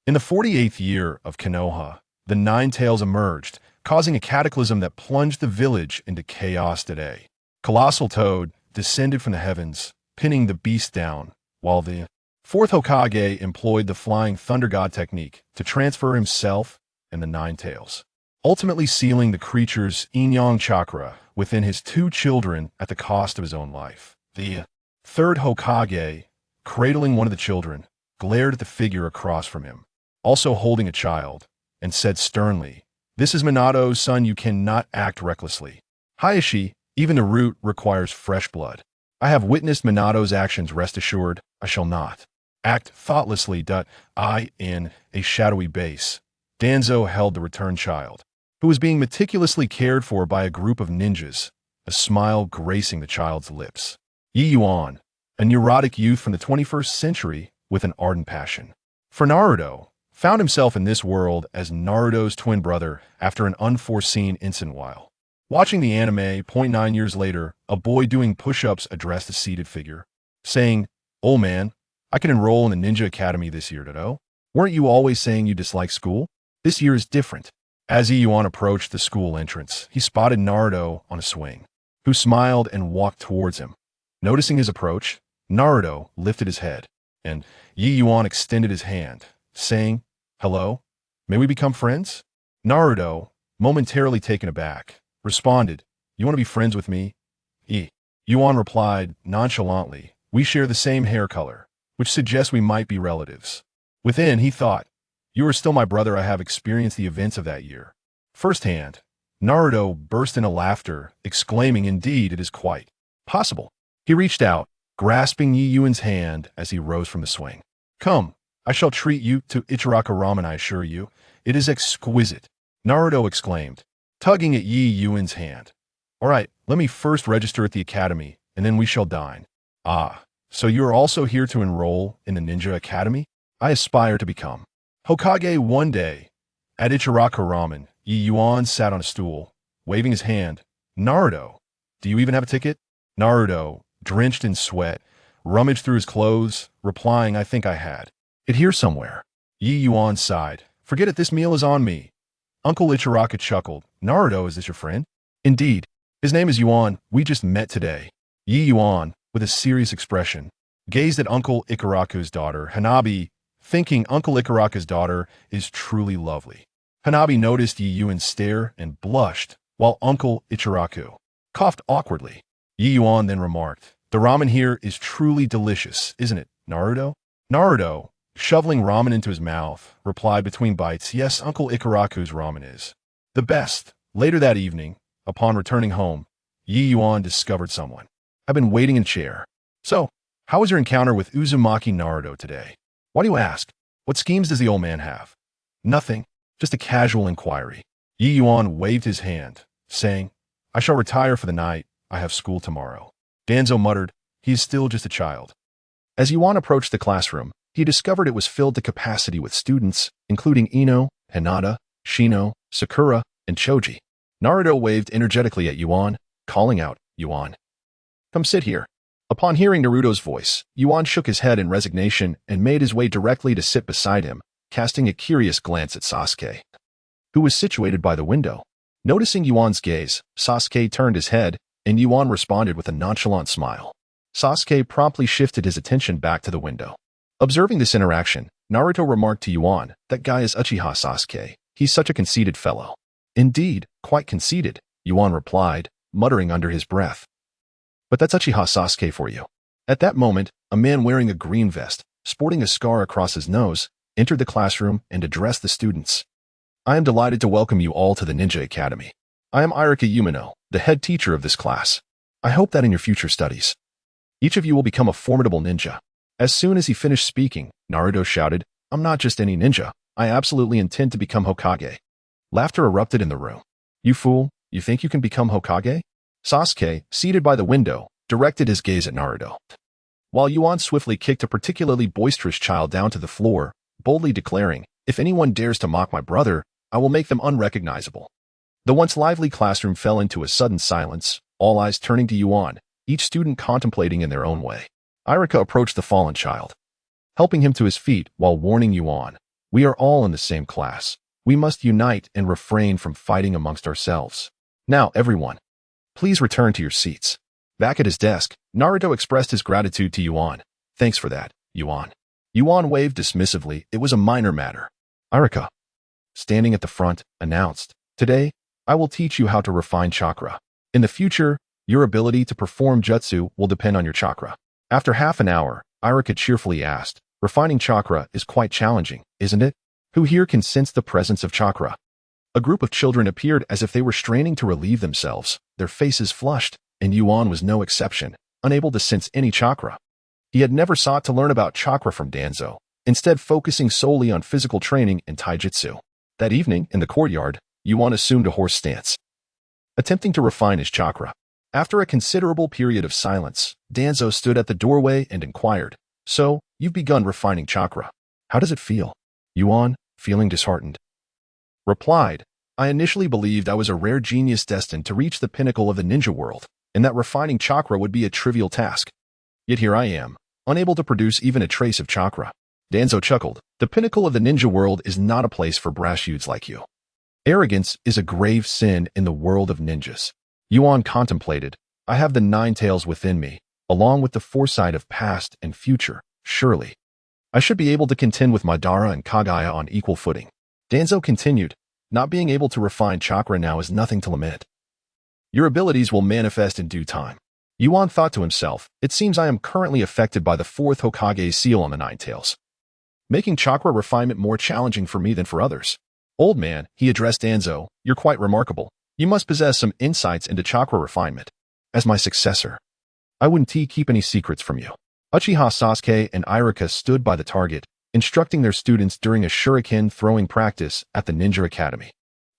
In the 48th year of Konoha, the Nine Tails emerged, causing a cataclysm that plunged the village into chaos today. Colossal Toad descended from the heavens, pinning the beast down, while the Fourth Hokage employed the Flying Thunder God technique to transfer himself and the Nine Tails, ultimately sealing the creature's yin-yang chakra within his two children at the cost of his own life. The third Hokage, cradling one of the children, glared at the figure across from him, also holding a child, and said sternly, "This is Minato's son, you cannot act recklessly. Hayashi, even the root requires fresh blood. I have witnessed Minato's actions, rest assured, I shall not act thoughtlessly." In a shadowy base, Danzō held the returned child, who was being meticulously cared for by a group of ninjas, a smile gracing the child's lips. Yuan, a neurotic youth from the 21st century with an ardent passion for Naruto, found himself in this world as Naruto's twin brother after an unforeseen incident. While watching the anime, 9 years later, a boy doing push-ups addressed the seated figure, saying, "Oh man, I can enroll in the Ninja Academy this year, Dodo. Weren't you always saying you dislike school? This year is different." As Yuan approached the school entrance, he spotted Naruto on a swing, who smiled and walked towards him. Noticing his approach, Naruto lifted his head, and Yuan extended his hand, saying, "Hello, may we become friends?" Naruto, momentarily taken aback, responded, "You want to be friends with me?" Yuan replied nonchalantly, "We share the same hair color, which suggests we might be relatives." Within, he thought, "You are still my brother. I have experienced the events of that year firsthand." Naruto burst into laughter, exclaiming, "Indeed, it is quite possible." He reached out, grasping Yuan's hand as he rose from the swing. "Come, I shall treat you to Ichiraka ramen, I assure you. It is exquisite," Naruto exclaimed, tugging at Yuan's hand. "All right, let me first register at the academy, and then we shall dine." "Ah, so you are also here to enroll in the Ninja Academy? I aspire to become Hokage one day." At Ichiraka ramen, Yuan sat on a stool, waving his hand. "Naruto, do you even have a ticket?" Naruto, drenched in sweat, rummaged through his clothes, replying, "I think I had it here somewhere." Yuan sighed. "Forget it, this meal is on me." Uncle Ichiraka chuckled. "Naruto, is this your friend?" "Indeed. His name is Yuan. We just met today." Yuan, with a serious expression, gazed at Uncle Ichiraku's daughter, Hanabi, thinking Uncle Ichiraka's daughter is truly lovely. Hanabi noticed Yuan's stare and blushed, while Uncle Ichiraku coughed awkwardly. Yuan then remarked, "The ramen here is truly delicious, isn't it, Naruto?" Naruto, shoveling ramen into his mouth, replied between bites, "Yes, Uncle Ichiraku's ramen is the best." Later that evening, upon returning home, Yuan discovered someone had been waiting in a chair. "So, how was your encounter with Uzumaki Naruto today?" "Why do you ask? What schemes does the old man have?" "Nothing, just a casual inquiry." Yuan waved his hand, saying, "I shall retire for the night. I have school tomorrow." Danzō muttered, "He is still just a child." As Yuan approached the classroom, he discovered it was filled to capacity with students, including Ino, Hinata, Shino, Sakura, and Choji. Naruto waved energetically at Yuan, calling out, "Yuan, come sit here." Upon hearing Naruto's voice, Yuan shook his head in resignation and made his way directly to sit beside him, casting a curious glance at Sasuke, who was situated by the window. Noticing Yuan's gaze, Sasuke turned his head, and Yuan responded with a nonchalant smile. Sasuke promptly shifted his attention back to the window. Observing this interaction, Naruto remarked to Yuan, "That guy is Uchiha Sasuke. He's such a conceited fellow." "Indeed, quite conceited," Yuan replied, muttering under his breath. "But that's Uchiha Sasuke for you." At that moment, a man wearing a green vest, sporting a scar across his nose, entered the classroom and addressed the students. "I am delighted to welcome you all to the Ninja Academy. I am Irika Umino, the head teacher of this class. I hope that in your future studies, each of you will become a formidable ninja." As soon as he finished speaking, Naruto shouted, "I'm not just any ninja. I absolutely intend to become Hokage." Laughter erupted in the room. "You fool, you think you can become Hokage?" Sasuke, seated by the window, directed his gaze at Naruto, while Yuan swiftly kicked a particularly boisterous child down to the floor, boldly declaring, "If anyone dares to mock my brother, I will make them unrecognizable." The once lively classroom fell into a sudden silence, all eyes turning to Yuan, each student contemplating in their own way. Irika approached the fallen child, helping him to his feet while warning Yuan, We are all in the same class. We must unite and refrain from fighting amongst ourselves. Now, everyone, please return to your seats. Back at his desk, Naruto expressed his gratitude to Yuan. Thanks for that, Yuan. Yuan waved dismissively. It was a minor matter. Iruka, standing at the front, announced, Today, I will teach you how to refine chakra. In the future, your ability to perform jutsu will depend on your chakra. After half an hour, Iruka cheerfully asked, Refining chakra is quite challenging, isn't it? Who here can sense the presence of chakra? A group of children appeared as if they were straining to relieve themselves, their faces flushed, and Yuan was no exception, unable to sense any chakra. He had never sought to learn about chakra from Danzō, instead focusing solely on physical training and taijutsu. That evening, in the courtyard, Yuan assumed a horse stance, attempting to refine his chakra. After a considerable period of silence, Danzō stood at the doorway and inquired, So, you've begun refining chakra. How does it feel? Yuan, feeling disheartened, replied, I initially believed I was a rare genius destined to reach the pinnacle of the ninja world, and that refining chakra would be a trivial task. Yet here I am, unable to produce even a trace of chakra. Danzō chuckled. The pinnacle of the ninja world is not a place for brash youths like you. Arrogance is a grave sin in the world of ninjas. Yuan contemplated, I have the 9 tails within me, along with the foresight of past and future, surely. I should be able to contend with Madara and Kagaya on equal footing. Danzō continued, not being able to refine chakra now is nothing to lament. Your abilities will manifest in due time. Yuan thought to himself, it seems I am currently affected by the Fourth Hokage seal on the 9 tails, making chakra refinement more challenging for me than for others. Old man, he addressed Danzō, you're quite remarkable. You must possess some insights into chakra refinement. As my successor, I wouldn't keep any secrets from you. Uchiha Sasuke and Iruka stood by the target, instructing their students during a shuriken throwing practice at the Ninja Academy.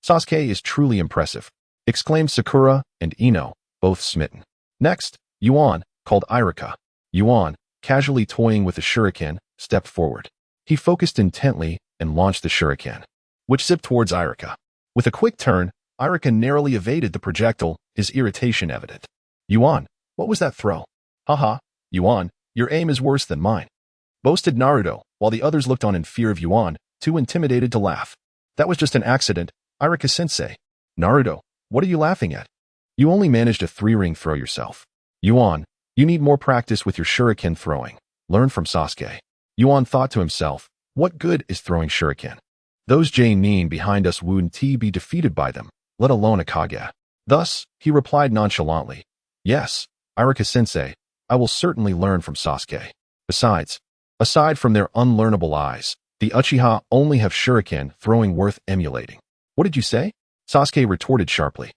Sasuke is truly impressive, exclaimed Sakura and Ino, both smitten. Next, Yuan, called Iruka. Yuan, casually toying with the shuriken, stepped forward. He focused intently and launched the shuriken, which zipped towards Iruka. With a quick turn, Iruka narrowly evaded the projectile, his irritation evident. Yuan, what was that throw? Haha, Yuan, your aim is worse than mine, boasted Naruto, while the others looked on in fear of Yuan, too intimidated to laugh. That was just an accident, Iruka-sensei. Naruto, what are you laughing at? You only managed a 3-ring throw yourself. Yuan, you need more practice with your shuriken throwing. Learn from Sasuke. Yuan thought to himself, what good is throwing shuriken? Those Jainin behind us wouldn't be defeated by them, let alone a Kage. Thus, he replied nonchalantly, Yes, Iruka-sensei, I will certainly learn from Sasuke. Besides, aside from their unlearnable eyes, the Uchiha only have shuriken throwing worth emulating. What did you say? Sasuke retorted sharply.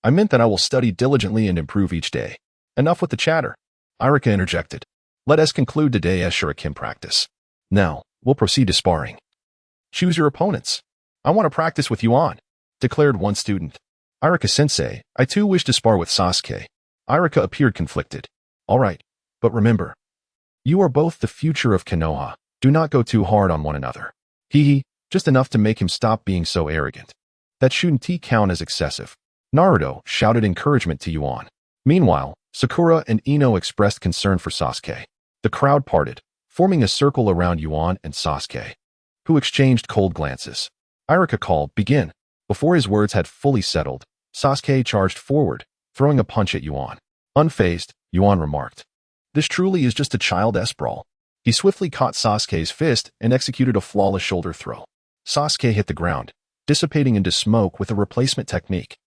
I meant that I will study diligently and improve each day. Enough with the chatter. Iruka interjected. Let us conclude today as shuriken practice. Now, we'll proceed to sparring. Choose your opponents. I want to practice with Yuan, declared one student. Iruka-sensei, I too wish to spar with Sasuke. Iruka appeared conflicted. All right, but remember, you are both the future of Konoha. Do not go too hard on one another. Hee, just enough to make him stop being so arrogant. That shouldn't count as excessive. Naruto shouted encouragement to Yuan. Meanwhile, Sakura and Ino expressed concern for Sasuke. The crowd parted, forming a circle around Yuan and Sasuke, who exchanged cold glances. Iruka called, begin. Before his words had fully settled, Sasuke charged forward, throwing a punch at Yuan. Unfazed, Yuan remarked, This truly is just a child-esque brawl. He swiftly caught Sasuke's fist and executed a flawless shoulder throw. Sasuke hit the ground, dissipating into smoke with a replacement technique.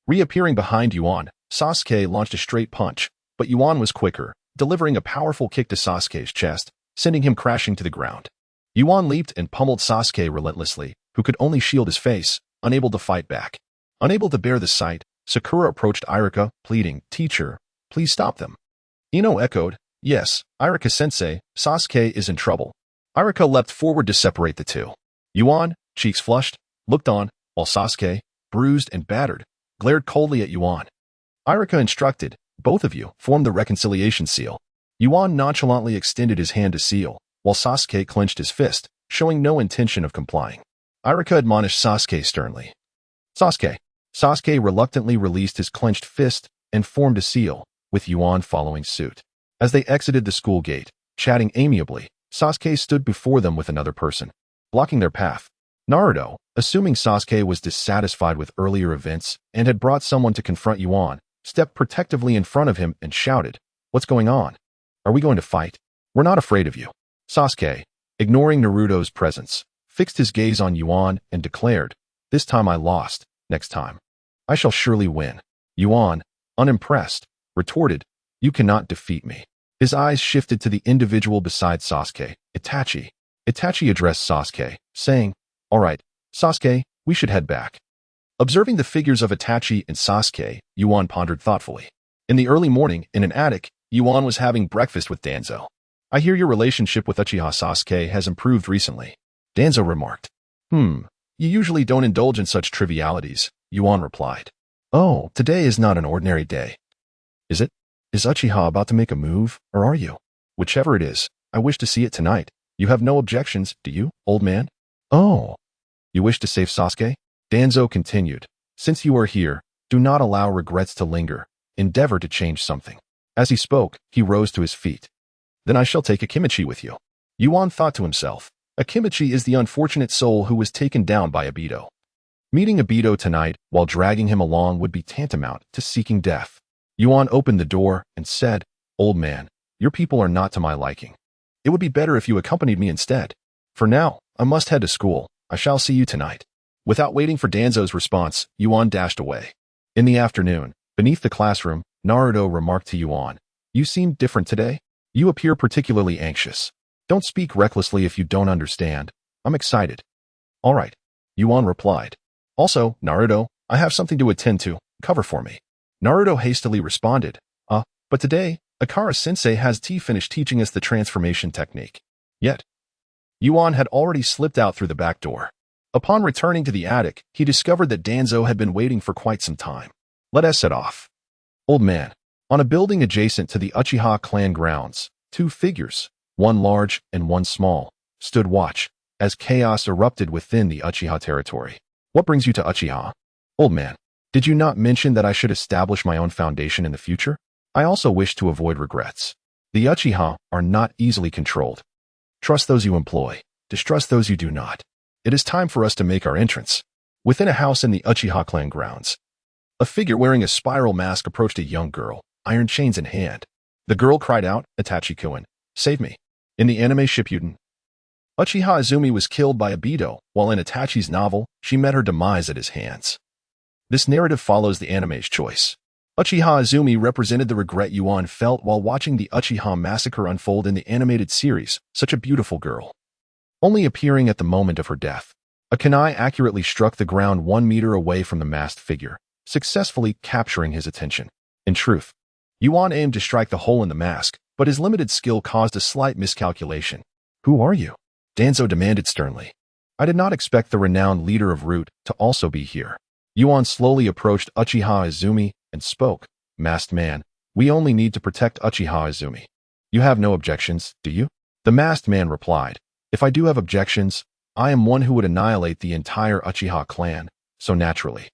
Reappearing behind Yuan, Sasuke launched a straight punch, but Yuan was quicker, delivering a powerful kick to Sasuke's chest, sending him crashing to the ground. Yuan leaped and pummeled Sasuke relentlessly, who could only shield his face, unable to fight back. Unable to bear the sight, Sakura approached Iruka, pleading, Teacher, please stop them. Ino echoed, Yes, Iruka-sensei, Sasuke is in trouble. Iruka leapt forward to separate the two. Yuan, cheeks flushed, looked on, while Sasuke, bruised and battered, glared coldly at Yuan. Iruka instructed, Both of you, form the reconciliation seal. Yuan nonchalantly extended his hand to seal, while Sasuke clenched his fist, showing no intention of complying. Iruka admonished Sasuke sternly. Sasuke reluctantly released his clenched fist and formed a seal, with Yuan following suit. As they exited the school gate, chatting amiably, Sasuke stood before them with another person. blocking their path. Naruto, assuming Sasuke was dissatisfied with earlier events and had brought someone to confront Yuan, stepped protectively in front of him and shouted, "What's going on? Are we going to fight? We're not afraid of you." Sasuke, ignoring Naruto's presence, fixed his gaze on Yuan and declared, "This time I lost. Next time, I shall surely win." Yuan, unimpressed, retorted, "You cannot defeat me." His eyes shifted to the individual beside Sasuke, Itachi. Itachi addressed Sasuke, saying, "All right, Sasuke, we should head back." Observing the figures of Itachi and Sasuke, Yuan pondered thoughtfully. In the early morning, in an attic, Yuan was having breakfast with Danzō. "I hear your relationship with Uchiha Sasuke has improved recently," Danzō remarked. You usually don't indulge in such trivialities," Yuan replied. "Oh, today is not an ordinary day." "Is it? Is Uchiha about to make a move, or are you?" "Whichever it is, I wish to see it tonight. You have no objections, do you, old man?" "Oh, you wish to save Sasuke?" Danzō continued. "Since you are here, do not allow regrets to linger. Endeavor to change something." As he spoke, he rose to his feet. "Then I shall take Akimichi with you." Yuan thought to himself, Akimichi is the unfortunate soul who was taken down by Obito. Meeting Obito tonight while dragging him along would be tantamount to seeking death. Yuan opened the door and said, "Old man, your people are not to my liking. It would be better if you accompanied me instead. For now, I must head to school. I shall see you tonight." Without waiting for Danzō's response, Yuan dashed away. In the afternoon, beneath the classroom, Naruto remarked to Yuan, "You seem different today. You appear particularly anxious. Don't speak recklessly if you don't understand. I'm excited." "All right," Yuan replied. "Also, Naruto, I have something to attend to. Cover for me." Naruto hastily responded, but today, Akara-sensei has finished teaching us the transformation technique." Yet, Yuan had already slipped out through the back door. Upon returning to the attic, he discovered that Danzō had been waiting for quite some time. "Let us set off." "Old man." On a building adjacent to the Uchiha clan grounds, two figures, one large and one small, stood watch as chaos erupted within the Uchiha territory. "What brings you to Uchiha?" "Old man, did you not mention that I should establish my own foundation in the future? I also wish to avoid regrets. The Uchiha are not easily controlled. Trust those you employ, distrust those you do not. It is time for us to make our entrance." Within a house in the Uchiha clan grounds, a figure wearing a spiral mask approached a young girl, iron chains in hand. The girl cried out, "Itachi-kun, save me." In the anime Shippuden, Uchiha Izumi was killed by Obito, while in Itachi's novel, she met her demise at his hands. This narrative follows the anime's choice. Uchiha Izumi represented the regret Yuan felt while watching the Uchiha massacre unfold in the animated series, such a beautiful girl. Only appearing at the moment of her death, a kunai accurately struck the ground 1 meter away from the masked figure, successfully capturing his attention. In truth, Yuan aimed to strike the hole in the mask, but his limited skill caused a slight miscalculation. "Who are you?" Danzō demanded sternly. "I did not expect the renowned leader of Root to also be here." Yuan slowly approached Uchiha Izumi and spoke, "Masked man, we only need to protect Uchiha Izumi. You have no objections, do you?" The masked man replied, "If I do have objections, I am one who would annihilate the entire Uchiha clan, so naturally,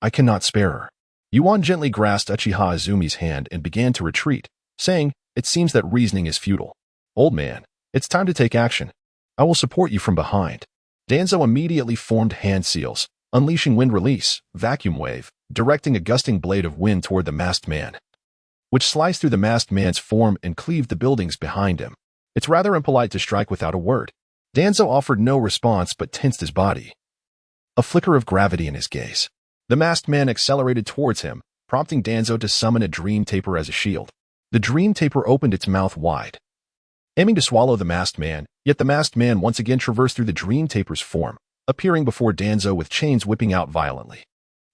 I cannot spare her." Yuan gently grasped Uchiha Izumi's hand and began to retreat, saying, "It seems that reasoning is futile. Old man, it's time to take action. I will support you from behind." Danzō immediately formed hand seals, unleashing wind release, vacuum wave, directing a gusting blade of wind toward the masked man, which sliced through the masked man's form and cleaved the buildings behind him. It's rather impolite to strike without a word. Danzō offered no response but tensed his body. A flicker of gravity in his gaze. The masked man accelerated towards him, prompting Danzō to summon a dream taper as a shield. The dream taper opened its mouth wide, aiming to swallow the masked man, yet the masked man once again traversed through the dream taper's form, appearing before Danzō with chains whipping out violently.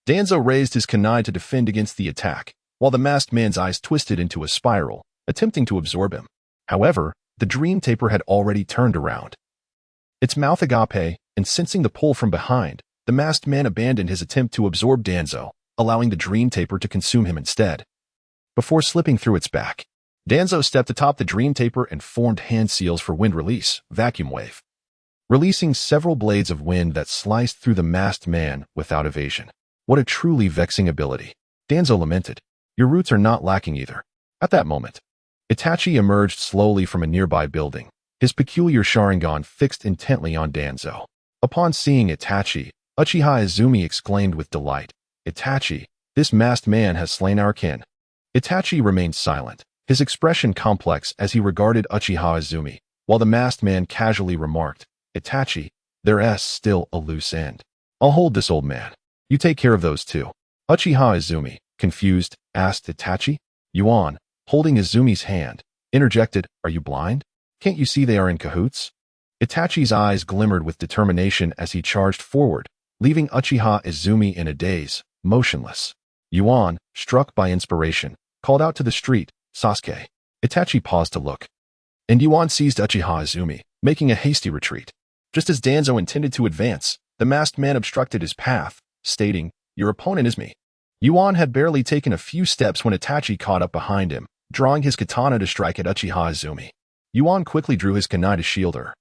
Danzō raised his kunai to defend against the attack, while the masked man's eyes twisted into a spiral, attempting to absorb him. However, the dream taper had already turned around. Its mouth agape, and sensing the pull from behind, the masked man abandoned his attempt to absorb Danzō, allowing the dream taper to consume him instead. Before slipping through its back, Danzō stepped atop the dream taper and formed hand seals for wind release, vacuum wave, releasing several blades of wind that sliced through the masked man without evasion. What a truly vexing ability. Danzō lamented. Your roots are not lacking either. At that moment, Itachi emerged slowly from a nearby building, his peculiar Sharingan fixed intently on Danzō. Upon seeing Itachi, Uchiha Izumi exclaimed with delight, "Itachi, this masked man has slain our kin." Itachi remained silent, his expression complex as he regarded Uchiha Izumi, while the masked man casually remarked, "Itachi, there's still a loose end. I'll hold this old man. You take care of those two." Uchiha Izumi, confused, asked Itachi. Yuan, holding Izumi's hand, interjected, "Are you blind? Can't you see they are in cahoots?" Itachi's eyes glimmered with determination as he charged forward, leaving Uchiha Izumi in a daze, motionless. Yuan, struck by inspiration, called out to the street, "Sasuke." Itachi paused to look, and Yuan seized Uchiha Izumi, making a hasty retreat. Just as Danzō intended to advance, the masked man obstructed his path, stating, "Your opponent is me." Yuan had barely taken a few steps when Itachi caught up behind him, drawing his katana to strike at Uchiha Izumi. Yuan quickly drew his kunai to shield her.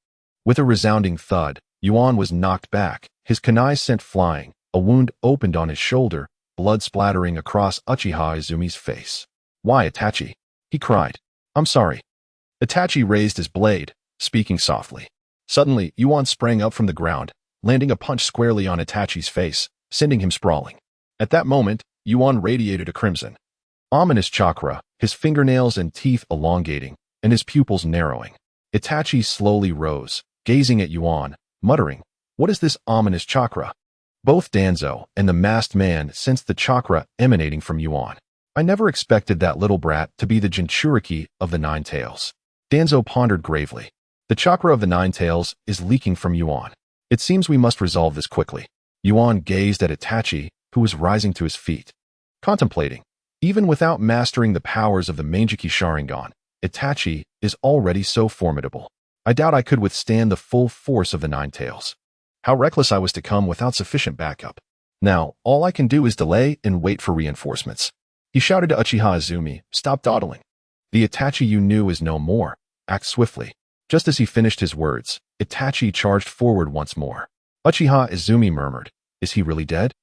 With a resounding thud, Yuan was knocked back, his kunai sent flying, a wound opened on his shoulder, blood splattering across Uchiha Izumi's face. "Why, Itachi?" he cried. "I'm sorry." Itachi raised his blade, speaking softly. Suddenly, Yuan sprang up from the ground, landing a punch squarely on Itachi's face, sending him sprawling. At that moment, Yuan radiated a crimson, ominous chakra, his fingernails and teeth elongating, and his pupils narrowing. Itachi slowly rose, gazing at Yuan, muttering, "What is this ominous chakra?" Both Danzō and the masked man sensed the chakra emanating from Yuan. "I never expected that little brat to be the Jinchuriki of the Nine Tails." Danzō pondered gravely. "The chakra of the Nine Tails is leaking from Yuan. It seems we must resolve this quickly." Yuan gazed at Itachi, who was rising to his feet, contemplating. Even without mastering the powers of the Manjiki Sharingan, Itachi is already so formidable. I doubt I could withstand the full force of the Nine Tails. How reckless I was to come without sufficient backup. Now, all I can do is delay and wait for reinforcements. He shouted to Uchiha Izumi, "Stop dawdling. The Itachi you knew is no more. Act swiftly." Just as he finished his words, Itachi charged forward once more. Uchiha Izumi murmured, "Is he really dead?"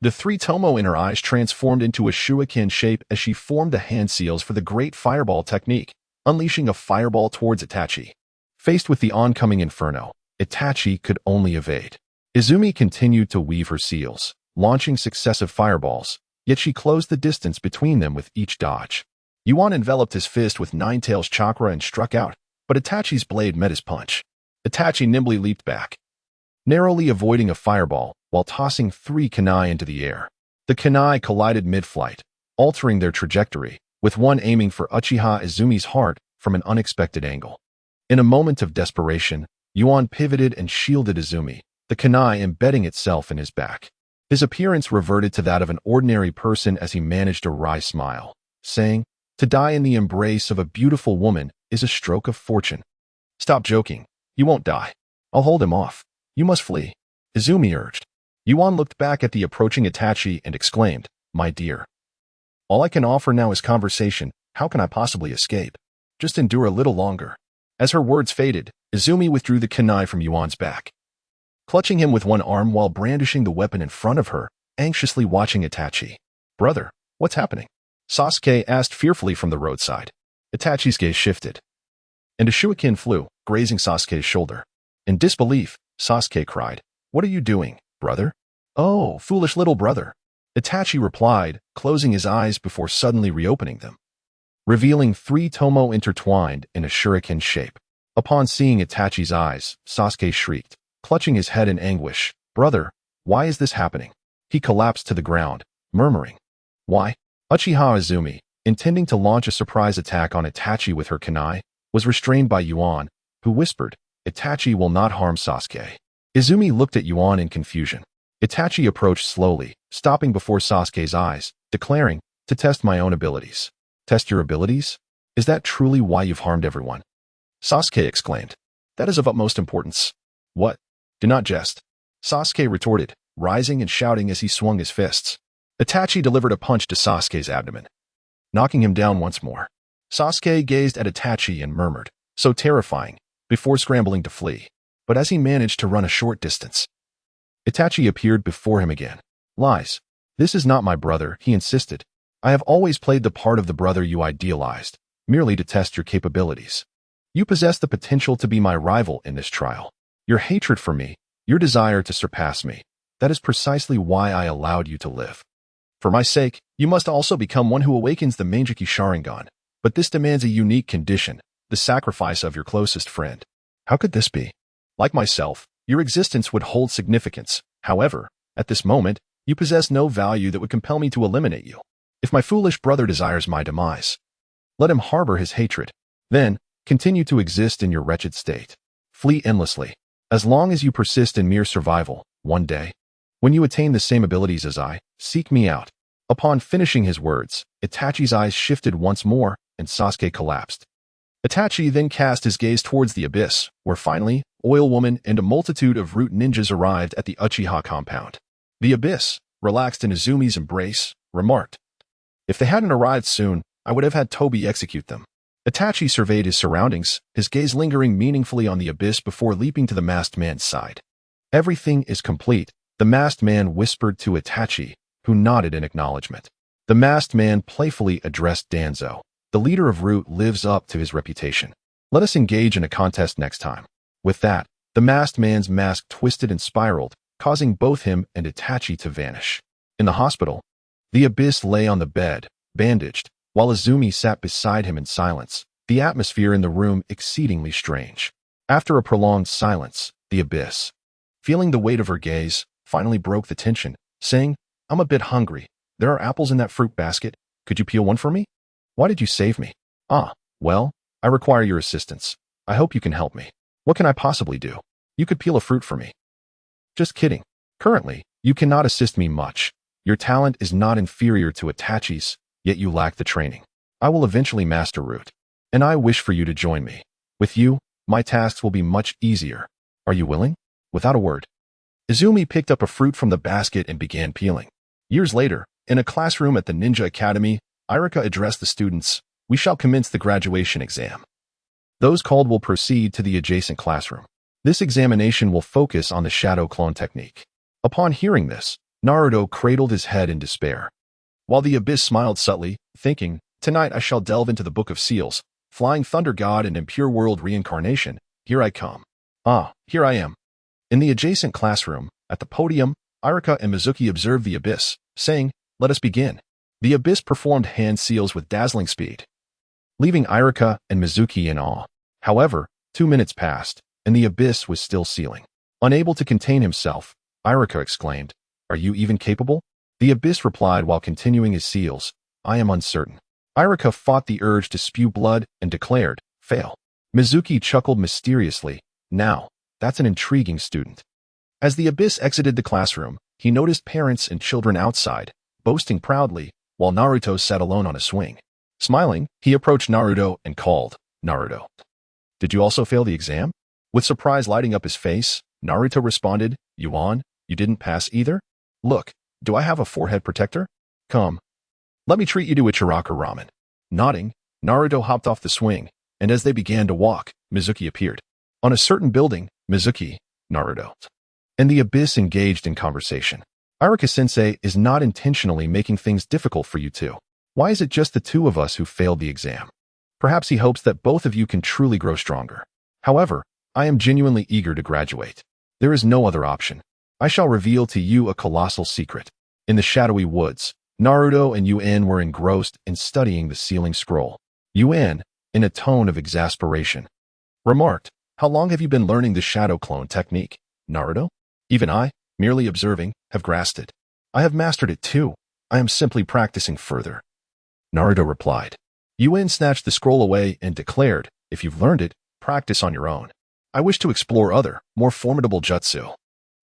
The three tomo in her eyes transformed into a shuriken shape as she formed the hand seals for the great fireball technique, unleashing a fireball towards Itachi. Faced with the oncoming inferno, Itachi could only evade. Izumi continued to weave her seals, launching successive fireballs, yet she closed the distance between them with each dodge. Yuan enveloped his fist with Nine Tails chakra and struck out, but Itachi's blade met his punch. Itachi nimbly leaped back, narrowly avoiding a fireball while tossing 3 kunai into the air. The kunai collided mid-flight, altering their trajectory, with one aiming for Uchiha Izumi's heart from an unexpected angle. In a moment of desperation, Yuan pivoted and shielded Izumi, the kunai embedding itself in his back. His appearance reverted to that of an ordinary person as he managed a wry smile, saying, "To die in the embrace of a beautiful woman is a stroke of fortune." "Stop joking. You won't die. I'll hold him off. You must flee," Izumi urged. Yuan looked back at the approaching Itachi and exclaimed, "My dear, all I can offer now is conversation. How can I possibly escape? Just endure a little longer." As her words faded, Izumi withdrew the kunai from Yuan's back, clutching him with one arm while brandishing the weapon in front of her, anxiously watching Itachi. "Brother, what's happening?" Sasuke asked fearfully from the roadside. Itachi's gaze shifted, and a shuriken flew, grazing Sasuke's shoulder. In disbelief, Sasuke cried, "What are you doing, brother?" "Oh, foolish little brother," Itachi replied, closing his eyes before suddenly reopening them, revealing 3 tomo intertwined in a shuriken shape. Upon seeing Itachi's eyes, Sasuke shrieked, clutching his head in anguish, "Brother, why is this happening?" He collapsed to the ground, murmuring, "Why?" Uchiha Izumi, intending to launch a surprise attack on Itachi with her kunai, was restrained by Yuan, who whispered, "Itachi will not harm Sasuke." Izumi looked at Yuan in confusion. Itachi approached slowly, stopping before Sasuke's eyes, declaring, "To test my own abilities." "Test your abilities? Is that truly why you've harmed everyone?" Sasuke exclaimed. "That is of utmost importance." "What? Do not jest," Sasuke retorted, rising and shouting as he swung his fists. Itachi delivered a punch to Sasuke's abdomen, knocking him down once more. Sasuke gazed at Itachi and murmured, "So terrifying," before scrambling to flee. But as he managed to run a short distance, Itachi appeared before him again. "Lies. This is not my brother," he insisted. "I have always played the part of the brother you idealized, merely to test your capabilities." You possess the potential to be my rival in this trial. Your hatred for me, your desire to surpass me, that is precisely why I allowed you to live. For my sake, you must also become one who awakens the Manjiki Sharingan, but this demands a unique condition, the sacrifice of your closest friend. How could this be? Like myself, your existence would hold significance. However, at this moment, you possess no value that would compel me to eliminate you. If my foolish brother desires my demise, let him harbor his hatred. Then, continue to exist in your wretched state. Flee endlessly. As long as you persist in mere survival, one day, when you attain the same abilities as I, seek me out. Upon finishing his words, Itachi's eyes shifted once more, and Sasuke collapsed. Itachi then cast his gaze towards the abyss, where finally, Oil Woman and a multitude of root ninjas arrived at the Uchiha compound. The abyss, relaxed in Izumi's embrace, remarked, "If they hadn't arrived soon, I would have had Tobi execute them." Itachi surveyed his surroundings, his gaze lingering meaningfully on the abyss before leaping to the masked man's side. "Everything is complete," the masked man whispered to Itachi, who nodded in acknowledgement. The masked man playfully addressed Danzō. "The leader of Root lives up to his reputation. Let us engage in a contest next time." With that, the masked man's mask twisted and spiraled, causing both him and Itachi to vanish. In the hospital, the abyss lay on the bed, bandaged, while Izumi sat beside him in silence, the atmosphere in the room exceedingly strange. After a prolonged silence, the abyss, feeling the weight of her gaze, finally broke the tension, saying, "I'm a bit hungry. There are apples in that fruit basket. Could you peel one for me? Why did you save me?" Well, I require your assistance. I hope you can help me. What can I possibly do? You could peel a fruit for me." "Just kidding. Currently, you cannot assist me much. Your talent is not inferior to Itachi's, yet you lack the training. I will eventually master Root, and I wish for you to join me. With you, my tasks will be much easier. Are you willing?" Without a word, Izumi picked up a fruit from the basket and began peeling. Years later, in a classroom at the Ninja Academy, Irika addressed the students, "We shall commence the graduation exam. Those called will proceed to the adjacent classroom. This examination will focus on the shadow clone technique." Upon hearing this, Naruto cradled his head in despair, while the abyss smiled subtly, thinking, "Tonight I shall delve into the Book of Seals, Flying Thunder God and Impure World Reincarnation. Here I come. Here I am." In the adjacent classroom, at the podium, Irika and Mizuki observed the abyss, saying, "Let us begin." The abyss performed hand seals with dazzling speed, leaving Irika and Mizuki in awe. However, 2 minutes passed, and the abyss was still sealing. Unable to contain himself, Irika exclaimed, "Are you even capable?" The abyss replied while continuing his seals, "I am uncertain." Irika fought the urge to spew blood and declared, "Fail." Mizuki chuckled mysteriously, "Now, that's an intriguing student." As the abyss exited the classroom, he noticed parents and children outside, boasting proudly, while Naruto sat alone on a swing. Smiling, he approached Naruto and called, "Naruto, did you also fail the exam?" With surprise lighting up his face, Naruto responded, "Yuan, you didn't pass either? Look, do I have a forehead protector? Come, let me treat you to a Chiraka ramen." Nodding, Naruto hopped off the swing, and as they began to walk, Mizuki appeared. On a certain building, Mizuki, Naruto, and the abyss engaged in conversation. "Irika-sensei is not intentionally making things difficult for you two. Why is it just the two of us who failed the exam? Perhaps he hopes that both of you can truly grow stronger. However, I am genuinely eager to graduate. There is no other option. I shall reveal to you a colossal secret." In the shadowy woods, Naruto and Yuan were engrossed in studying the sealing scroll. Yuan, in a tone of exasperation, remarked, "How long have you been learning the shadow clone technique, Naruto?" "Even I, merely observing, have grasped it. I have mastered it too. I am simply practicing further," Naruto replied. Yuan snatched the scroll away and declared, "If you've learned it, practice on your own. I wish to explore other, more formidable jutsu.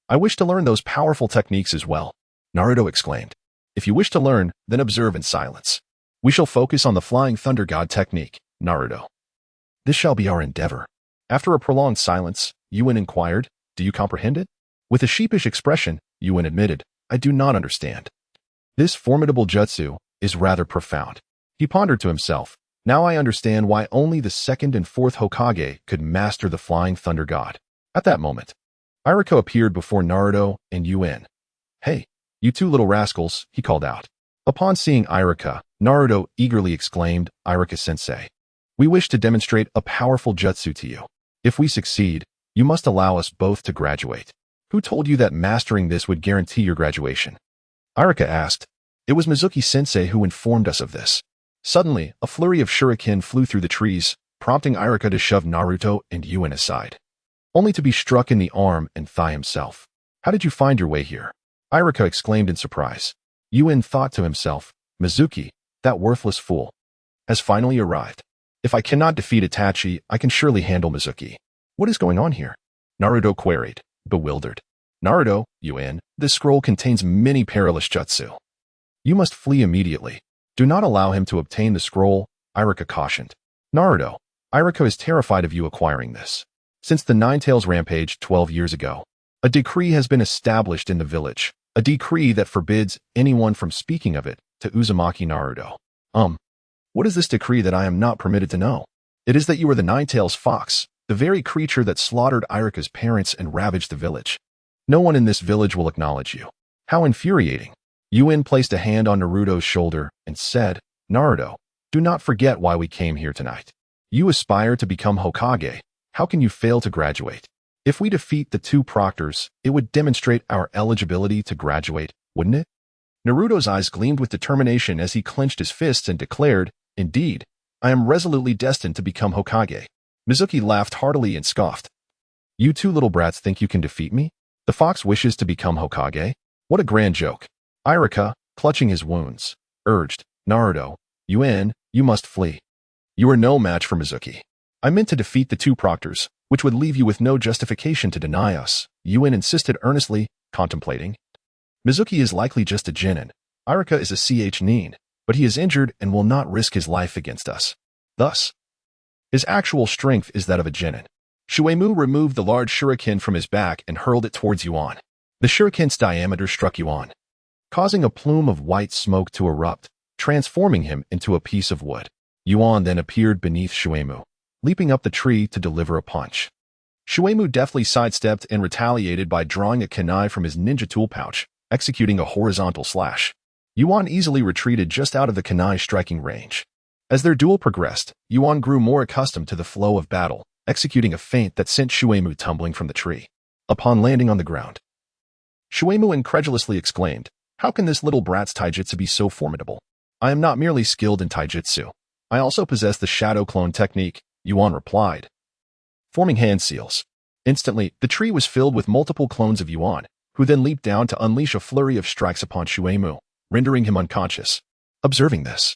I wish to learn those powerful techniques as well," Naruto exclaimed. "If you wish to learn, then observe in silence. We shall focus on the Flying Thunder God technique, Naruto. This shall be our endeavor." After a prolonged silence, Yuan inquired, "Do you comprehend it?" With a sheepish expression, Yuan admitted, "I do not understand. This formidable jutsu is rather profound." He pondered to himself, "Now I understand why only the second and fourth Hokage could master the Flying Thunder God." At that moment, Irika appeared before Naruto and Yuan. "Hey, you two little rascals," he called out. Upon seeing Irika, Naruto eagerly exclaimed, "Irika-sensei, We wish to demonstrate a powerful jutsu to you. If we succeed, you must allow us both to graduate. Who told you that mastering this would guarantee your graduation? Arika asked. It was Mizuki-sensei who informed us of this. Suddenly, a flurry of shuriken flew through the trees, prompting Arika to shove Naruto and Yuan aside, only to be struck in the arm and thigh himself. How did you find your way here? Arika exclaimed in surprise. Yuan thought to himself, Mizuki, that worthless fool, has finally arrived. If I cannot defeat Itachi, I can surely handle Mizuki. What is going on here? Naruto queried, bewildered. Naruto, Yuan, this scroll contains many perilous jutsu. You must flee immediately. Do not allow him to obtain the scroll, Arika cautioned. Naruto, Arika is terrified of you acquiring this. Since the Nine-Tails rampage 12 years ago, a decree has been established in the village, a decree that forbids anyone from speaking of it to Uzumaki Naruto. What is this decree that I am not permitted to know? It is that you are the Nine-Tails Fox, the very creature that slaughtered Arika's parents and ravaged the village. No one in this village will acknowledge you. How infuriating. Yuan placed a hand on Naruto's shoulder and said, Naruto, do not forget why we came here tonight. You aspire to become Hokage. How can you fail to graduate? If we defeat the two proctors, it would demonstrate our eligibility to graduate, wouldn't it? Naruto's eyes gleamed with determination as he clenched his fists and declared, Indeed, I am resolutely destined to become Hokage. Mizuki laughed heartily and scoffed. You two little brats think you can defeat me? The fox wishes to become Hokage? What a grand joke. Arika, clutching his wounds, urged, Naruto, Yuan, you must flee. You are no match for Mizuki. I meant to defeat the two proctors, which would leave you with no justification to deny us, Yuan insisted earnestly, contemplating. Mizuki is likely just a genin. Arika is a ch-nin, but he is injured and will not risk his life against us. Thus, his actual strength is that of a genin. Shueimou removed the large shuriken from his back and hurled it towards Yuan. The shuriken's diameter struck Yuan, causing a plume of white smoke to erupt, transforming him into a piece of wood. Yuan then appeared beneath Shueimou, leaping up the tree to deliver a punch. Shueimou deftly sidestepped and retaliated by drawing a kunai from his ninja tool pouch, executing a horizontal slash. Yuan easily retreated just out of the kunai's striking range. As their duel progressed, Yuan grew more accustomed to the flow of battle, executing a feint that sent Shueimou tumbling from the tree. Upon landing on the ground, Shueimou incredulously exclaimed, How can this little brat's taijutsu be so formidable? I am not merely skilled in taijutsu. I also possess the shadow clone technique, Yuan replied, forming hand seals. Instantly, the tree was filled with multiple clones of Yuan, who then leaped down to unleash a flurry of strikes upon Shueimou, rendering him unconscious. Observing this,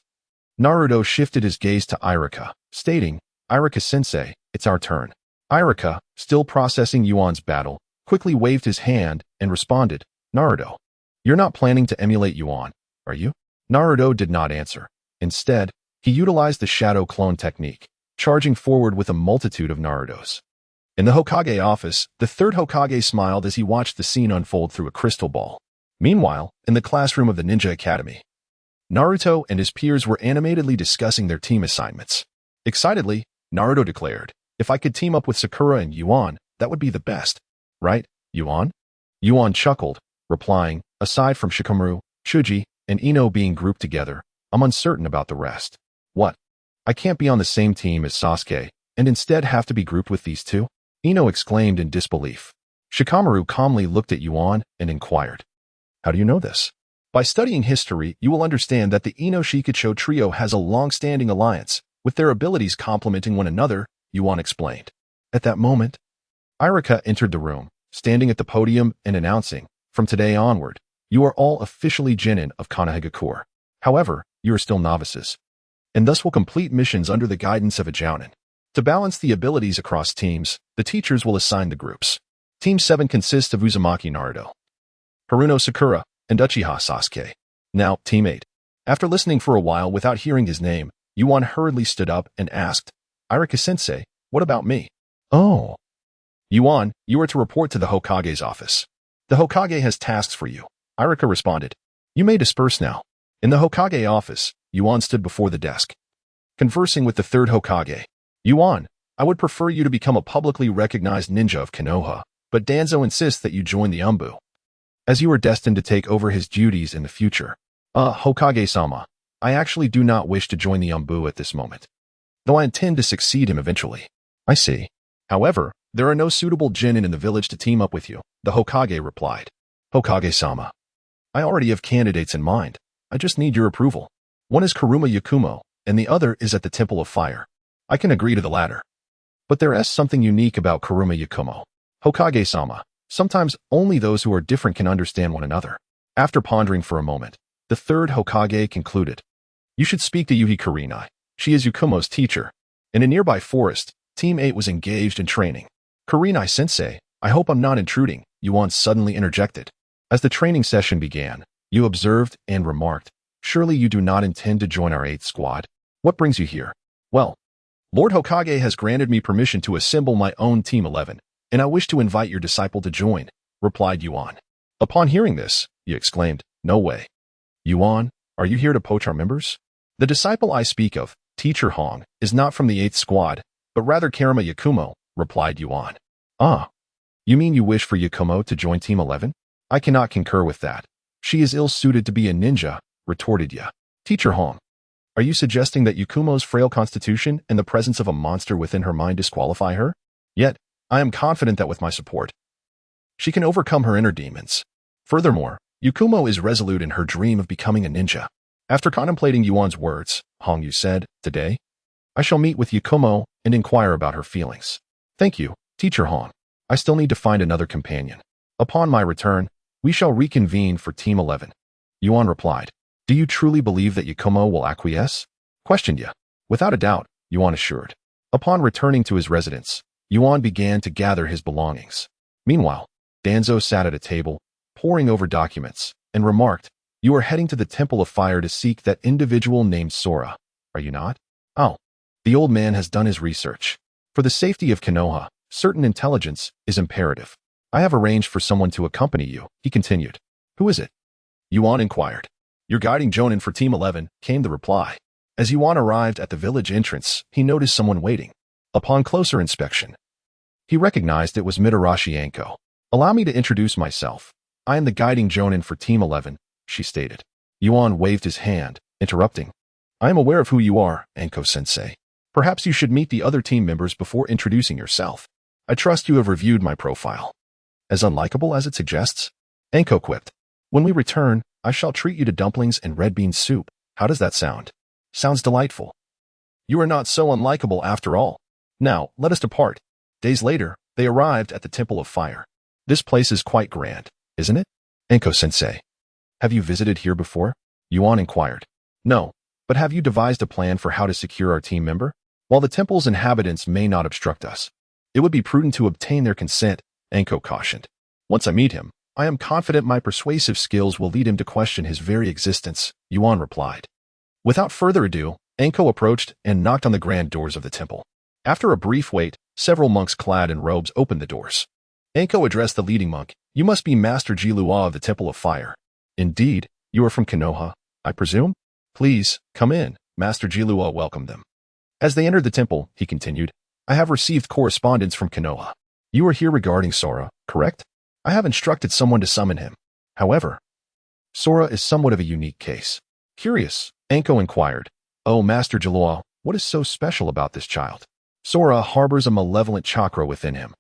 Naruto shifted his gaze to Arika, stating, Arika-sensei, it's our turn. Arika, still processing Yuan's battle, quickly waved his hand and responded, Naruto, you're not planning to emulate Yuan, are you? Naruto did not answer. Instead, he utilized the shadow clone technique, charging forward with a multitude of Narutos. In the Hokage office, the third Hokage smiled as he watched the scene unfold through a crystal ball. Meanwhile, in the classroom of the Ninja Academy, Naruto and his peers were animatedly discussing their team assignments. Excitedly, Naruto declared, if I could team up with Sakura and Yuan, that would be the best. Right, Yuan? Yuan chuckled, replying, aside from Shikamaru, Chuji, and Ino being grouped together, I'm uncertain about the rest. What? I can't be on the same team as Sasuke, and instead have to be grouped with these two? Ino exclaimed in disbelief. Shikamaru calmly looked at Yuan and inquired, How do you know this? By studying history, you will understand that the Ino-Shikacho trio has a long-standing alliance, with their abilities complementing one another, Yuan explained. At that moment, Arika entered the room, standing at the podium and announcing, from today onward, you are all officially genin of Konohagakure. However, you are still novices, and thus will complete missions under the guidance of a jounin. To balance the abilities across teams, the teachers will assign the groups. Team 7 consists of Uzumaki Naruto, Haruno Sakura, and Uchiha Sasuke. Now, Team 8. After listening for a while without hearing his name, Yuan hurriedly stood up and asked, Arika-sensei, what about me? Oh. Yuan, you are to report to the Hokage's office. The Hokage has tasks for you. Arika responded. You may disperse now. In the Hokage office, Yuan stood before the desk, conversing with the third Hokage. Yuan, I would prefer you to become a publicly recognized ninja of Konoha, but Danzō insists that you join the Umbu, as you are destined to take over his duties in the future. Hokage-sama, I actually do not wish to join the Umbu at this moment. though I intend to succeed him eventually. I see. However, there are no suitable genin in the village to team up with you, the Hokage replied. Hokage-sama. I already have candidates in mind. I just need your approval. One is Kuruma Yakumo, and the other is at the Temple of Fire. I can agree to the latter. But there is something unique about Kuruma Yakumo. Hokage-sama. Sometimes only those who are different can understand one another. After pondering for a moment, the third Hokage concluded. You should speak to Yuhi Kurenai. She is Yakumo's teacher. In a nearby forest, Team 8 was engaged in training. Kurenai-sensei, I hope I'm not intruding, Yuan suddenly interjected. As the training session began, you observed and remarked, surely you do not intend to join our 8th squad? What brings you here? Well, Lord Hokage has granted me permission to assemble my own Team 11, and I wish to invite your disciple to join, replied Yuan. Upon hearing this, he exclaimed, no way. Yuan, are you here to poach our members? The disciple I speak of, Teacher Hong, is not from the 8th squad, but rather Kuruma Yakumo, replied Yuan. Ah, you mean you wish for Yakumo to join Team 11? I cannot concur with that. She is ill-suited to be a ninja, retorted Ya. Teacher Hong, are you suggesting that Yakumo's frail constitution and the presence of a monster within her mind disqualify her? Yet, I am confident that with my support, she can overcome her inner demons. Furthermore, Yakumo is resolute in her dream of becoming a ninja. After contemplating Yuan's words, Hong Yu said, today, I shall meet with Yakumo and inquire about her feelings. Thank you, Teacher Hong. I still need to find another companion. Upon my return, we shall reconvene for Team 11. Yuan replied, do you truly believe that Yakumo will acquiesce? Questioned Ya. Without a doubt, Yuan assured. Upon returning to his residence, Yuan began to gather his belongings. Meanwhile, Danzō sat at a table, poring over documents, and remarked, you are heading to the Temple of Fire to seek that individual named Sora, are you not? Oh, the old man has done his research. For the safety of Konoha, certain intelligence is imperative. I have arranged for someone to accompany you, he continued. Who is it? Yuan inquired. Your guiding jonin for Team 11, came the reply. As Yuan arrived at the village entrance, he noticed someone waiting. Upon closer inspection, he recognized it was Mitarashi Anko. Allow me to introduce myself. I am the guiding jonin for Team 11, she stated. Yuan waved his hand, interrupting. I am aware of who you are, Anko-sensei. Perhaps you should meet the other team members before introducing yourself. I trust you have reviewed my profile. As unlikable as it suggests? Anko quipped. When we return, I shall treat you to dumplings and red bean soup. How does that sound? Sounds delightful. You are not so unlikable after all. Now, let us depart. Days later, they arrived at the Temple of Fire. This place is quite grand, isn't it? Anko-sensei. Have you visited here before? Yuan inquired. No, but have you devised a plan for how to secure our team member? While the temple's inhabitants may not obstruct us, it would be prudent to obtain their consent, Anko cautioned. Once I meet him, I am confident my persuasive skills will lead him to question his very existence, Yuan replied. Without further ado, Anko approached and knocked on the grand doors of the temple. After a brief wait, several monks clad in robes opened the doors. Anko addressed the leading monk. You must be Master Jilua of the Temple of Fire. Indeed, you are from Konoha, I presume? Please, come in, Master Jilua welcomed them. As they entered the temple, he continued, I have received correspondence from Konoha. You are here regarding Sora, correct? I have instructed someone to summon him. However, Sora is somewhat of a unique case. Curious, Anko inquired. Oh, Master Jilua, what is so special about this child? Sora harbors a malevolent chakra within him.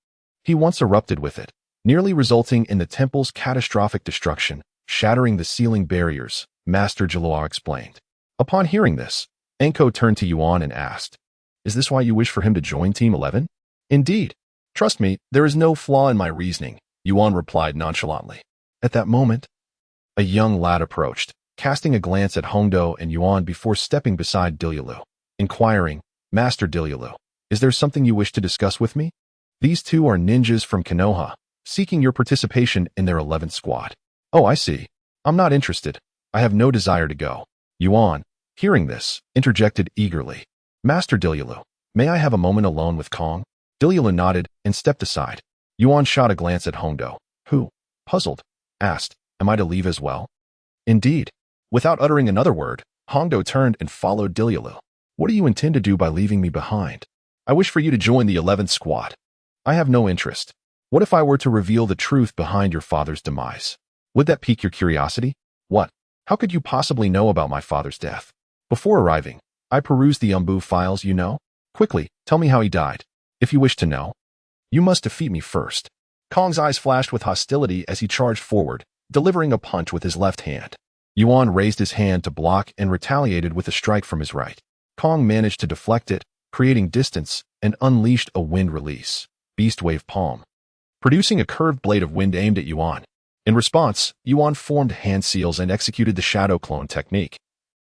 He once erupted with it, nearly resulting in the temple's catastrophic destruction, shattering the ceiling barriers, Master Jilua explained. Upon hearing this, Anko turned to Yuan and asked, is this why you wish for him to join Team 11? Indeed. Trust me, there is no flaw in my reasoning, Yuan replied nonchalantly. At that moment, a young lad approached, casting a glance at Hongdo and Yuan before stepping beside Dilyulu, inquiring, Master Dilyulu, is there something you wish to discuss with me? These two are ninjas from Konoha, seeking your participation in their 11th squad. Oh, I see. I'm not interested. I have no desire to go. Yuan, hearing this, interjected eagerly. Master Dilyulu, may I have a moment alone with Kong? Dilyulu nodded and stepped aside. Yuan shot a glance at Hongdo, who, puzzled, asked, am I to leave as well? Indeed. Without uttering another word, Hongdo turned and followed Dilyulu. What do you intend to do by leaving me behind? I wish for you to join the 11th squad. I have no interest. What if I were to reveal the truth behind your father's demise? Would that pique your curiosity? What? How could you possibly know about my father's death? Before arriving, I perused the Umbu files, you know. Quickly, tell me how he died. If you wish to know, you must defeat me first. Kong's eyes flashed with hostility as he charged forward, delivering a punch with his left hand. Yuan raised his hand to block and retaliated with a strike from his right. Kong managed to deflect it, creating distance, and unleashed a wind release, Beast Wave Palm, producing a curved blade of wind aimed at Yuan. In response, Yuan formed hand seals and executed the shadow clone technique,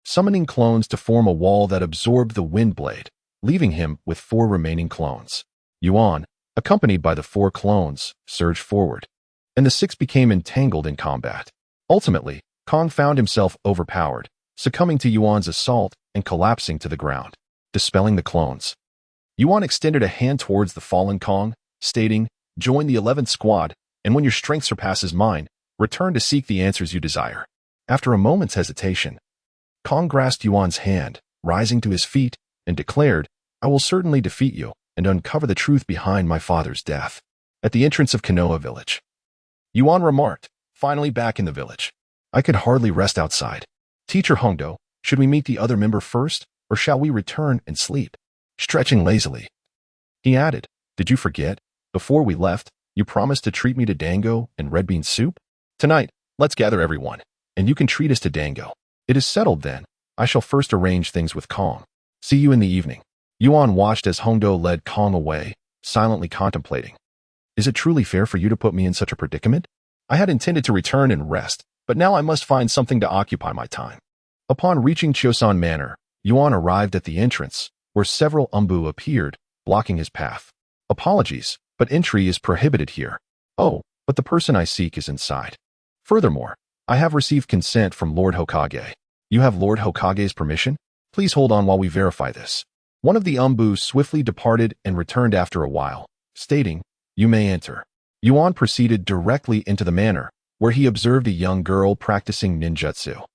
summoning clones to form a wall that absorbed the wind blade, leaving him with 4 remaining clones. Yuan, accompanied by the 4 clones, surged forward, and the 6 became entangled in combat. Ultimately, Kong found himself overpowered, succumbing to Yuan's assault and collapsing to the ground, dispelling the clones. Yuan extended a hand towards the fallen Kong, stating, "Join the 11th squad, and when your strength surpasses mine, return to seek the answers you desire." After a moment's hesitation, Kong grasped Yuan's hand, rising to his feet, and declared, "I will certainly defeat you and uncover the truth behind my father's death." At the entrance of Konoha village, Yuan remarked, finally back in the village, "I could hardly rest outside. Teacher Hongdo, should we meet the other member first, or shall we return and sleep?" Stretching lazily, he added, "Did you forget? Before we left, you promised to treat me to dango and red bean soup? Tonight, let's gather everyone, and you can treat us to dango." "It is settled then. I shall first arrange things with Kong. See you in the evening." Yuan watched as Hongdo led Kong away, silently contemplating. "Is it truly fair for you to put me in such a predicament? I had intended to return and rest, but now I must find something to occupy my time." Upon reaching Chosun Manor, Yuan arrived at the entrance, where several umbu appeared, blocking his path. "Apologies, but entry is prohibited here." "Oh, but the person I seek is inside. Furthermore, I have received consent from Lord Hokage." "You have Lord Hokage's permission? Please hold on while we verify this." One of the umbu swiftly departed and returned after a while, stating, "You may enter." Yuan proceeded directly into the manor, where he observed a young girl practicing ninjutsu.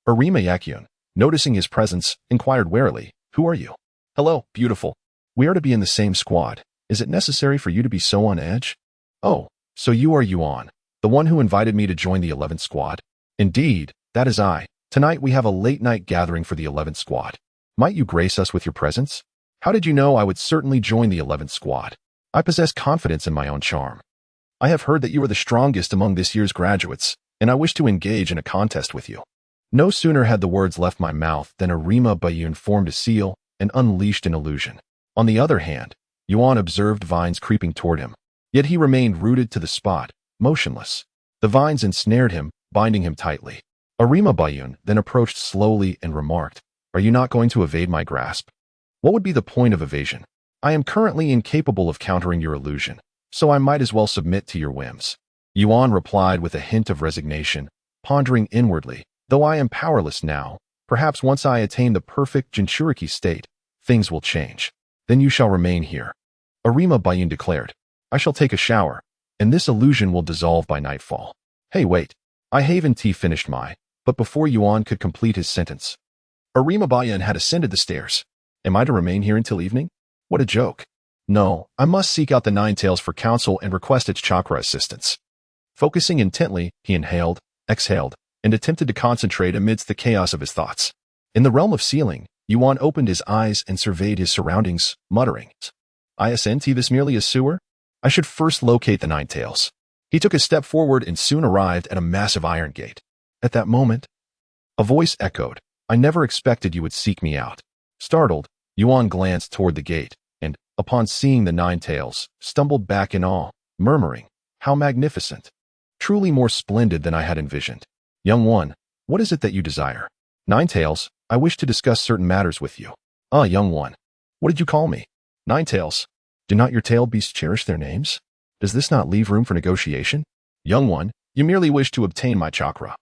Arima Yakyun, noticing his presence, inquired warily, "Who are you?" "Hello, beautiful. We are to be in the same squad. Is it necessary for you to be so on edge?" "Oh, so you are Yuan, the one who invited me to join the 11th squad?" "Indeed, that is I. Tonight we have a late-night gathering for the 11th squad. Might you grace us with your presence?" "How did you know I would certainly join the 11th squad?" "I possess confidence in my own charm. I have heard that you are the strongest among this year's graduates, and I wish to engage in a contest with you." No sooner had the words left my mouth than Arima Bayun formed a seal and unleashed an illusion. On the other hand, Yuan observed vines creeping toward him, yet he remained rooted to the spot, motionless. The vines ensnared him, binding him tightly. Arima Bayun then approached slowly and remarked, "Are you not going to evade my grasp?" "What would be the point of evasion? I am currently incapable of countering your illusion, so I might as well submit to your whims." Yuan replied with a hint of resignation, pondering inwardly, "Though I am powerless now, perhaps once I attain the perfect Jinchuriki state, things will change. Then you shall remain here." Arima Bayun declared, "I shall take a shower, and this illusion will dissolve by nightfall." "Hey, wait. I haven't finished my..." But before Yuan could complete his sentence, Arima Bayun had ascended the stairs. "Am I to remain here until evening? What a joke. No, I must seek out the Nine Tails for counsel and request its chakra assistance." Focusing intently, he inhaled, exhaled, and attempted to concentrate amidst the chaos of his thoughts. In the realm of ceiling, Yuan opened his eyes and surveyed his surroundings, muttering, "Isn't this merely a sewer? I should first locate the Nine Tails." He took a step forward and soon arrived at a massive iron gate. At that moment, a voice echoed, "I never expected you would seek me out." Startled, Yuan glanced toward the gate, and, upon seeing the Nine Tails, stumbled back in awe, murmuring, "How magnificent! Truly more splendid than I had envisioned." "Young one, what is it that you desire?" "Nine Tails, I wish to discuss certain matters with you." "Ah, young one, what did you call me?" "Nine Tails. Do not your tail beasts cherish their names? Does this not leave room for negotiation?" "Young one, you merely wish to obtain my chakra.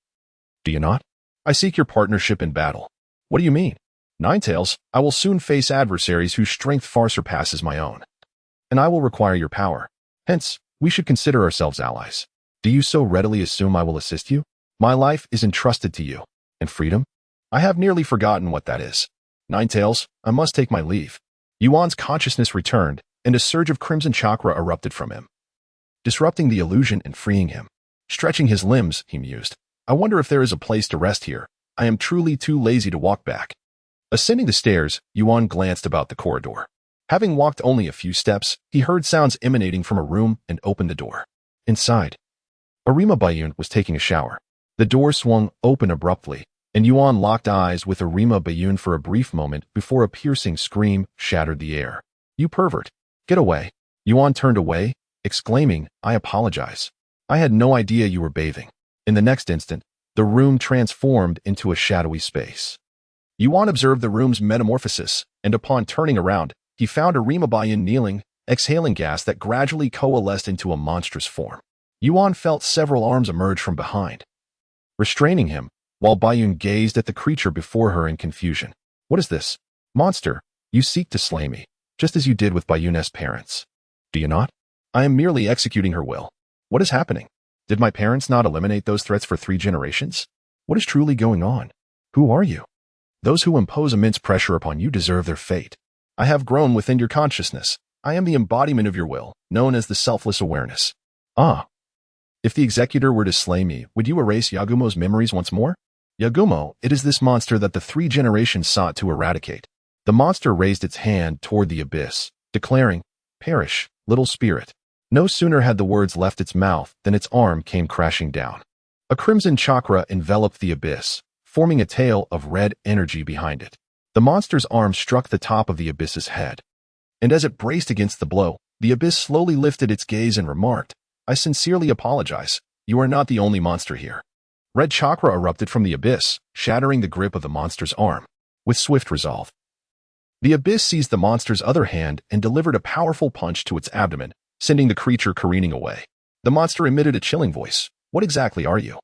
Do you not? I seek your partnership in battle." "What do you mean?" "Nine Tails, I will soon face adversaries whose strength far surpasses my own, and I will require your power. Hence, we should consider ourselves allies. Do you so readily assume I will assist you? My life is entrusted to you, and freedom? I have nearly forgotten what that is. Nine Tails, I must take my leave." Yuan's consciousness returned, and a surge of crimson chakra erupted from him, disrupting the illusion and freeing him. Stretching his limbs, he mused, "I wonder if there is a place to rest here. I am truly too lazy to walk back." Ascending the stairs, Yuan glanced about the corridor. Having walked only a few steps, he heard sounds emanating from a room and opened the door. Inside, Arima Bayun was taking a shower. The door swung open abruptly, and Yuan locked eyes with Arima Bayun for a brief moment before a piercing scream shattered the air. "You pervert! Get away!" Yuan turned away, exclaiming, "I apologize. I had no idea you were bathing." In the next instant, the room transformed into a shadowy space. Yuan observed the room's metamorphosis, and upon turning around, he found Arima Bayun kneeling, exhaling gas that gradually coalesced into a monstrous form. Yuan felt several arms emerge from behind, restraining him, while Bayun gazed at the creature before her in confusion. "What is this? Monster, you seek to slay me, just as you did with Bayun's parents. Do you not? I am merely executing her will. What is happening? Did my parents not eliminate those threats for 3 generations? What is truly going on? Who are you? Those who impose immense pressure upon you deserve their fate. I have grown within your consciousness. I am the embodiment of your will, known as the selfless awareness. Ah. If the executor were to slay me, would you erase Yagumo's memories once more? Yagumo, it is this monster that the 3 generations sought to eradicate." The monster raised its hand toward the abyss, declaring, "Perish, little spirit." No sooner had the words left its mouth than its arm came crashing down. A crimson chakra enveloped the abyss, forming a tail of red energy behind it. The monster's arm struck the top of the abyss's head, and as it braced against the blow, the abyss slowly lifted its gaze and remarked, "I sincerely apologize. You are not the only monster here." Red chakra erupted from the abyss, shattering the grip of the monster's arm. With swift resolve, the abyss seized the monster's other hand and delivered a powerful punch to its abdomen, sending the creature careening away. The monster emitted a chilling voice. "What exactly are you?"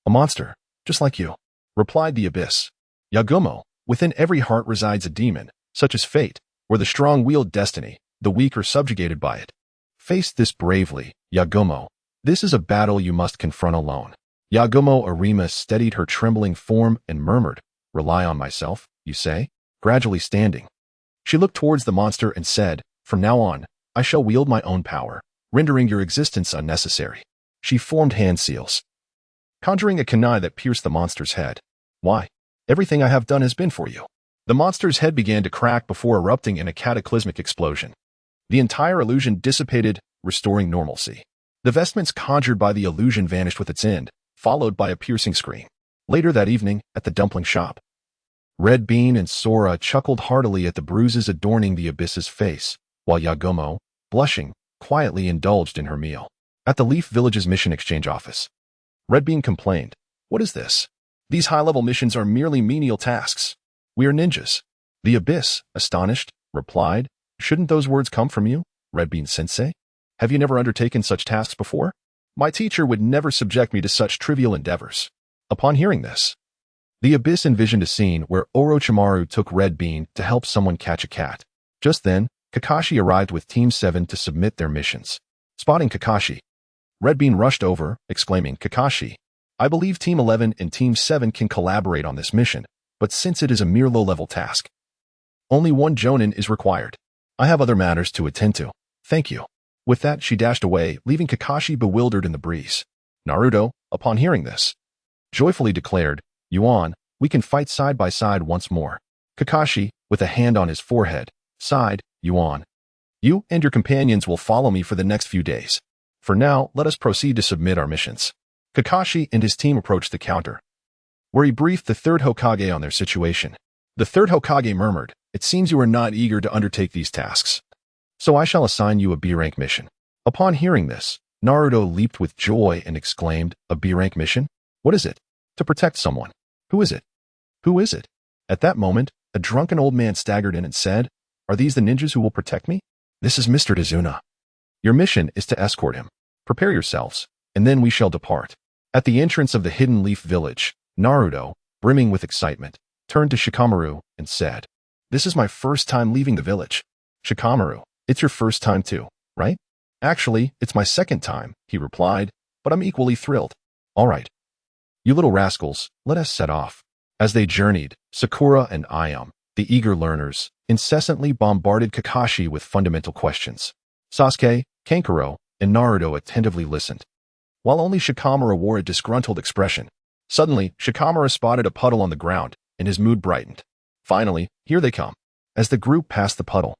"A monster, just like you," replied the abyss. "Yagumo, within every heart resides a demon, such as fate, where the strong wield destiny, the weak are subjugated by it. Face this bravely, Yagumo. This is a battle you must confront alone." Yagumo Arima steadied her trembling form and murmured, "Rely on myself, you say?" Gradually standing, she looked towards the monster and said, "From now on, I shall wield my own power, rendering your existence unnecessary." She formed hand seals, conjuring a kunai that pierced the monster's head. "Why? Everything I have done has been for you." The monster's head began to crack before erupting in a cataclysmic explosion. The entire illusion dissipated, restoring normalcy. The vestments conjured by the illusion vanished with its end, followed by a piercing scream. Later that evening, at the dumpling shop, Red Bean and Sora chuckled heartily at the bruises adorning the abyss's face, while Yagumo, blushing, quietly indulged in her meal. At the Leaf Village's mission exchange office, Red Bean complained, "What is this? These high-level missions are merely menial tasks. We are ninjas." The abyss, astonished, replied, "Shouldn't those words come from you, Red Bean Sensei? Have you never undertaken such tasks before? My teacher would never subject me to such trivial endeavors." Upon hearing this, the abyss envisioned a scene where Orochimaru took Red Bean to help someone catch a cat. Just then, Kakashi arrived with Team 7 to submit their missions. Spotting Kakashi, Red Bean rushed over, exclaiming, "Kakashi, I believe Team 11 and Team 7 can collaborate on this mission, but since it is a mere low-level task, only one Jonin is required. I have other matters to attend to. Thank you." With that, she dashed away, leaving Kakashi bewildered in the breeze. Naruto, upon hearing this, joyfully declared, "Yuan, we can fight side by side once more." Kakashi, with a hand on his forehead, sighed, "Yuan, you and your companions will follow me for the next few days. For now, let us proceed to submit our missions." Kakashi and his team approached the counter, where he briefed the third Hokage on their situation. The third Hokage murmured, "It seems you are not eager to undertake these tasks, so I shall assign you a B-rank mission." Upon hearing this, Naruto leaped with joy and exclaimed, "A B-rank mission? What is it?" "To protect someone." "Who is it? Who is it?" At that moment, a drunken old man staggered in and said, "Are these the ninjas who will protect me?" "This is Mr. Tazuna. Your mission is to escort him. Prepare yourselves, and then we shall depart." At the entrance of the Hidden Leaf Village, Naruto, brimming with excitement, turned to Shikamaru and said, "This is my first time leaving the village." "Shikamaru, it's your first time too, right?" "Actually, it's my second time," he replied, "but I'm equally thrilled." "All right. You little rascals, let us set off." As they journeyed, Sakura and Ayam, the eager learners, incessantly bombarded Kakashi with fundamental questions. Sasuke, Kankuro, and Naruto attentively listened, while only Shikamaru wore a disgruntled expression. Suddenly, Shikamaru spotted a puddle on the ground, and his mood brightened. "Finally, here they come." As the group passed the puddle,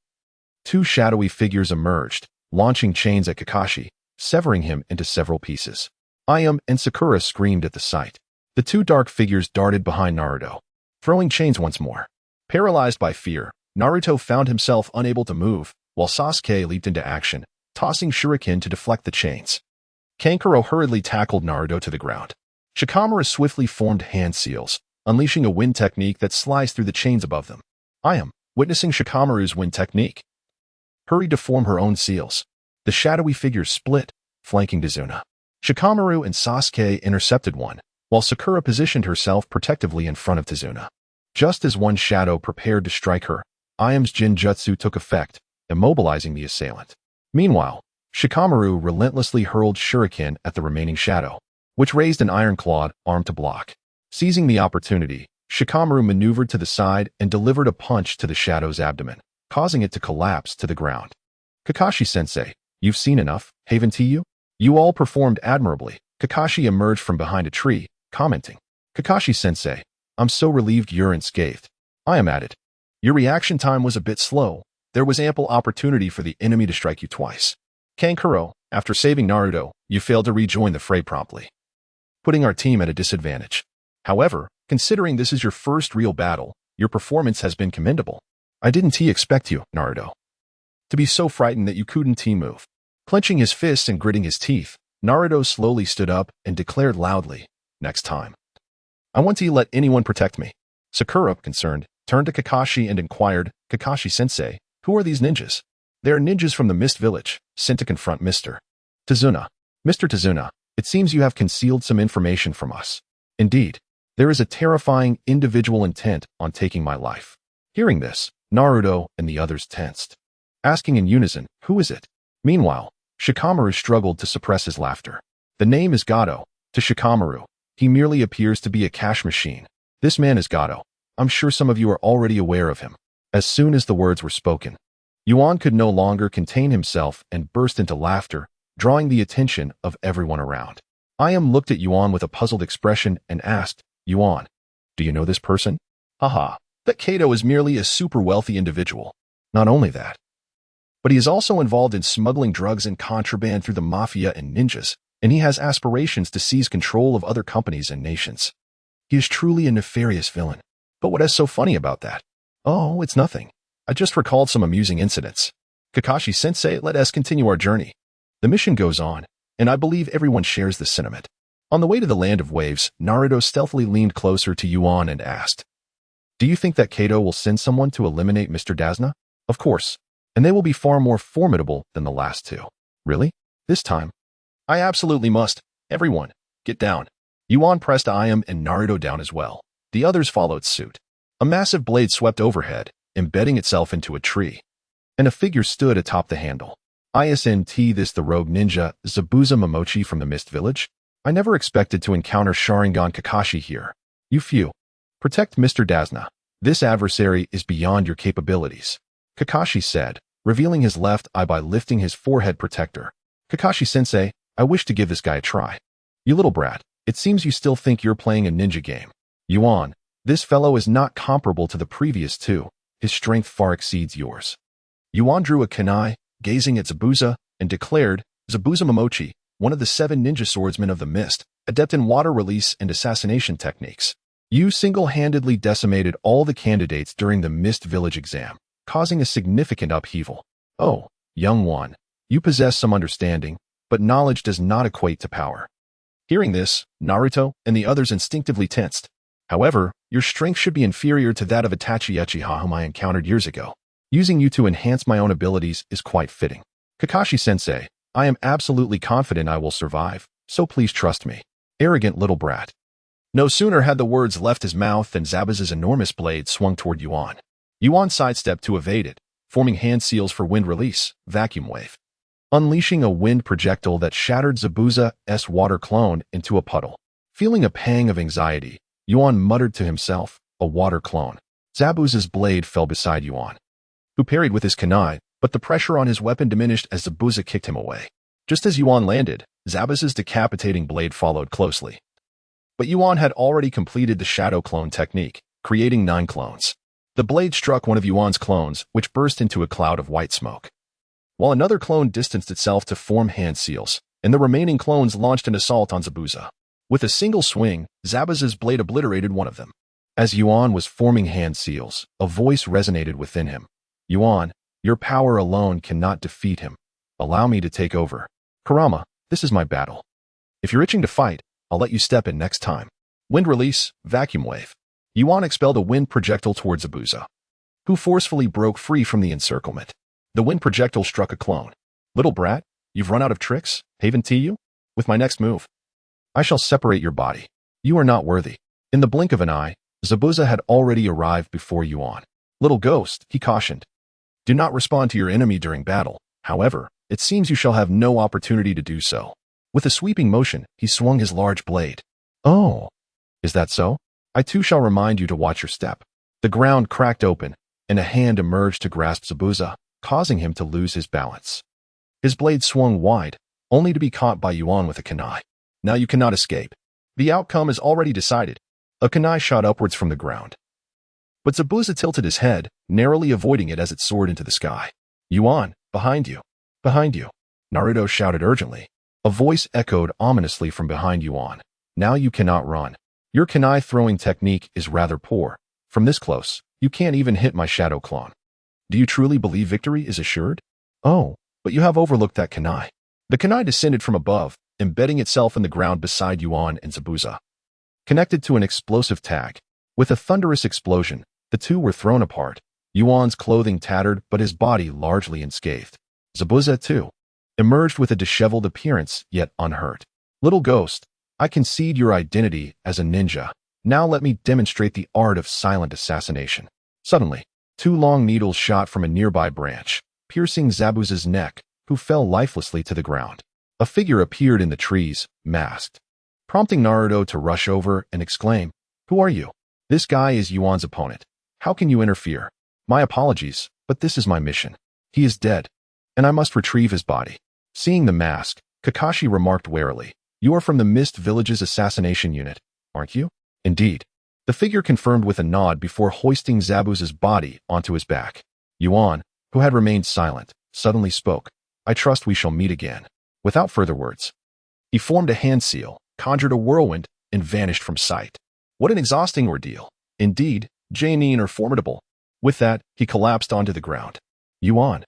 Two shadowy figures emerged, launching chains at Kakashi, severing him into several pieces. Ayame and Sakura screamed at the sight. The two dark figures darted behind Naruto, throwing chains once more. Paralyzed by fear, Naruto found himself unable to move, while Sasuke leaped into action, tossing shuriken to deflect the chains. Kankuro hurriedly tackled Naruto to the ground. Shikamaru swiftly formed hand seals, unleashing a wind technique that sliced through the chains above them. Ayame, witnessing Shikamaru's wind technique, hurried to form her own seals. The shadowy figures split, flanking Tazuna. Shikamaru and Sasuke intercepted one, while Sakura positioned herself protectively in front of Tazuna. Just as one shadow prepared to strike her, Ayame's Jinjutsu took effect, immobilizing the assailant. Meanwhile, Shikamaru relentlessly hurled shuriken at the remaining shadow, which raised an iron-clawed arm to block. Seizing the opportunity, Shikamaru maneuvered to the side and delivered a punch to the shadow's abdomen, causing it to collapse to the ground. Kakashi-sensei, you've seen enough, haven't you? You all performed admirably. Kakashi emerged from behind a tree, commenting. Kakashi-sensei, I'm so relieved you're unscathed. Ayame added. Your reaction time was a bit slow. There was ample opportunity for the enemy to strike you twice. Kankuro, after saving Naruto, you failed to rejoin the fray promptly, putting our team at a disadvantage. However, considering this is your first real battle, your performance has been commendable. I didn't expect you, Naruto, to be so frightened that you couldn't move. Clenching his fists and gritting his teeth, Naruto slowly stood up and declared loudly, next time, I want to let anyone protect me. Sakura, concerned, turned to Kakashi and inquired, Kakashi-sensei, who are these ninjas? They are ninjas from the Mist Village, sent to confront Mr. Tazuna. Mr. Tazuna, it seems you have concealed some information from us. Indeed, there is a terrifying individual intent on taking my life. Hearing this, Naruto and the others tensed, asking in unison, who is it? Meanwhile, Shikamaru struggled to suppress his laughter. The name is Gato. To Shikamaru, he merely appears to be a cash machine. This man is Gato. I'm sure some of you are already aware of him. As soon as the words were spoken, Yuan could no longer contain himself and burst into laughter, drawing the attention of everyone around. Ayame looked at Yuan with a puzzled expression and asked, Yuan, do you know this person? Haha, that Kato is merely a super wealthy individual. Not only that, but he is also involved in smuggling drugs and contraband through the mafia and ninjas, and he has aspirations to seize control of other companies and nations. He is truly a nefarious villain. But what is so funny about that? Oh, it's nothing. I just recalled some amusing incidents. Kakashi-sensei, let us continue our journey. The mission goes on, and I believe everyone shares this sentiment. On the way to the Land of Waves, Naruto stealthily leaned closer to Yuan and asked, do you think that Kato will send someone to eliminate Mr. Dazna? Of course, and they will be far more formidable than the last two. Really? This time? I absolutely must. Everyone, get down. Yuan pressed Ayame and Naruto down as well. The others followed suit. A massive blade swept overhead, embedding itself into a tree, and a figure stood atop the handle. Isn't this the rogue ninja Zabuza Momochi from the Mist Village? I never expected to encounter Sharingan Kakashi here. You few. Protect Mr. Dazna. This adversary is beyond your capabilities, Kakashi said, revealing his left eye by lifting his forehead protector. Kakashi-sensei, I wish to give this guy a try. You little brat, it seems you still think you're playing a ninja game. Yuan, this fellow is not comparable to the previous two. His strength far exceeds yours. Yuan drew a kunai, gazing at Zabuza, and declared, Zabuza Momochi, one of the 7 ninja swordsmen of the mist, adept in water release and assassination techniques. You single-handedly decimated all the candidates during the Mist Village exam, causing a significant upheaval. Oh, young one, you possess some understanding, but knowledge does not equate to power. Hearing this, Naruto and the others instinctively tensed. However, your strength should be inferior to that of Itachi Uchiha whom I encountered years ago. Using you to enhance my own abilities is quite fitting. Kakashi-sensei, I am absolutely confident I will survive, so please trust me. Arrogant little brat. No sooner had the words left his mouth than Zabuza's enormous blade swung toward Yuan. Yuan sidestepped to evade it, forming hand seals for wind release, vacuum wave, unleashing a wind projectile that shattered Zabuza's water clone into a puddle. Feeling a pang of anxiety, Yuan muttered to himself, a water clone. Zabuza's blade fell beside Yuan, who parried with his kunai, but the pressure on his weapon diminished as Zabuza kicked him away. Just as Yuan landed, Zabuza's decapitating blade followed closely. But Yuan had already completed the shadow clone technique, creating 9 clones. The blade struck one of Yuan's clones, which burst into a cloud of white smoke. While another clone distanced itself to form hand seals, and the remaining clones launched an assault on Zabuza. With a single swing, Zabuza's blade obliterated one of them. As Yuan was forming hand seals, a voice resonated within him. Yuan, your power alone cannot defeat him. Allow me to take over. Kurama, this is my battle. If you're itching to fight, I'll let you step in next time. Wind release, vacuum wave. Yuan expelled a wind projectile towards Zabuza, who forcefully broke free from the encirclement. The wind projectile struck a clone. Little brat, you've run out of tricks? Haven to you? With my next move, I shall separate your body. You are not worthy. In the blink of an eye, Zabuza had already arrived before Yuan. Little ghost, he cautioned. Do not respond to your enemy during battle. However, it seems you shall have no opportunity to do so. With a sweeping motion, he swung his large blade. Oh, is that so? I too shall remind you to watch your step. The ground cracked open, and a hand emerged to grasp Zabuza, causing him to lose his balance. His blade swung wide, only to be caught by Yuan with a kunai. Now you cannot escape. The outcome is already decided. A kunai shot upwards from the ground. But Zabuza tilted his head, narrowly avoiding it as it soared into the sky. Yuan, behind you. Behind you. Naruto shouted urgently. A voice echoed ominously from behind Yuan. Now you cannot run. Your kunai throwing technique is rather poor. From this close, you can't even hit my shadow clone. Do you truly believe victory is assured? Oh, but you have overlooked that kunai. The kunai descended from above, embedding itself in the ground beside Yuan and Zabuza. Connected to an explosive tag. With a thunderous explosion, the two were thrown apart. Yuan's clothing tattered, but his body largely unscathed. Zabuza, too, emerged with a disheveled appearance, yet unhurt. Little ghost, I concede your identity as a ninja. Now let me demonstrate the art of silent assassination. Suddenly, two long needles shot from a nearby branch, piercing Zabuza's neck, who fell lifelessly to the ground. A figure appeared in the trees, masked, prompting Naruto to rush over and exclaim, Who are you? This guy is Yuan's opponent. How can you interfere? My apologies, but this is my mission. He is dead, and I must retrieve his body. Seeing the mask, Kakashi remarked warily, You are from the Mist Village's assassination unit, aren't you? Indeed. The figure confirmed with a nod before hoisting Zabuza's body onto his back. Yuan, who had remained silent, suddenly spoke. I trust we shall meet again. Without further words, he formed a hand seal, conjured a whirlwind, and vanished from sight. What an exhausting ordeal. Indeed, Jainin are formidable. With that, he collapsed onto the ground. Yuan,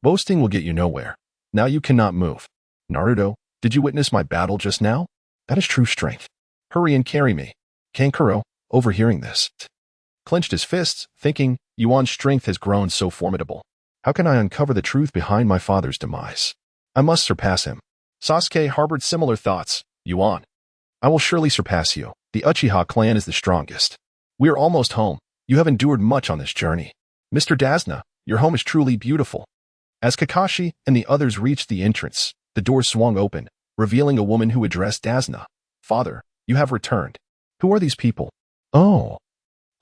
boasting will get you nowhere. Now you cannot move. Naruto, did you witness my battle just now? That is true strength. Hurry and carry me. Kankuro, overhearing this, clenched his fists, thinking, Yuan's strength has grown so formidable. How can I uncover the truth behind my father's demise? I must surpass him. Sasuke harbored similar thoughts. Yuan, I will surely surpass you. The Uchiha clan is the strongest. We are almost home. You have endured much on this journey. Mr. Dazna, your home is truly beautiful. As Kakashi and the others reached the entrance, the door swung open, revealing a woman who addressed Dazna. Father, you have returned. Who are these people? Oh.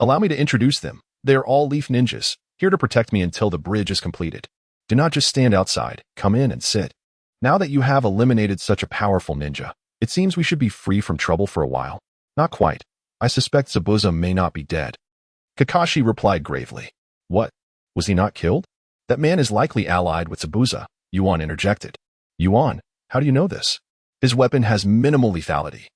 Allow me to introduce them. They are all leaf ninjas, here to protect me until the bridge is completed. Do not just stand outside. Come in and sit. Now that you have eliminated such a powerful ninja, it seems we should be free from trouble for a while. Not quite. I suspect Zabuza may not be dead. Kakashi replied gravely. What? Was he not killed? That man is likely allied with Zabuza, Yuan interjected. Yuan, how do you know this? His weapon has minimal lethality.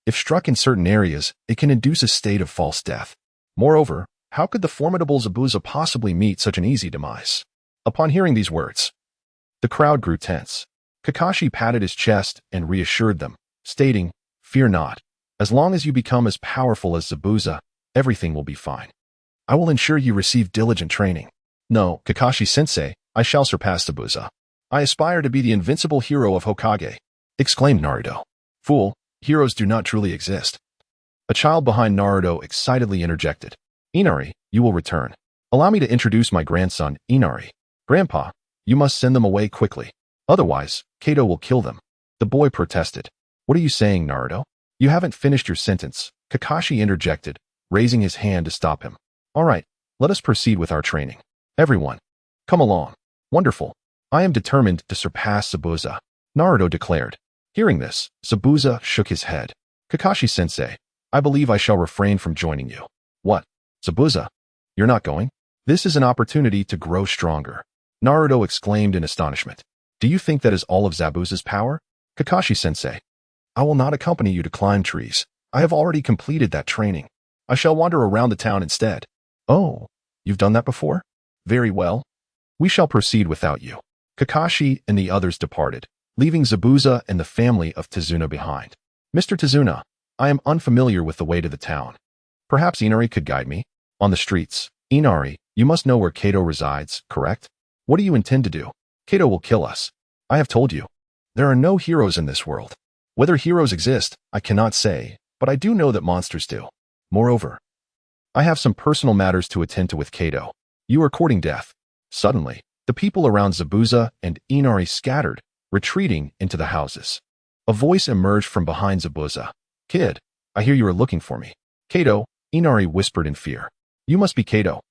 If struck in certain areas, it can induce a state of false death. Moreover, how could the formidable Zabuza possibly meet such an easy demise? Upon hearing these words, the crowd grew tense. Kakashi patted his chest and reassured them, stating, Fear not. As long as you become as powerful as Zabuza, everything will be fine. I will ensure you receive diligent training. No, Kakashi-sensei, I shall surpass Zabuza. I aspire to be the invincible hero of Hokage, exclaimed Naruto. Fool, heroes do not truly exist. A child behind Naruto excitedly interjected. Inari, you will return. Allow me to introduce my grandson, Inari. Grandpa, you must send them away quickly. Otherwise, Kato will kill them. The boy protested. What are you saying, Naruto? You haven't finished your sentence, Kakashi interjected, raising his hand to stop him. All right, let us proceed with our training. Everyone, come along. Wonderful. I am determined to surpass Zabuza, Naruto declared. Hearing this, Zabuza shook his head. Kakashi-sensei, I believe I shall refrain from joining you. What? Zabuza? You're not going? This is an opportunity to grow stronger. Naruto exclaimed in astonishment. Do you think that is all of Zabuza's power? Kakashi-sensei. I will not accompany you to climb trees. I have already completed that training. I shall wander around the town instead. Oh, you've done that before? Very well. We shall proceed without you. Kakashi and the others departed, leaving Zabuza and the family of Tazuna behind. Mr. Tazuna, I am unfamiliar with the way to the town. Perhaps Inari could guide me? On the streets. Inari, you must know where Kato resides, correct? What do you intend to do? Kato will kill us. I have told you. There are no heroes in this world. Whether heroes exist, I cannot say, but I do know that monsters do. Moreover, I have some personal matters to attend to with Kato. You are courting death. Suddenly, the people around Zabuza and Inari scattered, retreating into the houses. A voice emerged from behind Zabuza. Kid, I hear you are looking for me. Kato, Inari whispered in fear. You must be Kato.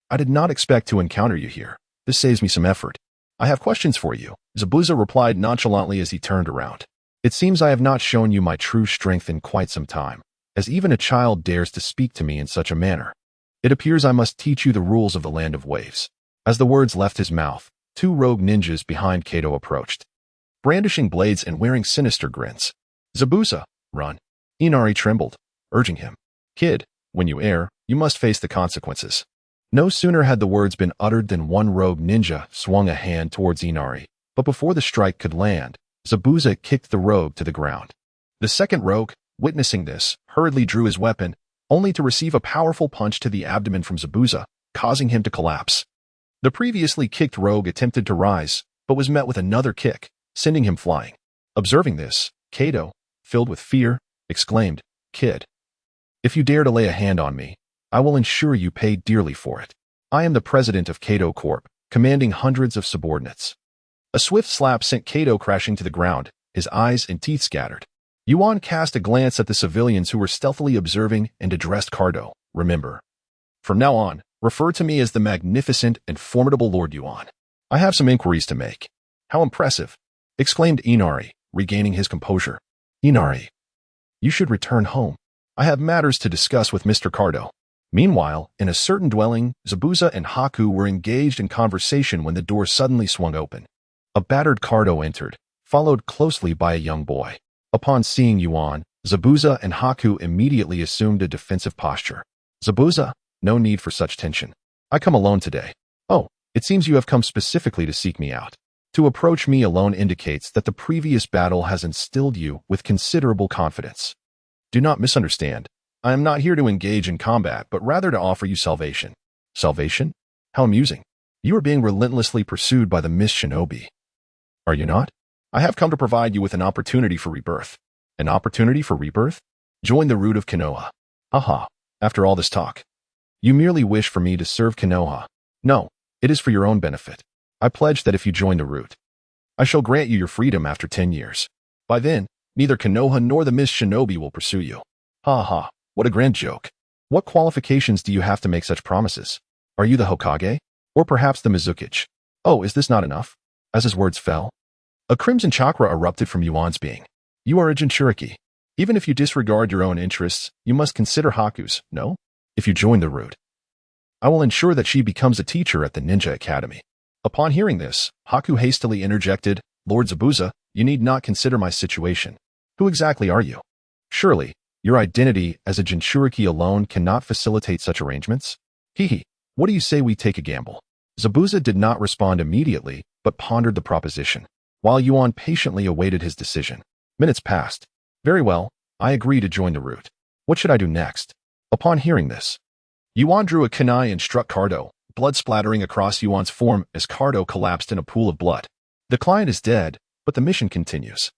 I did not expect to encounter you here. This saves me some effort. I have questions for you, Zabuza replied nonchalantly as he turned around. It seems I have not shown you my true strength in quite some time, as even a child dares to speak to me in such a manner. It appears I must teach you the rules of the Land of Waves. As the words left his mouth, two rogue ninjas behind Kato approached, brandishing blades and wearing sinister grins. Zabuza, run. Inari trembled, urging him. Kid, when you err, you must face the consequences. No sooner had the words been uttered than one rogue ninja swung a hand towards Inari, but before the strike could land, Zabuza kicked the rogue to the ground. The second rogue, witnessing this, hurriedly drew his weapon, only to receive a powerful punch to the abdomen from Zabuza, causing him to collapse. The previously kicked rogue attempted to rise, but was met with another kick, sending him flying. Observing this, Kato, filled with fear, exclaimed, Kid, if you dare to lay a hand on me, I will ensure you pay dearly for it. I am the president of Kato Corp, commanding hundreds of subordinates. A swift slap sent Kato crashing to the ground, his eyes and teeth scattered. Yuan cast a glance at the civilians who were stealthily observing and addressed Cardo. Remember, from now on, refer to me as the magnificent and formidable Lord Yuan. I have some inquiries to make. How impressive, exclaimed Inari, regaining his composure. Inari, you should return home. I have matters to discuss with Mr. Cardo. Meanwhile, in a certain dwelling, Zabuza and Haku were engaged in conversation when the door suddenly swung open. A battered Cardo entered, followed closely by a young boy. Upon seeing Yuan, Zabuza and Haku immediately assumed a defensive posture. Zabuza, no need for such tension. I come alone today. Oh, it seems you have come specifically to seek me out. To approach me alone indicates that the previous battle has instilled you with considerable confidence. Do not misunderstand. I am not here to engage in combat, but rather to offer you salvation. Salvation? How amusing. You are being relentlessly pursued by the Miss Shinobi. Are you not? I have come to provide you with an opportunity for rebirth. An opportunity for rebirth? Join the root of Konoha. Haha, after all this talk. You merely wish for me to serve Konoha. No, it is for your own benefit. I pledge that if you join the root, I shall grant you your freedom after 10 years. By then, neither Konoha nor the Miss Shinobi will pursue you. Ha ha. What a grand joke. What qualifications do you have to make such promises? Are you the Hokage? Or perhaps the Mizukage? Oh, is this not enough? As his words fell, a crimson chakra erupted from Yuan's being. You are a Jinchuriki. Even if you disregard your own interests, you must consider Haku's, no? If you join the root, I will ensure that she becomes a teacher at the Ninja Academy. Upon hearing this, Haku hastily interjected, Lord Zabuza, you need not consider my situation. Who exactly are you? Surely, your identity as a Jinchuriki alone cannot facilitate such arrangements? Hehe, what do you say we take a gamble? Zabuza did not respond immediately, but pondered the proposition, while Yuan patiently awaited his decision. Minutes passed. Very well, I agree to join the root. What should I do next? Upon hearing this, Yuan drew a kunai and struck Cardo, blood splattering across Yuan's form as Cardo collapsed in a pool of blood. The client is dead, but the mission continues.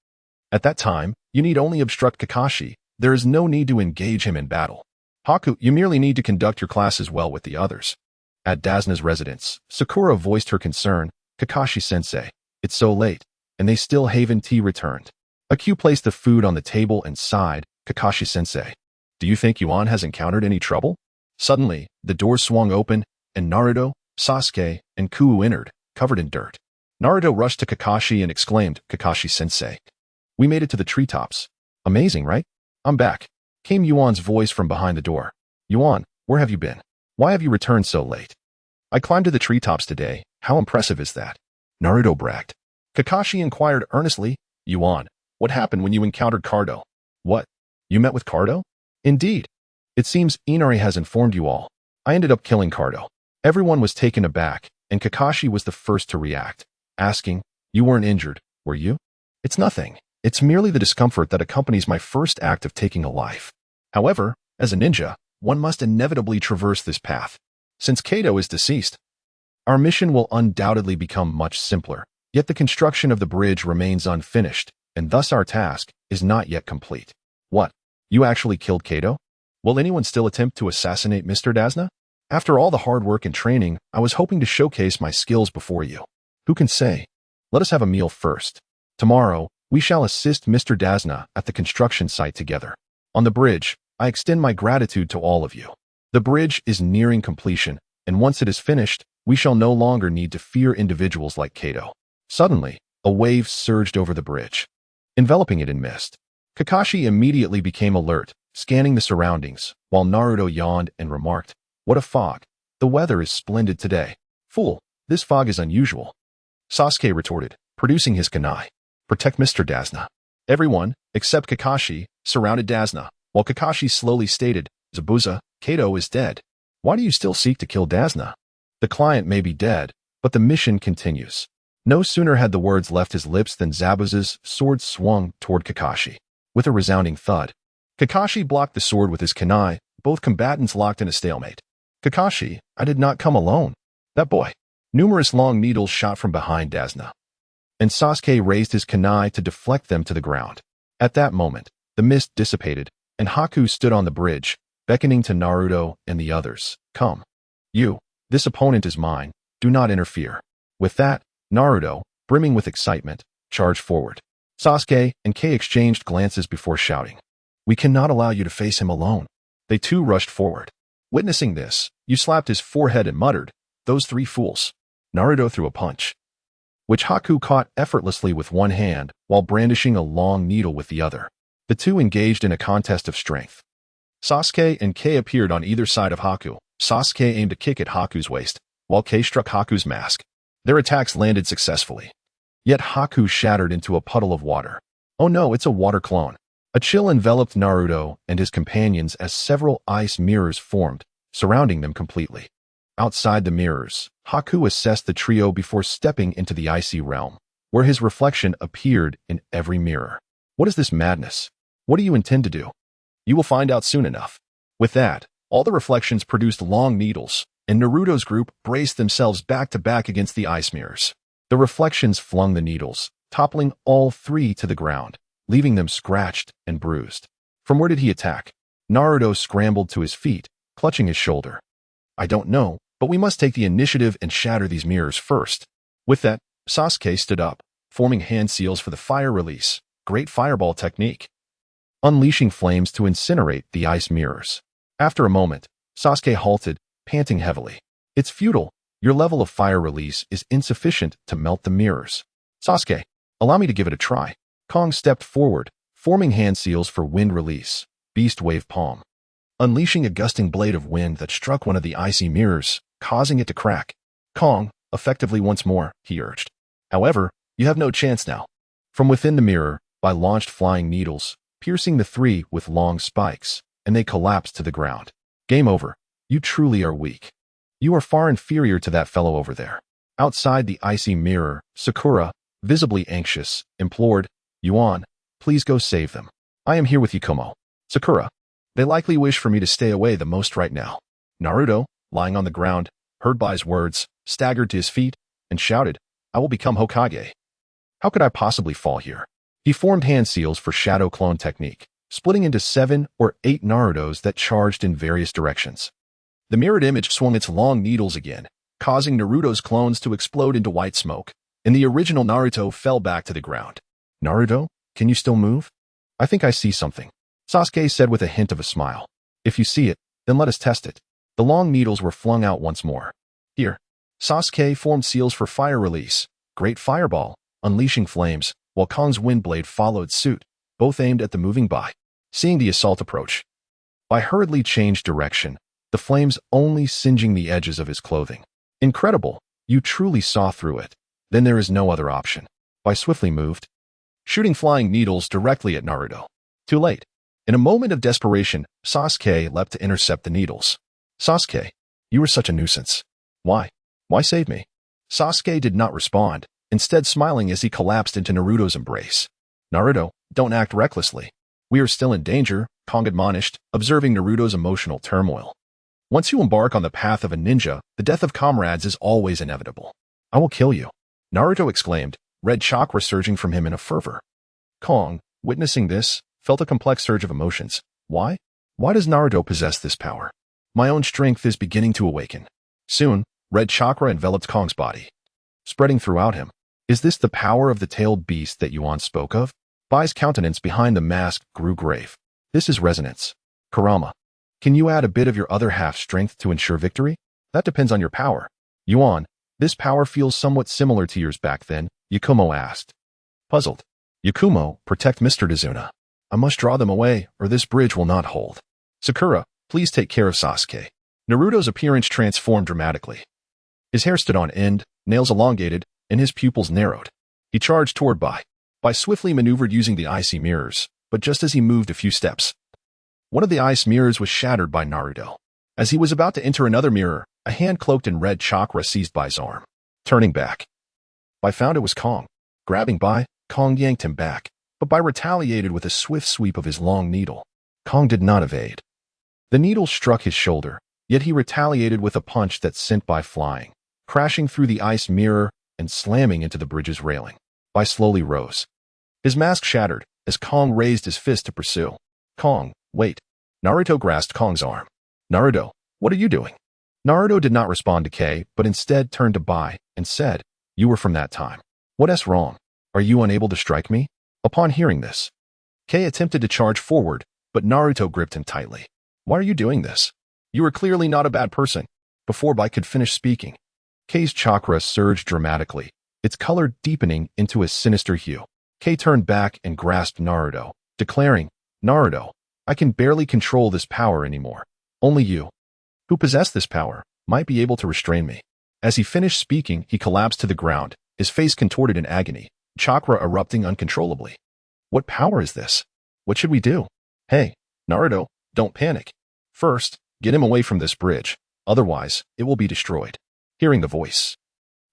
At that time, you need only obstruct Kakashi. There is no need to engage him in battle. Haku, you merely need to conduct your classes well with the others. At Dazna's residence, Sakura voiced her concern. Kakashi-sensei, it's so late, and they still haven't returned. Aku placed the food on the table and sighed. Kakashi-sensei, do you think Yuan has encountered any trouble? Suddenly, the door swung open, and Naruto, Sasuke, and Kuu entered, covered in dirt. Naruto rushed to Kakashi and exclaimed, Kakashi-sensei, we made it to the treetops. Amazing, right? I'm back, came Yuan's voice from behind the door. Yuan, where have you been? Why have you returned so late? I climbed to the treetops today. How impressive is that? Naruto bragged. Kakashi inquired earnestly. Yuan, what happened when you encountered Cardo? What? You met with Cardo? Indeed. It seems Inari has informed you all. I ended up killing Cardo. Everyone was taken aback, and Kakashi was the first to react, asking, You weren't injured, were you? It's nothing. It's merely the discomfort that accompanies my first act of taking a life. However, as a ninja, one must inevitably traverse this path. Since Kato is deceased, our mission will undoubtedly become much simpler, yet the construction of the bridge remains unfinished, and thus our task is not yet complete. What? You actually killed Kato? Will anyone still attempt to assassinate Mr. Dazna? After all the hard work and training, I was hoping to showcase my skills before you. Who can say? Let us have a meal first. Tomorrow, we shall assist Mr. Dazna at the construction site together. On the bridge, I extend my gratitude to all of you. The bridge is nearing completion, and once it is finished, we shall no longer need to fear individuals like Kato. Suddenly, a wave surged over the bridge, enveloping it in mist. Kakashi immediately became alert, scanning the surroundings, while Naruto yawned and remarked, What a fog. The weather is splendid today. Fool, this fog is unusual. Sasuke retorted, producing his kunai. Protect Mr. Dazna. Everyone, except Kakashi, surrounded Dazna, while Kakashi slowly stated, Zabuza, Kato is dead. Why do you still seek to kill Dazna? The client may be dead, but the mission continues. No sooner had the words left his lips than Zabuza's sword swung toward Kakashi. With a resounding thud, Kakashi blocked the sword with his kunai, both combatants locked in a stalemate. Kakashi, I did not come alone. That boy. Numerous long needles shot from behind Dazna, and Sasuke raised his kunai to deflect them to the ground. At that moment, the mist dissipated, and Haku stood on the bridge, beckoning to Naruto and the others. Come. You. This opponent is mine. Do not interfere. With that, Naruto, brimming with excitement, charged forward. Sasuke and Kei exchanged glances before shouting, We cannot allow you to face him alone. They too rushed forward. Witnessing this, Yu slapped his forehead and muttered, Those three fools. Naruto threw a punch, which Haku caught effortlessly with one hand while brandishing a long needle with the other. The two engaged in a contest of strength. Sasuke and Kei appeared on either side of Haku. Sasuke aimed a kick at Haku's waist, while Kei struck Haku's mask. Their attacks landed successfully. Yet Haku shattered into a puddle of water. Oh no, it's a water clone. A chill enveloped Naruto and his companions as several ice mirrors formed, surrounding them completely. Outside the mirrors, Haku assessed the trio before stepping into the icy realm, where his reflection appeared in every mirror. What is this madness? What do you intend to do? You will find out soon enough. With that, all the reflections produced long needles, and Naruto's group braced themselves back to back against the ice mirrors. The reflections flung the needles, toppling all three to the ground, leaving them scratched and bruised. From where did he attack? Naruto scrambled to his feet, clutching his shoulder. I don't know, but we must take the initiative and shatter these mirrors first. With that, Sasuke stood up, forming hand seals for the fire release. Great fireball technique. Unleashing flames to incinerate the ice mirrors. After a moment, Sasuke halted, panting heavily. It's futile. Your level of fire release is insufficient to melt the mirrors. Sasuke, allow me to give it a try. Kong stepped forward, forming hand seals for wind release. Beast wave palm. Unleashing a gusting blade of wind that struck one of the icy mirrors, causing it to crack. Kong, effectively once more, he urged. However, you have no chance now. From within the mirror, I launched flying needles, piercing the three with long spikes, and they collapsed to the ground. Game over. You truly are weak. You are far inferior to that fellow over there. Outside the icy mirror, Sakura, visibly anxious, implored, Yuan, please go save them. I am here with Yakumo. Sakura, they likely wish for me to stay away the most right now. Naruto, lying on the ground, heard by his words, staggered to his feet, and shouted, I will become Hokage. How could I possibly fall here? He formed hand seals for shadow clone technique, splitting into 7 or 8 Narutos that charged in various directions. The mirrored image swung its long needles again, causing Naruto's clones to explode into white smoke, and the original Naruto fell back to the ground. Naruto, can you still move? I think I see something, Sasuke said with a hint of a smile. If you see it, then let us test it. The long needles were flung out once more. Here, Sasuke formed seals for fire release, great fireball, unleashing flames, while Kong's wind blade followed suit, both aimed at the moving Bai. Seeing the assault approach, Bai hurriedly changed direction, the flames only singeing the edges of his clothing. Incredible, you truly saw through it. Then there is no other option. Bai swiftly moved, shooting flying needles directly at Naruto. Too late. In a moment of desperation, Sasuke leapt to intercept the needles. Sasuke, you were such a nuisance. Why? Why save me? Sasuke did not respond, instead smiling as he collapsed into Naruto's embrace. Naruto, don't act recklessly. We are still in danger, Kong admonished, observing Naruto's emotional turmoil. Once you embark on the path of a ninja, the death of comrades is always inevitable. I will kill you, Naruto exclaimed, red chakra surging from him in a fervor. Kong, witnessing this, felt a complex surge of emotions. Why? Why does Naruto possess this power? My own strength is beginning to awaken. Soon, red chakra enveloped Kong's body, spreading throughout him. Is this the power of the tailed beast that Yuan spoke of? Bai's countenance behind the mask grew grave. This is resonance. Kurama, can you add a bit of your other half strength to ensure victory? That depends on your power. Yuan, this power feels somewhat similar to yours back then, Yakumo asked. Puzzled. Yakumo, protect Mr. Dazuna. I must draw them away, or this bridge will not hold. Sakura, please take care of Sasuke. Naruto's appearance transformed dramatically. His hair stood on end, nails elongated, and his pupils narrowed. He charged toward Bai. Bai swiftly maneuvered using the icy mirrors, but just as he moved a few steps, one of the ice mirrors was shattered by Naruto. As he was about to enter another mirror, a hand cloaked in red chakra seized Bai's arm. Turning back, Bai found it was Kong. Grabbing Bai, Kong yanked him back, but Bai retaliated with a swift sweep of his long needle. Kong did not evade. The needle struck his shoulder, yet he retaliated with a punch that sent Bai flying, crashing through the ice mirror and slamming into the bridge's railing. Bai slowly rose. His mask shattered as Kong raised his fist to pursue. Kong, wait. Naruto grasped Kong's arm. Naruto, what are you doing? Naruto did not respond to Kei, but instead turned to Bai and said, you were from that time. What's wrong? Are you unable to strike me? Upon hearing this, Kei attempted to charge forward, but Naruto gripped him tightly. Why are you doing this? You are clearly not a bad person. Before Bai could finish speaking, Kei's chakra surged dramatically, its color deepening into a sinister hue. Kei turned back and grasped Naruto, declaring, Naruto, I can barely control this power anymore. Only you, who possess this power, might be able to restrain me. As he finished speaking, he collapsed to the ground, his face contorted in agony, chakra erupting uncontrollably. What power is this? What should we do? Hey, Naruto, don't panic. First, get him away from this bridge, otherwise, it will be destroyed. Hearing the voice,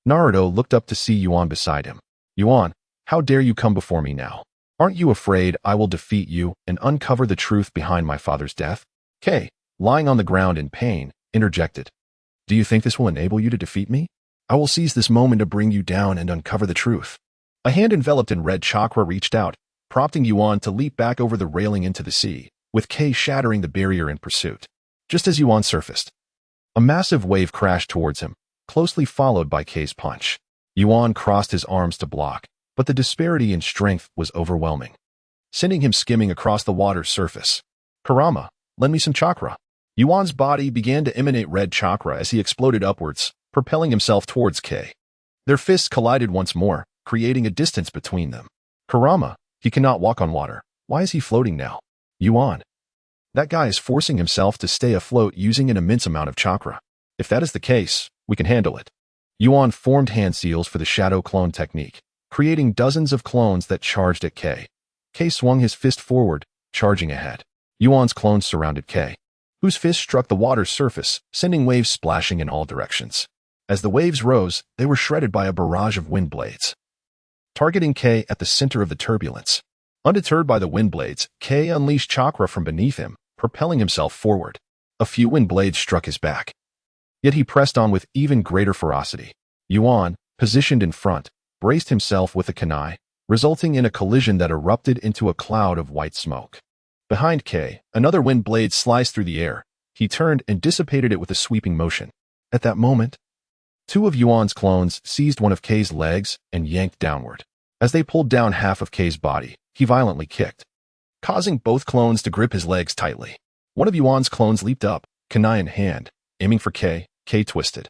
Naruto looked up to see Yuan beside him. Yuan, how dare you come before me now? Aren't you afraid I will defeat you and uncover the truth behind my father's death? Kei, lying on the ground in pain, interjected. Do you think this will enable you to defeat me? I will seize this moment to bring you down and uncover the truth. A hand enveloped in red chakra reached out, prompting Yuan to leap back over the railing into the sea, with Kei shattering the barrier in pursuit. Just as Yuan surfaced, a massive wave crashed towards him, closely followed by Kei's punch. Yuan crossed his arms to block, but the disparity in strength was overwhelming, sending him skimming across the water's surface. Kurama, lend me some chakra. Yuan's body began to emanate red chakra as he exploded upwards, propelling himself towards Kei. Their fists collided once more, creating a distance between them. Kurama, he cannot walk on water. Why is he floating now? Yuan, that guy is forcing himself to stay afloat using an immense amount of chakra. If that is the case, we can handle it. Yuan formed hand seals for the shadow clone technique, creating dozens of clones that charged at Kei. Kei swung his fist forward, charging ahead. Yuan's clones surrounded Kei, whose fist struck the water's surface, sending waves splashing in all directions. As the waves rose, they were shredded by a barrage of wind blades, targeting Kei at the center of the turbulence. Undeterred by the wind blades, Kei unleashed chakra from beneath him, propelling himself forward. A few wind blades struck his back, yet he pressed on with even greater ferocity. Yuan, positioned in front, braced himself with a kunai, resulting in a collision that erupted into a cloud of white smoke. Behind Kei, another wind blade sliced through the air. He turned and dissipated it with a sweeping motion. At that moment, two of Yuan's clones seized one of Kei's legs and yanked downward. As they pulled down half of Kei's body, he violently kicked, causing both clones to grip his legs tightly. One of Yuan's clones leaped up, kunai in hand, aiming for Kei. Kei twisted,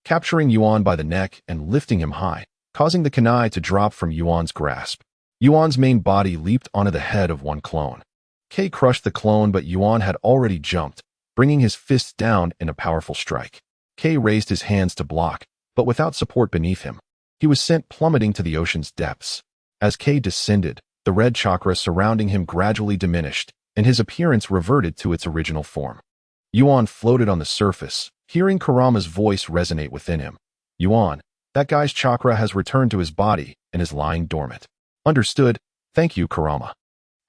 capturing Yuan by the neck and lifting him high, causing the kunai to drop from Yuan's grasp. Yuan's main body leaped onto the head of one clone. Kei crushed the clone, but Yuan had already jumped, bringing his fists down in a powerful strike. Kei raised his hands to block, but without support beneath him. He was sent plummeting to the ocean's depths. As Kei descended, the red chakra surrounding him gradually diminished, and his appearance reverted to its original form. Yuan floated on the surface, hearing Kurama's voice resonate within him. Yuan, that guy's chakra has returned to his body and is lying dormant. Understood. Thank you, Kurama.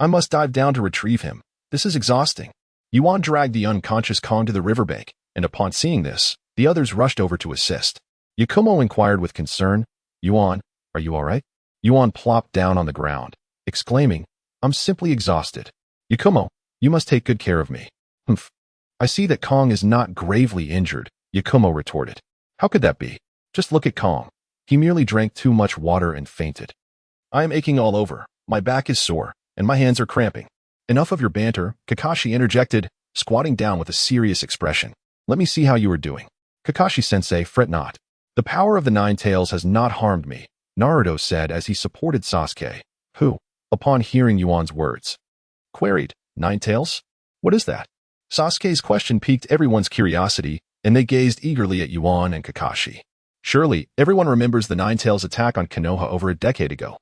I must dive down to retrieve him. This is exhausting. Yuan dragged the unconscious Kong to the riverbank, and upon seeing this, the others rushed over to assist. Yakumo inquired with concern, Yuan, are you all right? Yuan plopped down on the ground, exclaiming, I'm simply exhausted. Yakumo, you must take good care of me. Humph. I see that Kong is not gravely injured, Yakumo retorted. How could that be? Just look at Kong. He merely drank too much water and fainted. I am aching all over, my back is sore, and my hands are cramping. Enough of your banter, Kakashi interjected, squatting down with a serious expression. Let me see how you are doing. Kakashi-sensei, fret not. The power of the Nine Tails has not harmed me, Naruto said as he supported Sasuke, who, upon hearing Yuan's words, queried, Nine Tails? What is that? Sasuke's question piqued everyone's curiosity, and they gazed eagerly at Yuan and Kakashi. Surely, everyone remembers the Nine Tails attack on Konoha over a decade ago.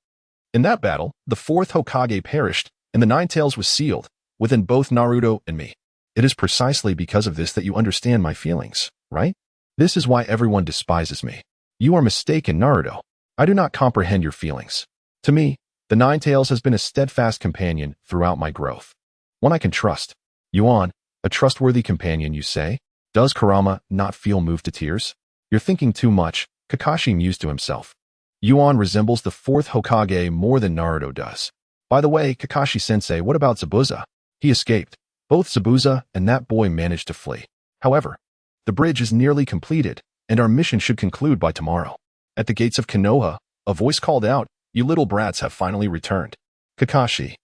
In that battle, the Fourth Hokage perished, and the Nine Tails was sealed, within both Naruto and me. It is precisely because of this that you understand my feelings, right? This is why everyone despises me. You are mistaken, Naruto. I do not comprehend your feelings. To me, the Nine Tails has been a steadfast companion throughout my growth. One I can trust. Yuan, a trustworthy companion, you say? Does Kurama not feel moved to tears? You're thinking too much, Kakashi mused to himself. Yuan resembles the Fourth Hokage more than Naruto does. By the way, Kakashi-sensei, what about Zabuza? He escaped. Both Zabuza and that boy managed to flee. However, the bridge is nearly completed, and our mission should conclude by tomorrow. At the gates of Konoha, a voice called out, you little brats have finally returned. Kakashi,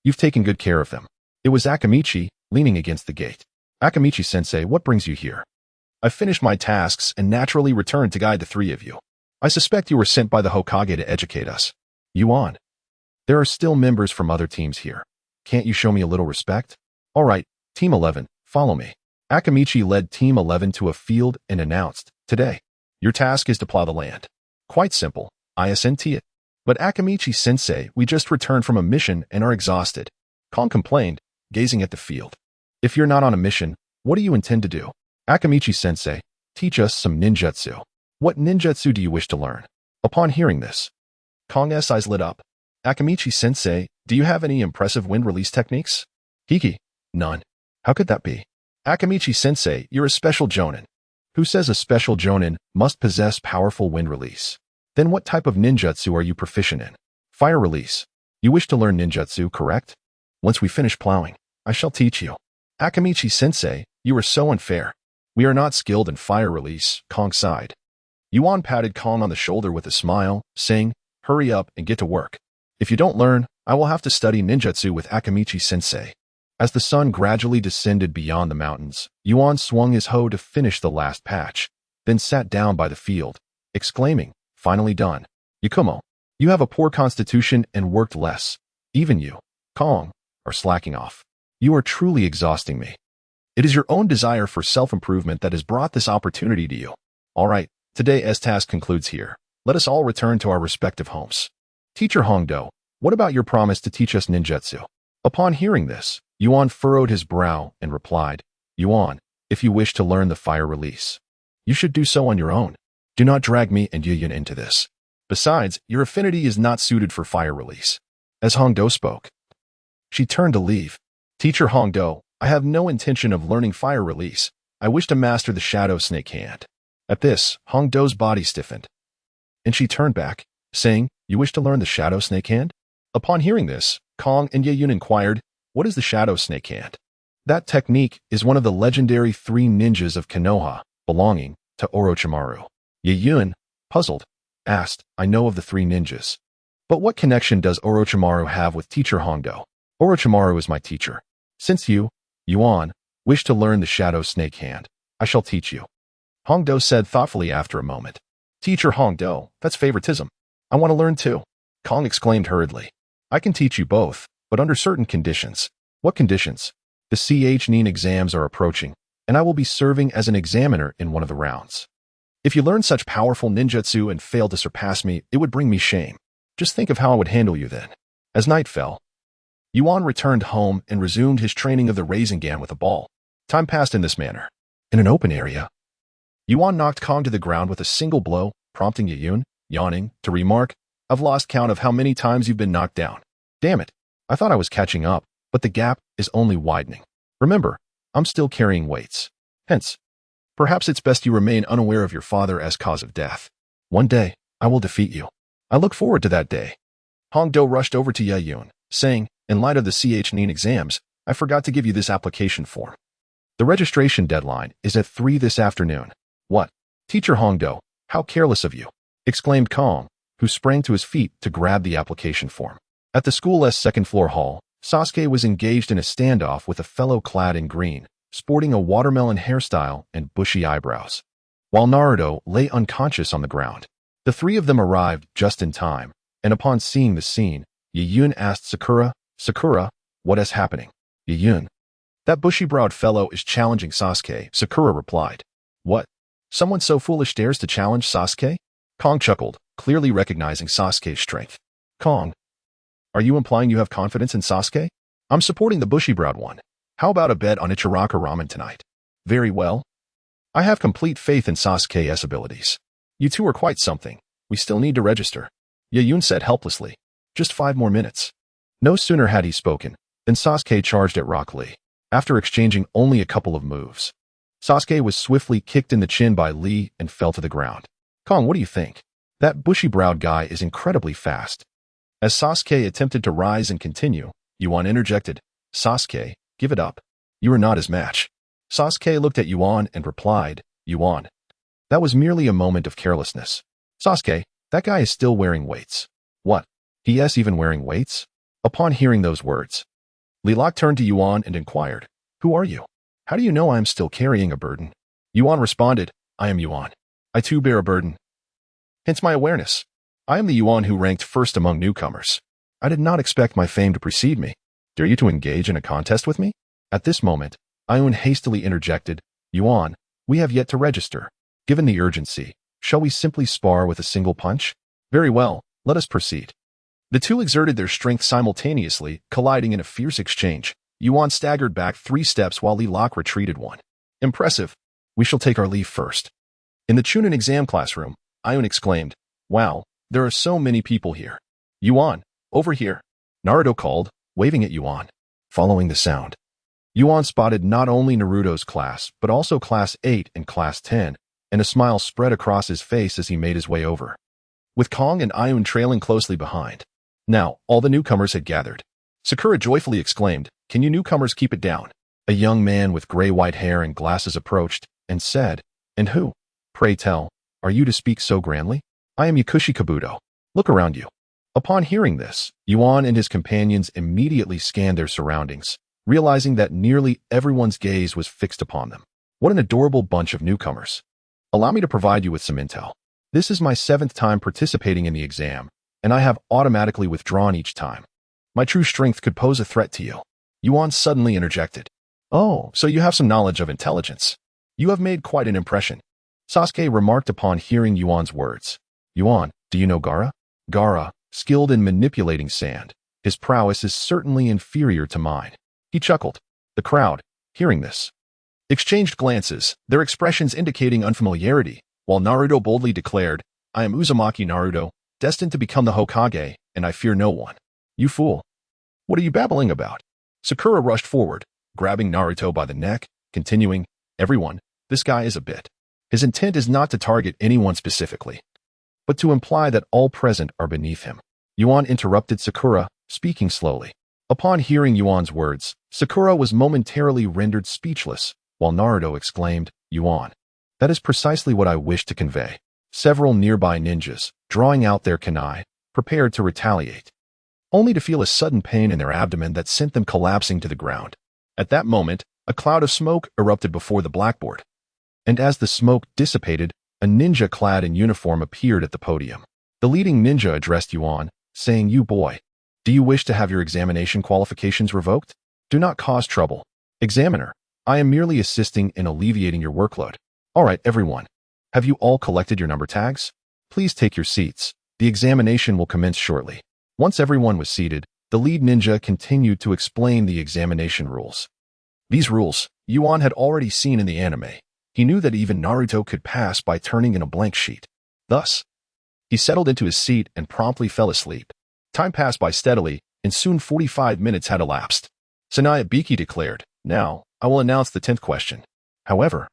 you've taken good care of them. It was Akamichi, leaning against the gate. Akamichi-sensei, what brings you here? I finished my tasks and naturally returned to guide the three of you. I suspect you were sent by the Hokage to educate us. Yuan, there are still members from other teams here. Can't you show me a little respect? All right, Team 11, follow me. Akamichi led Team 11 to a field and announced, today, your task is to plow the land. Quite simple, I assent it. But Akamichi-sensei, we just returned from a mission and are exhausted. Kong complained, gazing at the field. If you're not on a mission, what do you intend to do? Akamichi-sensei, teach us some ninjutsu. What ninjutsu do you wish to learn? Upon hearing this, Kong's eyes lit up. Akamichi-sensei, do you have any impressive wind release techniques? Hiki, none. How could that be? Akamichi-sensei, you're a special jonin. Who says a special jonin must possess powerful wind release? Then what type of ninjutsu are you proficient in? Fire release. You wish to learn ninjutsu, correct? Once we finish plowing, I shall teach you. Akamichi-sensei, you are so unfair. We are not skilled in fire release, Kong sighed. Yuan patted Kong on the shoulder with a smile, saying, hurry up and get to work. If you don't learn, I will have to study ninjutsu with Akamichi-sensei. As the sun gradually descended beyond the mountains, Yuan swung his hoe to finish the last patch, then sat down by the field, exclaiming, finally done. Yakumo, you have a poor constitution and worked less. Even you, Kong, are slacking off. You are truly exhausting me. It is your own desire for self-improvement that has brought this opportunity to you. All right, today's task concludes here. Let us all return to our respective homes. Teacher Hongdo, what about your promise to teach us ninjutsu? Upon hearing this, Yuan furrowed his brow and replied, Yuan, if you wish to learn the fire release, you should do so on your own. Do not drag me and Yuan into this. Besides, your affinity is not suited for fire release. As Hongdo spoke, she turned to leave. Teacher Hongdo, I have no intention of learning fire release. I wish to master the shadow snake hand. At this, Hongdo's body stiffened, and she turned back, saying, you wish to learn the shadow snake hand? Upon hearing this, Kong and Yuan inquired, what is the shadow snake hand? That technique is one of the legendary three ninjas of Konoha, belonging to Orochimaru. Yuan, puzzled, asked, I know of the three ninjas. But what connection does Orochimaru have with teacher Hongdo? Orochimaru is my teacher. Since you, Yuan, wish to learn the shadow snake hand, I shall teach you. Hongdo said thoughtfully after a moment. Teacher Hongdo, that's favoritism. I want to learn too. Kong exclaimed hurriedly. I can teach you both, but under certain conditions. What conditions? The Nin exams are approaching, and I will be serving as an examiner in one of the rounds. If you learn such powerful ninjutsu and fail to surpass me, it would bring me shame. Just think of how I would handle you then. As night fell, Yuan returned home and resumed his training of the Rasengan with a ball. Time passed in this manner. In an open area, Yuan knocked Kong to the ground with a single blow, prompting Yun, yawning, to remark, "I've lost count of how many times you've been knocked down. Damn it, I thought I was catching up, but the gap is only widening. Remember, I'm still carrying weights. Hence, perhaps it's best you remain unaware of your father as cause of death. One day, I will defeat you. I look forward to that day." Hongdo rushed over to Yun, saying, "In light of the CH9 exams, I forgot to give you this application form. The registration deadline is at 3 this afternoon." "What? Teacher Hongdo, how careless of you," exclaimed Kong, who sprang to his feet to grab the application form. At the school's second-floor hall, Sasuke was engaged in a standoff with a fellow clad in green, sporting a watermelon hairstyle and bushy eyebrows, while Naruto lay unconscious on the ground. The three of them arrived just in time, and upon seeing the scene, Yun asked Sakura, "Sakura, what is happening?" "Yun, that bushy-browed fellow is challenging Sasuke," Sakura replied. "What? Someone so foolish dares to challenge Sasuke?" Kong chuckled, clearly recognizing Sasuke's strength. "Kong, are you implying you have confidence in Sasuke?" "I'm supporting the bushy-browed one. How about a bet on Ichiraka ramen tonight?" "Very well. I have complete faith in Sasuke's abilities. You two are quite something. We still need to register," Yun said helplessly. "Just 5 more minutes." No sooner had he spoken than Sasuke charged at Rock Lee. After exchanging only a couple of moves, Sasuke was swiftly kicked in the chin by Lee and fell to the ground. "Kong, what do you think? That bushy-browed guy is incredibly fast." As Sasuke attempted to rise and continue, Yuan interjected, "Sasuke, give it up. You are not his match." Sasuke looked at Yuan and replied, "Yuan, that was merely a moment of carelessness." "Sasuke, that guy is still wearing weights." "What? He is even wearing weights?" Upon hearing those words, Lilac turned to Yuan and inquired, "Who are you? How do you know I am still carrying a burden?" Yuan responded, "I am Yuan. I too bear a burden. Hence my awareness. I am the Yuan who ranked first among newcomers. I did not expect my fame to precede me. Dare you to engage in a contest with me?" At this moment, Ioun hastily interjected, "Yuan, we have yet to register. Given the urgency, shall we simply spar with a single punch?" "Very well, let us proceed." The two exerted their strength simultaneously, colliding in a fierce exchange. Yuan staggered back 3 steps while Lilac retreated 1. "Impressive. We shall take our leave first." In the Chunin exam classroom, Ioun exclaimed, "Wow, there are so many people here. Yuan, over here," Naruto called, waving at Yuan. Following the sound, Yuan spotted not only Naruto's class, but also Class 8 and Class 10, and a smile spread across his face as he made his way over, with Kong and Ioun trailing closely behind. Now, all the newcomers had gathered. Sakura joyfully exclaimed, "Can you newcomers keep it down?" A young man with gray-white hair and glasses approached and said, "And who, pray tell, are you to speak so grandly?" "I am Yakushi Kabuto. Look around you." Upon hearing this, Yuan and his companions immediately scanned their surroundings, realizing that nearly everyone's gaze was fixed upon them. What an adorable bunch of newcomers. Allow me to provide you with some intel. This is my 7th time participating in the exam, and I have automatically withdrawn each time. My true strength could pose a threat to you." Yuan suddenly interjected, "Oh, so you have some knowledge of intelligence. You have made quite an impression." Sasuke remarked upon hearing Yuan's words. "Yuan, do you know Gaara?" "Gaara, skilled in manipulating sand. His prowess is certainly inferior to mine." He chuckled. The crowd, hearing this, exchanged glances, their expressions indicating unfamiliarity, while Naruto boldly declared, "I am Uzumaki Naruto, destined to become the Hokage, and I fear no one." "You fool. What are you babbling about?" Sakura rushed forward, grabbing Naruto by the neck, continuing, "Everyone, this guy is a bit. His intent is not to target anyone specifically, but to imply that all present are beneath him." Yuan interrupted Sakura, speaking slowly. Upon hearing Yuan's words, Sakura was momentarily rendered speechless, while Naruto exclaimed, "Yuan, that is precisely what I wish to convey." Several nearby ninjas, drawing out their kunai, prepared to retaliate, only to feel a sudden pain in their abdomen that sent them collapsing to the ground. At that moment, a cloud of smoke erupted before the blackboard, and as the smoke dissipated, a ninja clad in uniform appeared at the podium. The leading ninja addressed Yuan, saying, "You boy, do you wish to have your examination qualifications revoked? Do not cause trouble." "Examiner, I am merely assisting in alleviating your workload. All right, everyone. Have you all collected your number tags? Please take your seats. The examination will commence shortly. Once everyone was seated, the lead ninja continued to explain the examination rules. These rules, Yuan had already seen in the anime. He knew that even Naruto could pass by turning in a blank sheet. Thus, he settled into his seat and promptly fell asleep. Time passed by steadily, and soon 45 minutes had elapsed. Namikaze declared, "Now, I will announce the 10th question. However,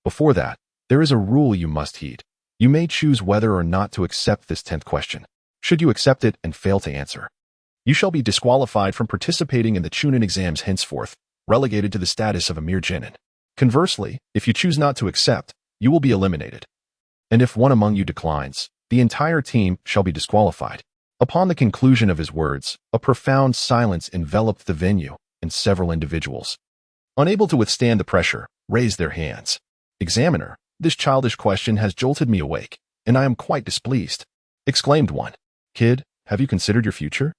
before that, there is a rule you must heed. You may choose whether or not to accept this 10th question. Should you accept it and fail to answer, you shall be disqualified from participating in the Chunin exams henceforth, relegated to the status of a mere genin. Conversely, if you choose not to accept, you will be eliminated. And if one among you declines, the entire team shall be disqualified." Upon the conclusion of his words, a profound silence enveloped the venue, and several individuals, unable to withstand the pressure, raised their hands. "Examiner, this childish question has jolted me awake, and I am quite displeased," exclaimed one. "Kid, have you considered your future?"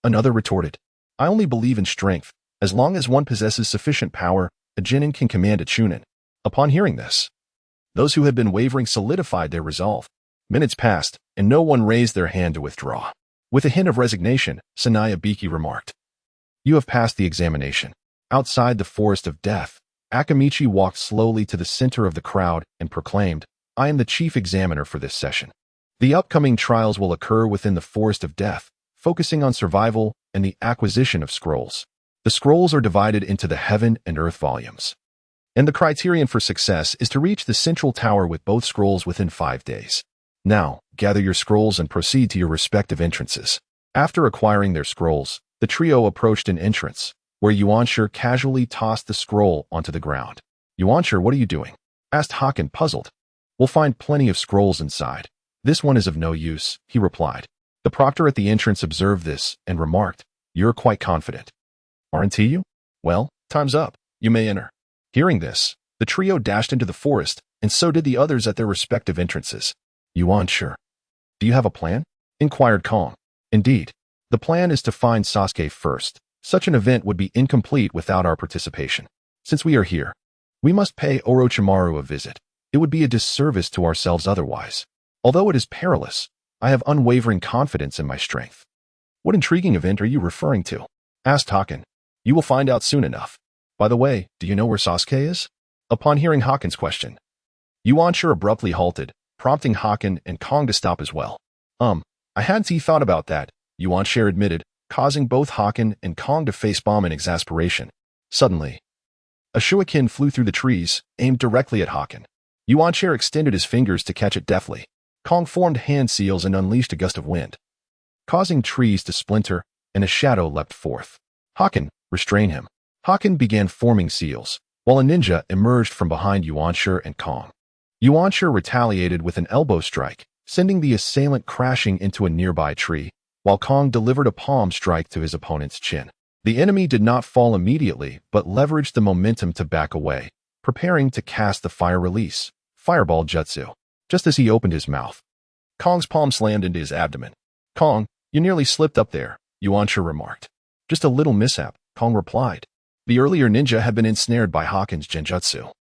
Another retorted, "I only believe in strength. As long as one possesses sufficient power, a genin can command a chunin." Upon hearing this, those who had been wavering solidified their resolve. Minutes passed, and no one raised their hand to withdraw. With a hint of resignation, Namikaze remarked, "You have passed the examination." Outside the forest of death, Akamichi walked slowly to the center of the crowd and proclaimed, "I am the chief examiner for this session. The upcoming trials will occur within the forest of death, focusing on survival and the acquisition of scrolls. The scrolls are divided into the heaven and earth volumes. And the criterion for success is to reach the central tower with both scrolls within 5 days. Now, gather your scrolls and proceed to your respective entrances." After acquiring their scrolls, the trio approached an entrance, where Yuan casually tossed the scroll onto the ground. "Yuan, what are you doing?" asked Haken, puzzled. "We'll find plenty of scrolls inside. This one is of no use," he replied. The proctor at the entrance observed this and remarked, "You're quite confident, aren't you? Well, time's up. You may enter." Hearing this, the trio dashed into the forest, and so did the others at their respective entrances. "Yuan, do you have a plan?" inquired Kong. "Indeed. The plan is to find Sasuke first. Such an event would be incomplete without our participation. Since we are here, we must pay Orochimaru a visit. It would be a disservice to ourselves otherwise. Although it is perilous, I have unwavering confidence in my strength." "What intriguing event are you referring to?" asked Haken. "You will find out soon enough. By the way, do you know where Sasuke is?" Upon hearing Haken's question, Yuan abruptly halted, prompting Haken and Kong to stop as well. I hadn't thought about that," Yuan admitted, causing both Haken and Kong to facepalm in exasperation. Suddenly, a shuriken flew through the trees, aimed directly at Haken. Yuan extended his fingers to catch it deftly. Kong formed hand seals and unleashed a gust of wind, causing trees to splinter, and a shadow leapt forth. "Haken, restrain him." Haken began forming seals, while a ninja emerged from behind Yuan and Kong. Yuan retaliated with an elbow strike, sending the assailant crashing into a nearby tree, while Kong delivered a palm strike to his opponent's chin. The enemy did not fall immediately, but leveraged the momentum to back away, preparing to cast the fire release, Fireball Jutsu. Just as he opened his mouth, Kong's palm slammed into his abdomen. "Kong, you nearly slipped up there," Yuan remarked. "Just a little mishap," Kong replied. The earlier ninja had been ensnared by Haken's genjutsu.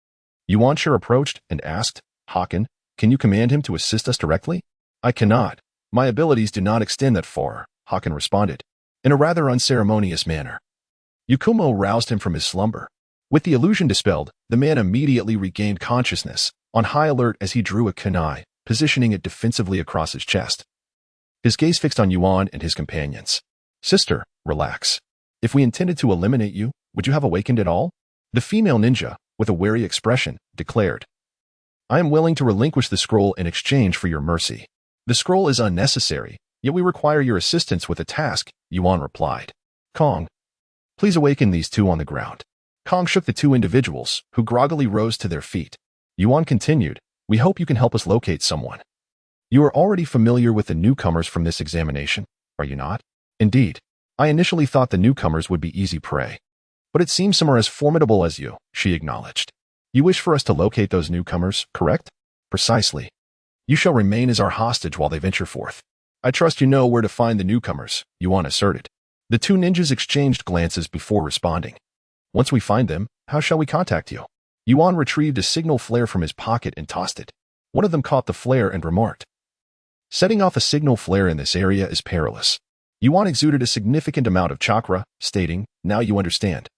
Yuan approached and asked, "Haken, can you command him to assist us directly?" "I cannot. My abilities do not extend that far," Haken responded, in a rather unceremonious manner. Yakumo roused him from his slumber. With the illusion dispelled, the man immediately regained consciousness, on high alert as he drew a kunai, positioning it defensively across his chest. His gaze fixed on Yuan and his companions. "Sister, relax. If we intended to eliminate you, would you have awakened at all?" The female ninja, with a wary expression, declared, "I am willing to relinquish the scroll in exchange for your mercy. The scroll is unnecessary, yet we require your assistance with a task," Yuan replied. "Kong, please awaken these two on the ground." Kong shook the two individuals, who groggily rose to their feet. Yuan continued, "We hope you can help us locate someone. You are already familiar with the newcomers from this examination, are you not?" "Indeed. I initially thought the newcomers would be easy prey. But it seems some are as formidable as you," she acknowledged. "You wish for us to locate those newcomers, correct?" "Precisely. You shall remain as our hostage while they venture forth." "I trust you know where to find the newcomers," Yuan asserted. The two ninjas exchanged glances before responding. "Once we find them, How shall we contact you? Yuan retrieved a signal flare from his pocket and tossed it. One of them caught the flare and remarked, "Setting off a signal flare in this area is perilous." Yuan exuded a significant amount of chakra, stating, "Now you understand."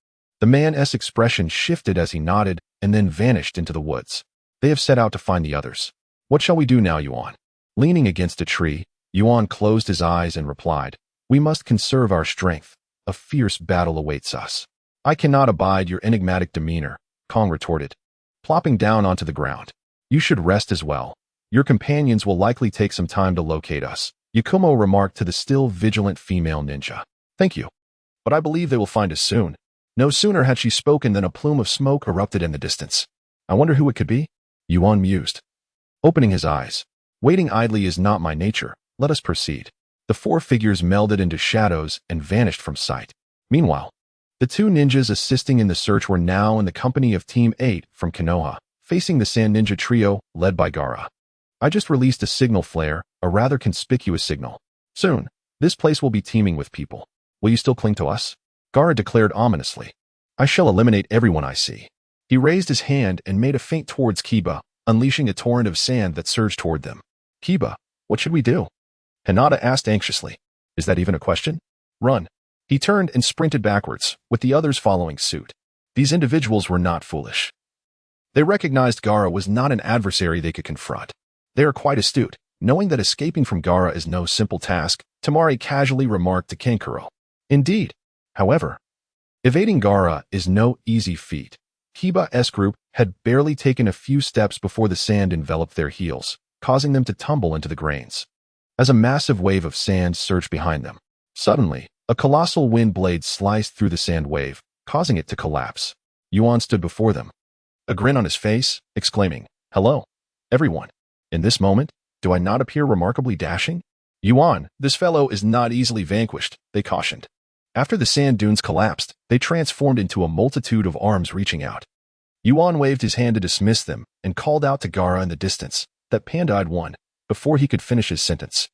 The man's expression shifted as he nodded and then vanished into the woods. They have set out to find the others. What shall we do now, Yuan? Leaning against a tree, Yuan closed his eyes and replied, "We must conserve our strength. A fierce battle awaits us." "I cannot abide your enigmatic demeanor," Kong retorted, plopping down onto the ground. "You should rest as well. Your companions will likely take some time to locate us," Yakumo remarked to the still vigilant female ninja. "Thank you. But I believe they will find us soon." No sooner had she spoken than a plume of smoke erupted in the distance. "I wonder who it could be?" Yuan mused, opening his eyes. "Waiting idly is not my nature. Let us proceed." The four figures melded into shadows and vanished from sight. Meanwhile, the two ninjas assisting in the search were now in the company of Team 8 from Konoha, facing the Sand Ninja trio led by Gaara. "I just released a signal flare, a rather conspicuous signal. Soon, this place will be teeming with people. Will you still cling to us?" Gaara declared ominously. "I shall eliminate everyone I see." He raised his hand and made a feint towards Kiba, unleashing a torrent of sand that surged toward them. "Kiba, what should we do?" Hinata asked anxiously. "Is that even a question? Run." He turned and sprinted backwards, with the others following suit. These individuals were not foolish. They recognized Gaara was not an adversary they could confront. They are quite astute. Knowing that escaping from Gaara is no simple task, Tamari casually remarked to Kankuro. "Indeed. However, evading Gaara is no easy feat." Kiba's group had barely taken a few steps before the sand enveloped their heels, causing them to tumble into the grains. As a massive wave of sand surged behind them, suddenly, a colossal wind blade sliced through the sand wave, causing it to collapse. Yuan stood before them, a grin on his face, exclaiming, "Hello, everyone. In this moment, do I not appear remarkably dashing?" "Yuan, this fellow is not easily vanquished," they cautioned. After the sand dunes collapsed, they transformed into a multitude of arms reaching out. Yuan waved his hand to dismiss them and called out to Gaara in the distance, that panda-eyed one, before he could finish his sentence.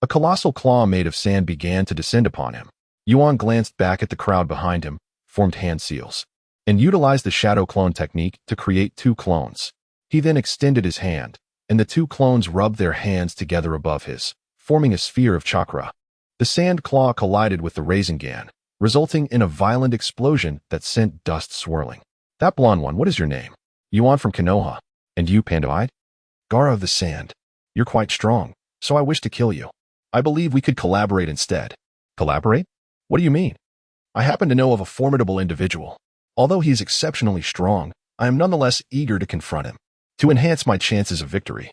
A colossal claw made of sand began to descend upon him. Yuan glanced back at the crowd behind him, formed hand seals, and utilized the shadow clone technique to create two clones. He then extended his hand, and the two clones rubbed their hands together above his, forming a sphere of chakra. The sand claw collided with the Rasengan, resulting in a violent explosion that sent dust swirling. "That blonde one, what is your name?" "Yuan from Konoha. And you, panda-eyed?" "Gaara of the Sand. You're quite strong, so I wish to kill you. I believe we could collaborate instead." "Collaborate? What do you mean?" "I happen to know of a formidable individual. Although he is exceptionally strong, I am nonetheless eager to confront him, to enhance my chances of victory.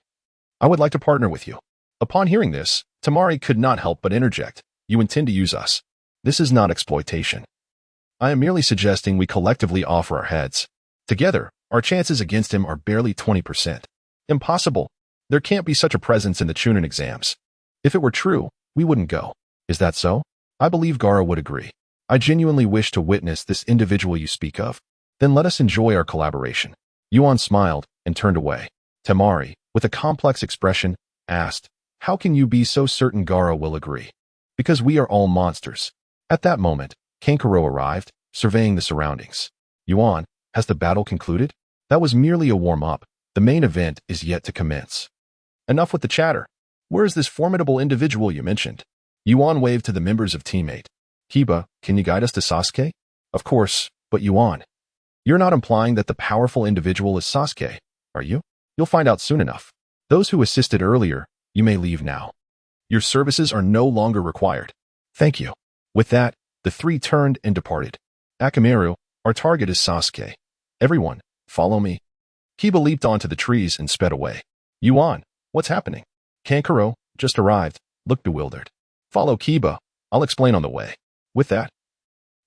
I would like to partner with you." Upon hearing this, Tamari could not help but interject, "You intend to use us. This is not exploitation. I am merely suggesting we collectively offer our heads. Together, our chances against him are barely 20%. Impossible. There can't be such a presence in the Chunin exams. If it were true, we wouldn't go. Is that so?" "I believe Gaara would agree. I genuinely wish to witness this individual you speak of. Then let us enjoy our collaboration." Yuan smiled and turned away. Tamari, with a complex expression, asked, "How can you be so certain Gaara will agree?" "Because we are all monsters." At that moment, Kankuro arrived, surveying the surroundings. "Yuan, has the battle concluded?" "That was merely a warm-up. The main event is yet to commence." "Enough with the chatter. Where is this formidable individual you mentioned?" Yuan waved to the members of Team 8. "Kiba, can you guide us to Sasuke?" "Of course, but Yuan, you're not implying that the powerful individual is Sasuke, are you?" "You'll find out soon enough. Those who assisted earlier, you may leave now. Your services are no longer required." "Thank you." With that, the three turned and departed. "Akamaru, our target is Sasuke. Everyone, follow me." Kiba leaped onto the trees and sped away. "Yuan, what's happening?" Kankuro, just arrived, looked bewildered. "Follow Kiba. I'll explain on the way." With that,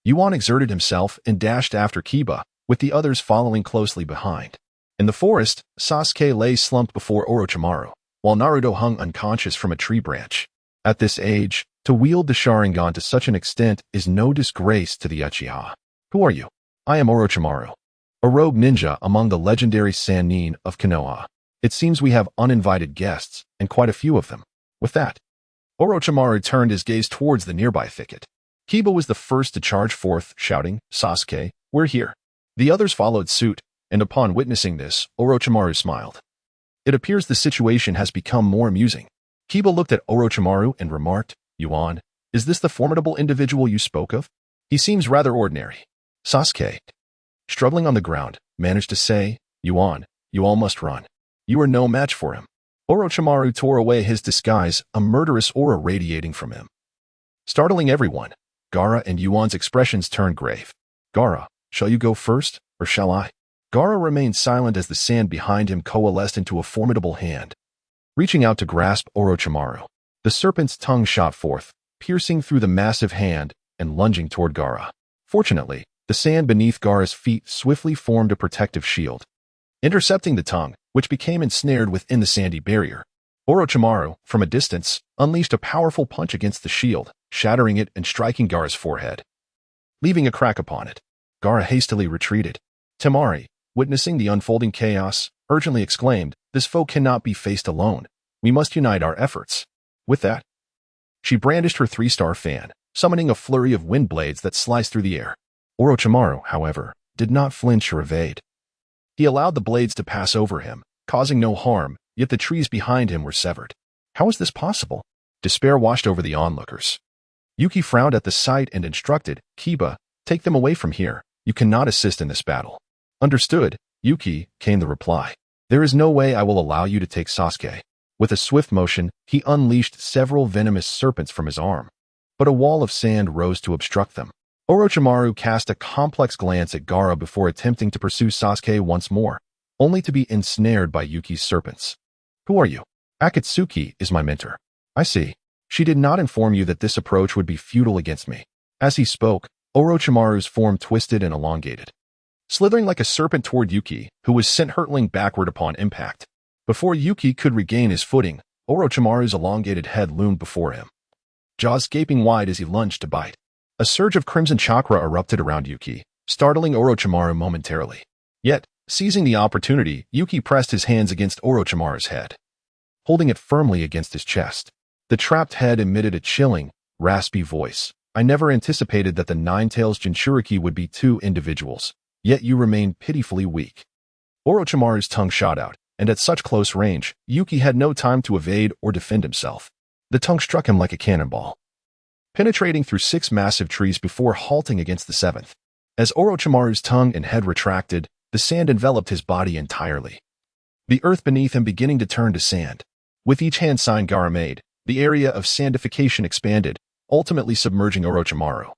Yuan exerted himself and dashed after Kiba, with the others following closely behind. In the forest, Sasuke lay slumped before Orochimaru, while Naruto hung unconscious from a tree branch. At this age, to wield the Sharingan to such an extent is no disgrace to the Uchiha. "Who are you?" "I am Orochimaru, a rogue ninja among the legendary Sannin of Konoha. It seems we have uninvited guests, and quite a few of them." With that, Orochimaru turned his gaze towards the nearby thicket. Kiba was the first to charge forth, shouting, "Sasuke, we're here." The others followed suit, and upon witnessing this, Orochimaru smiled. It appears the situation has become more amusing. Kiba looked at Orochimaru and remarked, Yuan, is this the formidable individual you spoke of? He seems rather ordinary. Sasuke, struggling on the ground, managed to say, Yuan, you all must run. You are no match for him. Orochimaru tore away his disguise, a murderous aura radiating from him. Startling everyone, Gaara and Yuan's expressions turned grave. Gaara, shall you go first, or shall I? Gaara remained silent as the sand behind him coalesced into a formidable hand. Reaching out to grasp Orochimaru, the serpent's tongue shot forth, piercing through the massive hand and lunging toward Gaara. Fortunately, the sand beneath Gaara's feet swiftly formed a protective shield, intercepting the tongue, which became ensnared within the sandy barrier. Orochimaru, from a distance, unleashed a powerful punch against the shield, shattering it and striking Gaara's forehead, leaving a crack upon it. Gaara hastily retreated. Temari, witnessing the unfolding chaos, urgently exclaimed, this foe cannot be faced alone. We must unite our efforts. With that, she brandished her 3-star fan, summoning a flurry of wind blades that sliced through the air. Orochimaru, however, did not flinch or evade. He allowed the blades to pass over him, causing no harm, yet the trees behind him were severed. How is this possible? Despair washed over the onlookers. Yuki frowned at the sight and instructed, Kiba, take them away from here. You cannot assist in this battle. Understood, Yuki, came the reply. There is no way I will allow you to take Sasuke. With a swift motion, he unleashed several venomous serpents from his arm. But a wall of sand rose to obstruct them. Orochimaru cast a complex glance at Gaara before attempting to pursue Sasuke once more, only to be ensnared by Yuki's serpents. Who are you? Akatsuki is my mentor. I see. She did not inform you that this approach would be futile against me. As he spoke, Orochimaru's form twisted and elongated, slithering like a serpent toward Yuki, who was sent hurtling backward upon impact. Before Yuki could regain his footing, Orochimaru's elongated head loomed before him, jaws gaping wide as he lunged to bite. A surge of crimson chakra erupted around Yuki, startling Orochimaru momentarily. Yet, seizing the opportunity, Yuki pressed his hands against Orochimaru's head, holding it firmly against his chest. The trapped head emitted a chilling, raspy voice. I never anticipated that the Nine-Tails Jinchuriki would be 2 individuals, yet you remain pitifully weak. Orochimaru's tongue shot out, and at such close range, Yuki had no time to evade or defend himself. The tongue struck him like a cannonball, penetrating through 6 massive trees before halting against the 7th. As Orochimaru's tongue and head retracted, the sand enveloped his body entirely, the earth beneath him beginning to turn to sand. With each hand sign Gaara made, the area of sandification expanded, ultimately submerging Orochimaru,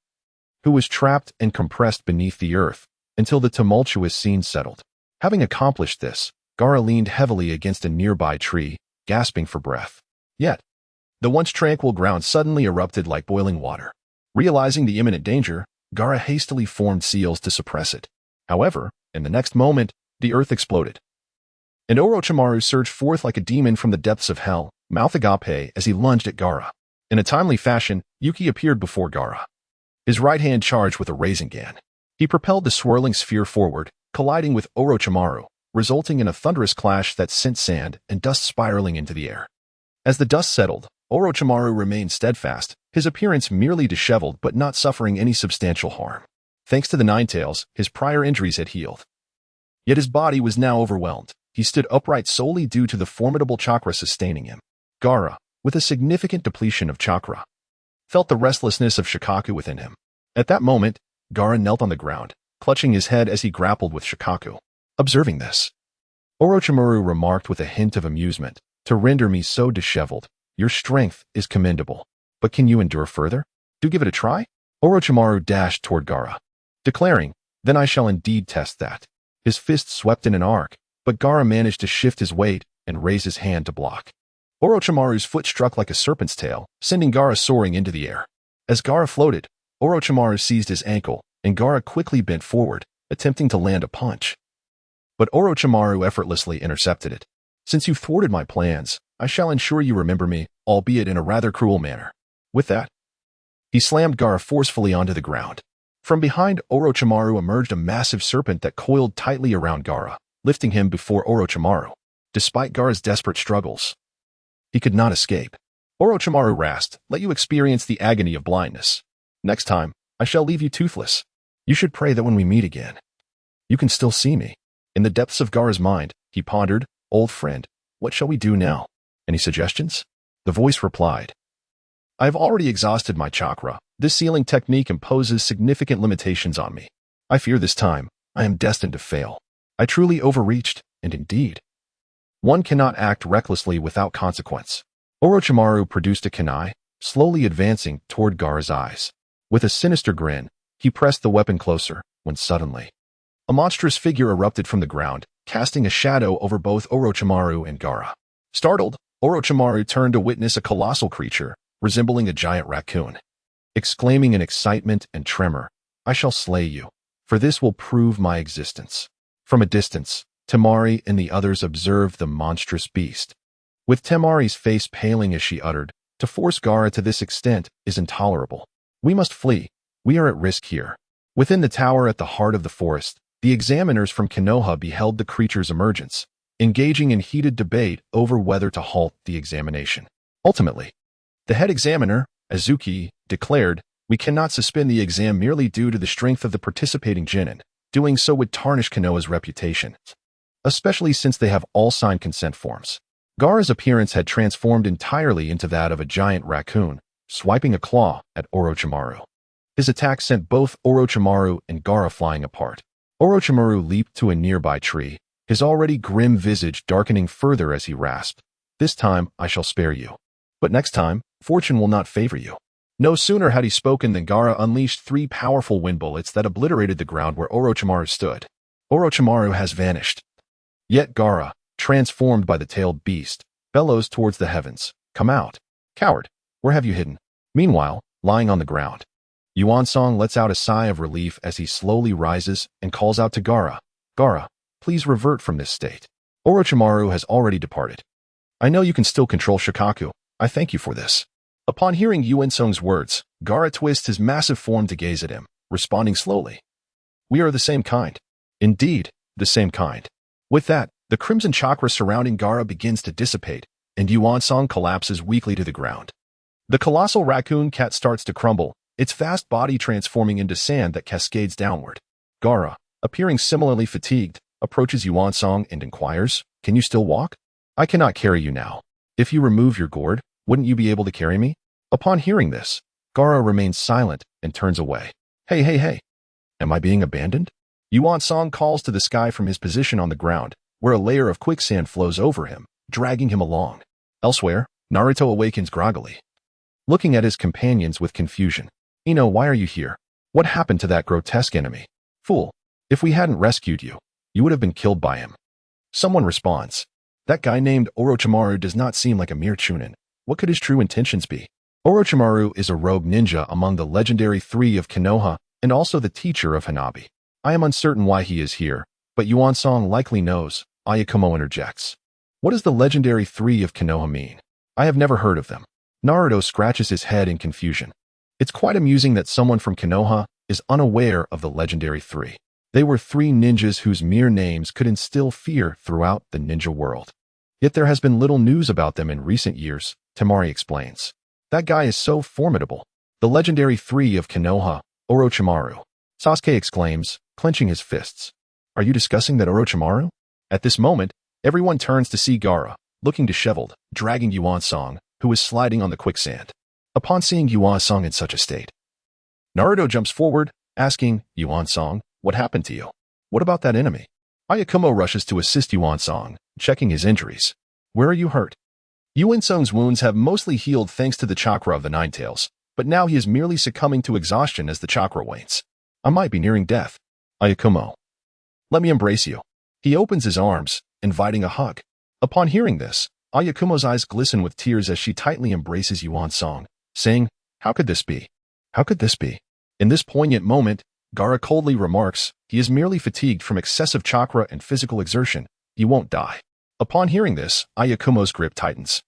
who was trapped and compressed beneath the earth, until the tumultuous scene settled. Having accomplished this, Gaara leaned heavily against a nearby tree, gasping for breath. Yet, the once tranquil ground suddenly erupted like boiling water. Realizing the imminent danger, Gaara hastily formed seals to suppress it. However, in the next moment, the earth exploded, and Orochimaru surged forth like a demon from the depths of hell, mouth agape as he lunged at Gaara. In a timely fashion, Yuki appeared before Gaara, his right hand charged with a Rasengan. He propelled the swirling sphere forward, colliding with Orochimaru, resulting in a thunderous clash that sent sand and dust spiraling into the air. As the dust settled, Orochimaru remained steadfast, his appearance merely disheveled but not suffering any substantial harm. Thanks to the Nine-Tails, his prior injuries had healed. Yet his body was now overwhelmed. He stood upright solely due to the formidable chakra sustaining him. Gaara, with a significant depletion of chakra, felt the restlessness of Shikaku within him. At that moment, Gaara knelt on the ground, clutching his head as he grappled with Shikaku. Observing this, Orochimaru remarked with a hint of amusement, to render me so disheveled, your strength is commendable. But can you endure further? Do give it a try? Orochimaru dashed toward Gaara, declaring, then I shall indeed test that. His fist swept in an arc, but Gaara managed to shift his weight and raise his hand to block. Orochimaru's foot struck like a serpent's tail, sending Gaara soaring into the air. As Gaara floated, Orochimaru seized his ankle, and Gaara quickly bent forward, attempting to land a punch. But Orochimaru effortlessly intercepted it. Since you've thwarted my plans, I shall ensure you remember me, albeit in a rather cruel manner. With that, he slammed Gaara forcefully onto the ground. From behind Orochimaru emerged a massive serpent that coiled tightly around Gaara, lifting him before Orochimaru. Despite Gaara's desperate struggles, he could not escape. Orochimaru rasped, let you experience the agony of blindness. Next time, I shall leave you toothless. You should pray that when we meet again, You can still see me. In the depths of Gaara's mind, he pondered, old friend, what shall we do now? Any suggestions? The voice replied, I have already exhausted my chakra. This sealing technique imposes significant limitations on me. I fear this time, I am destined to fail. I truly overreached, and indeed, one cannot act recklessly without consequence. Orochimaru produced a kunai, slowly advancing toward Gaara's eyes. With a sinister grin, he pressed the weapon closer, when suddenly, a monstrous figure erupted from the ground, casting a shadow over both Orochimaru and Gaara. Startled, Orochimaru turned to witness a colossal creature, resembling a giant raccoon. Exclaiming in excitement and tremor, I shall slay you, for this will prove my existence. From a distance, Temari and the others observed the monstrous beast. With Temari's face paling as she uttered, to force Gaara to this extent is intolerable. We must flee. We are at risk here. Within the tower at the heart of the forest, the examiners from Konoha beheld the creature's emergence, engaging in heated debate over whether to halt the examination. Ultimately, the head examiner, Azuki, declared, we cannot suspend the exam merely due to the strength of the participating genin. Doing so would tarnish Konoha's reputation, especially since they have all signed consent forms. Gaara's appearance had transformed entirely into that of a giant raccoon, swiping a claw at Orochimaru. His attack sent both Orochimaru and Gaara flying apart. Orochimaru leaped to a nearby tree, his already grim visage darkening further as he rasped, This time I shall spare you. But next time, fortune will not favor you. No sooner had he spoken than Gaara unleashed 3 powerful wind bullets that obliterated the ground where Orochimaru stood. Orochimaru has vanished. Yet Gaara, transformed by the tailed beast, bellows towards the heavens, Come out. Coward, where have you hidden? Meanwhile, lying on the ground, Yuan Song lets out a sigh of relief as he slowly rises and calls out to Gaara, Gaara, please revert from this state. Orochimaru has already departed. I know you can still control Shikaku. I thank you for this. Upon hearing Yuan Song's words, Gaara twists his massive form to gaze at him, responding slowly. We are the same kind. Indeed, the same kind. With that, the crimson chakra surrounding Gaara begins to dissipate, and Yuan Song collapses weakly to the ground. The colossal raccoon cat starts to crumble, its vast body transforming into sand that cascades downward. Gaara, appearing similarly fatigued, approaches Yuan Song and inquires, Can you still walk? I cannot carry you now. If you remove your gourd, wouldn't you be able to carry me? Upon hearing this, Gaara remains silent and turns away. Hey. Am I being abandoned? Yuan Song calls to the sky from his position on the ground, where a layer of quicksand flows over him, dragging him along. Elsewhere, Naruto awakens groggily, looking at his companions with confusion. Ino, why are you here? What happened to that grotesque enemy? Fool, if we hadn't rescued you, you would have been killed by him. Someone responds. That guy named Orochimaru does not seem like a mere chunin. What could his true intentions be? Orochimaru is a rogue ninja among the legendary 3 of Konoha and also the teacher of Hanabi. I am uncertain why he is here, but Yuan Song likely knows. Ayakumo interjects. What does the legendary 3 of Konoha mean? I have never heard of them. Naruto scratches his head in confusion. It's quite amusing that someone from Konoha is unaware of the legendary 3. They were 3 ninjas whose mere names could instill fear throughout the ninja world. Yet there has been little news about them in recent years, Temari explains. That guy is so formidable. The legendary 3 of Konoha, Orochimaru. Sasuke exclaims, clenching his fists. Are you discussing that Orochimaru? At this moment, everyone turns to see Gaara, looking disheveled, dragging Yuan Song, who is sliding on the quicksand. Upon seeing Yuan Song in such a state, Naruto jumps forward, asking, Yuan Song, what happened to you? What about that enemy? Ayakumo rushes to assist Yuan Song, checking his injuries. Where are you hurt? Yuan Song's wounds have mostly healed thanks to the chakra of the Nine Tails, but now he is merely succumbing to exhaustion as the chakra wanes. I might be nearing death. Ayakumo. Let me embrace you. He opens his arms, inviting a hug. Upon hearing this, Ayakumo's eyes glisten with tears as she tightly embraces Yuan Song, saying, How could this be? How could this be? In this poignant moment, Gaara coldly remarks, he is merely fatigued from excessive chakra and physical exertion. He won't die. Upon hearing this, Ayakumo's grip tightens,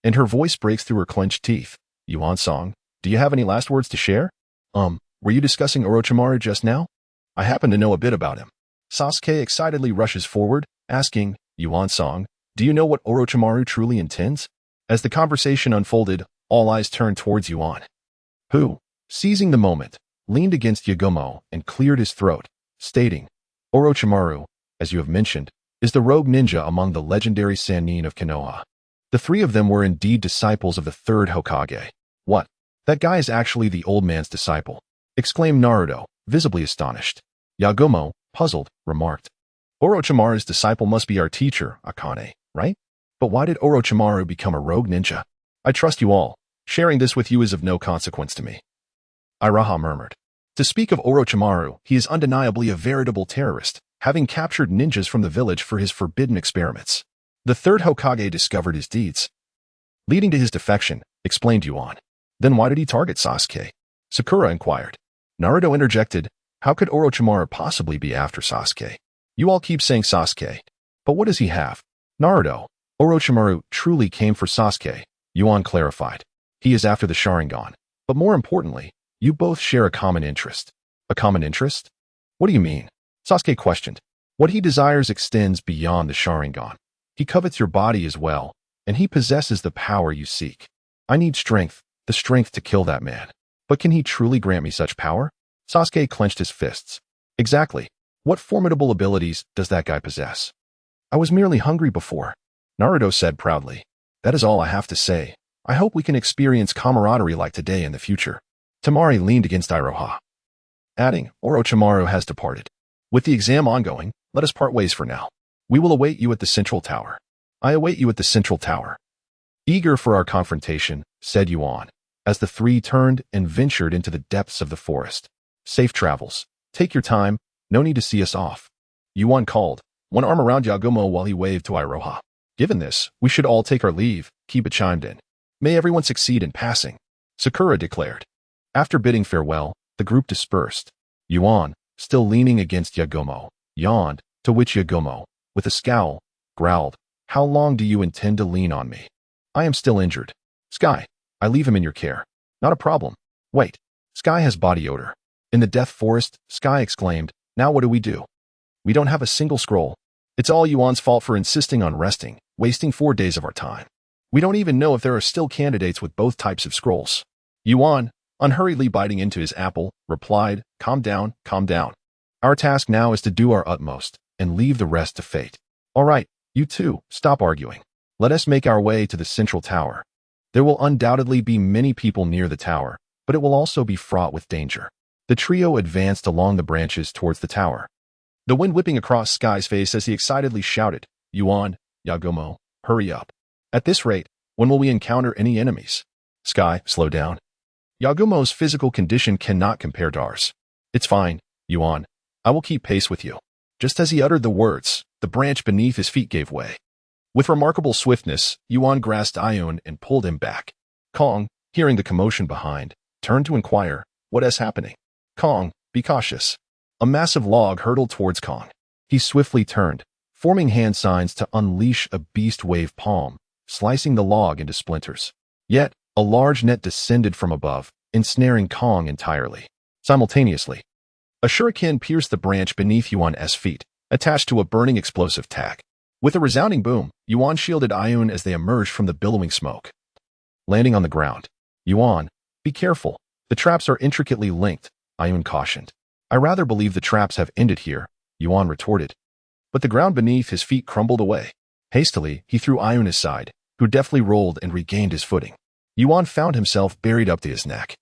and her voice breaks through her clenched teeth. Yuan Song, do you have any last words to share? Were you discussing Orochimaru just now? I happen to know a bit about him. Sasuke excitedly rushes forward, asking, Yuan Song, do you know what Orochimaru truly intends? As the conversation unfolded, all eyes turned towards Yuan, who, seizing the moment, leaned against Yagumo and cleared his throat, stating, Orochimaru, as you have mentioned, is the rogue ninja among the legendary Sannin of Konoha. The three of them were indeed disciples of the third Hokage. What? That guy is actually the old man's disciple, exclaimed Naruto, visibly astonished. Yagumo, puzzled, remarked. Orochimaru's disciple must be our teacher, Akane, right? But why did Orochimaru become a rogue ninja? I trust you all. Sharing this with you is of no consequence to me. Iraha murmured. To speak of Orochimaru, he is undeniably a veritable terrorist, having captured ninjas from the village for his forbidden experiments. The third Hokage discovered his deeds, leading to his defection, explained Yuan. Then why did he target Sasuke? Sakura inquired. Naruto interjected, how could Orochimaru possibly be after Sasuke? You all keep saying Sasuke, but what does he have? Naruto, Orochimaru truly came for Sasuke, Yuan clarified. He is after the Sharingan, but more importantly, you both share a common interest. A common interest? What do you mean? Sasuke questioned. What he desires extends beyond the Sharingan. He covets your body as well, and he possesses the power you seek. I need strength, the strength to kill that man. But can he truly grant me such power? Sasuke clenched his fists. Exactly. What formidable abilities does that guy possess? I was merely hungry before, Naruto said proudly. That is all I have to say. I hope we can experience camaraderie like today in the future. Temari leaned against Iroha, adding, Orochimaru has departed. With the exam ongoing, let us part ways for now. We will await you at the central tower. I await you at the central tower. Eager for our confrontation, said Yuan, as the three turned and ventured into the depths of the forest. Safe travels. Take your time. No need to see us off. Yuan called, one arm around Yagumo while he waved to Iroha. Given this, we should all take our leave, Kiba chimed in. May everyone succeed in passing, Sakura declared. After bidding farewell, the group dispersed. Yuan, still leaning against Yagumo, yawned, to which Yagumo, with a scowl, growled, how long do you intend to lean on me? I am still injured. Sky, I leave him in your care. Not a problem. Wait, Sky has body odor. In the death forest, Sky exclaimed, now what do? We don't have a single scroll. It's all Yuan's fault for insisting on resting, wasting 4 days of our time. We don't even know if there are still candidates with both types of scrolls. Yuan, unhurriedly biting into his apple, replied, calm down, calm down. Our task now is to do our utmost, and leave the rest to fate. All right, you two, stop arguing. Let us make our way to the central tower. There will undoubtedly be many people near the tower, but it will also be fraught with danger. The trio advanced along the branches towards the tower, the wind whipping across Sky's face as he excitedly shouted, Yuan, Yagumo, hurry up. At this rate, when will we encounter any enemies? Sky, slow down. Yagumo's physical condition cannot compare to ours. It's fine, Yuan. I will keep pace with you. Just as he uttered the words, the branch beneath his feet gave way. With remarkable swiftness, Yuan grasped Ioun and pulled him back. Kong, hearing the commotion behind, turned to inquire, what is happening? Kong, be cautious. A massive log hurtled towards Kong. He swiftly turned, forming hand signs to unleash a beast wave palm, slicing the log into splinters. Yet, a large net descended from above, ensnaring Kong entirely. Simultaneously, a shuriken pierced the branch beneath Yuan's feet, attached to a burning explosive tag. With a resounding boom, Yuan shielded Ioun as they emerged from the billowing smoke. Landing on the ground. Yuan, be careful. The traps are intricately linked, Ioun cautioned. I rather believe the traps have ended here, Yuan retorted. But the ground beneath his feet crumbled away. Hastily, he threw Ioun aside, who deftly rolled and regained his footing. Yuan found himself buried up to his neck,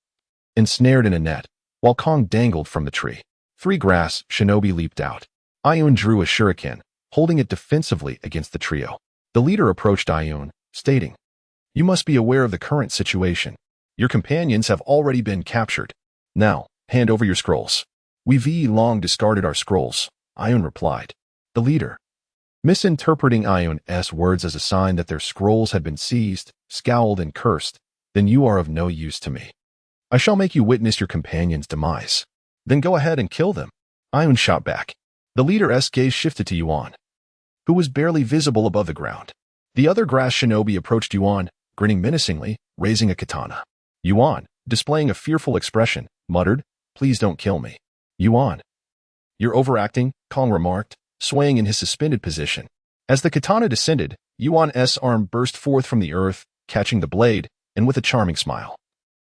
ensnared in a net, while Kong dangled from the tree. 3 grass shinobi leaped out. Ioun drew a shuriken, holding it defensively against the trio. The leader approached Ioun, stating, you must be aware of the current situation. Your companions have already been captured. Now, hand over your scrolls. We've long discarded our scrolls, Ioun replied. The leader, misinterpreting Ioun's words as a sign that their scrolls had been seized, scowled and cursed, then you are of no use to me. I shall make you witness your companion's demise. Then go ahead and kill them, Ioun shot back. The leader's gaze shifted to Yuan, who was barely visible above the ground. The other grass shinobi approached Yuan, grinning menacingly, raising a katana. Yuan, displaying a fearful expression, muttered, please don't kill me. Yuan, you're overacting, Kong remarked, swaying in his suspended position. As the katana descended, Yuan's arm burst forth from the earth, catching the blade, and with a charming smile.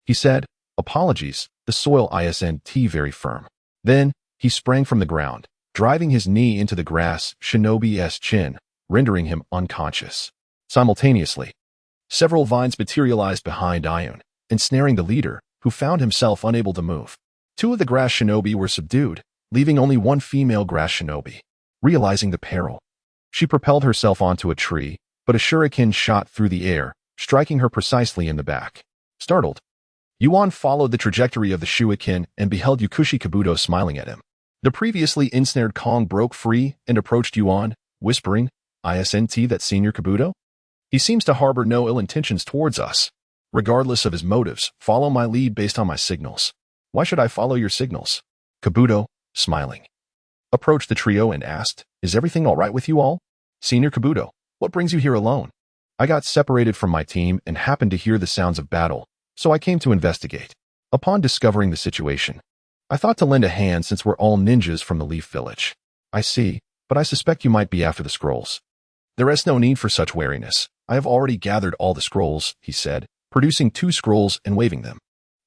He said, apologies, the soil isn't very firm. Then, he sprang from the ground, driving his knee into the grass shinobi's chin, rendering him unconscious. Simultaneously, several vines materialized behind Yuan, ensnaring the leader, who found himself unable to move. Two of the grass shinobi were subdued, leaving only one female grass shinobi. Realizing the peril, she propelled herself onto a tree, but a shuriken shot through the air, striking her precisely in the back. Startled, Yuan followed the trajectory of the shuriken and beheld Yukushi Kabuto smiling at him. The previously ensnared Kong broke free and approached Yuan, whispering, "Isn't that Senior Kabuto? He seems to harbor no ill intentions towards us. Regardless of his motives, follow my lead based on my signals." "Why should I follow your signals?" Kabuto, smiling, approached the trio and asked, "Is everything all right with you all?" "Senior Kabuto, what brings you here alone?" "I got separated from my team and happened to hear the sounds of battle, so I came to investigate. Upon discovering the situation, I thought to lend a hand since we're all ninjas from the Leaf Village." "I see, but I suspect you might be after the scrolls." "There is no need for such wariness. I have already gathered all the scrolls," he said, producing 2 scrolls and waving them.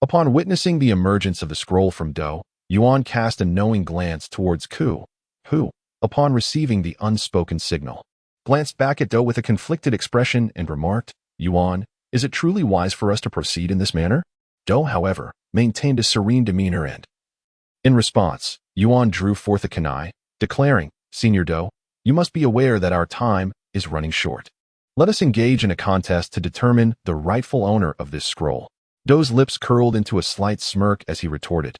Upon witnessing the emergence of the scroll from Do, Yuan cast a knowing glance towards Ku, who, upon receiving the unspoken signal, glanced back at Do with a conflicted expression and remarked, "Yuan, is it truly wise for us to proceed in this manner?" Do, however, maintained a serene demeanor and, in response, Yuan drew forth a kunai, declaring, "Senior Do, you must be aware that our time is running short. Let us engage in a contest to determine the rightful owner of this scroll." Do's lips curled into a slight smirk as he retorted,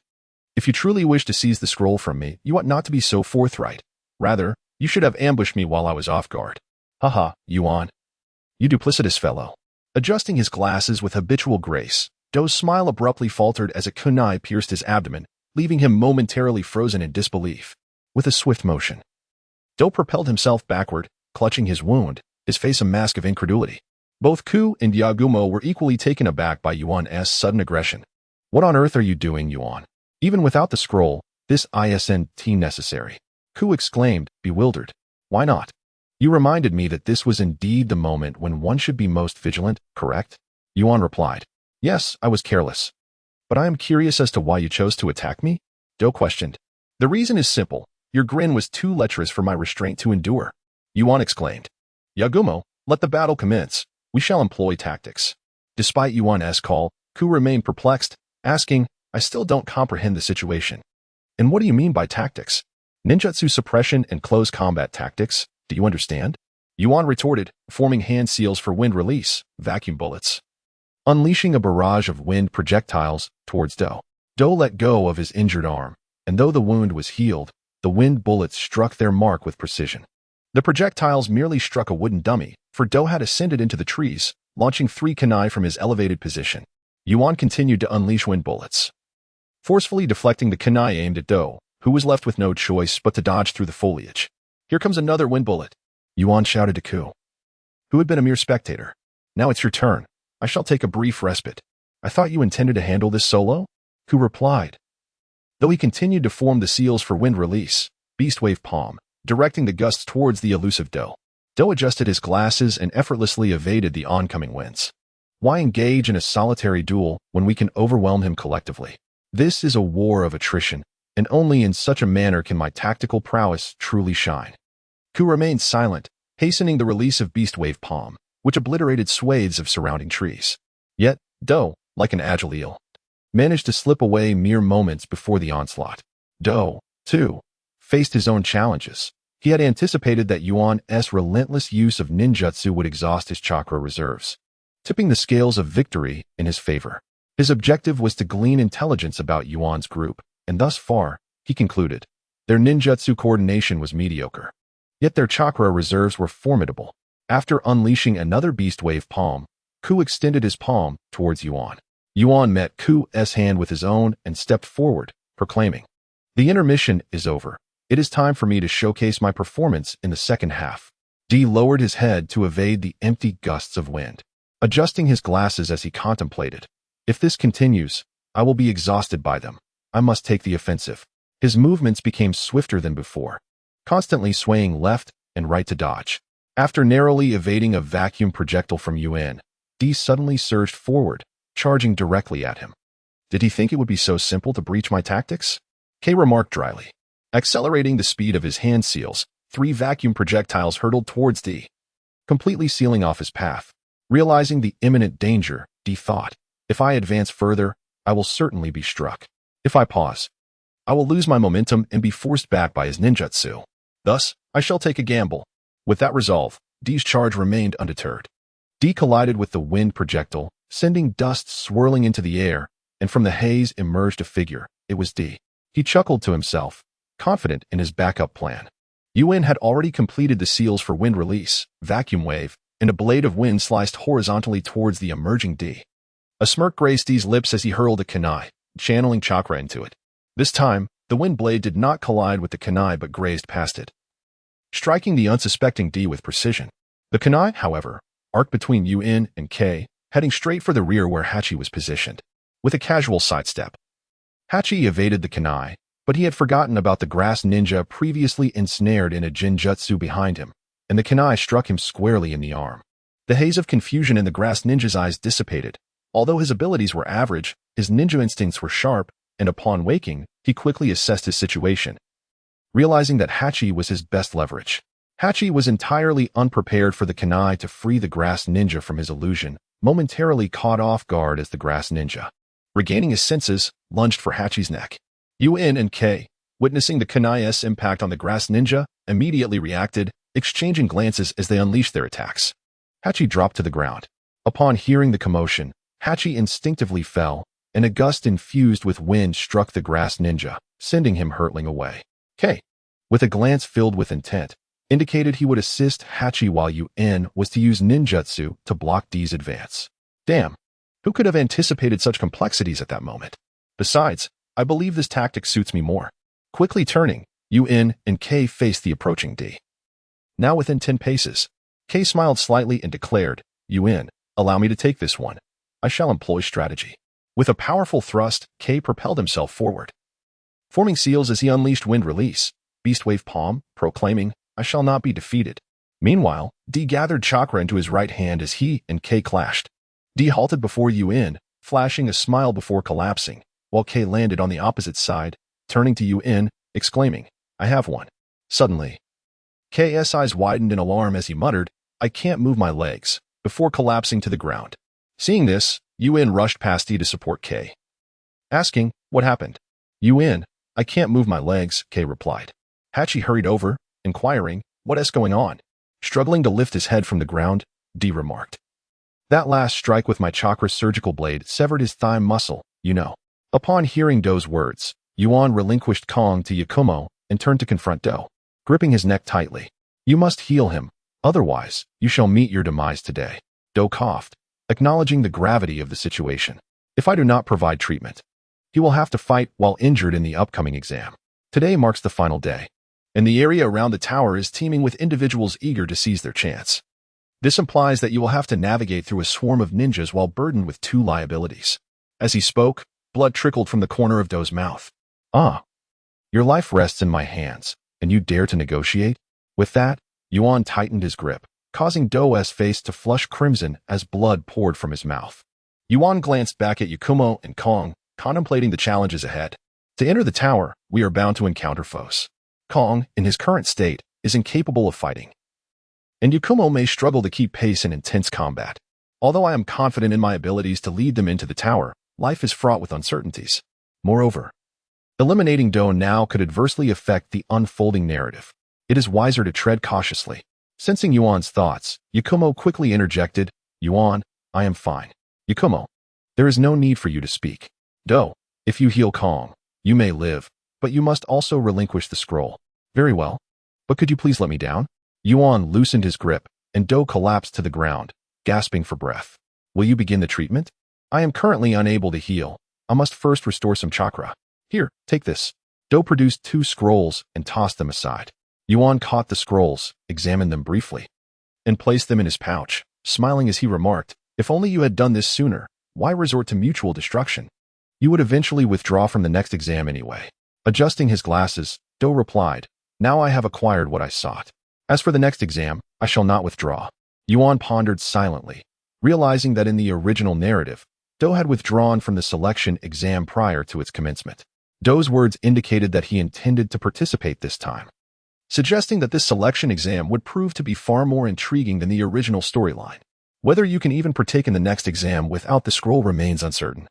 "If you truly wish to seize the scroll from me, you ought not to be so forthright. Rather, you should have ambushed me while I was off guard." "Haha, Yuan, you duplicitous fellow." Adjusting his glasses with habitual grace, Do's smile abruptly faltered as a kunai pierced his abdomen, leaving him momentarily frozen in disbelief. With a swift motion, Do propelled himself backward, clutching his wound, his face a mask of incredulity. Both Ku and Yagumo were equally taken aback by Yuan's sudden aggression. "What on earth are you doing, Yuan? Even without the scroll, this isn't necessary." Ku exclaimed, bewildered. "Why not? You reminded me that this was indeed the moment when one should be most vigilant, correct?" Yuan replied, "Yes, I was careless. But I am curious as to why you chose to attack me?" Do questioned. "The reason is simple. Your grin was too lecherous for my restraint to endure." Yuan exclaimed, "Yagumo, let the battle commence. We shall employ tactics." Despite Yuan's call, Ku remained perplexed, asking, "I still don't comprehend the situation." "And what do you mean by tactics?" "Ninjutsu suppression and close combat tactics. Do you understand?" Yuan retorted, forming hand seals for wind release, vacuum bullets, unleashing a barrage of wind projectiles towards Do. Do let go of his injured arm, and though the wound was healed, the wind bullets struck their mark with precision. The projectiles merely struck a wooden dummy, for Do had ascended into the trees, launching 3 kunai from his elevated position. Yuan continued to unleash wind bullets, forcefully deflecting the kunai aimed at Do, who was left with no choice but to dodge through the foliage. "Here comes another wind bullet," Yuan shouted to Ku, who had been a mere spectator. "Now it's your turn. I shall take a brief respite." "I thought you intended to handle this solo?" Ku replied, though he continued to form the seals for wind release, beast wave palm, directing the gusts towards the elusive Do. Do adjusted his glasses and effortlessly evaded the oncoming winds. Why engage in a solitary duel when we can overwhelm him collectively? This is a war of attrition, and only in such a manner can my tactical prowess truly shine. Ku remained silent, hastening the release of beast wave palm, which obliterated swathes of surrounding trees. Yet, Do, like an agile eel, managed to slip away mere moments before the onslaught. Do, too, faced his own challenges. He had anticipated that Yuan's relentless use of ninjutsu would exhaust his chakra reserves, tipping the scales of victory in his favor. His objective was to glean intelligence about Yuan's group, and thus far, he concluded, their ninjutsu coordination was mediocre. Yet their chakra reserves were formidable. After unleashing another beast wave palm, Ku extended his palm towards Yuan. Yuan met Ku's hand with his own and stepped forward, proclaiming, "The intermission is over. It is time for me to showcase my performance in the second half." D lowered his head to evade the empty gusts of wind, adjusting his glasses as he contemplated. "If this continues, I will be exhausted by them. I must take the offensive." His movements became swifter than before, constantly swaying left and right to dodge. After narrowly evading a vacuum projectile from Yuan, D suddenly surged forward, charging directly at him. "Did he think it would be so simple to breach my tactics?" K remarked dryly. Accelerating the speed of his hand seals, 3 vacuum projectiles hurtled towards D, completely sealing off his path. Realizing the imminent danger, D thought, if I advance further, I will certainly be struck. If I pause, I will lose my momentum and be forced back by his ninjutsu. Thus, I shall take a gamble. With that resolve, D's charge remained undeterred. D collided with the wind projectile, sending dust swirling into the air, and from the haze emerged a figure. It was D. He chuckled to himself, confident in his backup plan. Yuan had already completed the seals for wind release, vacuum wave, and a blade of wind sliced horizontally towards the emerging D. A smirk graced D's lips as he hurled a kunai, channeling chakra into it. This time, the wind blade did not collide with the kunai but grazed past it, striking the unsuspecting D with precision. The kunai, however, arced between Yuan and K, heading straight for the rear where Hachi was positioned. With a casual sidestep, Hachi evaded the kunai, but he had forgotten about the grass ninja previously ensnared in a jinjutsu behind him, and the kunai struck him squarely in the arm. The haze of confusion in the grass ninja's eyes dissipated. Although his abilities were average, his ninja instincts were sharp, and upon waking, he quickly assessed his situation, realizing that Hachi was his best leverage. Hachi was entirely unprepared for the kunai to free the grass ninja from his illusion, momentarily caught off guard as the grass ninja, regaining his senses, lunged for Hachi's neck. Yuan and K, witnessing the kunai's impact on the grass ninja, immediately reacted, exchanging glances as they unleashed their attacks. Hachi dropped to the ground. Upon hearing the commotion, Hachi instinctively fell, and a gust infused with wind struck the grass ninja, sending him hurtling away. K, with a glance filled with intent, indicated he would assist Hachi while Yuan was to use ninjutsu to block D's advance. Damn, who could have anticipated such complexities at that moment? Besides, I believe this tactic suits me more. Quickly turning, Yuan and K faced the approaching D. Now within 10 paces, K smiled slightly and declared, Yuan, allow me to take this one. I shall employ strategy. With a powerful thrust, K propelled himself forward, forming seals as he unleashed wind release, beast wave palm, proclaiming, I shall not be defeated. Meanwhile, D gathered chakra into his right hand as he and K clashed. D halted before Yuan, flashing a smile before collapsing, while K landed on the opposite side, turning to Yuan, exclaiming, I have one. Suddenly, K's eyes widened in alarm as he muttered, I can't move my legs, before collapsing to the ground. Seeing this, Yuan rushed past D to support K, asking, what happened? Yuan, I can't move my legs, K replied. Hachi hurried over, inquiring, what is going on? Struggling to lift his head from the ground, D remarked. That last strike with my chakra surgical blade severed his thigh muscle, you know. Upon hearing Do's words, Yuan relinquished Kong to Yakumo and turned to confront Do, gripping his neck tightly. You must heal him, otherwise, you shall meet your demise today. Do coughed, acknowledging the gravity of the situation. If I do not provide treatment, he will have to fight while injured in the upcoming exam. Today marks the final day, and the area around the tower is teeming with individuals eager to seize their chance. This implies that you will have to navigate through a swarm of ninjas while burdened with 2 liabilities. As he spoke, blood trickled from the corner of Do's mouth. Ah, your life rests in my hands, and you dare to negotiate? With that, Yuan tightened his grip, causing Do's face to flush crimson as blood poured from his mouth. Yuan glanced back at Yakumo and Kong, contemplating the challenges ahead. To enter the tower, we are bound to encounter foes. Kong, in his current state, is incapable of fighting, and Yakumo may struggle to keep pace in intense combat. Although I am confident in my abilities to lead them into the tower, life is fraught with uncertainties. Moreover, eliminating Do now could adversely affect the unfolding narrative. It is wiser to tread cautiously. Sensing Yuan's thoughts, Yakumo quickly interjected, Yuan, I am fine. Yakumo, there is no need for you to speak. Do, if you heal Kong, you may live, but you must also relinquish the scroll. Very well. But could you please let me down? Yuan loosened his grip, and Do collapsed to the ground, gasping for breath. Will you begin the treatment? I am currently unable to heal. I must first restore some chakra. Here, take this. Do produced 2 scrolls and tossed them aside. Yuan caught the scrolls, examined them briefly, and placed them in his pouch, smiling as he remarked, if only you had done this sooner, why resort to mutual destruction? You would eventually withdraw from the next exam anyway. Adjusting his glasses, Do replied, now I have acquired what I sought. As for the next exam, I shall not withdraw. Yuan pondered silently, realizing that in the original narrative, Do had withdrawn from the selection exam prior to its commencement. Do's words indicated that he intended to participate this time, suggesting that this selection exam would prove to be far more intriguing than the original storyline. Whether you can even partake in the next exam without the scroll remains uncertain.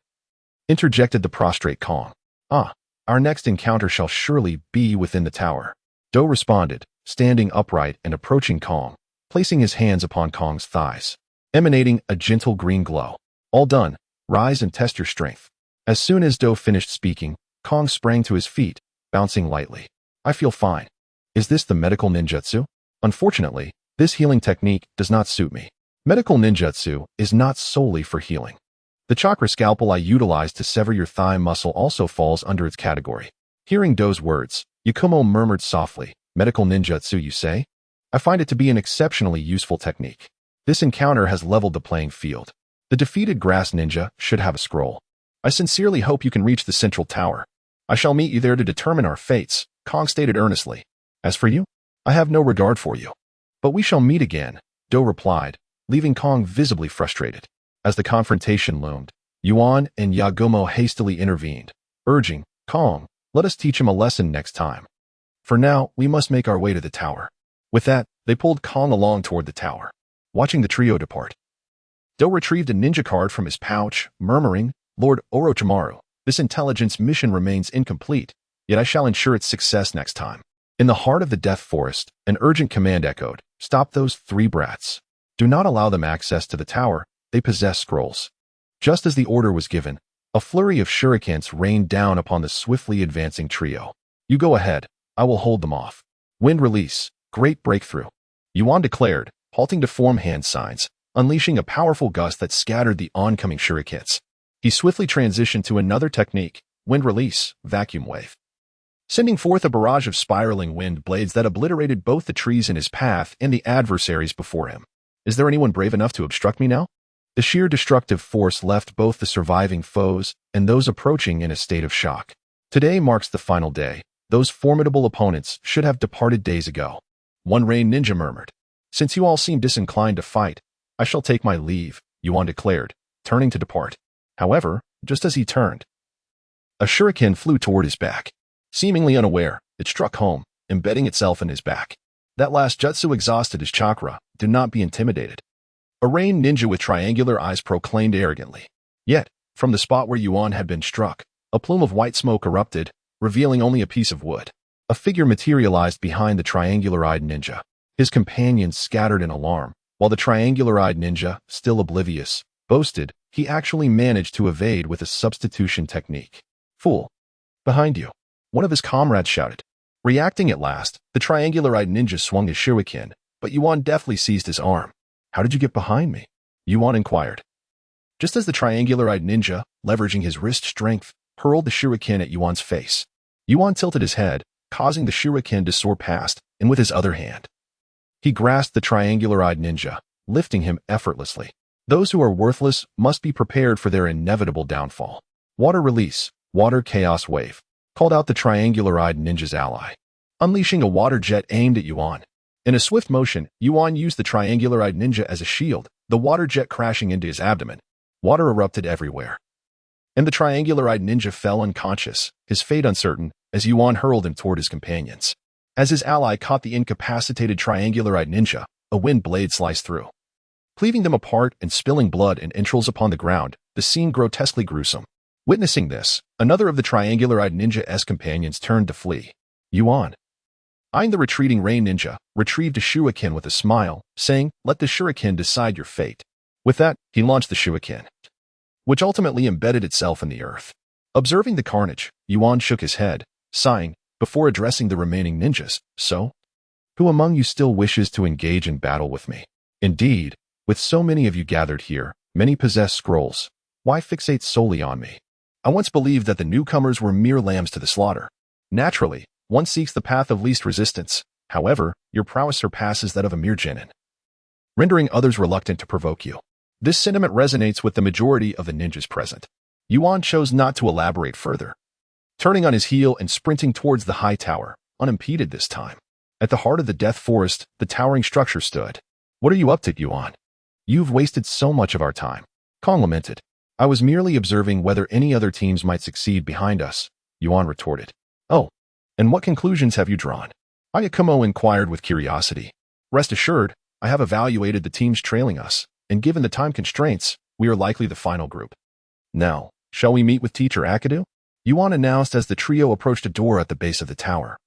Interjected the prostrate Kong. Our next encounter shall surely be within the tower. Do responded, standing upright and approaching Kong, placing his hands upon Kong's thighs, emanating a gentle green glow. All done. Rise and test your strength. As soon as Do finished speaking, Kong sprang to his feet, bouncing lightly. I feel fine. Is this the medical ninjutsu? Unfortunately, this healing technique does not suit me. Medical ninjutsu is not solely for healing. The chakra scalpel I utilized to sever your thigh muscle also falls under its category. Hearing Do's words, Yakumo murmured softly, medical ninjutsu, you say? I find it to be an exceptionally useful technique. This encounter has leveled the playing field. The defeated grass ninja should have a scroll. I sincerely hope you can reach the central tower. I shall meet you there to determine our fates, Kong stated earnestly. As for you, I have no regard for you. But we shall meet again, Do replied, leaving Kong visibly frustrated. As the confrontation loomed, Yuan and Yagumo hastily intervened, urging, Kong, let us teach him a lesson next time. For now, we must make our way to the tower. With that, they pulled Kong along toward the tower. Watching the trio depart, Do retrieved a ninja card from his pouch, murmuring, Lord Orochimaru, this intelligence mission remains incomplete, yet I shall ensure its success next time. In the heart of the Death Forest, an urgent command echoed, stop those three brats. Do not allow them access to the tower. They possess scrolls. Just as the order was given, a flurry of shurikens rained down upon the swiftly advancing trio. You go ahead, I will hold them off. Wind release, great breakthrough. Yuan declared, halting to form hand signs, unleashing a powerful gust that scattered the oncoming shurikens. He swiftly transitioned to another technique, wind release, vacuum wave, sending forth a barrage of spiraling wind blades that obliterated both the trees in his path and the adversaries before him. Is there anyone brave enough to obstruct me now? The sheer destructive force left both the surviving foes and those approaching in a state of shock. Today marks the final day. Those formidable opponents should have departed days ago. One Rain Ninja murmured. Since you all seem disinclined to fight, I shall take my leave, Yuan declared, turning to depart. However, just as he turned, a shuriken flew toward his back. Seemingly unaware, it struck home, embedding itself in his back. That last jutsu exhausted his chakra. Do not be intimidated. A Rain Ninja with triangular eyes proclaimed arrogantly. Yet, from the spot where Yuan had been struck, a plume of white smoke erupted, revealing only a piece of wood. A figure materialized behind the triangular-eyed ninja. His companions scattered in alarm, while the triangular-eyed ninja, still oblivious, boasted he actually managed to evade with a substitution technique. Fool! Behind you! One of his comrades shouted. Reacting at last, the triangular-eyed ninja swung his shuriken, but Yuan deftly seized his arm. How did you get behind me? Yuan inquired. Just as the triangular-eyed ninja, leveraging his wrist strength, hurled the shuriken at Yuan's face. Yuan tilted his head, causing the shuriken to soar past, and with his other hand, he grasped the triangular-eyed ninja, lifting him effortlessly. Those who are worthless must be prepared for their inevitable downfall. Water release, water chaos wave, called out the triangular-eyed ninja's ally, unleashing a water jet aimed at Yuan. In a swift motion, Yuan used the triangular-eyed ninja as a shield, the water jet crashing into his abdomen. Water erupted everywhere, and the triangular-eyed ninja fell unconscious, his fate uncertain, as Yuan hurled him toward his companions. As his ally caught the incapacitated triangular-eyed ninja, a wind blade sliced through, cleaving them apart and spilling blood and entrails upon the ground, the scene grotesquely gruesome. Witnessing this, another of the triangular-eyed ninja's companions turned to flee. Yuan, eyeing the retreating Rain Ninja, retrieved a shuriken with a smile, saying, let the shuriken decide your fate. With that, he launched the shuriken, which ultimately embedded itself in the earth. Observing the carnage, Yuan shook his head, sighing, before addressing the remaining ninjas. So, who among you still wishes to engage in battle with me? Indeed, with so many of you gathered here, many possess scrolls. Why fixate solely on me? I once believed that the newcomers were mere lambs to the slaughter. Naturally, one seeks the path of least resistance. However, your prowess surpasses that of a mere genin, rendering others reluctant to provoke you. This sentiment resonates with the majority of the ninjas present. Yuan chose not to elaborate further, turning on his heel and sprinting towards the high tower, unimpeded this time. At the heart of the Death Forest, the towering structure stood. What are you up to, Yuan? You've wasted so much of our time. Kong lamented. I was merely observing whether any other teams might succeed behind us. Yuan retorted. Oh, and what conclusions have you drawn? Ayakumo inquired with curiosity. Rest assured, I have evaluated the teams trailing us, and given the time constraints, we are likely the final group. Now, shall we meet with Teacher Akadu? Yuan announced as the trio approached a door at the base of the tower,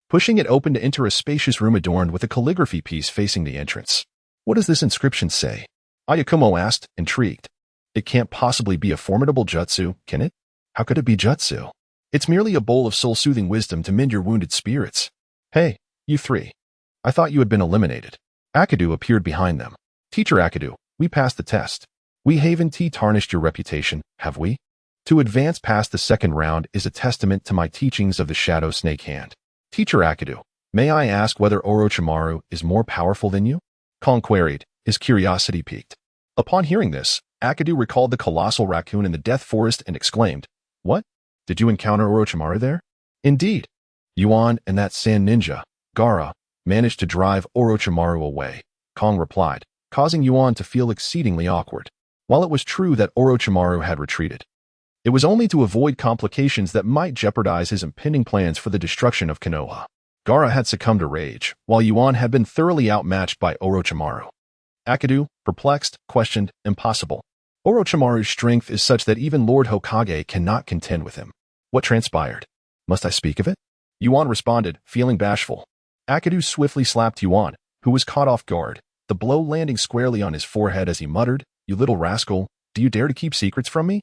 pushing it open to enter a spacious room adorned with a calligraphy piece facing the entrance. What does this inscription say? Ayakumo asked, intrigued. It can't possibly be a formidable jutsu, can it? How could it be jutsu? It's merely a bowl of soul-soothing wisdom to mend your wounded spirits. Hey, you three. I thought you had been eliminated. Akadu appeared behind them. Teacher Akadu, we passed the test. We haven't tarnished your reputation, have we? To advance past the second round is a testament to my teachings of the Shadow Snake Hand. Teacher Akadu, may I ask whether Orochimaru is more powerful than you? Kong queried, his curiosity piqued. Upon hearing this, Akadu recalled the colossal raccoon in the Death Forest and exclaimed, What? Did you encounter Orochimaru there? Indeed. Yuan and that sand ninja, Gaara, managed to drive Orochimaru away, Kong replied, causing Yuan to feel exceedingly awkward. While it was true that Orochimaru had retreated, it was only to avoid complications that might jeopardize his impending plans for the destruction of Konoha. Gaara had succumbed to rage, while Yuan had been thoroughly outmatched by Orochimaru. Akadu, perplexed, questioned, impossible. Orochimaru's strength is such that even Lord Hokage cannot contend with him. What transpired? Must I speak of it? Yuan responded, feeling bashful. Akadu swiftly slapped Yuan, who was caught off guard, the blow landing squarely on his forehead as he muttered, You little rascal, do you dare to keep secrets from me?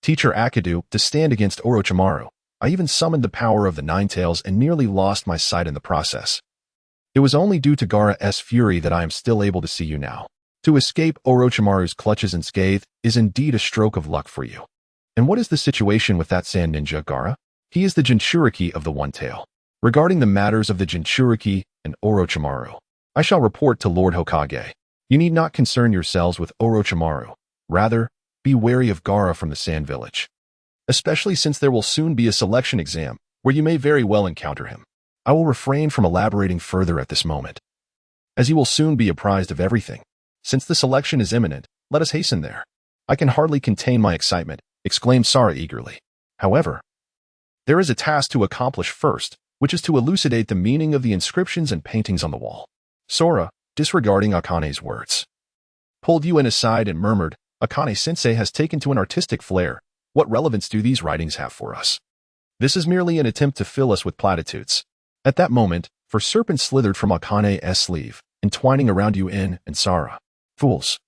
Teacher Akadu, to stand against Orochimaru, I even summoned the power of the Nine Tails and nearly lost my sight in the process. It was only due to Gaara's fury that I am still able to see you now. To escape Orochimaru's clutches unscathed is indeed a stroke of luck for you. And what is the situation with that sand ninja, Gaara? He is the Jinchuriki of the One Tail. Regarding the matters of the Jinchuriki and Orochimaru, I shall report to Lord Hokage. You need not concern yourselves with Orochimaru. Rather, be wary of Gaara from the Sand Village. Especially since there will soon be a selection exam, where you may very well encounter him. I will refrain from elaborating further at this moment, as you will soon be apprised of everything. Since the selection is imminent, let us hasten there. I can hardly contain my excitement, exclaimed Sora eagerly. However, there is a task to accomplish first, which is to elucidate the meaning of the inscriptions and paintings on the wall. Sora, disregarding Akane's words, pulled Yuan aside and murmured, Akane-sensei has taken to an artistic flair. What relevance do these writings have for us? This is merely an attempt to fill us with platitudes. At that moment, a serpent slithered from Akane's sleeve, entwining around Yuan and Sora. Fools.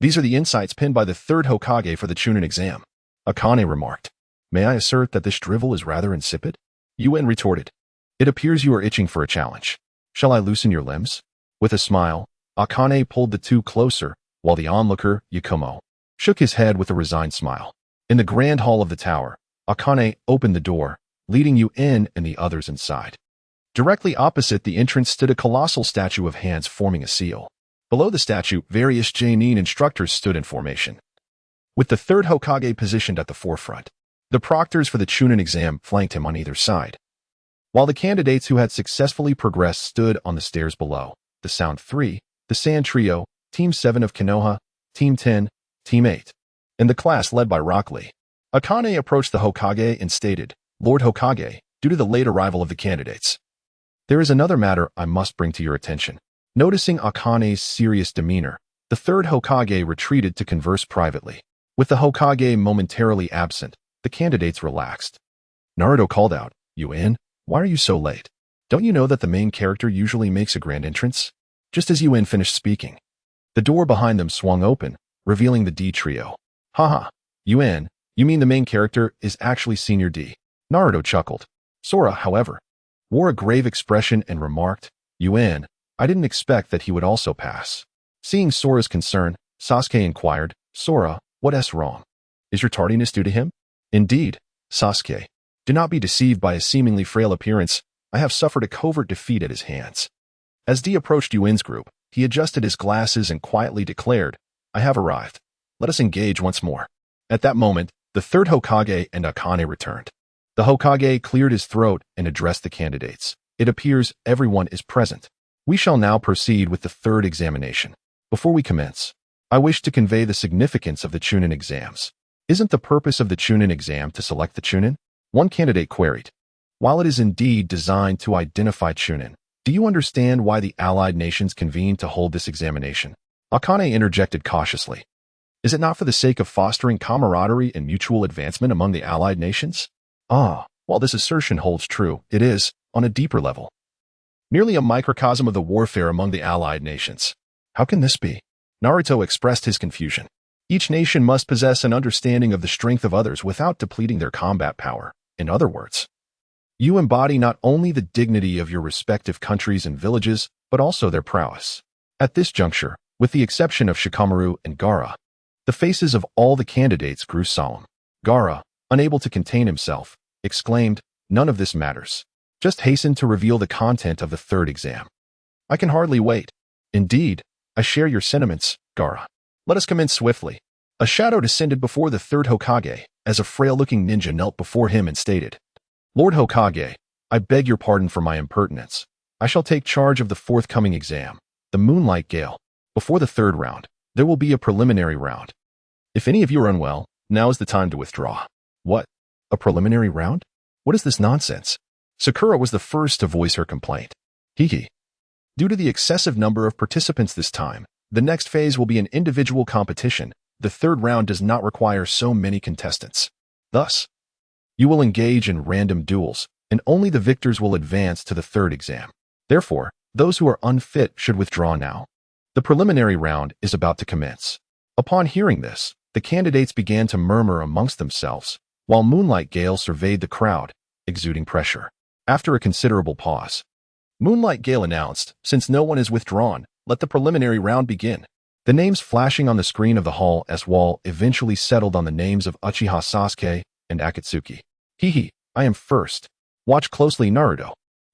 These are the insights pinned by the third Hokage for the Chunin exam. Akane remarked. May I assert that this drivel is rather insipid? Yuan retorted. It appears you are itching for a challenge. Shall I loosen your limbs? With a smile, Akane pulled the two closer, while the onlooker, Yakumo, shook his head with a resigned smile. In the grand hall of the tower, Akane opened the door, leading Yuan and the others inside. Directly opposite the entrance stood a colossal statue of hands forming a seal. Below the statue, various Jonin instructors stood in formation, with the third Hokage positioned at the forefront. The proctors for the Chunin exam flanked him on either side, while the candidates who had successfully progressed stood on the stairs below. The Sound 3, the Sand Trio, Team 7 of Konoha, Team 10, Team 8, and the class led by Rock Lee. Akane approached the Hokage and stated, Lord Hokage, due to the late arrival of the candidates, there is another matter I must bring to your attention. Noticing Akane's serious demeanor, the third Hokage retreated to converse privately. With the Hokage momentarily absent, the candidates relaxed. Naruto called out, Yuan, why are you so late? Don't you know that the main character usually makes a grand entrance? Just as Yuan finished speaking, the door behind them swung open, revealing the D trio. Haha, Yuan, you mean the main character is actually Senior D? Naruto chuckled. Sora, however, wore a grave expression and remarked, Yuan, I didn't expect that he would also pass. Seeing Sora's concern, Sasuke inquired, Sora, what's wrong? Is your tardiness due to him? Indeed, Sasuke. Do not be deceived by his seemingly frail appearance. I have suffered a covert defeat at his hands. As D approached Yuan's group, he adjusted his glasses and quietly declared, I have arrived. Let us engage once more. At that moment, the third Hokage and Akane returned. The Hokage cleared his throat and addressed the candidates. It appears everyone is present. We shall now proceed with the third examination. Before we commence, I wish to convey the significance of the Chunin exams. Isn't the purpose of the Chunin exam to select the Chunin? One candidate queried. While it is indeed designed to identify Chunin, do you understand why the allied nations convened to hold this examination? Akane interjected cautiously. Is it not for the sake of fostering camaraderie and mutual advancement among the allied nations? While this assertion holds true, it is, on a deeper level, merely a microcosm of the warfare among the allied nations. How can this be? Naruto expressed his confusion. Each nation must possess an understanding of the strength of others without depleting their combat power. In other words, you embody not only the dignity of your respective countries and villages, but also their prowess. At this juncture, with the exception of Shikamaru and Gaara, the faces of all the candidates grew solemn. Gaara, unable to contain himself, exclaimed, "None of this matters. Just hasten to reveal the content of the third exam." "I can hardly wait." "Indeed, I share your sentiments, Gaara. Let us commence swiftly." A shadow descended before the third Hokage, as a frail-looking ninja knelt before him and stated, "Lord Hokage, I beg your pardon for my impertinence. I shall take charge of the forthcoming exam, the Moonlight Gale. Before the third round, there will be a preliminary round. If any of you are unwell, now is the time to withdraw." "What? A preliminary round? What is this nonsense?" Sakura was the first to voice her complaint. Hee. Due to the excessive number of participants this time, the next phase will be an individual competition. The third round does not require so many contestants. Thus, you will engage in random duels, and only the victors will advance to the third exam. Therefore, those who are unfit should withdraw now. The preliminary round is about to commence. Upon hearing this, the candidates began to murmur amongst themselves, while Moonlight Gale surveyed the crowd, exuding pressure. After a considerable pause, Moonlight Gale announced, "Since no one is withdrawn, let the preliminary round begin." The names flashing on the screen of the hall S wall eventually settled on the names of Uchiha Sasuke and Akatsuki. I am first. Watch closely, Naruto."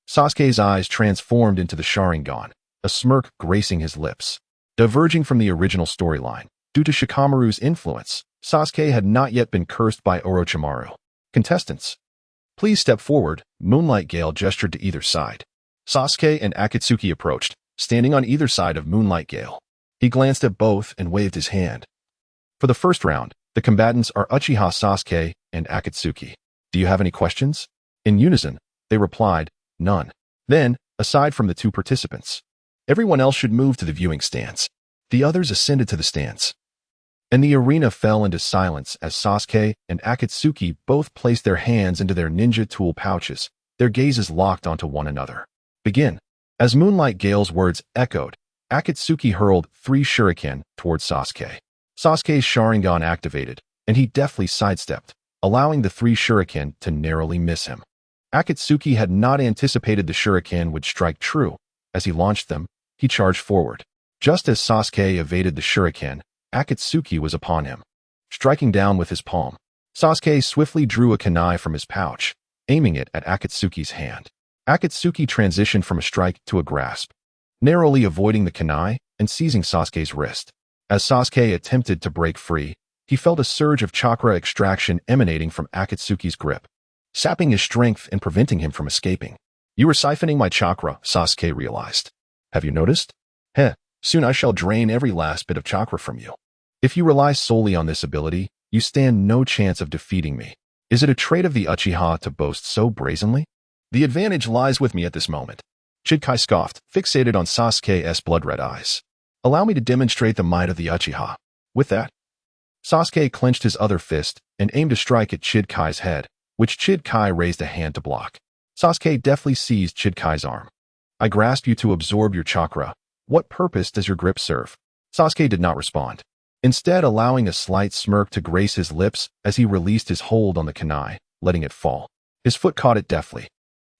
Sasuke's eyes transformed into the Sharingan, a smirk gracing his lips. Diverging from the original storyline, due to Shikamaru's influence, Sasuke had not yet been cursed by Orochimaru. "Contestants, please step forward." Moonlight Gale gestured to either side. Sasuke and Akatsuki approached, standing on either side of Moonlight Gale. He glanced at both and waved his hand. For the first round, the combatants are Uchiha Sasuke and Akatsuki. "Do you have any questions?" In unison, they replied, "None." Then, aside from the two participants, everyone else should move to the viewing stands. The others ascended to the stands, and the arena fell into silence as Sasuke and Akatsuki both placed their hands into their ninja tool pouches, their gazes locked onto one another. "Begin." As Moonlight Gale's words echoed, Akatsuki hurled 3 shuriken towards Sasuke. Sasuke's Sharingan activated, and he deftly sidestepped, allowing the 3 shuriken to narrowly miss him. Akatsuki had not anticipated the shuriken would strike true. As he launched them, he charged forward. Just as Sasuke evaded the shuriken, Akatsuki was upon him, striking down with his palm. Sasuke swiftly drew a kunai from his pouch, aiming it at Akatsuki's hand. Akatsuki transitioned from a strike to a grasp, narrowly avoiding the kunai and seizing Sasuke's wrist. As Sasuke attempted to break free, he felt a surge of chakra extraction emanating from Akatsuki's grip, sapping his strength and preventing him from escaping. "You are siphoning my chakra," Sasuke realized. "Have you noticed? Soon I shall drain every last bit of chakra from you. If you rely solely on this ability, you stand no chance of defeating me. Is it a trait of the Uchiha to boast so brazenly?" "The advantage lies with me at this moment." Chidkai scoffed, fixated on Sasuke's blood-red eyes. "Allow me to demonstrate the might of the Uchiha." With that, Sasuke clenched his other fist and aimed a strike at Chidkai's head, which Chidkai raised a hand to block. Sasuke deftly seized Chidkai's arm. "I grasp you to absorb your chakra. What purpose does your grip serve?" Sasuke did not respond, instead allowing a slight smirk to grace his lips as he released his hold on the kunai, letting it fall. His foot caught it deftly.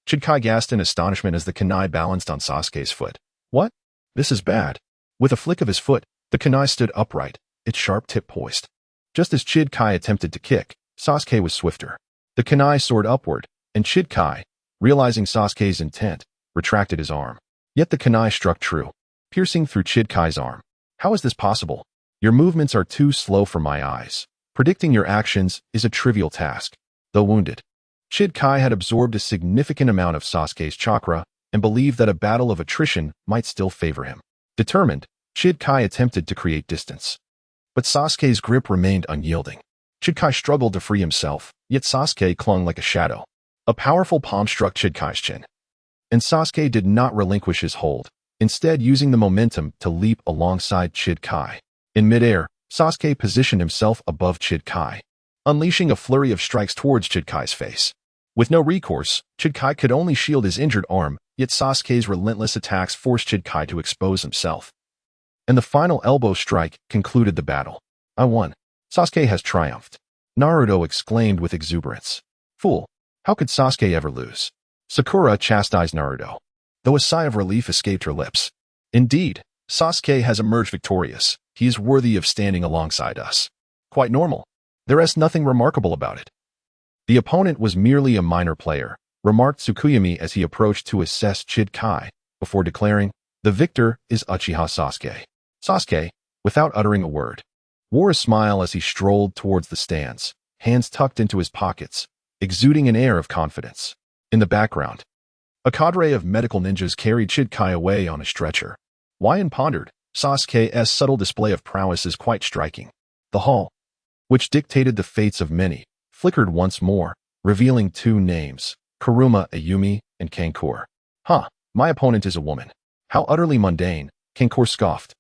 Chidkai gasped in astonishment as the kunai balanced on Sasuke's foot. "What? This is bad." With a flick of his foot, the kunai stood upright, its sharp tip poised. Just as Chidkai attempted to kick, Sasuke was swifter. The kunai soared upward, and Chidkai, realizing Sasuke's intent, retracted his arm. Yet the kunai struck true, piercing through Chidkai's arm. "How is this possible? Your movements are too slow for my eyes. Predicting your actions is a trivial task." Though wounded, Chidkai had absorbed a significant amount of Sasuke's chakra and believed that a battle of attrition might still favor him. Determined, Chidkai attempted to create distance. But Sasuke's grip remained unyielding. Chidkai struggled to free himself, yet Sasuke clung like a shadow. A powerful palm struck Chidkai's chin. And Sasuke did not relinquish his hold, instead using the momentum to leap alongside Chidkai. In midair, Sasuke positioned himself above Chidkai, unleashing a flurry of strikes towards Chidkai's face. With no recourse, Chidkai could only shield his injured arm, yet Sasuke's relentless attacks forced Chidkai to expose himself. And the final elbow strike concluded the battle. I won. Sasuke has triumphed. Naruto exclaimed with exuberance. Fool, how could Sasuke ever lose? Sakura chastised Naruto, though a sigh of relief escaped her lips. Indeed, Sasuke has emerged victorious. He is worthy of standing alongside us. Quite normal. There is nothing remarkable about it. The opponent was merely a minor player, remarked Tsukuyomi as he approached to assess Chidkai, before declaring, the victor is Uchiha Sasuke. Sasuke, without uttering a word, wore a smile as he strolled towards the stands, hands tucked into his pockets, exuding an air of confidence. In the background, a cadre of medical ninjas carried Chidkai away on a stretcher. Yuan pondered, Sasuke's subtle display of prowess is quite striking. The hall, which dictated the fates of many, flickered once more, revealing two names, Kuruma Ayumi and Kankuro. My opponent is a woman. How utterly mundane, Kankuro scoffed.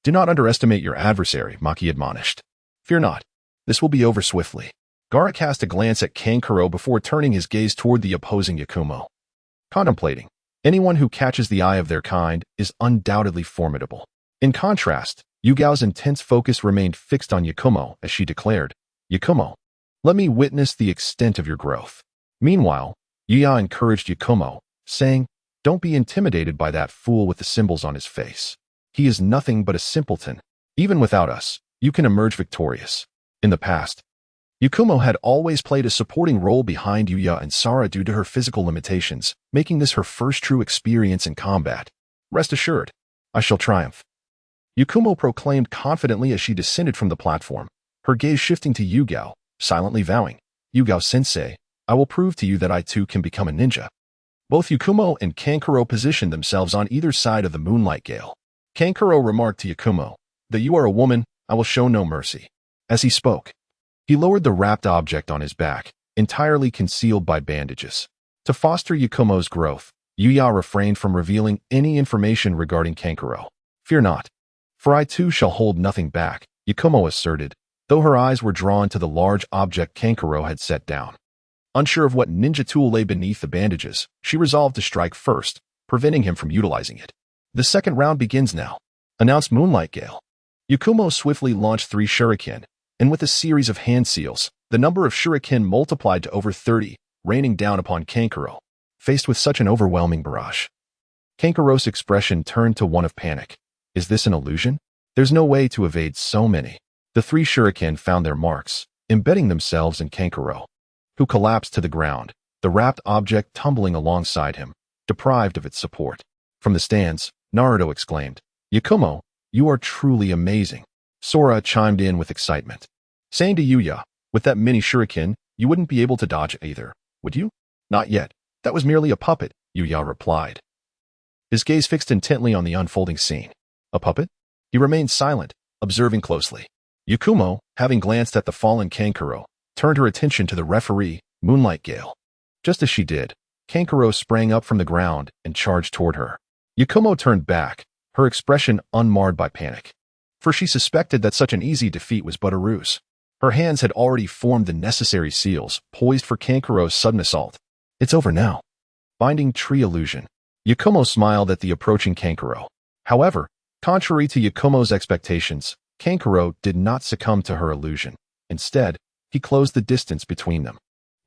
Do not underestimate your adversary, Maki admonished. Fear not. This will be over swiftly. Gaara cast a glance at Kankuro before turning his gaze toward the opposing Yakumo. Contemplating, anyone who catches the eye of their kind is undoubtedly formidable. In contrast, Yugao's intense focus remained fixed on Yakumo as she declared, Yakumo, let me witness the extent of your growth. Meanwhile, Yuya encouraged Yakumo, saying, don't be intimidated by that fool with the symbols on his face. He is nothing but a simpleton. Even without us, you can emerge victorious. In the past, Yakumo had always played a supporting role behind Yuya and Sara due to her physical limitations, making this her first true experience in combat. Rest assured, I shall triumph. Yakumo proclaimed confidently as she descended from the platform, her gaze shifting to Yugao, silently vowing, Yugao-sensei, I will prove to you that I too can become a ninja. Both Yakumo and Kankuro positioned themselves on either side of the moonlight gale. Kankuro remarked to Yakumo, that you are a woman, I will show no mercy. As he spoke, he lowered the wrapped object on his back, entirely concealed by bandages. To foster Yakumo's growth, Yuya refrained from revealing any information regarding Kankuro. Fear not, for I too shall hold nothing back, Yakumo asserted, though her eyes were drawn to the large object Kankuro had set down. Unsure of what ninja tool lay beneath the bandages, she resolved to strike first, preventing him from utilizing it. The second round begins now, announced Moonlight Gale. Yakumo swiftly launched 3 shuriken, and with a series of hand seals, the number of shuriken multiplied to over 30, raining down upon Kankuro. Faced with such an overwhelming barrage, Kankuro's expression turned to one of panic. Is this an illusion? There's no way to evade so many. The 3 shuriken found their marks, embedding themselves in Kankuro, who collapsed to the ground, the wrapped object tumbling alongside him, deprived of its support. From the stands, Naruto exclaimed, Yakumo, you are truly amazing. Sora chimed in with excitement, saying to Yuya, with that mini shuriken, you wouldn't be able to dodge either, would you? Not yet. That was merely a puppet, Yuya replied, his gaze fixed intently on the unfolding scene. A puppet? He remained silent, observing closely. Yakumo, having glanced at the fallen Kankuro, turned her attention to the referee, Moonlight Gale. Just as she did, Kankuro sprang up from the ground and charged toward her. Yakumo turned back, her expression unmarred by panic, for she suspected that such an easy defeat was but a ruse. Her hands had already formed the necessary seals, poised for Kankuro's sudden assault. It's over now. Binding tree illusion. Yakumo smiled at the approaching Kankuro. However, contrary to Yakumo's expectations, Kankuro did not succumb to her illusion. Instead, he closed the distance between them.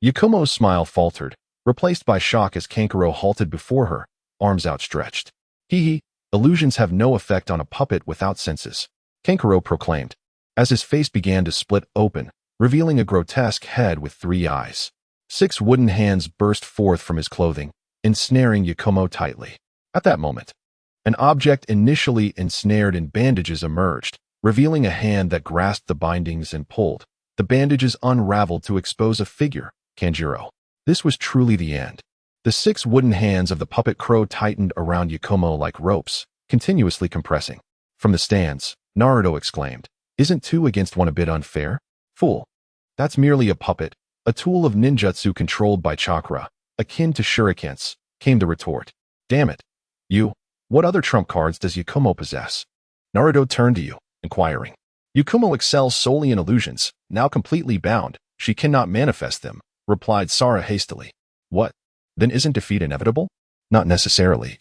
Yakumo's smile faltered, replaced by shock as Kankuro halted before her, arms outstretched. Hee, illusions have no effect on a puppet without senses, Kankuro proclaimed, as his face began to split open, revealing a grotesque head with 3 eyes. 6 wooden hands burst forth from his clothing, ensnaring Yakumo tightly. At that moment, an object initially ensnared in bandages emerged, revealing a hand that grasped the bindings and pulled. The bandages unraveled to expose a figure, Kanjuro. This was truly the end. The 6 wooden hands of the puppet crow tightened around Yakumo like ropes, continuously compressing. From the stands, Naruto exclaimed, Isn't 2 against 1 a bit unfair? Fool. That's merely a puppet, a tool of ninjutsu controlled by chakra, akin to shurikens, came the retort. Damn it. What other trump cards does Yakumo possess? Naruto turned to you, inquiring. Yakumo excels solely in illusions, now completely bound. She cannot manifest them, replied Sara hastily. What? Then isn't defeat inevitable? Not necessarily.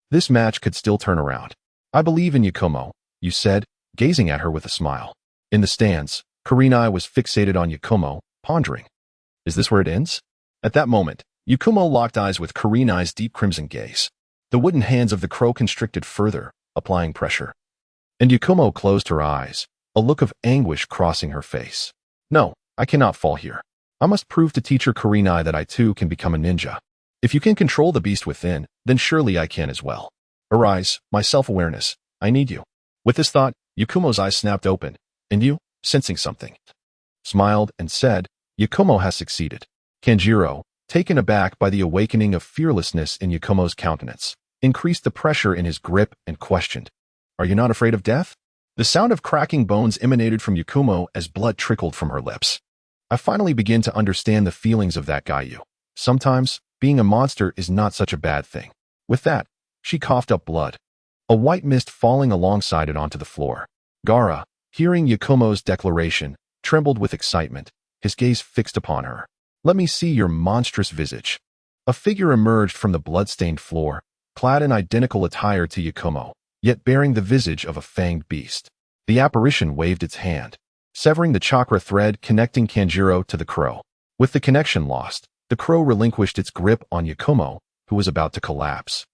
This match could still turn around. I believe in Yakumo, you said, gazing at her with a smile. In the stands, Kurenai was fixated on Yakumo, pondering. Is this where it ends? At that moment, Yakumo locked eyes with Kurenai's deep crimson gaze. The wooden hands of the crow constricted further, applying pressure. And Yakumo closed her eyes, a look of anguish crossing her face. No, I cannot fall here. I must prove to teacher Kurenai that I too can become a ninja. If you can control the beast within, then surely I can as well. Arise, my self-awareness. I need you. With this thought, Yakumo's eyes snapped open, and you, sensing something, smiled and said, Yakumo has succeeded. Kanjiro, taken aback by the awakening of fearlessness in Yakumo's countenance, increased the pressure in his grip and questioned, Are you not afraid of death? The sound of cracking bones emanated from Yakumo as blood trickled from her lips. I finally begin to understand the feelings of that Gaiju. Sometimes, being a monster is not such a bad thing. With that, she coughed up blood, a white mist falling alongside it onto the floor. Gaara, hearing Yakumo's declaration, trembled with excitement, his gaze fixed upon her. Let me see your monstrous visage. A figure emerged from the blood-stained floor, clad in identical attire to Yakumo, yet bearing the visage of a fanged beast. The apparition waved its hand, severing the chakra thread connecting Kanjiro to the crow. With the connection lost, the crow relinquished its grip on Yakumo, who was about to collapse.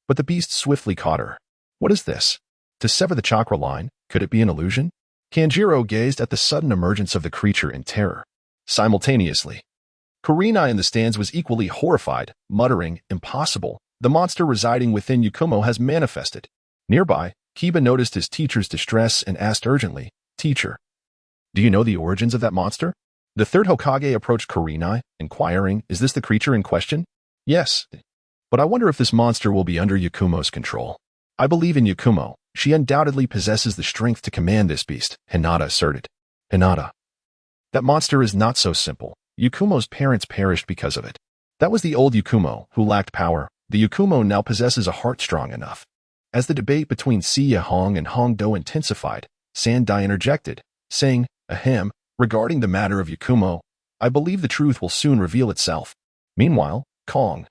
But the beast swiftly caught her. What is this? To sever the chakra line, could it be an illusion? Kanjiro gazed at the sudden emergence of the creature in terror. Simultaneously, Kurenai in the stands was equally horrified, muttering, Impossible. The monster residing within Yakumo has manifested. Nearby, Kiba noticed his teacher's distress and asked urgently, Teacher, do you know the origins of that monster? The third Hokage approached Kurenai, inquiring, Is this the creature in question? Yes, but I wonder if this monster will be under Yakumo's control. I believe in Yakumo. She undoubtedly possesses the strength to command this beast, Hinata asserted. Hinata. That monster is not so simple. Yakumo's parents perished because of it. That was the old Yakumo, who lacked power. The Yakumo now possesses a heart strong enough. As the debate between Siya Hong and Hong Do intensified, Sandai interjected, saying, Ahem, regarding the matter of Yakumo, I believe the truth will soon reveal itself. Meanwhile, Kong,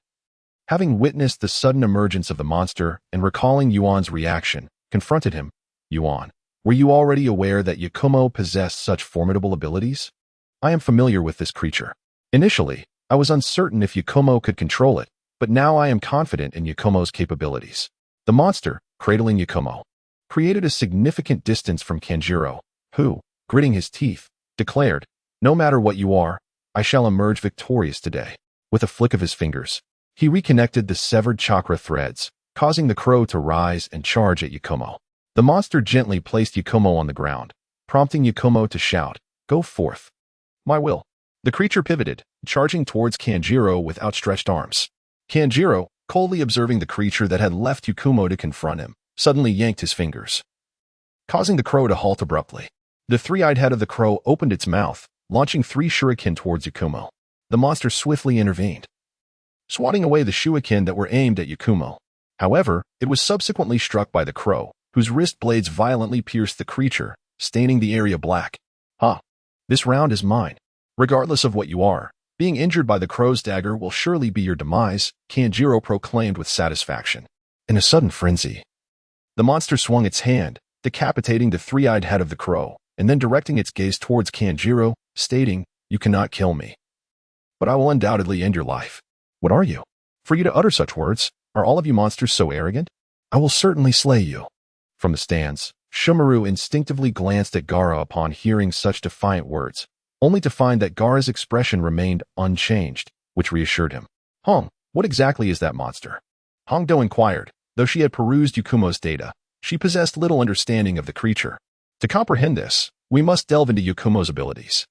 having witnessed the sudden emergence of the monster and recalling Yuan's reaction, confronted him. Yuan, were you already aware that Yakumo possessed such formidable abilities? I am familiar with this creature. Initially, I was uncertain if Yakumo could control it, but now I am confident in Yakumo's capabilities. The monster, cradling Yakumo, created a significant distance from Kanjiro, who, gritting his teeth, declared, No matter what you are, I shall emerge victorious today. With a flick of his fingers, he reconnected the severed chakra threads, causing the crow to rise and charge at Yakumo. The monster gently placed Yakumo on the ground, prompting Yakumo to shout, Go forth. My will. The creature pivoted, charging towards Kanjiro with outstretched arms. Kanjiro, coldly observing the creature that had left Yakumo to confront him, suddenly yanked his fingers, causing the crow to halt abruptly. The three-eyed head of the crow opened its mouth, launching 3 shuriken towards Yakumo. The monster swiftly intervened, swatting away the shuriken that were aimed at Yakumo. However, it was subsequently struck by the crow, whose wrist blades violently pierced the creature, staining the area black. This round is mine. Regardless of what you are, being injured by the crow's dagger will surely be your demise, Kanjiro proclaimed with satisfaction. In a sudden frenzy, the monster swung its hand, decapitating the three-eyed head of the crow, and then directing its gaze towards Kanjiro, stating, You cannot kill me, but I will undoubtedly end your life. What are you? For you to utter such words, are all of you monsters so arrogant? I will certainly slay you. From the stands, Shumaru instinctively glanced at Gaara upon hearing such defiant words, only to find that Gaara's expression remained unchanged, which reassured him. Hong, what exactly is that monster? Hong Do inquired. Though she had perused Yakumo's data, she possessed little understanding of the creature. To comprehend this, we must delve into Yakumo's abilities.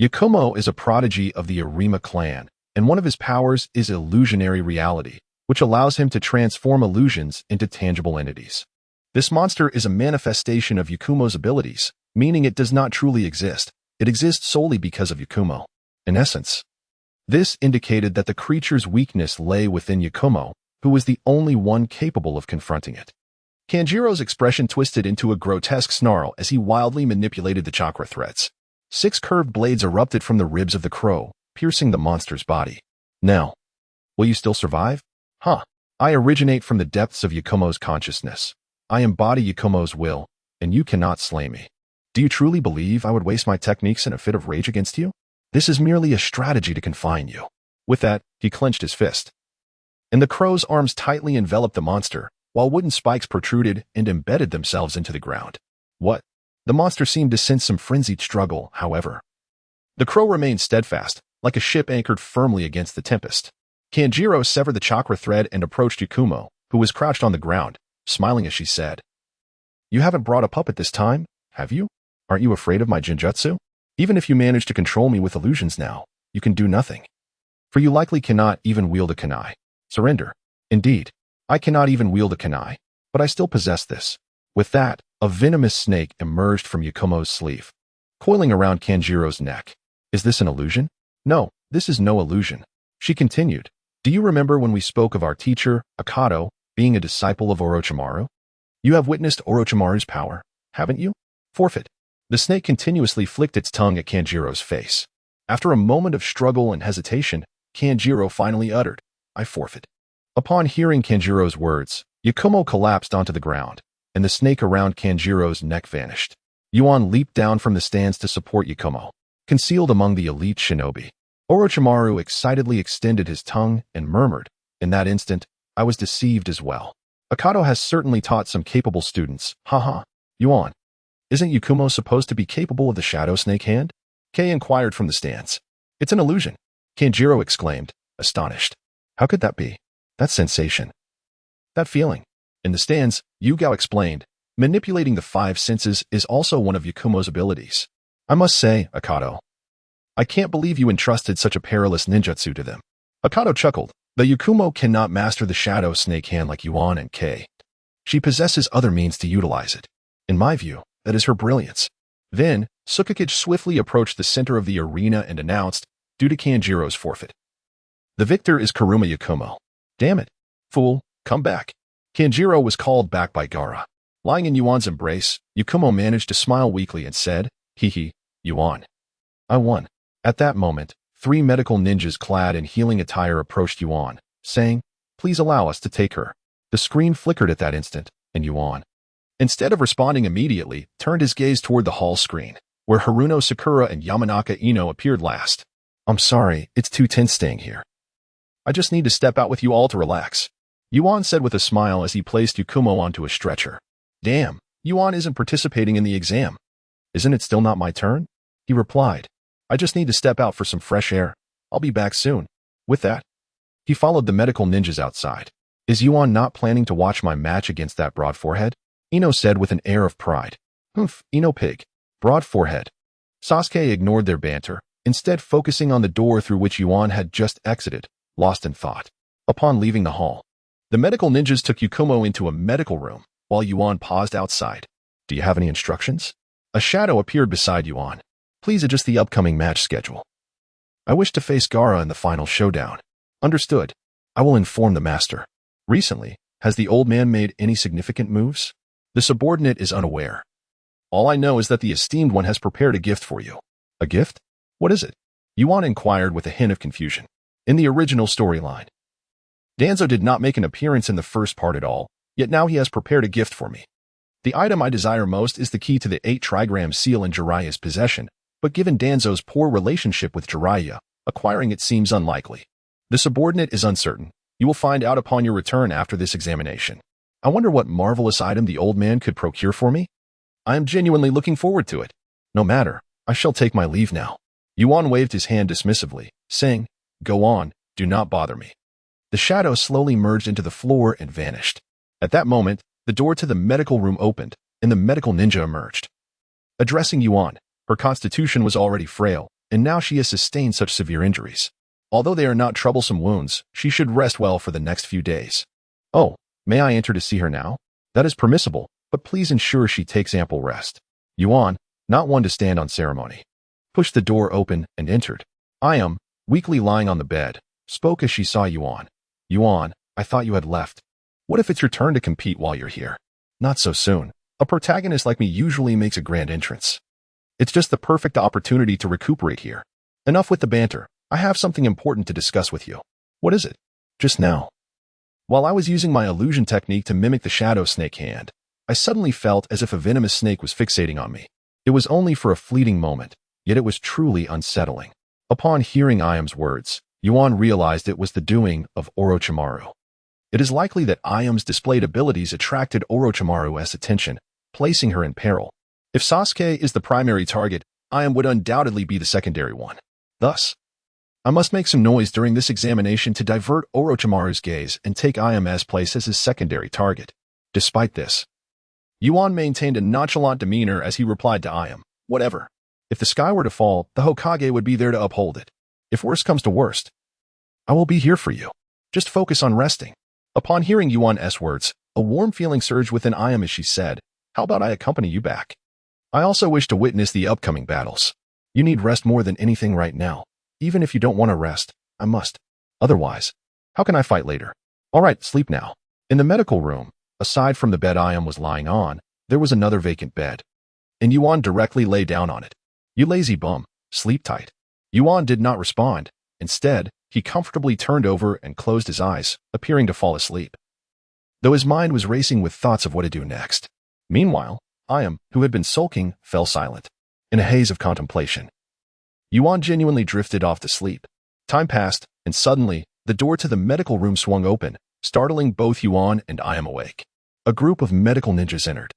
Yakumo is a prodigy of the Arima clan, and one of his powers is illusionary reality, which allows him to transform illusions into tangible entities. This monster is a manifestation of Yakumo's abilities, meaning it does not truly exist, It exists solely because of Yakumo. In essence, this indicated that the creature's weakness lay within Yakumo, who was the only one capable of confronting it. Kanjiro's expression twisted into a grotesque snarl as he wildly manipulated the chakra threads. 6 curved blades erupted from the ribs of the crow, piercing the monster's body. Now, will you still survive? Huh. I originate from the depths of Yakumo's consciousness. I embody Yakumo's will, and you cannot slay me. Do you truly believe I would waste my techniques in a fit of rage against you? This is merely a strategy to confine you. With that, he clenched his fist. And the crow's arms tightly enveloped the monster, while wooden spikes protruded and embedded themselves into the ground. What? The monster seemed to sense some frenzied struggle, however. The crow remained steadfast, like a ship anchored firmly against the tempest. Kanjiro severed the chakra thread and approached Yakumo, who was crouched on the ground, smiling as she said, "You haven't brought a puppet this time, have you? Aren't you afraid of my genjutsu? Even if you manage to control me with illusions now, you can do nothing. For you likely cannot even wield a kunai. Surrender. Indeed, I cannot even wield a kunai, but I still possess this." With that, a venomous snake emerged from Yakumo's sleeve, coiling around Kanjiro's neck. Is this an illusion? No, this is no illusion. She continued. Do you remember when we spoke of our teacher, Akado, being a disciple of Orochimaru? You have witnessed Orochimaru's power, haven't you? Forfeit. The snake continuously flicked its tongue at Kanjiro's face. After a moment of struggle and hesitation, Kanjiro finally uttered, I forfeit. Upon hearing Kanjiro's words, Yakumo collapsed onto the ground, and the snake around Kanjiro's neck vanished. Yuan leaped down from the stands to support Yakumo, concealed among the elite shinobi. Orochimaru excitedly extended his tongue and murmured, in that instant, I was deceived as well. Akado has certainly taught some capable students, haha. Yuan, isn't Yakumo supposed to be capable of the shadow snake hand? Kei inquired from the stands. It's an illusion, Kanjiro exclaimed, astonished. How could that be? That sensation. That feeling. In the stands, Yugao explained, manipulating the 5 senses is also one of Yakumo's abilities. I must say, Akado, I can't believe you entrusted such a perilous ninjutsu to them. Akado chuckled, but Yakumo cannot master the shadow snake hand like Yuan and Kei. She possesses other means to utilize it. In my view, that is her brilliance. Then, Sukakage swiftly approached the center of the arena and announced, due to Kanjiro's forfeit, the victor is Kuruma Yakumo. Damn it. Fool, come back. Kanjiro was called back by Gaara. Lying in Yuan's embrace, Yakumo managed to smile weakly and said, Hee, Yuan. I won. At that moment, 3 medical ninjas clad in healing attire approached Yuan, saying, please allow us to take her. The screen flickered at that instant, and Yuan, instead of responding immediately, turned his gaze toward the hall screen, where Haruno Sakura and Yamanaka Ino appeared last. I'm sorry, it's too tense staying here. I just need to step out with you all to relax. Yuan said with a smile as he placed Yakumo onto a stretcher. Damn, Yuan isn't participating in the exam. Isn't it still not my turn? He replied. I just need to step out for some fresh air. I'll be back soon. With that, he followed the medical ninjas outside. Is Yuan not planning to watch my match against that broad forehead? Ino said with an air of pride. Humph, Ino pig. Broad forehead. Sasuke ignored their banter, instead focusing on the door through which Yuan had just exited, lost in thought. Upon leaving the hall, the medical ninjas took Yakumo into a medical room, while Yuan paused outside. Do you have any instructions? A shadow appeared beside Yuan. Please adjust the upcoming match schedule. I wish to face Gaara in the final showdown. Understood. I will inform the master. Recently, has the old man made any significant moves? The subordinate is unaware. All I know is that the esteemed one has prepared a gift for you. A gift? What is it? Yuan inquired with a hint of confusion. In the original storyline, Danzō did not make an appearance in the first part at all, yet now he has prepared a gift for me. The item I desire most is the key to the 8-trigram seal in Jiraiya's possession, but given Danzō's poor relationship with Jiraiya, acquiring it seems unlikely. The subordinate is uncertain. You will find out upon your return after this examination. I wonder what marvelous item the old man could procure for me? I am genuinely looking forward to it. No matter, I shall take my leave now. Yuan waved his hand dismissively, saying, Go on, do not bother me. The shadow slowly merged into the floor and vanished. At that moment, the door to the medical room opened, and the medical ninja emerged. Addressing Yuan, her constitution was already frail, and now she has sustained such severe injuries. Although they are not troublesome wounds, she should rest well for the next few days. Oh, may I enter to see her now? That is permissible, but please ensure she takes ample rest. Yuan, not one to stand on ceremony. pushed the door open and entered. Ayam, weakly lying on the bed, spoke as she saw Yuan. Yuan, I thought you had left. What if it's your turn to compete while you're here? Not so soon. A protagonist like me usually makes a grand entrance. It's just the perfect opportunity to recuperate here. Enough with the banter. I have something important to discuss with you. What is it? Just now, while I was using my illusion technique to mimic the shadow snake hand, I suddenly felt as if a venomous snake was fixating on me. It was only for a fleeting moment, yet it was truly unsettling. Upon hearing Ayam's words, Yuan realized it was the doing of Orochimaru. It is likely that Ayam's displayed abilities attracted Orochimaru's attention, placing her in peril. If Sasuke is the primary target, Ayam would undoubtedly be the secondary one. Thus, I must make some noise during this examination to divert Orochimaru's gaze and take Ayam's place as his secondary target. Despite this, Yuan maintained a nonchalant demeanor as he replied to Ayam, whatever. If the sky were to fall, the Hokage would be there to uphold it. If worst comes to worst, I will be here for you. Just focus on resting. Upon hearing Yuan's words, a warm feeling surged within Ayam as she said, how about I accompany you back? I also wish to witness the upcoming battles. You need rest more than anything right now. Even if you don't want to rest, I must. Otherwise, how can I fight later? All right, sleep now. In the medical room, aside from the bed Ayam was lying on, there was another vacant bed. And Yuan directly lay down on it. You lazy bum, sleep tight. Yuan did not respond. Instead, he comfortably turned over and closed his eyes, appearing to fall asleep. Though his mind was racing with thoughts of what to do next. Meanwhile, Ayam, who had been sulking, fell silent. In a haze of contemplation, Yuan genuinely drifted off to sleep. Time passed, and suddenly, the door to the medical room swung open, startling both Yuan and Ayam awake. A group of medical ninjas entered,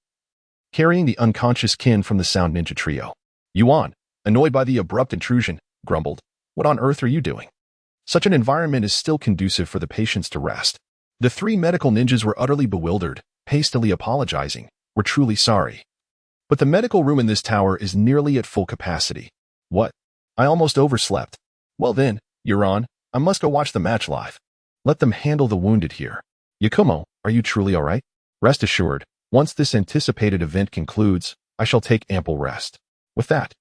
carrying the unconscious kin from the Sound Ninja trio. Yuan, annoyed by the abrupt intrusion, grumbled, what on earth are you doing? Such an environment is still conducive for the patients to rest. The three medical ninjas were utterly bewildered, hastily apologizing, we're truly sorry. But the medical room in this tower is nearly at full capacity. What? I almost overslept. Well then, Yuan, I must go watch the match live. Let them handle the wounded here. Yakumo, are you truly all right? Rest assured, once this anticipated event concludes, I shall take ample rest. With that,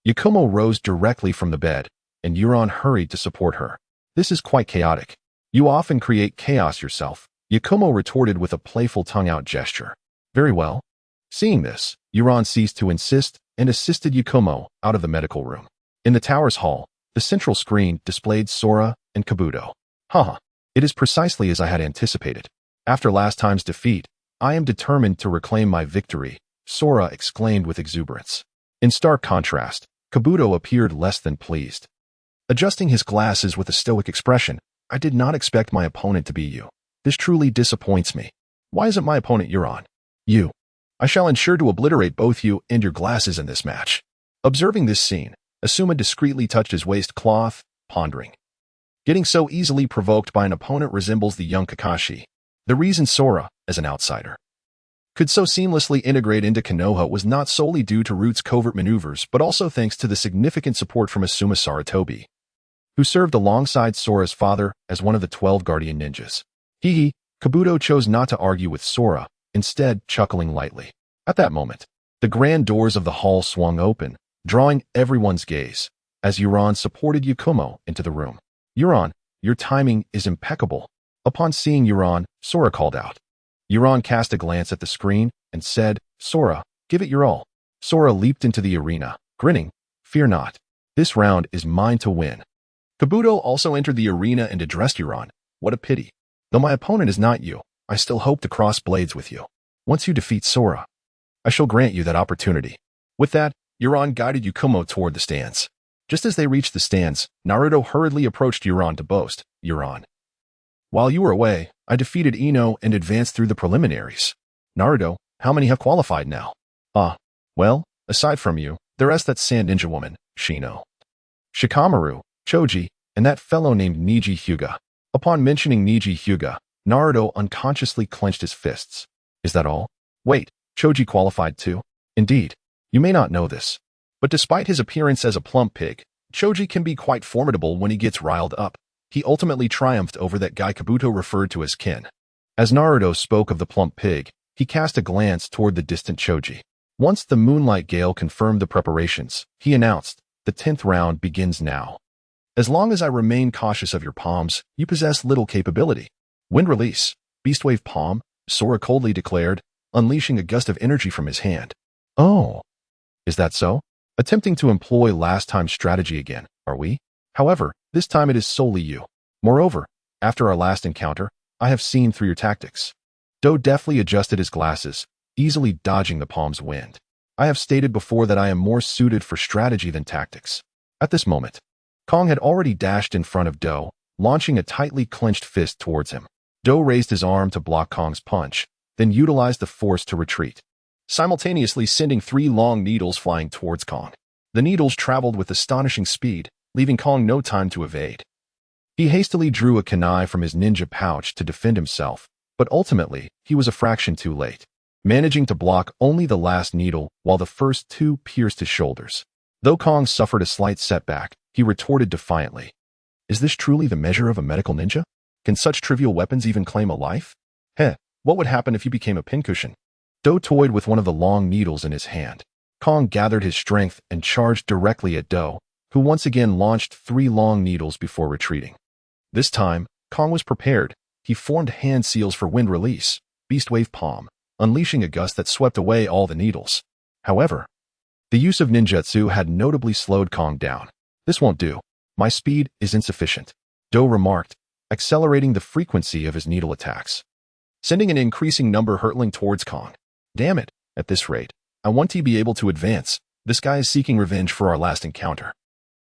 Yakumo rose directly from the bed, and Yuan hurried to support her. This is quite chaotic. You often create chaos yourself, Yakumo retorted with a playful tongue-out gesture. Very well. Seeing this, Yuan ceased to insist and assisted Yakumo out of the medical room. In the tower's hall, the central screen displayed Sora and Kabuto. Haha, it is precisely as I had anticipated. After last time's defeat, I am determined to reclaim my victory, Sora exclaimed with exuberance. In stark contrast, Kabuto appeared less than pleased. Adjusting his glasses with a stoic expression, I did not expect my opponent to be you. This truly disappoints me. Why isn't my opponent Yuan? You. I shall ensure to obliterate both you and your glasses in this match. Observing this scene, Asuma discreetly touched his waistcloth, pondering. Getting so easily provoked by an opponent resembles the young Kakashi. The reason Sora, as an outsider, could so seamlessly integrate into Konoha was not solely due to Root's covert maneuvers but also thanks to the significant support from Asuma Saratobi, who served alongside Sora's father as one of the 12 guardian ninjas. Kabuto chose not to argue with Sora, instead chuckling lightly. At that moment, the grand doors of the hall swung open, drawing everyone's gaze, as Yuan supported Yakumo into the room. Yuan, your timing is impeccable. Upon seeing Yuan, Sora called out. Yuan cast a glance at the screen and said, Sora, give it your all. Sora leaped into the arena, grinning, fear not. This round is mine to win. Kabuto also entered the arena and addressed Yuan. What a pity. Though my opponent is not you, I still hope to cross blades with you. Once you defeat Sora, I shall grant you that opportunity. With that, Yuan guided Yakumo toward the stands. Just as they reached the stands, Naruto hurriedly approached Yuan to boast, Yuan, while you were away, I defeated Ino and advanced through the preliminaries. Naruto, how many have qualified now? Well, aside from you, the rest that Sand Ninja woman, Shino, Shikamaru, Choji, and that fellow named Niji Hyuga. Upon mentioning Niji Hyuga, Naruto unconsciously clenched his fists. Is that all? Wait, Choji qualified too? Indeed. You may not know this, but despite his appearance as a plump pig, Choji can be quite formidable when he gets riled up. He ultimately triumphed over that guy Kabuto referred to as kin. As Naruto spoke of the plump pig, he cast a glance toward the distant Choji. Once the Moonlight Gale confirmed the preparations, he announced, The 10th round begins now. As long as I remain cautious of your palms, you possess little capability. Wind release. Beastwave palm, Sora coldly declared, unleashing a gust of energy from his hand. Oh, is that so? Attempting to employ last time's strategy again, are we? However, this time it is solely you. Moreover, after our last encounter, I have seen through your tactics. Do deftly adjusted his glasses, easily dodging the palm's wind. I have stated before that I am more suited for strategy than tactics. At this moment, Kong had already dashed in front of Do, launching a tightly clenched fist towards him. Do raised his arm to block Kong's punch, then utilized the force to retreat, simultaneously sending 3 long needles flying towards Kong. The needles traveled with astonishing speed, leaving Kong no time to evade. He hastily drew a kunai from his ninja pouch to defend himself, but ultimately, he was a fraction too late, managing to block only the last needle while the first 2 pierced his shoulders. Though Kong suffered a slight setback, he retorted defiantly. Is this truly the measure of a medical ninja? Can such trivial weapons even claim a life? Heh, what would happen if you became a pincushion? Do toyed with one of the long needles in his hand. Kong gathered his strength and charged directly at Do, who once again launched 3 long needles before retreating. This time, Kong was prepared. He formed hand seals for wind release, Beastwave palm, unleashing a gust that swept away all the needles. However, the use of ninjutsu had notably slowed Kong down. This won't do. My speed is insufficient, Do remarked, accelerating the frequency of his needle attacks, sending an increasing number hurtling towards Kong. Damn it, at this rate, I want to be able to advance. This guy is seeking revenge for our last encounter.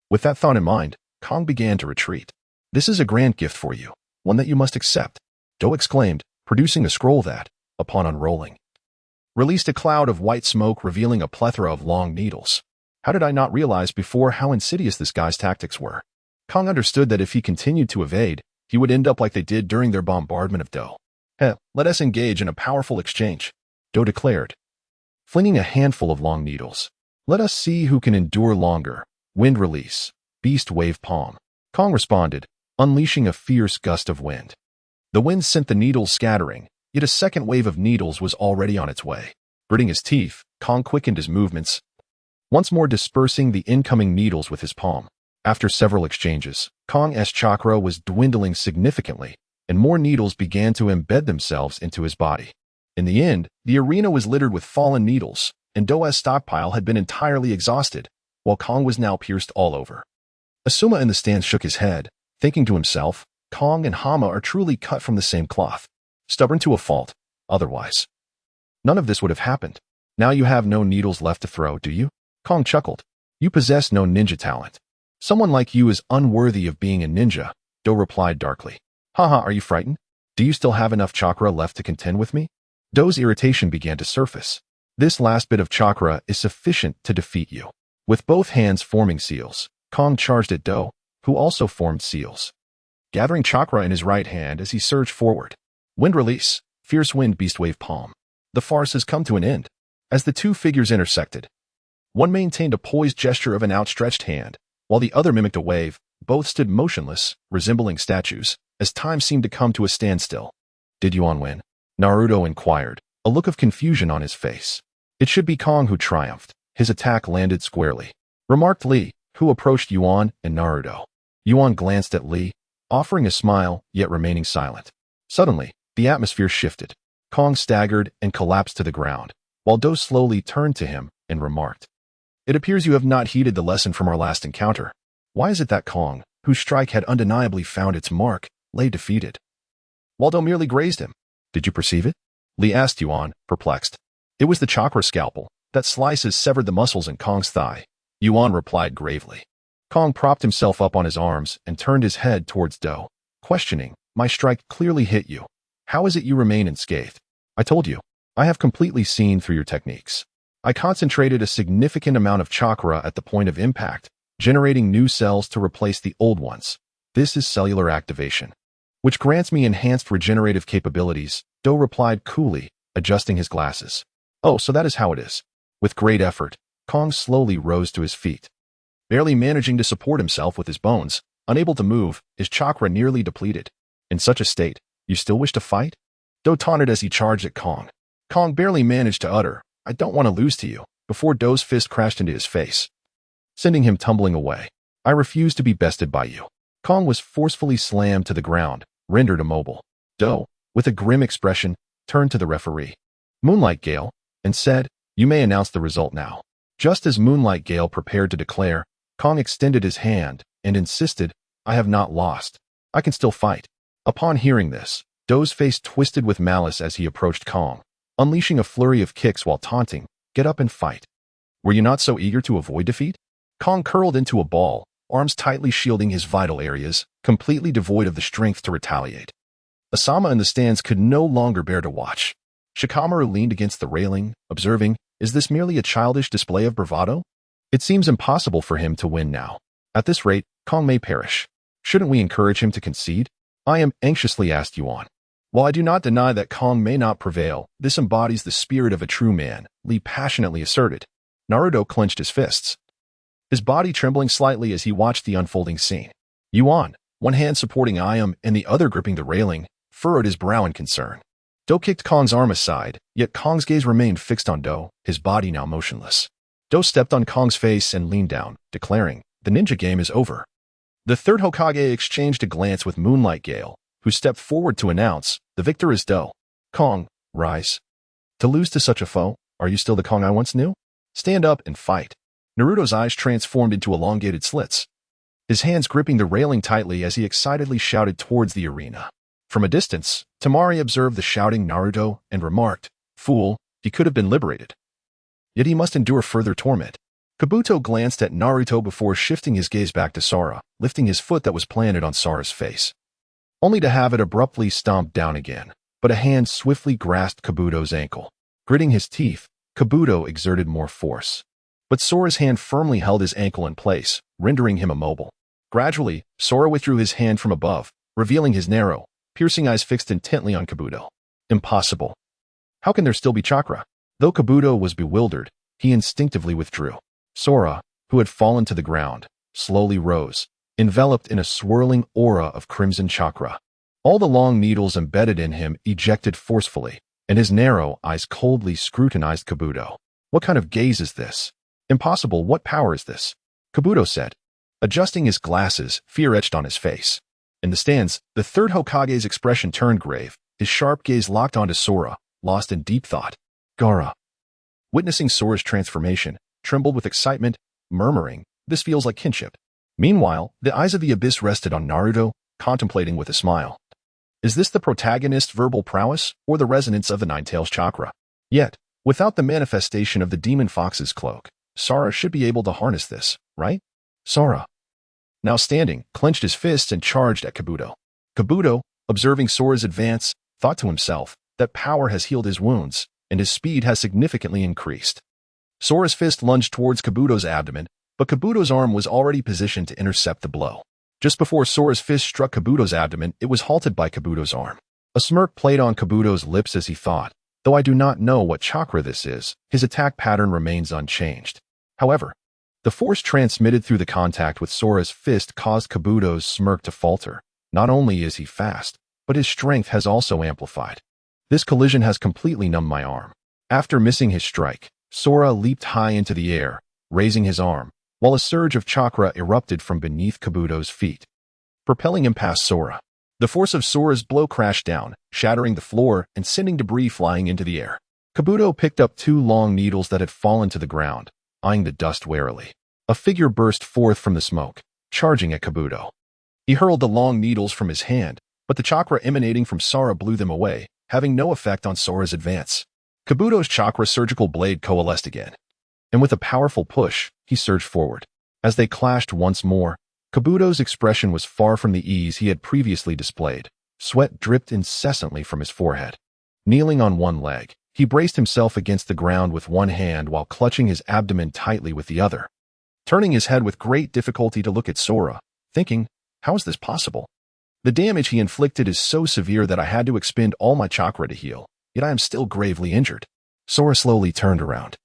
With that thought in mind, Kong began to retreat. This is a grand gift for you, one that you must accept, Do exclaimed, producing a scroll that, upon unrolling, released a cloud of white smoke revealing a plethora of long needles. How did I not realize before how insidious this guy's tactics were? Kong understood that if he continued to evade, he would end up like they did during their bombardment of Do. Let us engage in a powerful exchange, Do declared, flinging a handful of long needles. Let us see who can endure longer. Wind release, beast wave palm. Kong responded, unleashing a fierce gust of wind. The wind sent the needles scattering, yet a second wave of needles was already on its way. Gritting his teeth, Kong quickened his movements, once more dispersing the incoming needles with his palm. After several exchanges, Kong's chakra was dwindling significantly, and more needles began to embed themselves into his body. In the end, the arena was littered with fallen needles, and Do's stockpile had been entirely exhausted, while Kong was now pierced all over. Asuma in the stands shook his head, thinking to himself, Kong and Hama are truly cut from the same cloth. Stubborn to a fault, otherwise none of this would have happened. Now you have no needles left to throw, do you? Kong chuckled. You possess no ninja talent. Someone like you is unworthy of being a ninja, Do replied darkly. Haha, are you frightened? Do you still have enough chakra left to contend with me? Do's irritation began to surface. This last bit of chakra is sufficient to defeat you. With both hands forming seals, Kong charged at Do, who also formed seals, gathering chakra in his right hand as he surged forward. Wind release, fierce wind beastwave palm. The farce has come to an end. As the 2 figures intersected, one maintained a poised gesture of an outstretched hand, while the other mimicked a wave. Both stood motionless, resembling statues, as time seemed to come to a standstill. Did Yuan win? Naruto inquired, a look of confusion on his face. It should be Kong who triumphed. His attack landed squarely, remarked Lee, who approached Yuan and Naruto. Yuan glanced at Lee, offering a smile, yet remaining silent. Suddenly, the atmosphere shifted. Kong staggered and collapsed to the ground, while Do slowly turned to him and remarked, It appears you have not heeded the lesson from our last encounter. Why is it that Kong, whose strike had undeniably found its mark, lay defeated? Waldo merely grazed him. Did you perceive it? Lee asked Yuan, perplexed. It was the chakra scalpel. That slices severed the muscles in Kong's thigh. Yuan replied gravely. Kong propped himself up on his arms and turned his head towards Do, questioning, My strike clearly hit you. How is it you remain unscathed? I told you. I have completely seen through your techniques. I concentrated a significant amount of chakra at the point of impact, generating new cells to replace the old ones. This is cellular activation, which grants me enhanced regenerative capabilities, Do replied coolly, adjusting his glasses. Oh, so that is how it is. With great effort, Kong slowly rose to his feet. Barely managing to support himself with his bones, unable to move, his chakra nearly depleted. In such a state, you still wish to fight? Do taunted as he charged at Kong. Kong barely managed to utter, I don't want to lose to you, before Do's fist crashed into his face, sending him tumbling away. I refuse to be bested by you. Kong was forcefully slammed to the ground, rendered immobile. Do, with a grim expression, turned to the referee, Moonlight Gale, and said, "You may announce the result now." Just as Moonlight Gale prepared to declare, Kong extended his hand and insisted, "I have not lost. I can still fight." Upon hearing this, Do's face twisted with malice as he approached Kong, unleashing a flurry of kicks while taunting, "Get up and fight. Were you not so eager to avoid defeat?" Kong curled into a ball, arms tightly shielding his vital areas, completely devoid of the strength to retaliate. Asama in the stands could no longer bear to watch. Shikamaru leaned against the railing, observing, "Is this merely a childish display of bravado? It seems impossible for him to win now. At this rate, Kong may perish. Shouldn't we encourage him to concede?" I am anxiously asked Yuan. While I do not deny that Kong may not prevail, this embodies the spirit of a true man, Lee passionately asserted. Naruto clenched his fists, his body trembling slightly as he watched the unfolding scene. Yuan, one hand supporting Iam and the other gripping the railing, furrowed his brow in concern. Do kicked Kong's arm aside, yet Kong's gaze remained fixed on Do, his body now motionless. Do stepped on Kong's face and leaned down, declaring, "The ninja game is over." The third Hokage exchanged a glance with Moonlight Gale, who stepped forward to announce, "The victor is Do. Kong, rise. To lose to such a foe, are you still the Kong I once knew? Stand up and fight." Naruto's eyes transformed into elongated slits, his hands gripping the railing tightly as he excitedly shouted towards the arena. From a distance, Temari observed the shouting Naruto and remarked, "Fool, he could have been liberated. Yet he must endure further torment." Kabuto glanced at Naruto before shifting his gaze back to Sora, lifting his foot that was planted on Sora's face, only to have it abruptly stomped down again. But a hand swiftly grasped Kabuto's ankle. Gritting his teeth, Kabuto exerted more force. But Sora's hand firmly held his ankle in place, rendering him immobile. Gradually, Sora withdrew his hand from above, revealing his narrow, piercing eyes fixed intently on Kabuto. Impossible. How can there still be chakra? Though Kabuto was bewildered, he instinctively withdrew. Sora, who had fallen to the ground, slowly rose, enveloped in a swirling aura of crimson chakra. All the long needles embedded in him ejected forcefully, and his narrow eyes coldly scrutinized Kabuto. "What kind of gaze is this? Impossible, what power is this?" Kabuto said, adjusting his glasses, fear etched on his face. In the stands, the third Hokage's expression turned grave, his sharp gaze locked onto Sora, lost in deep thought. Gaara, witnessing Sora's transformation, trembled with excitement, murmuring, "This feels like kinship." Meanwhile, the eyes of the abyss rested on Naruto, contemplating with a smile. Is this the protagonist's verbal prowess, or the resonance of the Nine-Tails chakra? Yet, without the manifestation of the demon fox's cloak, Sora should be able to harness this, right? Sora, now standing, clenched his fists and charged at Kabuto. Kabuto, observing Sora's advance, thought to himself that power has healed his wounds, and his speed has significantly increased. Sora's fist lunged towards Kabuto's abdomen, but Kabuto's arm was already positioned to intercept the blow. Just before Sora's fist struck Kabuto's abdomen, it was halted by Kabuto's arm. A smirk played on Kabuto's lips as he thought, though I do not know what chakra this is, his attack pattern remains unchanged. However, the force transmitted through the contact with Sora's fist caused Kabuto's smirk to falter. Not only is he fast, but his strength has also amplified. This collision has completely numbed my arm. After missing his strike, Sora leaped high into the air, raising his arm, while a surge of chakra erupted from beneath Kabuto's feet, propelling him past Sora. The force of Sora's blow crashed down, shattering the floor and sending debris flying into the air. Kabuto picked up two long needles that had fallen to the ground, eyeing the dust warily. A figure burst forth from the smoke, charging at Kabuto. He hurled the long needles from his hand, but the chakra emanating from Sora blew them away, having no effect on Sora's advance. Kabuto's chakra surgical blade coalesced again, and with a powerful push, he surged forward. As they clashed once more, Kabuto's expression was far from the ease he had previously displayed. Sweat dripped incessantly from his forehead. Kneeling on one leg, he braced himself against the ground with one hand while clutching his abdomen tightly with the other. Turning his head with great difficulty to look at Sora, thinking, how is this possible? The damage he inflicted is so severe that I had to expend all my chakra to heal, yet I am still gravely injured. Sora slowly turned around.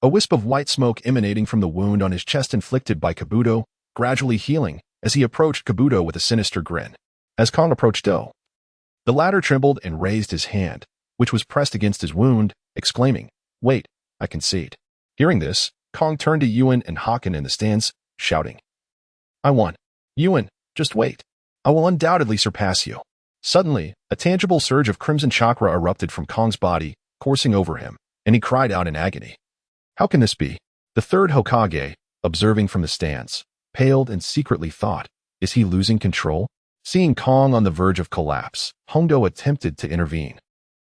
A wisp of white smoke emanating from the wound on his chest inflicted by Kabuto, gradually healing as he approached Kabuto with a sinister grin. As Kong approached Do, the latter trembled and raised his hand, which was pressed against his wound, exclaiming, "Wait, I concede." Hearing this, Kong turned to Yuan and Hakken in the stands, shouting, "I won. Yuan, just wait. I will undoubtedly surpass you." Suddenly, a tangible surge of crimson chakra erupted from Kong's body, coursing over him, and he cried out in agony. How can this be? The third Hokage, observing from the stands, paled and secretly thought, is he losing control? Seeing Kong on the verge of collapse, Hongdo attempted to intervene,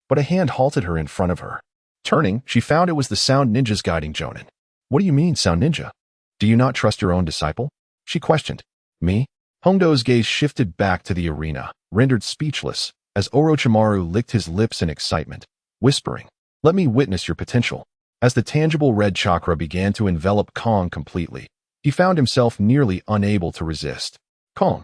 but a hand halted her in front of her. Turning, she found it was the Sound Ninja's guiding Jonin. What do you mean, Sound Ninja? Do you not trust your own disciple? She questioned. Me? Hongdo's gaze shifted back to the arena, rendered speechless, as Orochimaru licked his lips in excitement, whispering, "Let me witness your potential." As the tangible red chakra began to envelop Kong completely, he found himself nearly unable to resist. Kong,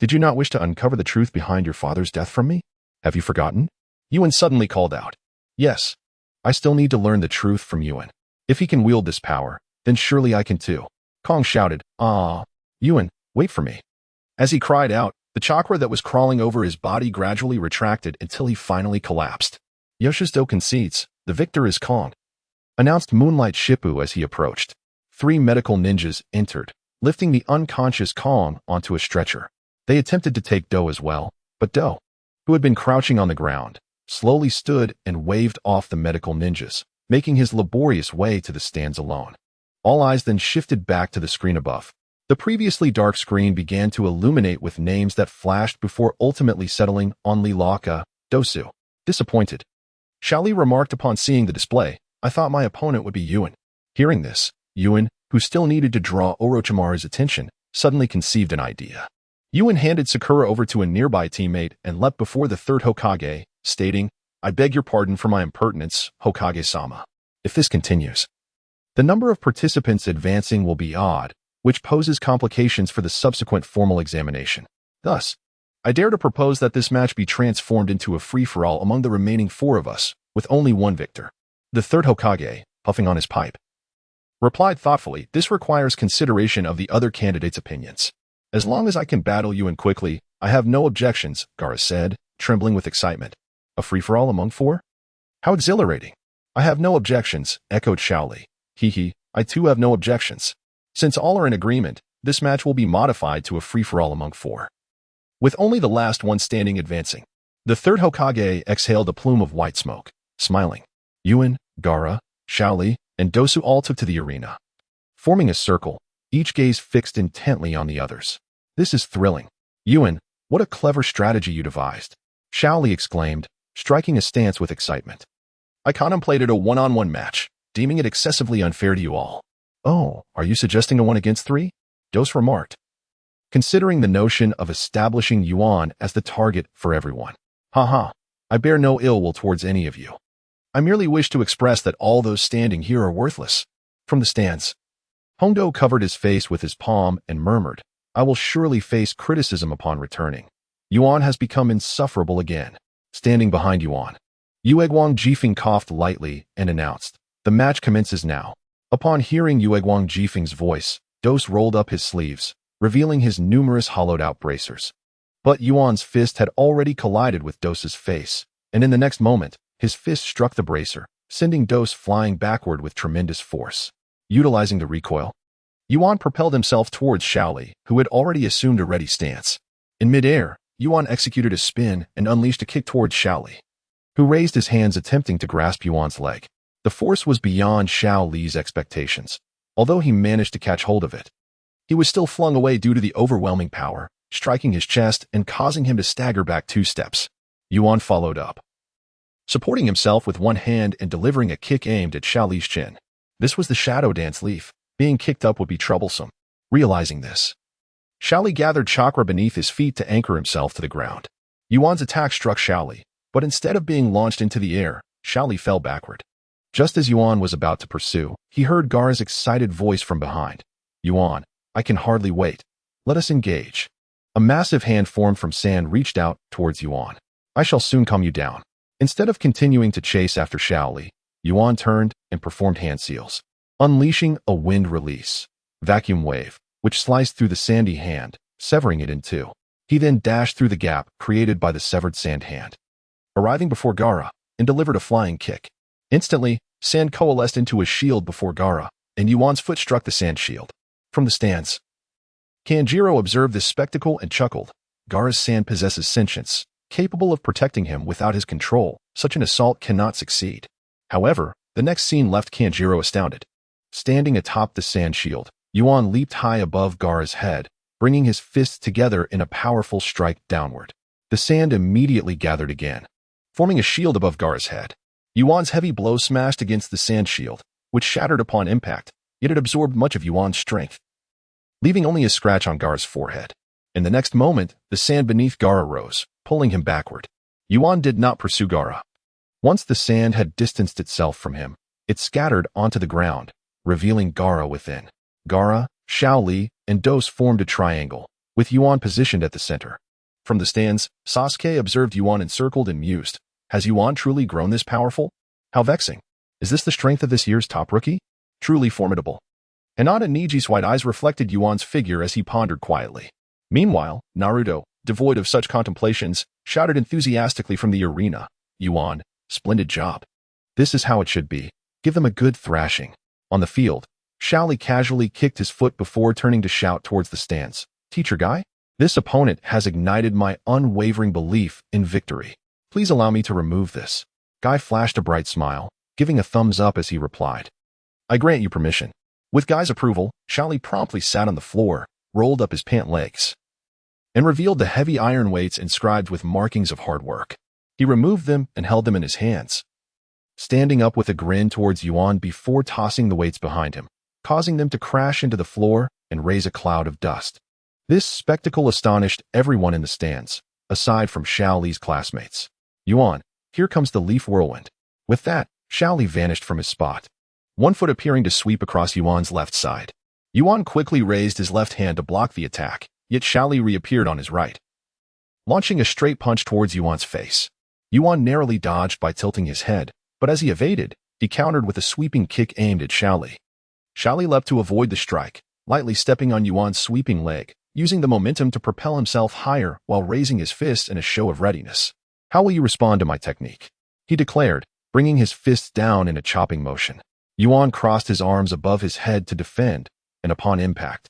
did you not wish to uncover the truth behind your father's death from me? Have you forgotten? Yuan suddenly called out. Yes, I still need to learn the truth from Yuan. If he can wield this power, then surely I can too. Kong shouted, "Ah, Yuan, wait for me." As he cried out, the chakra that was crawling over his body gradually retracted until he finally collapsed. Yoshizo concedes, the victor is Kong, announced Moonlight Shippu as he approached. 3 medical ninjas entered, lifting the unconscious Kong onto a stretcher. They attempted to take Do as well, but Do, who had been crouching on the ground, slowly stood and waved off the medical ninjas, making his laborious way to the stands alone. All eyes then shifted back to the screen above. The previously dark screen began to illuminate with names that flashed before ultimately settling on Lilaka, Dosu. Disappointed, Xiaoli remarked upon seeing the display, "I thought my opponent would be Yuan." Hearing this, Yuan, who still needed to draw Orochimaru's attention, suddenly conceived an idea. Yuan handed Sakura over to a nearby teammate and leapt before the third Hokage, stating, "I beg your pardon for my impertinence, Hokage-sama. If this continues, the number of participants advancing will be odd, which poses complications for the subsequent formal examination. Thus, I dare to propose that this match be transformed into a free-for-all among the remaining 4 of us, with only one victor." The third Hokage, puffing on his pipe, replied thoughtfully, "This requires consideration of the other candidates' opinions. As long as I can battle Yuan quickly, I have no objections," Gaara said, trembling with excitement. "A free-for-all among 4? How exhilarating." "I have no objections," echoed Xiaoli. "Hee, I too have no objections. Since all are in agreement, this match will be modified to a free-for-all among 4. With only the last one standing advancing." The third Hokage exhaled a plume of white smoke, smiling. Yuan, Gaara, Xiaoli, and Dosu all took to the arena. Forming a circle, each gaze fixed intently on the others. "This is thrilling. Yuan, what a clever strategy you devised," Xiaoli exclaimed, striking a stance with excitement. "I contemplated a one-on-one match, deeming it excessively unfair to you all." "Oh, are you suggesting a 1 against 3? Dos remarked, considering the notion of establishing Yuan as the target for everyone. "Haha, I bear no ill will towards any of you. I merely wish to express that all those standing here are worthless." From the stands, Hongdo covered his face with his palm and murmured, "I will surely face criticism upon returning. Yuan has become insufferable again." Standing behind Yuan, Yuegwang Jifeng coughed lightly and announced, "The match commences now." Upon hearing Yuegwang Jifeng's voice, Dos rolled up his sleeves, revealing his numerous hollowed-out bracers. But Yuan's fist had already collided with Dos's face, and in the next moment, his fist struck the bracer, sending Dos flying backward with tremendous force. Utilizing the recoil, Yuan propelled himself towards Xiaoli, who had already assumed a ready stance. In midair, Yuan executed a spin and unleashed a kick towards Xiaoli, who raised his hands attempting to grasp Yuan's leg. The force was beyond Xiaoli's expectations. Although he managed to catch hold of it, he was still flung away due to the overwhelming power, striking his chest and causing him to stagger back 2 steps. Yuan followed up, supporting himself with one hand and delivering a kick aimed at Xiaoli's chin. This was the Shadow Dance Leaf. Being kicked up would be troublesome. Realizing this, Xiaoli gathered chakra beneath his feet to anchor himself to the ground. Yuan's attack struck Xiaoli, but instead of being launched into the air, Xiaoli fell backward. Just as Yuan was about to pursue, he heard Gaara's excited voice from behind. "Yuan, I can hardly wait. Let us engage." A massive hand formed from sand reached out towards Yuan. "I shall soon calm you down." Instead of continuing to chase after Xiaoli, Yuan turned and performed hand seals, unleashing a wind release vacuum wave, which sliced through the sandy hand, severing it in 2. He then dashed through the gap created by the severed sand hand, arriving before Gaara, and delivered a flying kick. Instantly, sand coalesced into a shield before Gaara, and Yuan's foot struck the sand shield. From the stands, Kanjiro observed this spectacle and chuckled. Gaara's sand possesses sentience, capable of protecting him without his control. Such an assault cannot succeed. However, the next scene left Kanjiro astounded. Standing atop the sand shield, Yuan leaped high above Gaara's head, bringing his fists together in a powerful strike downward. The sand immediately gathered again, forming a shield above Gaara's head. Yuan's heavy blow smashed against the sand shield, which shattered upon impact, yet it absorbed much of Yuan's strength, leaving only a scratch on Gaara's forehead. In the next moment, the sand beneath Gaara rose, pulling him backward. Yuan did not pursue Gaara. Once the sand had distanced itself from him, it scattered onto the ground, revealing Gaara within. Gaara, Shaoli, and Dose formed a triangle, with Yuan positioned at the center. From the stands, Sasuke observed Yuan encircled and mused. Has Yuan truly grown this powerful? How vexing. Is this the strength of this year's top rookie? Truly formidable. Hinata Niji's white eyes reflected Yuan's figure as he pondered quietly. Meanwhile, Naruto, devoid of such contemplations, shouted enthusiastically from the arena. Yuan, splendid job. This is how it should be. Give them a good thrashing. On the field, Shaoli casually kicked his foot before turning to shout towards the stands. Teacher Guy? This opponent has ignited my unwavering belief in victory. Please allow me to remove this. Guy flashed a bright smile, giving a thumbs up as he replied. I grant you permission. With Guy's approval, Shaoli promptly sat on the floor, rolled up his pant legs, and revealed the heavy iron weights inscribed with markings of hard work. He removed them and held them in his hands, standing up with a grin towards Yuan before tossing the weights behind him, causing them to crash into the floor and raise a cloud of dust. This spectacle astonished everyone in the stands, aside from Shaoli's classmates. Yuan, here comes the leaf whirlwind. With that, Shaoli vanished from his spot, one foot appearing to sweep across Yuan's left side. Yuan quickly raised his left hand to block the attack, yet Shaoli reappeared on his right, launching a straight punch towards Yuan's face. Yuan narrowly dodged by tilting his head, but as he evaded, he countered with a sweeping kick aimed at Shaoli. Shaoli leapt to avoid the strike, lightly stepping on Yuan's sweeping leg, using the momentum to propel himself higher while raising his fists in a show of readiness. How will you respond to my technique? He declared, bringing his fists down in a chopping motion. Yuan crossed his arms above his head to defend, and upon impact,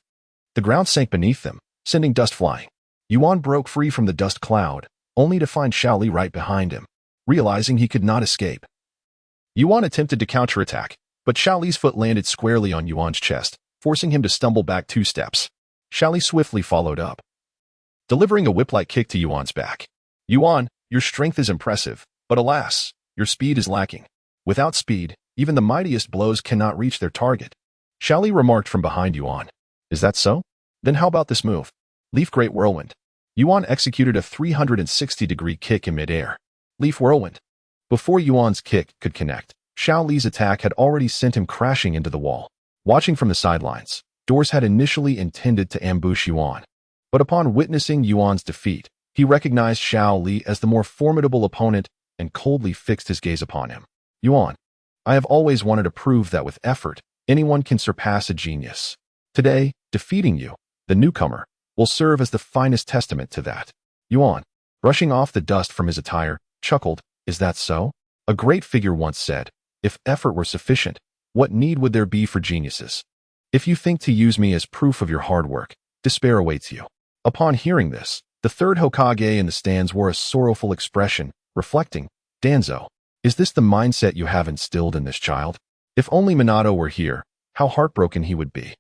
the ground sank beneath them, sending dust flying. Yuan broke free from the dust cloud, only to find Shaoli right behind him. Realizing he could not escape, Yuan attempted to counterattack, but Shaoli's foot landed squarely on Yuan's chest, forcing him to stumble back 2 steps. Shaoli swiftly followed up, delivering a whip-like kick to Yuan's back. Yuan, your strength is impressive, but alas, your speed is lacking. Without speed, even the mightiest blows cannot reach their target. Shaoli remarked from behind Yuan. Is that so? Then how about this move? Leaf Great Whirlwind. Yuan executed a 360-degree kick in midair. Leaf Whirlwind. Before Yuan's kick could connect, Shaoli's attack had already sent him crashing into the wall. Watching from the sidelines, Dors had initially intended to ambush Yuan, but upon witnessing Yuan's defeat, he recognized Shaoli as the more formidable opponent and coldly fixed his gaze upon him. Yuan, I have always wanted to prove that with effort, anyone can surpass a genius. Today, defeating you, the newcomer, will serve as the finest testament to that. Yuan, brushing off the dust from his attire, chuckled, is that so? A great figure once said, if effort were sufficient, what need would there be for geniuses? If you think to use me as proof of your hard work, despair awaits you. Upon hearing this, the third Hokage in the stands wore a sorrowful expression, reflecting, Danzō, is this the mindset you have instilled in this child? If only Minato were here, how heartbroken he would be.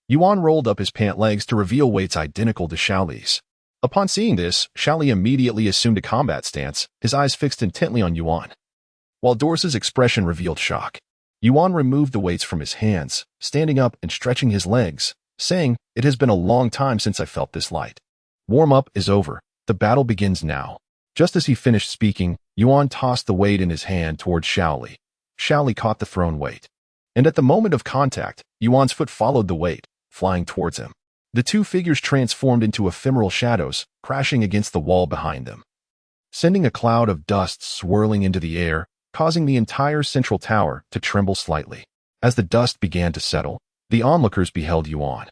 Yuan rolled up his pant legs to reveal weights identical to Shaoli's. Upon seeing this, Shaoli immediately assumed a combat stance, his eyes fixed intently on Yuan, while Dors's expression revealed shock. Yuan removed the weights from his hands, standing up and stretching his legs, saying, it has been a long time since I felt this light. Warm-up is over. The battle begins now. Just as he finished speaking, Yuan tossed the weight in his hand towards Shaoli. Shaoli caught the thrown weight, and at the moment of contact, Yuan's foot followed the weight, flying towards him. The two figures transformed into ephemeral shadows, crashing against the wall behind them, sending a cloud of dust swirling into the air, causing the entire central tower to tremble slightly. As the dust began to settle, the onlookers beheld Yuan,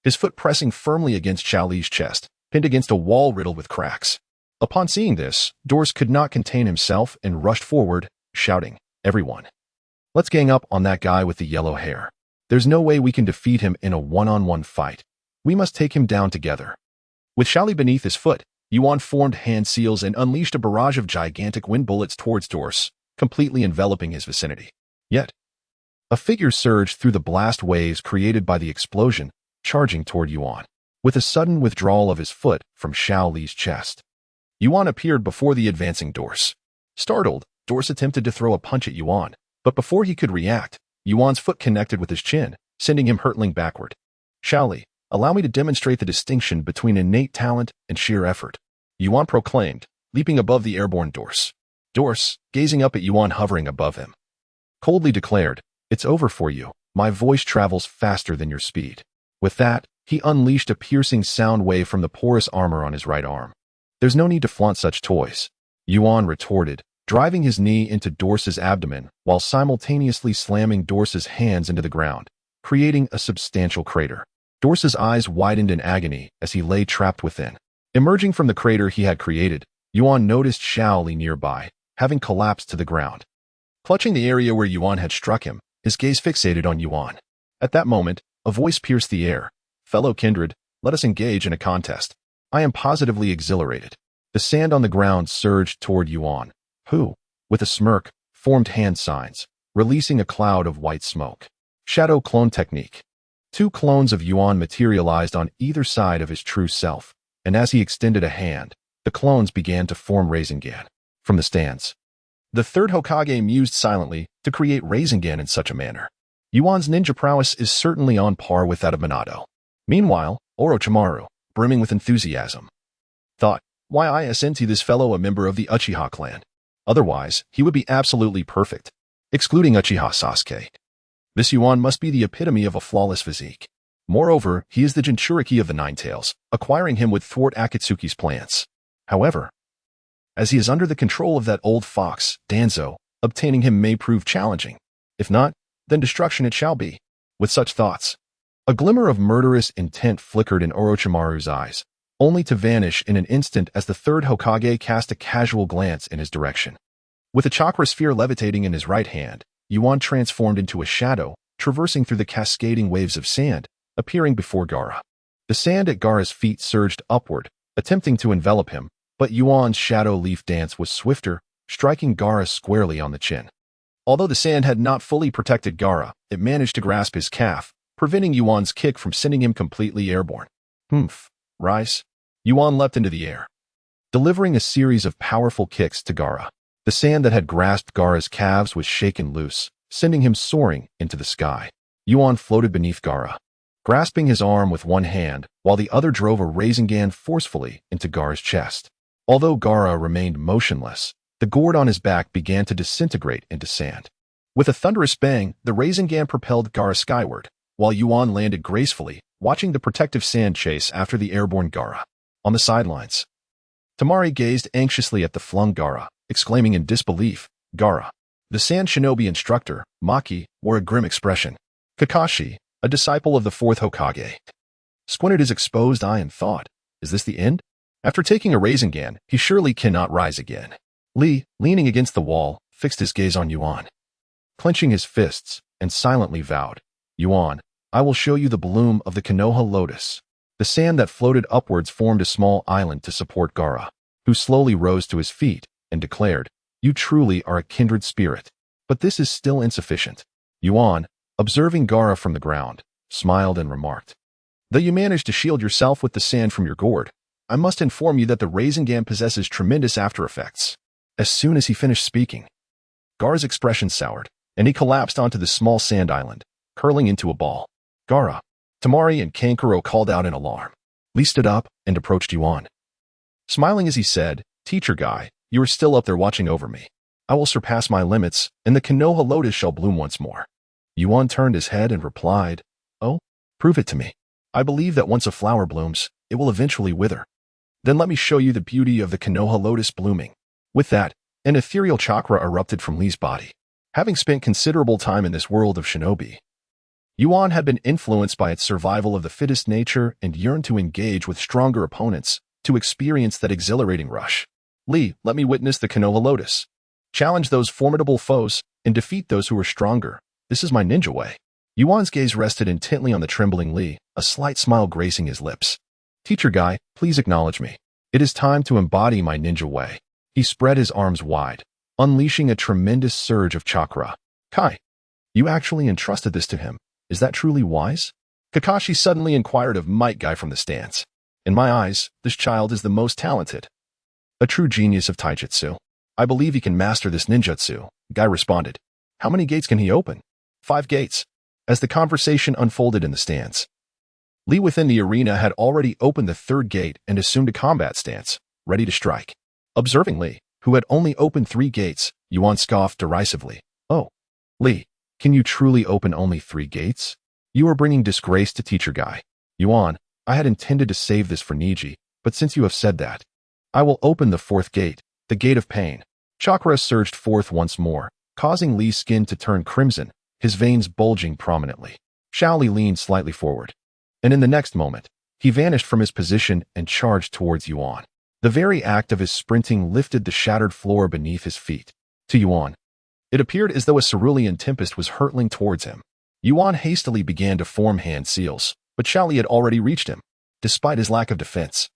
his foot pressing firmly against Shaoli's chest, pinned against a wall riddled with cracks. Upon seeing this, Dors could not contain himself and rushed forward, shouting, everyone, let's gang up on that guy with the yellow hair. There's no way we can defeat him in a one-on-one fight. We must take him down together. With Xiaoli beneath his foot, Yuan formed hand seals and unleashed a barrage of gigantic wind bullets towards Dorse, completely enveloping his vicinity. Yet, a figure surged through the blast waves created by the explosion, charging toward Yuan. With a sudden withdrawal of his foot from Xiaoli's chest, Yuan appeared before the advancing Dorse. Startled, Dorse attempted to throw a punch at Yuan, but before he could react, Yuan's foot connected with his chin, sending him hurtling backward. Xiaoli, allow me to demonstrate the distinction between innate talent and sheer effort, Yuan proclaimed, leaping above the airborne Dorse. Dorse, gazing up at Yuan hovering above him, coldly declared, "It's over for you. My voice travels faster than your speed." With that, he unleashed a piercing sound wave from the porous armor on his right arm. "There's no need to flaunt such toys," Yuan retorted, driving his knee into Dorse's abdomen while simultaneously slamming Dorse's hands into the ground, creating a substantial crater. Dorse's eyes widened in agony as he lay trapped within. Emerging from the crater he had created, Yuan noticed Xiaoli nearby, having collapsed to the ground. Clutching the area where Yuan had struck him, his gaze fixated on Yuan. At that moment, a voice pierced the air. "Fellow kindred, let us engage in a contest. I am positively exhilarated." The sand on the ground surged toward Yuan, who, with a smirk, formed hand signs, releasing a cloud of white smoke. Shadow clone technique. 2 clones of Yuan materialized on either side of his true self, and as he extended a hand, the clones began to form Rasengan. From the stands, the third Hokage mused silently to create Rasengan in such a manner. Yuan's ninja prowess is certainly on par with that of Minato. Meanwhile, Orochimaru, brimming with enthusiasm, thought, "Why isn't this fellow a member of the Uchiha clan? Otherwise, he would be absolutely perfect, excluding Uchiha Sasuke. This Yuan must be the epitome of a flawless physique. Moreover, he is the Jinchuriki of the Nine Tails, acquiring him would thwart Akatsuki's plans. However, as he is under the control of that old fox, Danzō, obtaining him may prove challenging. If not, then destruction it shall be." With such thoughts, a glimmer of murderous intent flickered in Orochimaru's eyes, only to vanish in an instant as the third Hokage cast a casual glance in his direction. With a chakra sphere levitating in his right hand, Yuan transformed into a shadow, traversing through the cascading waves of sand, appearing before Gaara. The sand at Gaara's feet surged upward, attempting to envelop him, but Yuan's shadow leaf dance was swifter, striking Gaara squarely on the chin. Although the sand had not fully protected Gaara, it managed to grasp his calf, preventing Yuan's kick from sending him completely airborne. Rise. Yuan leapt into the air, delivering a series of powerful kicks to Gaara. The sand that had grasped Gaara's calves was shaken loose, sending him soaring into the sky. Yuan floated beneath Gaara, grasping his arm with one hand, while the other drove a Rasengan forcefully into Gaara's chest. Although Gaara remained motionless, the gourd on his back began to disintegrate into sand. With a thunderous bang, the Rasengan propelled Gaara skyward, while Yuan landed gracefully, watching the protective sand chase after the airborne Gaara. On the sidelines, Temari gazed anxiously at the flung Gaara, exclaiming in disbelief, "Gaara." The sand shinobi instructor, Maki, wore a grim expression. Kakashi, a disciple of the Fourth Hokage, squinted his exposed eye and thought, "Is this the end? After taking a Rasengan, he surely cannot rise again." Lee, leaning against the wall, fixed his gaze on Yuan, clenching his fists, and silently vowed, "Yuan, I will show you the bloom of the Konoha lotus." The sand that floated upwards formed a small island to support Gaara, who slowly rose to his feet and declared, "You truly are a kindred spirit. But this is still insufficient." Yuan, observing Gaara from the ground, smiled and remarked, "Though you managed to shield yourself with the sand from your gourd, I must inform you that the Rasengan possesses tremendous after effects." As soon as he finished speaking, Gaara's expression soured, and he collapsed onto the small sand island, curling into a ball. "Gaara!" Temari and Kankuro called out in alarm. Lee stood up and approached Yuan, smiling as he said, "Teacher guy, you are still up there watching over me. I will surpass my limits, and the Konoha lotus shall bloom once more." Yuan turned his head and replied, "Oh, prove it to me. I believe that once a flower blooms, it will eventually wither. Then let me show you the beauty of the Konoha lotus blooming." With that, an ethereal chakra erupted from Lee's body. Having spent considerable time in this world of shinobi, Yuan had been influenced by its survival of the fittest nature and yearned to engage with stronger opponents to experience that exhilarating rush. "Lee, let me witness the Konoha lotus. Challenge those formidable foes and defeat those who are stronger. This is my ninja way." Yuan's gaze rested intently on the trembling Li, a slight smile gracing his lips. Teacher Guy, please acknowledge me. It is time to embody my ninja way. He spread his arms wide, unleashing a tremendous surge of chakra. Kai, you actually entrusted this to him. Is that truly wise? Kakashi suddenly inquired of Might Guy from the stands. In my eyes, this child is the most talented. A true genius of taijutsu. I believe he can master this ninjutsu, Guy responded. How many gates can he open? 5 gates. As the conversation unfolded in the stands, Li within the arena had already opened the 3rd gate and assumed a combat stance, ready to strike. Observing Li, who had only opened 3 gates, Yuan scoffed derisively. Oh, Li, can you truly open only 3 gates? You are bringing disgrace to Teacher Guy. Yuan, I had intended to save this for Niji, but since you have said that, I will open the 4th gate, the gate of pain. Chakra surged forth once more, causing Li's skin to turn crimson, his veins bulging prominently. Shaoli leaned slightly forward, and in the next moment, he vanished from his position and charged towards Yuan. The very act of his sprinting lifted the shattered floor beneath his feet. To Yuan, it appeared as though a cerulean tempest was hurtling towards him. Yuan hastily began to form hand seals, but Shaoli had already reached him. Despite his lack of defense,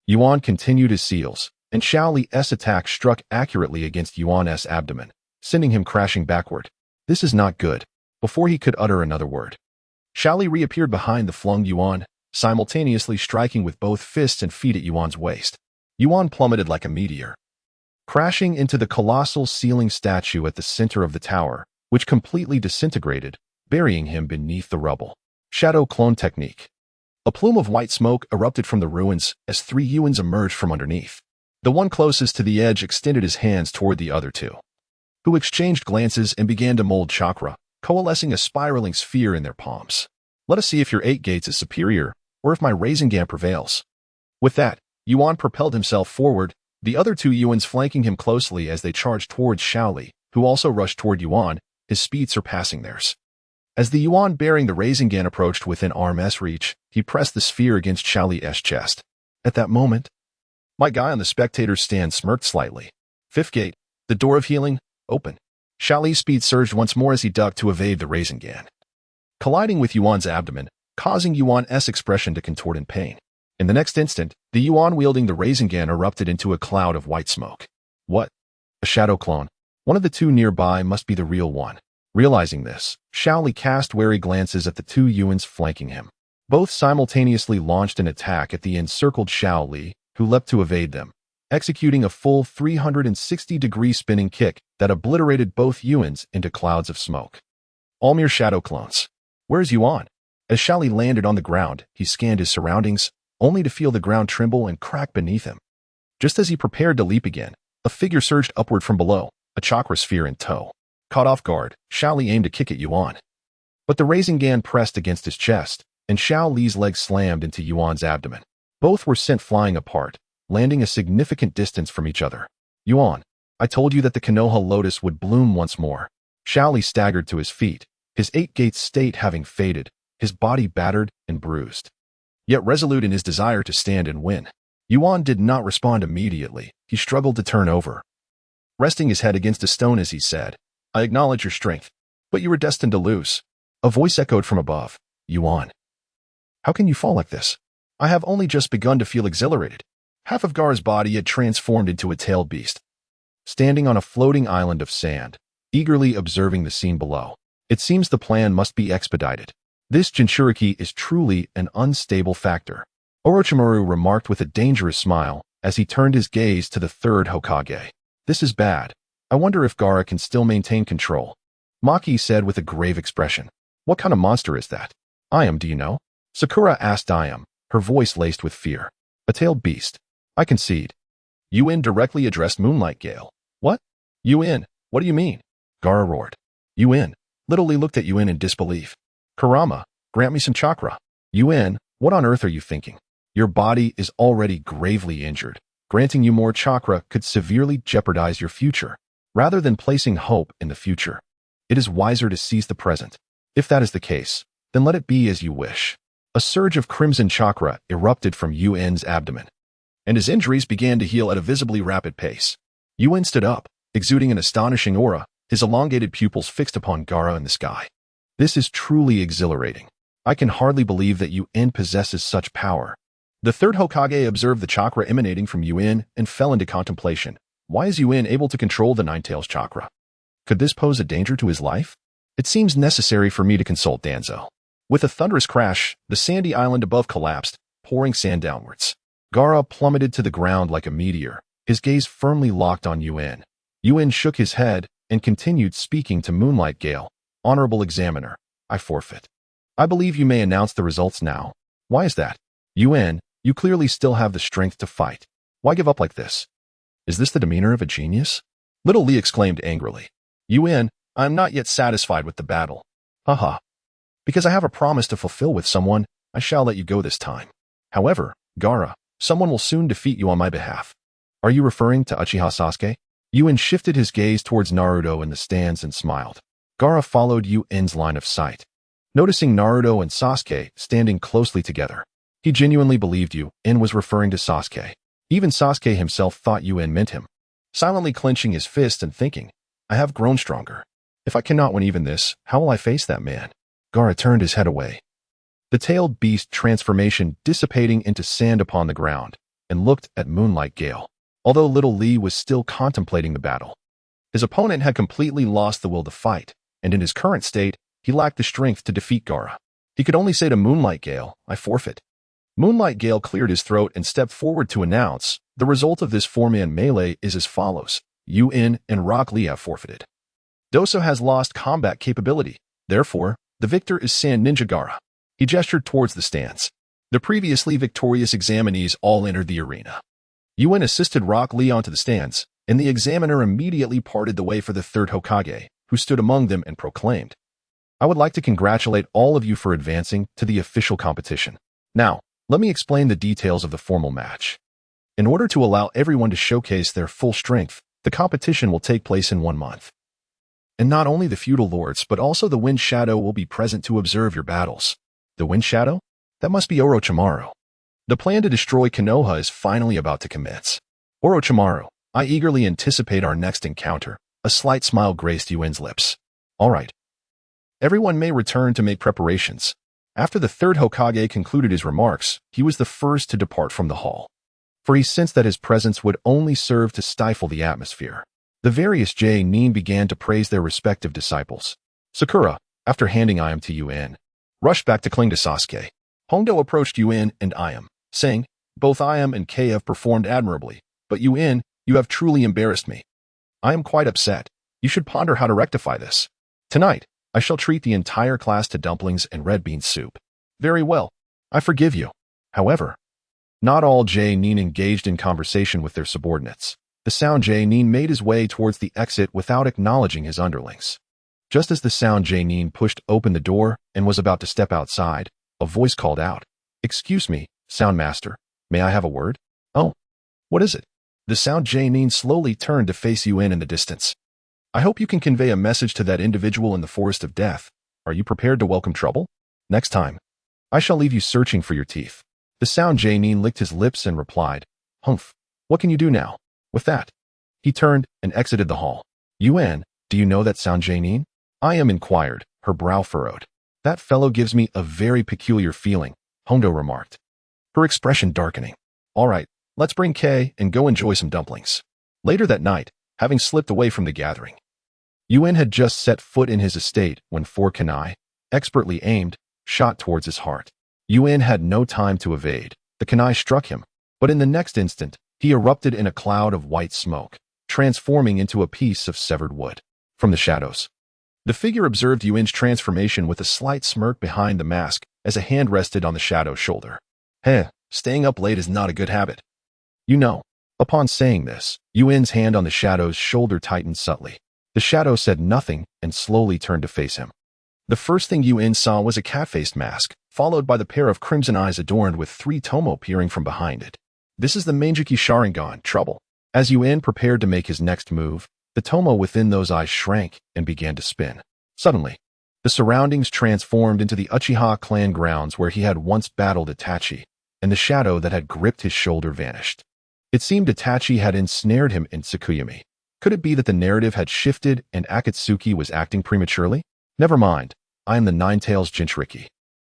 Yuan continued his seals, and Shaoli's attack struck accurately against Yuan's abdomen, sending him crashing backward. This is not good. Before he could utter another word, Shaoli reappeared behind the flung Yuan, simultaneously striking with both fists and feet at Yuan's waist. Yuan plummeted like a meteor, crashing into the colossal ceiling statue at the center of the tower, which completely disintegrated, burying him beneath the rubble. Shadow clone technique. A plume of white smoke erupted from the ruins as 3 Yuans emerged from underneath. The one closest to the edge extended his hands toward the other 2, who exchanged glances and began to mold chakra, coalescing a spiraling sphere in their palms. Let us see if your 8 gates is superior, or if my Rasengan prevails. With that, Yuan propelled himself forward, the other 2 Yuans flanking him closely as they charged towards Shaoli, who also rushed toward Yuan, his speed surpassing theirs. As the Yuan bearing the Rasengan approached within arm's reach, he pressed the sphere against Shaoli's chest. At that moment, my guy on the spectator's stand smirked slightly. 5th gate, the door of healing, open. Shaoli's speed surged once more as he ducked to evade the Rasengan, colliding with Yuan's abdomen, causing Yuan's expression to contort in pain. In the next instant, the Yuan wielding the Rasengan erupted into a cloud of white smoke. What? A shadow clone. One of the 2 nearby must be the real one. Realizing this, Shaoli cast wary glances at the 2 Yuans flanking him. Both simultaneously launched an attack at the encircled Shaoli, who leapt to evade them, executing a full 360-degree spinning kick that obliterated both Yuans into clouds of smoke. All mere shadow clones. Where's Yuan? As Shaoli landed on the ground, he scanned his surroundings, only to feel the ground tremble and crack beneath him. Just as he prepared to leap again, a figure surged upward from below, a chakra sphere in tow. Caught off guard, Shaoli aimed to kick at Yuan. But the Rasengan pressed against his chest, and Shaoli's legs slammed into Yuan's abdomen. Both were sent flying apart, landing a significant distance from each other. Yuan, I told you that the Konoha lotus would bloom once more. Shaoli staggered to his feet, his 8 gates state having faded, his body battered and bruised, yet resolute in his desire to stand and win. Yuan did not respond immediately. He struggled to turn over, resting his head against a stone as he said, I acknowledge your strength, but you were destined to lose. A voice echoed from above. Yuan, how can you fall like this? I have only just begun to feel exhilarated. Half of Gaara's body had transformed into a tailed beast, standing on a floating island of sand, eagerly observing the scene below. It seems the plan must be expedited. This Jinchuriki is truly an unstable factor, Orochimaru remarked with a dangerous smile as he turned his gaze to the 3rd Hokage. This is bad. I wonder if Gaara can still maintain control. Maki said with a grave expression. What kind of monster is that? Do you know? Sakura asked her voice laced with fear. A tailed beast. I concede. Yuan directly addressed Moonlight Gale. What? Yuan, what do you mean? Gaara roared. Yuan literally looked at Yuan in disbelief. Kurama, grant me some chakra. Yuan, what on earth are you thinking? Your body is already gravely injured. Granting you more chakra could severely jeopardize your future. Rather than placing hope in the future, it is wiser to seize the present. If that is the case, then let it be as you wish. A surge of crimson chakra erupted from Yuan's abdomen, and his injuries began to heal at a visibly rapid pace. Yuan stood up, exuding an astonishing aura, his elongated pupils fixed upon Gaara in the sky. This is truly exhilarating. I can hardly believe that Yuan possesses such power. The third Hokage observed the chakra emanating from Yuan and fell into contemplation. Why is Yuan able to control the Nine-Tails chakra? Could this pose a danger to his life? It seems necessary for me to consult Danzō. With a thunderous crash, the sandy island above collapsed, pouring sand downwards. Gaara plummeted to the ground like a meteor, his gaze firmly locked on Yuan. Yuan shook his head and continued speaking to Moonlight Gale. Honorable Examiner, I forfeit. I believe you may announce the results now. Why is that? Yuan, you clearly still have the strength to fight. Why give up like this? Is this the demeanor of a genius? Little Li exclaimed angrily. Yuan, I am not yet satisfied with the battle. Haha. Because I have a promise to fulfill with someone, I shall let you go this time. However, Gaara, someone will soon defeat you on my behalf. Are you referring to Uchiha Sasuke? Yuan shifted his gaze towards Naruto in the stands and smiled. Gaara followed Yuan's line of sight. Noticing Naruto and Sasuke standing closely together, he genuinely believed Yuan was referring to Sasuke. Even Sasuke himself thought Yuan meant him. Silently clenching his fist and thinking, I have grown stronger. If I cannot win even this, how will I face that man? Gaara turned his head away. The tailed beast transformation dissipating into sand upon the ground, and looked at Moonlight Gale. Although Little Li was still contemplating the battle, his opponent had completely lost the will to fight, and in his current state, he lacked the strength to defeat Gaara. He could only say to Moonlight Gale, I forfeit. Moonlight Gale cleared his throat and stepped forward to announce, the result of this four-man melee is as follows. Yuan and Rock Lee have forfeited. Doso has lost combat capability. Therefore, the victor is Sand Ninja Gaara. He gestured towards the stands. The previously victorious examinees all entered the arena. Yuan assisted Rock Lee onto the stands, and the examiner immediately parted the way for the third Hokage, who stood among them and proclaimed, I would like to congratulate all of you for advancing to the official competition. Now, let me explain the details of the formal match. In order to allow everyone to showcase their full strength, the competition will take place in 1 month. And not only the feudal lords but also the Wind Shadow will be present to observe your battles. The Wind Shadow? That must be Orochimaru. The plan to destroy Konoha is finally about to commence. Orochimaru, I eagerly anticipate our next encounter. A slight smile graced Yuan's lips. All right. Everyone may return to make preparations. After the third Hokage concluded his remarks, he was the first to depart from the hall. For he sensed that his presence would only serve to stifle the atmosphere. The various Nin began to praise their respective disciples. Sakura, after handing Iam to Yuan, rushed back to cling to Sasuke. Hondo approached Yuan and Iam, saying, both Iam and Kei have performed admirably, but Yuan, you have truly embarrassed me. I am quite upset. You should ponder how to rectify this. Tonight, I shall treat the entire class to dumplings and red bean soup. Very well. I forgive you. However, not all Nin engaged in conversation with their subordinates. The Sound Nin made his way towards the exit without acknowledging his underlings. Just as the Sound Nin pushed open the door and was about to step outside, a voice called out, Excuse me, Sound Master, may I have a word? Oh, what is it? The Sound Nin slowly turned to face Yuan in the distance. I hope you can convey a message to that individual in the Forest of Death. Are you prepared to welcome trouble? Next time, I shall leave you searching for your teeth. The Sound Nin licked his lips and replied, Humph, what can you do now? With that, he turned and exited the hall. Yuan, do you know that Sound Nin? Iam inquired, her brow furrowed. That fellow gives me a very peculiar feeling, Hondo remarked, her expression darkening. All right, let's bring Kei and go enjoy some dumplings. Later that night, having slipped away from the gathering, Yuan had just set foot in his estate when 4 kunai, expertly aimed, shot towards his heart. Yuan had no time to evade. The kunai struck him, but in the next instant, he erupted in a cloud of white smoke, transforming into a piece of severed wood. From the shadows, the figure observed Yuan's transformation with a slight smirk behind the mask as a hand rested on the shadow's shoulder. Heh, staying up late is not a good habit. You know. Upon saying this, Yuan's hand on the shadow's shoulder tightened subtly. The shadow said nothing and slowly turned to face him. The first thing Yuan saw was a cat-faced mask, followed by the pair of crimson eyes adorned with 3 tomo peering from behind it. This is the Manjiki Sharingan, trouble. As Yuan prepared to make his next move, the tomo within those eyes shrank and began to spin. Suddenly, the surroundings transformed into the Uchiha clan grounds where he had once battled Itachi, and the shadow that had gripped his shoulder vanished. It seemed Itachi had ensnared him in Tsukuyami. Could it be that the narrative had shifted and Akatsuki was acting prematurely? Never mind. I am the Nine-Tails Jinchuriki.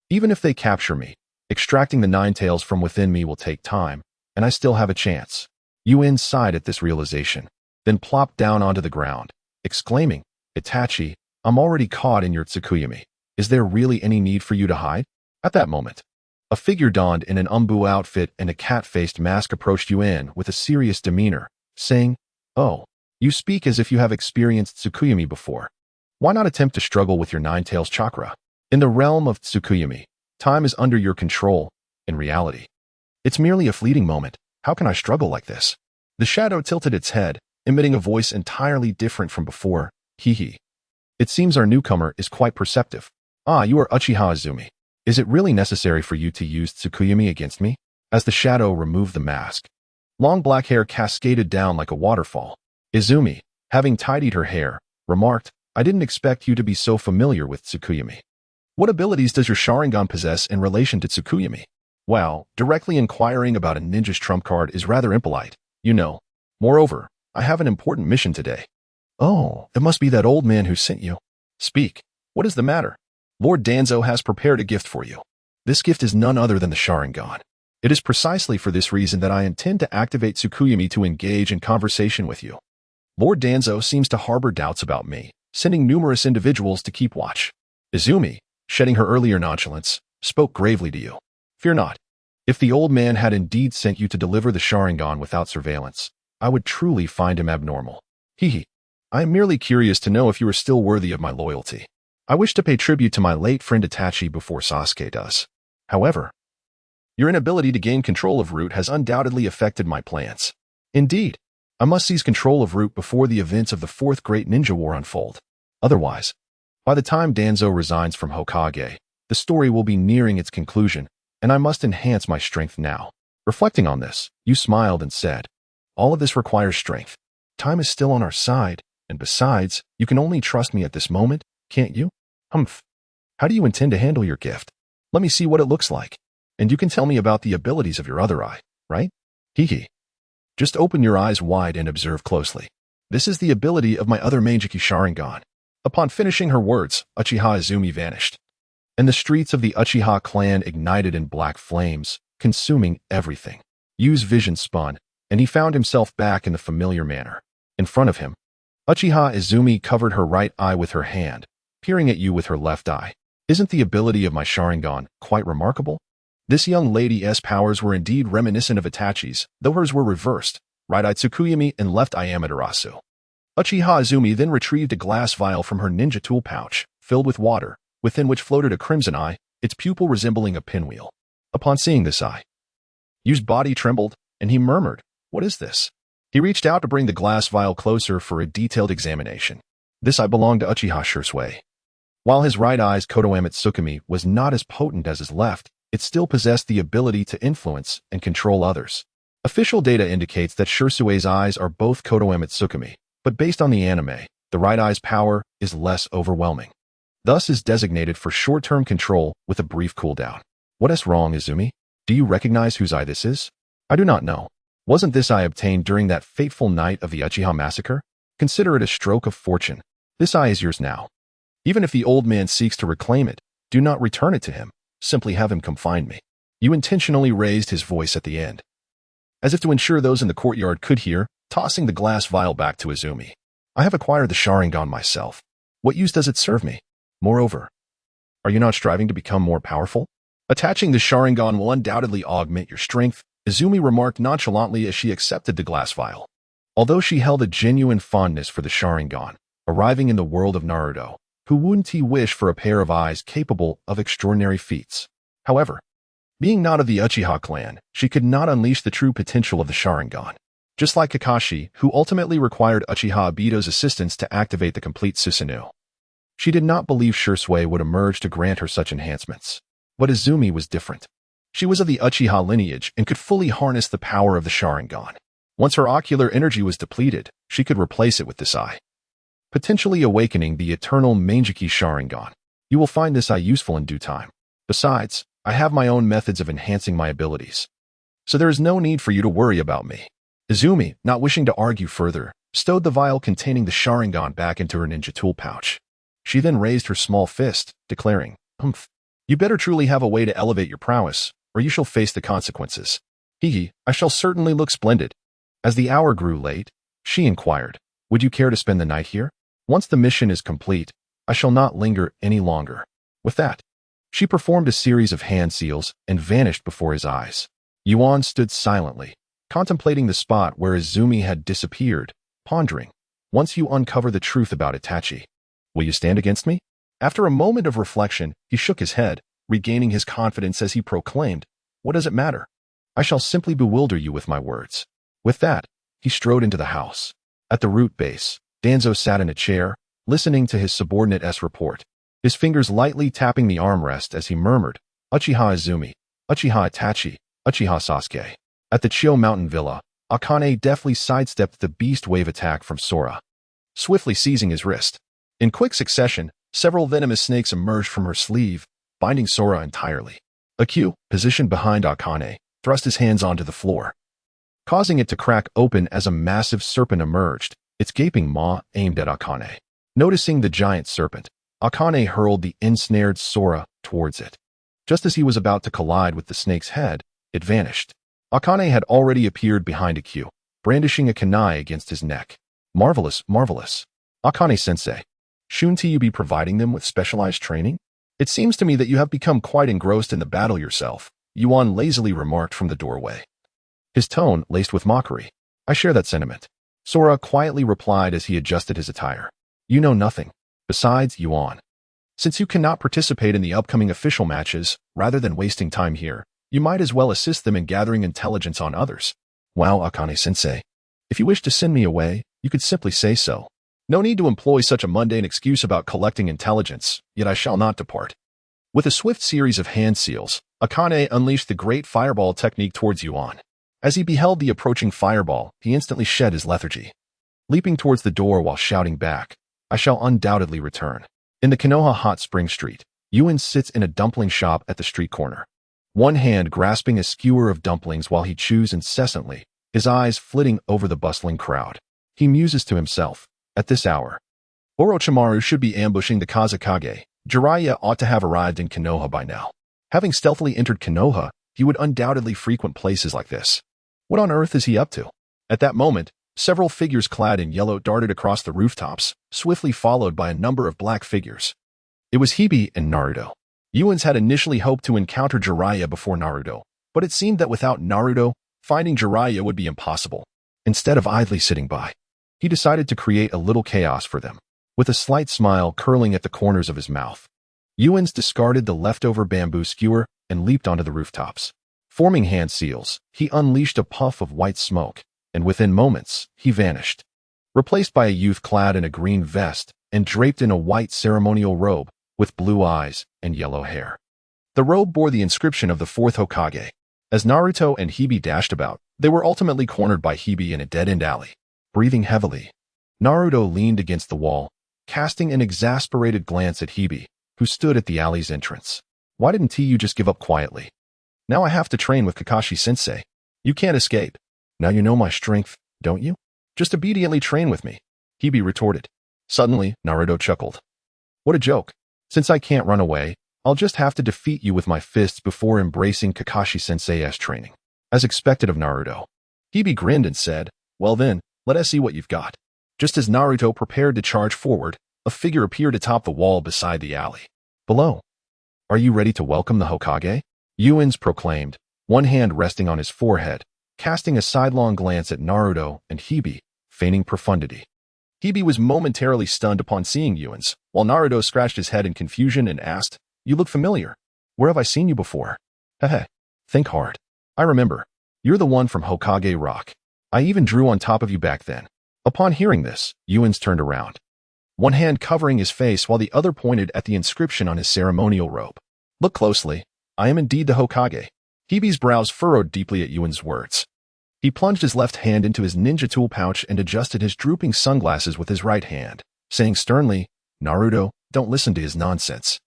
Even if they capture me, extracting the Nine Tails from within me will take time, and I still have a chance. Yuan sighed at this realization, then plopped down onto the ground, exclaiming, Itachi, I'm already caught in your Tsukuyami. Is there really any need for you to hide? At that moment, a figure donned in an umbu outfit and a cat-faced mask approached Yuan with a serious demeanor, saying, Oh, you speak as if you have experienced Tsukuyami before. Why not attempt to struggle with your Nine Tails chakra? In the realm of Tsukuyami, time is under your control. In reality, it's merely a fleeting moment. How can I struggle like this? The shadow tilted its head, emitting a voice entirely different from before. Hee. It seems our newcomer is quite perceptive. Ah, you are Uchiha Izumi. Is it really necessary for you to use Tsukuyami against me? As the shadow removed the mask, long black hair cascaded down like a waterfall. Izumi, having tidied her hair, remarked, I didn't expect you to be so familiar with Tsukuyami. What abilities does your Sharingan possess in relation to Tsukuyami? Well, directly inquiring about a ninja's trump card is rather impolite, you know. Moreover, I have an important mission today. Oh, it must be that old man who sent you. Speak. What is the matter? Lord Danzō has prepared a gift for you. This gift is none other than the Sharingan. It is precisely for this reason that I intend to activate Tsukuyami to engage in conversation with you. Lord Danzō seems to harbor doubts about me, sending numerous individuals to keep watch. Izumi, shedding her earlier nonchalance, spoke gravely to you. Fear not. If the old man had indeed sent you to deliver the Sharingan without surveillance, I would truly find him abnormal. Hee. I am merely curious to know if you are still worthy of my loyalty. I wish to pay tribute to my late friend Itachi before Sasuke does. However, your inability to gain control of Root has undoubtedly affected my plans. Indeed, I must seize control of Root before the events of the Fourth Great Ninja War unfold. Otherwise, by the time Danzō resigns from Hokage, the story will be nearing its conclusion, and I must enhance my strength now. Reflecting on this, you smiled and said, All of this requires strength. Time is still on our side, and besides, you can only trust me at this moment, can't you? Humph. How do you intend to handle your gift? Let me see what it looks like. And you can tell me about the abilities of your other eye, right? Hee. Just open your eyes wide and observe closely. This is the ability of my other Manjiki Sharingan. Upon finishing her words, Uchiha Izumi vanished, and the streets of the Uchiha clan ignited in black flames, consuming everything. Yu's vision spun, and he found himself back in the familiar manner. In front of him, Uchiha Izumi covered her right eye with her hand, peering at you with her left eye. Isn't the ability of my Sharingan quite remarkable? This young lady's powers were indeed reminiscent of Itachi's, though hers were reversed, right eye Tsukuyami and left eye Amaterasu. Uchiha Izumi then retrieved a glass vial from her ninja tool pouch, filled with water, within which floated a crimson eye, its pupil resembling a pinwheel. Upon seeing this eye, Yu's body trembled, and he murmured, What is this? He reached out to bring the glass vial closer for a detailed examination. This eye belonged to Uchiha Shursui. While his right eye's Kodoame Tsukumi was not as potent as his left, it still possessed the ability to influence and control others. Official data indicates that Shursui's eyes are both Kodoame Tsukumi, but based on the anime, the right eye's power is less overwhelming. Thus is designated for short-term control with a brief cooldown. What is wrong, Izumi? Do you recognize whose eye this is? I do not know. Wasn't this eye obtained during that fateful night of the Uchiha massacre? Consider it a stroke of fortune. This eye is yours now. Even if the old man seeks to reclaim it, do not return it to him. Simply have him come find me. You intentionally raised his voice at the end, as if to ensure those in the courtyard could hear, tossing the glass vial back to Izumi. I have acquired the Sharingan myself. What use does it serve me? Moreover, are you not striving to become more powerful? Attaching the Sharingan will undoubtedly augment your strength, Izumi remarked nonchalantly as she accepted the glass vial. Although she held a genuine fondness for the Sharingan, arriving in the world of Naruto, who wouldn't he wish for a pair of eyes capable of extraordinary feats? However, being not of the Uchiha clan, she could not unleash the true potential of the Sharingan. Just like Kakashi, who ultimately required Uchiha Obito's assistance to activate the complete Susanoo. She did not believe Shursui would emerge to grant her such enhancements. But Izumi was different. She was of the Uchiha lineage and could fully harness the power of the Sharingan. Once her ocular energy was depleted, she could replace it with this eye, potentially awakening the eternal Manjiki Sharingan. You will find this eye useful in due time. Besides, I have my own methods of enhancing my abilities, so there is no need for you to worry about me. Izumi, not wishing to argue further, stowed the vial containing the Sharingan back into her ninja tool pouch. She then raised her small fist, declaring, "Humph. You better truly have a way to elevate your prowess, or you shall face the consequences." "Hee, I shall certainly look splendid." As the hour grew late, she inquired, "Would you care to spend the night here? Once the mission is complete, I shall not linger any longer." With that, she performed a series of hand seals and vanished before his eyes. Yuan stood silently, contemplating the spot where Izumi had disappeared, pondering, "Once you uncover the truth about Itachi, will you stand against me?" After a moment of reflection, he shook his head, regaining his confidence as he proclaimed, "What does it matter? I shall simply bewilder you with my words." With that, he strode into the house. At the root base, Danzō sat in a chair, listening to his subordinate's report, his fingers lightly tapping the armrest as he murmured, "Uchiha Izumi, Uchiha Itachi, Uchiha Sasuke." At the Chiyo Mountain Villa, Akane deftly sidestepped the beast wave attack from Sora, swiftly seizing his wrist. In quick succession, several venomous snakes emerged from her sleeve, binding Sora entirely. Akyu, positioned behind Akane, thrust his hands onto the floor, causing it to crack open as a massive serpent emerged, its gaping maw aimed at Akane. Noticing the giant serpent, Akane hurled the ensnared Sora towards it. Just as he was about to collide with the snake's head, it vanished. Akane had already appeared behind Akyu, brandishing a kunai against his neck. "Marvelous, marvelous. Akane-sensei, shouldn't you be providing them with specialized training? It seems to me that you have become quite engrossed in the battle yourself," Yuan lazily remarked from the doorway, his tone laced with mockery. "I share that sentiment," Sora quietly replied as he adjusted his attire. "You know nothing. Besides, Yuan, since you cannot participate in the upcoming official matches, rather than wasting time here, you might as well assist them in gathering intelligence on others." "Wow, Akane-sensei. If you wish to send me away, you could simply say so. No need to employ such a mundane excuse about collecting intelligence, yet I shall not depart." With a swift series of hand seals, Akane unleashed the great fireball technique towards Yuan. As he beheld the approaching fireball, he instantly shed his lethargy, leaping towards the door while shouting back, "I shall undoubtedly return." In the Konoha Hot Spring Street, Yuan sits in a dumpling shop at the street corner, one hand grasping a skewer of dumplings while he chews incessantly, his eyes flitting over the bustling crowd. He muses to himself, "At this hour, Orochimaru should be ambushing the Kazekage. Jiraiya ought to have arrived in Konoha by now. Having stealthily entered Konoha, he would undoubtedly frequent places like this. What on earth is he up to?" At that moment, several figures clad in yellow darted across the rooftops, swiftly followed by a number of black figures. It was Hibi and Naruto. Yuan had initially hoped to encounter Jiraiya before Naruto, but it seemed that without Naruto, finding Jiraiya would be impossible. Instead of idly sitting by, he decided to create a little chaos for them. With a slight smile curling at the corners of his mouth, Yuan discarded the leftover bamboo skewer and leaped onto the rooftops. Forming hand seals, he unleashed a puff of white smoke, and within moments, he vanished, replaced by a youth clad in a green vest and draped in a white ceremonial robe with blue eyes and yellow hair. The robe bore the inscription of the Fourth Hokage. As Naruto and Hibi dashed about, they were ultimately cornered by Hibi in a dead-end alley. Breathing heavily, Naruto leaned against the wall, casting an exasperated glance at Hibi, who stood at the alley's entrance. "Why didn't you just give up quietly? Now I have to train with Kakashi-sensei. You can't escape. Now you know my strength, don't you? Just obediently train with me," Hibi retorted. Suddenly, Naruto chuckled. "What a joke. Since I can't run away, I'll just have to defeat you with my fists before embracing Kakashi-sensei's training." As expected of Naruto, Hibi grinned and said, "Well then, let us see what you've got." Just as Naruto prepared to charge forward, a figure appeared atop the wall beside the alley. "Below. Are you ready to welcome the Hokage?" Yuan proclaimed, one hand resting on his forehead, casting a sidelong glance at Naruto and Hibi, feigning profundity. Hibi was momentarily stunned upon seeing Yuan, while Naruto scratched his head in confusion and asked, "You look familiar. Where have I seen you before?" "Heh. Think hard. I remember. You're the one from Hokage Rock. I even drew on top of you back then." Upon hearing this, Yuan turned around, one hand covering his face while the other pointed at the inscription on his ceremonial robe. "Look closely. I am indeed the Hokage." Hibi's brows furrowed deeply at Yuan's words. He plunged his left hand into his ninja tool pouch and adjusted his drooping sunglasses with his right hand, saying sternly, "Naruto, don't listen to his nonsense.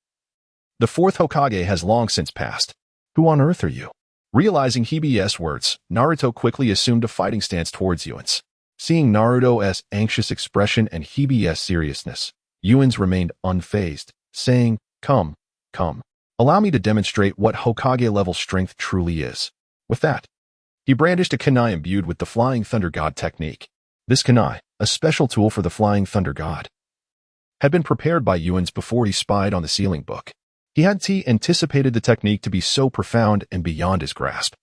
The Fourth Hokage has long since passed. Who on earth are you?" Realizing Hibi's words, Naruto quickly assumed a fighting stance towards Yuan. Seeing Naruto's anxious expression and Hibi's seriousness, Yuan's remained unfazed, saying, "Come, come. Allow me to demonstrate what Hokage-level strength truly is." With that, he brandished a kunai imbued with the Flying Thunder God technique. This kunai, a special tool for the Flying Thunder God, had been prepared by Yuan's before he spied on the sealing book. He had anticipated the technique to be so profound and beyond his grasp.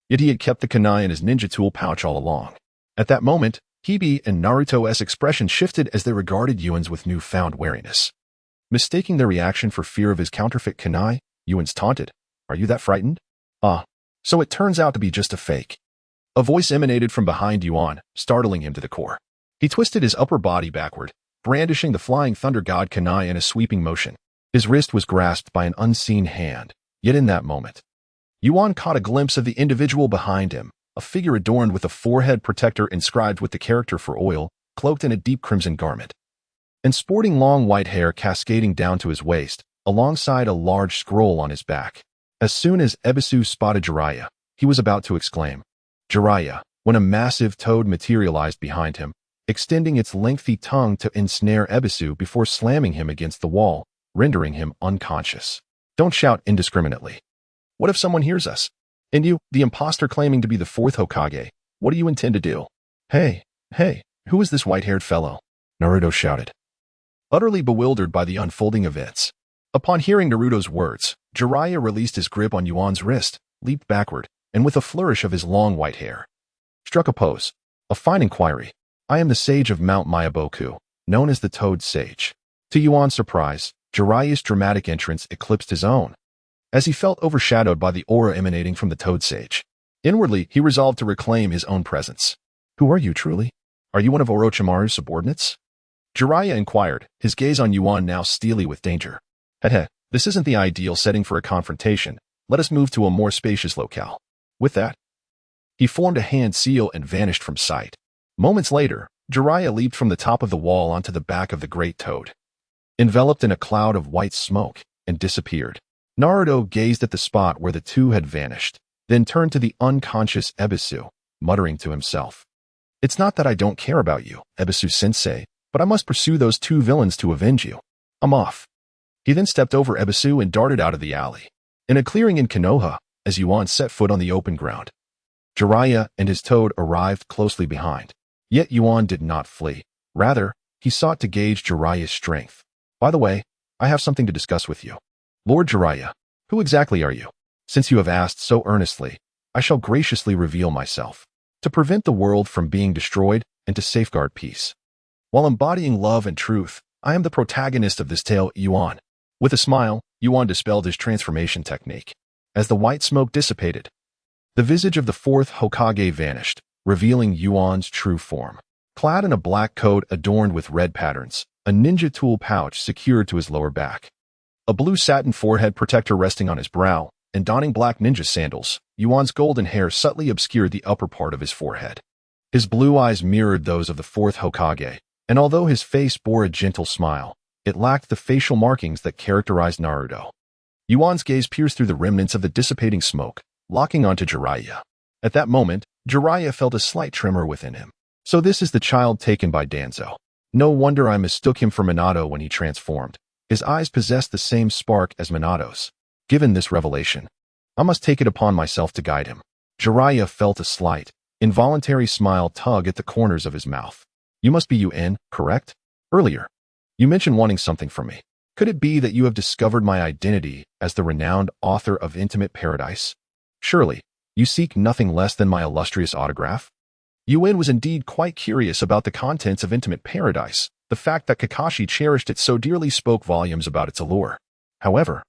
Yet he had kept the kunai in his ninja tool pouch all along. At that moment, Hibi and Naruto's expression shifted as they regarded Yuan's with newfound wariness. Mistaking their reaction for fear of his counterfeit kunai, Yuan's taunted, "Are you that frightened?" "Ah, so it turns out to be just a fake." A voice emanated from behind Yuan, startling him to the core. He twisted his upper body backward, brandishing the Flying Thunder God kunai in a sweeping motion. His wrist was grasped by an unseen hand, yet in that moment, Yuan caught a glimpse of the individual behind him, a figure adorned with a forehead protector inscribed with the character for oil, cloaked in a deep crimson garment, and sporting long white hair cascading down to his waist, alongside a large scroll on his back. As soon as Abyssal spotted Jiraiya, he was about to exclaim, "Jiraiya," when a massive toad materialized behind him, extending its lengthy tongue to ensnare Abyssal before slamming him against the wall, rendering him unconscious. "Don't shout indiscriminately. What if someone hears us? And you, the imposter claiming to be the Fourth Hokage, what do you intend to do?" Hey, who is this white-haired fellow?" Naruto shouted, utterly bewildered by the unfolding events. Upon hearing Naruto's words, Jiraiya released his grip on Yuan's wrist, leaped backward, and with a flourish of his long white hair, struck a pose. "A fine inquiry. I am the sage of Mount Myaboku, known as the Toad Sage." To Yuan's surprise, Jiraiya's dramatic entrance eclipsed his own, as he felt overshadowed by the aura emanating from the Toad Sage. Inwardly, he resolved to reclaim his own presence. "Who are you truly? Are you one of Orochimaru's subordinates?" Jiraiya inquired, his gaze on Yuan now steely with danger. This isn't the ideal setting for a confrontation. Let us move to a more spacious locale." With that, he formed a hand seal and vanished from sight. Moments later, Jiraiya leaped from the top of the wall onto the back of the great toad, enveloped in a cloud of white smoke, and disappeared. Naruto gazed at the spot where the two had vanished, then turned to the unconscious Abyssal, muttering to himself, "It's not that I don't care about you, Abyssal-sensei, but I must pursue those two villains to avenge you. I'm off." He then stepped over Abyssal and darted out of the alley. In a clearing in Konoha, as Yuan set foot on the open ground, Jiraiya and his toad arrived closely behind. Yet Yuan did not flee. Rather, he sought to gauge Jiraiya's strength. "By the way, I have something to discuss with you." "Lord Jiraiya, who exactly are you? Since you have asked so earnestly, I shall graciously reveal myself. To prevent the world from being destroyed and to safeguard peace, while embodying love and truth, I am the protagonist of this tale, Yuan." With a smile, Yuan dispelled his transformation technique. As the white smoke dissipated, the visage of the Fourth Hokage vanished, revealing Yuan's true form. Clad in a black coat adorned with red patterns, a ninja tool pouch secured to his lower back, a blue satin forehead protector resting on his brow, and donning black ninja sandals, Yuan's golden hair subtly obscured the upper part of his forehead. His blue eyes mirrored those of the Fourth Hokage, and although his face bore a gentle smile, it lacked the facial markings that characterized Naruto. Yuan's gaze pierced through the remnants of the dissipating smoke, locking onto Jiraiya. At that moment, Jiraiya felt a slight tremor within him. So this is the child taken by Danzō. No wonder I mistook him for Minato when he transformed. His eyes possessed the same spark as Minato's. Given this revelation, I must take it upon myself to guide him. Jiraiya felt a slight, involuntary smile tug at the corners of his mouth. "You must be Yuan, correct? Earlier, you mentioned wanting something from me. Could it be that you have discovered my identity as the renowned author of Intimate Paradise? Surely, you seek nothing less than my illustrious autograph?" Yuan was indeed quite curious about the contents of Intimate Paradise. The fact that Kakashi cherished it so dearly spoke volumes about its allure. However,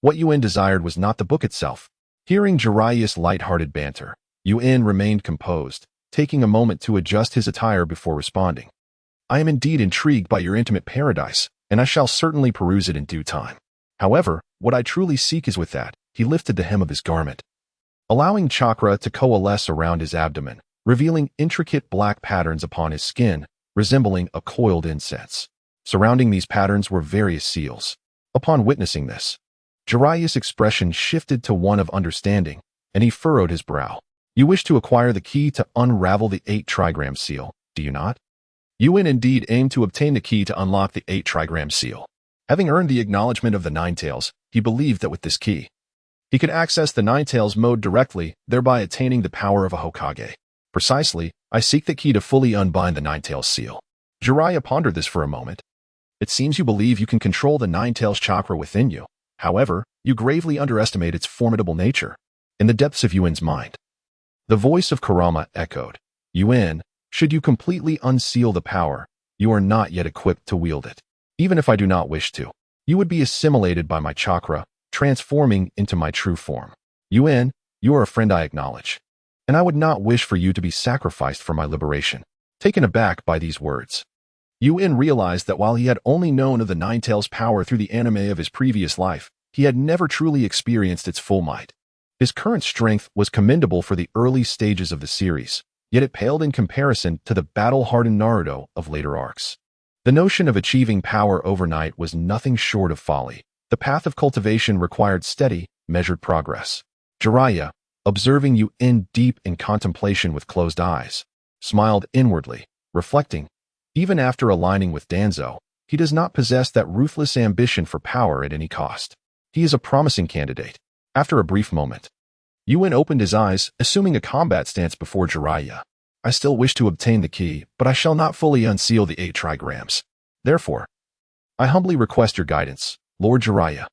what Yuan desired was not the book itself. Hearing Jiraiya's light-hearted banter, Yuan remained composed, taking a moment to adjust his attire before responding. "I am indeed intrigued by your Intimate Paradise, and I shall certainly peruse it in due time. However, what I truly seek is with that." He lifted the hem of his garment, allowing chakra to coalesce around his abdomen, revealing intricate black patterns upon his skin, resembling a coiled incense. Surrounding these patterns were various seals. Upon witnessing this, Jiraiya's expression shifted to one of understanding, and he furrowed his brow. "You wish to acquire the key to unravel the 8 trigram seal, do you not?" Yuan indeed aimed to obtain the key to unlock the 8 trigram seal. Having earned the acknowledgement of the Nine Tails, he believed that with this key, he could access the Nine Tails mode directly, thereby attaining the power of a Hokage. Precisely, I seek the key to fully unbind the Nine Tails seal. Jiraiya pondered this for a moment. It seems you believe you can control the Nine Tails chakra within you. However, you gravely underestimate its formidable nature. In the depths of Yuan's mind, the voice of Kurama echoed. Yuan, should you completely unseal the power, you are not yet equipped to wield it. Even if I do not wish to, you would be assimilated by my chakra, transforming into my true form. Yuan, you are a friend I acknowledge, and I would not wish for you to be sacrificed for my liberation. Taken aback by these words, Yuan realized that while he had only known of the Nine Tails power through the anime of his previous life, he had never truly experienced its full might. His current strength was commendable for the early stages of the series, yet it paled in comparison to the battle-hardened Naruto of later arcs. The notion of achieving power overnight was nothing short of folly. The path of cultivation required steady, measured progress. Jiraiya, observing Yuan deep in contemplation with closed eyes, smiled inwardly, reflecting, even after aligning with Danzō, he does not possess that ruthless ambition for power at any cost. He is a promising candidate. After a brief moment, Yuan opened his eyes, assuming a combat stance before Jiraiya. I still wish to obtain the key, but I shall not fully unseal the 8 trigrams. Therefore, I humbly request your guidance, Lord Jiraiya.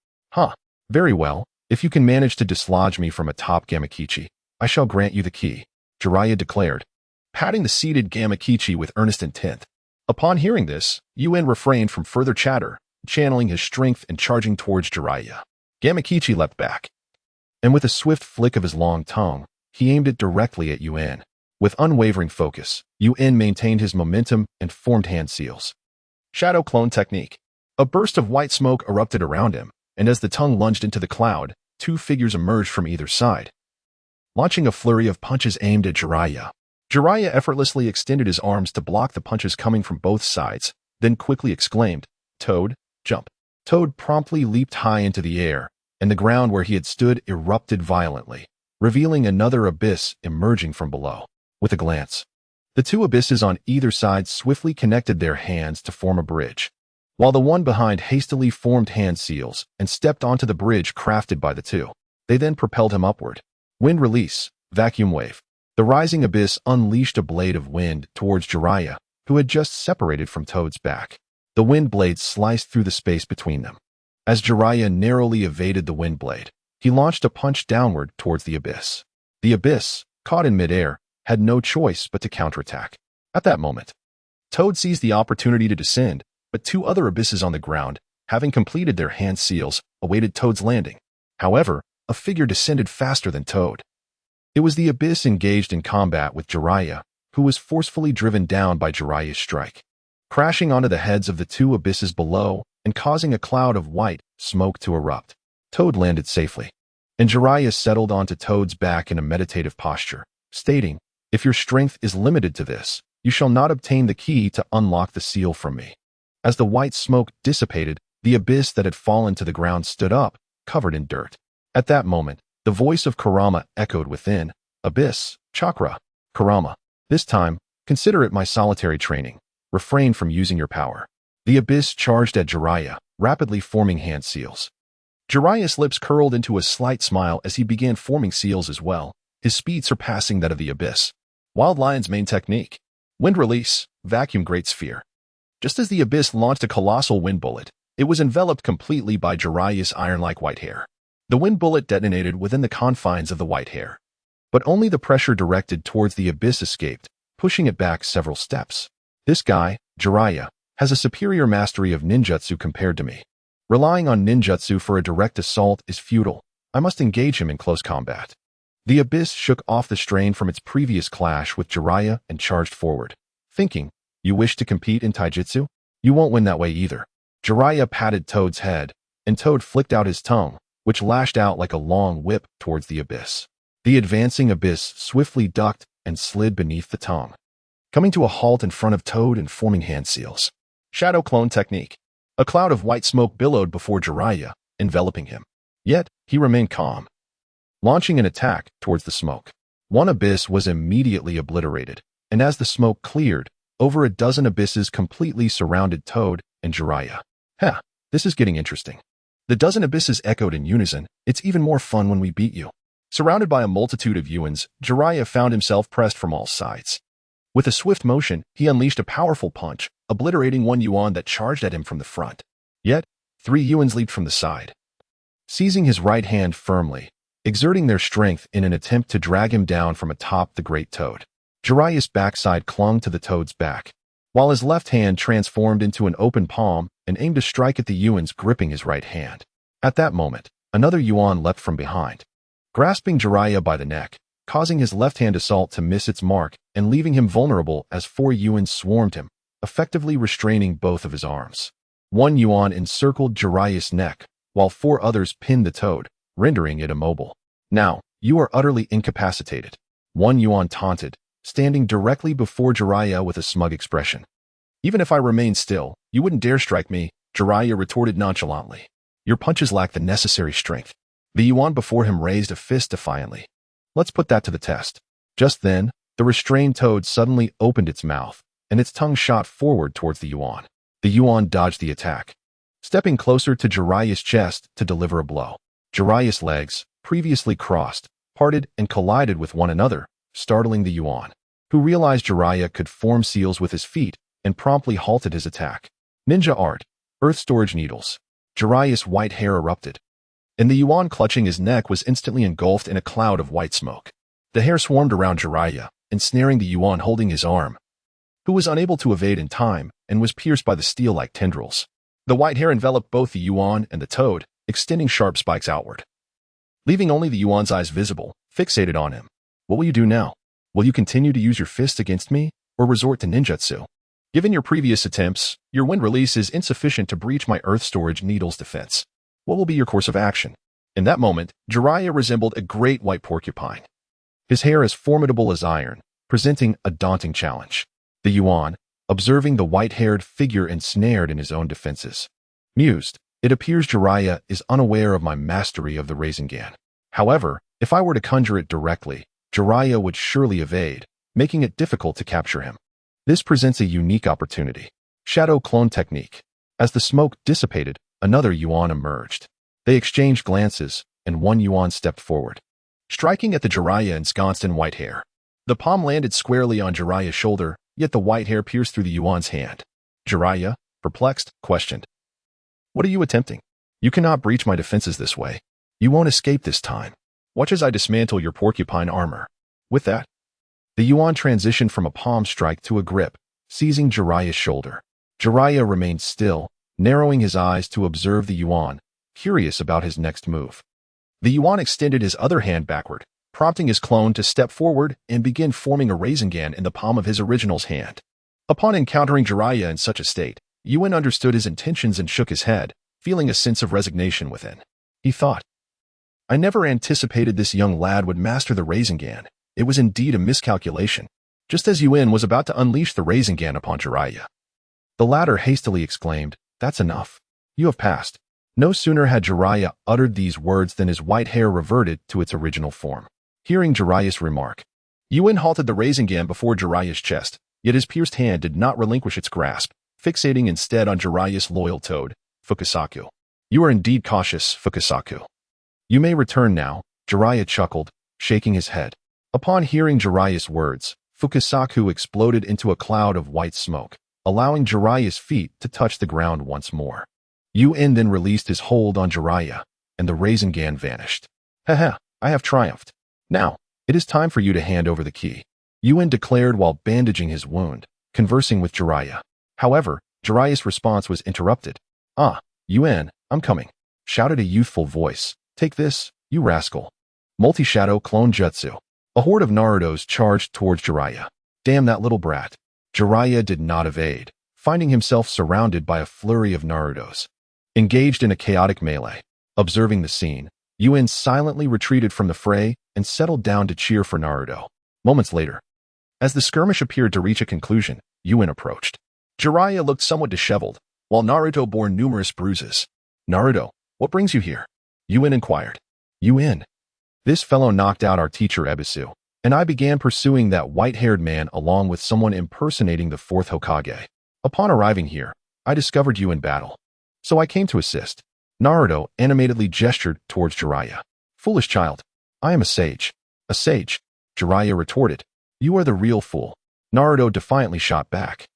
Very well. If you can manage to dislodge me from atop Gamakichi, I shall grant you the key, Jiraiya declared, patting the seated Gamakichi with earnest intent. Upon hearing this, Yuan refrained from further chatter, channeling his strength and charging towards Jiraiya. Gamakichi leapt back, and with a swift flick of his long tongue, he aimed it directly at Yuan. With unwavering focus, Yuan maintained his momentum and formed hand seals. Shadow Clone Technique. A burst of white smoke erupted around him, and as the tongue lunged into the cloud, 2 figures emerged from either side, launching a flurry of punches aimed at Jiraiya. Jiraiya effortlessly extended his arms to block the punches coming from both sides, then quickly exclaimed, "Toad, jump." Toad promptly leaped high into the air, and the ground where he had stood erupted violently, revealing another abyss emerging from below. With a glance, the 2 abysses on either side swiftly connected their hands to form a bridge, while the one behind hastily formed hand seals and stepped onto the bridge crafted by the 2. They then propelled him upward. Wind release, vacuum wave. The rising abyss unleashed a blade of wind towards Jiraiya, who had just separated from Toad's back. The wind blade sliced through the space between them. As Jiraiya narrowly evaded the wind blade, he launched a punch downward towards the abyss. The abyss, caught in midair, had no choice but to counterattack. At that moment, Toad seized the opportunity to descend, but 2 other abysses on the ground, having completed their hand seals, awaited Toad's landing. However, a figure descended faster than Toad. It was the abyss engaged in combat with Jiraiya, who was forcefully driven down by Jiraiya's strike, crashing onto the heads of the 2 abysses below and causing a cloud of white smoke to erupt. Toad landed safely, and Jiraiya settled onto Toad's back in a meditative posture, stating, "If your strength is limited to this, you shall not obtain the key to unlock the seal from me." As the white smoke dissipated, the abyss that had fallen to the ground stood up, covered in dirt. At that moment, the voice of Kurama echoed within, "Abyss, chakra, Kurama. This time, consider it my solitary training. Refrain from using your power." The abyss charged at Jiraiya, rapidly forming hand seals. Jiraiya's lips curled into a slight smile as he began forming seals as well, his speed surpassing that of the abyss. Wild Lion's main technique. Wind release, vacuum great sphere. Just as the abyss launched a colossal wind bullet, it was enveloped completely by Jiraiya's iron-like white hair. The wind bullet detonated within the confines of the white hair, but only the pressure directed towards the abyss escaped, pushing it back several steps. This guy, Jiraiya, has a superior mastery of ninjutsu compared to me. Relying on ninjutsu for a direct assault is futile. I must engage him in close combat. The abyss shook off the strain from its previous clash with Jiraiya and charged forward, thinking, "You wish to compete in taijutsu? You won't win that way either." Jiraiya patted Toad's head, and Toad flicked out his tongue, which lashed out like a long whip towards the abyss. The advancing abyss swiftly ducked and slid beneath the tongue, coming to a halt in front of Toad and forming hand seals. Shadow Clone Technique. A cloud of white smoke billowed before Jiraiya, enveloping him. Yet, he remained calm, launching an attack towards the smoke. One abyss was immediately obliterated, and as the smoke cleared, Over a dozen abysses completely surrounded Toad and Jiraiya. "Heh, this is getting interesting." The dozen abysses echoed in unison. "It's even more fun when we beat you." Surrounded by a multitude of Yuans, Jiraiya found himself pressed from all sides. With a swift motion, he unleashed a powerful punch, obliterating one Yuan that charged at him from the front. Yet, 3 Yuans leaped from the side, seizing his right hand firmly, exerting their strength in an attempt to drag him down from atop the great Toad. Jiraiya's backside clung to the Toad's back, while his left hand transformed into an open palm and aimed to strike at the Yuans gripping his right hand. At that moment, another Yuan leapt from behind, grasping Jiraiya by the neck, causing his left-hand assault to miss its mark and leaving him vulnerable as 4 Yuans swarmed him, effectively restraining both of his arms. 1 Yuan encircled Jiraiya's neck, while 4 others pinned the Toad, rendering it immobile. "Now, you are utterly incapacitated," 1 Yuan taunted, standing directly before Jiraiya with a smug expression. "Even if I remained still, you wouldn't dare strike me," Jiraiya retorted nonchalantly. "Your punches lack the necessary strength." The Yuan before him raised a fist defiantly. "Let's put that to the test." Just then, the restrained Toad suddenly opened its mouth, and its tongue shot forward towards the Yuan. The Yuan dodged the attack, stepping closer to Jiraiya's chest to deliver a blow. Jiraiya's legs, previously crossed, parted and collided with one another, startling the Yuan, who realized Jiraiya could form seals with his feet and promptly halted his attack. Ninja art, earth storage needles. Jiraiya's white hair erupted, and the Yuan clutching his neck was instantly engulfed in a cloud of white smoke. The hair swarmed around Jiraiya, ensnaring the Yuan holding his arm, who was unable to evade in time and was pierced by the steel like tendrils. The white hair enveloped both the Yuan and the Toad, extending sharp spikes outward, leaving only the Yuan's eyes visible, fixated on him. "What will you do now? Will you continue to use your fists against me, or resort to ninjutsu? Given your previous attempts, your wind release is insufficient to breach my earth storage needle's defense. What will be your course of action?" In that moment, Jiraiya resembled a great white porcupine, his hair as formidable as iron, presenting a daunting challenge. The Yuan, observing the white-haired figure ensnared in his own defenses, mused, "It appears Jiraiya is unaware of my mastery of the Rasengan. However, if I were to conjure it directly, Jiraiya would surely evade, making it difficult to capture him. This presents a unique opportunity." Shadow clone technique. As the smoke dissipated, another Yuan emerged. They exchanged glances, and 1 Yuan stepped forward, striking at the Jiraiya ensconced in white hair. The palm landed squarely on Jiraiya's shoulder, yet the white hair pierced through the Yuan's hand. Jiraiya, perplexed, questioned, "What are you attempting? You cannot breach my defenses this way. You won't escape this time. Watch as I dismantle your porcupine armor." With that, the Yuan transitioned from a palm strike to a grip, seizing Jiraiya's shoulder. Jiraiya remained still, narrowing his eyes to observe the Yuan, curious about his next move. The Yuan extended his other hand backward, prompting his clone to step forward and begin forming a Rasengan in the palm of his original's hand. Upon encountering Jiraiya in such a state, Yuan understood his intentions and shook his head, feeling a sense of resignation within. He thought, "I never anticipated this young lad would master the Rasengan. It was indeed a miscalculation." Just as Yuan was about to unleash the Rasengan upon Jiraiya, the latter hastily exclaimed, "That's enough. You have passed." No sooner had Jiraiya uttered these words than his white hair reverted to its original form. Hearing Jiraiya's remark, Yuan halted the Rasengan before Jiraiya's chest, yet his pierced hand did not relinquish its grasp, fixating instead on Jiraiya's loyal Toad, Fukasaku. "You are indeed cautious, Fukasaku. You may return now," Jiraiya chuckled, shaking his head. Upon hearing Jiraiya's words, Fukasaku exploded into a cloud of white smoke, allowing Jiraiya's feet to touch the ground once more. Yuan then released his hold on Jiraiya, and the Rasengan vanished. "Haha, I have triumphed. Now, it is time for you to hand over the key," Yuan declared while bandaging his wound, conversing with Jiraiya. However, Jiraiya's response was interrupted. "Ah, Yuan, I'm coming," shouted a youthful voice. "Take this, you rascal." Multi-shadow clone jutsu. A horde of Narutos charged towards Jiraiya. Damn that little brat. Jiraiya did not evade, finding himself surrounded by a flurry of Narutos, engaged in a chaotic melee. Observing the scene, Yuan silently retreated from the fray and settled down to cheer for Naruto. Moments later, as the skirmish appeared to reach a conclusion, Yuan approached. Jiraiya looked somewhat disheveled, while Naruto bore numerous bruises. "Naruto, what brings you here?" Yuan inquired. "Yuan, this fellow knocked out our teacher Abyssal, and I began pursuing that white-haired man along with someone impersonating the Fourth Hokage. Upon arriving here, I discovered you in battle, so I came to assist. Naruto animatedly gestured towards Jiraiya. Foolish child, I am a sage. A sage, Jiraiya retorted. You are the real fool. Naruto defiantly shot back.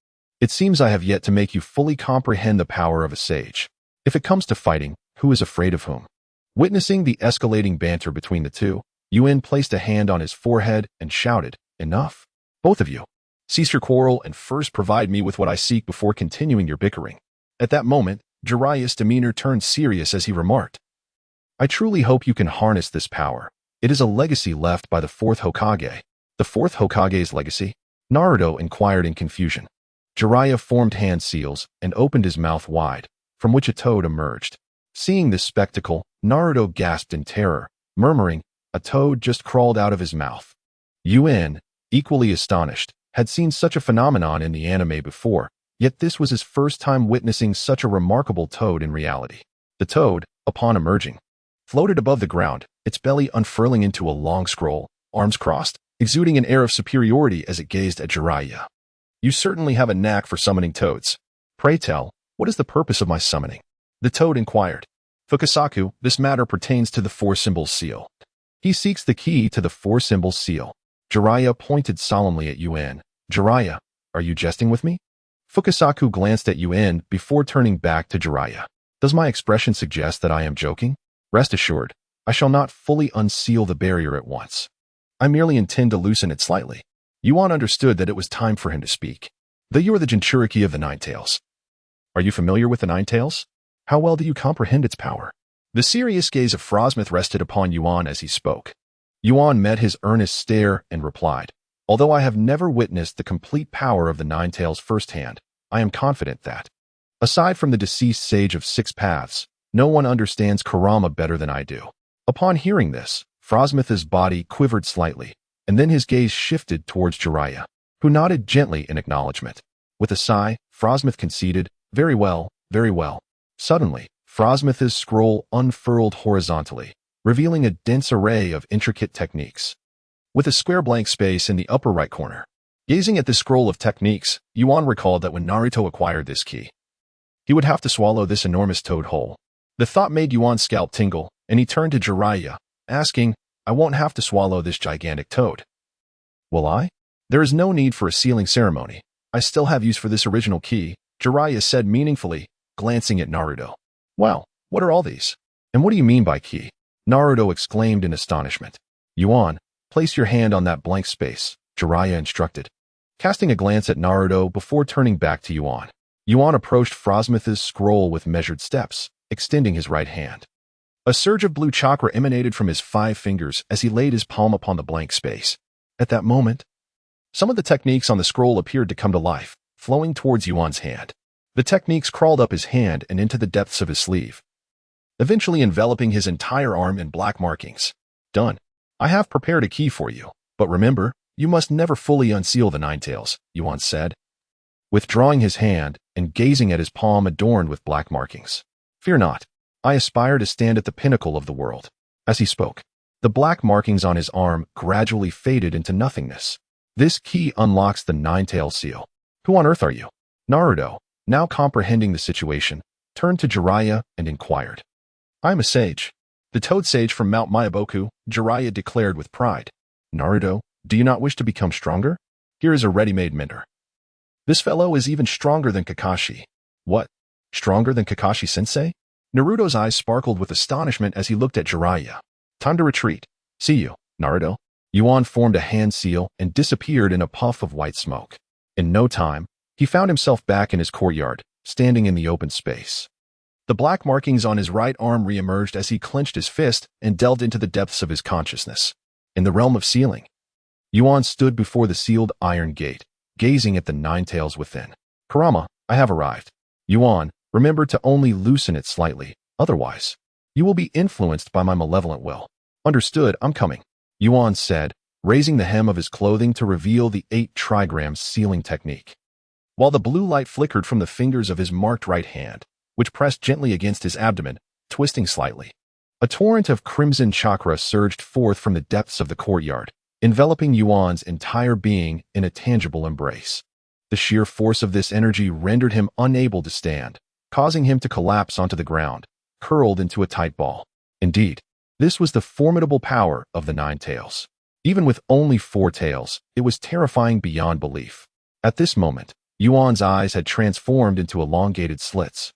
It seems I have yet to make you fully comprehend the power of a sage. If it comes to fighting, who is afraid of whom? Witnessing the escalating banter between the two, Yuan placed a hand on his forehead and shouted, Enough. Both of you. Cease your quarrel and first provide me with what I seek before continuing your bickering. At that moment, Jiraiya's demeanor turned serious as he remarked, I truly hope you can harness this power. It is a legacy left by the Fourth Hokage. The Fourth Hokage's legacy? Naruto inquired in confusion. Jiraiya formed hand seals and opened his mouth wide, from which a toad emerged. Seeing this spectacle, Naruto gasped in terror, murmuring, A toad just crawled out of his mouth. Yuan, equally astonished, had seen such a phenomenon in the anime before, yet this was his first time witnessing such a remarkable toad in reality. The toad, upon emerging, floated above the ground, its belly unfurling into a long scroll, arms crossed, exuding an air of superiority as it gazed at Jiraiya. You certainly have a knack for summoning toads. Pray tell, what is the purpose of my summoning? The toad inquired. Fukasaku, this matter pertains to the Four Symbols seal. He seeks the key to the Four Symbols seal. Jiraiya pointed solemnly at Yuan. Jiraiya, are you jesting with me? Fukasaku glanced at Yuan before turning back to Jiraiya. Does my expression suggest that I am joking? Rest assured, I shall not fully unseal the barrier at once. I merely intend to loosen it slightly. Yuan understood that it was time for him to speak. You are the Jinchuriki of the Nine Tails. Are you familiar with the Nine Tails? How well do you comprehend its power? The serious gaze of Frosmith rested upon Yuan as he spoke. Yuan met his earnest stare and replied, Although I have never witnessed the complete power of the Nine Tails firsthand, I am confident that, aside from the deceased sage of Six Paths, no one understands Kurama better than I do. Upon hearing this, Frosmith's body quivered slightly, and then his gaze shifted towards Jiraiya, who nodded gently in acknowledgement. With a sigh, Frosmith conceded, Very well, very well. Suddenly, Frosmith's scroll unfurled horizontally, revealing a dense array of intricate techniques. With a square blank space in the upper right corner. Gazing at this scroll of techniques, Yuan recalled that when Naruto acquired this key, he would have to swallow this enormous toad whole. The thought made Yuan's scalp tingle, and he turned to Jiraiya, asking, I won't have to swallow this gigantic toad. Will I? There is no need for a sealing ceremony. I still have use for this original key, Jiraiya said meaningfully, glancing at Naruto. Wow, what are all these? And what do you mean by key? Naruto exclaimed in astonishment. Yuan, place your hand on that blank space, Jiraiya instructed. Casting a glance at Naruto before turning back to Yuan. Yuan approached Frosmith's scroll with measured steps, extending his right hand. A surge of blue chakra emanated from his 5 fingers as he laid his palm upon the blank space. At that moment, some of the techniques on the scroll appeared to come to life, flowing towards Yuan's hand. The techniques crawled up his hand and into the depths of his sleeve, eventually enveloping his entire arm in black markings. Done. I have prepared a key for you, but remember, you must never fully unseal the Nine Tails, Yuan said, withdrawing his hand and gazing at his palm adorned with black markings. Fear not. I aspire to stand at the pinnacle of the world. As he spoke, the black markings on his arm gradually faded into nothingness. This key unlocks the Nine-Tailed seal. Who on earth are you? Naruto, now comprehending the situation, turned to Jiraiya and inquired. I am a sage. The Toad Sage from Mount Myaboku, Jiraiya declared with pride. Naruto, do you not wish to become stronger? Here is a ready-made mentor. This fellow is even stronger than Kakashi. What? Stronger than Kakashi-sensei? Naruto's eyes sparkled with astonishment as he looked at Jiraiya. Time to retreat. See you, Naruto. Yuan formed a hand seal and disappeared in a puff of white smoke. In no time, he found himself back in his courtyard, standing in the open space. The black markings on his right arm reemerged as he clenched his fist and delved into the depths of his consciousness. In the realm of sealing, Yuan stood before the sealed iron gate, gazing at the Nine Tails within. Kurama, I have arrived. Yuan, remember to only loosen it slightly, otherwise, you will be influenced by my malevolent will. Understood, I'm coming, Yuan said, raising the hem of his clothing to reveal the 8 trigram sealing technique. While the blue light flickered from the fingers of his marked right hand, which pressed gently against his abdomen, twisting slightly, a torrent of crimson chakra surged forth from the depths of the courtyard, enveloping Yuan's entire being in a tangible embrace. The sheer force of this energy rendered him unable to stand, causing him to collapse onto the ground, curled into a tight ball. Indeed, this was the formidable power of the Nine Tails. Even with only 4 tails, it was terrifying beyond belief. At this moment, Yuan's eyes had transformed into elongated slits.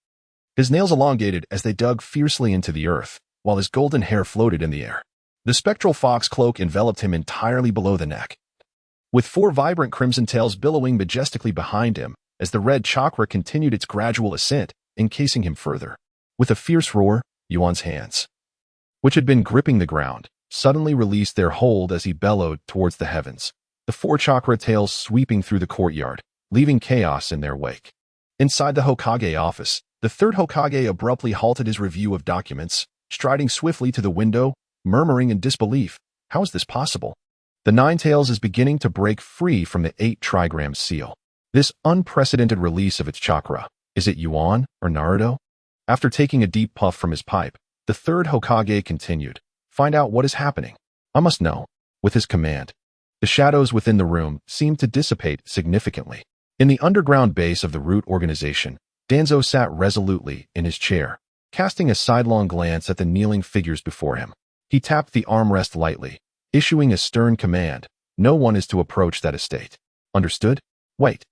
His nails elongated as they dug fiercely into the earth, while his golden hair floated in the air. The spectral fox cloak enveloped him entirely below the neck, with 4 vibrant crimson tails billowing majestically behind him as the red chakra continued its gradual ascent, encasing him further. With a fierce roar, Yuan's hands, which had been gripping the ground, suddenly released their hold as he bellowed towards the heavens, the 4 chakra tails sweeping through the courtyard, leaving chaos in their wake. Inside the Hokage office, the third Hokage abruptly halted his review of documents, striding swiftly to the window, murmuring in disbelief, "How is this possible? The Nine Tails is beginning to break free from the 8 trigram seal. This unprecedented release of its chakra. Is it Yuan or Naruto?" After taking a deep puff from his pipe, the third Hokage continued, "Find out what is happening. I must know." With his command, the shadows within the room seemed to dissipate significantly. In the underground base of the Root organization, Danzō sat resolutely in his chair, casting a sidelong glance at the kneeling figures before him. He tapped the armrest lightly, issuing a stern command. "No one is to approach that estate. Understood? Wait.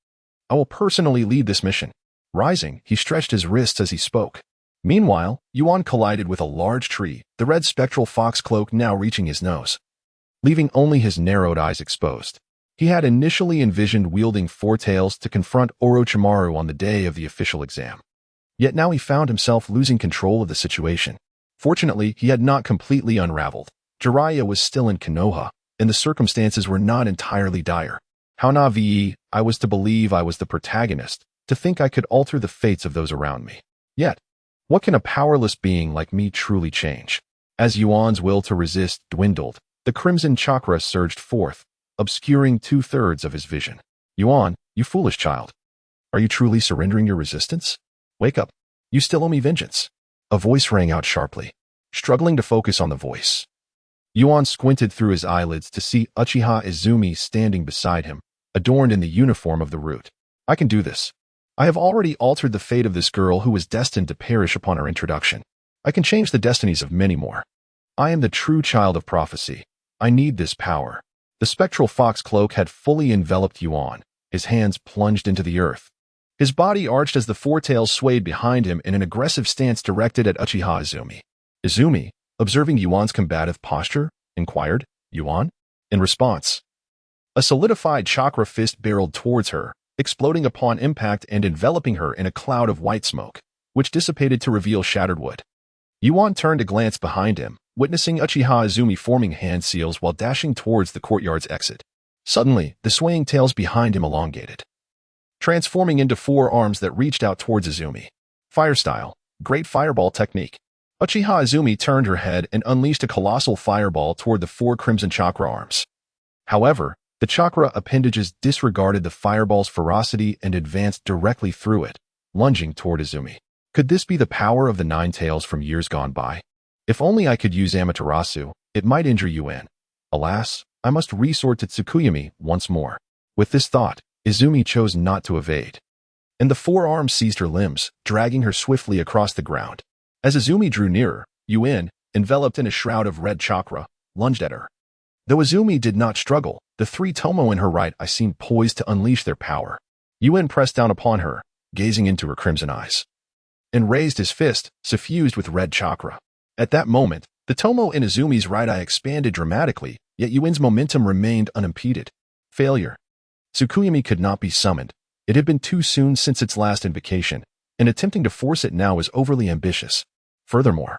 I will personally lead this mission." Rising, he stretched his wrists as he spoke. Meanwhile, Yuan collided with a large tree, the red spectral fox cloak now reaching his nose, leaving only his narrowed eyes exposed. He had initially envisioned wielding 4 tails to confront Orochimaru on the day of the official exam. Yet now he found himself losing control of the situation. Fortunately, he had not completely unraveled. Jiraiya was still in Konoha, and the circumstances were not entirely dire. How naive I was to believe I was the protagonist, to think I could alter the fates of those around me. Yet, what can a powerless being like me truly change? As Yuan's will to resist dwindled, the crimson chakra surged forth, obscuring 2/3 of his vision. "Yuan, you foolish child. Are you truly surrendering your resistance? Wake up. You still owe me vengeance." A voice rang out sharply. Struggling to focus on the voice, Yuan squinted through his eyelids to see Uchiha Izumi standing beside him, adorned in the uniform of the Root. "I can do this. I have already altered the fate of this girl who was destined to perish upon her introduction. I can change the destinies of many more. I am the true child of prophecy. I need this power." The spectral fox cloak had fully enveloped Yuan, his hands plunged into the earth. His body arched as the 4 tails swayed behind him in an aggressive stance directed at Uchiha Izumi. Izumi, observing Yuan's combative posture, inquired, "Yuan?" In response, a solidified chakra fist barreled towards her, exploding upon impact and enveloping her in a cloud of white smoke, which dissipated to reveal shattered wood. Yuan turned to glance behind him, witnessing Uchiha Izumi forming hand seals while dashing towards the courtyard's exit. Suddenly, the swaying tails behind him elongated, transforming into 4 arms that reached out towards Izumi. Fire style, great fireball technique. Uchiha Izumi turned her head and unleashed a colossal fireball toward the 4 crimson chakra arms. However, the chakra appendages disregarded the fireball's ferocity and advanced directly through it, lunging toward Izumi. Could this be the power of the 9 tails from years gone by? If only I could use Amaterasu, it might injure Yuan. Alas, I must resort to Tsukuyomi once more. With this thought, Izumi chose not to evade, and the 4 arms seized her limbs, dragging her swiftly across the ground. As Izumi drew nearer, Yuan, enveloped in a shroud of red chakra, lunged at her. Though Izumi did not struggle, the 3 tomo in her right eye seemed poised to unleash their power. Yuan pressed down upon her, gazing into her crimson eyes, and raised his fist, suffused with red chakra. At that moment, the tomo in Izumi's right eye expanded dramatically, yet Yuan's momentum remained unimpeded. Failure. Tsukuyomi could not be summoned. It had been too soon since its last invocation, and attempting to force it now was overly ambitious. Furthermore,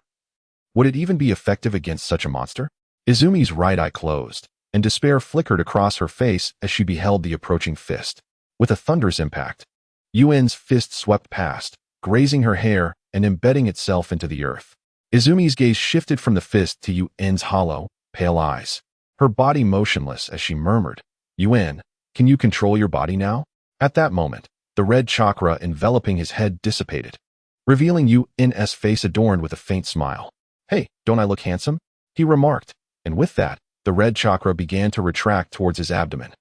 would it even be effective against such a monster? Izumi's right eye closed, and despair flickered across her face as she beheld the approaching fist. With a thunderous impact, Yuan's fist swept past, grazing her hair and embedding itself into the earth. Izumi's gaze shifted from the fist to Yuan's hollow, pale eyes, her body motionless as she murmured, "Yuan, can you control your body now?" At that moment, the red chakra enveloping his head dissipated, revealing Yuan's face adorned with a faint smile. "Hey, don't I look handsome?" he remarked, and with that, the red chakra began to retract towards his abdomen.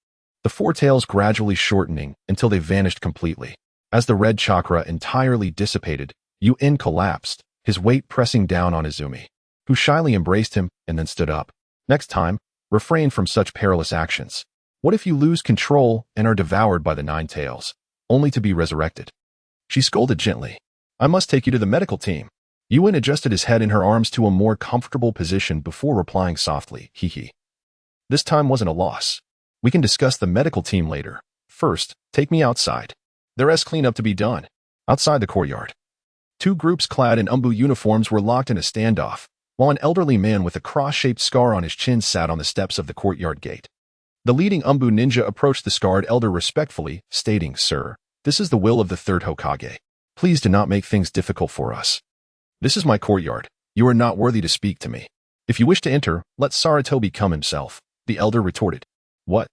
The four tails gradually shortening until they vanished completely. As the red chakra entirely dissipated, Yuan collapsed, his weight pressing down on Izumi, who shyly embraced him and then stood up. Next time, refrain from such perilous actions. What if you lose control and are devoured by the nine tails, only to be resurrected? She scolded gently. I must take you to the medical team. Yuan adjusted his head and her arms to a more comfortable position before replying softly, hee hee. This time wasn't a loss. We can discuss the medical team later. First, take me outside. There is cleanup to be done. Outside the courtyard. Two groups clad in Umbu uniforms were locked in a standoff, while an elderly man with a cross-shaped scar on his chin sat on the steps of the courtyard gate. The leading Umbu ninja approached the scarred elder respectfully, stating, Sir, this is the will of the third Hokage. Please do not make things difficult for us. This is my courtyard. You are not worthy to speak to me. If you wish to enter, let Sarutobi come himself, the elder retorted. What?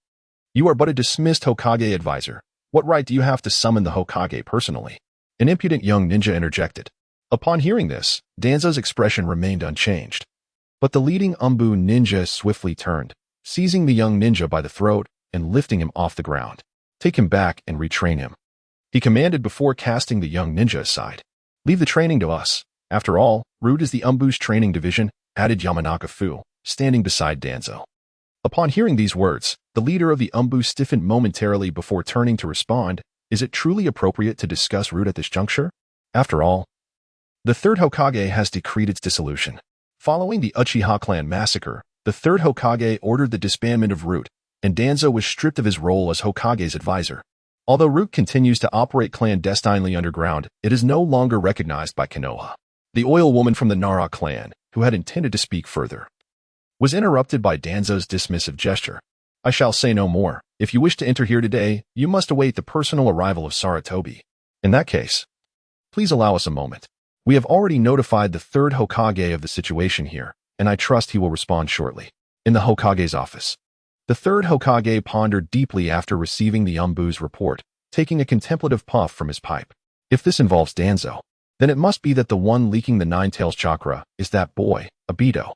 You are but a dismissed Hokage advisor. What right do you have to summon the Hokage personally? An impudent young ninja interjected. Upon hearing this, Danzō's expression remained unchanged. But the leading Umbu ninja swiftly turned, seizing the young ninja by the throat and lifting him off the ground. Take him back and retrain him. He commanded before casting the young ninja aside. Leave the training to us. After all, Root is the Umbu's training division, added Yamanaka Fu, standing beside Danzō. Upon hearing these words, the leader of the Umbu stiffened momentarily before turning to respond. Is it truly appropriate to discuss Root at this juncture? After all, the third Hokage has decreed its dissolution. Following the Uchiha clan massacre, the third Hokage ordered the disbandment of Root, and Danzō was stripped of his role as Hokage's advisor. Although Root continues to operate clandestinely underground, it is no longer recognized by Konoha. The oil woman from the Nara clan, who had intended to speak further, was interrupted by Danzō's dismissive gesture. I shall say no more. If you wish to enter here today, you must await the personal arrival of Sarutobi. In that case, please allow us a moment. We have already notified the third Hokage of the situation here, and I trust he will respond shortly. In the Hokage's office, the third Hokage pondered deeply after receiving the Umbu's report, taking a contemplative puff from his pipe. If this involves Danzō, then it must be that the one leaking the Nine Tails chakra is that boy, Obito.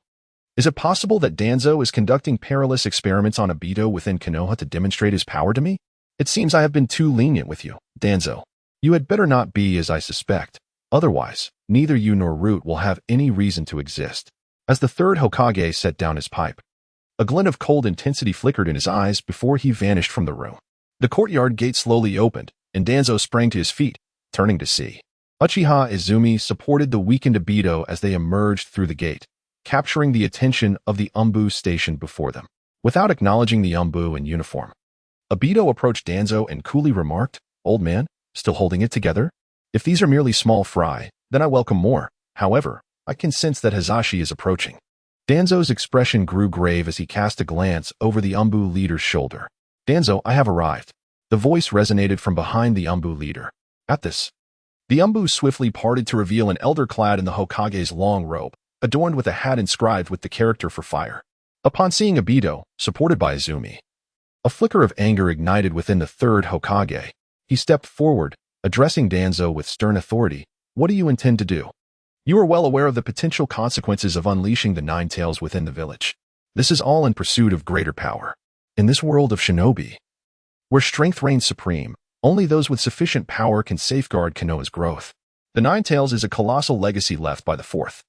Is it possible that Danzō is conducting perilous experiments on Obito within Konoha to demonstrate his power to me? It seems I have been too lenient with you, Danzō. You had better not be as I suspect. Otherwise, neither you nor Root will have any reason to exist. As the third Hokage set down his pipe, a glint of cold intensity flickered in his eyes before he vanished from the room. The courtyard gate slowly opened, and Danzō sprang to his feet, turning to see. Uchiha Izumi supported the weakened Obito as they emerged through the gate, capturing the attention of the Umbu stationed before them. Without acknowledging the Umbu in uniform, Obito approached Danzō and coolly remarked, Old man, still holding it together? If these are merely small fry, then I welcome more. However, I can sense that Hizashi is approaching. Danzō's expression grew grave as he cast a glance over the Umbu leader's shoulder. Danzō, I have arrived. The voice resonated from behind the Umbu leader. At this, the Umbu swiftly parted to reveal an elder clad in the Hokage's long robe, adorned with a hat inscribed with the character for fire. Upon seeing Obito, supported by Izumi, a flicker of anger ignited within the third Hokage. He stepped forward, addressing Danzō with stern authority. What do you intend to do? You are well aware of the potential consequences of unleashing the Nine Tails within the village. This is all in pursuit of greater power. In this world of shinobi, where strength reigns supreme, only those with sufficient power can safeguard Konoha's growth. The Nine Tails is a colossal legacy left by the Fourth.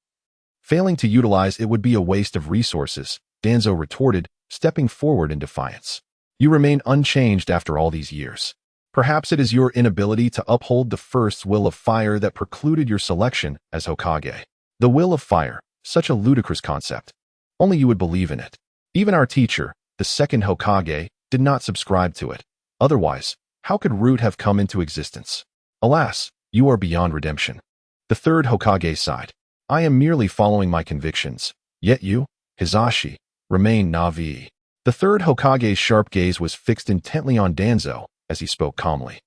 Failing to utilize it would be a waste of resources, Danzō retorted, stepping forward in defiance. You remain unchanged after all these years. Perhaps it is your inability to uphold the first will of fire that precluded your selection as Hokage. The will of fire, such a ludicrous concept. Only you would believe in it. Even our teacher, the second Hokage, did not subscribe to it. Otherwise, how could Root have come into existence? Alas, you are beyond redemption. The third Hokage sighed. I am merely following my convictions. Yet you, Hizashi, remain Navi. The third Hokage's sharp gaze was fixed intently on Danzō as he spoke calmly.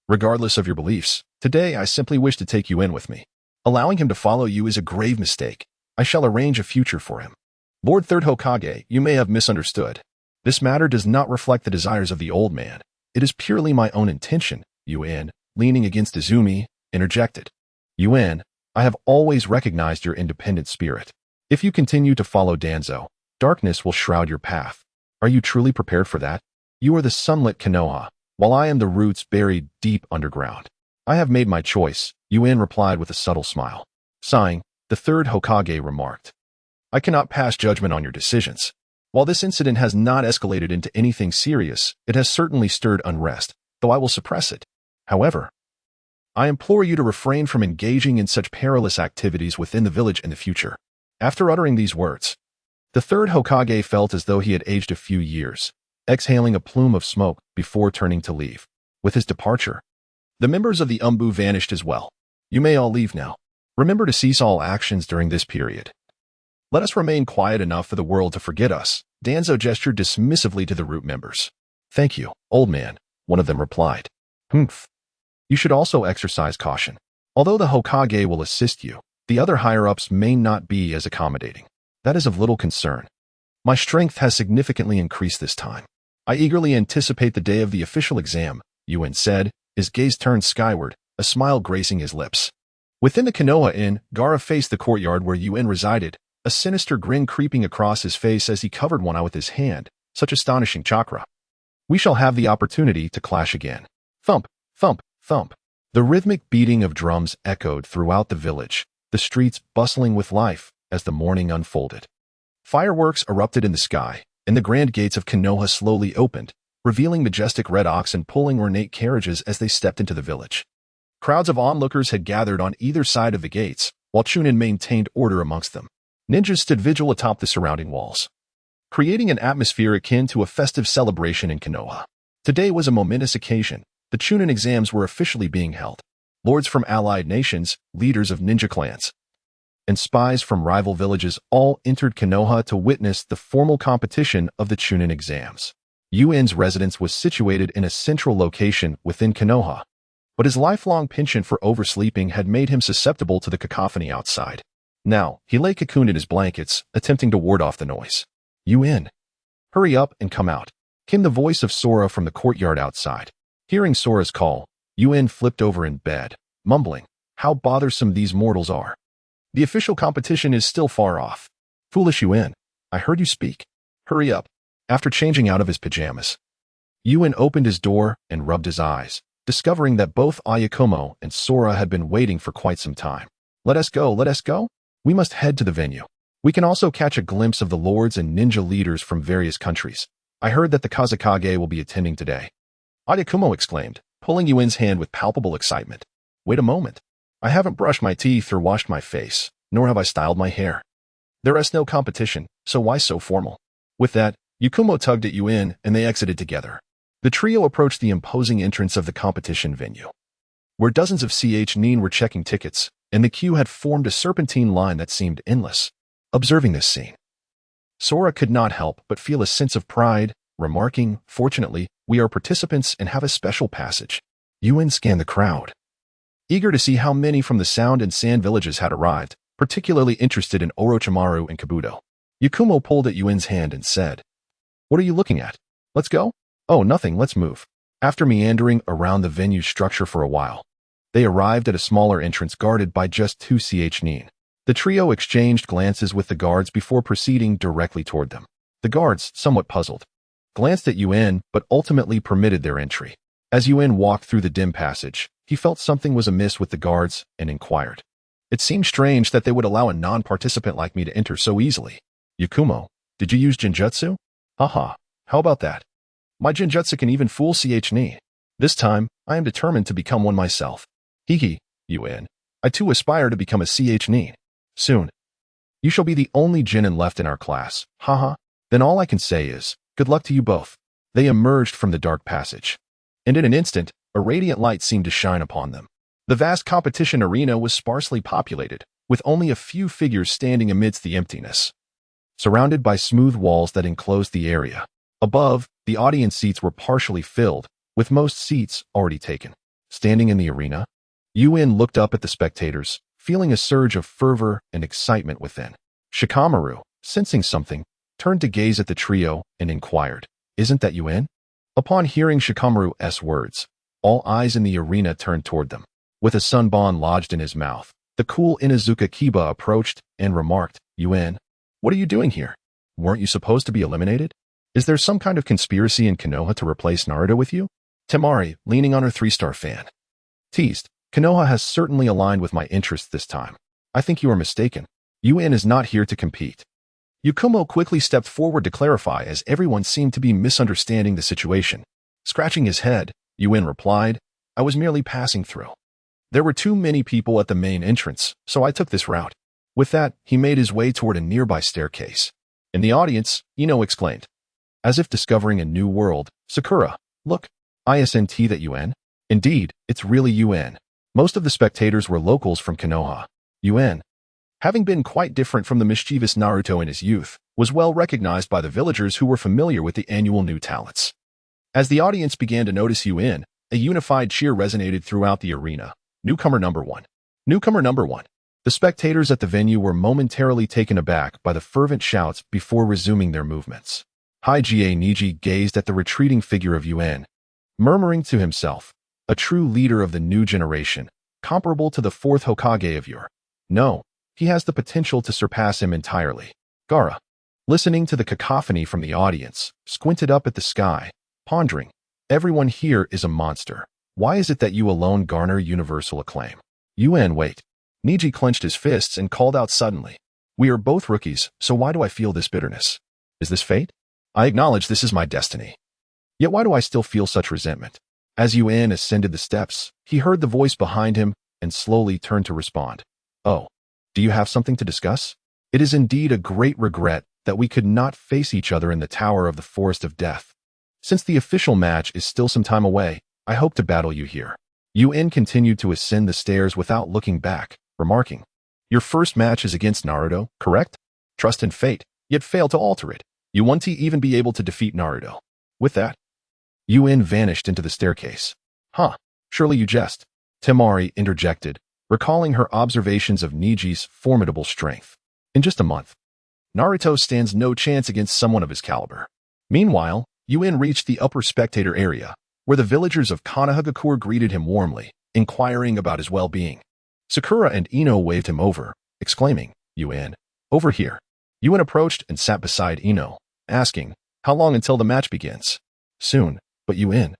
Regardless of your beliefs, today I simply wish to take you in with me. Allowing him to follow you is a grave mistake. I shall arrange a future for him. Lord Third Hokage, you may have misunderstood. This matter does not reflect the desires of the old man. It is purely my own intention, Yuan, leaning against Izumi, interjected. Yuan, I have always recognized your independent spirit. If you continue to follow Danzō, Darkness will shroud your path. Are you truly prepared for that? You are the sunlit Konoha, while I am the roots buried deep underground. I have made my choice, Yuan replied with a subtle smile. Sighing, the third Hokage remarked, I cannot pass judgment on your decisions. While this incident has not escalated into anything serious, it has certainly stirred unrest, though I will suppress it. However, I implore you to refrain from engaging in such perilous activities within the village in the future. After uttering these words, the third Hokage felt as though he had aged a few years, exhaling a plume of smoke before turning to leave. With his departure, the members of the Umbu vanished as well. You may all leave now. Remember to cease all actions during this period. Let us remain quiet enough for the world to forget us. Danzō gestured dismissively to the root members. Thank you, old man, one of them replied. Humph. You should also exercise caution. Although the Hokage will assist you, the other higher-ups may not be as accommodating. That is of little concern. My strength has significantly increased this time. I eagerly anticipate the day of the official exam, Yuan said, his gaze turned skyward, a smile gracing his lips. Within the Konoha Inn, Gaara faced the courtyard where Yuan resided, a sinister grin creeping across his face as he covered one eye with his hand. Such astonishing chakra. We shall have the opportunity to clash again. Thump, thump, thump. The rhythmic beating of drums echoed throughout the village, the streets bustling with life as the morning unfolded. Fireworks erupted in the sky, and the grand gates of Konoha slowly opened, revealing majestic red oxen pulling ornate carriages as they stepped into the village. Crowds of onlookers had gathered on either side of the gates, while Chunin maintained order amongst them. Ninjas stood vigil atop the surrounding walls, creating an atmosphere akin to a festive celebration in Konoha. Today was a momentous occasion. The Chunin exams were officially being held. Lords from allied nations, leaders of ninja clans, and spies from rival villages all entered Konoha to witness the formal competition of the Chunin exams. Yuan's residence was situated in a central location within Konoha, but his lifelong penchant for oversleeping had made him susceptible to the cacophony outside. Now, he lay cocooned in his blankets, attempting to ward off the noise. Yuan, hurry up and come out, came the voice of Sora from the courtyard outside. Hearing Sora's call, Yuan flipped over in bed, mumbling, how bothersome these mortals are. The official competition is still far off. Foolish Yuan, I heard you speak. Hurry up. After changing out of his pajamas, Yuan opened his door and rubbed his eyes, discovering that both Ayakumo and Sora had been waiting for quite some time. Let us go, let us go. We must head to the venue. We can also catch a glimpse of the lords and ninja leaders from various countries. I heard that the Kazekage will be attending today. Ayakumo exclaimed, pulling Yuan's hand with palpable excitement. Wait a moment. I haven't brushed my teeth or washed my face, nor have I styled my hair. There is no competition, so why so formal? With that, Yakumo tugged at Yuan and they exited together. The trio approached the imposing entrance of the competition venue, where dozens of nin were checking tickets, and the queue had formed a serpentine line that seemed endless. Observing this scene, Sora could not help but feel a sense of pride, remarking, fortunately, we are participants and have a special passage. Yuan scanned the crowd, eager to see how many from the Sound and Sand villages had arrived, particularly interested in Orochimaru and Kabuto. Yakumo pulled at Yuan's hand and said, What are you looking at? Let's go? Oh, nothing, let's move. After meandering around the venue's structure for a while, they arrived at a smaller entrance guarded by just 2 nin. The trio exchanged glances with the guards before proceeding directly toward them. The guards, somewhat puzzled, glanced at Yuan but ultimately permitted their entry. As Yuan walked through the dim passage, he felt something was amiss with the guards and inquired. It seemed strange that they would allow a non-participant like me to enter so easily. Yakumo, did you use Genjutsu? Haha, how about that? My Genjutsu can even fool nin. This time, I am determined to become one myself. Hee, Yuan. I too aspire to become a nin. Soon. You shall be the only genin left in our class. Haha. Then all I can say is, good luck to you both. They emerged from the dark passage, and in an instant, a radiant light seemed to shine upon them. The vast competition arena was sparsely populated, with only a few figures standing amidst the emptiness, surrounded by smooth walls that enclosed the area. Above, the audience seats were partially filled, with most seats already taken. Standing in the arena, Yuan looked up at the spectators, feeling a surge of fervor and excitement within. Shikamaru, sensing something, turned to gaze at the trio and inquired, Isn't that Yuan? Upon hearing Shikamaru's words, all eyes in the arena turned toward them. With a sunbon lodged in his mouth, the cool Inuzuka Kiba approached and remarked, Yuan, what are you doing here? Weren't you supposed to be eliminated? Is there some kind of conspiracy in Konoha to replace Naruto with you? Temari, leaning on her 3-star fan. Teased. Konoha has certainly aligned with my interests this time. I think you are mistaken. Yuan is not here to compete. Yukumo quickly stepped forward to clarify as everyone seemed to be misunderstanding the situation. Scratching his head, Yuan replied, I was merely passing through. There were too many people at the main entrance, so I took this route. With that, he made his way toward a nearby staircase. In the audience, Ino exclaimed. As if discovering a new world, Sakura, look, isn't that Yuan? Indeed, it's really Yuan. Most of the spectators were locals from Konoha. Yuan, having been quite different from the mischievous Naruto in his youth, was well recognized by the villagers who were familiar with the annual new talents. As the audience began to notice Yuan, a unified cheer resonated throughout the arena. Newcomer number 1. Newcomer number 1. The spectators at the venue were momentarily taken aback by the fervent shouts before resuming their movements. Hige Niji gazed at the retreating figure of Yuan, murmuring to himself, a true leader of the new generation, comparable to the fourth Hokage of yore. No, he has the potential to surpass him entirely. Gaara, listening to the cacophony from the audience, squinted up at the sky, pondering, everyone here is a monster. Why is it that you alone garner universal acclaim? Yuan, wait. Niji clenched his fists and called out suddenly. We are both rookies, so why do I feel this bitterness? Is this fate? I acknowledge this is my destiny. Yet why do I still feel such resentment? As Yuan ascended the steps, he heard the voice behind him and slowly turned to respond. Oh, do you have something to discuss? It is indeed a great regret that we could not face each other in the Tower of the Forest of Death. Since the official match is still some time away, I hope to battle you here. Yuan continued to ascend the stairs without looking back, remarking, your first match is against Naruto, correct? Trust in fate, yet fail to alter it. You won't even be able to defeat Naruto. With that, Yuan vanished into the staircase. Huh, surely you jest. Temari interjected, recalling her observations of Niji's formidable strength. In just a month, Naruto stands no chance against someone of his caliber. Meanwhile, Yuan reached the upper spectator area, where the villagers of Konoha greeted him warmly, inquiring about his well-being. Sakura and Ino waved him over, exclaiming, Yuan, over here. Yuan approached and sat beside Ino, asking, how long until the match begins? Soon, but Yuan,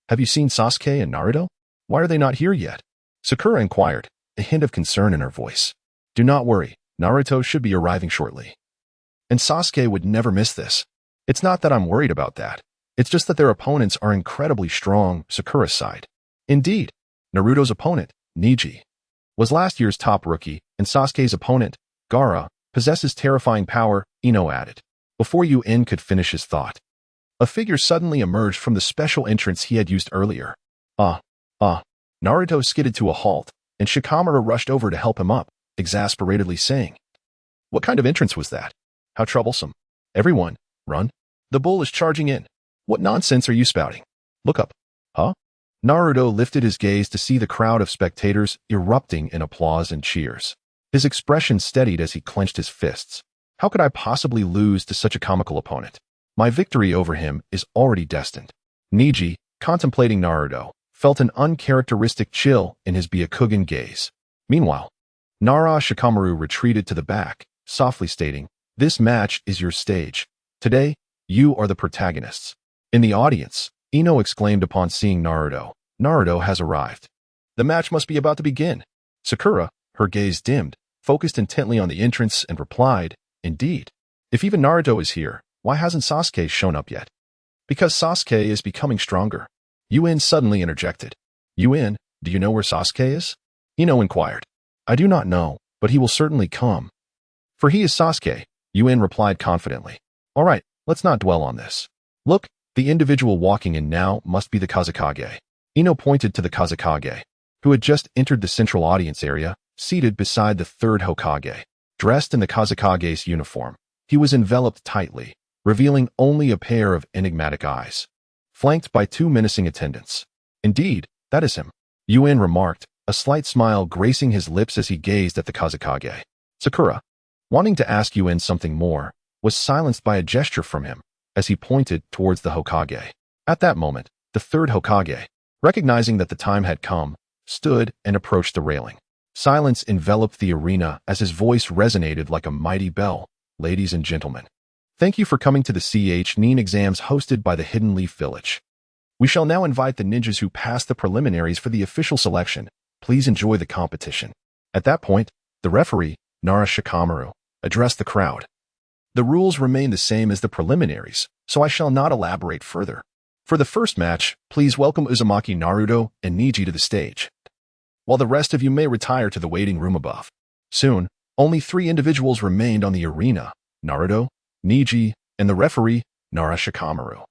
have you seen Sasuke and Naruto? Why are they not here yet? Sakura inquired, a hint of concern in her voice. Do not worry, Naruto should be arriving shortly. And Sasuke would never miss this. It's not that I'm worried about that. It's just that their opponents are incredibly strong, Sakura sighed. Indeed, Naruto's opponent, Niji, was last year's top rookie, and Sasuke's opponent, Gaara, possesses terrifying power, Ino added. Before Yuan could finish his thought, a figure suddenly emerged from the special entrance he had used earlier. Naruto skidded to a halt, and Shikamaru rushed over to help him up, exasperatedly saying, what kind of entrance was that? How troublesome. Everyone, run. The bull is charging in. What nonsense are you spouting? Look up. Huh? Naruto lifted his gaze to see the crowd of spectators erupting in applause and cheers. His expression steadied as he clenched his fists. How could I possibly lose to such a comical opponent? My victory over him is already destined. Niji, contemplating Naruto, felt an uncharacteristic chill in his Byakugan gaze. Meanwhile, Nara Shikamaru retreated to the back, softly stating, this match is your stage. Today, you are the protagonists. In the audience, Ino exclaimed upon seeing Naruto, Naruto has arrived. The match must be about to begin. Sakura, her gaze dimmed, focused intently on the entrance and replied, indeed. If even Naruto is here, why hasn't Sasuke shown up yet? Because Sasuke is becoming stronger. Yuan suddenly interjected. Yuan, do you know where Sasuke is? Ino inquired. I do not know, but he will certainly come. For he is Sasuke, Yuan replied confidently. All right, let's not dwell on this. Look, the individual walking in now must be the Kazekage. Ino pointed to the Kazekage, who had just entered the central audience area, seated beside the third Hokage. Dressed in the Kazekage's uniform, he was enveloped tightly, revealing only a pair of enigmatic eyes, flanked by 2 menacing attendants. Indeed, that is him, Yuan remarked, a slight smile gracing his lips as he gazed at the Kazekage. Sakura, wanting to ask Yuan something more, was silenced by a gesture from him as he pointed towards the Hokage. At that moment, the third Hokage, recognizing that the time had come, stood and approached the railing. Silence enveloped the arena as his voice resonated like a mighty bell. Ladies and gentlemen, Thank you for coming to the NEEN exams hosted by the Hidden Leaf Village. We shall now invite the ninjas who passed the preliminaries for the official selection. Please enjoy the competition. At that point, the referee, Nara Shikamaru, addressed the crowd. The rules remain the same as the preliminaries, so I shall not elaborate further. For the first match, please welcome Uzumaki Naruto and Neji to the stage, while the rest of you may retire to the waiting room above. Soon, only 3 individuals remained on the arena: Naruto, Neji, and the referee, Nara Shikamaru.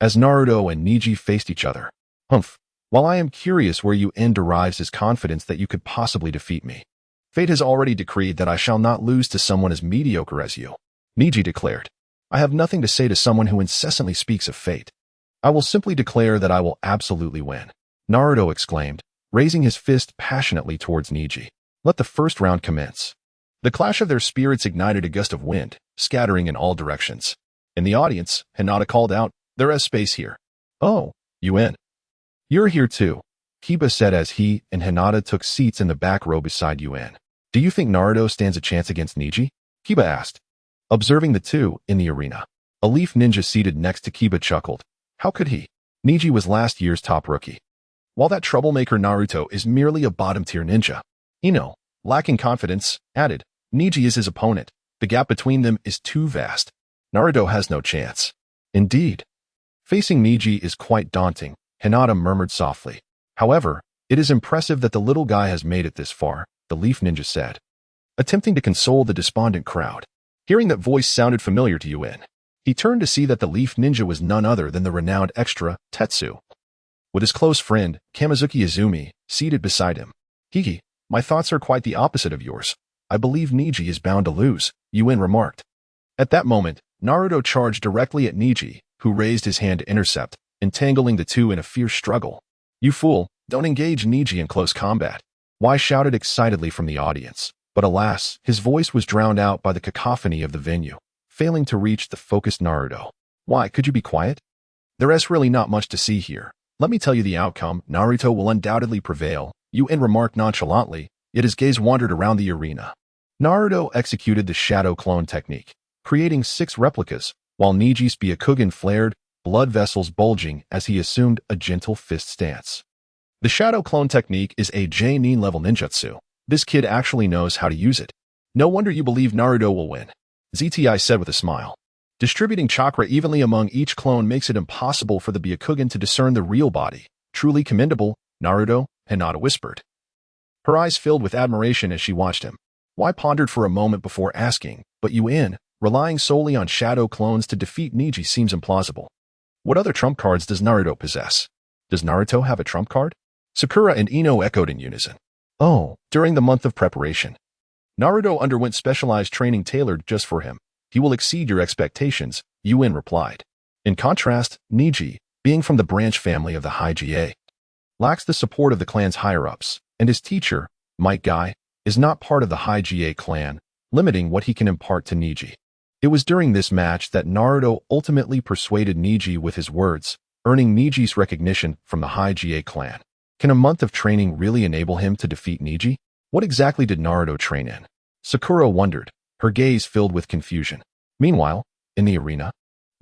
As Naruto and Neji faced each other, while I am curious where Yuan derives his confidence that you could possibly defeat me. Fate has already decreed that I shall not lose to someone as mediocre as you, Neji declared. I have nothing to say to someone who incessantly speaks of fate. I will simply declare that I will absolutely win, Naruto exclaimed, raising his fist passionately towards Neji. Let the first round commence. The clash of their spirits ignited a gust of wind, scattering in all directions. In the audience, Hinata called out, "There is space here." "Oh, Yuan. You're here too," Kiba said as he and Hinata took seats in the back row beside Yuan. "Do you think Naruto stands a chance against Neji?" Kiba asked. Observing the two in the arena, a leaf ninja seated next to Kiba chuckled. How could he? Neji was last year's top rookie. While that troublemaker Naruto is merely a bottom-tier ninja. Ino, lacking confidence, added, Neji is his opponent. The gap between them is too vast. Naruto has no chance. Indeed. Facing Neji is quite daunting, Hinata murmured softly. However, it is impressive that the little guy has made it this far, the leaf ninja said, attempting to console the despondent crowd. Hearing that voice sounded familiar to Yuan, he turned to see that the leaf ninja was none other than the renowned extra, Tetsu, with his close friend, Kamizuki Izumi, seated beside him. Hiki, my thoughts are quite the opposite of yours. I believe Neji is bound to lose, Yuan remarked. At that moment, Naruto charged directly at Neji, who raised his hand to intercept, entangling the two in a fierce struggle. You fool, don't engage Neji in close combat. Y shouted excitedly from the audience, but alas, his voice was drowned out by the cacophony of the venue, failing to reach the focused Naruto. Why, could you be quiet? There is really not much to see here. Let me tell you the outcome. Naruto will undoubtedly prevail, Yuan remarked nonchalantly, yet his gaze wandered around the arena. Naruto executed the shadow clone technique, creating 6 replicas, while Neji's Byakugan flared, blood vessels bulging as he assumed a gentle fist stance. The shadow clone technique is a J-Nin level ninjutsu. This kid actually knows how to use it. No wonder you believe Naruto will win, ZTI said with a smile. Distributing chakra evenly among each clone makes it impossible for the Byakugan to discern the real body. Truly commendable, Naruto, Hinata whispered. Her eyes filled with admiration as she watched him. Y pondered for a moment before asking, but Yuan, relying solely on shadow clones to defeat Neji seems implausible. What other trump cards does Naruto possess? Does Naruto have a trump card? Sakura and Ino echoed in unison. Oh, during the month of preparation, Naruto underwent specialized training tailored just for him. He will exceed your expectations, Yuan replied. In contrast, Neji, being from the branch family of the Hokage, lacks the support of the clan's higher-ups, and his teacher, Might Guy, is not part of the Hokage clan, limiting what he can impart to Neji. It was during this match that Naruto ultimately persuaded Neji with his words, earning Neji's recognition from the Hokage clan. Can a month of training really enable him to defeat Neji? What exactly did Naruto train in? Sakura wondered, her gaze filled with confusion. Meanwhile, in the arena,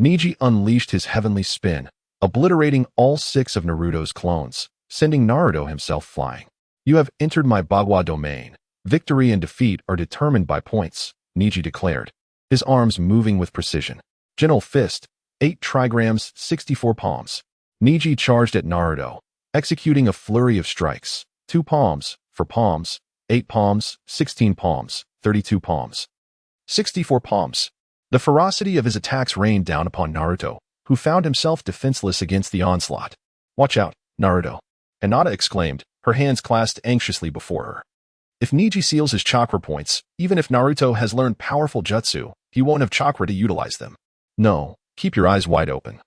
Neji unleashed his heavenly spin, obliterating all 6 of Naruto's clones, sending Naruto himself flying. You have entered my Bagua domain. Victory and defeat are determined by points, Neji declared, his arms moving with precision. Gentle fist, 8 trigrams, 64 palms. Neji charged at Naruto, executing a flurry of strikes. 2 palms, 4 palms, 8 palms, 16 palms, 32 palms, 64 palms. The ferocity of his attacks rained down upon Naruto, who found himself defenseless against the onslaught. Watch out, Naruto, Hinata exclaimed, her hands clasped anxiously before her. If Neji seals his chakra points, even if Naruto has learned powerful jutsu, he won't have chakra to utilize them. No, keep your eyes wide open.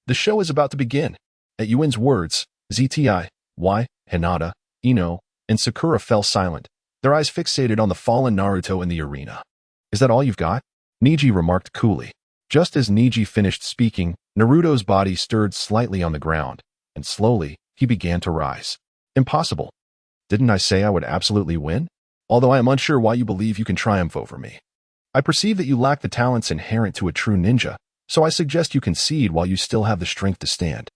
The show is about to begin. At Yuan's words, ZTI, Y, Hinata, Ino, and Sakura fell silent, their eyes fixated on the fallen Naruto in the arena. Is that all you've got? Neji remarked coolly. Just as Neji finished speaking, Naruto's body stirred slightly on the ground, and slowly, he began to rise. Impossible. Didn't I say I would absolutely win? Although I am unsure why you believe you can triumph over me. I perceive that you lack the talents inherent to a true ninja, so I suggest you concede while you still have the strength to stand.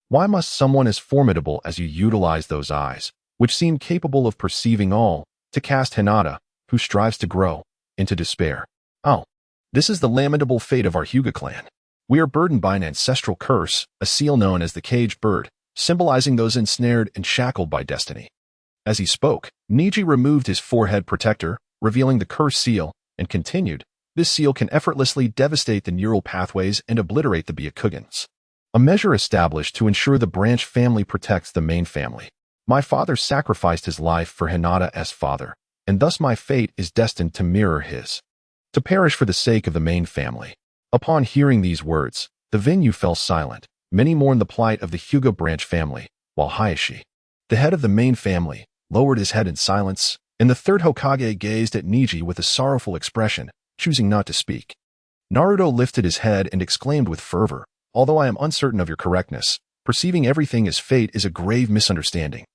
Why must someone as formidable as you utilize those eyes, which seem capable of perceiving all, to cast Hinata, who strives to grow, into despair? Oh, this is the lamentable fate of our Hyuga clan. We are burdened by an ancestral curse, a seal known as the caged bird, symbolizing those ensnared and shackled by destiny. As he spoke, Niji removed his forehead protector, revealing the cursed seal, and continued, this seal can effortlessly devastate the neural pathways and obliterate the Byakugans. A measure established to ensure the branch family protects the main family. My father sacrificed his life for Hinata's father, and thus my fate is destined to mirror his. To perish for the sake of the main family. Upon hearing these words, the Venyu fell silent. Many mourned the plight of the Hyuga branch family, while Hayashi, the head of the main family, lowered his head in silence, and the third Hokage gazed at Niji with a sorrowful expression, choosing not to speak. Naruto lifted his head and exclaimed with fervor, although I am uncertain of your correctness, perceiving everything as fate is a grave misunderstanding.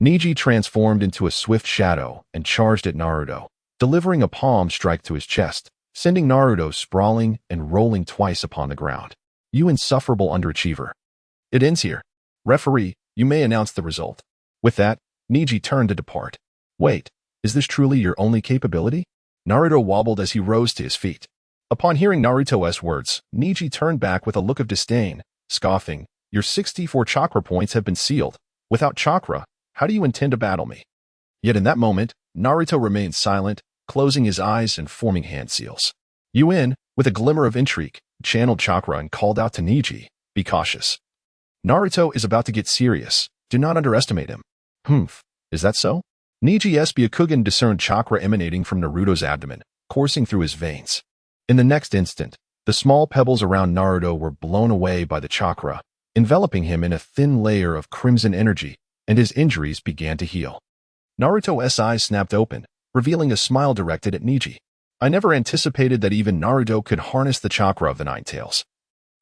Niji transformed into a swift shadow and charged at Naruto, delivering a palm strike to his chest, sending Naruto sprawling and rolling twice upon the ground. You insufferable underachiever. It ends here. Referee, you may announce the result. With that, Niji turned to depart. Wait, is this truly your only capability? Naruto wobbled as he rose to his feet. Upon hearing Naruto's words, Niji turned back with a look of disdain, scoffing, your 64 chakra points have been sealed. Without chakra, how do you intend to battle me? Yet in that moment, Naruto remained silent, closing his eyes and forming hand seals. Yuan, with a glimmer of intrigue, channeled chakra and called out to Niji, be cautious. Naruto is about to get serious. Do not underestimate him. Humph, is that so? Niji's Byakugan discerned chakra emanating from Naruto's abdomen, coursing through his veins. In the next instant, the small pebbles around Naruto were blown away by the chakra, enveloping him in a thin layer of crimson energy, and his injuries began to heal. Naruto's eyes snapped open, revealing a smile directed at Niji. I never anticipated that even Naruto could harness the chakra of the Nine Tails.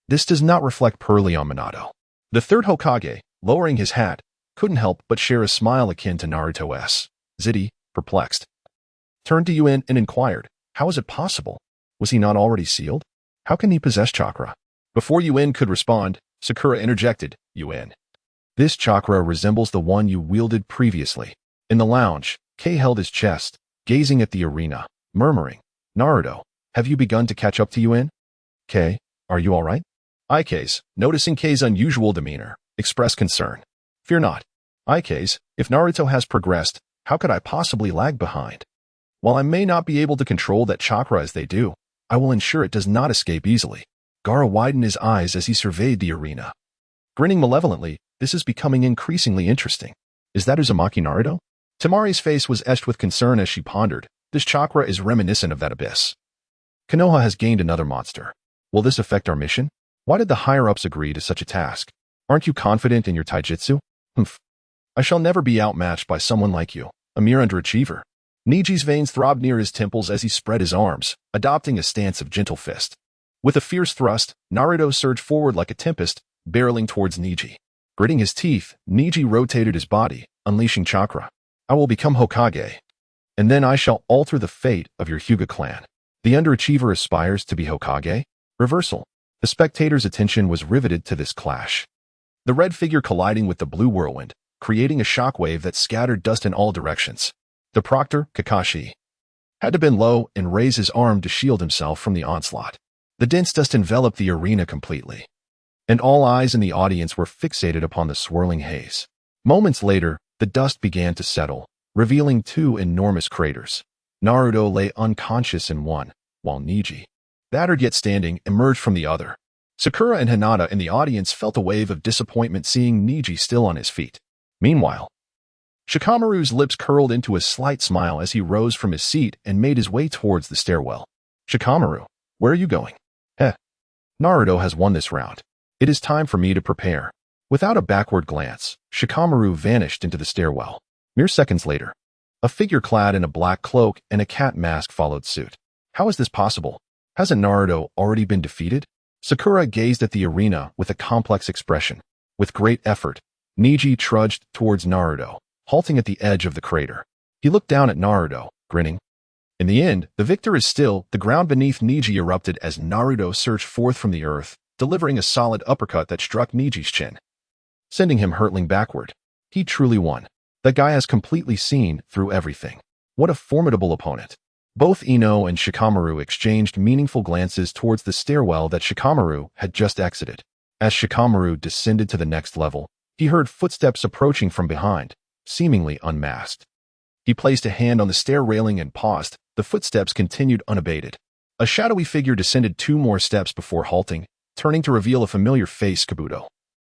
This does not reflect poorly on Minato. The third Hokage, lowering his hat, couldn't help but share a smile akin to Naruto's. Ziddy, perplexed, turned to Yuan and inquired, how is it possible? Was he not already sealed? How can he possess chakra? Before Yuan could respond, Sakura interjected, Yuan. This chakra resembles the one you wielded previously. In the lounge, Kei held his chest, gazing at the arena, murmuring, Naruto, have you begun to catch up to Yuan? Kei, are you all right? Ike's, noticing Kei's unusual demeanor, expressed concern. Fear not. Ike's, if Naruto has progressed, how could I possibly lag behind? While I may not be able to control that chakra as they do, I will ensure it does not escape easily. Gaara widened his eyes as he surveyed the arena. Grinning malevolently, this is becoming increasingly interesting. Is that Uzumaki Naruto? Temari's face was etched with concern as she pondered. This chakra is reminiscent of that abyss. Konoha has gained another monster. Will this affect our mission? Why did the higher-ups agree to such a task? Aren't you confident in your taijutsu? Humph. I shall never be outmatched by someone like you, a mere underachiever. Niji's veins throbbed near his temples as he spread his arms, adopting a stance of gentle fist. With a fierce thrust, Naruto surged forward like a tempest, barreling towards Niji. Gritting his teeth, Niji rotated his body, unleashing chakra. I will become Hokage. And then I shall alter the fate of your Hyuga clan. The underachiever aspires to be Hokage? Reversal. The spectators' attention was riveted to this clash. The red figure colliding with the blue whirlwind, creating a shockwave that scattered dust in all directions. The proctor, Kakashi, had to bend low and raise his arm to shield himself from the onslaught. The dense dust enveloped the arena completely, and all eyes in the audience were fixated upon the swirling haze. Moments later, the dust began to settle, revealing two enormous craters. Naruto lay unconscious in one, while Niji, battered yet standing, emerged from the other. Sakura and Hinata in the audience felt a wave of disappointment seeing Niji still on his feet. Meanwhile, Shikamaru's lips curled into a slight smile as he rose from his seat and made his way towards the stairwell. Shikamaru, where are you going? Naruto has won this round. It is time for me to prepare. Without a backward glance, Shikamaru vanished into the stairwell. Mere seconds later, a figure clad in a black cloak and a cat mask followed suit. How is this possible? Hasn't Naruto already been defeated? Sakura gazed at the arena with a complex expression. With great effort, Niji trudged towards Naruto, halting at the edge of the crater. He looked down at Naruto, grinning. In the end, the victor is still. The ground beneath Neji erupted as Naruto surged forth from the earth, delivering a solid uppercut that struck Neji's chin, sending him hurtling backward. He truly won. That guy has completely seen through everything. What a formidable opponent. Both Ino and Shikamaru exchanged meaningful glances towards the stairwell that Shikamaru had just exited. As Shikamaru descended to the next level, he heard footsteps approaching from behind, seemingly unmasked. He placed a hand on the stair railing and paused. The footsteps continued unabated. A shadowy figure descended 2 more steps before halting, turning to reveal a familiar face, Kabuto,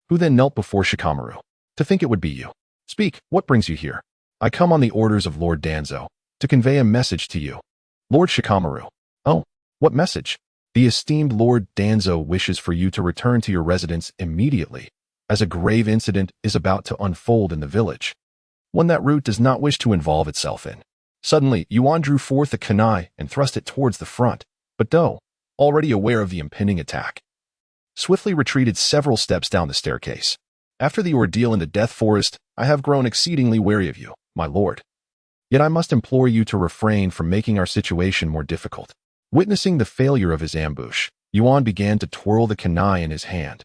who then knelt before Shikamaru. To think it would be you. Speak, what brings you here? I come on the orders of Lord Danzō, to convey a message to you. Lord Shikamaru. Oh, what message? The esteemed Lord Danzō wishes for you to return to your residence immediately, as a grave incident is about to unfold in the village. One that Root does not wish to involve itself in. Suddenly, Yuan drew forth a kunai and thrust it towards the front, but Do, already aware of the impending attack, swiftly retreated several steps down the staircase. After the ordeal in the Death Forest, I have grown exceedingly wary of you, my lord. Yet I must implore you to refrain from making our situation more difficult. Witnessing the failure of his ambush, Yuan began to twirl the kunai in his hand,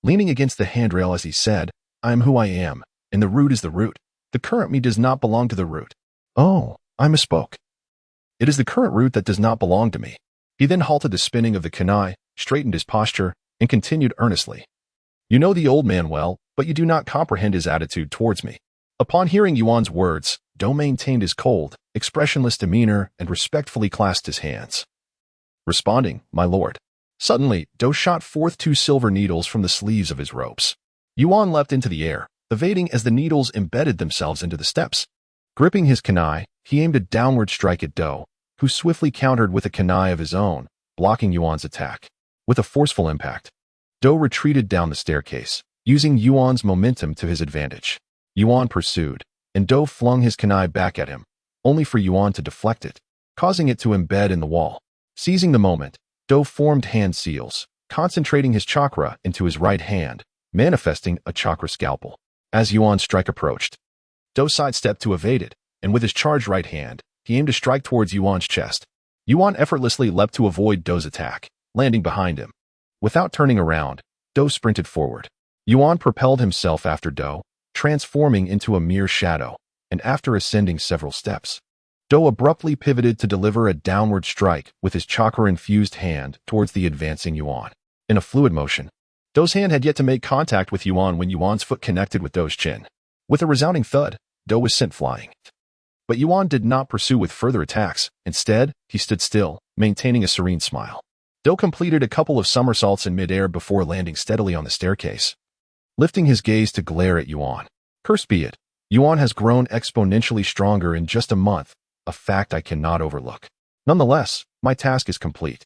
leaning against the handrail as he said, I am who I am, and the root is the root. The current me does not belong to the root. Oh, I misspoke. It is the current root that does not belong to me. He then halted the spinning of the kunai, straightened his posture, and continued earnestly. You know the old man well, but you do not comprehend his attitude towards me. Upon hearing Yuan's words, Do maintained his cold, expressionless demeanor and respectfully clasped his hands, responding, my lord. Suddenly, Do shot forth 2 silver needles from the sleeves of his robes. Yuan leapt into the air, evading as the needles embedded themselves into the steps. Gripping his kunai, he aimed a downward strike at Do, who swiftly countered with a kunai of his own, blocking Yuan's attack. With a forceful impact, Do retreated down the staircase, using Yuan's momentum to his advantage. Yuan pursued, and Do flung his kunai back at him, only for Yuan to deflect it, causing it to embed in the wall. Seizing the moment, Do formed hand seals, concentrating his chakra into his right hand, manifesting a chakra scalpel. As Yuan's strike approached, Do sidestepped to evade it, and with his charged right hand, he aimed to strike towards Yuan's chest. Yuan effortlessly leapt to avoid Do's attack, landing behind him. Without turning around, Do sprinted forward. Yuan propelled himself after Do, transforming into a mere shadow, and after ascending several steps, Do abruptly pivoted to deliver a downward strike with his chakra-infused hand towards the advancing Yuan. In a fluid motion, Do's hand had yet to make contact with Yuan when Yuan's foot connected with Do's chin. With a resounding thud, Do was sent flying. But Yuan did not pursue with further attacks. Instead, he stood still, maintaining a serene smile. Do completed a couple of somersaults in midair before landing steadily on the staircase, lifting his gaze to glare at Yuan. Cursed be it, Yuan has grown exponentially stronger in just a month, a fact I cannot overlook. Nonetheless, my task is complete.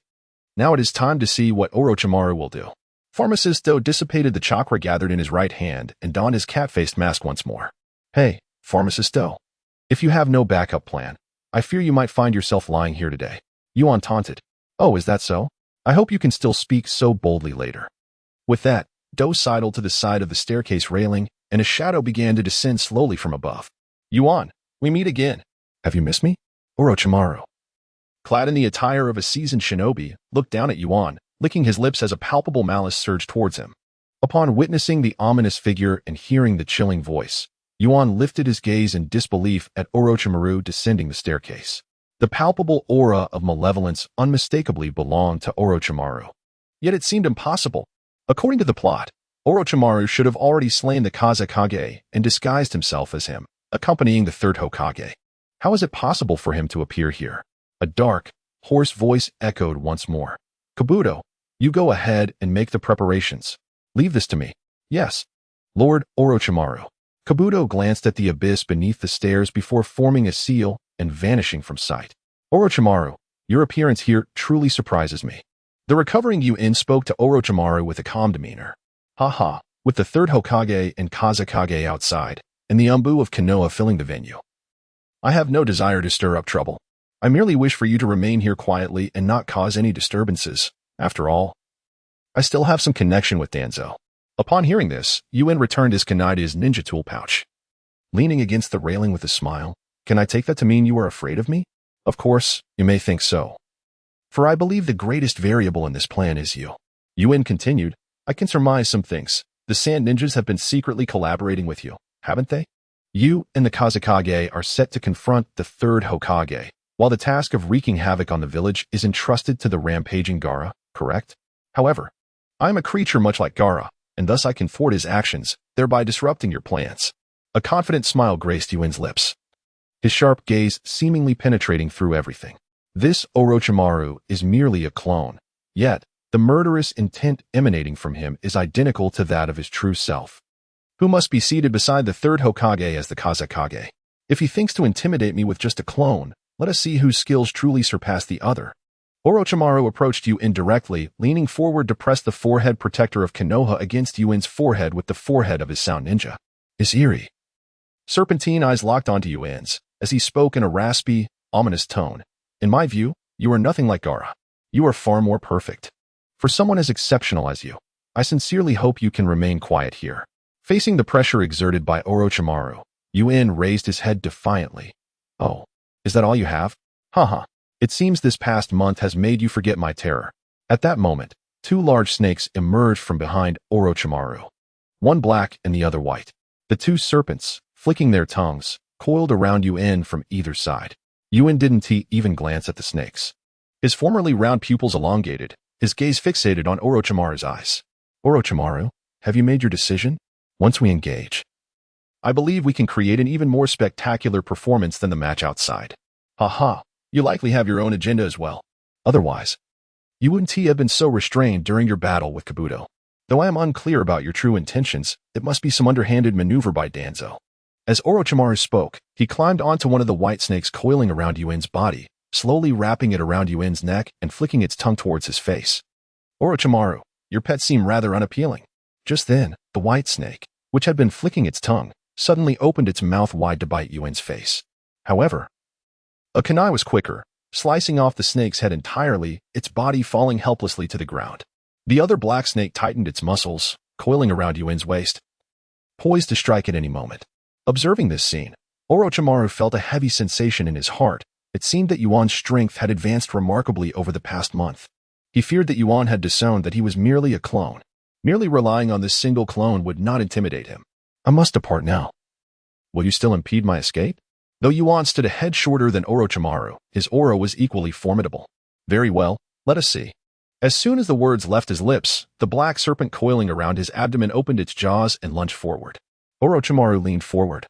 Now it is time to see what Orochimaru will do. Pharmacist Do dissipated the chakra gathered in his right hand and donned his cat-faced mask once more. Hey, Pharmacist Do. If you have no backup plan, I fear you might find yourself lying here today. Yuan taunted. Oh, is that so? I hope you can still speak so boldly later. With that, Do sidled to the side of the staircase railing, and a shadow began to descend slowly from above. Yuan, we meet again. Have you missed me? Orochimaru, clad in the attire of a seasoned shinobi, looked down at Yuan, licking his lips as a palpable malice surged towards him. Upon witnessing the ominous figure and hearing the chilling voice, Yuan lifted his gaze in disbelief at Orochimaru descending the staircase. The palpable aura of malevolence unmistakably belonged to Orochimaru. Yet it seemed impossible. According to the plot, Orochimaru should have already slain the Kazekage and disguised himself as him, accompanying the Third Hokage. How is it possible for him to appear here? A dark, hoarse voice echoed once more. Kabuto, you go ahead and make the preparations. Leave this to me. Yes, Lord Orochimaru. Kabuto glanced at the abyss beneath the stairs before forming a seal and vanishing from sight. Orochimaru, your appearance here truly surprises me. The recovering Yuan spoke to Orochimaru with a calm demeanor. Haha, with the Third Hokage and Kazekage outside, and the Umbu of Konoha filling the venue. I have no desire to stir up trouble. I merely wish for you to remain here quietly and not cause any disturbances. After all, I still have some connection with Danzō. Upon hearing this, Yuan returned his kunai to his ninja tool pouch. Leaning against the railing with a smile, can I take that to mean you are afraid of me? Of course, you may think so. For I believe the greatest variable in this plan is you. Yuan continued, I can surmise some things. The Sand Ninjas have been secretly collaborating with you, haven't they? You and the Kazekage are set to confront the Third Hokage, while the task of wreaking havoc on the village is entrusted to the rampaging Gaara, correct? However, I am a creature much like Gaara, and thus I can thwart his actions, thereby disrupting your plans. A confident smile graced Yuan's lips, his sharp gaze seemingly penetrating through everything. This Orochimaru is merely a clone, yet the murderous intent emanating from him is identical to that of his true self, who must be seated beside the Third Hokage as the Kazekage. If he thinks to intimidate me with just a clone, let us see whose skills truly surpass the other. Orochimaru approached you indirectly, leaning forward to press the forehead protector of Konoha against Yuan's forehead with the forehead of his sound ninja. His eerie, serpentine eyes locked onto Yuan's, as he spoke in a raspy, ominous tone. In my view, you are nothing like Gaara. You are far more perfect. For someone as exceptional as you, I sincerely hope you can remain quiet here. Facing the pressure exerted by Orochimaru, Yuan raised his head defiantly. Oh, is that all you have? Haha. It seems this past month has made you forget my terror. At that moment, two large snakes emerged from behind Orochimaru, one black and the other white. The two serpents, flicking their tongues, coiled around Yuan from either side. Yuan didn't even glance at the snakes. His formerly round pupils elongated, his gaze fixated on Orochimaru's eyes. Orochimaru, have you made your decision? Once we engage, I believe we can create an even more spectacular performance than the match outside. Haha. You likely have your own agenda as well. Otherwise, you wouldn't have been so restrained during your battle with Kabuto. Though I am unclear about your true intentions, it must be some underhanded maneuver by Danzō. As Orochimaru spoke, he climbed onto one of the white snakes coiling around Yuan's body, slowly wrapping it around Yuan's neck and flicking its tongue towards his face. Orochimaru, your pets seem rather unappealing. Just then, the white snake, which had been flicking its tongue, suddenly opened its mouth wide to bite Yuan's face. However, a kunai was quicker, slicing off the snake's head entirely, its body falling helplessly to the ground. The other black snake tightened its muscles, coiling around Yuan's waist, poised to strike at any moment. Observing this scene, Orochimaru felt a heavy sensation in his heart. It seemed that Yuan's strength had advanced remarkably over the past month. He feared that Yuan had disowned that he was merely a clone. Merely relying on this single clone would not intimidate him. I must depart now. Will you still impede my escape? Though Yuan stood a head shorter than Orochimaru, his aura was equally formidable. Very well, let us see. As soon as the words left his lips, the black serpent coiling around his abdomen opened its jaws and lunged forward. Orochimaru leaned forward,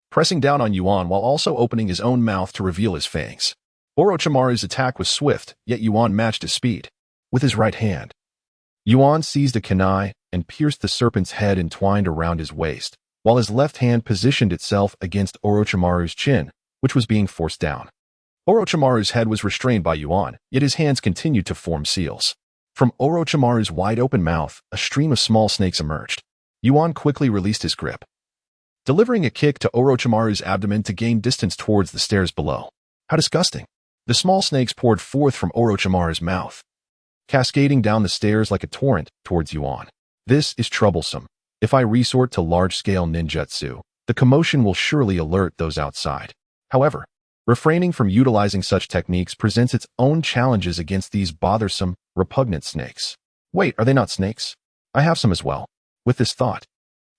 pressing down on Yuan while also opening his own mouth to reveal his fangs. Orochimaru's attack was swift, yet Yuan matched his speed. With his right hand, Yuan seized a kunai and pierced the serpent's head entwined around his waist, while his left hand positioned itself against Orochimaru's chin, which was being forced down. Orochimaru's head was restrained by Yuan, yet his hands continued to form seals. From Orochimaru's wide-open mouth, a stream of small snakes emerged. Yuan quickly released his grip, delivering a kick to Orochimaru's abdomen to gain distance towards the stairs below. How disgusting! The small snakes poured forth from Orochimaru's mouth, cascading down the stairs like a torrent towards Yuan. This is troublesome. If I resort to large-scale ninjutsu, the commotion will surely alert those outside. However, refraining from utilizing such techniques presents its own challenges against these bothersome, repugnant snakes. Wait, are they not snakes? I have some as well. With this thought,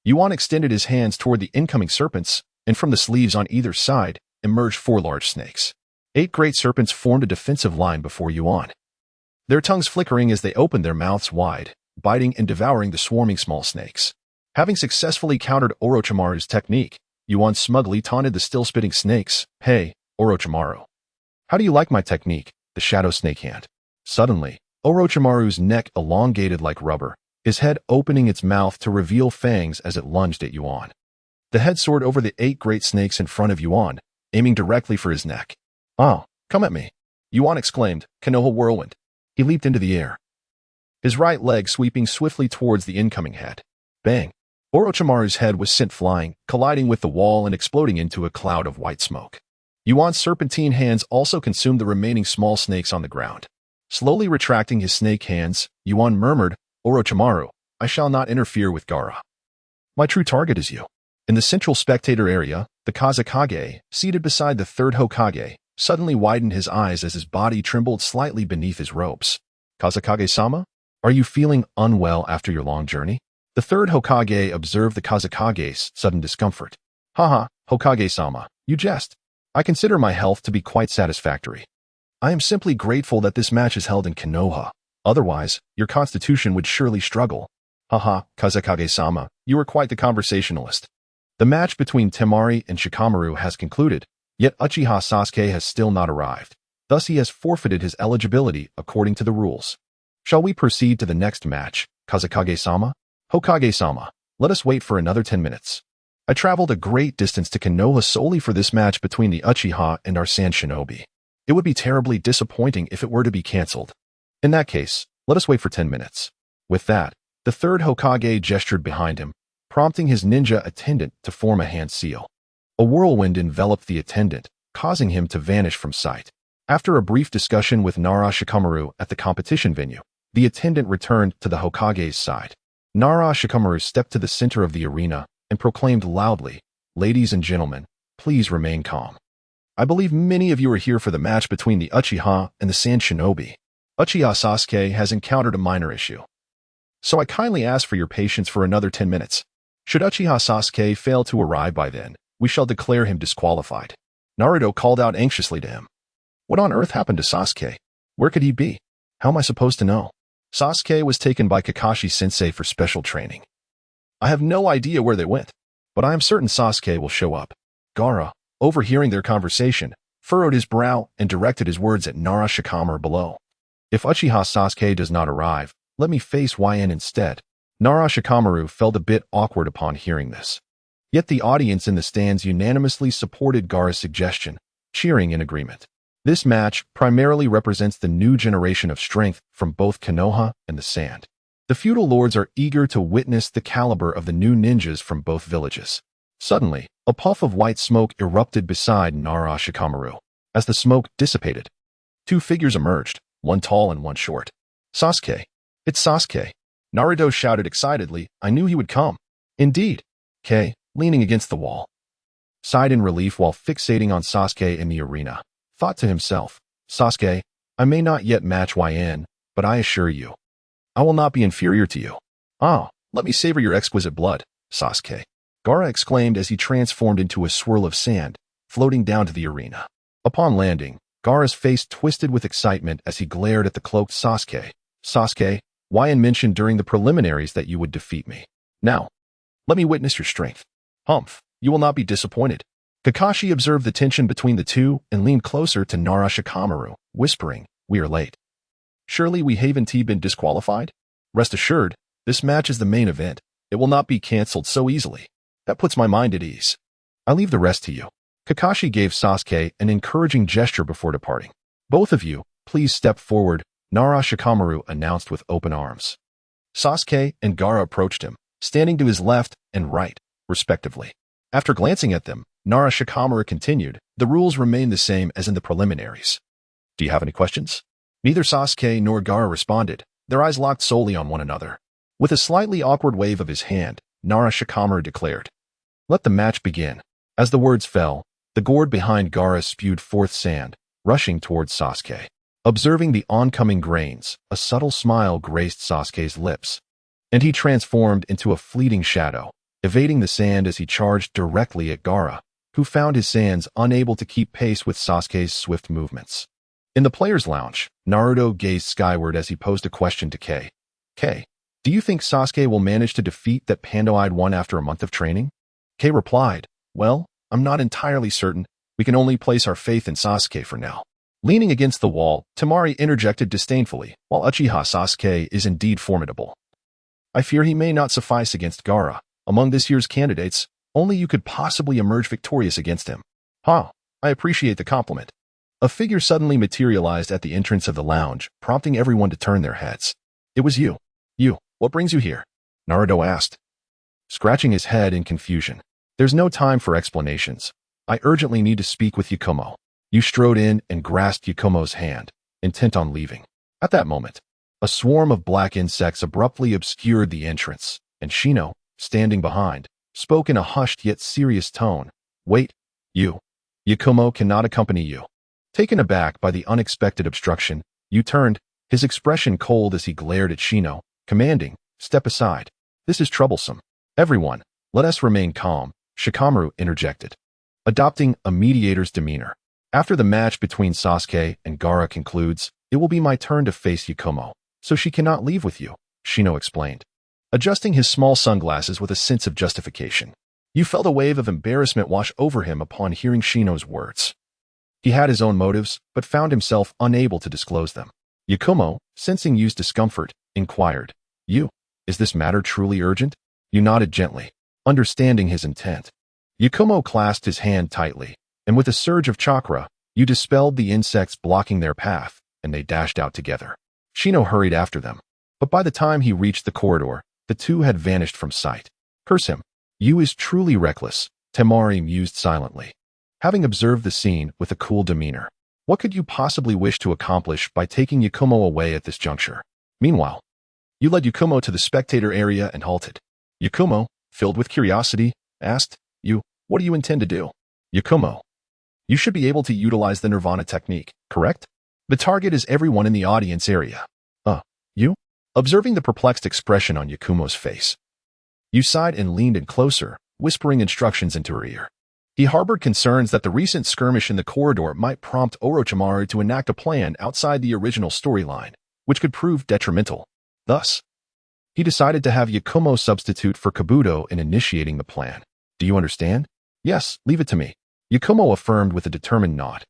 Yuan extended his hands toward the incoming serpents, and from the sleeves on either side emerged 4 large snakes. 8 great serpents formed a defensive line before Yuan, their tongues flickering as they opened their mouths wide, biting and devouring the swarming small snakes. Having successfully countered Orochimaru's technique, Yuan smugly taunted the still-spitting snakes. Hey, Orochimaru. How do you like my technique, the shadow snake hand? Suddenly, Orochimaru's neck elongated like rubber, his head opening its mouth to reveal fangs as it lunged at Yuan. The head soared over the 8 great snakes in front of Yuan, aiming directly for his neck. Oh, come at me, Yuan exclaimed, Konoha whirlwind. He leaped into the air, his right leg sweeping swiftly towards the incoming head. Bang! Orochimaru's head was sent flying, colliding with the wall and exploding into a cloud of white smoke. Yuan's serpentine hands also consumed the remaining small snakes on the ground. Slowly retracting his snake hands, Yuan murmured, Orochimaru, I shall not interfere with Gaara. My true target is you. In the central spectator area, the Kazekage, seated beside the Third Hokage, suddenly widened his eyes as his body trembled slightly beneath his robes. Kazekage-sama? Are you feeling unwell after your long journey? The third Hokage observed the Kazekage's sudden discomfort. Haha, Hokage-sama, you jest. I consider my health to be quite satisfactory. I am simply grateful that this match is held in Konoha. Otherwise, your constitution would surely struggle. Haha, Kazekage-sama, you are quite the conversationalist. The match between Temari and Shikamaru has concluded, yet Uchiha Sasuke has still not arrived. Thus he has forfeited his eligibility according to the rules. Shall we proceed to the next match, Kazekage-sama? Hokage-sama, let us wait for another 10 minutes. I traveled a great distance to Konoha solely for this match between the Uchiha and our Sand Shinobi. It would be terribly disappointing if it were to be cancelled. In that case, let us wait for 10 minutes. With that, the third Hokage gestured behind him, prompting his ninja attendant to form a hand seal. A whirlwind enveloped the attendant, causing him to vanish from sight. After a brief discussion with Nara Shikamaru at the competition venue, the attendant returned to the Hokage's side. Nara Shikamaru stepped to the center of the arena and proclaimed loudly, "Ladies and gentlemen, please remain calm. I believe many of you are here for the match between the Uchiha and the Sand Shinobi. Uchiha Sasuke has encountered a minor issue. So I kindly ask for your patience for another 10 minutes. Should Uchiha Sasuke fail to arrive by then, we shall declare him disqualified." Naruto called out anxiously to him. What on earth happened to Sasuke? Where could he be? How am I supposed to know? Sasuke was taken by Kakashi-sensei for special training. I have no idea where they went, but I am certain Sasuke will show up. Gaara, overhearing their conversation, furrowed his brow and directed his words at Nara Shikamaru below. If Uchiha Sasuke does not arrive, let me face Yuan instead. Nara Shikamaru felt a bit awkward upon hearing this. Yet the audience in the stands unanimously supported Gaara's suggestion, cheering in agreement. This match primarily represents the new generation of strength from both Konoha and the Sand. The feudal lords are eager to witness the caliber of the new ninjas from both villages. Suddenly, a puff of white smoke erupted beside Nara Shikamaru. As the smoke dissipated, two figures emerged, one tall and one short. Sasuke. It's Sasuke. Naruto shouted excitedly, I knew he would come. Indeed. Kei, leaning against the wall, sighed in relief while fixating on Sasuke in the arena, thought to himself, Sasuke, I may not yet match Yuan, but I assure you, I will not be inferior to you. Ah, let me savor your exquisite blood, Sasuke. Gaara exclaimed as he transformed into a swirl of sand, floating down to the arena. Upon landing, Gaara's face twisted with excitement as he glared at the cloaked Sasuke. Sasuke, Yuan mentioned during the preliminaries that you would defeat me. Now, let me witness your strength. Humph, you will not be disappointed. Kakashi observed the tension between the two and leaned closer to Nara Shikamaru, whispering, we are late. Surely we haven't been disqualified? Rest assured, this match is the main event. It will not be cancelled so easily. That puts my mind at ease. I leave the rest to you. Kakashi gave Sasuke an encouraging gesture before departing. Both of you, please step forward, Nara Shikamaru announced with open arms. Sasuke and Gaara approached him, standing to his left and right, respectively. After glancing at them, Nara Shikamaru continued, the rules remain the same as in the preliminaries. Do you have any questions? Neither Sasuke nor Gaara responded, their eyes locked solely on one another. With a slightly awkward wave of his hand, Nara Shikamaru declared, let the match begin. As the words fell, the gourd behind Gaara spewed forth sand, rushing towards Sasuke. Observing the oncoming grains, a subtle smile graced Sasuke's lips, and he transformed into a fleeting shadow, evading the sand as he charged directly at Gaara, who found his sands unable to keep pace with Sasuke's swift movements. In the players' lounge, Naruto gazed skyward as he posed a question to Kei. Kei, do you think Sasuke will manage to defeat that panda-eyed one after a month of training? Kei replied, well, I'm not entirely certain. We can only place our faith in Sasuke for now. Leaning against the wall, Temari interjected disdainfully, while Uchiha Sasuke is indeed formidable. I fear he may not suffice against Gaara. Among this year's candidates, only you could possibly emerge victorious against him. I appreciate the compliment. A figure suddenly materialized at the entrance of the lounge, prompting everyone to turn their heads. It was you. You, what brings you here? Naruto asked, scratching his head in confusion. There's no time for explanations. I urgently need to speak with Yakumo. You strode in and grasped Yakumo's hand, intent on leaving. At that moment, a swarm of black insects abruptly obscured the entrance, and Shino, standing behind, spoke in a hushed yet serious tone. Wait, you. Yakumo cannot accompany you. Taken aback by the unexpected obstruction, Yu turned, his expression cold as he glared at Shino, commanding, "Step aside. This is troublesome." "Everyone, let us remain calm," Shikamaru interjected, adopting a mediator's demeanor. "After the match between Sasuke and Gaara concludes, it will be my turn to face Yakumo, so she cannot leave with you," Shino explained, adjusting his small sunglasses with a sense of justification. Yu felt a wave of embarrassment wash over him upon hearing Shino's words. He had his own motives, but found himself unable to disclose them. Yakumo, sensing Yu's discomfort, inquired, "Yu, is this matter truly urgent?" Yu nodded gently, understanding his intent. Yakumo clasped his hand tightly, and with a surge of chakra, Yu dispelled the insects blocking their path, and they dashed out together. Shino hurried after them, but by the time he reached the corridor, the two had vanished from sight. "Curse him. Yu is truly reckless," Temari mused silently, having observed the scene with a cool demeanor. What could you possibly wish to accomplish by taking Yakumo away at this juncture? Meanwhile, Yu led Yakumo to the spectator area and halted. Yakumo, filled with curiosity, asked, "Yu, what do you intend to do?" "Yakumo, you should be able to utilize the Nirvana technique, correct? The target is everyone in the audience area." Yu?" Observing the perplexed expression on Yakumo's face, Yu sighed and leaned in closer, whispering instructions into her ear. He harbored concerns that the recent skirmish in the corridor might prompt Orochimaru to enact a plan outside the original storyline, which could prove detrimental. Thus, he decided to have Yakumo substitute for Kabuto in initiating the plan. "Do you understand?" "Yes, leave it to me," Yakumo affirmed with a determined nod.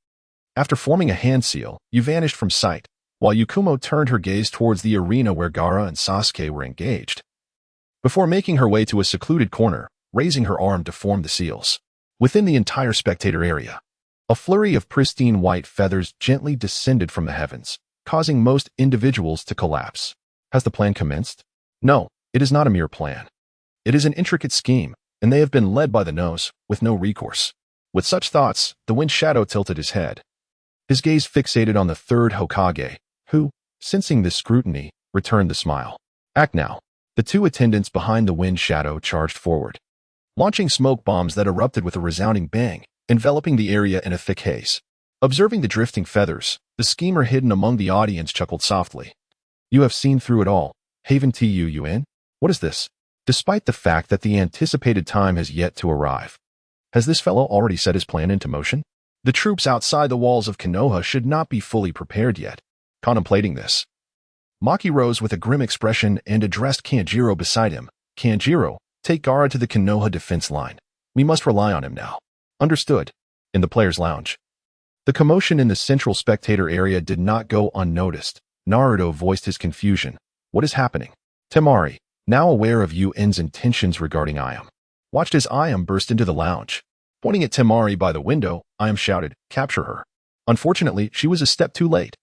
After forming a hand seal, Yu vanished from sight, while Yakumo turned her gaze towards the arena where Gaara and Sasuke were engaged, before making her way to a secluded corner, raising her arm to form the seals. Within the entire spectator area, a flurry of pristine white feathers gently descended from the heavens, causing most individuals to collapse. Has the plan commenced? No, it is not a mere plan. It is an intricate scheme, and they have been led by the nose, with no recourse. With such thoughts, the Wind Shadow tilted his head, his gaze fixated on the third Hokage, who, sensing this scrutiny, returned the smile. "Act now." The two attendants behind the Wind Shadow charged forward, launching smoke bombs that erupted with a resounding bang, enveloping the area in a thick haze. Observing the drifting feathers, the schemer hidden among the audience chuckled softly. "You have seen through it all, Haven Tu Yuan? What is this? Despite the fact that the anticipated time has yet to arrive, has this fellow already set his plan into motion? The troops outside the walls of Konoha should not be fully prepared yet." Contemplating this, Maki rose with a grim expression and addressed Kanjiro beside him. "Kanjiro, take Gaara to the Konoha defense line. We must rely on him now." "Understood." In the players' lounge, the commotion in the central spectator area did not go unnoticed. Naruto voiced his confusion. "What is happening?" Temari, now aware of Yuan's intentions regarding Ayam, watched as Ayam burst into the lounge. Pointing at Temari by the window, Ayam shouted, "Capture her." Unfortunately, she was a step too late.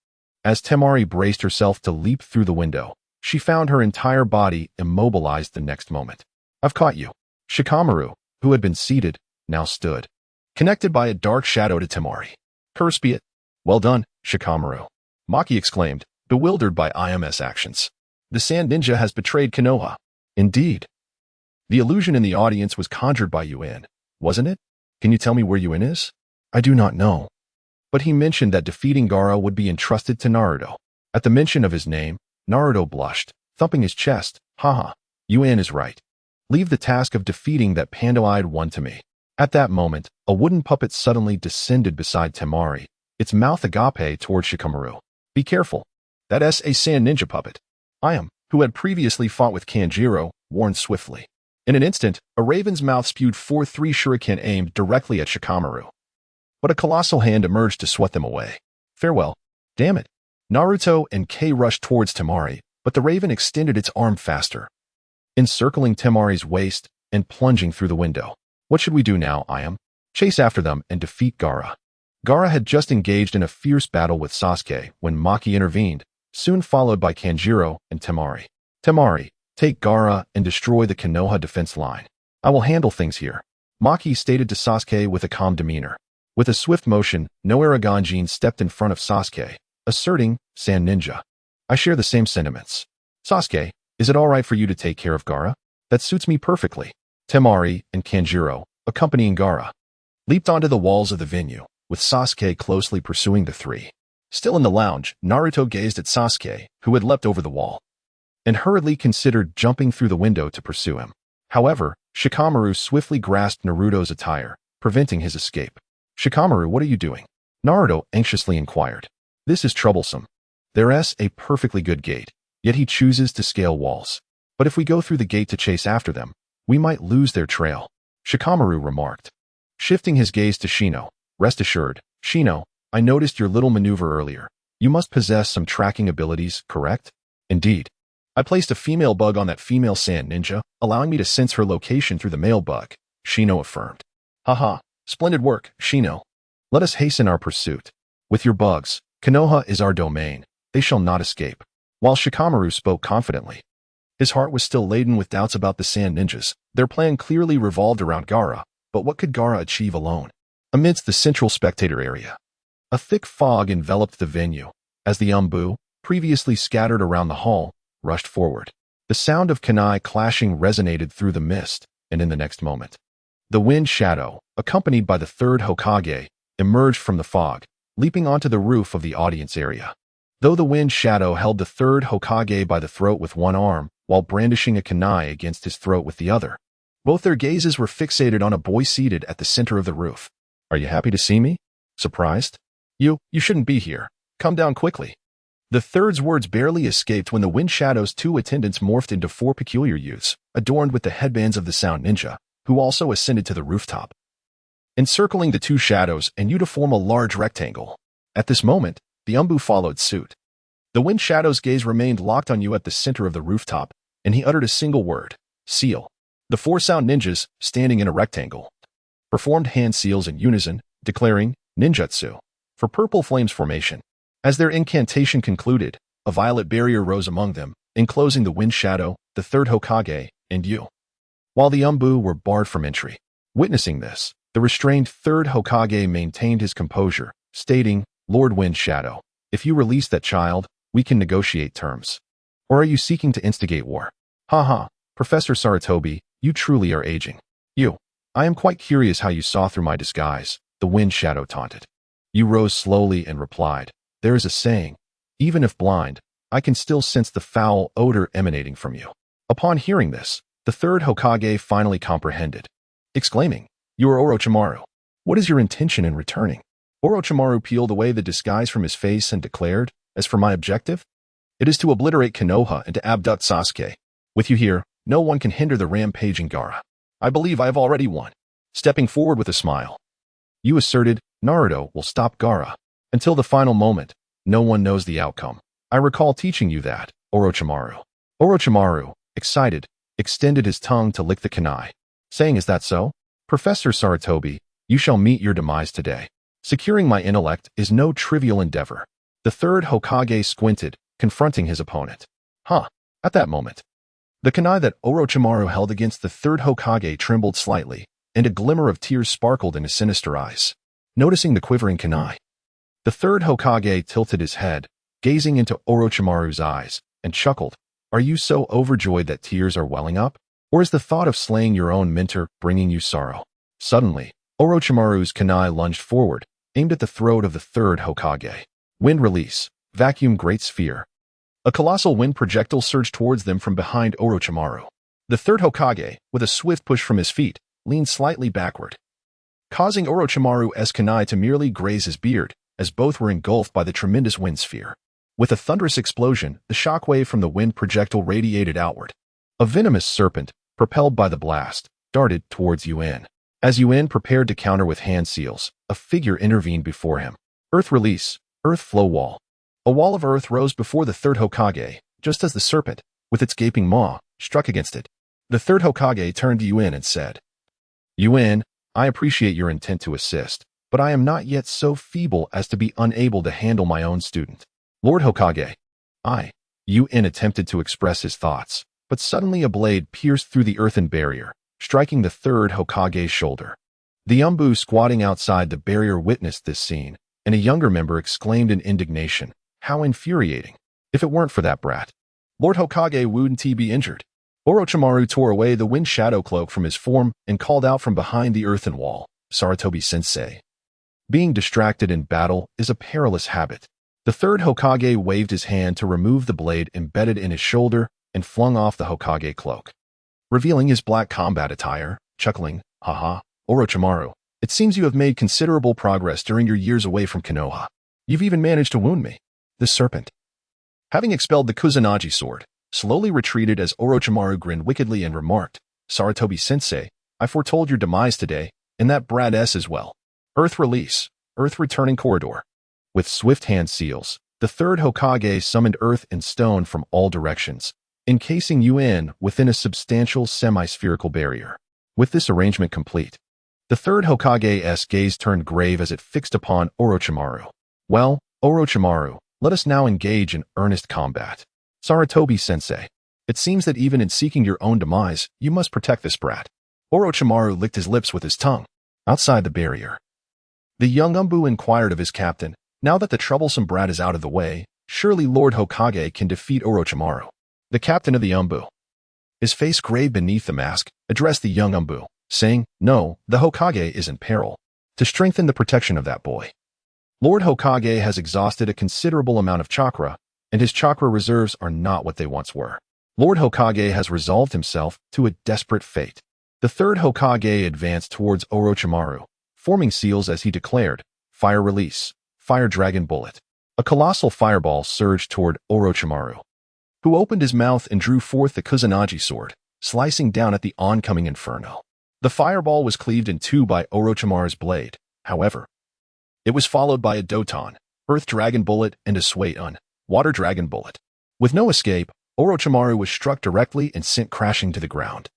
As Temari braced herself to leap through the window, she found her entire body immobilized the next moment. "I've caught you." Shikamaru, who had been seated, now stood, connected by a dark shadow to Temari. "Curse be it." "Well done, Shikamaru," Maki exclaimed, bewildered by Ayam's actions. "The Sand Ninja has betrayed Konoha." "Indeed." The illusion in the audience was conjured by Yuan, wasn't it? "Can you tell me where Yuan is?" "I do not know." But he mentioned that defeating Gaara would be entrusted to Naruto. At the mention of his name, Naruto blushed, thumping his chest. "Haha, Yuan is right. Leave the task of defeating that panda-eyed one to me." At that moment, a wooden puppet suddenly descended beside Temari, its mouth agape toward Shikamaru. "Be careful. That's a Sand Ninja puppet." Ayam, who had previously fought with Kanjiro, warned swiftly. In an instant, a raven's mouth spewed forth 3 shuriken aimed directly at Shikamaru. But a colossal hand emerged to swat them away. "Farewell." "Damn it." Naruto and Kei rushed towards Temari, but the raven extended its arm faster, encircling Temari's waist and plunging through the window. "What should we do now, Ayam?" "Chase after them and defeat Gaara." Gaara had just engaged in a fierce battle with Sasuke when Maki intervened, soon followed by Kanjiro and Temari. "Temari, take Gaara and destroy the Konoha defense line. I will handle things here," Maki stated to Sasuke with a calm demeanor. With a swift motion, Noaraganjin stepped in front of Sasuke, asserting, "Sand Ninja, I share the same sentiments. Sasuke, is it all right for you to take care of Gaara?" "That suits me perfectly." Temari and Kanjiro, accompanying Gaara, leaped onto the walls of the venue, with Sasuke closely pursuing the three. Still in the lounge, Naruto gazed at Sasuke, who had leapt over the wall, and hurriedly considered jumping through the window to pursue him. However, Shikamaru swiftly grasped Naruto's attire, preventing his escape. "Shikamaru, what are you doing?" Naruto anxiously inquired. "This is troublesome. There's a perfectly good gate, yet he chooses to scale walls. But if we go through the gate to chase after them, we might lose their trail," Shikamaru remarked. Shifting his gaze to Shino, "Rest assured, Shino, I noticed your little maneuver earlier. You must possess some tracking abilities, correct?" "Indeed. I placed a female bug on that female sand ninja, allowing me to sense her location through the male bug," Shino affirmed. "Haha, splendid work, Shino. Let us hasten our pursuit. With your bugs, Konoha is our domain. They shall not escape." While Shikamaru spoke confidently, his heart was still laden with doubts about the sand ninjas. Their plan clearly revolved around Gaara, but what could Gaara achieve alone? Amidst the central spectator area, a thick fog enveloped the venue, as the Umbu, previously scattered around the hall, rushed forward. The sound of kunai clashing resonated through the mist, and in the next moment, the wind shadow, accompanied by the third Hokage, emerged from the fog, leaping onto the roof of the audience area. Though the wind shadow held the third Hokage by the throat with one arm, while brandishing a kunai against his throat with the other, both their gazes were fixated on a boy seated at the center of the roof. "Are you happy to see me? Surprised? You shouldn't be here. Come down quickly." The third's words barely escaped when the wind shadow's two attendants morphed into four peculiar youths, adorned with the headbands of the sound ninja, who also ascended to the rooftop, encircling the two shadows and to form a large rectangle. At this moment, the Umbu followed suit. The wind shadow's gaze remained locked on you at the center of the rooftop, and he uttered a single word: "Seal." The four sound ninjas, standing in a rectangle, performed hand seals in unison, declaring ninjutsu for purple flames formation. As their incantation concluded, a violet barrier rose among them, enclosing the wind shadow, the third Hokage, and you, while the Umbu were barred from entry. Witnessing this, the restrained third Hokage maintained his composure, stating, "Lord Wind Shadow, if you release that child, we can negotiate terms. Or are you seeking to instigate war?" "Haha, Professor Sarutobi, you truly are aging. I am quite curious how you saw through my disguise," the Wind Shadow taunted. You rose slowly and replied, "There is a saying, even if blind, I can still sense the foul odor emanating from you." Upon hearing this, the third Hokage finally comprehended, exclaiming, "You are Orochimaru. What is your intention in returning?" Orochimaru peeled away the disguise from his face and declared, "As for my objective, it is to obliterate Konoha and to abduct Sasuke. With you here, no one can hinder the rampaging Gaara. I believe I have already won." Stepping forward with a smile, you asserted, "Naruto will stop Gaara. Until the final moment, no one knows the outcome. I recall teaching you that, Orochimaru." Orochimaru, excited, extended his tongue to lick the kunai, saying, "Is that so? Professor Sarutobi, you shall meet your demise today. Securing my intellect is no trivial endeavor." The third Hokage squinted, confronting his opponent. At that moment, the kunai that Orochimaru held against the third Hokage trembled slightly, and a glimmer of tears sparkled in his sinister eyes. Noticing the quivering kunai, the third Hokage tilted his head, gazing into Orochimaru's eyes, and chuckled. "Are you so overjoyed that tears are welling up? Or is the thought of slaying your own mentor bringing you sorrow?" Suddenly, Orochimaru's kunai lunged forward, aimed at the throat of the third Hokage. Wind release, vacuum great sphere. A colossal wind projectile surged towards them from behind Orochimaru. The third Hokage, with a swift push from his feet, leaned slightly backward, causing Orochimaru's kunai to merely graze his beard, as both were engulfed by the tremendous wind sphere. With a thunderous explosion, the shockwave from the wind projectile radiated outward. A venomous serpent, propelled by the blast, darted towards Yuan. As Yuan prepared to counter with hand seals, a figure intervened before him. Earth release, earth flow wall. A wall of earth rose before the third Hokage, just as the serpent, with its gaping maw, struck against it. The third Hokage turned to Yuan and said, "Yuan, I appreciate your intent to assist, but I am not yet so feeble as to be unable to handle my own student." "Lord Hokage, Yuan attempted to express his thoughts, but suddenly a blade pierced through the earthen barrier, striking the third Hokage's shoulder. The Umbu squatting outside the barrier witnessed this scene, and a younger member exclaimed in indignation, "How infuriating! If it weren't for that brat, Lord Hokage wouldn't he be injured?" Orochimaru tore away the wind shadow cloak from his form and called out from behind the earthen wall, "Sarutobi-sensei." Being distracted in battle is a perilous habit. The third Hokage waved his hand to remove the blade embedded in his shoulder and flung off the Hokage cloak, revealing his black combat attire, chuckling, "Haha, Orochimaru, it seems you have made considerable progress during your years away from Konoha. You've even managed to wound me." The serpent, having expelled the Kusanagi sword, slowly retreated as Orochimaru grinned wickedly and remarked, "Sarutobi-sensei, I foretold your demise today, and that brat S as well. Earth release, Earth returning corridor." With swift hand seals, the third Hokage summoned earth and stone from all directions, encasing Yuan within a substantial semi-spherical barrier. With this arrangement complete, the third Hokage's gaze turned grave as it fixed upon Orochimaru. "Well, Orochimaru, let us now engage in earnest combat. Sarutobi-sensei, it seems that even in seeking your own demise, you must protect this brat." Orochimaru licked his lips with his tongue. Outside the barrier, the young Umbu inquired of his captain, "Now that the troublesome brat is out of the way, surely Lord Hokage can defeat Orochimaru." The captain of the Umbu, his face grave beneath the mask, addressed the young Umbu, saying, "No, the Hokage is in peril. To strengthen the protection of that boy, Lord Hokage has exhausted a considerable amount of chakra, and his chakra reserves are not what they once were. Lord Hokage has resolved himself to a desperate fate." The third Hokage advanced towards Orochimaru, forming seals as he declared, "Fire release, Fire Dragon Bullet." A colossal fireball surged toward Orochimaru, who opened his mouth and drew forth the Kusanagi sword, slicing down at the oncoming inferno. The fireball was cleaved in two by Orochimaru's blade. However, it was followed by a Doton, Earth Dragon Bullet, and a Suiton, Water Dragon Bullet. With no escape, Orochimaru was struck directly and sent crashing to the ground.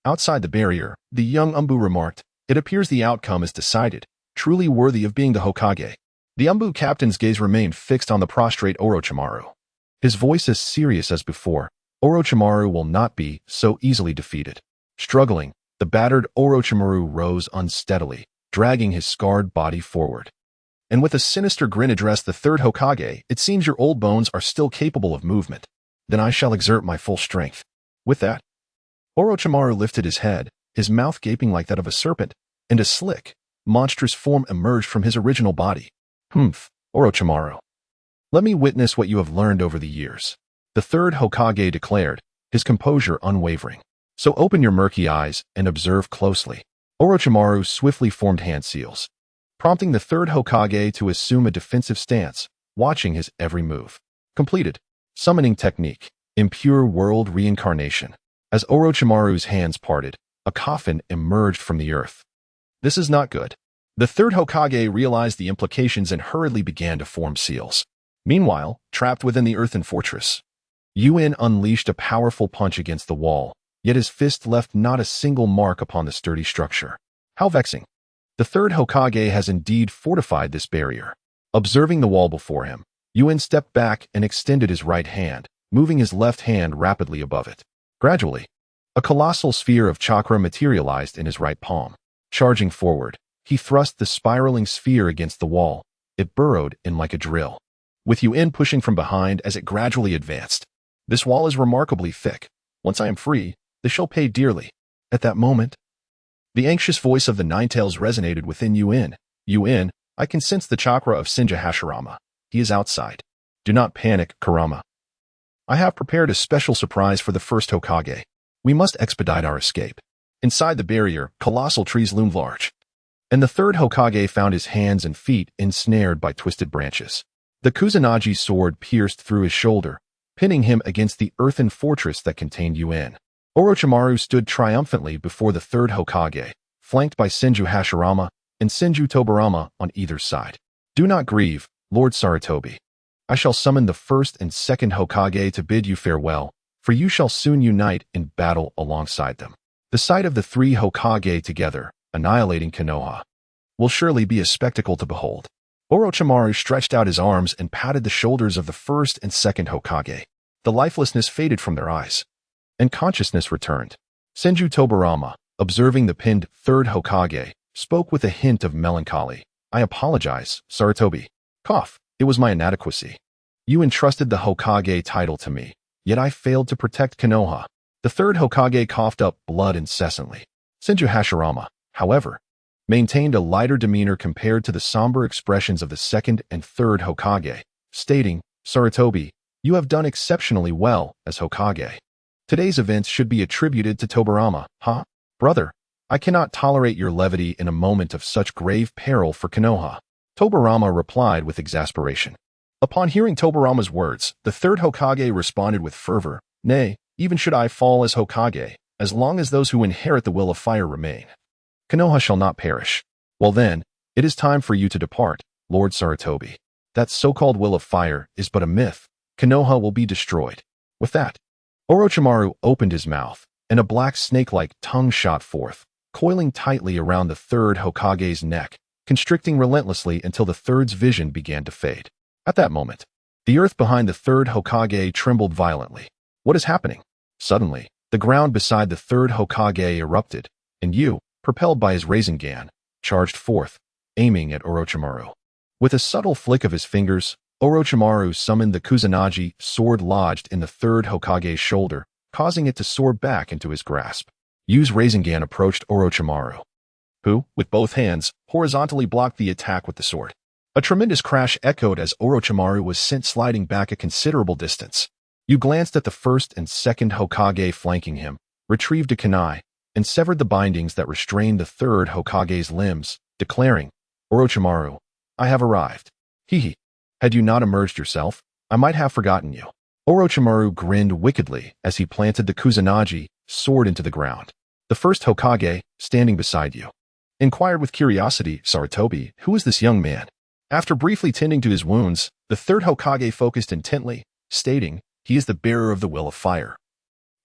Outside the barrier, the young Umbu remarked, "It appears the outcome is decided, truly worthy of being the Hokage." The Umbu captain's gaze remained fixed on the prostrate Orochimaru, his voice as serious as before. "Orochimaru will not be so easily defeated." Struggling, the battered Orochimaru rose unsteadily, dragging his scarred body forward, and with a sinister grin addressed the third Hokage, "It seems your old bones are still capable of movement. Then I shall exert my full strength." With that, Orochimaru lifted his head, his mouth gaping like that of a serpent, and a slick, monstrous form emerged from his original body. "Humph, Orochimaru. Let me witness what you have learned over the years," the third Hokage declared, his composure unwavering. "So open your murky eyes and observe closely." Orochimaru swiftly formed hand seals, prompting the third Hokage to assume a defensive stance, watching his every move. Completed. Summoning technique. Impure world reincarnation. As Orochimaru's hands parted, a coffin emerged from the earth. "This is not good." The third Hokage realized the implications and hurriedly began to form seals. Meanwhile, trapped within the earthen fortress, Yuan unleashed a powerful punch against the wall, yet his fist left not a single mark upon the sturdy structure. How vexing. The third Hokage has indeed fortified this barrier. Observing the wall before him, Yuan stepped back and extended his right hand, moving his left hand rapidly above it. Gradually, a colossal sphere of chakra materialized in his right palm. Charging forward, he thrust the spiraling sphere against the wall. It burrowed in like a drill, with Yuan pushing from behind as it gradually advanced. "This wall is remarkably thick. Once I am free, this shall pay dearly." At that moment, the anxious voice of the Ninetales resonated within Yuan. "Yuan, I can sense the chakra of Senju Hashirama. He is outside. Do not panic, Kurama. I have prepared a special surprise for the first Hokage. We must expedite our escape." Inside the barrier, colossal trees loomed large, and the third Hokage found his hands and feet ensnared by twisted branches. The Kusanagi sword pierced through his shoulder, pinning him against the earthen fortress that contained Yuan. Orochimaru stood triumphantly before the third Hokage, flanked by Senju Hashirama and Senju Tobirama on either side. "Do not grieve, Lord Sarutobi. I shall summon the first and second Hokage to bid you farewell, for you shall soon unite in battle alongside them. The sight of the three Hokage together, annihilating Konoha, will surely be a spectacle to behold." Orochimaru stretched out his arms and patted the shoulders of the first and second Hokage. The lifelessness faded from their eyes, and consciousness returned. Senju Tobirama, observing the pinned third Hokage, spoke with a hint of melancholy. "I apologize, Sarutobi. Cough, it was my inadequacy. You entrusted the Hokage title to me, yet I failed to protect Konoha." The third Hokage coughed up blood incessantly. Senju Hashirama, however, maintained a lighter demeanor compared to the somber expressions of the second and third Hokage, stating, "Sarutobi, you have done exceptionally well as Hokage. Today's events should be attributed to Tobirama, huh? Brother, I cannot tolerate your levity in a moment of such grave peril for Konoha." Tobirama replied with exasperation. Upon hearing Tobirama's words, the third Hokage responded with fervor, "Nay, even should I fall as Hokage, as long as those who inherit the will of fire remain, Konoha shall not perish. Well then, it is time for you to depart, Lord Sarutobi. That so-called will of fire is but a myth. Konoha will be destroyed." With that, Orochimaru opened his mouth, and a black snake-like tongue shot forth, coiling tightly around the third Hokage's neck, constricting relentlessly until the third's vision began to fade. At that moment, the earth behind the third Hokage trembled violently. What is happening? Suddenly, the ground beside the third Hokage erupted, and Yu, propelled by his Rasengan, charged forth, aiming at Orochimaru. With a subtle flick of his fingers, Orochimaru summoned the Kusanagi sword lodged in the third Hokage's shoulder, causing it to soar back into his grasp. Yu's Rasengan approached Orochimaru, who, with both hands, horizontally blocked the attack with the sword. A tremendous crash echoed as Orochimaru was sent sliding back a considerable distance. Yu glanced at the first and second Hokage flanking him, retrieved a kunai, and severed the bindings that restrained the third Hokage's limbs, declaring, "Orochimaru, I have arrived. Hehe. Had you not emerged yourself, I might have forgotten you." Orochimaru grinned wickedly as he planted the Kusanagi sword into the ground. The first Hokage, standing beside you, inquired with curiosity, "Sarutobi, who is this young man?" After briefly tending to his wounds, the third Hokage focused intently, stating, "He is the bearer of the will of fire.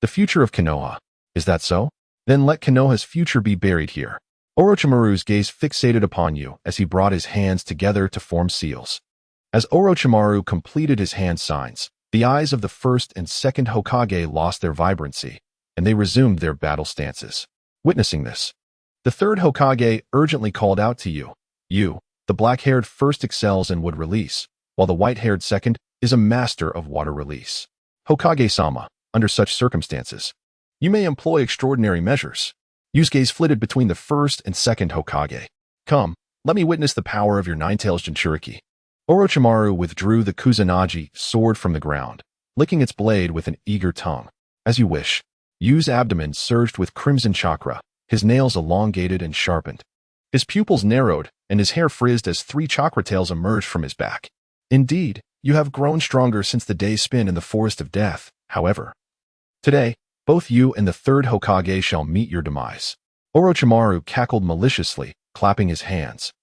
The future of Konoha. Is that so? Then let Konoha's future be buried here." Orochimaru's gaze fixated upon you as he brought his hands together to form seals. As Orochimaru completed his hand signs, the eyes of the first and second Hokage lost their vibrancy, and they resumed their battle stances. Witnessing this, the third Hokage urgently called out to you, "You, the black-haired first excels in wood release, while the white-haired second is a master of water release. Hokage-sama, under such circumstances, you may employ extraordinary measures." Yu's gaze flitted between the first and second Hokage. "Come, let me witness the power of your nine-tails Jinchuriki." Orochimaru withdrew the Kusanagi sword from the ground, licking its blade with an eager tongue. "As you wish." Yu's abdomen surged with crimson chakra, his nails elongated and sharpened. His pupils narrowed, and his hair frizzed as 3 chakra tails emerged from his back. "Indeed, you have grown stronger since the day spent in the Forest of Death, however. Today, both you and the third Hokage shall meet your demise." Orochimaru cackled maliciously, clapping his hands.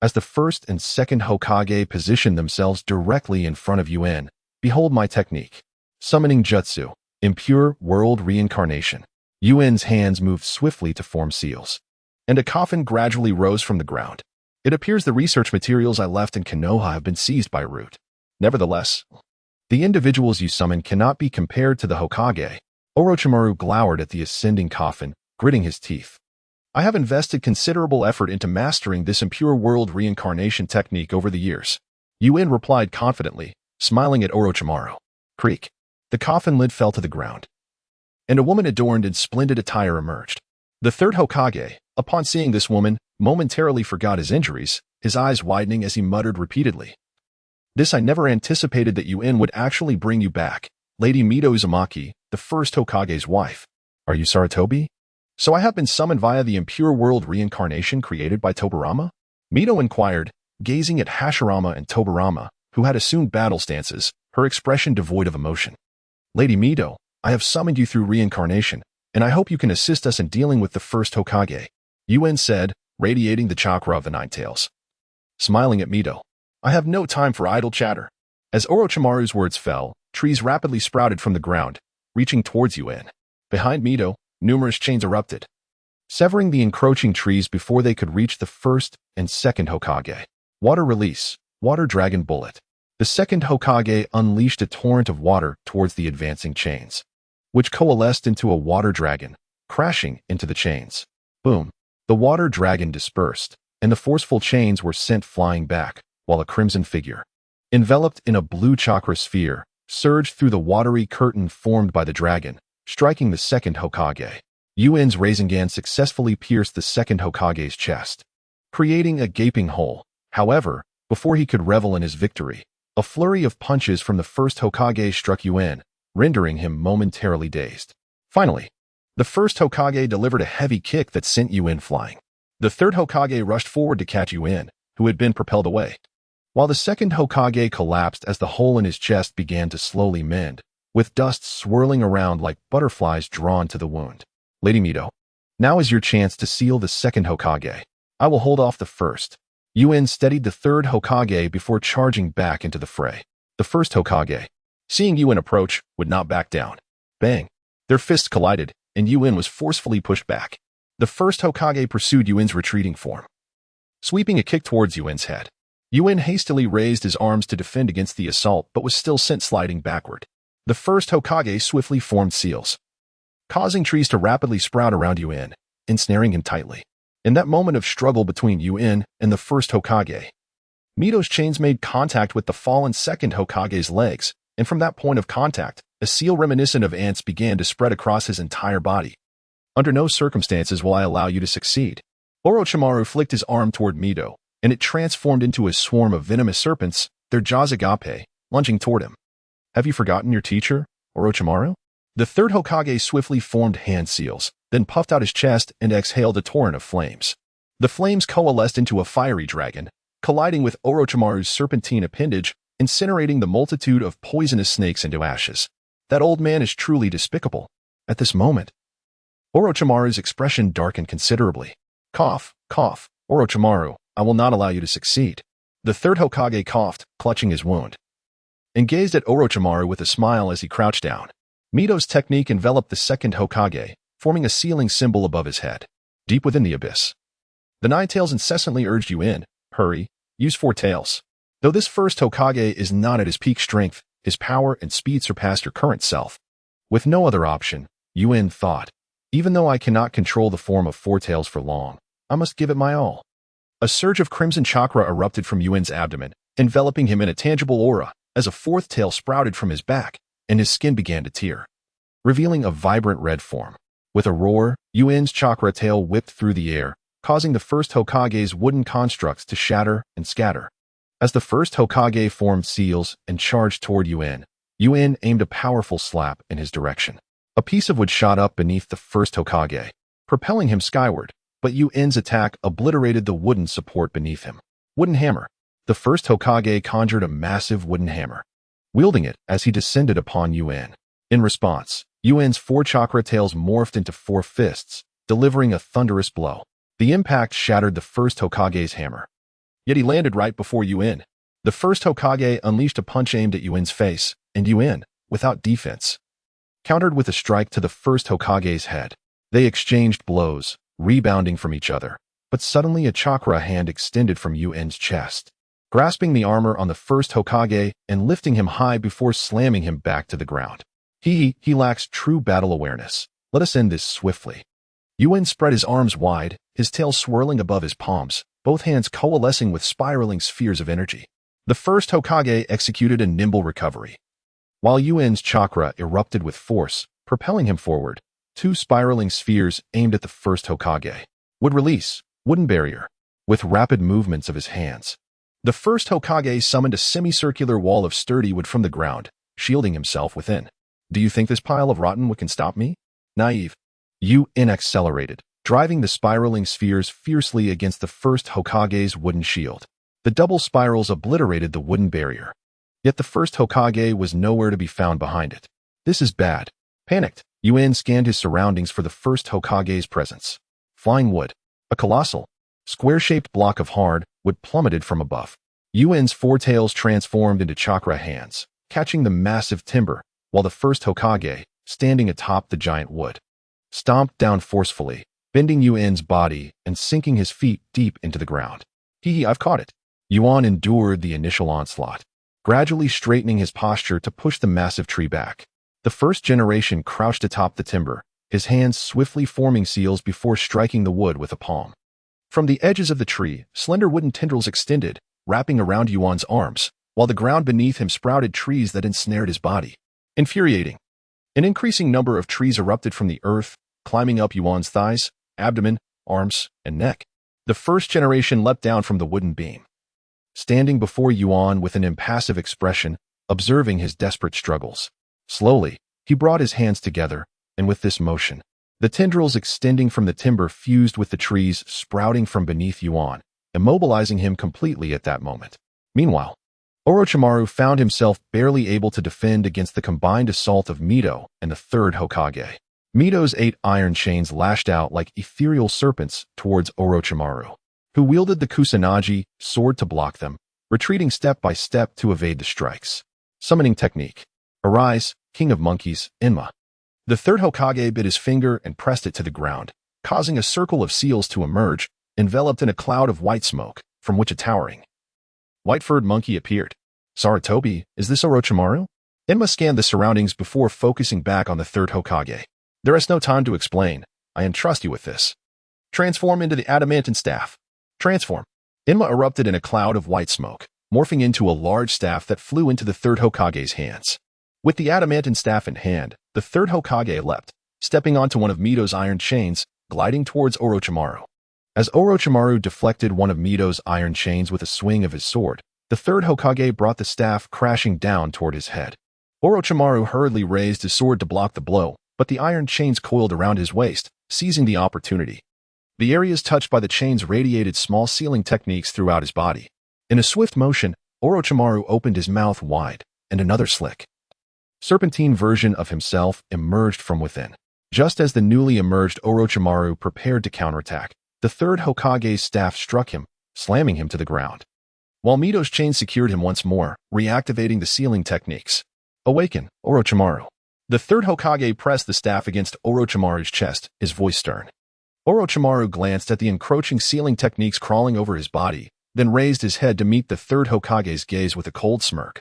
As the first and second Hokage positioned themselves directly in front of Yuan, behold my technique. Summoning Jutsu, impure world reincarnation. Yuan's hands moved swiftly to form seals, and a coffin gradually rose from the ground. "It appears the research materials I left in Konoha have been seized by Root. Nevertheless, the individuals you summon cannot be compared to the Hokage." Orochimaru glowered at the ascending coffin, gritting his teeth. "I have invested considerable effort into mastering this impure world reincarnation technique over the years." Yuan replied confidently, smiling at Orochimaru. Creak. The coffin lid fell to the ground, and a woman adorned in splendid attire emerged. The third Hokage, upon seeing this woman, momentarily forgot his injuries, his eyes widening as he muttered repeatedly, "This I never anticipated that Yuan would actually bring you back. Lady Mito Uzumaki, the first Hokage's wife. Are you Sarutobi? So I have been summoned via the impure world reincarnation created by Tobirama?" Mito inquired, gazing at Hashirama and Tobirama, who had assumed battle stances, her expression devoid of emotion. "Lady Mito, I have summoned you through reincarnation, and I hope you can assist us in dealing with the first Hokage," Yuan said, radiating the chakra of the Nine Tails. Smiling at Mito, "I have no time for idle chatter." As Orochimaru's words fell, trees rapidly sprouted from the ground, reaching towards Yuan. Behind Mito, numerous chains erupted, severing the encroaching trees before they could reach the first and second Hokage. Water release, water dragon bullet. The second Hokage unleashed a torrent of water towards the advancing chains, which coalesced into a water dragon, crashing into the chains. Boom. The water dragon dispersed, and the forceful chains were sent flying back, while a crimson figure, enveloped in a blue chakra sphere, surged through the watery curtain formed by the dragon, striking the second Hokage. Yuan's Rasengan successfully pierced the second Hokage's chest. creating a gaping hole. However, before he could revel in his victory, a flurry of punches from the first Hokage struck Yuan, rendering him momentarily dazed. Finally, the first Hokage delivered a heavy kick that sent Yuan flying. The third Hokage rushed forward to catch Yuan, who had been propelled away, while the second Hokage collapsed as the hole in his chest began to slowly mend, with dust swirling around like butterflies drawn to the wound. Lady Mito, now is your chance to seal the second Hokage. I will hold off the first. Yuan steadied the third Hokage before charging back into the fray. The first Hokage, seeing Yuan approach, would not back down. Bang! Their fists collided, and Yuan was forcefully pushed back. The first Hokage pursued Yuan's retreating form, sweeping a kick towards Yuan's head. Yuan hastily raised his arms to defend against the assault but was still sent sliding backward. The first Hokage swiftly formed seals, causing trees to rapidly sprout around Yuan, ensnaring him tightly. In that moment of struggle between Yuan and the first Hokage, Mito's chains made contact with the fallen second Hokage's legs, and from that point of contact, a seal reminiscent of ants began to spread across his entire body. Under no circumstances will I allow you to succeed. Orochimaru flicked his arm toward Mito, and it transformed into a swarm of venomous serpents, their jaws agape, lunging toward him. Have you forgotten your teacher, Orochimaru? The third Hokage swiftly formed hand seals, then puffed out his chest and exhaled a torrent of flames. The flames coalesced into a fiery dragon, colliding with Orochimaru's serpentine appendage, incinerating the multitude of poisonous snakes into ashes. That old man is truly despicable. At this moment, Orochimaru's expression darkened considerably. Cough, cough, Orochimaru, I will not allow you to succeed. The third Hokage coughed, clutching his wound, and gazed at Orochimaru with a smile as he crouched down. Mito's technique enveloped the second Hokage, forming a sealing symbol above his head. Deep within the abyss, the Nine Tails incessantly urged Yuan, hurry, use four tails. Though this first Hokage is not at his peak strength, his power and speed surpassed her current self. With no other option, Yuan thought, even though I cannot control the form of four tails for long, I must give it my all. A surge of crimson chakra erupted from Yuan's abdomen, enveloping him in a tangible aura, as a fourth tail sprouted from his back, and his skin began to tear, revealing a vibrant red form. With a roar, Yuan's chakra tail whipped through the air, causing the first Hokage's wooden constructs to shatter and scatter. As the first Hokage formed seals and charged toward Yuan, Yuan aimed a powerful slap in his direction. A piece of wood shot up beneath the first Hokage, propelling him skyward, but Yuan's attack obliterated the wooden support beneath him. Wooden hammer. The first Hokage conjured a massive wooden hammer, wielding it as he descended upon Yuan. In response, Yuan's four chakra tails morphed into four fists, delivering a thunderous blow. The impact shattered the first Hokage's hammer. Yet he landed right before Yuan. The first Hokage unleashed a punch aimed at Yuan's face, and Yuan, without defense, countered with a strike to the first Hokage's head. They exchanged blows, rebounding from each other, but suddenly a chakra hand extended from Yuan's chest, grasping the armor on the first Hokage and lifting him high before slamming him back to the ground. He lacks true battle awareness. Let us end this swiftly. Yuan spread his arms wide, his tail swirling above his palms, both hands coalescing with spiraling spheres of energy. The first Hokage executed a nimble recovery, while Yuan's chakra erupted with force, propelling him forward. Two spiraling spheres aimed at the first Hokage. Would release, wooden barrier, with rapid movements of his hands. The first Hokage summoned a semicircular wall of sturdy wood from the ground, shielding himself within. Do you think this pile of rotten wood can stop me? Naive. Yuan accelerated, driving the spiraling spheres fiercely against the first Hokage's wooden shield. The double spirals obliterated the wooden barrier. Yet the first Hokage was nowhere to be found behind it. This is bad. Panicked, Yuan scanned his surroundings for the first Hokage's presence. Flying wood. A colossal, square-shaped block of hard wood plummeted from above. Yuan's four tails transformed into chakra hands, catching the massive timber, while the first Hokage, standing atop the giant wood, stomped down forcefully, bending Yuan's body and sinking his feet deep into the ground. I've caught it. Yuan endured the initial onslaught, gradually straightening his posture to push the massive tree back. The first generation crouched atop the timber, his hands swiftly forming seals before striking the wood with a palm. From the edges of the tree, slender wooden tendrils extended, wrapping around Yuan's arms, while the ground beneath him sprouted trees that ensnared his body. Infuriating. An increasing number of trees erupted from the earth, climbing up Yuan's thighs, abdomen, arms, and neck. The first generation leapt down from the wooden beam, standing before Yuan with an impassive expression, observing his desperate struggles. Slowly, he brought his hands together, and with this motion, the tendrils extending from the timber fused with the trees sprouting from beneath Yuan, immobilizing him completely at that moment. Meanwhile, Orochimaru found himself barely able to defend against the combined assault of Mito and the third Hokage. Mito's 8 iron chains lashed out like ethereal serpents towards Orochimaru, who wielded the Kusanagi sword to block them, retreating step by step to evade the strikes. Summoning technique. Arise, King of Monkeys, Enma. The third Hokage bit his finger and pressed it to the ground, causing a circle of seals to emerge, enveloped in a cloud of white smoke, from which a towering white-furred monkey appeared. Sarutobi, is this Orochimaru? Enma scanned the surroundings before focusing back on the third Hokage. There is no time to explain. I entrust you with this. Transform into the adamantine staff. Transform. Enma erupted in a cloud of white smoke, morphing into a large staff that flew into the third Hokage's hands. With the adamantine staff in hand, the third Hokage leapt, stepping onto one of Mito's iron chains, gliding towards Orochimaru. As Orochimaru deflected one of Mito's iron chains with a swing of his sword, the third Hokage brought the staff crashing down toward his head. Orochimaru hurriedly raised his sword to block the blow, but the iron chains coiled around his waist, seizing the opportunity. The areas touched by the chains radiated small sealing techniques throughout his body. In a swift motion, Orochimaru opened his mouth wide, and another slick, serpentine version of himself emerged from within. Just as the newly emerged Orochimaru prepared to counterattack, the third Hokage's staff struck him, slamming him to the ground. While Mito's chain secured him once more, reactivating the sealing techniques. Awaken, Orochimaru. The third Hokage pressed the staff against Orochimaru's chest, his voice stern. Orochimaru glanced at the encroaching sealing techniques crawling over his body, then raised his head to meet the third Hokage's gaze with a cold smirk.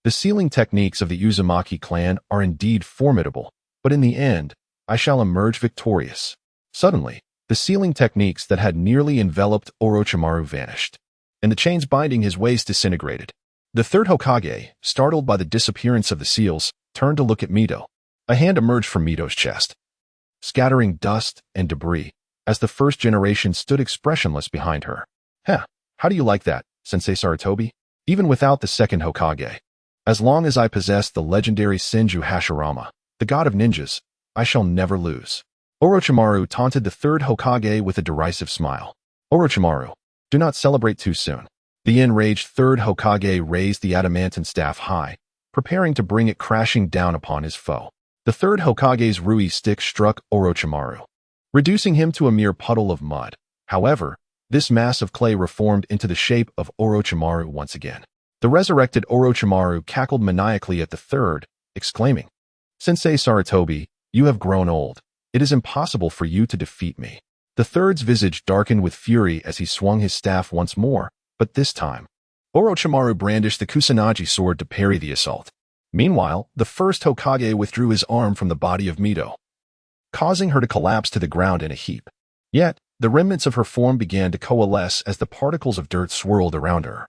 The sealing techniques of the Uzumaki clan are indeed formidable, but in the end, I shall emerge victorious. Suddenly, the sealing techniques that had nearly enveloped Orochimaru vanished, and the chains binding his waist disintegrated. The third Hokage, startled by the disappearance of the seals, turned to look at Mito. A hand emerged from Mito's chest, scattering dust and debris, as the first generation stood expressionless behind her. How do you like that, Sensei Sarutobi? Even without the second Hokage. As long as I possess the legendary Senju Hashirama, the god of ninjas, I shall never lose. Orochimaru taunted the third Hokage with a derisive smile. Orochimaru, do not celebrate too soon. The enraged third Hokage raised the adamantine staff high, preparing to bring it crashing down upon his foe. The third Hokage's Rui stick struck Orochimaru, reducing him to a mere puddle of mud. However, this mass of clay reformed into the shape of Orochimaru once again. The resurrected Orochimaru cackled maniacally at the third, exclaiming, Sensei Sarutobi, you have grown old. It is impossible for you to defeat me. The third's visage darkened with fury as he swung his staff once more, but this time, Orochimaru brandished the Kusanagi sword to parry the assault. Meanwhile, the first Hokage withdrew his arm from the body of Mito, causing her to collapse to the ground in a heap. Yet, the remnants of her form began to coalesce as the particles of dirt swirled around her,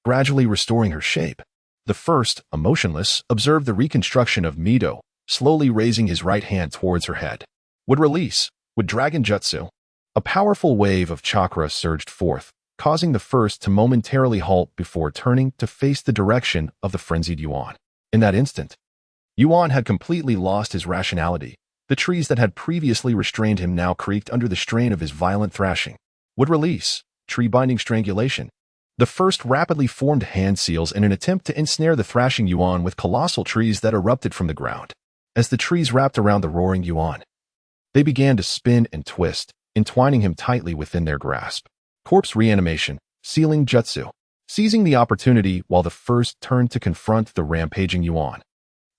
gradually restoring her shape. The first, emotionless, observed the reconstruction of Mito, slowly raising his right hand towards her head. Would release, with Dragon Jutsu. A powerful wave of chakra surged forth, causing the first to momentarily halt before turning to face the direction of the frenzied Yuan. In that instant, Yuan had completely lost his rationality. The trees that had previously restrained him now creaked under the strain of his violent thrashing. Would release, tree-binding strangulation. The first rapidly formed hand seals in an attempt to ensnare the thrashing Yuan with colossal trees that erupted from the ground. As the trees wrapped around the roaring Yuan, they began to spin and twist, entwining him tightly within their grasp. Corpse reanimation, sealing jutsu. Seizing the opportunity while the first turned to confront the rampaging Yuan,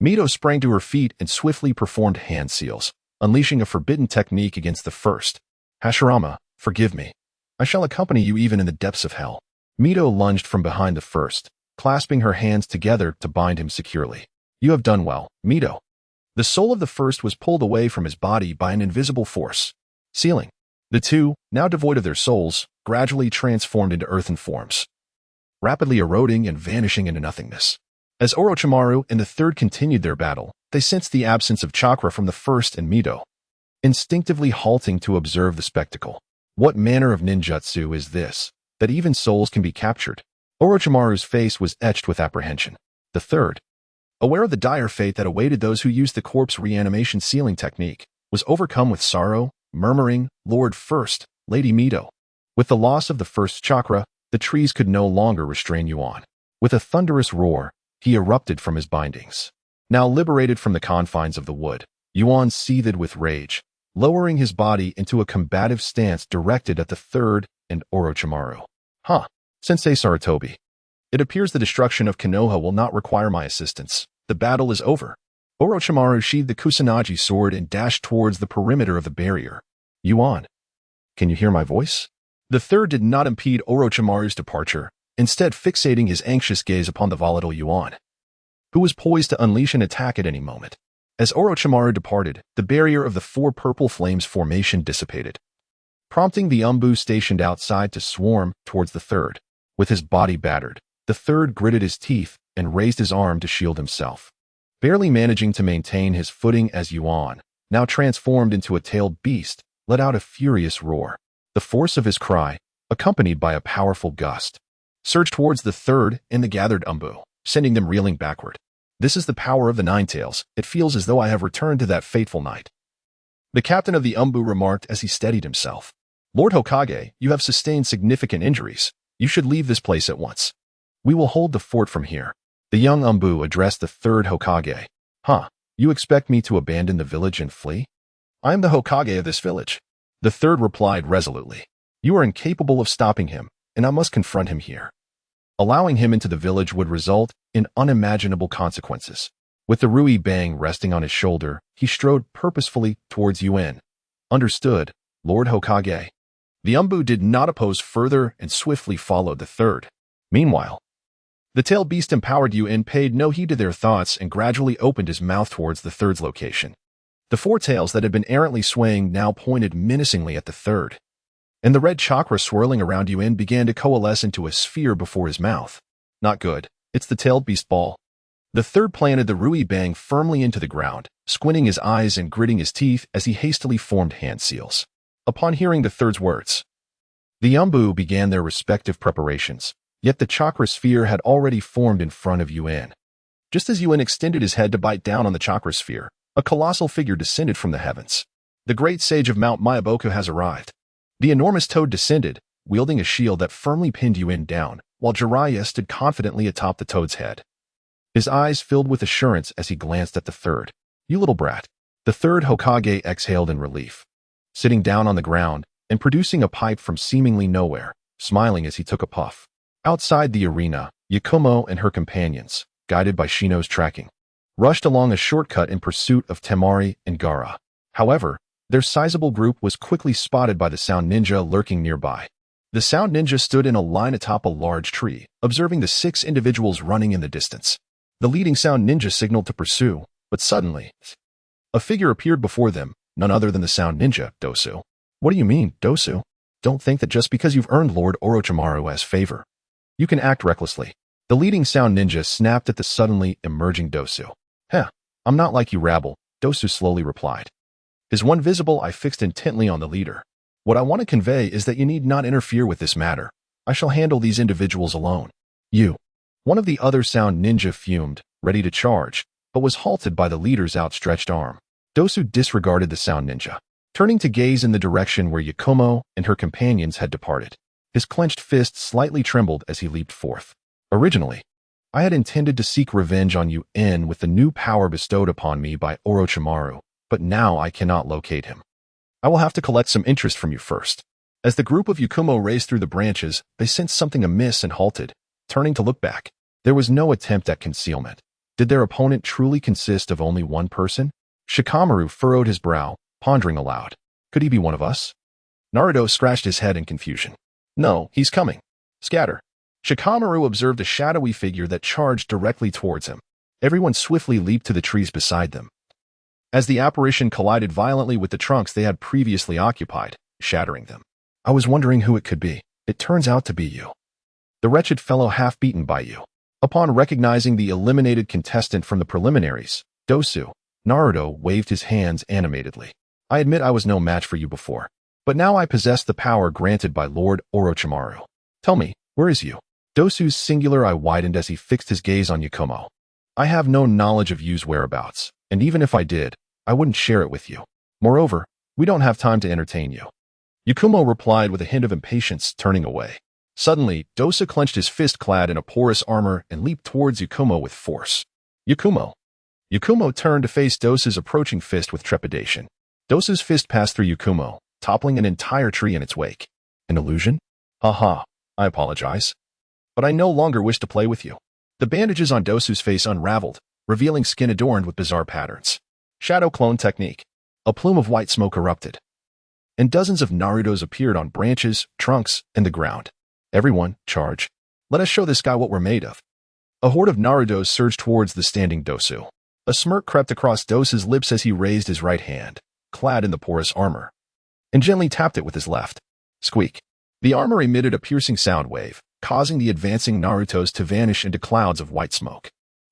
Mito sprang to her feet and swiftly performed hand seals, unleashing a forbidden technique against the first. Hashirama, forgive me. I shall accompany you even in the depths of hell. Mito lunged from behind the first, clasping her hands together to bind him securely. You have done well, Mito. The soul of the first was pulled away from his body by an invisible force. Sealing. The two, now devoid of their souls, gradually transformed into earthen forms, rapidly eroding and vanishing into nothingness. As Orochimaru and the third continued their battle, they sensed the absence of chakra from the first and Mito, instinctively halting to observe the spectacle. What manner of ninjutsu is this, that even souls can be captured? Orochimaru's face was etched with apprehension. The third, aware of the dire fate that awaited those who used the corpse reanimation sealing technique, was overcome with sorrow, murmuring, "Lord First, Lady Mito." With the loss of the first chakra, the trees could no longer restrain Yuan. With a thunderous roar, he erupted from his bindings. Now liberated from the confines of the wood, Yuan seethed with rage, lowering his body into a combative stance directed at the third and Orochimaru. Sensei Sarutobi. It appears the destruction of Konoha will not require my assistance. The battle is over. Orochimaru sheathed the Kusanagi sword and dashed towards the perimeter of the barrier. Yuan, can you hear my voice? The third did not impede Orochimaru's departure, instead fixating his anxious gaze upon the volatile Yuan, who was poised to unleash an attack at any moment. As Orochimaru departed, the barrier of the four purple flames formation dissipated, prompting the Umbu stationed outside to swarm towards the third. With his body battered, the third gritted his teeth and raised his arm to shield himself, barely managing to maintain his footing as Yuan, now transformed into a tailed beast, let out a furious roar. The force of his cry, accompanied by a powerful gust, surged towards the third and the gathered Umbu, sending them reeling backward. This is the power of the Nine Tails. It feels as though I have returned to that fateful night. The captain of the Umbu remarked as he steadied himself. Lord Hokage, you have sustained significant injuries. You should leave this place at once. We will hold the fort from here. The young Umbu addressed the third Hokage. You expect me to abandon the village and flee? I am the Hokage of this village. The third replied resolutely. You are incapable of stopping him, and I must confront him here. Allowing him into the village would result in unimaginable consequences. With the Rui Bang resting on his shoulder, he strode purposefully towards Yuan. Understood, Lord Hokage. The Umbu did not oppose further and swiftly followed the third. Meanwhile, the tailed beast empowered Yuan paid no heed to their thoughts and gradually opened his mouth towards the third's location. The four tails that had been errantly swaying now pointed menacingly at the third, and the red chakra swirling around Yuan began to coalesce into a sphere before his mouth. Not good. It's the tailed beast ball. The third planted the Rui Bang firmly into the ground, squinting his eyes and gritting his teeth as he hastily formed hand seals. Upon hearing the third's words, the Umbu began their respective preparations, yet the chakra sphere had already formed in front of Yuan. Just as Yuan extended his head to bite down on the chakra sphere, a colossal figure descended from the heavens. The great sage of Mount Myaboku has arrived. The enormous toad descended, wielding a shield that firmly pinned Yuan down, while Jiraiya stood confidently atop the toad's head. His eyes filled with assurance as he glanced at the third. You little brat. The third Hokage exhaled in relief, sitting down on the ground and producing a pipe from seemingly nowhere, smiling as he took a puff. Outside the arena, Yakumo and her companions, guided by Shino's tracking, rushed along a shortcut in pursuit of Temari and Gaara. However, their sizable group was quickly spotted by the Sound Ninja lurking nearby. The Sound Ninja stood in a line atop a large tree, observing the 6 individuals running in the distance. The leading Sound Ninja signaled to pursue, but suddenly, a figure appeared before them, none other than the Sound Ninja, Dosu. What do you mean, Dosu? Don't think that just because you've earned Lord Orochimaru as favor, you can act recklessly. The leading Sound Ninja snapped at the suddenly emerging Dosu. I'm not like you rabble, Dosu slowly replied. His one visible eye fixed intently on the leader. What I want to convey is that you need not interfere with this matter. I shall handle these individuals alone. You. One of the other Sound Ninja fumed, ready to charge, but was halted by the leader's outstretched arm. Dosu disregarded the Sound Ninja, turning to gaze in the direction where Yakumo and her companions had departed. His clenched fist slightly trembled as he leaped forth. Originally, I had intended to seek revenge on Yuan with the new power bestowed upon me by Orochimaru, but now I cannot locate him. I will have to collect some interest from you first. As the group of Yakumo raced through the branches, they sensed something amiss and halted, turning to look back. There was no attempt at concealment. Did their opponent truly consist of only one person? Shikamaru furrowed his brow, pondering aloud. Could he be one of us? Naruto scratched his head in confusion. No, he's coming. Scatter. Shikamaru observed a shadowy figure that charged directly towards him. Everyone swiftly leaped to the trees beside them, as the apparition collided violently with the trunks they had previously occupied, shattering them. I was wondering who it could be. It turns out to be you. The wretched fellow half-beaten by you. Upon recognizing the eliminated contestant from the preliminaries, Dosu, Naruto waved his hands animatedly. I admit I was no match for you before, But now I possess the power granted by Lord Orochimaru. Tell me, where is you? Dosu's singular eye widened as he fixed his gaze on Yakumo. I have no knowledge of Yu's whereabouts, and even if I did, I wouldn't share it with you. Moreover, we don't have time to entertain you. Yakumo replied with a hint of impatience, turning away. Suddenly, Dosu clenched his fist clad in a porous armor and leaped towards Yakumo with force. Yakumo. Yakumo turned to face Dosu's approaching fist with trepidation. Dosu's fist passed through Yakumo, toppling an entire tree in its wake. An illusion? Haha, I apologize. But I no longer wish to play with you. The bandages on Dosu's face unraveled, revealing skin adorned with bizarre patterns. Shadow clone technique. A plume of white smoke erupted, and dozens of Narutos appeared on branches, trunks, and the ground. Everyone, charge. Let us show this guy what we're made of. A horde of Narutos surged towards the standing Dosu. A smirk crept across Dosu's lips as he raised his right hand, clad in the porous armor, and gently tapped it with his left. Squeak. The armor emitted a piercing sound wave, causing the advancing Narutos to vanish into clouds of white smoke.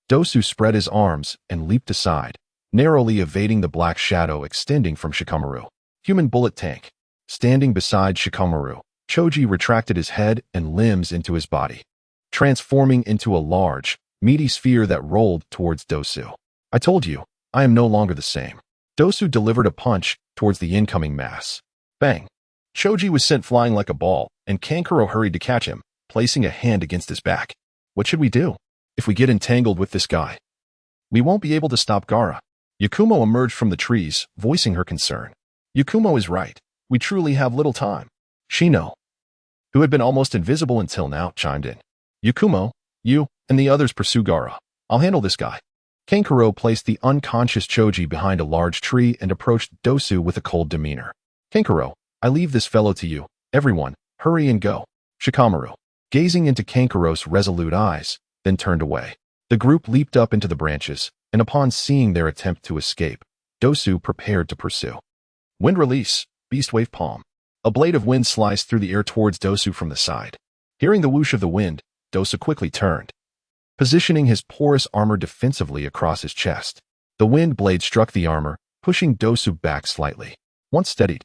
Dosu spread his arms and leaped aside, narrowly evading the black shadow extending from Shikamaru. Human bullet tank. Standing beside Shikamaru, Choji retracted his head and limbs into his body, transforming into a large, meaty sphere that rolled towards Dosu. I told you, I am no longer the same. Dosu delivered a punch towards the incoming mass. Bang! Choji was sent flying like a ball, and Kankuro hurried to catch him, placing a hand against his back. What should we do? If we get entangled with this guy, we won't be able to stop Gaara. Yakumo emerged from the trees, voicing her concern. Yakumo is right. We truly have little time. Shino, who had been almost invisible until now, chimed in. Yakumo, you, and the others pursue Gaara. I'll handle this guy. Kankuro placed the unconscious Choji behind a large tree and approached Dosu with a cold demeanor. Kankuro, I leave this fellow to you. Everyone, hurry and go. Shikamaru, gazing into Kankuro's resolute eyes, then turned away. The group leaped up into the branches, and upon seeing their attempt to escape, Dosu prepared to pursue. Wind release, beast wave palm. A blade of wind sliced through the air towards Dosu from the side. Hearing the whoosh of the wind, Dosu quickly turned, positioning his porous armor defensively across his chest. The wind blade struck the armor, pushing Dosu back slightly. Once steadied,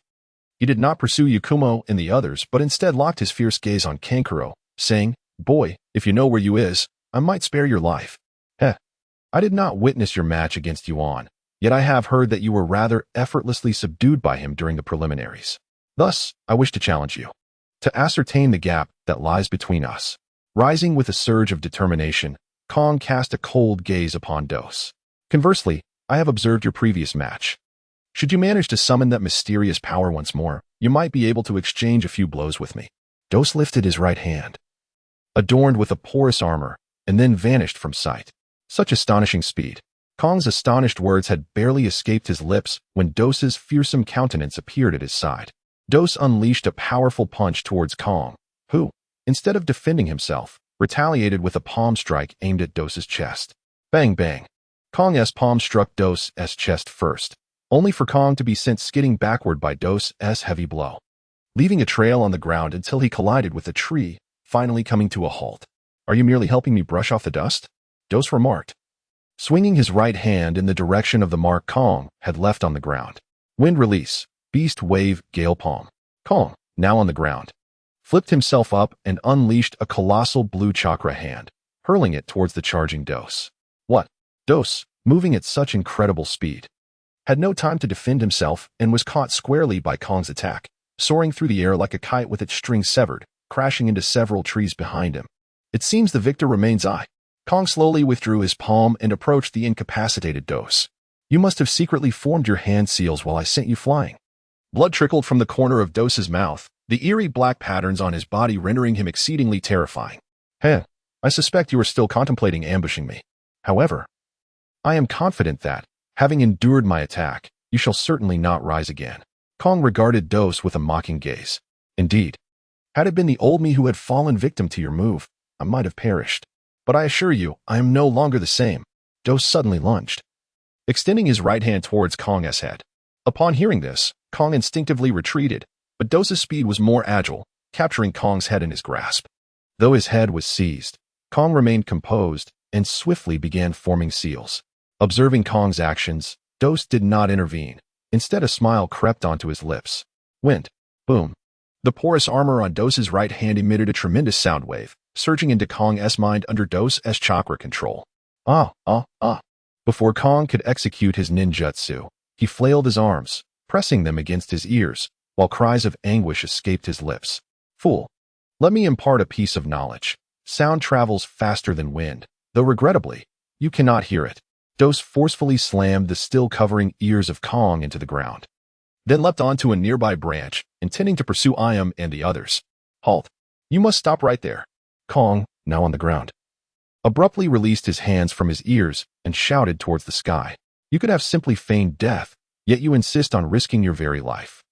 he did not pursue Yakumo and the others, but instead locked his fierce gaze on Kankuro, saying, Boy, if you know where you is, I might spare your life. Heh. I did not witness your match against Yuan, yet I have heard that you were rather effortlessly subdued by him during the preliminaries. Thus, I wish to challenge you to ascertain the gap that lies between us. Rising with a surge of determination, Kong cast a cold gaze upon Dose. Conversely, I have observed your previous match. Should you manage to summon that mysterious power once more, you might be able to exchange a few blows with me. Dose lifted his right hand, adorned with a porous armor, and then vanished from sight. Such astonishing speed. Kong's astonished words had barely escaped his lips when Dose's fearsome countenance appeared at his side. Dose unleashed a powerful punch towards Kong, who, instead of defending himself, retaliated with a palm strike aimed at Dose's chest. Bang bang. Kong's palm struck Dose's chest first, only for Kong to be sent skidding backward by Dose's heavy blow, leaving a trail on the ground until he collided with a tree, finally coming to a halt. Are you merely helping me brush off the dust? Dose remarked, swinging his right hand in the direction of the mark Kong had left on the ground. Wind release, beast wave, gale palm. Kong, now on the ground, flipped himself up and unleashed a colossal blue chakra hand, hurling it towards the charging Dose. What? Dose, moving at such incredible speed, had no time to defend himself and was caught squarely by Kong's attack, soaring through the air like a kite with its string severed, crashing into several trees behind him. It seems the victor remains I. Kong slowly withdrew his palm and approached the incapacitated Dose. You must have secretly formed your hand seals while I sent you flying. Blood trickled from the corner of Dose's mouth, the eerie black patterns on his body rendering him exceedingly terrifying. Heh, I suspect you are still contemplating ambushing me. However, I am confident that, having endured my attack, you shall certainly not rise again. Kong regarded Dose with a mocking gaze. Indeed, had it been the old me who had fallen victim to your move, I might have perished. But I assure you, I am no longer the same. Dose suddenly lunged, extending his right hand towards Kong's head. Upon hearing this, Kong instinctively retreated, but Dose's speed was more agile, capturing Kong's head in his grasp. Though his head was seized, Kong remained composed and swiftly began forming seals. Observing Kong's actions, Dose did not intervene. Instead, a smile crept onto his lips. Wind. Boom. The porous armor on Dose's right hand emitted a tremendous sound wave, surging into Kong's mind under Dose's chakra control. Before Kong could execute his ninjutsu, he flailed his arms, pressing them against his ears, while cries of anguish escaped his lips. Fool. Let me impart a piece of knowledge. Sound travels faster than wind, though regrettably, you cannot hear it. Dose forcefully slammed the still covering ears of Kong into the ground, then leapt onto a nearby branch, intending to pursue Iam and the others. Halt. You must stop right there. Kong, now on the ground, abruptly released his hands from his ears and shouted towards the sky. You could have simply feigned death, yet you insist on risking your very life.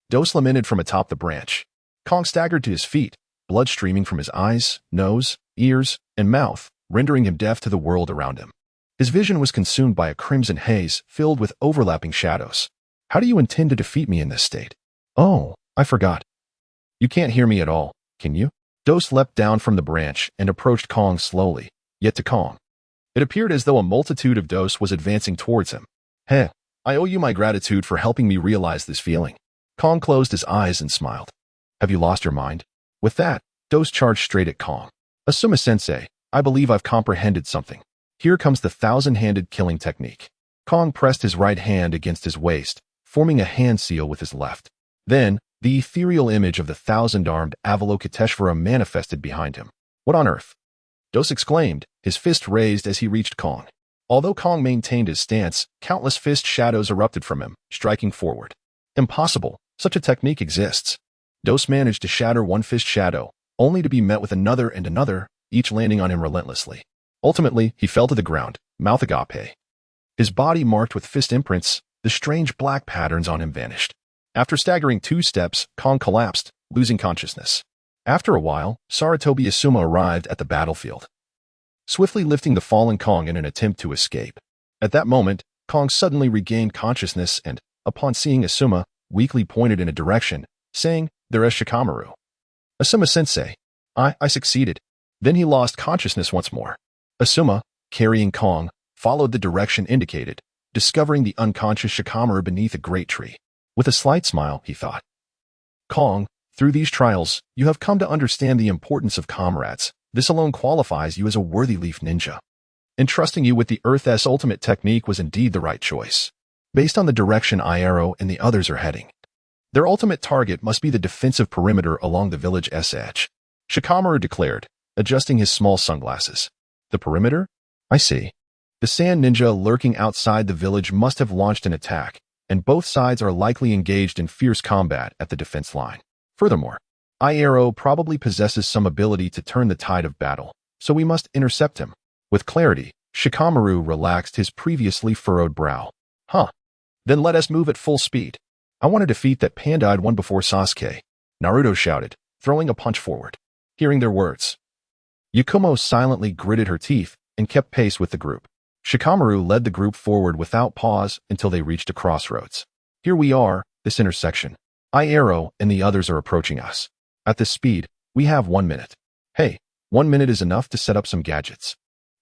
Dose lamented from atop the branch. Kong staggered to his feet, blood streaming from his eyes, nose, ears, and mouth, rendering him deaf to the world around him. His vision was consumed by a crimson haze filled with overlapping shadows. How do you intend to defeat me in this state? Oh, I forgot. You can't hear me at all, can you? Dose leapt down from the branch and approached Kong slowly, yet to Kong. It appeared as though a multitude of Dose was advancing towards him. Heh, I owe you my gratitude for helping me realize this feeling. Kong closed his eyes and smiled. Have you lost your mind? With that, Dose charged straight at Kong. Asuma-sensei, I believe I've comprehended something. Here comes the thousand-handed killing technique. Kong pressed his right hand against his waist, forming a hand seal with his left. Then, the ethereal image of the thousand-armed Avalokiteshvara manifested behind him. What on earth? Dose exclaimed, his fist raised as he reached Kong. Although Kong maintained his stance, countless fist shadows erupted from him, striking forward. Impossible. Such a technique exists. Dose managed to shatter one fist shadow, only to be met with another and another, each landing on him relentlessly. Ultimately, he fell to the ground, mouth agape. His body marked with fist imprints, the strange black patterns on him vanished. After staggering 2 steps, Kong collapsed, losing consciousness. After a while, Sarutobi Asuma arrived at the battlefield, swiftly lifting the fallen Kong in an attempt to escape. At that moment, Kong suddenly regained consciousness and, upon seeing Asuma, weakly pointed in a direction, saying, "There is Shikamaru." Asuma-sensei. I succeeded. Then he lost consciousness once more. Asuma, carrying Kong, followed the direction indicated, discovering the unconscious Shikamaru beneath a great tree. With a slight smile, he thought, Kong, through these trials, you have come to understand the importance of comrades. This alone qualifies you as a worthy leaf ninja. Entrusting you with the Earth's ultimate technique was indeed the right choice. Based on the direction Iaro and the others are heading, their ultimate target must be the defensive perimeter along the village's edge. Shikamaru declared, adjusting his small sunglasses. The perimeter? I see. The sand ninja lurking outside the village must have launched an attack, and both sides are likely engaged in fierce combat at the defense line. Furthermore, Iaro probably possesses some ability to turn the tide of battle, so we must intercept him. With clarity, Shikamaru relaxed his previously furrowed brow. Then let us move at full speed. I want to defeat that panda-eyed one before Sasuke, Naruto shouted, throwing a punch forward. Hearing their words, Yakumo silently gritted her teeth and kept pace with the group. Shikamaru led the group forward without pause until they reached a crossroads. Here we are, this intersection. Iaro and the others are approaching us. At this speed, we have 1 minute. Hey, 1 minute is enough to set up some gadgets.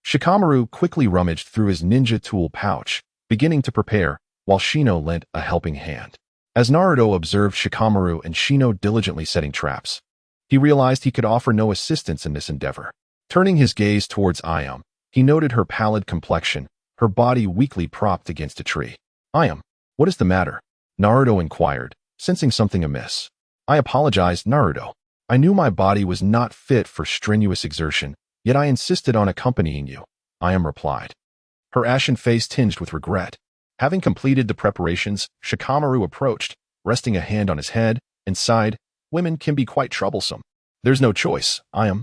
Shikamaru quickly rummaged through his ninja tool pouch, beginning to prepare, while Shino lent a helping hand. As Naruto observed Shikamaru and Shino diligently setting traps, he realized he could offer no assistance in this endeavor. Turning his gaze towards Iam, he noted her pallid complexion, her body weakly propped against a tree. Iam, what is the matter? Naruto inquired, sensing something amiss. I apologized, Naruto. I knew my body was not fit for strenuous exertion, yet I insisted on accompanying you, Iam replied, her ashen face tinged with regret. Having completed the preparations, Shikamaru approached, resting a hand on his head, and sighed, women can be quite troublesome. There's no choice, Iam.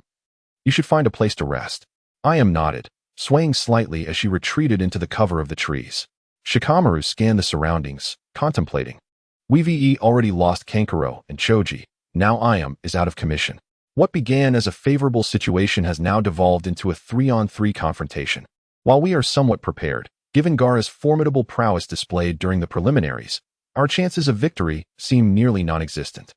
You should find a place to rest. Iam nodded, swaying slightly as she retreated into the cover of the trees. Shikamaru scanned the surroundings, contemplating. We've already lost Kankuro and Choji, now Iam is out of commission. What began as a favorable situation has now devolved into a 3-on-3 confrontation. While we are somewhat prepared, given Gaara's formidable prowess displayed during the preliminaries, our chances of victory seem nearly non-existent.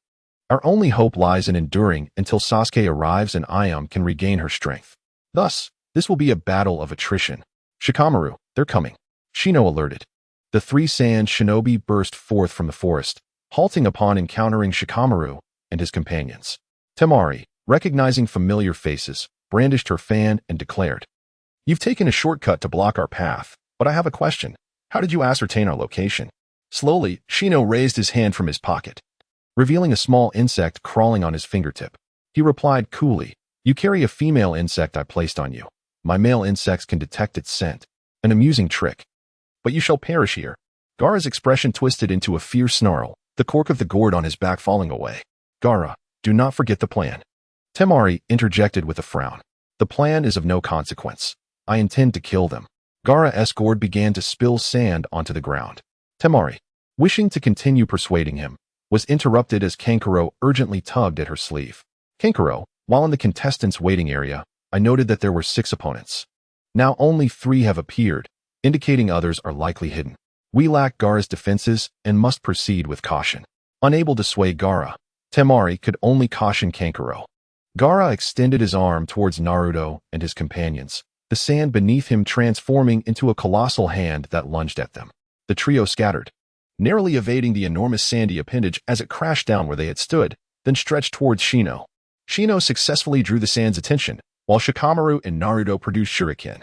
Our only hope lies in enduring until Sasuke arrives and Iam can regain her strength. Thus, this will be a battle of attrition. Shikamaru, they're coming. Shino alerted. The 3 sand shinobi burst forth from the forest, halting upon encountering Shikamaru and his companions. Temari, recognizing familiar faces, brandished her fan and declared, "You've taken a shortcut to block our path, but I have a question. How did you ascertain our location?" Slowly, Shino raised his hand from his pocket, revealing a small insect crawling on his fingertip. He replied coolly, "You carry a female insect I placed on you. My male insects can detect its scent. An amusing trick. But you shall perish here." Gaara's expression twisted into a fierce snarl, the cork of the gourd on his back falling away. "Gaara, do not forget the plan." Temari interjected with a frown. "The plan is of no consequence. I intend to kill them." Gaara's gourd began to spill sand onto the ground. Temari, wishing to continue persuading him, was interrupted as Kankuro urgently tugged at her sleeve. "Kankuro, while in the contestants' waiting area, I noted that there were 6 opponents. Now only 3 have appeared, indicating others are likely hidden. We lack Gaara's defenses and must proceed with caution." Unable to sway Gaara, Temari could only caution Kankuro. Gaara extended his arm towards Naruto and his companions, the sand beneath him transforming into a colossal hand that lunged at them. The trio scattered, narrowly evading the enormous sandy appendage as it crashed down where they had stood, then stretched towards Shino. Shino successfully drew the sand's attention, while Shikamaru and Naruto produced shuriken,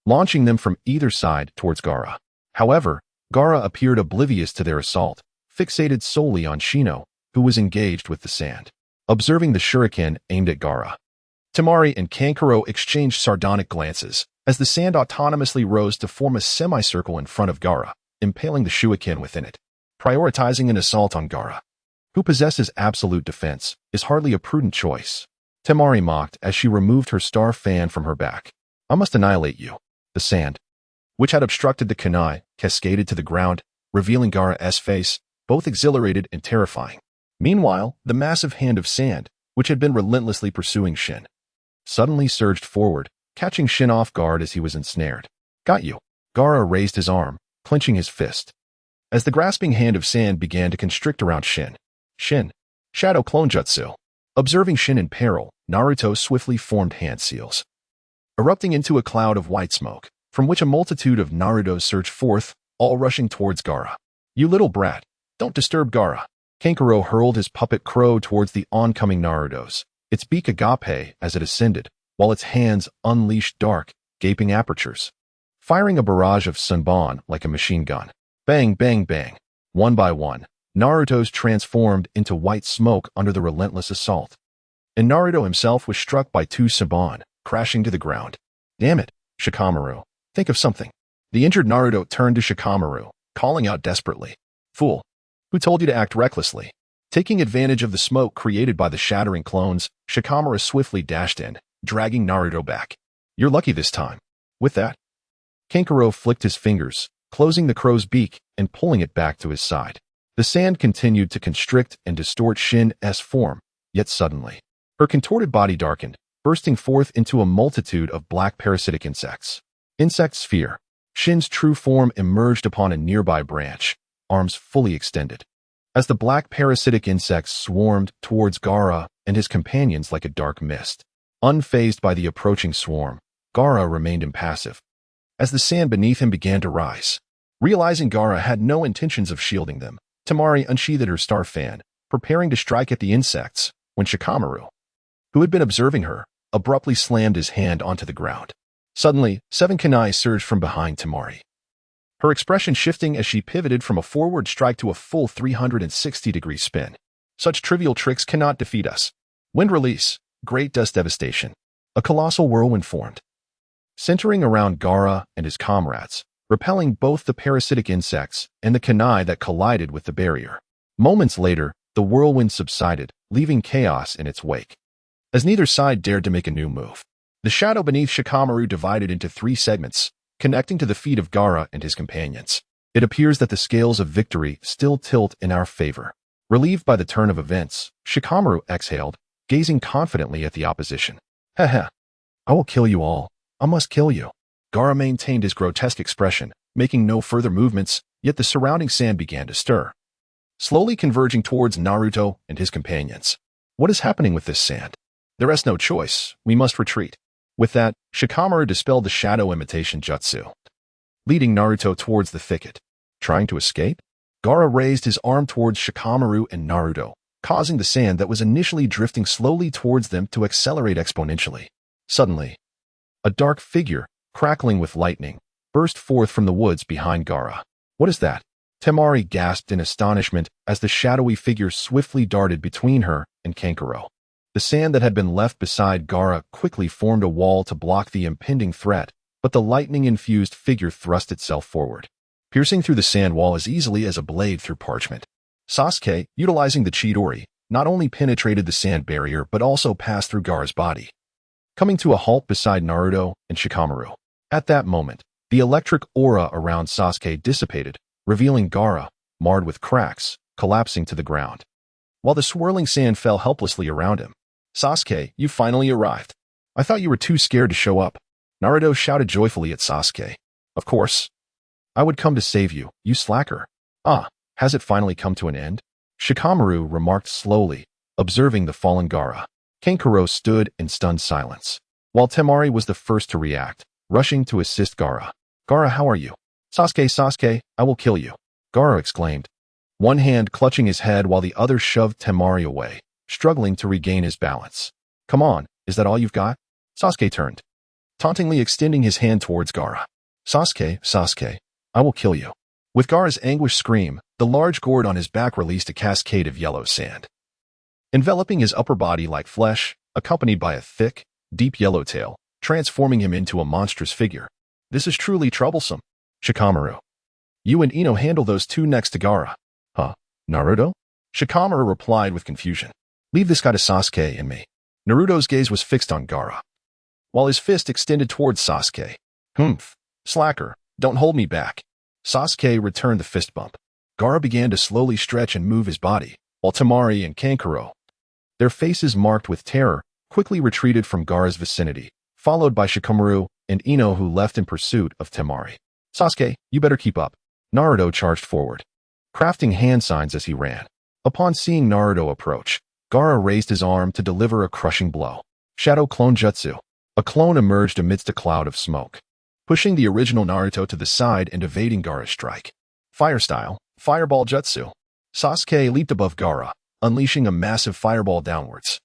launching them from either side towards Gaara. However, Gaara appeared oblivious to their assault, fixated solely on Shino, who was engaged with the sand. Observing the shuriken aimed at Gaara, Temari and Kankuro exchanged sardonic glances as the sand autonomously rose to form a semicircle in front of Gaara, impaling the shuriken within it. Prioritizing an assault on Gaara, who possesses absolute defense, is hardly a prudent choice. Temari mocked as she removed her star fan from her back. "I must annihilate you." The sand, which had obstructed the kunai, cascaded to the ground, revealing Gaara's face, both exhilarated and terrifying. Meanwhile, the massive hand of sand, which had been relentlessly pursuing Shin, suddenly surged forward, catching Shin off guard as he was ensnared. "Got you." Gaara raised his arm, clenching his fist, as the grasping hand of sand began to constrict around Shin. Shin. Shadow Clone Jutsu. Observing Shin in peril, Naruto swiftly formed hand seals, erupting into a cloud of white smoke, from which a multitude of Narutos surged forth, all rushing towards Gaara. "You little brat, don't disturb Gaara." Kankuro hurled his puppet crow towards the oncoming Narutos, its beak agape as it ascended, while its hands unleashed dark, gaping apertures, firing a barrage of sunbon like a machine gun. Bang, bang, bang. One by one, Naruto's transformed into white smoke under the relentless assault. And Naruto himself was struck by 2 sunbon, crashing to the ground. "Damn it, Shikamaru. Think of something." The injured Naruto turned to Shikamaru, calling out desperately, "Fool. Who told you to act recklessly?" Taking advantage of the smoke created by the shattering clones, Shikamaru swiftly dashed in, dragging Naruto back. "You're lucky this time." With that, Kankuro flicked his fingers, closing the crow's beak and pulling it back to his side. The sand continued to constrict and distort Shin's form, yet suddenly, her contorted body darkened, bursting forth into a multitude of black parasitic insects. Insect sphere. Shin's true form emerged upon a nearby branch, arms fully extended, as the black parasitic insects swarmed towards Gaara and his companions like a dark mist. Unfazed by the approaching swarm, Gaara remained impassive, as the sand beneath him began to rise. Realizing Gaara had no intentions of shielding them, Temari unsheathed her star fan, preparing to strike at the insects, when Shikamaru, who had been observing her, abruptly slammed his hand onto the ground. Suddenly, 7 kunai surged from behind Temari, her expression shifting as she pivoted from a forward strike to a full 360-degree spin. "Such trivial tricks cannot defeat us." Wind release. Great dust devastation. A colossal whirlwind formed, centering around Gaara and his comrades, repelling both the parasitic insects and the kunai that collided with the barrier. Moments later, the whirlwind subsided, leaving chaos in its wake, as neither side dared to make a new move. The shadow beneath Shikamaru divided into 3 segments, connecting to the feet of Gaara and his companions. It appears that the scales of victory still tilt in our favor. Relieved by the turn of events, Shikamaru exhaled, gazing confidently at the opposition. "Heh. I will kill you all. I must kill you." Gaara maintained his grotesque expression, making no further movements, yet the surrounding sand began to stir, slowly converging towards Naruto and his companions. "What is happening with this sand? There is no choice. We must retreat." With that, Shikamaru dispelled the shadow imitation jutsu, leading Naruto towards the thicket. "Trying to escape?" Gaara raised his arm towards Shikamaru and Naruto, causing the sand that was initially drifting slowly towards them to accelerate exponentially. Suddenly, a dark figure, crackling with lightning, burst forth from the woods behind Gaara. "What is that?" Temari gasped in astonishment as the shadowy figure swiftly darted between her and Kankuro. The sand that had been left beside Gaara quickly formed a wall to block the impending threat, but the lightning-infused figure thrust itself forward, piercing through the sand wall as easily as a blade through parchment. Sasuke, utilizing the Chidori, not only penetrated the sand barrier but also passed through Gaara's body, coming to a halt beside Naruto and Shikamaru. At that moment, the electric aura around Sasuke dissipated, revealing Gaara, marred with cracks, collapsing to the ground, while the swirling sand fell helplessly around him. "Sasuke, you finally arrived. I thought you were too scared to show up." Naruto shouted joyfully at Sasuke. "Of course. I would come to save you, you slacker." "Ah, has it finally come to an end?" Shikamaru remarked slowly, observing the fallen Gaara. Kankuro stood in stunned silence, while Temari was the first to react, rushing to assist Gaara. "Gaara, how are you?" Sasuke, I will kill you," Gaara exclaimed, one hand clutching his head while the other shoved Temari away, struggling to regain his balance. "Come on, is that all you've got?" Sasuke turned, tauntingly extending his hand towards Gaara. Sasuke, I will kill you." With Gaara's anguished scream, the large gourd on his back released a cascade of yellow sand, enveloping his upper body like flesh, accompanied by a thick, deep yellow tail, transforming him into a monstrous figure. "This is truly troublesome." Shikamaru, you and Ino handle those two next to Gaara. "Huh? Naruto?" Shikamaru replied with confusion. "Leave this guy to Sasuke and me." Naruto's gaze was fixed on Gaara, while his fist extended towards Sasuke. "Humph. Slacker, don't hold me back." Sasuke returned the fist bump. Gaara began to slowly stretch and move his body, while Temari and Kankuro, their faces marked with terror, quickly retreated from Gaara's vicinity, followed by Shikamaru and Ino, who left in pursuit of Temari. "Sasuke, you better keep up." Naruto charged forward, crafting hand signs as he ran. Upon seeing Naruto approach, Gaara raised his arm to deliver a crushing blow. Shadow Clone Jutsu. A clone emerged amidst a cloud of smoke, pushing the original Naruto to the side and evading Gaara's strike. Fire style, Fireball Jutsu. Sasuke leaped above Gaara, unleashing a massive fireball downwards,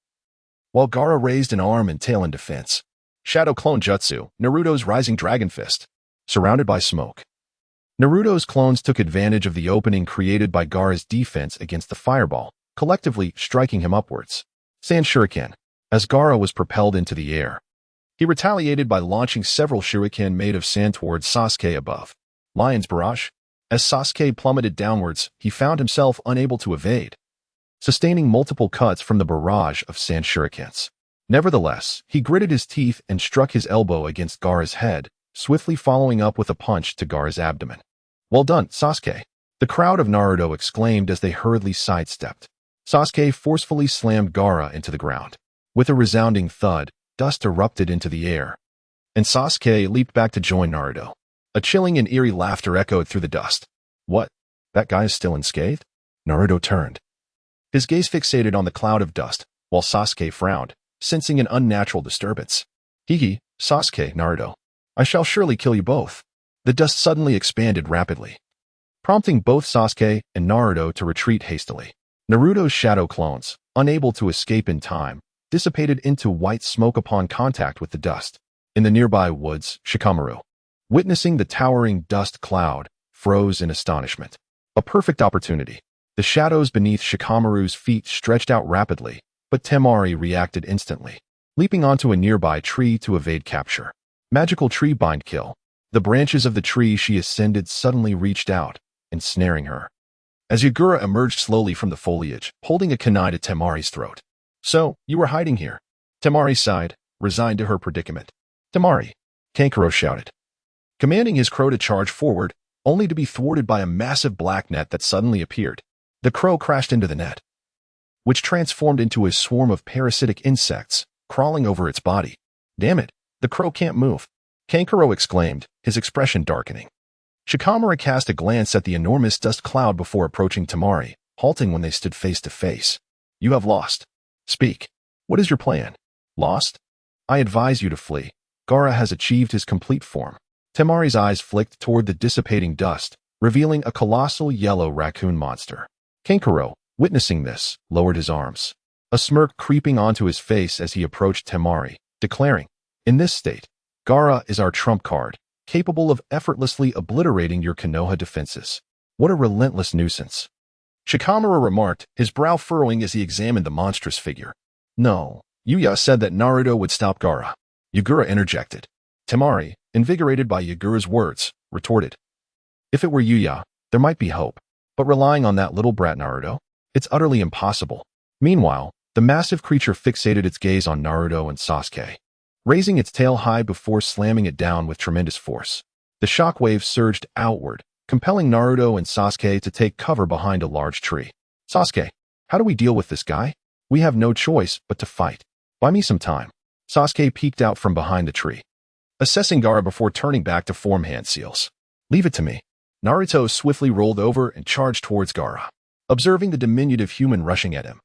while Gaara raised an arm and tail in defense. Shadow Clone Jutsu, Naruto's Rising Dragon Fist. Surrounded by smoke, Naruto's clones took advantage of the opening created by Gaara's defense against the fireball, collectively striking him upwards. Sand Shuriken. As Gaara was propelled into the air, he retaliated by launching several shuriken made of sand towards Sasuke above. Lion's Barrage. As Sasuke plummeted downwards, he found himself unable to evade, sustaining multiple cuts from the barrage of sand shurikens. Nevertheless, he gritted his teeth and struck his elbow against Gaara's head, swiftly following up with a punch to Gaara's abdomen. "Well done, Sasuke," the crowd of Naruto exclaimed as they hurriedly sidestepped. Sasuke forcefully slammed Gaara into the ground. With a resounding thud, dust erupted into the air, and Sasuke leaped back to join Naruto. A chilling and eerie laughter echoed through the dust. "What? That guy is still unscathed?" Naruto turned, his gaze fixated on the cloud of dust, while Sasuke frowned, sensing an unnatural disturbance. "Hihi, Sasuke, Naruto. I shall surely kill you both." The dust suddenly expanded rapidly, prompting both Sasuke and Naruto to retreat hastily. Naruto's shadow clones, unable to escape in time, dissipated into white smoke upon contact with the dust. In the nearby woods, Shikamaru, witnessing the towering dust cloud, froze in astonishment. A perfect opportunity. The shadows beneath Shikamaru's feet stretched out rapidly, but Temari reacted instantly, leaping onto a nearby tree to evade capture. Magical tree bind kill. The branches of the tree she ascended suddenly reached out, ensnaring her. As Yagura emerged slowly from the foliage, holding a kunai to Temari's throat. "So, you were hiding here." Temari sighed, resigned to her predicament. "Temari," Kankuro shouted, commanding his crow to charge forward, only to be thwarted by a massive black net that suddenly appeared. The crow crashed into the net, which transformed into a swarm of parasitic insects, crawling over its body. "Damn it, the crow can't move," Kankuro exclaimed, his expression darkening. Shikamaru cast a glance at the enormous dust cloud before approaching Temari, halting when they stood face to face. "You have lost. Speak. What is your plan?" "Lost? I advise you to flee. Gaara has achieved his complete form." Temari's eyes flicked toward the dissipating dust, revealing a colossal yellow raccoon monster. Kankuro, witnessing this, lowered his arms, a smirk creeping onto his face as he approached Temari, declaring, "In this state, Gaara is our trump card, capable of effortlessly obliterating your Konoha defenses. What a relentless nuisance." Shikamaru remarked, his brow furrowing as he examined the monstrous figure. "No, Yuya said that Naruto would stop Gaara." Yagura interjected. Temari, invigorated by Yagura's words, retorted, "If it were Yuya, there might be hope. But relying on that little brat Naruto? It's utterly impossible." Meanwhile, the massive creature fixated its gaze on Naruto and Sasuke, raising its tail high before slamming it down with tremendous force. The shockwave surged outward, compelling Naruto and Sasuke to take cover behind a large tree. "Sasuke, how do we deal with this guy? We have no choice but to fight. Buy me some time." Sasuke peeked out from behind the tree, assessing Gaara before turning back to form hand seals. "Leave it to me." Naruto swiftly rolled over and charged towards Gaara, observing the diminutive human rushing at him.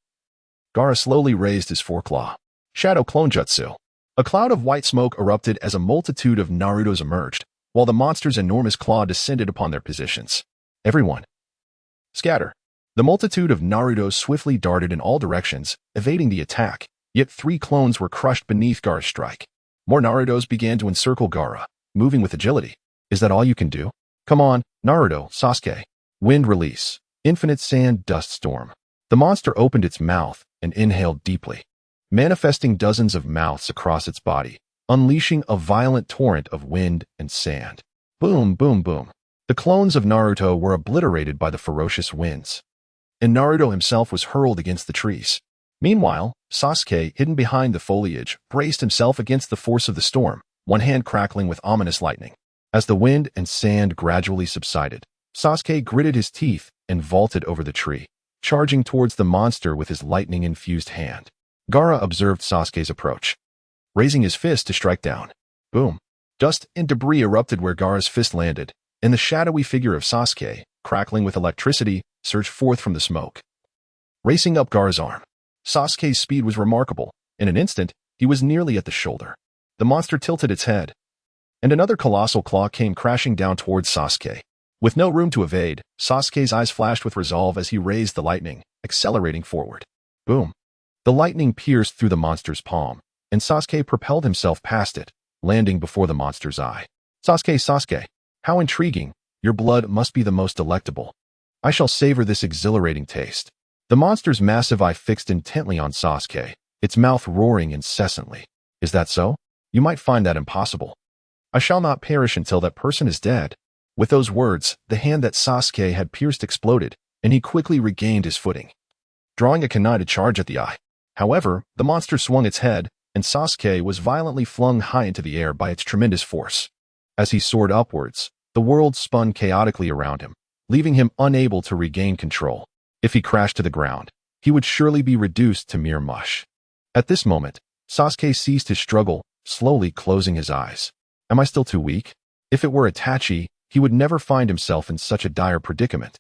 Gaara slowly raised his foreclaw. Shadow Clone Jutsu. A cloud of white smoke erupted as a multitude of Narutos emerged, while the monster's enormous claw descended upon their positions. "Everyone, scatter." The multitude of Narutos swiftly darted in all directions, evading the attack, yet 3 clones were crushed beneath Gaara's strike. More Narutos began to encircle Gaara, moving with agility. "Is that all you can do? Come on, Naruto, Sasuke." Wind release. Infinite sand dust storm. The monster opened its mouth and inhaled deeply, manifesting dozens of mouths across its body, unleashing a violent torrent of wind and sand. Boom, boom, boom. The clones of Naruto were obliterated by the ferocious winds, and Naruto himself was hurled against the trees. Meanwhile, Sasuke, hidden behind the foliage, braced himself against the force of the storm, one hand crackling with ominous lightning. As the wind and sand gradually subsided, Sasuke gritted his teeth and vaulted over the tree, charging towards the monster with his lightning-infused hand. Gaara observed Sasuke's approach, raising his fist to strike down. Boom. Dust and debris erupted where Gaara's fist landed, and the shadowy figure of Sasuke, crackling with electricity, surged forth from the smoke, racing up Gaara's arm. Sasuke's speed was remarkable. In an instant, he was nearly at the shoulder. The monster tilted its head, and another colossal claw came crashing down towards Sasuke. With no room to evade, Sasuke's eyes flashed with resolve as he raised the lightning, accelerating forward. Boom. The lightning pierced through the monster's palm, and Sasuke propelled himself past it, landing before the monster's eye. Sasuke, how intriguing. Your blood must be the most delectable. I shall savor this exhilarating taste. The monster's massive eye fixed intently on Sasuke, its mouth roaring incessantly. Is that so? You might find that impossible. I shall not perish until that person is dead. With those words, the hand that Sasuke had pierced exploded, and he quickly regained his footing, drawing a kunai to charge at the eye. However, the monster swung its head, and Sasuke was violently flung high into the air by its tremendous force. As he soared upwards, the world spun chaotically around him, leaving him unable to regain control. If he crashed to the ground, he would surely be reduced to mere mush. At this moment, Sasuke ceased his struggle, slowly closing his eyes. Am I still too weak? If it were Itachi, he would never find himself in such a dire predicament.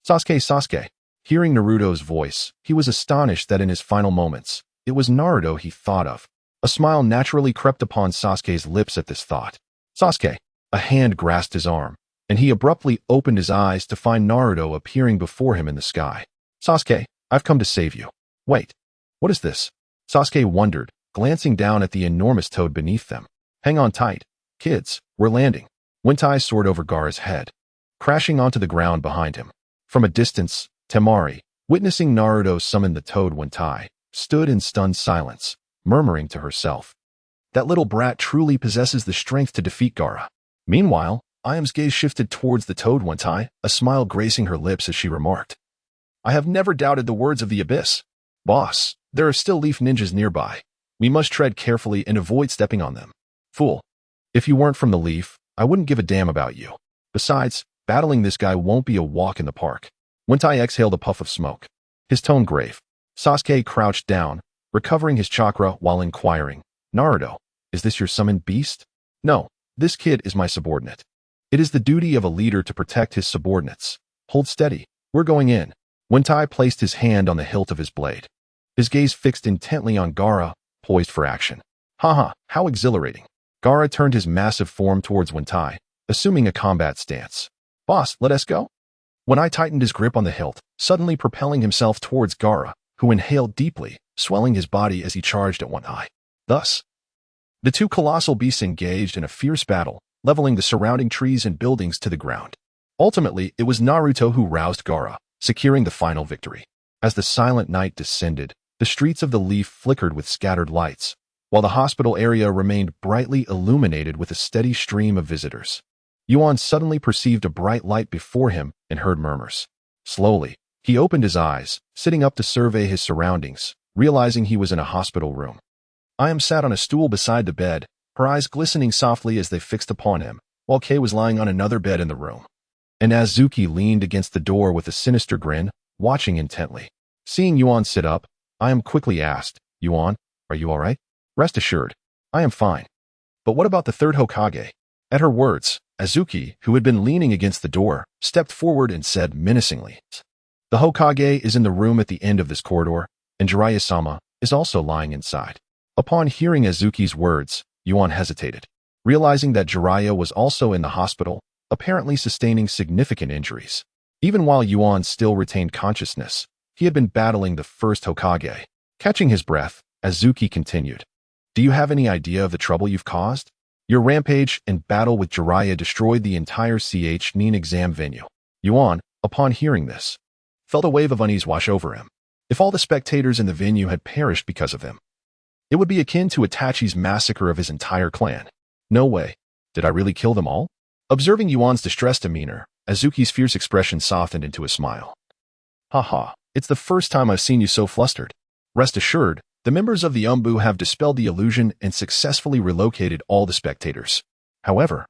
Sasuke. Hearing Naruto's voice, he was astonished that in his final moments, it was Naruto he thought of. A smile naturally crept upon Sasuke's lips at this thought. Sasuke. A hand grasped his arm, and he abruptly opened his eyes to find Naruto appearing before him in the sky. Sasuke, I've come to save you. Wait, what is this? Sasuke wondered, glancing down at the enormous toad beneath them. Hang on tight, kids, we're landing. Wentai soared over Gaara's head, crashing onto the ground behind him. From a distance, Temari, witnessing Naruto summon the toad Wentai, stood in stunned silence, murmuring to herself, that little brat truly possesses the strength to defeat Gaara. Meanwhile, Ayam's gaze shifted towards the toad Wentai, a smile gracing her lips as she remarked, I have never doubted the words of the Abyss. Boss, there are still leaf ninjas nearby. We must tread carefully and avoid stepping on them. Fool, if you weren't from the leaf, I wouldn't give a damn about you. Besides, battling this guy won't be a walk in the park. Wentai exhaled a puff of smoke, his tone grave. Sasuke crouched down, recovering his chakra while inquiring, Naruto, is this your summoned beast? No, this kid is my subordinate. It is the duty of a leader to protect his subordinates. Hold steady, we're going in. Wentai placed his hand on the hilt of his blade, his gaze fixed intently on Gaara, poised for action. Haha, how exhilarating. Gaara turned his massive form towards Wentai, assuming a combat stance. Boss, let us go? When I tightened his grip on the hilt, suddenly propelling himself towards Gaara, who inhaled deeply, swelling his body as he charged at one eye. Thus, the two colossal beasts engaged in a fierce battle, leveling the surrounding trees and buildings to the ground. Ultimately, it was Naruto who roused Gaara, securing the final victory. As the silent night descended, the streets of the Leaf flickered with scattered lights, while the hospital area remained brightly illuminated with a steady stream of visitors. Yuan suddenly perceived a bright light before him and heard murmurs. Slowly, he opened his eyes, sitting up to survey his surroundings, realizing he was in a hospital room. Ayam sat on a stool beside the bed, her eyes glistening softly as they fixed upon him, while Kei was lying on another bed in the room. And Azuki leaned against the door with a sinister grin, watching intently. Seeing Yuan sit up, Ayam quickly asked, "Yuan, are you all right?" "Rest assured, I am fine. But what about the third Hokage?" At her words, Azuki, who had been leaning against the door, stepped forward and said menacingly, "The Hokage is in the room at the end of this corridor, and Jiraiya-sama is also lying inside." Upon hearing Azuki's words, Yuan hesitated, realizing that Jiraiya was also in the hospital, apparently sustaining significant injuries. Even while Yuan still retained consciousness, he had been battling the first Hokage. Catching his breath, Azuki continued, "Do you have any idea of the trouble you've caused? Your rampage and battle with Jiraiya destroyed the entire Nin exam venue." Yuan, upon hearing this, felt a wave of unease wash over him. If all the spectators in the venue had perished because of him, it would be akin to Itachi's massacre of his entire clan. No way. Did I really kill them all? Observing Yuan's distressed demeanor, Azuki's fierce expression softened into a smile. "Haha, it's the first time I've seen you so flustered. Rest assured, the members of the Umbu have dispelled the illusion and successfully relocated all the spectators. However,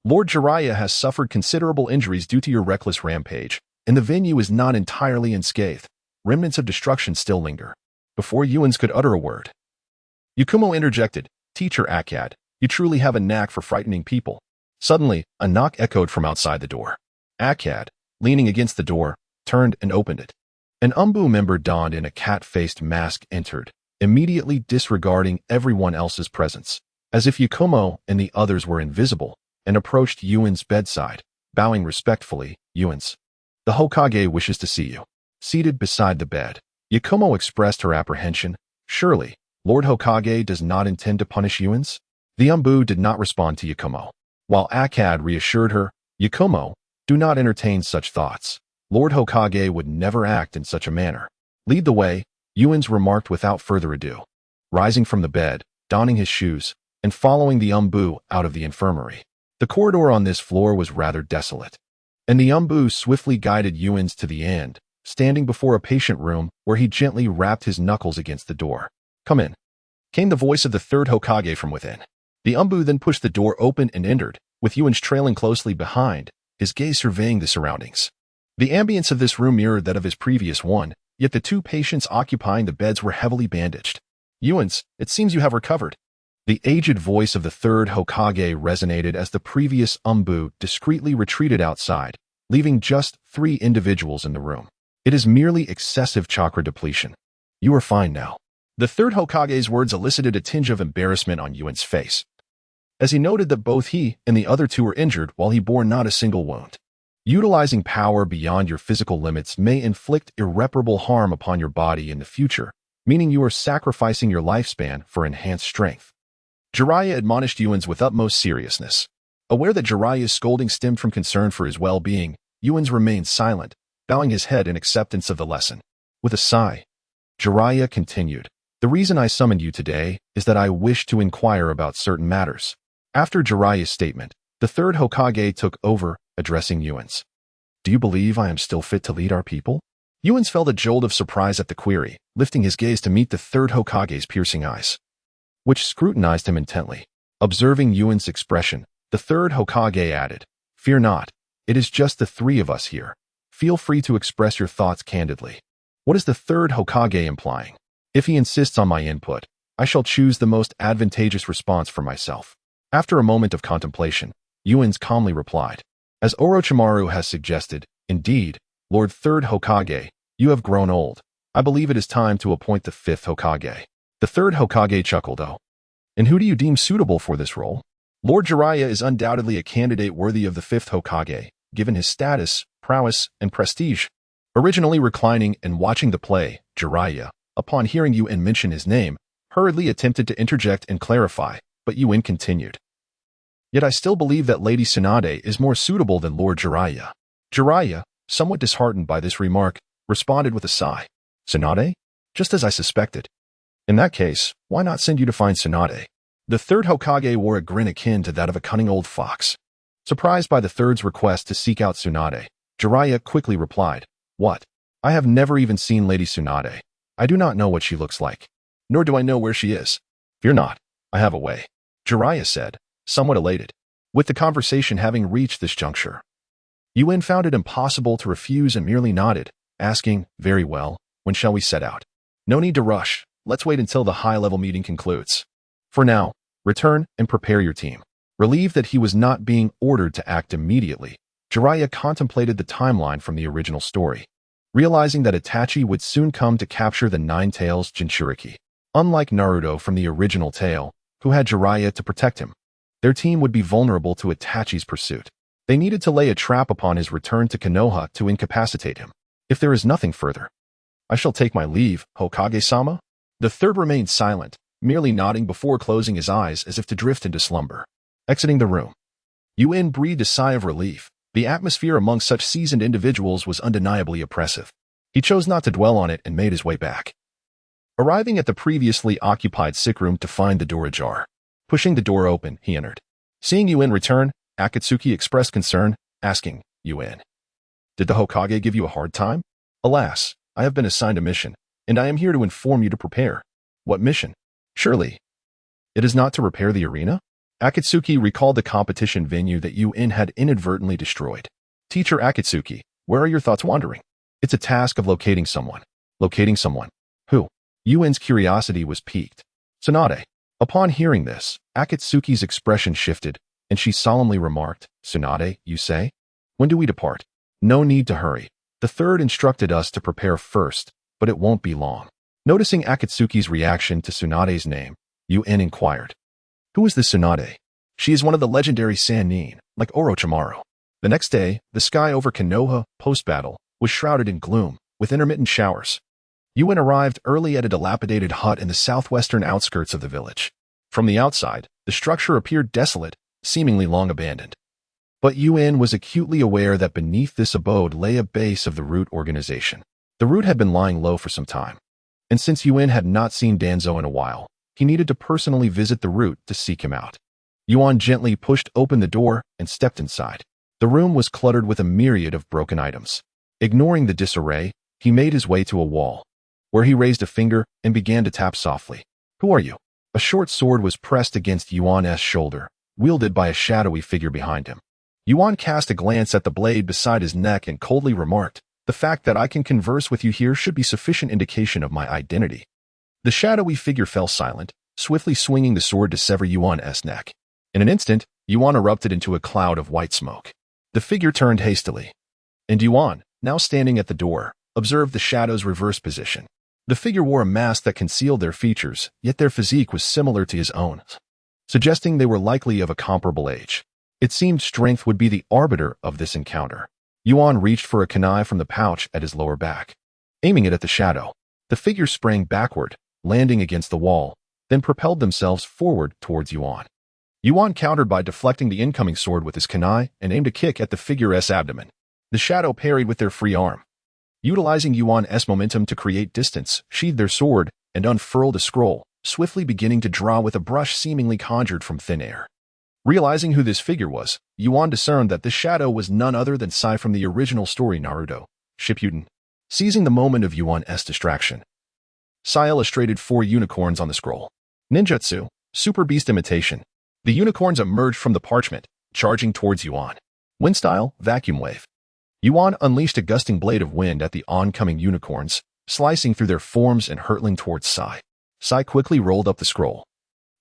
Lord Jiraiya has suffered considerable injuries due to your reckless rampage, and the venue is not entirely unscathed. Remnants of destruction still linger." Before Yuan could utter a word, Yakumo interjected, "Teacher Akkad, you truly have a knack for frightening people." Suddenly, a knock echoed from outside the door. Akkad, leaning against the door, turned and opened it. An Umbu member donned in a cat-faced mask entered, immediately disregarding everyone else's presence, as if Yakumo and the others were invisible, and approached Yuan's bedside, bowing respectfully. "Yuan's, the Hokage wishes to see you." Seated beside the bed, Yakumo expressed her apprehension. "Surely, Lord Hokage does not intend to punish Yuan's?" The Umbu did not respond to Yakumo. While Akkad reassured her, "Yakumo, do not entertain such thoughts. Lord Hokage would never act in such a manner." "Lead the way," Yuan remarked without further ado. Rising from the bed, donning his shoes, and following the Umbu out of the infirmary. The corridor on this floor was rather desolate, and the Umbu swiftly guided Yuan to the end, standing before a patient room where he gently rapped his knuckles against the door. "Come in," came the voice of the third Hokage from within. The Umbu then pushed the door open and entered, with Yuan trailing closely behind, his gaze surveying the surroundings. The ambience of this room mirrored that of his previous one, yet the two patients occupying the beds were heavily bandaged. "Yuan, it seems you have recovered." The aged voice of the third Hokage resonated as the previous Umbu discreetly retreated outside, leaving just 3 individuals in the room. "It is merely excessive chakra depletion. You are fine now." The third Hokage's words elicited a tinge of embarrassment on Yuan's face, as he noted that both he and the other two were injured while he bore not a single wound. Utilizing power beyond your physical limits may inflict irreparable harm upon your body in the future, meaning you are sacrificing your lifespan for enhanced strength. Jiraiya admonished Yuan with utmost seriousness. Aware that Jiraiya's scolding stemmed from concern for his well-being, Yuan remained silent, bowing his head in acceptance of the lesson. With a sigh, Jiraiya continued, "The reason I summoned you today is that I wish to inquire about certain matters." After Jiraiya's statement, the third Hokage took over, addressing Yuan. "Do you believe I am still fit to lead our people?" Yuan felt a jolt of surprise at the query, lifting his gaze to meet the third Hokage's piercing eyes, which scrutinized him intently. Observing Yuan's expression, the third Hokage added, "Fear not, it is just the 3 of us here. Feel free to express your thoughts candidly." What is the third Hokage implying? If he insists on my input, I shall choose the most advantageous response for myself. After a moment of contemplation, Yuan calmly replied, "As Orochimaru has suggested, indeed, Lord Third Hokage, you have grown old. I believe it is time to appoint the 5th Hokage." The third Hokage chuckled, "Oh, and who do you deem suitable for this role?" "Lord Jiraiya is undoubtedly a candidate worthy of the 5th Hokage, given his status, prowess, and prestige. Originally reclining and watching the play, Jiraiya, upon hearing Yuan mention his name, hurriedly attempted to interject and clarify, but Yuan continued. Yet I still believe that Lady Tsunade is more suitable than Lord Jiraiya. Jiraiya, somewhat disheartened by this remark, responded with a sigh. Tsunade? Just as I suspected. In that case, why not send you to find Tsunade? The third Hokage wore a grin akin to that of a cunning old fox. Surprised by the third's request to seek out Tsunade, Jiraiya quickly replied, What? I have never even seen Lady Tsunade. I do not know what she looks like. Nor do I know where she is. Fear not, I have a way, Jiraiya said, somewhat elated. With the conversation having reached this juncture, Yuan found it impossible to refuse and merely nodded, asking, Very well, when shall we set out? No need to rush, let's wait until the high-level meeting concludes. For now, return and prepare your team. Relieved that he was not being ordered to act immediately, Jiraiya contemplated the timeline from the original story, realizing that Itachi would soon come to capture the Nine Tails Jinchuriki. Unlike Naruto from the original tale, who had Jiraiya to protect him, their team would be vulnerable to Itachi's pursuit. They needed to lay a trap upon his return to Konoha to incapacitate him. If there is nothing further, I shall take my leave, Hokage-sama. The third remained silent, merely nodding before closing his eyes as if to drift into slumber. Exiting the room, Yuan breathed a sigh of relief. The atmosphere among such seasoned individuals was undeniably oppressive. He chose not to dwell on it and made his way back, arriving at the previously occupied sick room to find the door ajar. Pushing the door open, he entered. Seeing Yuan return, Akatsuki expressed concern, asking, Yuan, did the Hokage give you a hard time? Alas, I have been assigned a mission, and I am here to inform you to prepare. What mission? Surely, it is not to repair the arena? Akatsuki recalled the competition venue that Yuan had inadvertently destroyed. Teacher Akatsuki, where are your thoughts wandering? It's a task of locating someone. Locating someone? Who? Yuan's curiosity was piqued. Tsunade. Upon hearing this, Akatsuki's expression shifted, and she solemnly remarked, Tsunade, you say? When do we depart? No need to hurry. The third instructed us to prepare first, but it won't be long. Noticing Akatsuki's reaction to Tsunade's name, Yuan inquired, Who is this Tsunade? She is one of the legendary Sannin, like Orochimaru. The next day, the sky over Konoha, post-battle, was shrouded in gloom, with intermittent showers. Yuan arrived early at a dilapidated hut in the southwestern outskirts of the village. From the outside, the structure appeared desolate, seemingly long abandoned. But Yuan was acutely aware that beneath this abode lay a base of the root organization. The root had been lying low for some time, and since Yuan had not seen Danzō in a while, he needed to personally visit the root to seek him out. Yuan gently pushed open the door and stepped inside. The room was cluttered with a myriad of broken items. Ignoring the disarray, he made his way to a wall, where he raised a finger and began to tap softly. Who are you? A short sword was pressed against Yuan's shoulder, wielded by a shadowy figure behind him. Yuan cast a glance at the blade beside his neck and coldly remarked, The fact that I can converse with you here should be sufficient indication of my identity. The shadowy figure fell silent, swiftly swinging the sword to sever Yuan's neck. In an instant, Yuan erupted into a cloud of white smoke. The figure turned hastily, and Yuan, now standing at the door, observed the shadow's reverse position. The figure wore a mask that concealed their features, yet their physique was similar to his own, suggesting they were likely of a comparable age. It seemed strength would be the arbiter of this encounter. Yuan reached for a kunai from the pouch at his lower back. Aiming it at the shadow, the figure sprang backward, landing against the wall, then propelled themselves forward towards Yuan. Yuan countered by deflecting the incoming sword with his kunai and aimed a kick at the figure's abdomen. The shadow parried with their free arm. Utilizing Yuan's momentum to create distance, sheathed their sword and unfurled a scroll, swiftly beginning to draw with a brush seemingly conjured from thin air. Realizing who this figure was, Yuan discerned that this shadow was none other than Sai from the original story Naruto, Shippuden. Seizing the moment of Yuan's distraction, Sai illustrated 4 unicorns on the scroll. Ninjutsu, Super Beast Imitation. The unicorns emerged from the parchment, charging towards Yuan. Wind style, Vacuum Wave. Yuan unleashed a gusting blade of wind at the oncoming unicorns, slicing through their forms and hurtling towards Sai. Sai quickly rolled up the scroll,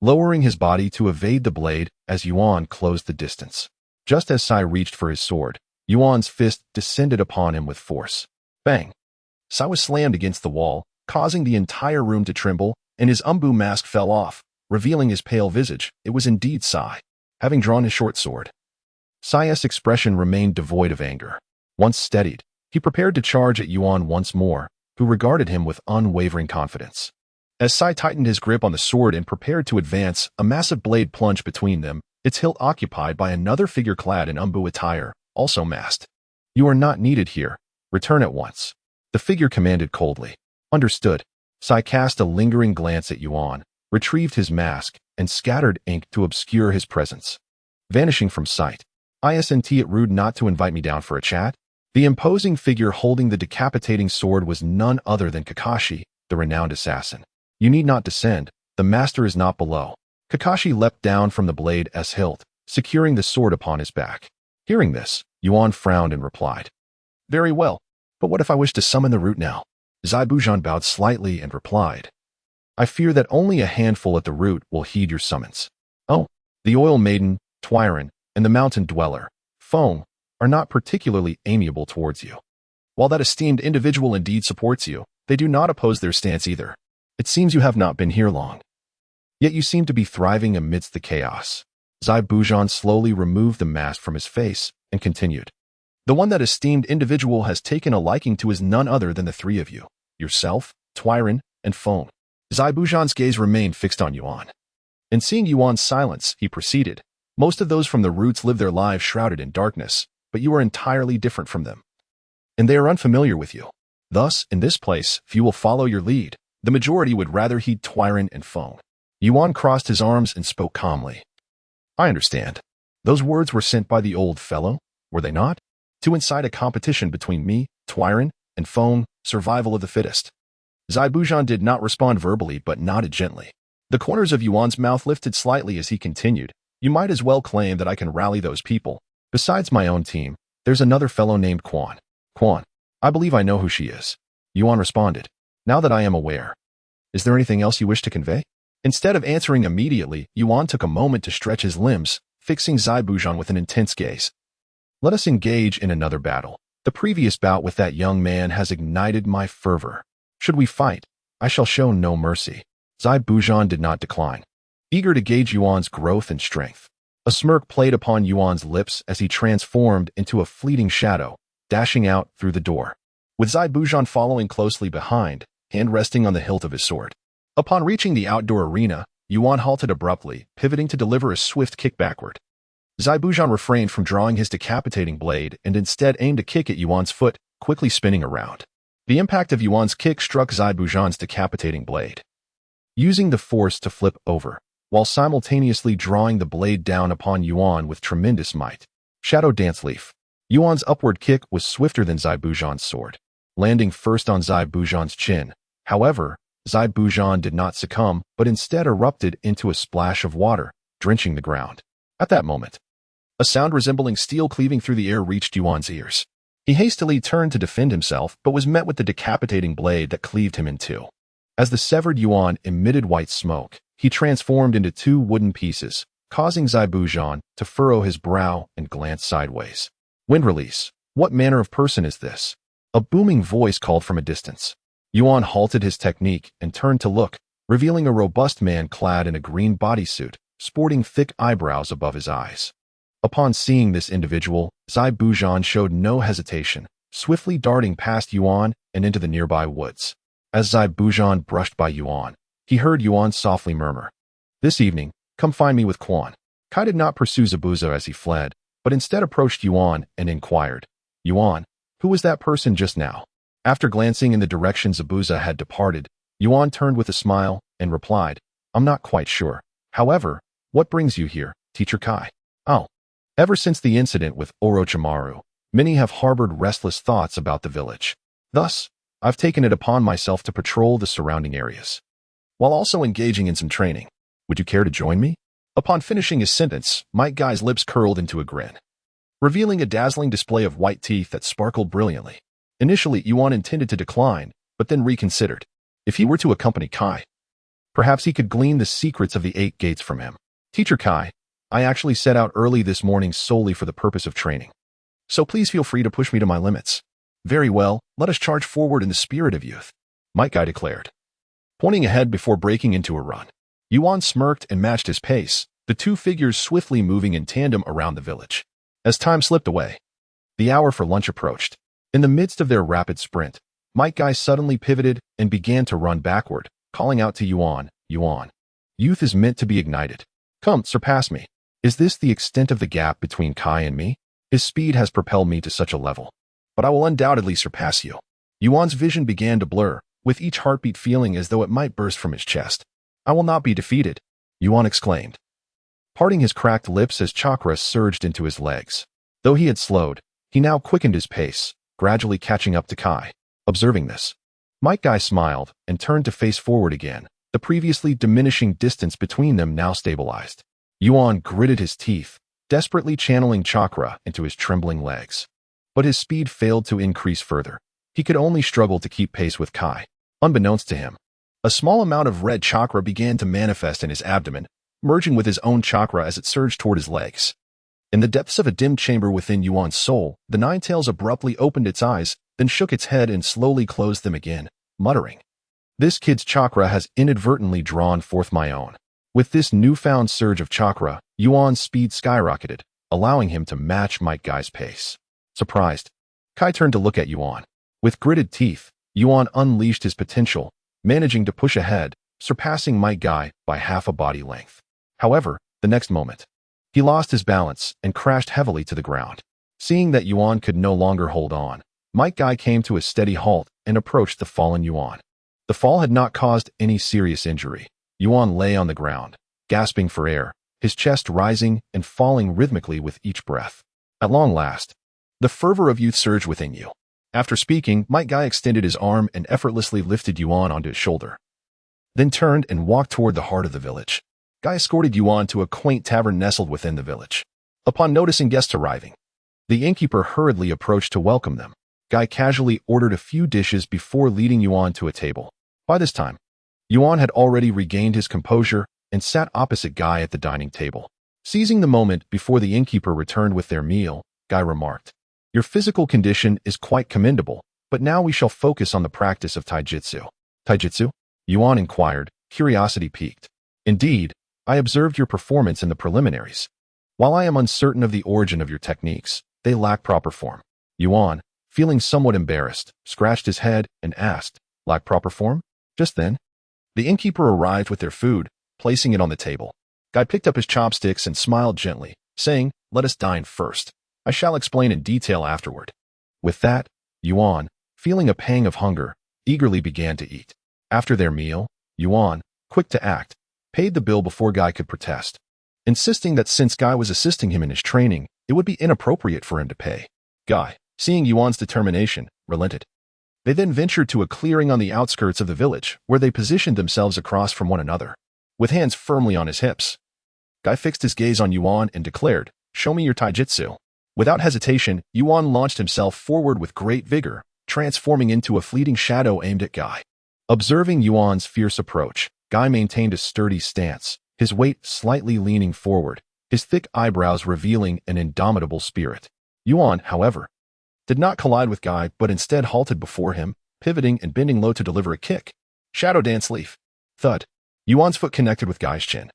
lowering his body to evade the blade as Yuan closed the distance. Just as Sai reached for his sword, Yuan's fist descended upon him with force. Bang! Sai was slammed against the wall, causing the entire room to tremble, and his umbu mask fell off, revealing his pale visage. It was indeed Sai, having drawn his short sword. Sai's expression remained devoid of anger. Once steadied, he prepared to charge at Yuan once more, who regarded him with unwavering confidence. As Sai tightened his grip on the sword and prepared to advance, a massive blade plunged between them, its hilt occupied by another figure clad in umbu attire, also masked. "You are not needed here. Return at once," the figure commanded coldly. "Understood." Sai cast a lingering glance at Yuan, retrieved his mask, and scattered ink to obscure his presence. Vanishing from sight. "Isn't it rude not to invite me down for a chat?" The imposing figure holding the decapitating sword was none other than Kakashi, the renowned assassin. "You need not descend. The master is not below." Kakashi leapt down from the blade's hilt, securing the sword upon his back. Hearing this, Yuan frowned and replied, "Very well, but what if I wish to summon the root now?" Zaibujan bowed slightly and replied, "I fear that only a handful at the root will heed your summons. Oh, the Oil Maiden, Twiron, and the Mountain Dweller, Fong, are not particularly amiable towards you. While that esteemed individual indeed supports you, they do not oppose their stance either. It seems you have not been here long. Yet you seem to be thriving amidst the chaos." Zaibujan slowly removed the mask from his face and continued, "The one that esteemed individual has taken a liking to is none other than the three of you, yourself, Twiron, and Fong." Zaibujan's gaze remained fixed on Yuan. And seeing Yuan's silence, he proceeded, "Most of those from the roots live their lives shrouded in darkness, but you are entirely different from them. And they are unfamiliar with you. Thus, in this place, few will follow your lead. The majority would rather heed Twiron and Fong." Yuan crossed his arms and spoke calmly. "I understand. Those words were sent by the old fellow, were they not? To incite a competition between me, Twiron, and Fong, survival of the fittest." Zaibujan did not respond verbally but nodded gently. The corners of Yuan's mouth lifted slightly as he continued, "You might as well claim that I can rally those people. Besides my own team, there's another fellow named Quan. Quan, I believe I know who she is." Yuan responded, "Now that I am aware. Is there anything else you wish to convey?" Instead of answering immediately, Yuan took a moment to stretch his limbs, fixing Zaibujan with an intense gaze. "Let us engage in another battle. The previous bout with that young man has ignited my fervor. Should we fight, I shall show no mercy." Zaibujan did not decline, eager to gauge Yuan's growth and strength. A smirk played upon Yuan's lips as he transformed into a fleeting shadow, dashing out through the door, with Zaibujan following closely behind, hand resting on the hilt of his sword. Upon reaching the outdoor arena, Yuan halted abruptly, pivoting to deliver a swift kick backward. Zaibujan refrained from drawing his decapitating blade and instead aimed a kick at Yuan's foot, quickly spinning around. The impact of Yuan's kick struck Zaibujan's decapitating blade, using the force to flip over, while simultaneously drawing the blade down upon Yuan with tremendous might. Shadow Dance Leaf. Yuan's upward kick was swifter than Zaibujan's sword, landing first on Zaibujan's chin. However, Zaibujan did not succumb, but instead erupted into a splash of water, drenching the ground. At that moment, a sound resembling steel cleaving through the air reached Yuan's ears. He hastily turned to defend himself, but was met with the decapitating blade that cleaved him in two. As the severed Yuan emitted white smoke, he transformed into two wooden pieces, causing Zaibujan to furrow his brow and glance sideways. "Wind release. What manner of person is this?" A booming voice called from a distance. Yuan halted his technique and turned to look, revealing a robust man clad in a green bodysuit, sporting thick eyebrows above his eyes. Upon seeing this individual, Zaibujan showed no hesitation, swiftly darting past Yuan and into the nearby woods. As Zaibujan brushed by Yuan, he heard Yuan softly murmur, "This evening, come find me with Quan." Kai did not pursue Zabuza as he fled, but instead approached Yuan and inquired, "Yuan, who was that person just now?" After glancing in the direction Zabuza had departed, Yuan turned with a smile and replied, "I'm not quite sure. However, what brings you here, Teacher Kai?" "Oh. Ever since the incident with Orochimaru, many have harbored restless thoughts about the village. Thus, I've taken it upon myself to patrol the surrounding areas, while also engaging in some training. Would you care to join me?" Upon finishing his sentence, Might Guy's lips curled into a grin, revealing a dazzling display of white teeth that sparkled brilliantly. Initially, Yuan intended to decline, but then reconsidered. If he were to accompany Kai, perhaps he could glean the secrets of the 8 gates from him. "Teacher Kai, I actually set out early this morning solely for the purpose of training. So please feel free to push me to my limits." "Very well, let us charge forward in the spirit of youth," Might Guy declared, pointing ahead before breaking into a run. Yuan smirked and matched his pace, the two figures swiftly moving in tandem around the village. As time slipped away, the hour for lunch approached. In the midst of their rapid sprint, Might Guy suddenly pivoted and began to run backward, calling out to Yuan, Yuan. Youth is meant to be ignited. Come, surpass me. Is this the extent of the gap between Kai and me? His speed has propelled me to such a level. But I will undoubtedly surpass you. Yuan's vision began to blur, with each heartbeat feeling as though it might burst from his chest. I will not be defeated, Yuan exclaimed, parting his cracked lips as chakra surged into his legs. Though he had slowed, he now quickened his pace, gradually catching up to Kai. Observing this, Might Guy smiled and turned to face forward again. The previously diminishing distance between them now stabilized. Yuan gritted his teeth, desperately channeling chakra into his trembling legs. But his speed failed to increase further. He could only struggle to keep pace with Kai. Unbeknownst to him, a small amount of red chakra began to manifest in his abdomen, merging with his own chakra as it surged toward his legs. In the depths of a dim chamber within Yuan's soul, the Nine Tails abruptly opened its eyes, then shook its head and slowly closed them again, muttering, "This kid's chakra has inadvertently drawn forth my own." With this newfound surge of chakra, Yuan's speed skyrocketed, allowing him to match Might Guy's pace. Surprised, Kai turned to look at Yuan. With gritted teeth, Yuan unleashed his potential, managing to push ahead, surpassing Might Guy by half a body length. However, the next moment, he lost his balance and crashed heavily to the ground. Seeing that Yuan could no longer hold on, Might Guy came to a steady halt and approached the fallen Yuan. The fall had not caused any serious injury. Yuan lay on the ground, gasping for air, his chest rising and falling rhythmically with each breath. At long last, the fervor of youth surged within you. After speaking, Might Guy extended his arm and effortlessly lifted Yuan onto his shoulder, then turned and walked toward the heart of the village. Guy escorted Yuan to a quaint tavern nestled within the village. Upon noticing guests arriving, the innkeeper hurriedly approached to welcome them. Guy casually ordered a few dishes before leading Yuan to a table. By this time, Yuan had already regained his composure and sat opposite Guy at the dining table. Seizing the moment before the innkeeper returned with their meal, Guy remarked, "Your physical condition is quite commendable, but now we shall focus on the practice of taijutsu." Taijutsu? Yuan inquired, curiosity piqued. "Indeed, I observed your performance in the preliminaries. While I am uncertain of the origin of your techniques, they lack proper form." Yuan, feeling somewhat embarrassed, scratched his head and asked, "Lack proper form?" Just then, the innkeeper arrived with their food, placing it on the table. Guy picked up his chopsticks and smiled gently, saying, "Let us dine first. I shall explain in detail afterward." With that, Yuan, feeling a pang of hunger, eagerly began to eat. After their meal, Yuan, quick to act, paid the bill before Guy could protest, insisting that since Guy was assisting him in his training, it would be inappropriate for him to pay. Guy, seeing Yuan's determination, relented. They then ventured to a clearing on the outskirts of the village, where they positioned themselves across from one another. With hands firmly on his hips, Guy fixed his gaze on Yuan and declared, "Show me your taijutsu." Without hesitation, Yuan launched himself forward with great vigor, transforming into a fleeting shadow aimed at Guy. Observing Yuan's fierce approach, Guy maintained a sturdy stance, his weight slightly leaning forward, his thick eyebrows revealing an indomitable spirit. Yuan, however, did not collide with Guy but instead halted before him, pivoting and bending low to deliver a kick. Shadow Dance Leaf. Thud. Yuan's foot connected with Guy's chin,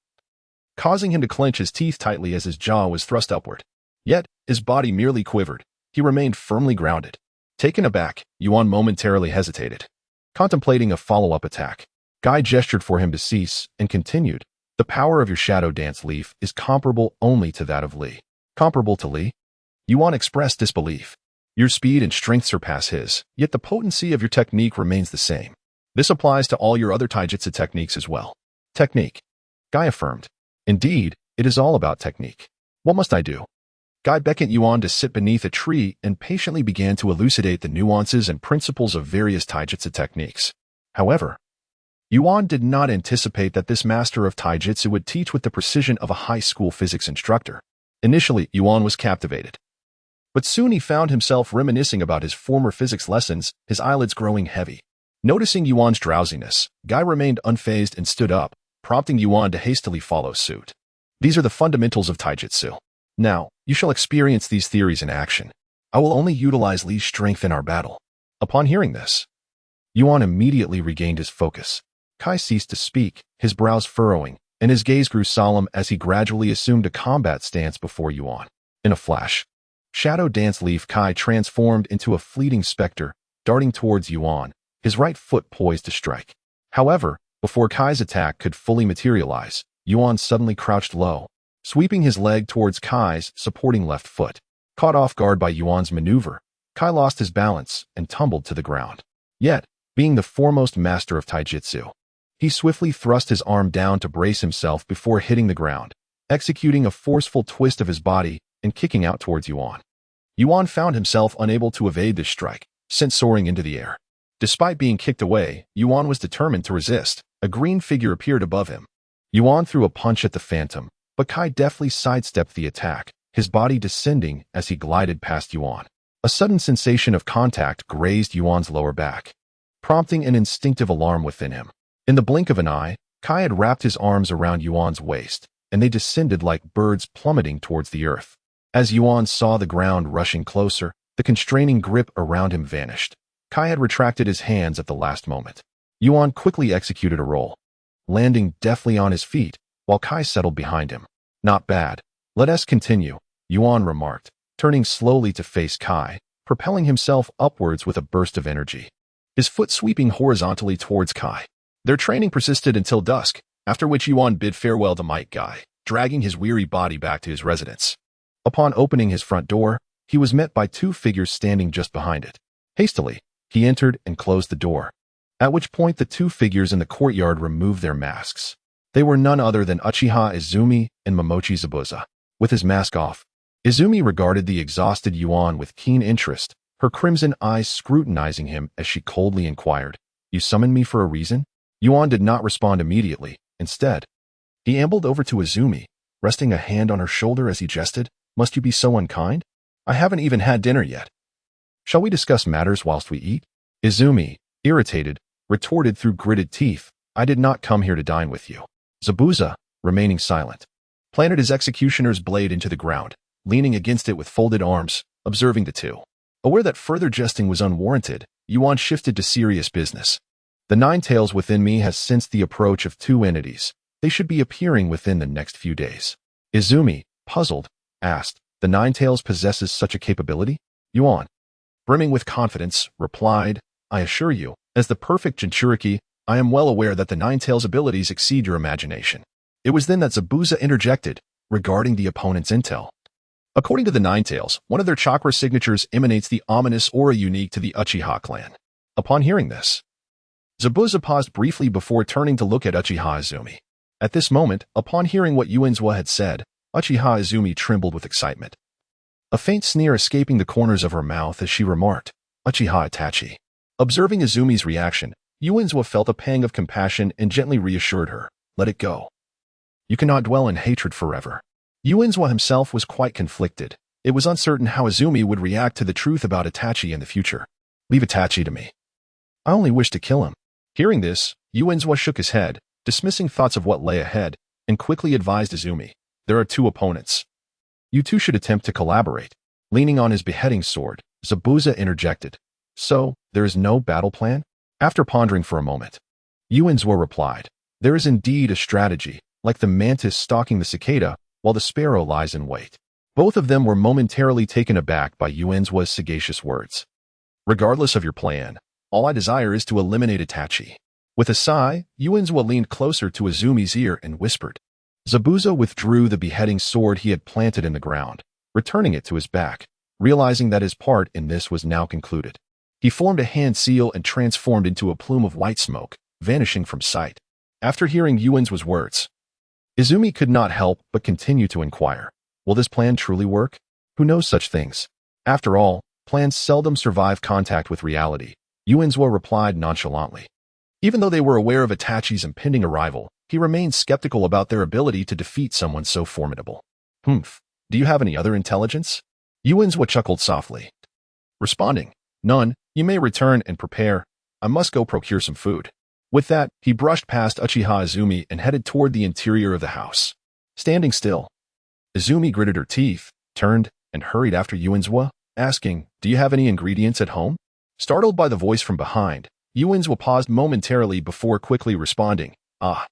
causing him to clench his teeth tightly as his jaw was thrust upward. Yet, his body merely quivered. He remained firmly grounded. Taken aback, Yuan momentarily hesitated, contemplating a follow-up attack. Guy gestured for him to cease and continued, "The power of your Shadow Dance Leaf is comparable only to that of Li." Comparable to Li? Yuan expressed disbelief. "Your speed and strength surpass his, yet the potency of your technique remains the same. This applies to all your other taijutsu techniques as well." "Technique," Guy affirmed. "Indeed, it is all about technique. What must I do?" Guy beckoned Yuan to sit beneath a tree and patiently began to elucidate the nuances and principles of various taijutsu techniques. However, Yuan did not anticipate that this master of taijutsu would teach with the precision of a high school physics instructor. Initially, Yuan was captivated, but soon he found himself reminiscing about his former physics lessons, his eyelids growing heavy. Noticing Yuan's drowsiness, Guy remained unfazed and stood up, prompting Yuan to hastily follow suit. "These are the fundamentals of taijutsu. Now, you shall experience these theories in action. I will only utilize Li's strength in our battle." Upon hearing this, Yuan immediately regained his focus. Kai ceased to speak, his brows furrowing, and his gaze grew solemn as he gradually assumed a combat stance before Yuan. In a flash, Shadow Dance Leaf Kai transformed into a fleeting specter, darting towards Yuan, his right foot poised to strike. However, before Kai's attack could fully materialize, Yuan suddenly crouched low, sweeping his leg towards Kai's supporting left foot. Caught off guard by Yuan's maneuver, Kai lost his balance and tumbled to the ground. Yet, being the foremost master of taijutsu, he swiftly thrust his arm down to brace himself before hitting the ground, executing a forceful twist of his body and kicking out towards Yuan. Yuan found himself unable to evade this strike, sent soaring into the air. Despite being kicked away, Yuan was determined to resist. A green figure appeared above him. Yuan threw a punch at the phantom, but Kai deftly sidestepped the attack, his body descending as he glided past Yuan. A sudden sensation of contact grazed Yuan's lower back, prompting an instinctive alarm within him. In the blink of an eye, Kai had wrapped his arms around Yuan's waist, and they descended like birds plummeting towards the earth. As Yuan saw the ground rushing closer, the constraining grip around him vanished. Kai had retracted his hands at the last moment. Yuan quickly executed a roll, landing deftly on his feet, while Kai settled behind him. Not bad. Let us continue, Yuan remarked, turning slowly to face Kai, propelling himself upwards with a burst of energy, his foot sweeping horizontally towards Kai. Their training persisted until dusk, after which Yuan bid farewell to Might Guy, dragging his weary body back to his residence. Upon opening his front door, he was met by two figures standing just behind it. Hastily, he entered and closed the door, at which point the two figures in the courtyard removed their masks. They were none other than Uchiha Izumi and Momochi Zabuza. With his mask off, Izumi regarded the exhausted Yuan with keen interest, her crimson eyes scrutinizing him as she coldly inquired, "You summoned me for a reason?" Yuan did not respond immediately. Instead, he ambled over to Izumi, resting a hand on her shoulder as he jested, "Must you be so unkind? I haven't even had dinner yet. Shall we discuss matters whilst we eat?" Izumi, irritated, retorted through gritted teeth, "I did not come here to dine with you." Zabuza, remaining silent, planted his executioner's blade into the ground, leaning against it with folded arms, observing the two. Aware that further jesting was unwarranted, Yuan shifted to serious business. "The Nine Tails within me has sensed the approach of two entities. They should be appearing within the next few days." Izumi, puzzled, asked, "The Nine Tails possesses such a capability?" Yuan, brimming with confidence, replied, "I assure you, as the perfect Jinchuriki, I am well aware that the Nine Tails' abilities exceed your imagination." It was then that Zabuza interjected, regarding the opponent's intel. "According to the Nine Tails, one of their chakra signatures emanates the ominous aura unique to the Uchiha clan." Upon hearing this, Zabuza paused briefly before turning to look at Uchiha Izumi. At this moment, upon hearing what Yuanzwa had said, Uchiha Izumi trembled with excitement, a faint sneer escaping the corners of her mouth as she remarked, "Uchiha Itachi." Observing Izumi's reaction, Yuanzwa felt a pang of compassion and gently reassured her, "Let it go. You cannot dwell in hatred forever." Yuanzwa himself was quite conflicted. It was uncertain how Izumi would react to the truth about Itachi in the future. "Leave Itachi to me. I only wish to kill him." Hearing this, Yuanzwa shook his head, dismissing thoughts of what lay ahead, and quickly advised Izumi, "There are two opponents. You two should attempt to collaborate." Leaning on his beheading sword, Zabuza interjected, "So, there is no battle plan?" After pondering for a moment, Yuanzwa replied, "There is indeed a strategy, like the mantis stalking the cicada, while the sparrow lies in wait." Both of them were momentarily taken aback by Yuanzwa's sagacious words. "Regardless of your plan, all I desire is to eliminate Itachi." With a sigh, Yuanzwa leaned closer to Izumi's ear and whispered. Zabuza withdrew the beheading sword he had planted in the ground, returning it to his back, realizing that his part in this was now concluded. He formed a hand seal and transformed into a plume of white smoke, vanishing from sight. After hearing Yuanzwa's words, Izumi could not help but continue to inquire, "Will this plan truly work? Who knows such things? After all, plans seldom survive contact with reality," Yuanzwa replied nonchalantly. Even though they were aware of Itachi's impending arrival, he remained skeptical about their ability to defeat someone so formidable. "Humph. Do you have any other intelligence?" Yuanzwa chuckled softly, responding, "None. You may return and prepare. I must go procure some food." With that, he brushed past Uchiha Izumi and headed toward the interior of the house. Standing still, Izumi gritted her teeth, turned, and hurried after Yuanzwa, asking, "Do you have any ingredients at home?" Startled by the voice from behind, Yuanzwa paused momentarily before quickly responding, "Ah,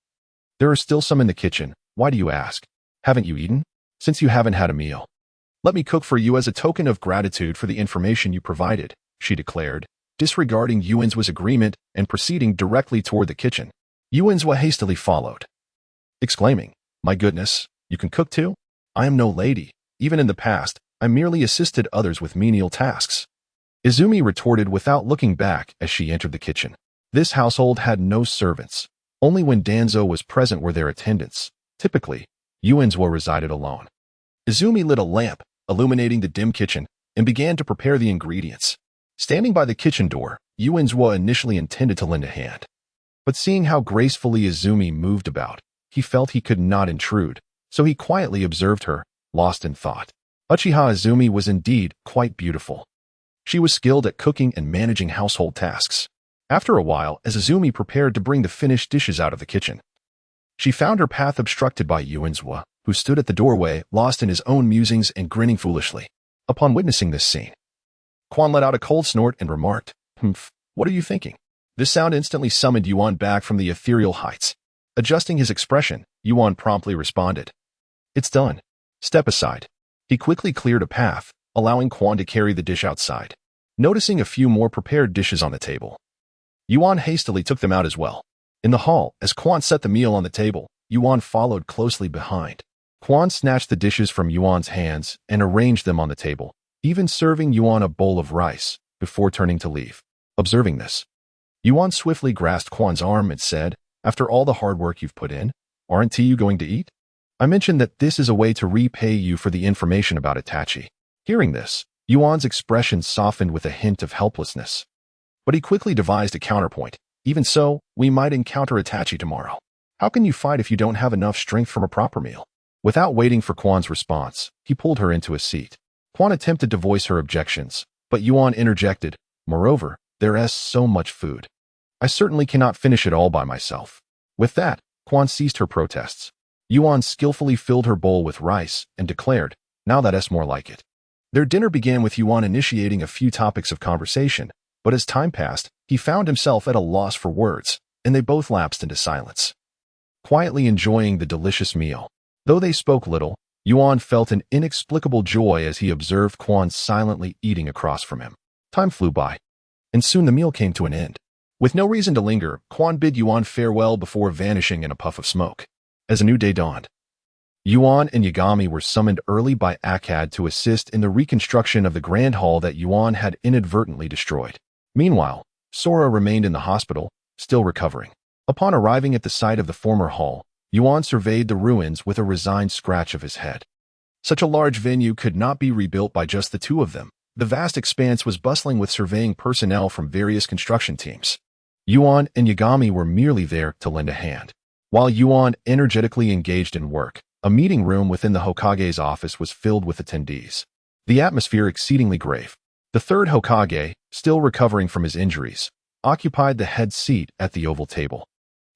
there are still some in the kitchen. Why do you ask? Haven't you eaten? Since you haven't had a meal, Let me cook for you as a token of gratitude for the information you provided, she declared, disregarding Yuan's agreement and proceeding directly toward the kitchen. Yuan hastily followed, exclaiming, "My goodness, you can cook too? I am no lady. Even in the past, I merely assisted others with menial tasks." Izumi retorted without looking back as she entered the kitchen. This household had no servants. Only when Danzō was present were there attendants. Typically, Yuan resided alone. Izumi lit a lamp, illuminating the dim kitchen, and began to prepare the ingredients. Standing by the kitchen door, Yuan initially intended to lend a hand. But seeing how gracefully Izumi moved about, he felt he could not intrude, so he quietly observed her, lost in thought. Uchiha Izumi was indeed quite beautiful. She was skilled at cooking and managing household tasks. After a while, as Izumi prepared to bring the finished dishes out of the kitchen, she found her path obstructed by Yuan, who stood at the doorway, lost in his own musings and grinning foolishly. Upon witnessing this scene, Quan let out a cold snort and remarked, "What are you thinking?" This sound instantly summoned Yuan back from the ethereal heights. Adjusting his expression, Yuan promptly responded, "It's done. Step aside." He quickly cleared a path, allowing Quan to carry the dish outside. Noticing a few more prepared dishes on the table, Yuan hastily took them out as well. In the hall, as Quan set the meal on the table, Yuan followed closely behind. Quan snatched the dishes from Yuan's hands and arranged them on the table, even serving Yuan a bowl of rice before turning to leave. Observing this, Yuan swiftly grasped Quan's arm and said, "After all the hard work you've put in, aren't you going to eat? I mentioned that this is a way to repay you for the information about Itachi." Hearing this, Yuan's expression softened with a hint of helplessness. But he quickly devised a counterpoint. "Even so, we might encounter Itachi tomorrow. How can you fight if you don't have enough strength from a proper meal?" Without waiting for Quan's response, he pulled her into a seat. Quan attempted to voice her objections, but Yuan interjected, "Moreover, there is so much food. I certainly cannot finish it all by myself." With that, Quan ceased her protests. Yuan skillfully filled her bowl with rice and declared, "Now that's more like it." Their dinner began with Yuan initiating a few topics of conversation, but as time passed, he found himself at a loss for words, and they both lapsed into silence, quietly enjoying the delicious meal. Though they spoke little, Yuan felt an inexplicable joy as he observed Quan silently eating across from him. Time flew by, and soon the meal came to an end. With no reason to linger, Quan bid Yuan farewell before vanishing in a puff of smoke. As a new day dawned, Yuan and Yagami were summoned early by Akkad to assist in the reconstruction of the grand hall that Yuan had inadvertently destroyed. Meanwhile, Sora remained in the hospital, still recovering. Upon arriving at the site of the former hall, Yuan surveyed the ruins with a resigned scratch of his head. Such a large venue could not be rebuilt by just the two of them. The vast expanse was bustling with surveying personnel from various construction teams. Yuan and Yagami were merely there to lend a hand. While Yuan energetically engaged in work, a meeting room within the Hokage's office was filled with attendees. The atmosphere exceedingly grave. The third Hokage, still recovering from his injuries, occupied the head seat at the oval table.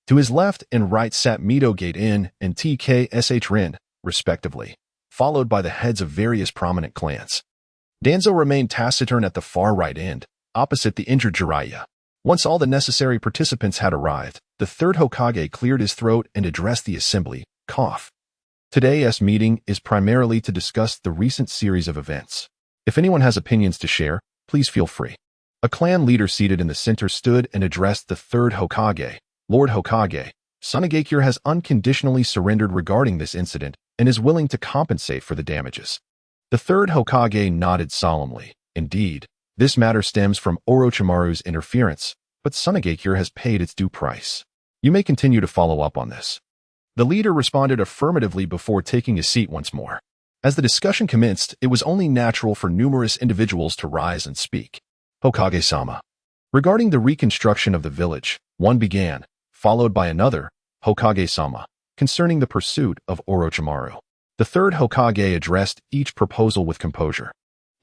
To his left and right sat Mito Gate-in and TKSH Rin, respectively, followed by the heads of various prominent clans. Danzō remained taciturn at the far right end, opposite the injured Jiraiya. Once all the necessary participants had arrived, the third Hokage cleared his throat and addressed the assembly, cough. Today's meeting is primarily to discuss the recent series of events. If anyone has opinions to share, please feel free. A clan leader seated in the center stood and addressed the third Hokage. "Lord Hokage, Tsunagakure has unconditionally surrendered regarding this incident and is willing to compensate for the damages." The third Hokage nodded solemnly. "Indeed, this matter stems from Orochimaru's interference, but Tsunagakure has paid its due price. You may continue to follow up on this." The leader responded affirmatively before taking a seat once more. As the discussion commenced, it was only natural for numerous individuals to rise and speak. "Hokage-sama." Regarding the reconstruction of the village, one began, followed by another, "Hokage-sama," concerning the pursuit of Orochimaru. The third Hokage addressed each proposal with composure.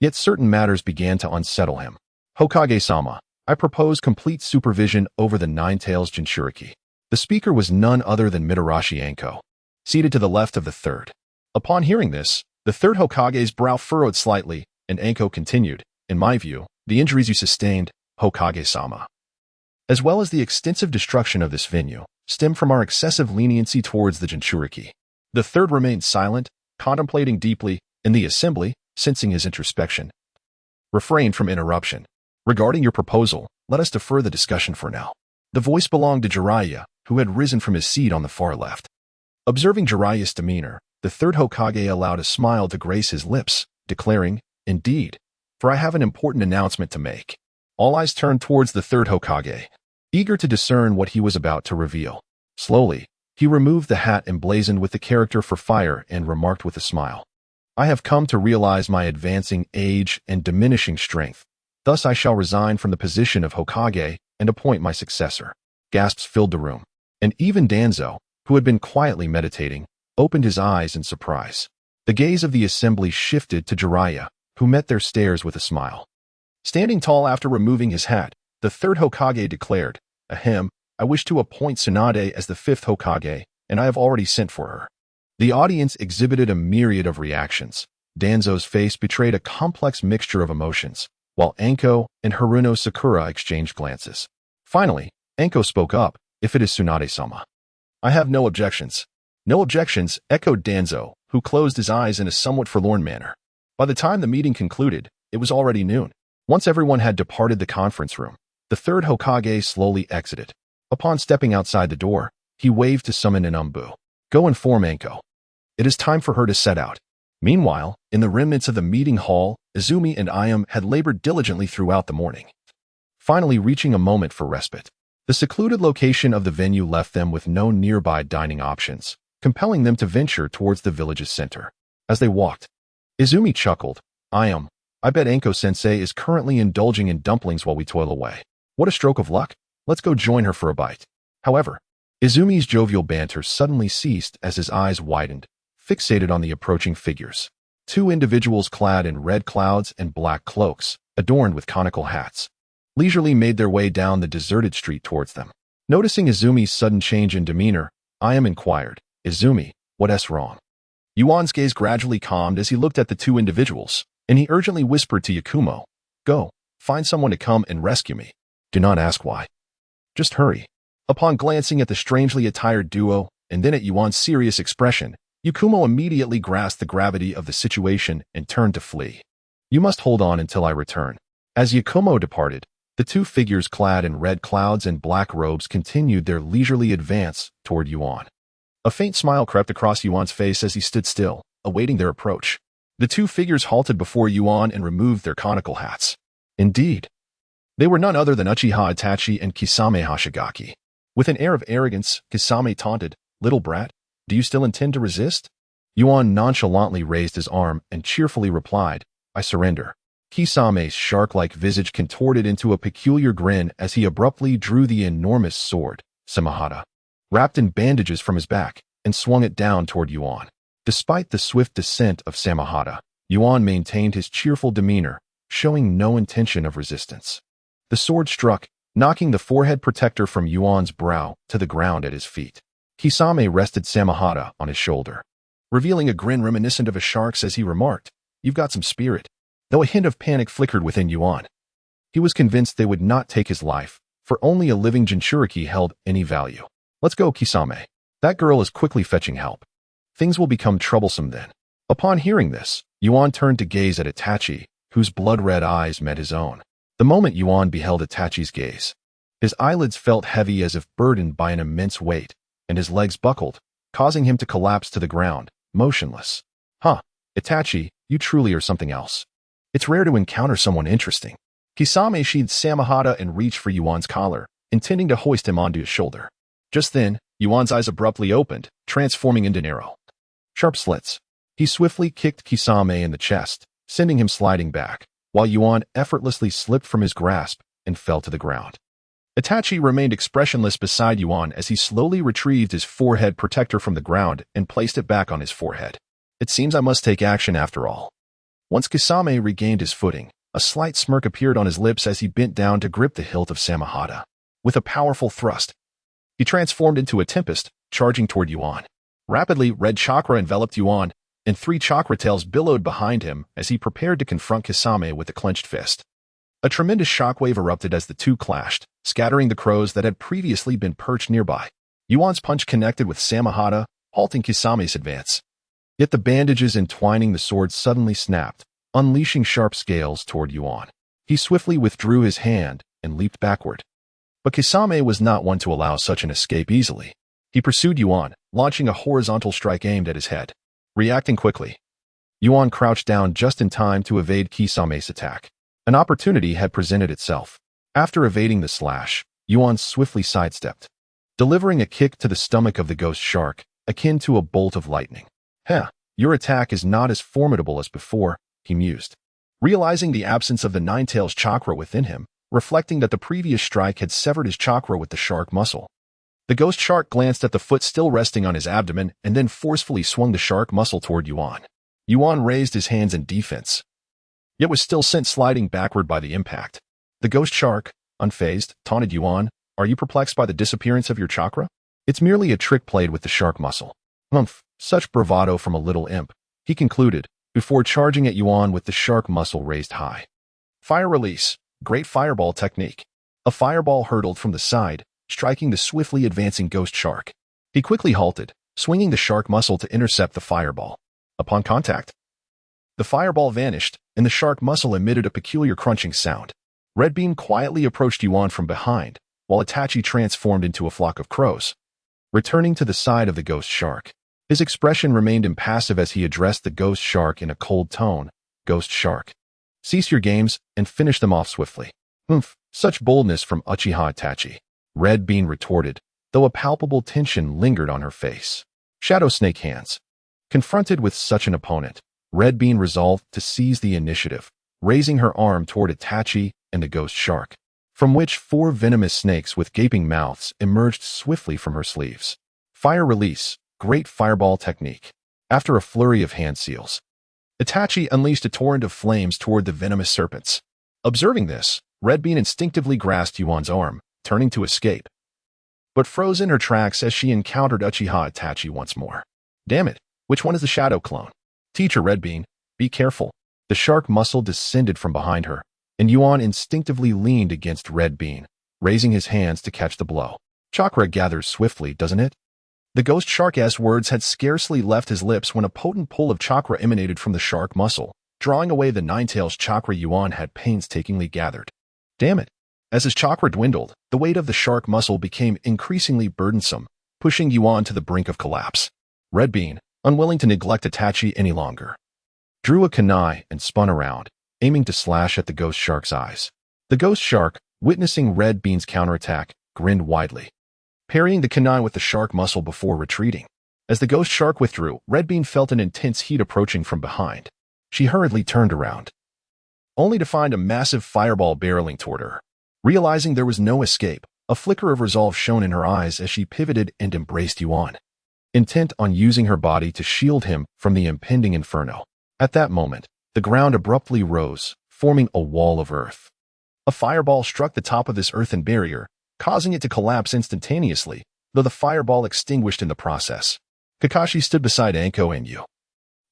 Yet certain matters began to unsettle him. "Hokage-sama, I propose complete supervision over the Nine-Tails Jinchuriki." The speaker was none other than Mitarashi Anko, seated to the left of the third. Upon hearing this, the third Hokage's brow furrowed slightly, and Anko continued, "In my view, the injuries you sustained, Hokage-sama, as well as the extensive destruction of this venue, stem from our excessive leniency towards the Jinchuriki." The third remained silent, contemplating deeply, and the assembly, sensing his introspection. Refrain from interruption. Regarding your proposal, let us defer the discussion for now. The voice belonged to Jiraiya, who had risen from his seat on the far left. Observing Jiraiya's demeanor, the third Hokage allowed a smile to grace his lips, declaring, "Indeed, for I have an important announcement to make." All eyes turned towards the third Hokage, eager to discern what he was about to reveal. Slowly, he removed the hat emblazoned with the character for fire and remarked with a smile, "I have come to realize my advancing age and diminishing strength. Thus I shall resign from the position of Hokage and appoint my successor." Gasps filled the room, and even Danzō, who had been quietly meditating, opened his eyes in surprise. The gaze of the assembly shifted to Jiraiya, who met their stares with a smile. Standing tall after removing his hat, the third Hokage declared, "Ahem, I wish to appoint Tsunade as the fifth Hokage, and I have already sent for her." The audience exhibited a myriad of reactions. Danzō's face betrayed a complex mixture of emotions, while Anko and Haruno Sakura exchanged glances. Finally, Anko spoke up, "If it is Tsunade-sama, I have no objections." "No objections," echoed Danzō, who closed his eyes in a somewhat forlorn manner. By the time the meeting concluded, it was already noon. Once everyone had departed the conference room, the third Hokage slowly exited. Upon stepping outside the door, he waved to summon an Umbu. "Go inform Anko. It is time for her to set out." Meanwhile, in the remnants of the meeting hall, Izumi and Ayam had labored diligently throughout the morning, finally reaching a moment for respite. The secluded location of the venue left them with no nearby dining options, compelling them to venture towards the village's center. As they walked, Izumi chuckled, "Ayam, I bet Anko-sensei is currently indulging in dumplings while we toil away. What a stroke of luck. Let's go join her for a bite." However, Izumi's jovial banter suddenly ceased as his eyes widened, fixated on the approaching figures. Two individuals clad in red clouds and black cloaks, adorned with conical hats, leisurely made their way down the deserted street towards them. Noticing Izumi's sudden change in demeanor, Ayam inquired, "Izumi, what's wrong?" Yuan's gaze gradually calmed as he looked at the two individuals, and he urgently whispered to Yakumo, "Go, find someone to come and rescue me. Do not ask why. Just hurry." Upon glancing at the strangely attired duo, and then at Yuan's serious expression, Yakumo immediately grasped the gravity of the situation and turned to flee. "You must hold on until I return." As Yakumo departed, the two figures clad in red clouds and black robes continued their leisurely advance toward Yuan. A faint smile crept across Yuan's face as he stood still, awaiting their approach. The two figures halted before Yuan and removed their conical hats. Indeed, they were none other than Uchiha Itachi and Kisame Hoshigaki. With an air of arrogance, Kisame taunted, "Little brat, do you still intend to resist?" Yuan nonchalantly raised his arm and cheerfully replied, "I surrender." Kisame's shark-like visage contorted into a peculiar grin as he abruptly drew the enormous sword, Samahata, wrapped in bandages from his back, and swung it down toward Yuan. Despite the swift descent of Samahata, Yuan maintained his cheerful demeanor, showing no intention of resistance. The sword struck, knocking the forehead protector from Yuan's brow to the ground at his feet. Kisame rested Samahata on his shoulder, revealing a grin reminiscent of a shark's as he remarked, "You've got some spirit." Though a hint of panic flickered within Yuan, he was convinced they would not take his life, for only a living Jinchuriki held any value. "Let's go, Kisame. That girl is quickly fetching help. Things will become troublesome then." Upon hearing this, Yuan turned to gaze at Itachi, whose blood-red eyes met his own. The moment Yuan beheld Itachi's gaze, his eyelids felt heavy as if burdened by an immense weight, and his legs buckled, causing him to collapse to the ground, motionless. "Huh, Itachi, you truly are something else. It's rare to encounter someone interesting." Kisame sheathed Samahata and reached for Yuan's collar, intending to hoist him onto his shoulder. Just then, Yuan's eyes abruptly opened, transforming into narrow, sharp slits. He swiftly kicked Kisame in the chest, sending him sliding back, while Yuan effortlessly slipped from his grasp and fell to the ground. Itachi remained expressionless beside Yuan as he slowly retrieved his forehead protector from the ground and placed it back on his forehead. "It seems I must take action after all." Once Kisame regained his footing, a slight smirk appeared on his lips as he bent down to grip the hilt of Samahata. With a powerful thrust, he transformed into a tempest, charging toward Yuan. Rapidly, red chakra enveloped Yuan, and 3 chakra tails billowed behind him as he prepared to confront Kisame with a clenched fist. A tremendous shockwave erupted as the two clashed, scattering the crows that had previously been perched nearby. Yuan's punch connected with Samahata, halting Kisame's advance. Yet the bandages entwining the sword suddenly snapped, unleashing sharp scales toward Yuan. He swiftly withdrew his hand and leaped backward. But Kisame was not one to allow such an escape easily. He pursued Yuan, launching a horizontal strike aimed at his head. Reacting quickly, Yuan crouched down just in time to evade Kisame's attack. An opportunity had presented itself. After evading the slash, Yuan swiftly sidestepped, delivering a kick to the stomach of the ghost shark, akin to a bolt of lightning. "Heh, your attack is not as formidable as before," he mused. Realizing the absence of the Nine-Tails chakra within him, reflecting that the previous strike had severed his chakra with the shark muscle. The ghost shark glanced at the foot still resting on his abdomen and then forcefully swung the shark muscle toward Yuan. Yuan raised his hands in defense, yet was still sent sliding backward by the impact. The ghost shark, unfazed, taunted Yuan, "Are you perplexed by the disappearance of your chakra? It's merely a trick played with the shark muscle." "Humph, such bravado from a little imp," he concluded, before charging at Yuan with the shark muscle raised high. Fire release, great fireball technique. A fireball hurtled from the side, striking the swiftly advancing ghost shark. He quickly halted, swinging the shark muscle to intercept the fireball. Upon contact, the fireball vanished, and the shark muscle emitted a peculiar crunching sound. Red Bean quietly approached Yuan from behind, while Itachi transformed into a flock of crows. Returning to the side of the ghost shark, his expression remained impassive as he addressed the ghost shark in a cold tone. "Ghost shark, cease your games and finish them off swiftly." "Humph, such boldness from Uchiha Itachi," Red Bean retorted, though a palpable tension lingered on her face. Shadow Snake hands. Confronted with such an opponent, Red Bean resolved to seize the initiative, raising her arm toward Itachi and the ghost shark, from which 4 venomous snakes with gaping mouths emerged swiftly from her sleeves. Fire release, great fireball technique. After a flurry of hand seals, Itachi unleashed a torrent of flames toward the venomous serpents. Observing this, Red Bean instinctively grasped Yuan's arm, turning to escape, but froze in her tracks as she encountered Uchiha Itachi once more. "Damn it, which one is the shadow clone?" "Teacher Red Bean, be careful." The shark muscle descended from behind her, and Yuan instinctively leaned against Red Bean, raising his hands to catch the blow. "Chakra gathers swiftly, doesn't it?" The ghost shark's words had scarcely left his lips when a potent pull of chakra emanated from the shark muscle, drawing away the Nine-Tails chakra Yuan had painstakingly gathered. Damn it! As his chakra dwindled, the weight of the shark muscle became increasingly burdensome, pushing Yuan to the brink of collapse. Red Bean, unwilling to neglect Itachi any longer, drew a kunai and spun around, aiming to slash at the ghost shark's eyes. The ghost shark, witnessing Red Bean's counterattack, grinned widely, parrying the kunai with the shark muscle before retreating. As the ghost shark withdrew, Red Bean felt an intense heat approaching from behind. She hurriedly turned around, only to find a massive fireball barreling toward her. Realizing there was no escape, a flicker of resolve shone in her eyes as she pivoted and embraced Yuan, intent on using her body to shield him from the impending inferno. At that moment, the ground abruptly rose, forming a wall of earth. A fireball struck the top of this earthen barrier, causing it to collapse instantaneously, though the fireball extinguished in the process. Kakashi stood beside Anko and Yu,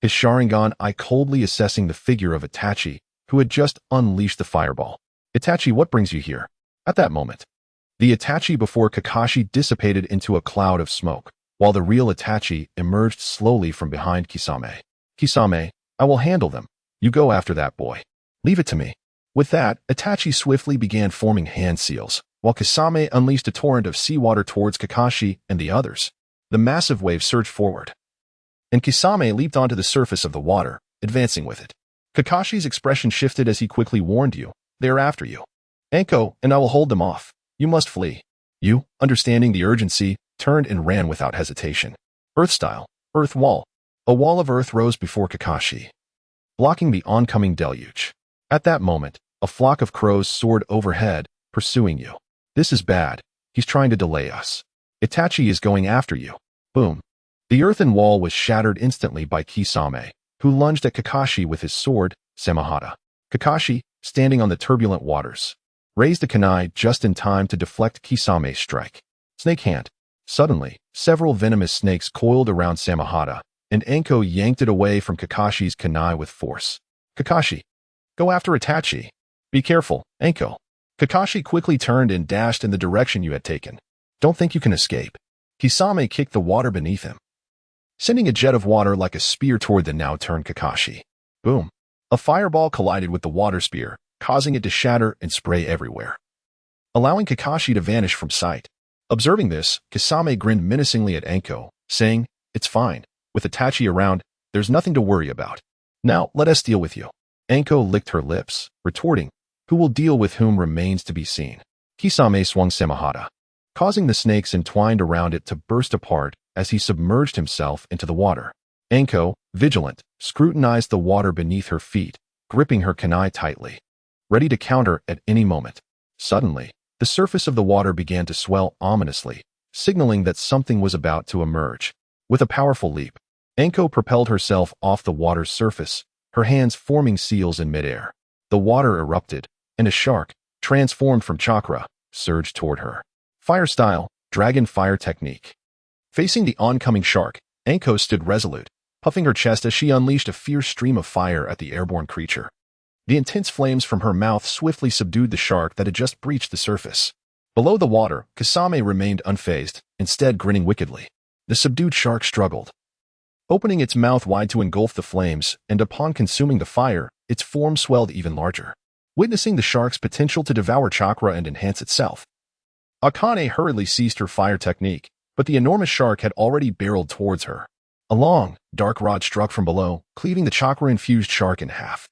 his Sharingan eye coldly assessing the figure of Itachi, who had just unleashed the fireball. "Itachi, what brings you here?" At that moment, the Itachi before Kakashi dissipated into a cloud of smoke, while the real Itachi emerged slowly from behind Kisame. "Kisame, I will handle them. You go after that boy. Leave it to me." With that, Itachi swiftly began forming hand seals, while Kisame unleashed a torrent of seawater towards Kakashi and the others. The massive wave surged forward, and Kisame leaped onto the surface of the water, advancing with it. Kakashi's expression shifted as he quickly warned Yu, "They are after you. Anko and I will hold them off. You must flee." Yu, understanding the urgency, turned and ran without hesitation. Earth style, earth wall. A wall of earth rose before Kakashi, blocking the oncoming deluge. At that moment, a flock of crows soared overhead, pursuing Yu. "This is bad. He's trying to delay us. Itachi is going after you." Boom. The earthen wall was shattered instantly by Kisame, who lunged at Kakashi with his sword, Samahata. Kakashi, standing on the turbulent waters, raised a kunai just in time to deflect Kisame's strike. Snake hand. Suddenly, several venomous snakes coiled around Samahata, and Anko yanked it away from Kakashi's kunai with force. "Kakashi, go after Itachi." "Be careful, Anko." Kakashi quickly turned and dashed in the direction you had taken. "Don't think you can escape." Kisame kicked the water beneath him, sending a jet of water like a spear toward the now-turned Kakashi. Boom. A fireball collided with the water spear, causing it to shatter and spray everywhere, allowing Kakashi to vanish from sight. Observing this, Kisame grinned menacingly at Anko, saying, "It's fine. With Itachi around, there's nothing to worry about. Now, let us deal with you." Anko licked her lips, retorting, "Who will deal with whom remains to be seen." Kisame swung Samehada, causing the snakes entwined around it to burst apart as he submerged himself into the water. Anko, vigilant, scrutinized the water beneath her feet, gripping her kunai tightly, ready to counter at any moment. Suddenly, the surface of the water began to swell ominously, signaling that something was about to emerge. With a powerful leap, Anko propelled herself off the water's surface, her hands forming seals in midair. The water erupted, and a shark, transformed from chakra, surged toward her. Fire style, dragon fire technique. Facing the oncoming shark, Anko stood resolute, puffing her chest as she unleashed a fierce stream of fire at the airborne creature. The intense flames from her mouth swiftly subdued the shark that had just breached the surface. Below the water, Kisame remained unfazed, instead grinning wickedly. The subdued shark struggled, opening its mouth wide to engulf the flames, and upon consuming the fire, its form swelled even larger, witnessing the shark's potential to devour chakra and enhance itself. Akane hurriedly ceased her fire technique, but the enormous shark had already barreled towards her. A long, dark rod struck from below, cleaving the chakra-infused shark in half,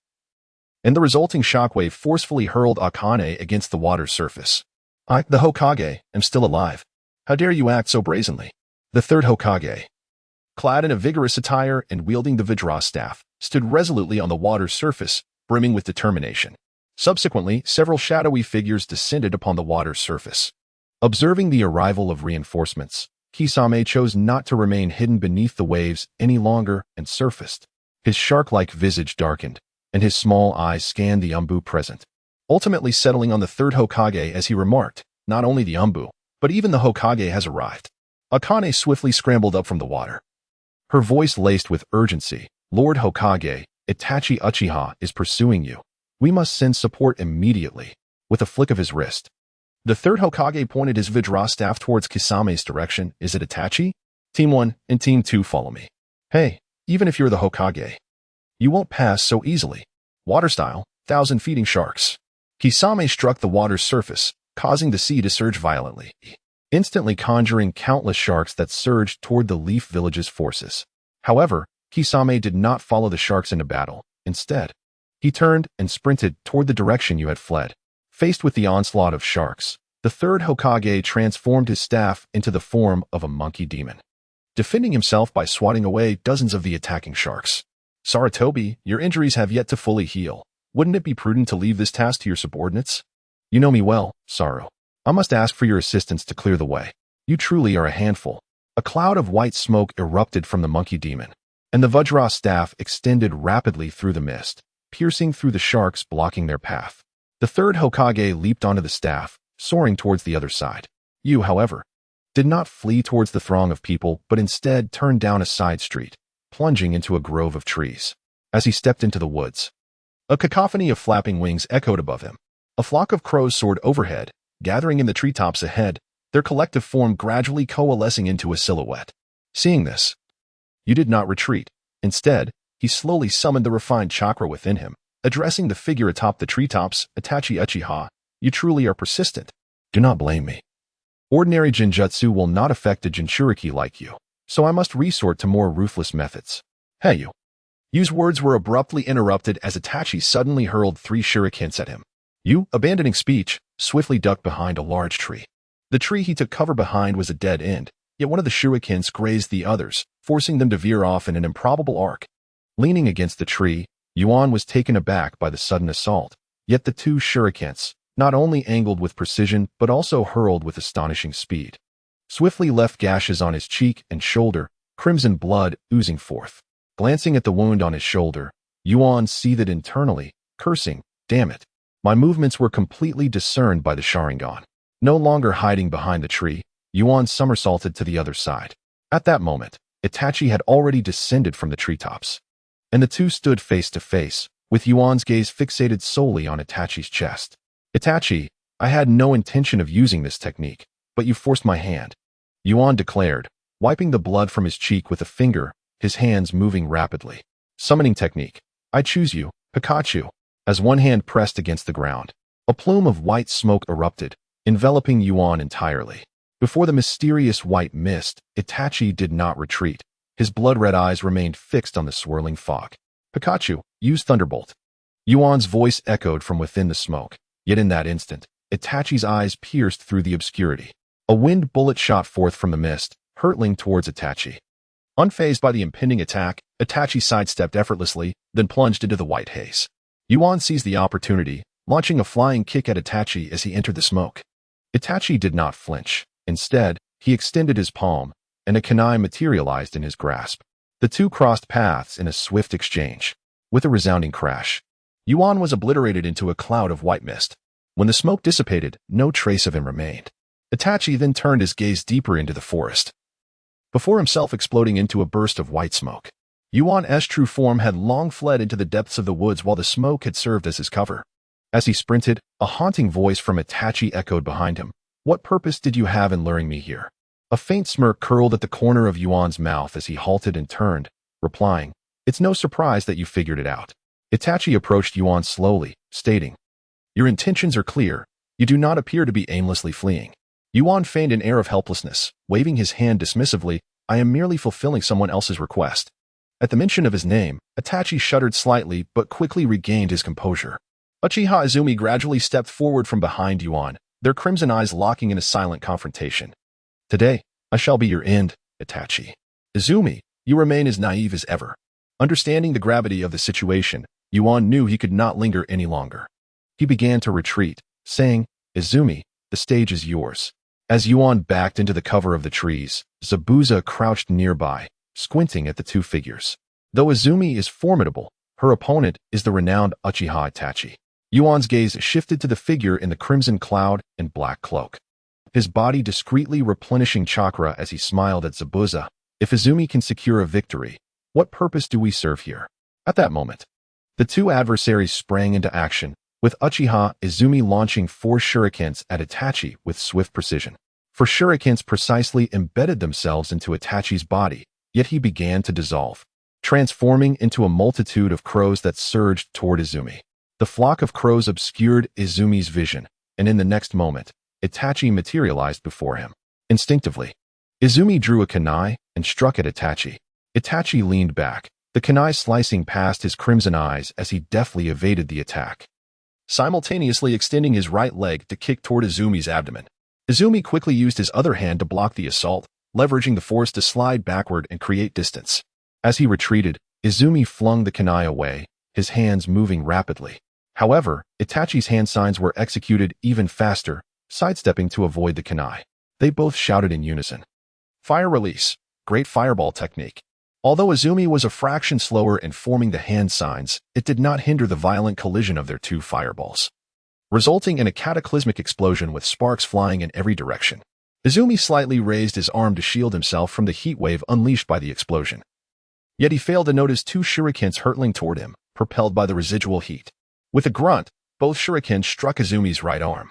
and the resulting shockwave forcefully hurled Akane against the water's surface. "I, the Hokage, am still alive. How dare you act so brazenly?" The third Hokage, clad in a vigorous attire and wielding the Vajra staff, stood resolutely on the water's surface, brimming with determination. Subsequently, several shadowy figures descended upon the water's surface. Observing the arrival of reinforcements, Kisame chose not to remain hidden beneath the waves any longer and surfaced. His shark-like visage darkened, and his small eyes scanned the Umbu present, ultimately settling on the third Hokage as he remarked, "Not only the Umbu, but even the Hokage has arrived." Akane swiftly scrambled up from the water, her voice laced with urgency. "Lord Hokage, Itachi Uchiha is pursuing you. We must send support immediately." With a flick of his wrist, the third Hokage pointed his Vajra staff towards Kisame's direction. "Is it Itachi? Team 1 and Team 2 follow me. Hey, even if you're the Hokage, you won't pass so easily." Water style, 1,000 feeding sharks. Kisame struck the water's surface, causing the sea to surge violently, instantly conjuring countless sharks that surged toward the Leaf Village's forces. However, Kisame did not follow the sharks into battle. Instead, he turned and sprinted toward the direction you had fled. Faced with the onslaught of sharks, the third Hokage transformed his staff into the form of a monkey demon, defending himself by swatting away dozens of the attacking sharks. "Sarutobi, your injuries have yet to fully heal. Wouldn't it be prudent to leave this task to your subordinates? You know me well, Saru. I must ask for your assistance to clear the way. You truly are a handful." A cloud of white smoke erupted from the monkey demon, and the Vajra staff extended rapidly through the mist, piercing through the sharks, blocking their path. The third Hokage leaped onto the staff, soaring towards the other side. You, however, did not flee towards the throng of people, but instead turned down a side street, plunging into a grove of trees. As he stepped into the woods, a cacophony of flapping wings echoed above him. A flock of crows soared overhead, gathering in the treetops ahead, their collective form gradually coalescing into a silhouette. Seeing this, you did not retreat. Instead, he slowly summoned the refined chakra within him, addressing the figure atop the treetops. "Itachi Uchiha, you truly are persistent. Do not blame me. Ordinary Jinjutsu will not affect a Jinchuriki like you, so I must resort to more ruthless methods." "Hey you." Yu's words were abruptly interrupted as Itachi suddenly hurled 3 shurikens at him. Yu, abandoning speech, swiftly ducked behind a large tree. The tree he took cover behind was a dead end, yet one of the shurikens grazed the others, forcing them to veer off in an improbable arc. Leaning against the tree, Yuan was taken aback by the sudden assault, yet the 2 shurikens not only angled with precision but also hurled with astonishing speed. Swiftly left gashes on his cheek and shoulder, crimson blood oozing forth. Glancing at the wound on his shoulder, Yuan seethed internally, cursing, "Damn it. My movements were completely discerned by the Sharingan." No longer hiding behind the tree, Yuan somersaulted to the other side. At that moment, Itachi had already descended from the treetops, and the two stood face to face, with Yuan's gaze fixated solely on Itachi's chest. "Itachi, I had no intention of using this technique, but you forced my hand," Yuan declared, wiping the blood from his cheek with a finger, his hands moving rapidly. "Summoning technique. I choose you, Pikachu, as one hand pressed against the ground. A plume of white smoke erupted, enveloping Yuan entirely. Before the mysterious white mist, Itachi did not retreat. His blood-red eyes remained fixed on the swirling fog. Pikachu, use Thunderbolt. Yuan's voice echoed from within the smoke. Yet in that instant, Itachi's eyes pierced through the obscurity. A wind bullet shot forth from the mist, hurtling towards Itachi. Unfazed by the impending attack, Itachi sidestepped effortlessly, then plunged into the white haze. Yuan seized the opportunity, launching a flying kick at Itachi as he entered the smoke. Itachi did not flinch. Instead, he extended his palm, and a kunai materialized in his grasp. The two crossed paths in a swift exchange. With a resounding crash, Yuan was obliterated into a cloud of white mist. When the smoke dissipated, no trace of him remained. Itachi then turned his gaze deeper into the forest, before himself exploding into a burst of white smoke. Yuan's true form had long fled into the depths of the woods while the smoke had served as his cover. As he sprinted, a haunting voice from Itachi echoed behind him. What purpose did you have in luring me here? A faint smirk curled at the corner of Yuan's mouth as he halted and turned, replying, It's no surprise that you figured it out. Itachi approached Yuan slowly, stating, Your intentions are clear. You do not appear to be aimlessly fleeing. Yuan feigned an air of helplessness, waving his hand dismissively. I am merely fulfilling someone else's request. At the mention of his name, Itachi shuddered slightly but quickly regained his composure. Uchiha Izumi gradually stepped forward from behind Yuan, their crimson eyes locking in a silent confrontation. Today, I shall be your end, Itachi. Izumi, you remain as naive as ever. Understanding the gravity of the situation, Yuan knew he could not linger any longer. He began to retreat, saying, Izumi, the stage is yours. As Yuan backed into the cover of the trees, Zabuza crouched nearby, squinting at the two figures. Though Izumi is formidable, her opponent is the renowned Uchiha Itachi. Yuan's gaze shifted to the figure in the crimson cloud and black cloak, his body discreetly replenishing chakra as he smiled at Zabuza. If Izumi can secure a victory, what purpose do we serve here? At that moment, the two adversaries sprang into action, with Uchiha Izumi launching 4 shurikens at Itachi with swift precision. 4 shurikens precisely embedded themselves into Itachi's body, yet he began to dissolve, transforming into a multitude of crows that surged toward Izumi. The flock of crows obscured Izumi's vision, and in the next moment, Itachi materialized before him. Instinctively, Izumi drew a kunai and struck at Itachi. Itachi leaned back, the kunai slicing past his crimson eyes as he deftly evaded the attack, simultaneously extending his right leg to kick toward Izumi's abdomen. Izumi quickly used his other hand to block the assault, leveraging the force to slide backward and create distance. As he retreated, Izumi flung the kunai away, his hands moving rapidly. However, Itachi's hand signs were executed even faster, sidestepping to avoid the kunai. They both shouted in unison. Fire release. Great fireball technique. Although Izumi was a fraction slower in forming the hand signs, it did not hinder the violent collision of their two fireballs, resulting in a cataclysmic explosion with sparks flying in every direction. Izumi slightly raised his arm to shield himself from the heat wave unleashed by the explosion. Yet he failed to notice 2 shurikens hurtling toward him, propelled by the residual heat. With a grunt, both shurikens struck Izumi's right arm,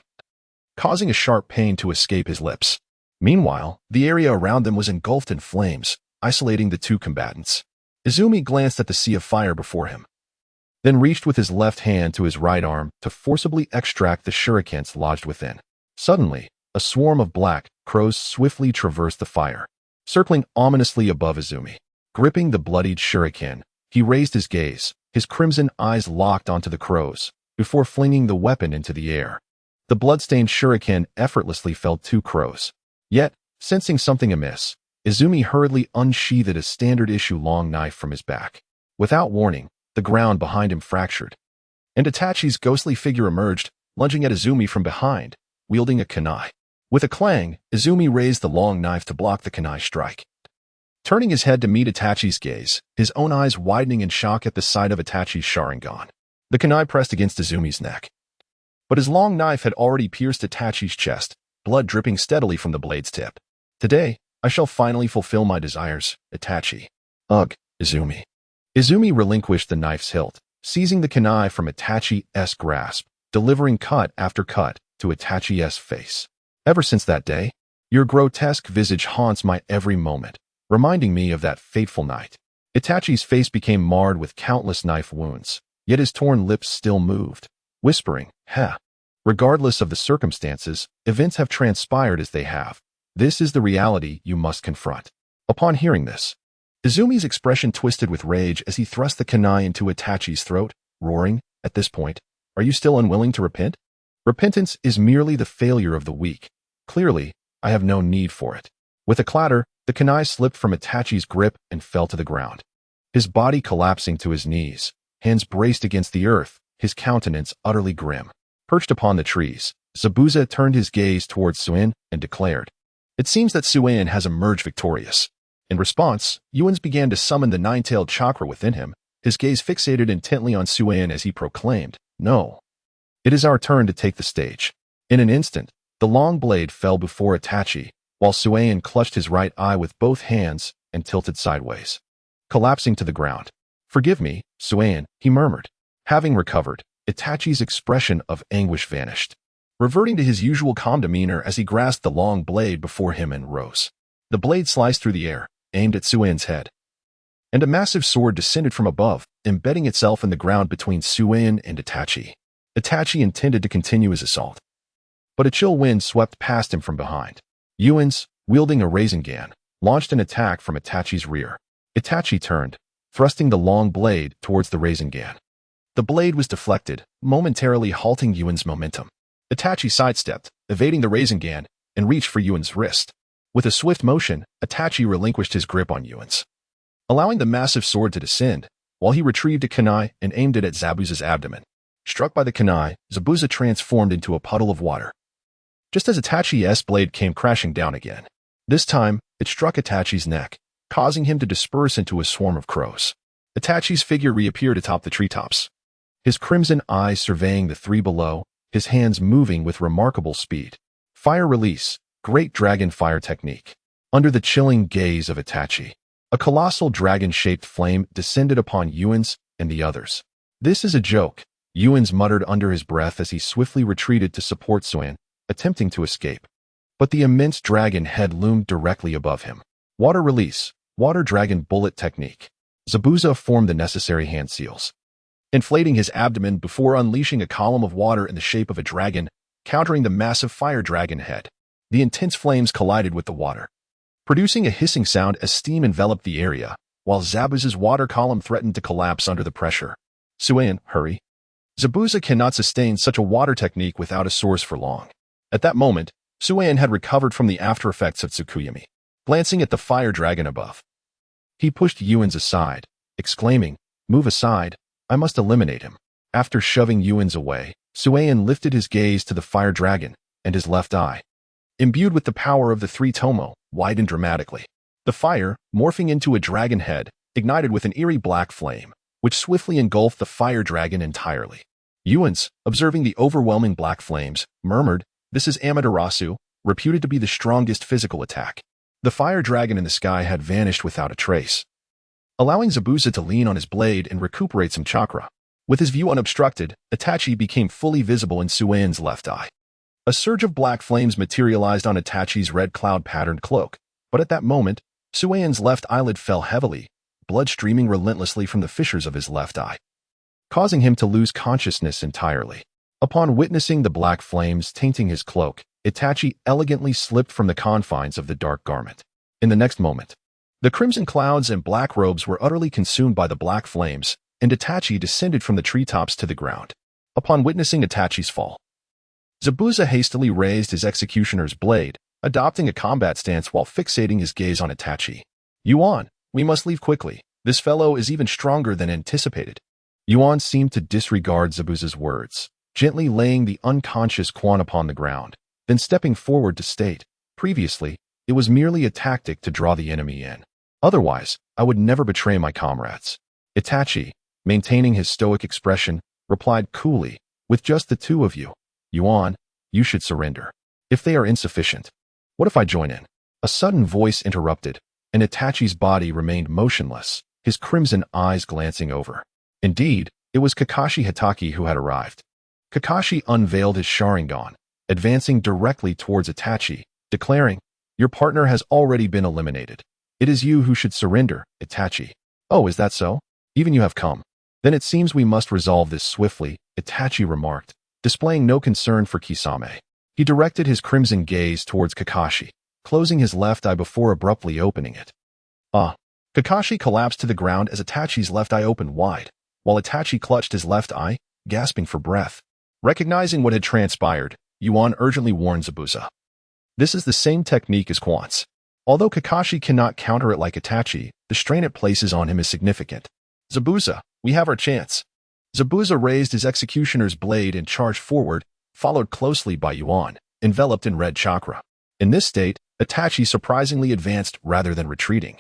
causing a sharp pain to escape his lips. Meanwhile, the area around them was engulfed in flames, isolating the two combatants. Izumi glanced at the sea of fire before him, then reached with his left hand to his right arm to forcibly extract the shurikens lodged within. Suddenly, a swarm of black crows swiftly traversed the fire, circling ominously above Izumi. Gripping the bloodied shuriken, he raised his gaze, his crimson eyes locked onto the crows, before flinging the weapon into the air. The bloodstained shuriken effortlessly felled 2 crows. Yet, sensing something amiss, Izumi hurriedly unsheathed a standard-issue long knife from his back. Without warning, the ground behind him fractured, and Itachi's ghostly figure emerged, lunging at Izumi from behind, wielding a kunai. With a clang, Izumi raised the long knife to block the kunai strike. Turning his head to meet Itachi's gaze, his own eyes widening in shock at the sight of Itachi's Sharingan. The kunai pressed against Izumi's neck, but his long knife had already pierced Itachi's chest, blood dripping steadily from the blade's tip. Today, I shall finally fulfill my desires, Itachi. Ugh, Izumi. Izumi relinquished the knife's hilt, seizing the kunai from Itachi's grasp, delivering cut after cut to Itachi's face. Ever since that day, your grotesque visage haunts my every moment, reminding me of that fateful night. Itachi's face became marred with countless knife wounds, yet his torn lips still moved, whispering, "Heh." Regardless of the circumstances, events have transpired as they have. This is the reality you must confront. Upon hearing this, Izumi's expression twisted with rage as he thrust the kunai into Itachi's throat, roaring, "At this point, are you still unwilling to repent? Repentance is merely the failure of the weak. Clearly, I have no need for it." With a clatter, the kunai slipped from Itachi's grip and fell to the ground. His body collapsing to his knees, hands braced against the earth, his countenance utterly grim. Perched upon the trees, Zabuza turned his gaze towards Suin and declared, "It seems that Suin has emerged victorious." In response, Yuan began to summon the nine-tailed chakra within him, his gaze fixated intently on Suin as he proclaimed, "No. It is our turn to take the stage." In an instant, the long blade fell before Itachi, while Suin clutched his right eye with both hands and tilted sideways, collapsing to the ground. "Forgive me, Suin," he murmured. Having recovered, Itachi's expression of anguish vanished, reverting to his usual calm demeanor as he grasped the long blade before him and rose. The blade sliced through the air, aimed at Suin's head, and a massive sword descended from above, embedding itself in the ground between Suin and Itachi. Itachi intended to continue his assault, but a chill wind swept past him from behind. Yuan, wielding a Rasengan, launched an attack from Itachi's rear. Itachi turned, thrusting the long blade towards the Rasengan. The blade was deflected, momentarily halting Yuan's momentum. Itachi sidestepped, evading the Rasengan, and reached for Yuan's wrist. With a swift motion, Itachi relinquished his grip on Yuan's, allowing the massive sword to descend, while he retrieved a kunai and aimed it at Zabuza's abdomen. Struck by the kunai, Zabuza transformed into a puddle of water, just as Itachi's blade came crashing down again. This time, it struck Itachi's neck, causing him to disperse into a swarm of crows. Itachi's figure reappeared atop the treetops, his crimson eyes surveying the three below, his hands moving with remarkable speed. Fire release, great dragon fire technique. Under the chilling gaze of Itachi, a colossal dragon-shaped flame descended upon Yuan and the others. "This is a joke," Yuan muttered under his breath as he swiftly retreated to support Suin, attempting to escape. But the immense dragon head loomed directly above him. Water release, water dragon bullet technique. Zabuza formed the necessary hand seals, inflating his abdomen before unleashing a column of water in the shape of a dragon, countering the massive fire dragon head. The intense flames collided with the water, producing a hissing sound as steam enveloped the area, while Zabuza's water column threatened to collapse under the pressure. "Suin, hurry." Zabuza cannot sustain such a water technique without a source for long. At that moment, Suin had recovered from the aftereffects of Tsukuyami. Glancing at the fire dragon above, he pushed Yuan aside, exclaiming, "Move aside, I must eliminate him." After shoving Yuan away, Suin lifted his gaze to the fire dragon, and his left eye, imbued with the power of the three tomo, widened dramatically. The fire, morphing into a dragon head, ignited with an eerie black flame, which swiftly engulfed the fire dragon entirely. Yuan, observing the overwhelming black flames, murmured, "This is Amaterasu, reputed to be the strongest physical attack." The fire dragon in the sky had vanished without a trace, allowing Zabuza to lean on his blade and recuperate some chakra. With his view unobstructed, Itachi became fully visible in Suin's left eye. A surge of black flames materialized on Itachi's red cloud-patterned cloak, but at that moment, Suin's left eyelid fell heavily, blood streaming relentlessly from the fissures of his left eye, causing him to lose consciousness entirely. Upon witnessing the black flames tainting his cloak, Itachi elegantly slipped from the confines of the dark garment. In the next moment, the crimson clouds and black robes were utterly consumed by the black flames, and Itachi descended from the treetops to the ground. Upon witnessing Itachi's fall, Zabuza hastily raised his executioner's blade, adopting a combat stance while fixating his gaze on Itachi. "Yuan, we must leave quickly. This fellow is even stronger than anticipated." Yuan seemed to disregard Zabuza's words, gently laying the unconscious Quan upon the ground, then stepping forward to state, "Previously, it was merely a tactic to draw the enemy in. Otherwise, I would never betray my comrades." Itachi, maintaining his stoic expression, replied coolly, "With just the two of you, Yuan, you should surrender. If they are insufficient, what if I join in?" A sudden voice interrupted, and Itachi's body remained motionless, his crimson eyes glancing over. Indeed, it was Kakashi Hatake who had arrived. Kakashi unveiled his Sharingan, advancing directly towards Itachi, declaring, "Your partner has already been eliminated. It is you who should surrender, Itachi." "Oh, is that so? Even you have come." Then it seems we must resolve this swiftly, Itachi remarked, displaying no concern for Kisame. He directed his crimson gaze towards Kakashi, closing his left eye before abruptly opening it. Kakashi collapsed to the ground as Itachi's left eye opened wide, while Itachi clutched his left eye, gasping for breath. Recognizing what had transpired, Yuan urgently warned Zabuza. This is the same technique as Quant's. Although Kakashi cannot counter it like Itachi, the strain it places on him is significant. Zabuza, we have our chance. Zabuza raised his executioner's blade and charged forward, followed closely by Yuan, enveloped in red chakra. In this state, Itachi surprisingly advanced rather than retreating,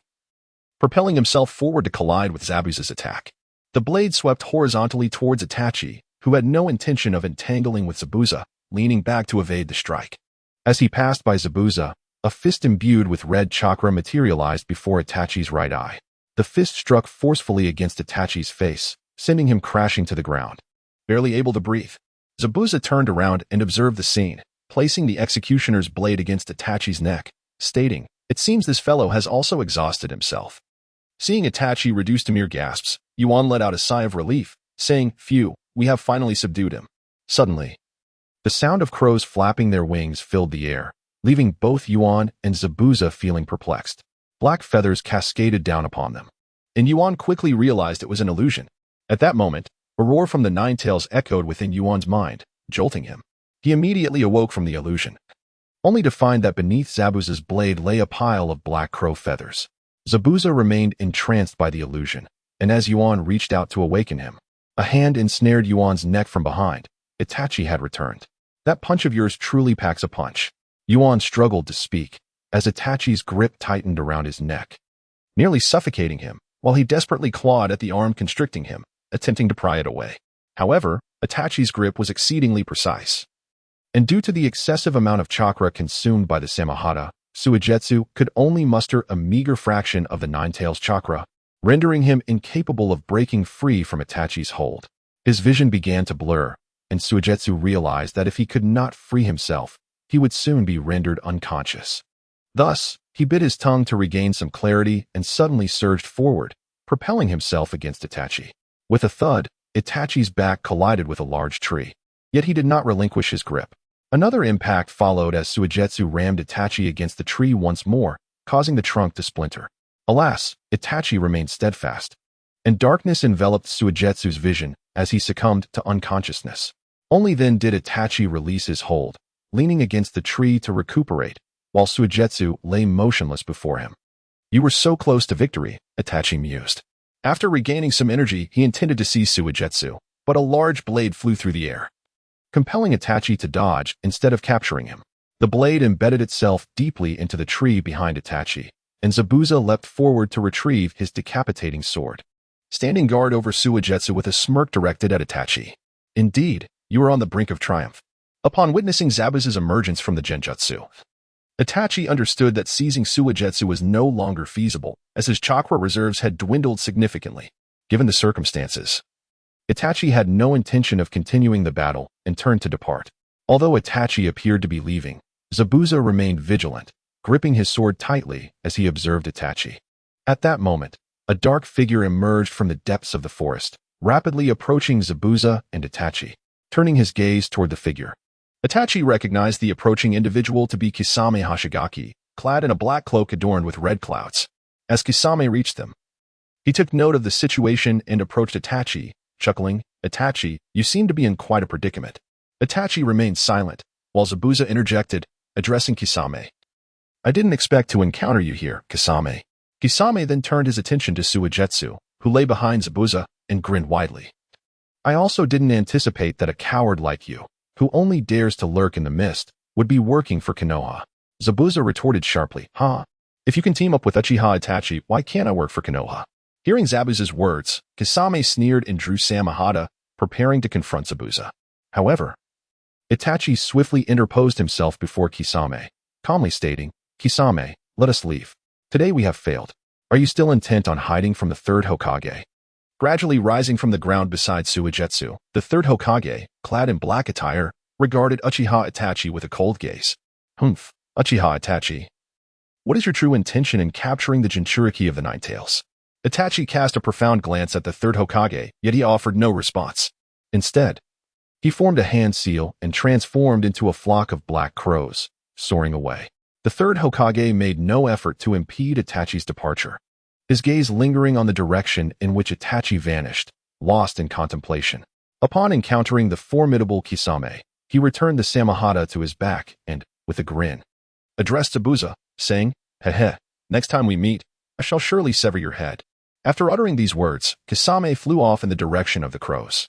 propelling himself forward to collide with Zabuza's attack. The blade swept horizontally towards Itachi, who had no intention of entangling with Zabuza, leaning back to evade the strike. As he passed by Zabuza, a fist imbued with red chakra materialized before Itachi's right eye. The fist struck forcefully against Itachi's face, sending him crashing to the ground. Barely able to breathe, Zabuza turned around and observed the scene, placing the executioner's blade against Itachi's neck, stating, "It seems this fellow has also exhausted himself." Seeing Itachi reduced to mere gasps, Yuan let out a sigh of relief, saying, "Phew, we have finally subdued him." Suddenly, the sound of crows flapping their wings filled the air, leaving both Yuan and Zabuza feeling perplexed. Black feathers cascaded down upon them, and Yuan quickly realized it was an illusion. At that moment, a roar from the Nine Tails echoed within Yuan's mind, jolting him. He immediately awoke from the illusion, only to find that beneath Zabuza's blade lay a pile of black crow feathers. Zabuza remained entranced by the illusion, and as Yuan reached out to awaken him, a hand ensnared Yuan's neck from behind. Itachi had returned. "That punch of yours truly packs a punch." Yuan struggled to speak, as Itachi's grip tightened around his neck, nearly suffocating him, while he desperately clawed at the arm constricting him, attempting to pry it away. However, Itachi's grip was exceedingly precise, and due to the excessive amount of chakra consumed by the Samahata, Suigetsu could only muster a meager fraction of the Nine Tails chakra, rendering him incapable of breaking free from Itachi's hold. His vision began to blur, and Suigetsu realized that if he could not free himself, he would soon be rendered unconscious. Thus, he bit his tongue to regain some clarity and suddenly surged forward, propelling himself against Itachi. With a thud, Itachi's back collided with a large tree. Yet he did not relinquish his grip. Another impact followed as Suigetsu rammed Itachi against the tree once more, causing the trunk to splinter. Alas, Itachi remained steadfast, and darkness enveloped Suigetsu's vision as he succumbed to unconsciousness. Only then did Itachi release his hold, leaning against the tree to recuperate, while Suigetsu lay motionless before him. "You were so close to victory," Itachi mused. After regaining some energy, he intended to seize Suigetsu, but a large blade flew through the air, compelling Itachi to dodge instead of capturing him. The blade embedded itself deeply into the tree behind Itachi, and Zabuza leapt forward to retrieve his decapitating sword, standing guard over Suigetsu with a smirk directed at Itachi. "Indeed, you are on the brink of triumph." Upon witnessing Zabuza's emergence from the genjutsu, Itachi understood that seizing Suigetsu was no longer feasible, as his chakra reserves had dwindled significantly. Given the circumstances, Itachi had no intention of continuing the battle and turned to depart. Although Itachi appeared to be leaving, Zabuza remained vigilant, gripping his sword tightly as he observed Itachi. At that moment, a dark figure emerged from the depths of the forest, rapidly approaching Zabuza and Itachi. Turning his gaze toward the figure, Itachi recognized the approaching individual to be Kisame Hoshigaki, clad in a black cloak adorned with red clouds. As Kisame reached them, he took note of the situation and approached Itachi, chuckling, "Itachi, you seem to be in quite a predicament." Itachi remained silent, while Zabuza interjected, addressing Kisame. "I didn't expect to encounter you here, Kisame." Kisame then turned his attention to Suigetsu, who lay behind Zabuza, and grinned widely. "I also didn't anticipate that a coward like you, who only dares to lurk in the mist, would be working for Konoha." Zabuza retorted sharply, "Huh? If you can team up with Uchiha Itachi, why can't I work for Konoha?" Hearing Zabuza's words, Kisame sneered and drew Samahata, preparing to confront Zabuza. However, Itachi swiftly interposed himself before Kisame, calmly stating, "Kisame, let us leave. Today we have failed. Are you still intent on hiding from the Third Hokage?" Gradually rising from the ground beside Suigetsu, the Third Hokage, clad in black attire, regarded Uchiha Itachi with a cold gaze. "Humph, Uchiha Itachi. What is your true intention in capturing the Jinchuriki of the Nine Tails?" Itachi cast a profound glance at the third Hokage, yet he offered no response. Instead, he formed a hand seal and transformed into a flock of black crows, soaring away. The third Hokage made no effort to impede Itachi's departure, his gaze lingering on the direction in which Itachi vanished, lost in contemplation. Upon encountering the formidable Kisame, he returned the Samahata to his back and, with a grin, addressed Zabuza, saying, "Heh, next time we meet, I shall surely sever your head." After uttering these words, Kisame flew off in the direction of the crows.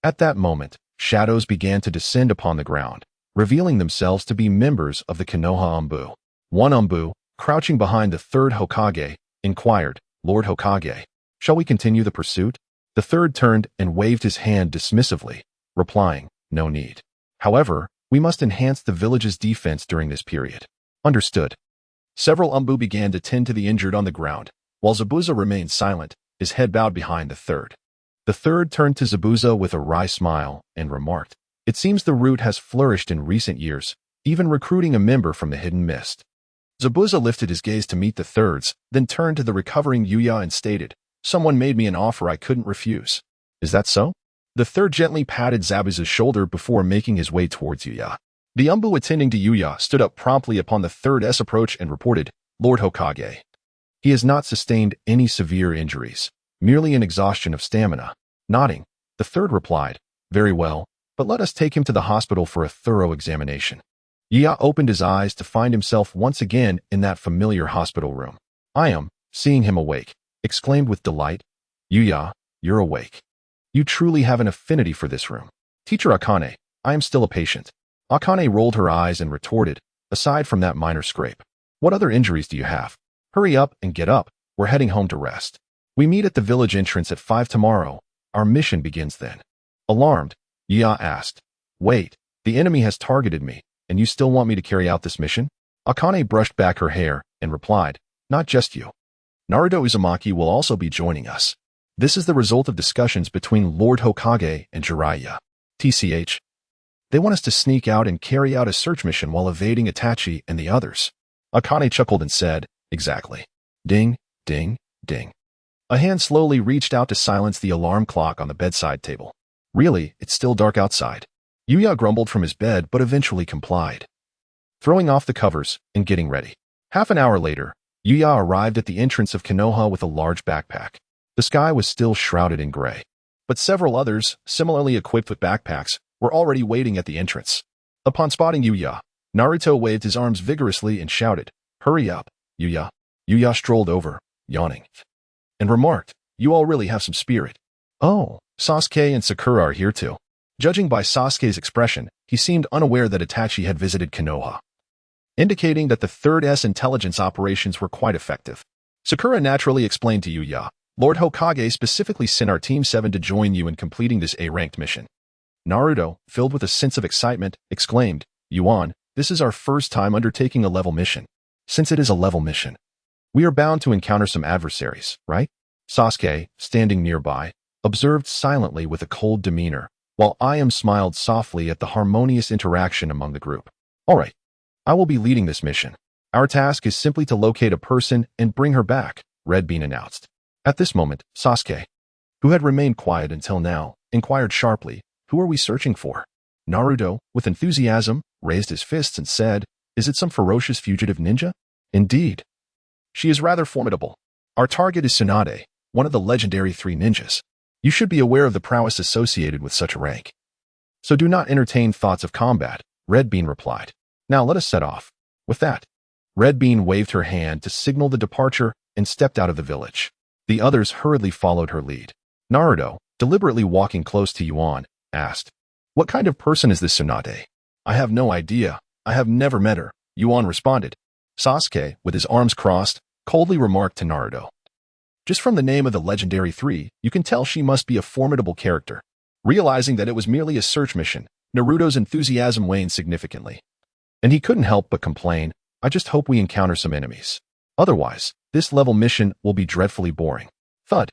At that moment, shadows began to descend upon the ground, revealing themselves to be members of the Konoha Anbu. One Anbu, crouching behind the third Hokage, inquired, "Lord Hokage, shall we continue the pursuit?" The third turned and waved his hand dismissively, replying, "No need. However, we must enhance the village's defense during this period." Understood. Several Anbu began to tend to the injured on the ground, while Zabuza remained silent, his head bowed behind the third. The third turned to Zabuza with a wry smile and remarked, "It seems the route has flourished in recent years, even recruiting a member from the hidden mist." Zabuza lifted his gaze to meet the third's, then turned to the recovering Yuya and stated, "Someone made me an offer I couldn't refuse." "Is that so?" The third gently patted Zabuza's shoulder before making his way towards Yuya. The Anbu attending to Yuya stood up promptly upon the third's approach and reported, "Lord Hokage, he has not sustained any severe injuries, merely an exhaustion of stamina." Nodding, the third replied, "Very well, but let us take him to the hospital for a thorough examination." Yuya opened his eyes to find himself once again in that familiar hospital room. "I am," seeing him awake, exclaimed with delight, "Yuya, you're awake. You truly have an affinity for this room." "Teacher Akane, I am still a patient." Akane rolled her eyes and retorted, "Aside from that minor scrape, what other injuries do you have? Hurry up and get up, we're heading home to rest. We meet at the village entrance at 5 tomorrow. Our mission begins then." Alarmed, Yuya asked, "Wait, the enemy has targeted me, and you still want me to carry out this mission?" Akane brushed back her hair and replied, "Not just you. Naruto Uzumaki will also be joining us. This is the result of discussions between Lord Hokage and Jiraiya. TCH. They want us to sneak out and carry out a search mission while evading Itachi and the others." Akane chuckled and said, "Exactly." Ding, ding, ding. A hand slowly reached out to silence the alarm clock on the bedside table. "Really, it's still dark outside." Yuya grumbled from his bed but eventually complied, throwing off the covers and getting ready. Half an hour later, Yuya arrived at the entrance of Konoha with a large backpack. The sky was still shrouded in gray, but several others, similarly equipped with backpacks, were already waiting at the entrance. Upon spotting Yuya, Naruto waved his arms vigorously and shouted, "Hurry up, Yuya." Yuya strolled over, yawning, and remarked, "You all really have some spirit." "Oh, Sasuke and Sakura are here too." Judging by Sasuke's expression, he seemed unaware that Itachi had visited Konoha, indicating that the third's intelligence operations were quite effective. Sakura naturally explained to Yuya, "Lord Hokage specifically sent our Team 7 to join you in completing this A-ranked mission." Naruto, filled with a sense of excitement, exclaimed, "Yuan, this is our first time undertaking a level mission. Since it is a level mission, we are bound to encounter some adversaries, right?" Sasuke, standing nearby, observed silently with a cold demeanor, while Ayam smiled softly at the harmonious interaction among the group. "All right, I will be leading this mission. Our task is simply to locate a person and bring her back," Red Bean announced. At this moment, Sasuke, who had remained quiet until now, inquired sharply, "Who are we searching for?" Naruto, with enthusiasm, raised his fists and said, "Is it some ferocious fugitive ninja?" "Indeed. She is rather formidable. Our target is Tsunade, one of the legendary 3 ninjas. You should be aware of the prowess associated with such a rank. So do not entertain thoughts of combat," Red Bean replied. "Now let us set off." With that, Red Bean waved her hand to signal the departure and stepped out of the village. The others hurriedly followed her lead. Naruto, deliberately walking close to Yuan, asked, "What kind of person is this Tsunade?" "I have no idea. I have never met her," Yuan responded. Sasuke, with his arms crossed, coldly remarked to Naruto, "Just from the name of the legendary 3, you can tell she must be a formidable character." Realizing that it was merely a search mission, Naruto's enthusiasm waned significantly. And he couldn't help but complain, "I just hope we encounter some enemies. Otherwise, this level mission will be dreadfully boring." Thud.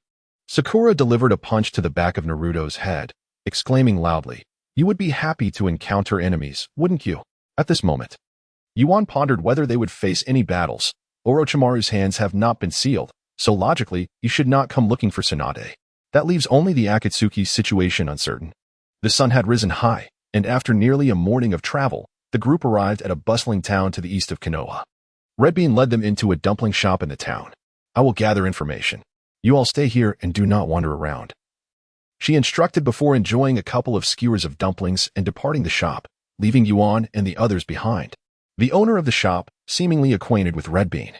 Sakura delivered a punch to the back of Naruto's head, exclaiming loudly, "You would be happy to encounter enemies, wouldn't you?" At this moment, Yuan pondered whether they would face any battles. Orochimaru's hands have not been sealed, So logically, you should not come looking for Tsunade. That leaves only the Akatsuki's situation uncertain. The sun had risen high, and after nearly a morning of travel, the group arrived at a bustling town to the east of Konoha. Red Bean led them into a dumpling shop in the town. I will gather information. You all stay here and do not wander around. She instructed before enjoying a couple of skewers of dumplings and departing the shop, leaving Yuan and the others behind. The owner of the shop, seemingly acquainted with Red Bean,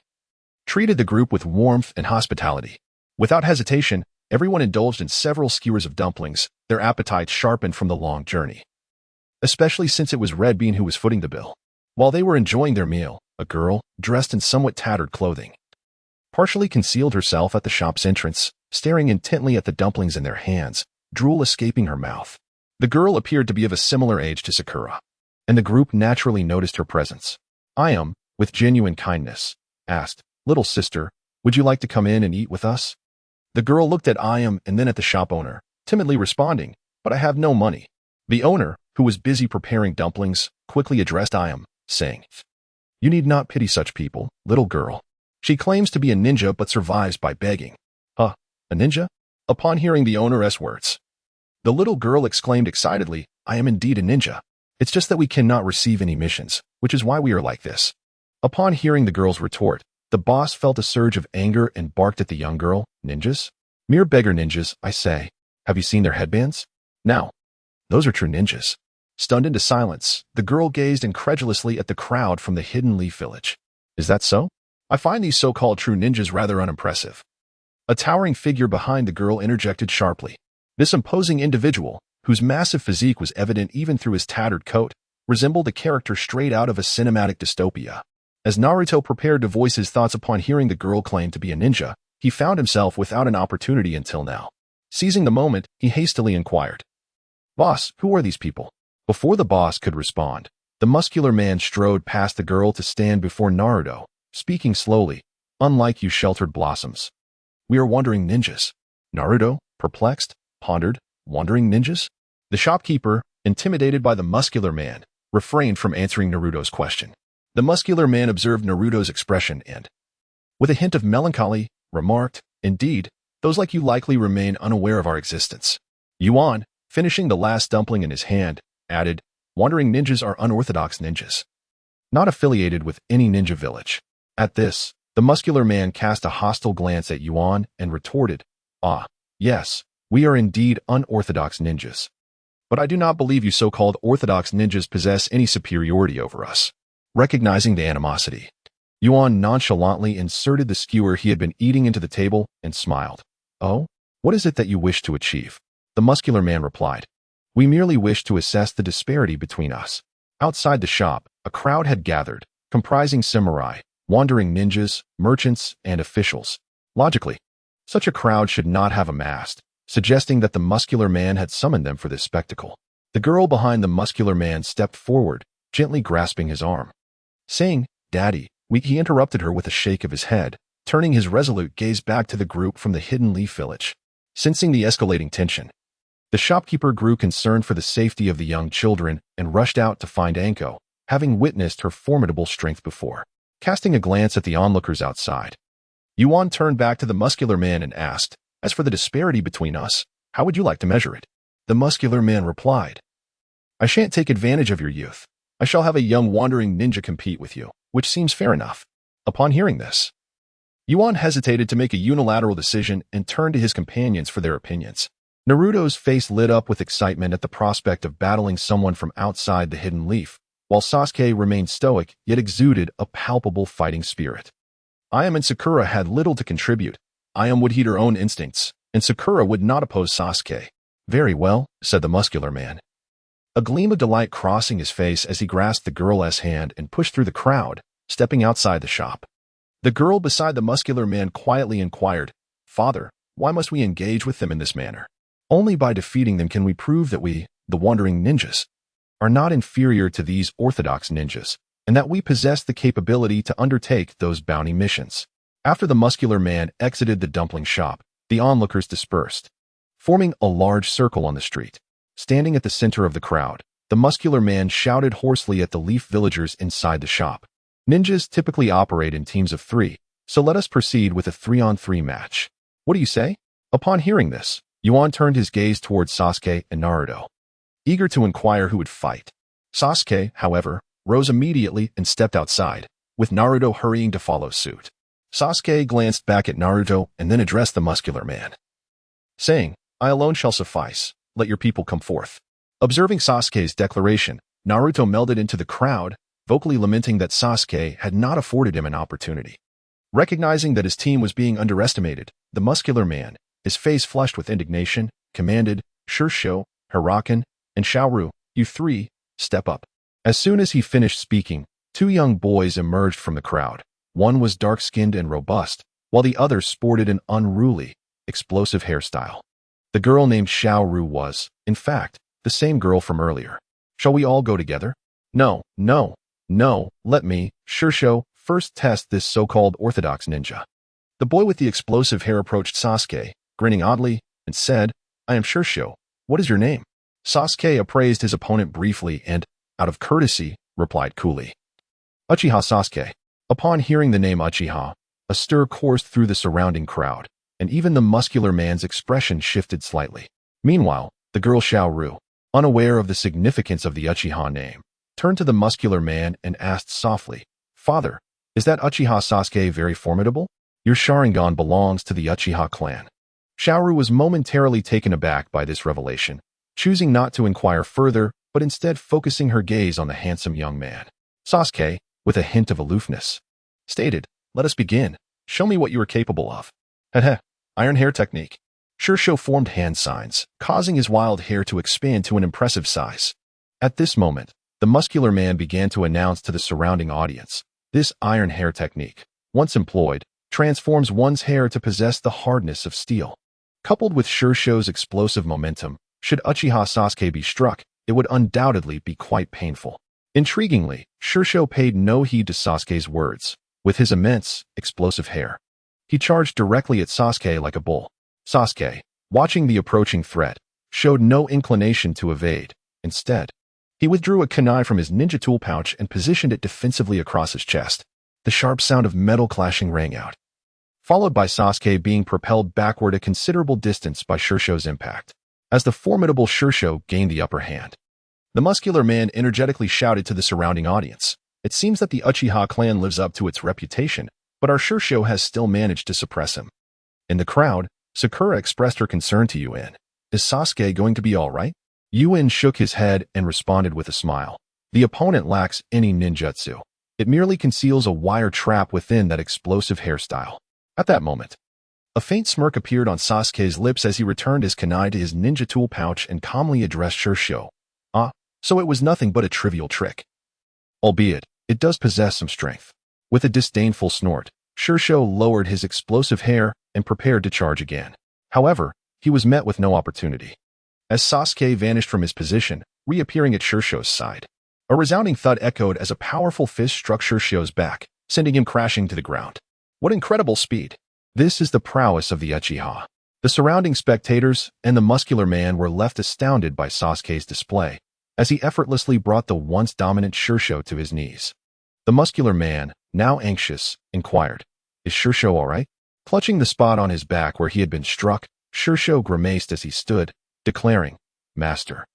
treated the group with warmth and hospitality. Without hesitation, everyone indulged in several skewers of dumplings, their appetites sharpened from the long journey. Especially since it was Red Bean who was footing the bill. While they were enjoying their meal, a girl, dressed in somewhat tattered clothing, partially concealed herself at the shop's entrance, staring intently at the dumplings in their hands, drool escaping her mouth. The girl appeared to be of a similar age to Sakura, and the group naturally noticed her presence. Ayam, with genuine kindness, asked, "Little sister, would you like to come in and eat with us?" The girl looked at Ayam and then at the shop owner, timidly responding, "But I have no money." The owner, who was busy preparing dumplings, quickly addressed Ayam, saying, "You need not pity such people, little girl. She claims to be a ninja but survives by begging." "Huh, a ninja?" Upon hearing the owner's words, the little girl exclaimed excitedly, "I am indeed a ninja. It's just that we cannot receive any missions, which is why we are like this." Upon hearing the girl's retort, the boss felt a surge of anger and barked at the young girl, "Ninjas? Mere beggar ninjas, I say. Have you seen their headbands? Now, those are true ninjas." Stunned into silence, the girl gazed incredulously at the crowd from the Hidden Leaf Village. "Is that so? I find these so-called true ninjas rather unimpressive." A towering figure behind the girl interjected sharply. This imposing individual, whose massive physique was evident even through his tattered coat, resembled a character straight out of a cinematic dystopia. As Naruto prepared to voice his thoughts upon hearing the girl claim to be a ninja, he found himself without an opportunity until now. Seizing the moment, he hastily inquired, "Boss, who are these people?" Before the boss could respond, the muscular man strode past the girl to stand before Naruto, speaking slowly, "Unlike you sheltered blossoms, we are wandering ninjas." Naruto, perplexed, pondered, "Wandering ninjas?" The shopkeeper, intimidated by the muscular man, refrained from answering Naruto's question. The muscular man observed Naruto's expression and, with a hint of melancholy, remarked, "Indeed, those like you likely remain unaware of our existence." Yuan, finishing the last dumpling in his hand, added, "Wandering ninjas are unorthodox ninjas, not affiliated with any ninja village." At this, the muscular man cast a hostile glance at Yuan and retorted, "Ah, yes, we are indeed unorthodox ninjas. But I do not believe you so-called orthodox ninjas possess any superiority over us." Recognizing the animosity, Yuan nonchalantly inserted the skewer he had been eating into the table and smiled. "Oh, what is it that you wish to achieve?" The muscular man replied, "We merely wish to assess the disparity between us." Outside the shop, a crowd had gathered, comprising samurai, wandering ninjas, merchants, and officials. Logically, such a crowd should not have amassed, suggesting that the muscular man had summoned them for this spectacle. The girl behind the muscular man stepped forward, gently grasping his arm. Saying, "Daddy," he interrupted her with a shake of his head, turning his resolute gaze back to the group from the Hidden Leaf Village. Sensing the escalating tension, the shopkeeper grew concerned for the safety of the young children and rushed out to find Anko, having witnessed her formidable strength before. Casting a glance at the onlookers outside, Yuan turned back to the muscular man and asked, "As for the disparity between us, how would you like to measure it?" The muscular man replied, "I shan't take advantage of your youth. I shall have a young wandering ninja compete with you, which seems fair enough." Upon hearing this, Yuan hesitated to make a unilateral decision and turned to his companions for their opinions. Naruto's face lit up with excitement at the prospect of battling someone from outside the Hidden Leaf, while Sasuke remained stoic yet exuded a palpable fighting spirit. Ayam and Sakura had little to contribute. Ayam would heed her own instincts, and Sakura would not oppose Sasuke. "Very well," said the muscular man, a gleam of delight crossing his face as he grasped the girl's hand and pushed through the crowd, stepping outside the shop. The girl beside the muscular man quietly inquired, "Father, why must we engage with them in this manner? Only by defeating them can we prove that we, the wandering ninjas, are not inferior to these orthodox ninjas, and that we possess the capability to undertake those bounty missions." After the muscular man exited the dumpling shop, the onlookers dispersed, forming a large circle on the street. Standing at the center of the crowd, the muscular man shouted hoarsely at the leaf villagers inside the shop. Ninjas typically operate in teams of 3, So let us proceed with a 3-on-3 match. What do you say? Upon hearing this, Yuan turned his gaze towards Sasuke and Naruto, eager to inquire who would fight. Sasuke, however, rose immediately and stepped outside, with Naruto hurrying to follow suit. Sasuke glanced back at Naruto and then addressed the muscular man, saying, "I alone shall suffice. Let your people come forth." Observing Sasuke's declaration, Naruto melded into the crowd, vocally lamenting that Sasuke had not afforded him an opportunity. Recognizing that his team was being underestimated, the muscular man, his face flushed with indignation, commanded, "Shursho, Hiraken, and Shaoru, you three, step up." As soon as he finished speaking, 2 young boys emerged from the crowd. One was dark-skinned and robust, while the other sported an unruly, explosive hairstyle. The girl named Shaoru was, in fact, the same girl from earlier. "Shall we all go together?" No, let me, Shursho, first test this so-called orthodox ninja." The boy with the explosive hair approached Sasuke, grinning oddly, and said, "I am Shursho. What is your name?" Sasuke appraised his opponent briefly and, out of courtesy, replied coolly, "Uchiha Sasuke." Upon hearing the name Uchiha, a stir coursed through the surrounding crowd, and even the muscular man's expression shifted slightly. Meanwhile, the girl Shaoru, unaware of the significance of the Uchiha name, turned to the muscular man and asked softly, "Father, is that Uchiha Sasuke very formidable? Your Sharingan belongs to the Uchiha clan." Shaoru was momentarily taken aback by this revelation, choosing not to inquire further, but instead focusing her gaze on the handsome young man. Sasuke, with a hint of aloofness, stated, "Let us begin. Show me what you are capable of." Heh, iron hair technique. Shursho formed hand signs, causing his wild hair to expand to an impressive size. At this moment, the muscular man began to announce to the surrounding audience, "This iron hair technique, once employed, transforms one's hair to possess the hardness of steel." Coupled with Shursho's explosive momentum, should Uchiha Sasuke be struck, it would undoubtedly be quite painful. Intriguingly, Shursho paid no heed to Sasuke's words. With his immense, explosive hair, he charged directly at Sasuke like a bull. Sasuke, watching the approaching threat, showed no inclination to evade. Instead, he withdrew a kunai from his ninja tool pouch and positioned it defensively across his chest. The sharp sound of metal clashing rang out, followed by Sasuke being propelled backward a considerable distance by Shursho's impact. As the formidable Shursho gained the upper hand, the muscular man energetically shouted to the surrounding audience, "It seems that the Uchiha clan lives up to its reputation, but our Shursho has still managed to suppress him." In the crowd, Sakura expressed her concern to Yuan. "Is Sasuke going to be all right?" Yuan shook his head and responded with a smile. "The opponent lacks any ninjutsu. It merely conceals a wire trap within that explosive hairstyle." At that moment, a faint smirk appeared on Sasuke's lips as he returned his kunai to his ninja tool pouch and calmly addressed Shursho. So it was nothing but a trivial trick. Albeit, it does possess some strength." With a disdainful snort, Shursho lowered his explosive hair and prepared to charge again. However, he was met with no opportunity, as Sasuke vanished from his position, reappearing at Shursho's side. A resounding thud echoed as a powerful fist struck Shursho's back, sending him crashing to the ground. What incredible speed! This is the prowess of the Uchiha. The surrounding spectators and the muscular man were left astounded by Sasuke's display, as he effortlessly brought the once dominant Shursho to his knees. The muscular man, now anxious, inquired, "Is Shursho all right?" Clutching the spot on his back where he had been struck, Shursho grimaced as he stood, declaring, "Master,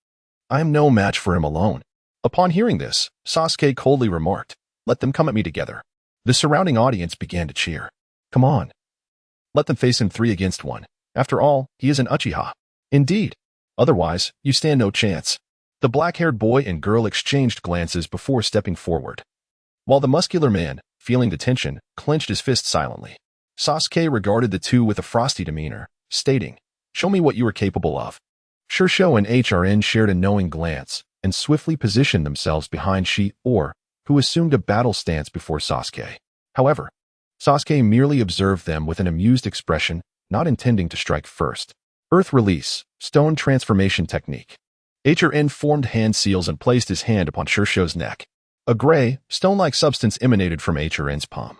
I am no match for him alone." Upon hearing this, Sasuke coldly remarked, "Let them come at me together." The surrounding audience began to cheer. "Come on. Let them face him 3 against 1. After all, he is an Uchiha." "Indeed. Otherwise, you stand no chance." The black-haired boy and girl exchanged glances before stepping forward, while the muscular man, feeling the tension, clenched his fist silently. Sasuke regarded the two with a frosty demeanor, stating, "Show me what you are capable of." Shursho and HRN shared a knowing glance and swiftly positioned themselves behind Shi-Or, who assumed a battle stance before Sasuke. However, Sasuke merely observed them with an amused expression, not intending to strike first. Earth Release, Stone Transformation Technique. HRN formed hand seals and placed his hand upon Shursho's neck. A gray, stone-like substance emanated from HRN's palm,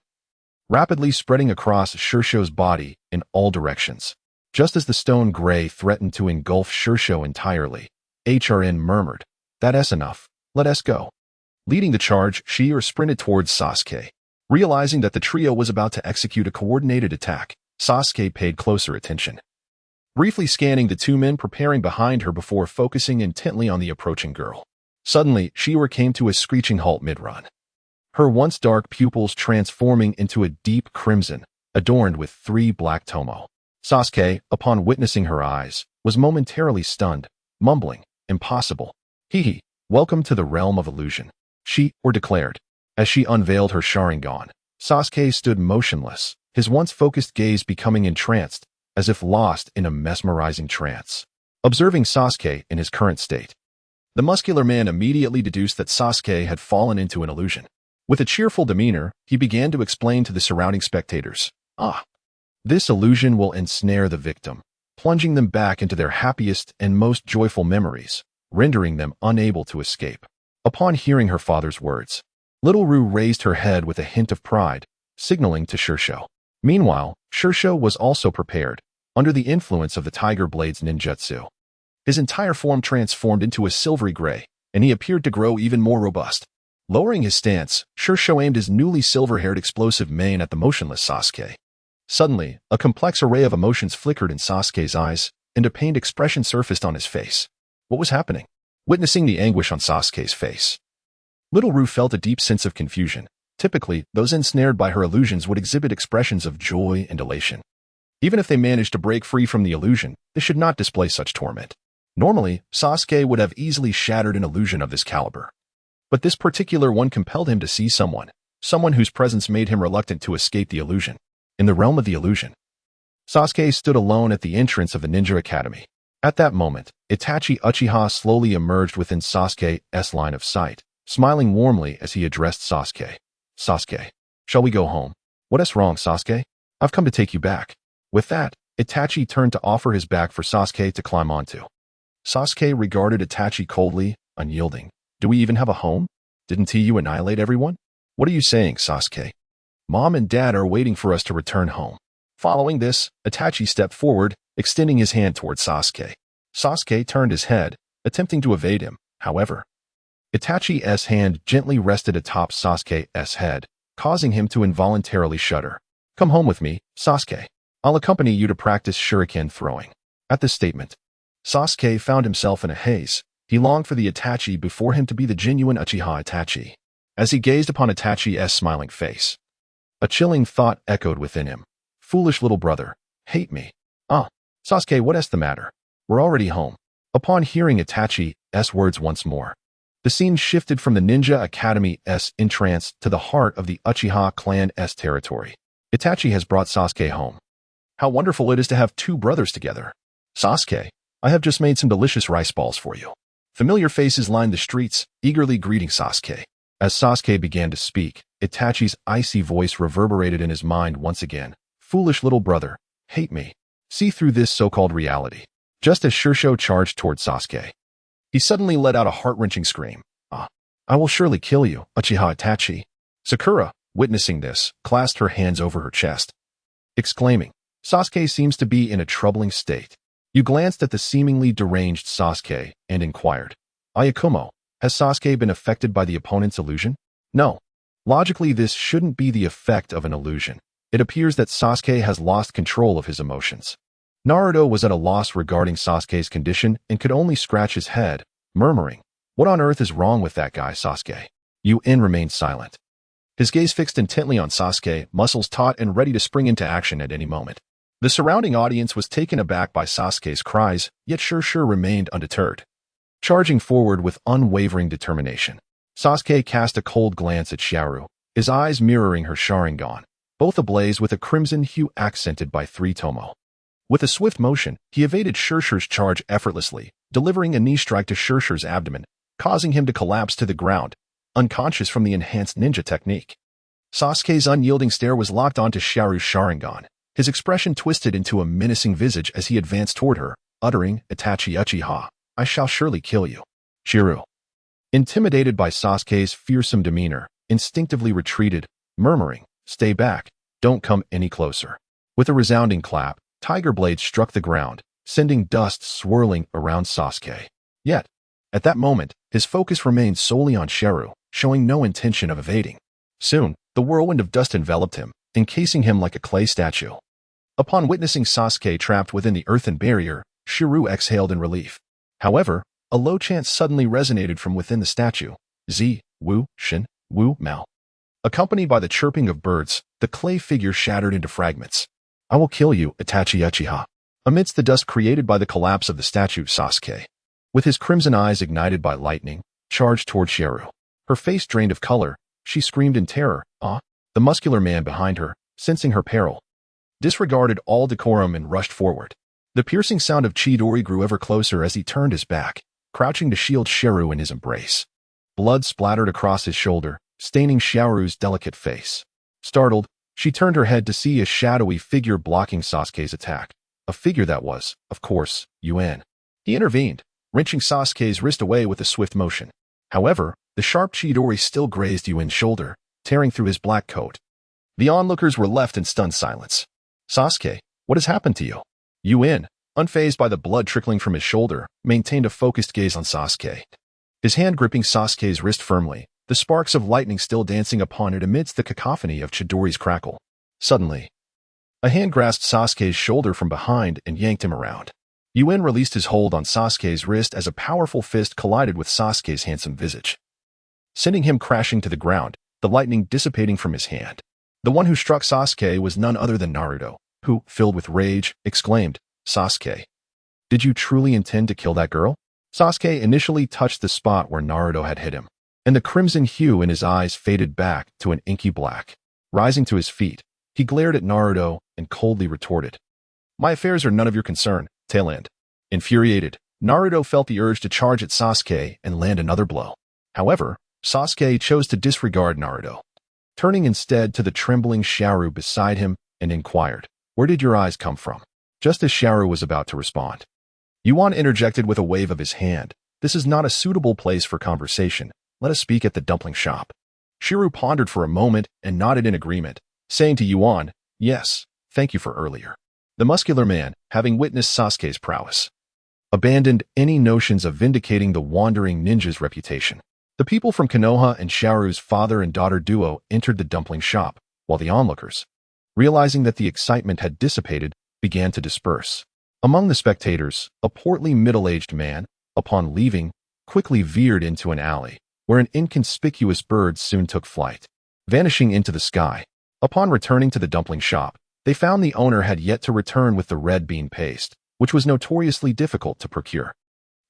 rapidly spreading across Shursho's body in all directions. Just as the stone gray threatened to engulf Shursho entirely, HRN murmured, "That's enough. Let us go." Leading the charge, Shi-Or sprinted towards Sasuke, Realizing that the trio was about to execute a coordinated attack, Sasuke paid closer attention, briefly scanning the two men preparing behind her before focusing intently on the approaching girl. Suddenly, Shiru came to a screeching halt mid-run, her once dark pupils transforming into a deep crimson, adorned with 3 black tomo. Sasuke, upon witnessing her eyes, was momentarily stunned, mumbling, "Impossible. Hee, welcome to the realm of illusion," she declared. As she unveiled her Sharingan, Sasuke stood motionless, his once focused gaze becoming entranced, as if lost in a mesmerizing trance. Observing Sasuke in his current state, the muscular man immediately deduced that Sasuke had fallen into an illusion. With a cheerful demeanor, he began to explain to the surrounding spectators, this illusion will ensnare the victim, plunging them back into their happiest and most joyful memories, rendering them unable to escape." Upon hearing her father's words, Little Rue raised her head with a hint of pride, signaling to Shursho. Meanwhile, Shursho was also prepared, under the influence of the Tiger Blade's ninjutsu. His entire form transformed into a silvery gray, and he appeared to grow even more robust. Lowering his stance, Shursho aimed his newly silver-haired explosive mane at the motionless Sasuke. Suddenly, a complex array of emotions flickered in Sasuke's eyes, and a pained expression surfaced on his face. What was happening? Witnessing the anguish on Sasuke's face, Little Rue felt a deep sense of confusion. Typically, those ensnared by her illusions would exhibit expressions of joy and elation. Even if they managed to break free from the illusion, they should not display such torment. Normally, Sasuke would have easily shattered an illusion of this caliber. But this particular one compelled him to see someone whose presence made him reluctant to escape the illusion. In the realm of the illusion, Sasuke stood alone at the entrance of the ninja academy. At that moment, Itachi Uchiha slowly emerged within Sasuke's line of sight, smiling warmly as he addressed Sasuke. "Sasuke, shall we go home?" "What is wrong, Sasuke? I've come to take you back." With that, Itachi turned to offer his back for Sasuke to climb onto. Sasuke regarded Itachi coldly, unyielding. "Do we even have a home? Didn't you annihilate everyone?" "What are you saying, Sasuke? Mom and Dad are waiting for us to return home." Following this, Itachi stepped forward, extending his hand towards Sasuke. Sasuke turned his head, attempting to evade him. However, Itachi's hand gently rested atop Sasuke's head, causing him to involuntarily shudder. "Come home with me, Sasuke. I'll accompany you to practice shuriken throwing." At this statement, Sasuke found himself in a haze. He longed for the Itachi before him to be the genuine Uchiha Itachi. As he gazed upon Itachi's smiling face, a chilling thought echoed within him. "Foolish little brother, hate me." Sasuke, what is the matter? We're already home." Upon hearing Itachi's words once more, the scene shifted from the Ninja Academy's entrance to the heart of the Uchiha clan's territory. Itachi has brought Sasuke home. How wonderful it is to have 2 brothers together. "Sasuke, I have just made some delicious rice balls for you." Familiar faces lined the streets, eagerly greeting Sasuke. As Sasuke began to speak, Itachi's icy voice reverberated in his mind once again. "Foolish little brother, hate me. See through this so-called reality." Just as Shursho charged toward Sasuke, he suddenly let out a heart-wrenching scream. "I will surely kill you, Uchiha Itachi." Sakura, witnessing this, clasped her hands over her chest, exclaiming, "Sasuke seems to be in a troubling state." You glanced at the seemingly deranged Sasuke and inquired, "Ayakumo, has Sasuke been affected by the opponent's illusion?" No. Logically, this shouldn't be the effect of an illusion. It appears that Sasuke has lost control of his emotions. Naruto was at a loss regarding Sasuke's condition and could only scratch his head, murmuring, "What on earth is wrong with that guy, Sasuke?" Yuan remained silent, his gaze fixed intently on Sasuke, muscles taut and ready to spring into action at any moment. The surrounding audience was taken aback by Sasuke's cries, yet Shursho remained undeterred, charging forward with unwavering determination. Sasuke cast a cold glance at Shiru, his eyes mirroring her Sharingan, both ablaze with a crimson hue accented by 3 tomo. With a swift motion, he evaded Shursho's charge effortlessly, delivering a knee strike to Shursho's abdomen, causing him to collapse to the ground, unconscious from the enhanced ninja technique. Sasuke's unyielding stare was locked onto Shiru's Sharingan, his expression twisted into a menacing visage as he advanced toward her, uttering, "Itachi Uchiha, I shall surely kill you." Shiru, intimidated by Sasuke's fearsome demeanor, instinctively retreated, murmuring, "Stay back, don't come any closer." With a resounding clap, Tiger Blade struck the ground, sending dust swirling around Sasuke. Yet, at that moment, his focus remained solely on Shiru, showing no intention of evading. Soon, The whirlwind of dust enveloped him, encasing him like a clay statue. Upon witnessing Sasuke trapped within the earthen barrier, Shiryu exhaled in relief. However, a low chant suddenly resonated from within the statue. Z, Wu, Shin, Wu, Mao. Accompanied by the chirping of birds, the clay figure shattered into fragments. I will kill you, Itachi Uchiha. Amidst the dust created by the collapse of the statue, Sasuke, with his crimson eyes ignited by lightning, charged toward Shiryu. Her face drained of color, she screamed in terror. Ah! The muscular man behind her, sensing her peril, disregarded all decorum and rushed forward. The piercing sound of Chidori grew ever closer as he turned his back, crouching to shield Shiryu in his embrace. Blood splattered across his shoulder, staining Shiryu's delicate face. Startled, she turned her head to see a shadowy figure blocking Sasuke's attack. A figure that was, of course, Yuan. He intervened, wrenching Sasuke's wrist away with a swift motion. However, the sharp Chidori still grazed Yuan's shoulder, tearing through his black coat. The onlookers were left in stunned silence. Sasuke, what has happened to you? Yuan, unfazed by the blood trickling from his shoulder, maintained a focused gaze on Sasuke. His hand gripping Sasuke's wrist firmly, the sparks of lightning still dancing upon it amidst the cacophony of Chidori's crackle. Suddenly, a hand grasped Sasuke's shoulder from behind and yanked him around. Yuan released his hold on Sasuke's wrist as a powerful fist collided with Sasuke's handsome visage, sending him crashing to the ground, the lightning dissipating from his hand. The one who struck Sasuke was none other than Naruto, who, filled with rage, exclaimed, Sasuke, did you truly intend to kill that girl? Sasuke initially touched the spot where Naruto had hit him, and the crimson hue in his eyes faded back to an inky black. Rising to his feet, he glared at Naruto and coldly retorted, my affairs are none of your concern, tail end. Infuriated, Naruto felt the urge to charge at Sasuke and land another blow. However, Sasuke chose to disregard Naruto, turning instead to the trembling Shiryu beside him and inquired, where did your eyes come from? Just as Shiryu was about to respond, Yuan interjected with a wave of his hand, this is not a suitable place for conversation, let us speak at the dumpling shop. Shiryu pondered for a moment and nodded in agreement, saying to Yuan, yes, thank you for earlier. The muscular man, having witnessed Sasuke's prowess, abandoned any notions of vindicating the wandering ninja's reputation. The people from Konoha and Shiryu's father and daughter duo entered the dumpling shop, while the onlookers, realizing that the excitement had dissipated, began to disperse. Among the spectators, a portly middle-aged man, upon leaving, quickly veered into an alley, where an inconspicuous bird soon took flight, vanishing into the sky. Upon returning to the dumpling shop, they found the owner had yet to return with the red bean paste, which was notoriously difficult to procure.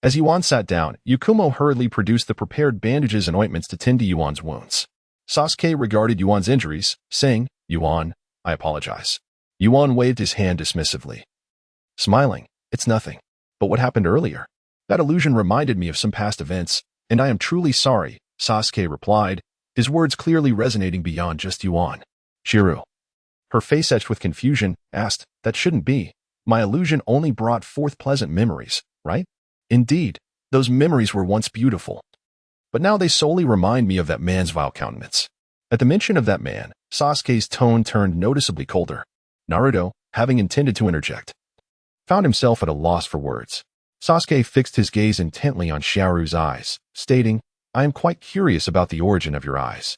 As Yuan sat down, Yakumo hurriedly produced the prepared bandages and ointments to tend to Yuan's wounds. Sasuke regarded Yuan's injuries, saying, Yuan, I apologize. Yuan waved his hand dismissively, smiling, it's nothing. But what happened earlier? That illusion reminded me of some past events, and I am truly sorry, Sasuke replied, his words clearly resonating beyond just Yuan. Shiryu, her face etched with confusion, asked, that shouldn't be. My illusion only brought forth pleasant memories, right? Indeed, those memories were once beautiful. But now they solely remind me of that man's vile countenance. At the mention of that man, Sasuke's tone turned noticeably colder. Naruto, having intended to interject, found himself at a loss for words. Sasuke fixed his gaze intently on Shiryu's eyes, stating, I am quite curious about the origin of your eyes.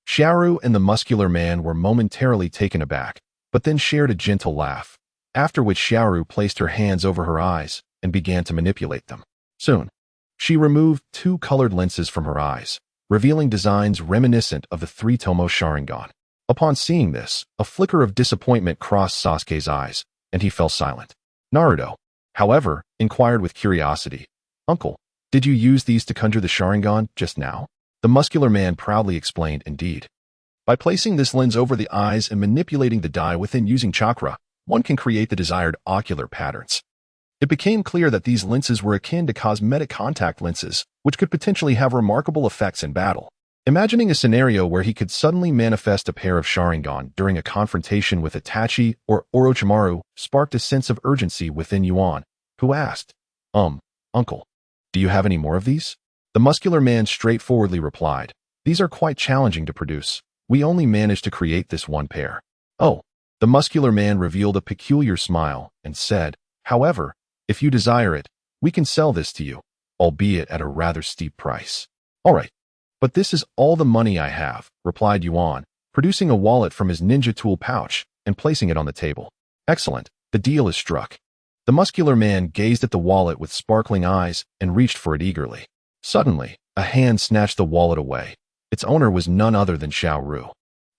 Shiryu and the muscular man were momentarily taken aback, but then shared a gentle laugh, after which Shiryu placed her hands over her eyes and began to manipulate them. Soon, she removed 2 colored lenses from her eyes, revealing designs reminiscent of the 3-tomo Sharingan. Upon seeing this, a flicker of disappointment crossed Sasuke's eyes, and he fell silent. Naruto, however, inquired with curiosity, Uncle, did you use these to conjure the Sharingan just now? The muscular man proudly explained, indeed. By placing this lens over the eyes and manipulating the dye within using chakra, one can create the desired ocular patterns. It became clear that these lenses were akin to cosmetic contact lenses, which could potentially have remarkable effects in battle. Imagining a scenario where he could suddenly manifest a pair of Sharingan during a confrontation with Itachi or Orochimaru sparked a sense of urgency within Yuan, who asked, Uncle, do you have any more of these? The muscular man straightforwardly replied, these are quite challenging to produce. We only managed to create this one pair. Oh, the muscular man revealed a peculiar smile and said, however, if you desire it, we can sell this to you, albeit at a rather steep price. All right, but this is all the money I have, replied Yuan, producing a wallet from his ninja tool pouch and placing it on the table. Excellent, the deal is struck. The muscular man gazed at the wallet with sparkling eyes and reached for it eagerly. Suddenly, a hand snatched the wallet away. Its owner was none other than Xiao Ru.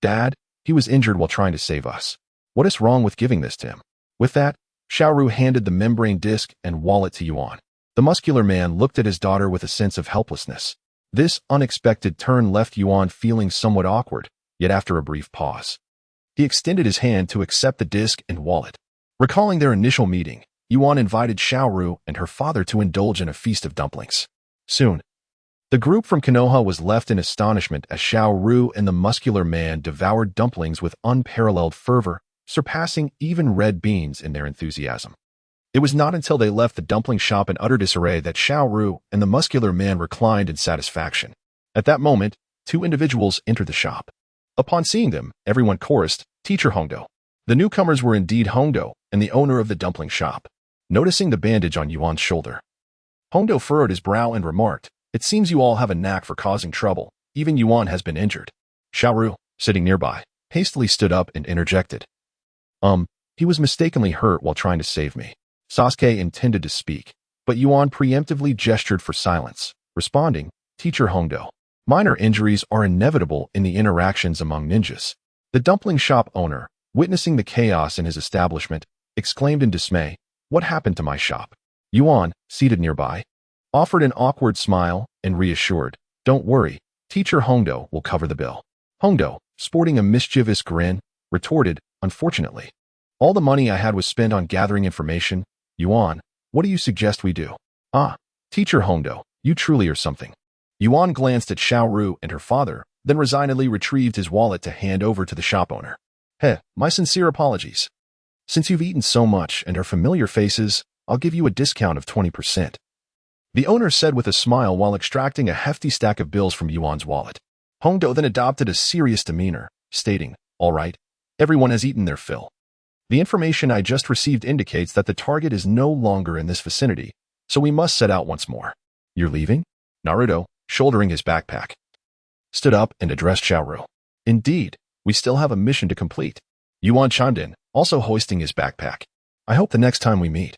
Dad, he was injured while trying to save us. What is wrong with giving this to him? With that, Xiao Ru handed the membrane disc and wallet to Yuan. The muscular man looked at his daughter with a sense of helplessness. This unexpected turn left Yuan feeling somewhat awkward, yet after a brief pause, he extended his hand to accept the disc and wallet. Recalling their initial meeting, Yuan invited Xiao Ru and her father to indulge in a feast of dumplings. Soon, the group from Konoha was left in astonishment as Xiao Ru and the muscular man devoured dumplings with unparalleled fervor, surpassing even red beans in their enthusiasm. It was not until they left the dumpling shop in utter disarray that Xiao Ru and the muscular man reclined in satisfaction. At that moment, two individuals entered the shop. Upon seeing them, everyone chorused, "Teacher Hongdo." The newcomers were indeed Hongdo and the owner of the dumpling shop. Noticing the bandage on Yuan's shoulder, Hongdo furrowed his brow and remarked, "It seems you all have a knack for causing trouble. Even Yuan has been injured." Xiao Ru, sitting nearby, hastily stood up and interjected, He was mistakenly hurt while trying to save me." Sasuke intended to speak, but Yuan preemptively gestured for silence, responding, "Teacher Hongdo, minor injuries are inevitable in the interactions among ninjas." The dumpling shop owner, witnessing the chaos in his establishment, exclaimed in dismay, "What happened to my shop?" Yuan, seated nearby, offered an awkward smile and reassured, "Don't worry, Teacher Hongdo will cover the bill." Hongdo, sporting a mischievous grin, retorted, "Unfortunately, all the money I had was spent on gathering information. Yuan, what do you suggest we do?" "Ah, Teacher Hongdo, you truly are something." Yuan glanced at Xiao Ru and her father, then resignedly retrieved his wallet to hand over to the shop owner. "Heh, my sincere apologies. Since you've eaten so much and are familiar faces, I'll give you a discount of 20%. The owner said with a smile while extracting a hefty stack of bills from Yuan's wallet. Hongdo then adopted a serious demeanor, stating, "All right, everyone has eaten their fill. The information I just received indicates that the target is no longer in this vicinity, so we must set out once more." "You're leaving?" Naruto, shouldering his backpack, stood up and addressed Xiao Ru. "Indeed, we still have a mission to complete." Yuan chimed in, also hoisting his backpack. "I hope the next time we meet,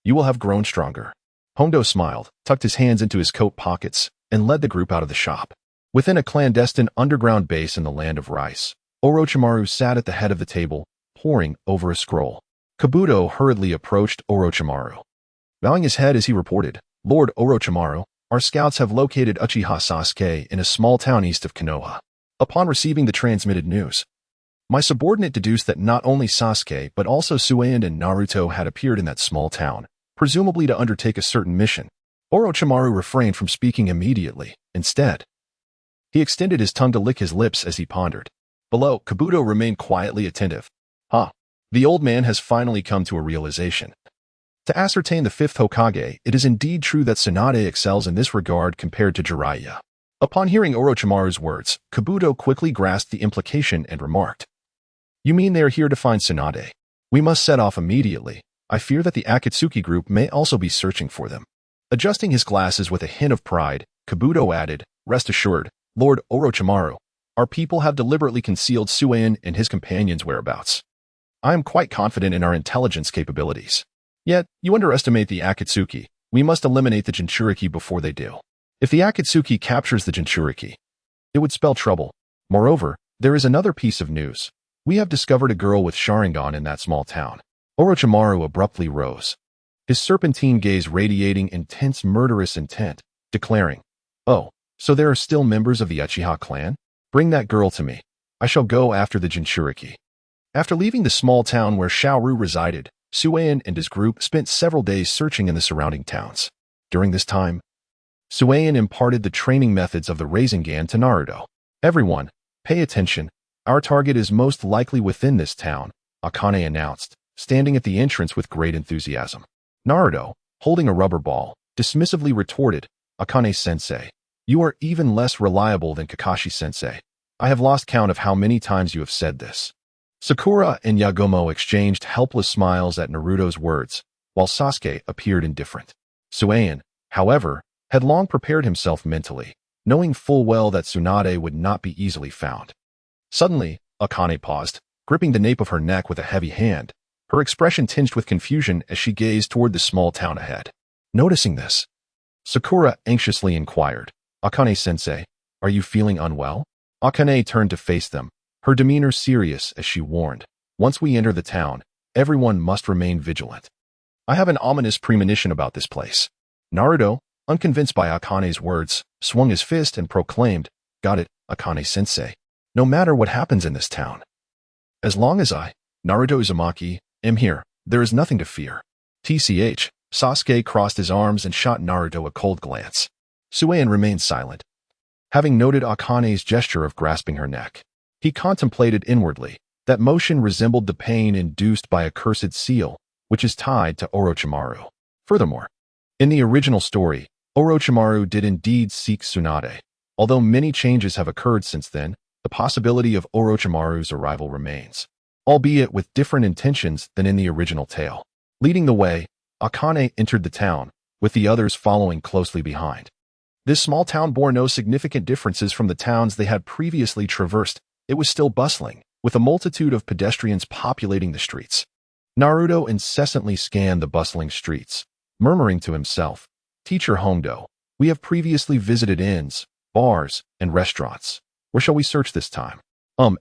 you will have grown stronger." Hongdo smiled, tucked his hands into his coat pockets, and led the group out of the shop. Within a clandestine underground base in the land of rice, Orochimaru sat at the head of the table, poring over a scroll. Kabuto hurriedly approached Orochimaru, bowing his head as he reported, "Lord Orochimaru, our scouts have located Uchiha Sasuke in a small town east of Konoha." Upon receiving the transmitted news, my subordinate deduced that not only Sasuke but also Yuan and Naruto had appeared in that small town, presumably to undertake a certain mission. Orochimaru refrained from speaking immediately. Instead, he extended his tongue to lick his lips as he pondered. Below, Kabuto remained quietly attentive. The old man has finally come to a realization. To ascertain the Fifth Hokage, it is indeed true that Tsunade excels in this regard compared to Jiraiya. Upon hearing Orochimaru's words, Kabuto quickly grasped the implication and remarked, "You mean they are here to find Tsunade? We must set off immediately. I fear that the Akatsuki group may also be searching for them." Adjusting his glasses with a hint of pride, Kabuto added, "Rest assured, Lord Orochimaru, our people have deliberately concealed Yuan and his companions' whereabouts. I am quite confident in our intelligence capabilities. Yet, you underestimate the Akatsuki. We must eliminate the Jinchuriki before they do. If the Akatsuki captures the Jinchuriki, it would spell trouble. Moreover, there is another piece of news. We have discovered a girl with Sharingan in that small town." Orochimaru abruptly rose, his serpentine gaze radiating intense murderous intent, declaring, "Oh, so there are still members of the Uchiha clan? Bring that girl to me. I shall go after the Jinchuriki." After leaving the small town where Xiao Ru resided, Yuan and his group spent several days searching in the surrounding towns. During this time, Yuan imparted the training methods of the Rasengan to Naruto. "Everyone, pay attention. Our target is most likely within this town," Akane announced, standing at the entrance with great enthusiasm. Naruto, holding a rubber ball, dismissively retorted, "Akane-sensei, you are even less reliable than Kakashi-sensei. I have lost count of how many times you have said this." Sakura and Yagumo exchanged helpless smiles at Naruto's words, while Sasuke appeared indifferent. Yuan, however, had long prepared himself mentally, knowing full well that Tsunade would not be easily found. Suddenly, Akane paused, gripping the nape of her neck with a heavy hand, her expression tinged with confusion as she gazed toward the small town ahead. Noticing this, Sakura anxiously inquired, "Akane-sensei, are you feeling unwell?" Akane turned to face them, her demeanor serious as she warned, "Once we enter the town, everyone must remain vigilant. I have an ominous premonition about this place." Naruto, unconvinced by Akane's words, swung his fist and proclaimed, "Got it, Akane-sensei. No matter what happens in this town, as long as I, Naruto Uzumaki, am here, there is nothing to fear." TCH, Sasuke crossed his arms and shot Naruto a cold glance. Suien remained silent. Having noted Akane's gesture of grasping her neck, he contemplated inwardly. That motion resembled the pain induced by a cursed seal, which is tied to Orochimaru. Furthermore, in the original story, Orochimaru did indeed seek Tsunade. Although many changes have occurred since then, the possibility of Orochimaru's arrival remains, albeit with different intentions than in the original tale. Leading the way, Akane entered the town, with the others following closely behind. This small town bore no significant differences from the towns they had previously traversed. It was still bustling, with a multitude of pedestrians populating the streets. Naruto incessantly scanned the bustling streets, murmuring to himself, "Teacher Hondo, we have previously visited inns, bars, and restaurants. Where shall we search this time?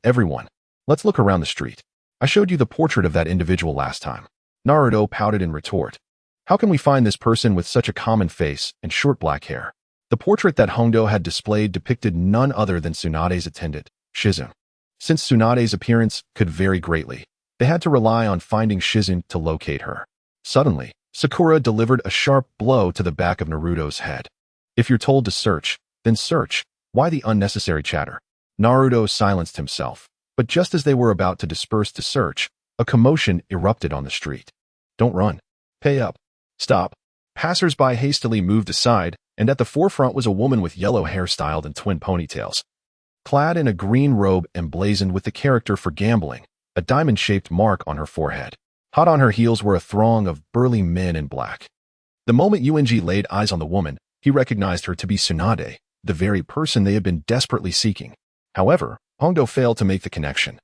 Everyone, let's look around the street. I showed you the portrait of that individual last time." Naruto pouted in retort. "How can we find this person with such a common face and short black hair?" The portrait that Hondo had displayed depicted none other than Tsunade's attendant, Shizune. Since Tsunade's appearance could vary greatly, they had to rely on finding Shizune to locate her. Suddenly, Sakura delivered a sharp blow to the back of Naruto's head. "If you're told to search, then search. Why the unnecessary chatter?" Naruto silenced himself, but just as they were about to disperse to search, a commotion erupted on the street. "Don't run. Pay up. Stop." Passers-by hastily moved aside, and at the forefront was a woman with yellow hair styled in twin ponytails. Clad in a green robe emblazoned with the character for gambling, a diamond-shaped mark on her forehead. Hot on her heels were a throng of burly men in black. The moment Yuan laid eyes on the woman, he recognized her to be Tsunade, the very person they had been desperately seeking. However, Hondo failed to make the connection.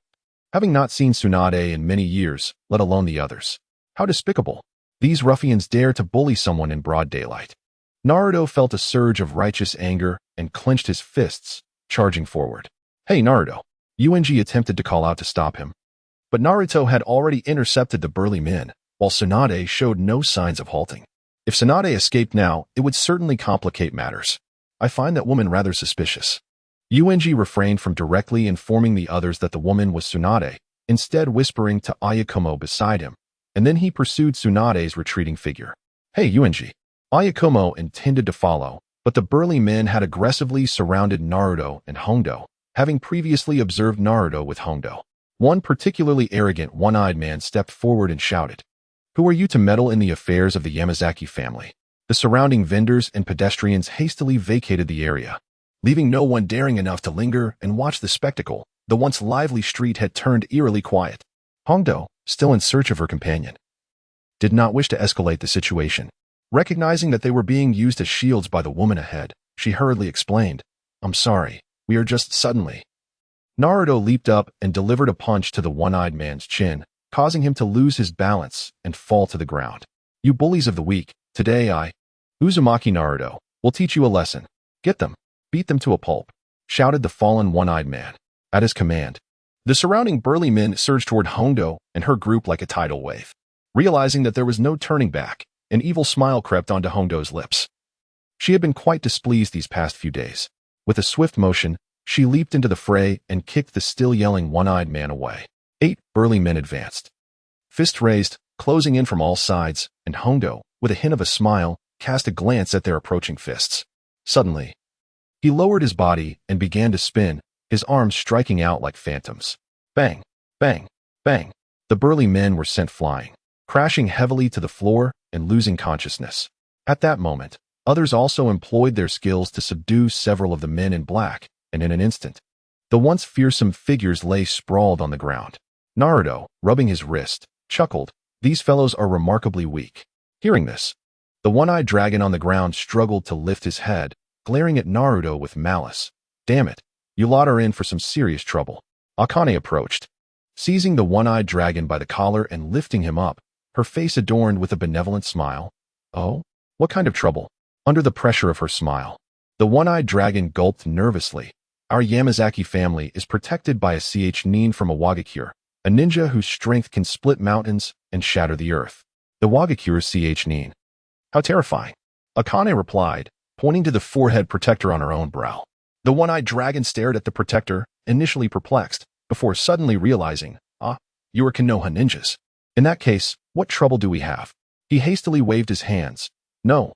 Having not seen Tsunade in many years, let alone the others. How despicable. These ruffians dare to bully someone in broad daylight. Naruto felt a surge of righteous anger and clenched his fists, charging forward. "Hey, Naruto!" Yuan attempted to call out to stop him. But Naruto had already intercepted the burly men, while Tsunade showed no signs of halting. If Tsunade escaped now, it would certainly complicate matters. "I find that woman rather suspicious." Yuan refrained from directly informing the others that the woman was Tsunade, instead whispering to Ayakumo beside him, and then he pursued Tsunade's retreating figure. "Hey, Yuan!" Ayakumo intended to follow, but the burly men had aggressively surrounded Naruto and Hondo, having previously observed Naruto with Hondo. One particularly arrogant one-eyed man stepped forward and shouted, "Who are you to meddle in the affairs of the Yamazaki family?" The surrounding vendors and pedestrians hastily vacated the area, leaving no one daring enough to linger and watch the spectacle. The once lively street had turned eerily quiet. Hondo, still in search of her companion, did not wish to escalate the situation. Recognizing that they were being used as shields by the woman ahead, she hurriedly explained, "I'm sorry, we are just suddenly." Naruto leaped up and delivered a punch to the one-eyed man's chin, causing him to lose his balance and fall to the ground. "You bullies of the weak, today I, Uzumaki Naruto, will teach you a lesson. Get them, beat them to a pulp," shouted the fallen one-eyed man. At his command, the surrounding burly men surged toward Hondo and her group like a tidal wave. Realizing that there was no turning back, an evil smile crept onto Hondo's lips. She had been quite displeased these past few days. With a swift motion, she leaped into the fray and kicked the still-yelling one-eyed man away. 8 burly men advanced, fists raised, closing in from all sides, and Hondo, with a hint of a smile, cast a glance at their approaching fists. Suddenly, he lowered his body and began to spin, his arms striking out like phantoms. Bang, bang, bang. The burly men were sent flying, crashing heavily to the floor and losing consciousness. At that moment, others also employed their skills to subdue several of the men in black, and in an instant, the once fearsome figures lay sprawled on the ground. Naruto, rubbing his wrist, chuckled, "These fellows are remarkably weak." Hearing this, the one-eyed dragon on the ground struggled to lift his head, glaring at Naruto with malice. "Damn it, you lot are in for some serious trouble." Akane approached, seizing the one-eyed dragon by the collar and lifting him up, her face adorned with a benevolent smile. Oh? What kind of trouble? Under the pressure of her smile, the one-eyed dragon gulped nervously. Our Yamazaki family is protected by a Nin from a Wagakure, a ninja whose strength can split mountains and shatter the earth. The Wagakure's Nin. How terrifying. Akane replied, pointing to the forehead protector on her own brow. The one-eyed dragon stared at the protector, initially perplexed, before suddenly realizing, you are Konoha ninjas. In that case, what trouble do we have? He hastily waved his hands. No,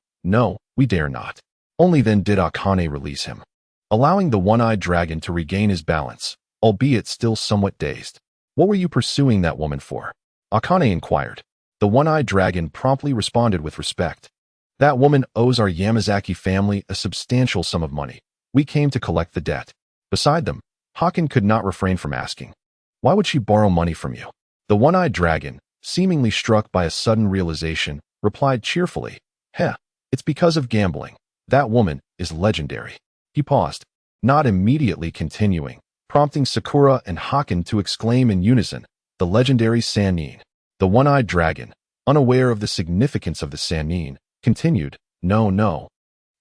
we dare not. Only then did Akane release him, allowing the one-eyed dragon to regain his balance, albeit still somewhat dazed. What were you pursuing that woman for? Akane inquired. The one-eyed dragon promptly responded with respect. That woman owes our Yamazaki family a substantial sum of money. We came to collect the debt. Beside them, Haken could not refrain from asking, why would she borrow money from you? The one-eyed dragon, seemingly struck by a sudden realization, replied cheerfully, it's because of gambling. That woman is legendary. He paused, not immediately continuing, prompting Sakura and Haken to exclaim in unison, the legendary Sannin. The one-eyed dragon, unaware of the significance of the Sannin, continued, no.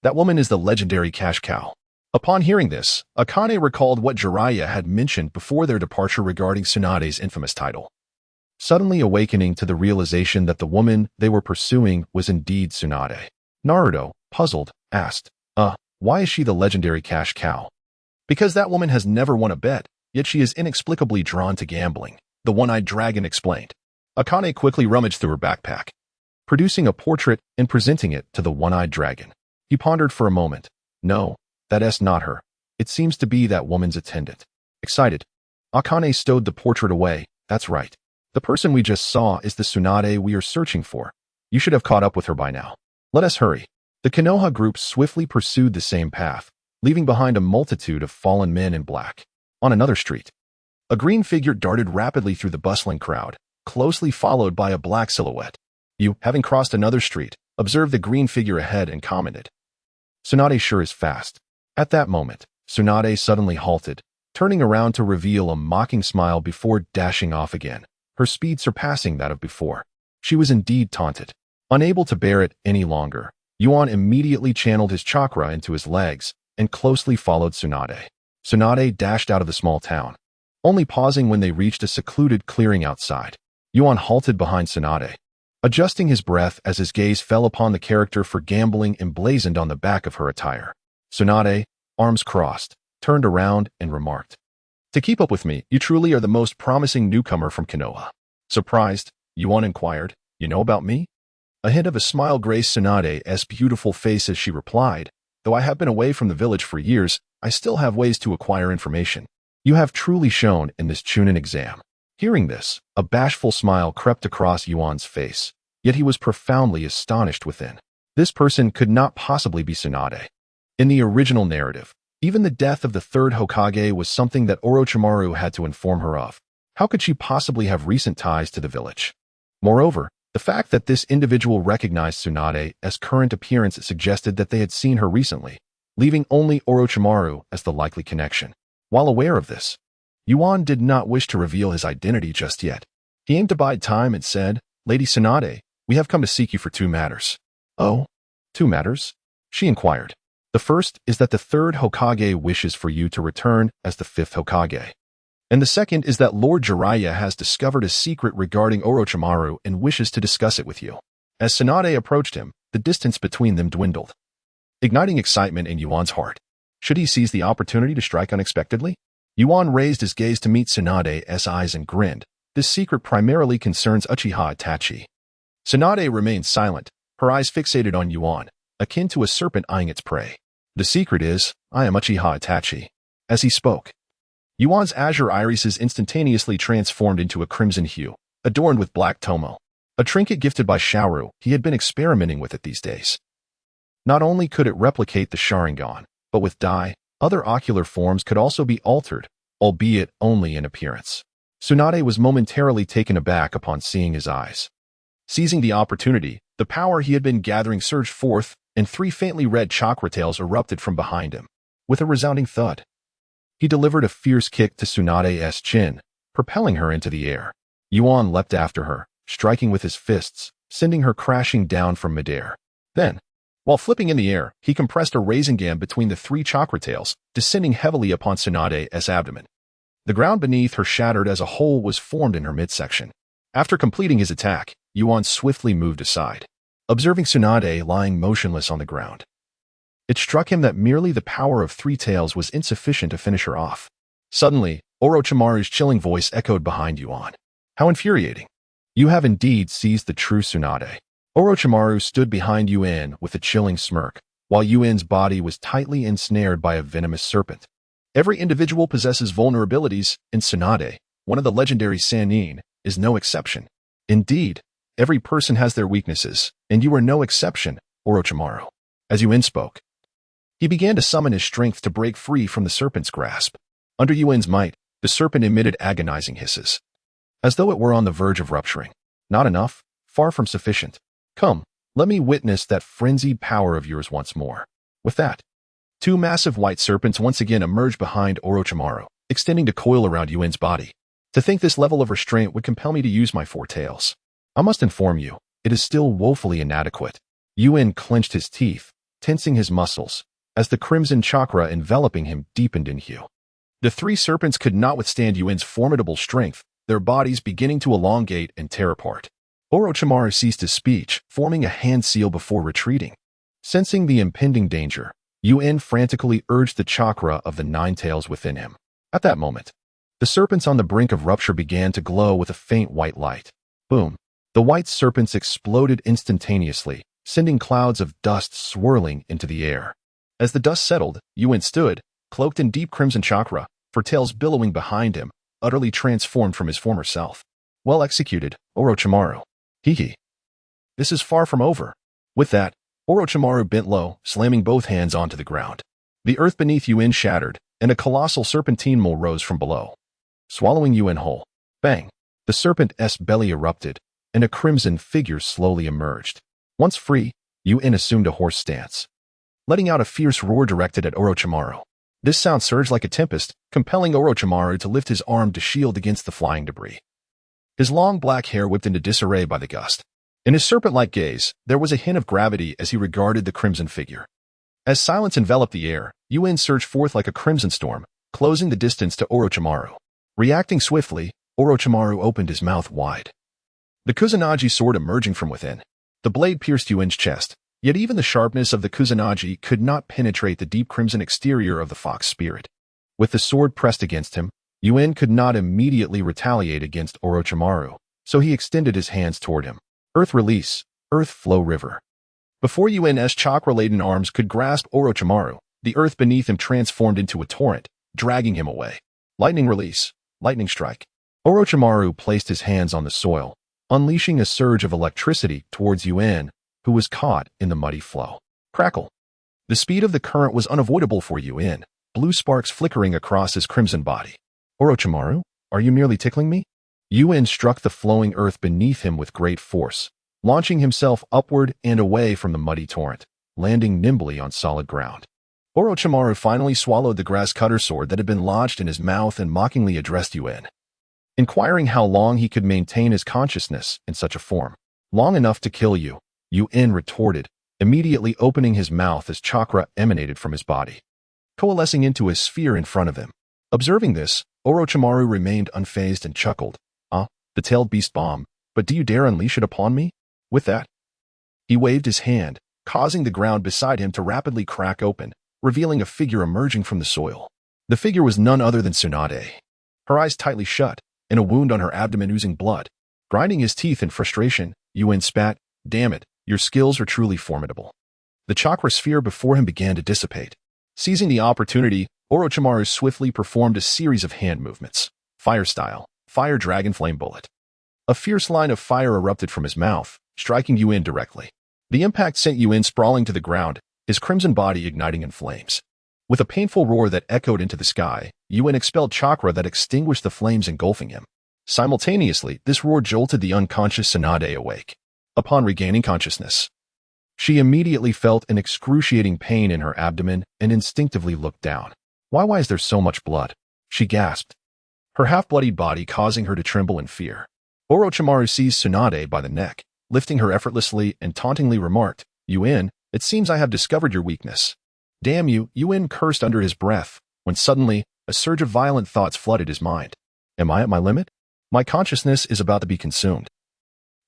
That woman is the legendary cash cow. Upon hearing this, Akane recalled what Jiraiya had mentioned before their departure regarding Tsunade's infamous title. Suddenly awakening to the realization that the woman they were pursuing was indeed Tsunade. Naruto, puzzled, asked, why is she the legendary cash cow? Because that woman has never won a bet, yet she is inexplicably drawn to gambling, the one-eyed dragon explained. Akane quickly rummaged through her backpack, producing a portrait and presenting it to the one-eyed dragon. He pondered for a moment. No, that's not her. It seems to be that woman's attendant. Excited, Akane stowed the portrait away. That's right. The person we just saw is the Tsunade we are searching for. You should have caught up with her by now. Let us hurry. The Konoha group swiftly pursued the same path, leaving behind a multitude of fallen men in black. On another street, a green figure darted rapidly through the bustling crowd, closely followed by a black silhouette. You, having crossed another street, observed the green figure ahead and commented, Tsunade sure is fast. At that moment, Tsunade suddenly halted, turning around to reveal a mocking smile before dashing off again, her speed surpassing that of before. She was indeed taunted. Unable to bear it any longer, Yuan immediately channeled his chakra into his legs and closely followed Tsunade. Tsunade dashed out of the small town, only pausing when they reached a secluded clearing outside. Yuan halted behind Tsunade, adjusting his breath as his gaze fell upon the character for gambling emblazoned on the back of her attire. Tsunade, arms crossed, turned around and remarked, To keep up with me, you truly are the most promising newcomer from Konoha. Surprised, Yuan inquired, You know about me? A hint of a smile graced Tsunade's beautiful face as she replied, Though I have been away from the village for years, I still have ways to acquire information. You have truly shown in this Chunin exam. Hearing this, a bashful smile crept across Yuan's face, yet he was profoundly astonished within. This person could not possibly be Tsunade. In the original narrative, even the death of the third Hokage was something that Orochimaru had to inform her of. How could she possibly have recent ties to the village? Moreover, the fact that this individual recognized Tsunade's current appearance suggested that they had seen her recently, leaving only Orochimaru as the likely connection. While aware of this, Yuan did not wish to reveal his identity just yet. He aimed to bide time and said, Lady Tsunade, we have come to seek you for 2 matters. Oh, 2 matters? She inquired. The first is that the third Hokage wishes for you to return as the 5th Hokage. And the second is that Lord Jiraiya has discovered a secret regarding Orochimaru and wishes to discuss it with you. As Tsunade approached him, the distance between them dwindled, igniting excitement in Yuan's heart. Should he seize the opportunity to strike unexpectedly? Yuan raised his gaze to meet Tsunade's eyes and grinned. This secret primarily concerns Uchiha Itachi. Tsunade remained silent, her eyes fixated on Yuan, akin to a serpent eyeing its prey. The secret is, I am Uchiha Itachi. As he spoke, Yuan's azure irises instantaneously transformed into a crimson hue, adorned with black tomo. A trinket gifted by Shaoru, he had been experimenting with it these days. Not only could it replicate the Sharingan, but with dye, other ocular forms could also be altered, albeit only in appearance. Tsunade was momentarily taken aback upon seeing his eyes. Seizing the opportunity, the power he had been gathering surged forth, and 3 faintly red chakra tails erupted from behind him. With a resounding thud, He delivered a fierce kick to Tsunade's chin, propelling her into the air. Yuan leapt after her, striking with his fists, sending her crashing down from midair. Then, while flipping in the air, he compressed a Rasengan between the three chakra tails, descending heavily upon Tsunade's abdomen. The ground beneath her shattered as a hole was formed in her midsection. After completing his attack, Yuan swiftly moved aside, observing Tsunade lying motionless on the ground. It struck him that merely the power of three tails was insufficient to finish her off. Suddenly, Orochimaru's chilling voice echoed behind Yuan. How infuriating. You have indeed seized the true Tsunade. Orochimaru stood behind Yuan with a chilling smirk, while Yuan's body was tightly ensnared by a venomous serpent. Every individual possesses vulnerabilities, and Tsunade, one of the legendary Sannin, is no exception. Indeed, every person has their weaknesses, and you are no exception, Orochimaru. As Yuan spoke, he began to summon his strength to break free from the serpent's grasp. Under Yuan's might, the serpent emitted agonizing hisses, as though it were on the verge of rupturing. Not enough, far from sufficient. Come, let me witness that frenzied power of yours once more. With that, two massive white serpents once again emerged behind Orochimaru, extending to coil around Yuan's body. To think this level of restraint would compel me to use my four tails. I must inform you, it is still woefully inadequate. Yuan clenched his teeth, tensing his muscles, as the crimson chakra enveloping him deepened in hue. The three serpents could not withstand Yuan's formidable strength, their bodies beginning to elongate and tear apart. Orochimaru ceased his speech, forming a hand seal before retreating. Sensing the impending danger, Yuan frantically urged the chakra of the nine tails within him. At that moment, the serpents on the brink of rupture began to glow with a faint white light. Boom! The white serpents exploded instantaneously, sending clouds of dust swirling into the air. As the dust settled, Yuan stood, cloaked in deep crimson chakra, for tails billowing behind him, utterly transformed from his former self. Well executed, Orochimaru. Hee. This is far from over. With that, Orochimaru bent low, slamming both hands onto the ground. The earth beneath Yuan shattered, and a colossal serpentine mole rose from below, swallowing Yuan whole. Bang! The serpent's belly erupted, and a crimson figure slowly emerged. Once free, Yuan assumed a horse stance, letting out a fierce roar directed at Orochimaru. This sound surged like a tempest, compelling Orochimaru to lift his arm to shield against the flying debris. His long black hair whipped into disarray by the gust. In his serpent-like gaze, there was a hint of gravity as he regarded the crimson figure. As silence enveloped the air, Yuan surged forth like a crimson storm, closing the distance to Orochimaru. Reacting swiftly, Orochimaru opened his mouth wide, the Kusanagi sword emerging from within. The blade pierced Yuan's chest, yet even the sharpness of the Kusanagi could not penetrate the deep crimson exterior of the fox spirit. With the sword pressed against him, Yuan could not immediately retaliate against Orochimaru, so he extended his hands toward him. Earth release, earth flow river. Before Yuan's chakra-laden arms could grasp Orochimaru, the earth beneath him transformed into a torrent, dragging him away. Lightning release, lightning strike. Orochimaru placed his hands on the soil, unleashing a surge of electricity towards Yuan, who was caught in the muddy flow. Crackle. The speed of the current was unavoidable for Yuan, blue sparks flickering across his crimson body. Orochimaru, are you merely tickling me? Yuan struck the flowing earth beneath him with great force, launching himself upward and away from the muddy torrent, landing nimbly on solid ground. Orochimaru finally swallowed the grass cutter sword that had been lodged in his mouth and mockingly addressed Yuan, inquiring how long he could maintain his consciousness in such a form. Long enough to kill you, Yuan retorted, immediately opening his mouth as chakra emanated from his body, coalescing into a sphere in front of him. Observing this, Orochimaru remained unfazed and chuckled. The tailed beast bomb, but do you dare unleash it upon me? With that, he waved his hand, causing the ground beside him to rapidly crack open, revealing a figure emerging from the soil. The figure was none other than Tsunade, her eyes tightly shut, and a wound on her abdomen oozing blood. Grinding his teeth in frustration, Yuan spat, "Damn it, your skills are truly formidable." The chakra sphere before him began to dissipate. Seizing the opportunity, Orochimaru swiftly performed a series of hand movements. Fire style, fire dragon flame bullet. A fierce line of fire erupted from his mouth, striking Yuan directly. The impact sent Yuan sprawling to the ground, his crimson body igniting in flames. With a painful roar that echoed into the sky, Yuan expelled chakra that extinguished the flames engulfing him. Simultaneously, this roar jolted the unconscious Tsunade awake. Upon regaining consciousness, she immediately felt an excruciating pain in her abdomen and instinctively looked down. Why is there so much blood? She gasped, her half-bloodied body causing her to tremble in fear. Orochimaru seized Tsunade by the neck, lifting her effortlessly and tauntingly remarked, Yuan, it seems I have discovered your weakness. Damn you, Yuan cursed under his breath, when suddenly, a surge of violent thoughts flooded his mind. Am I at my limit? My consciousness is about to be consumed.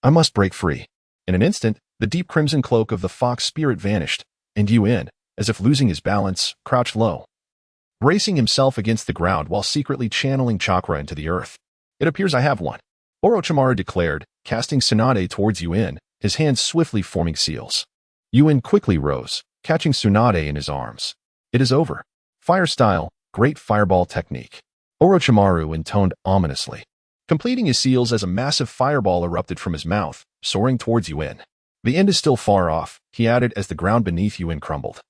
I must break free. In an instant, the deep crimson cloak of the fox spirit vanished, and Yuan, as if losing his balance, crouched low, bracing himself against the ground while secretly channeling chakra into the earth. It appears I have one, Orochimaru declared, casting Tsunade towards Yuan, his hands swiftly forming seals. Yuan quickly rose, catching Tsunade in his arms. It is over. Fire style, great fireball technique, Orochimaru intoned ominously, completing his seals as a massive fireball erupted from his mouth, soaring towards Yuan. The end is still far off, he added as the ground beneath Yuan crumbled,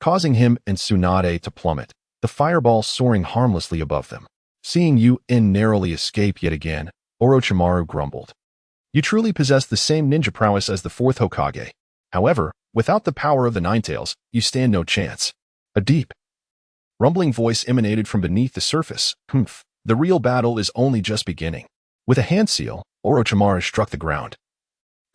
causing him and Tsunade to plummet, the fireball soaring harmlessly above them. Seeing Yuan narrowly escape yet again, Orochimaru grumbled. You truly possess the same ninja prowess as the Fourth Hokage. However, without the power of the Nine Tails, you stand no chance. A deep, rumbling voice emanated from beneath the surface. Humph, the real battle is only just beginning. With a hand seal, Orochimaru struck the ground,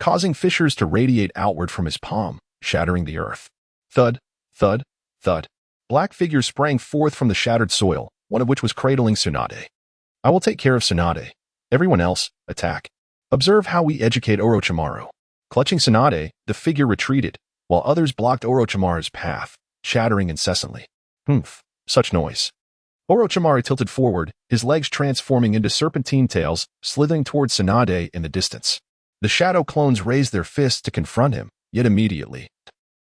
causing fissures to radiate outward from his palm, shattering the earth. Thud, thud, thud. Black figures sprang forth from the shattered soil, one of which was cradling Tsunade. I will take care of Tsunade. Everyone else, attack. Observe how we educate Orochimaru. Clutching Tsunade, the figure retreated, while others blocked Orochimaru's path, chattering incessantly. Humph, such noise. Orochimaru tilted forward, his legs transforming into serpentine tails, slithering towards Tsunade in the distance. The shadow clones raised their fists to confront him, yet immediately,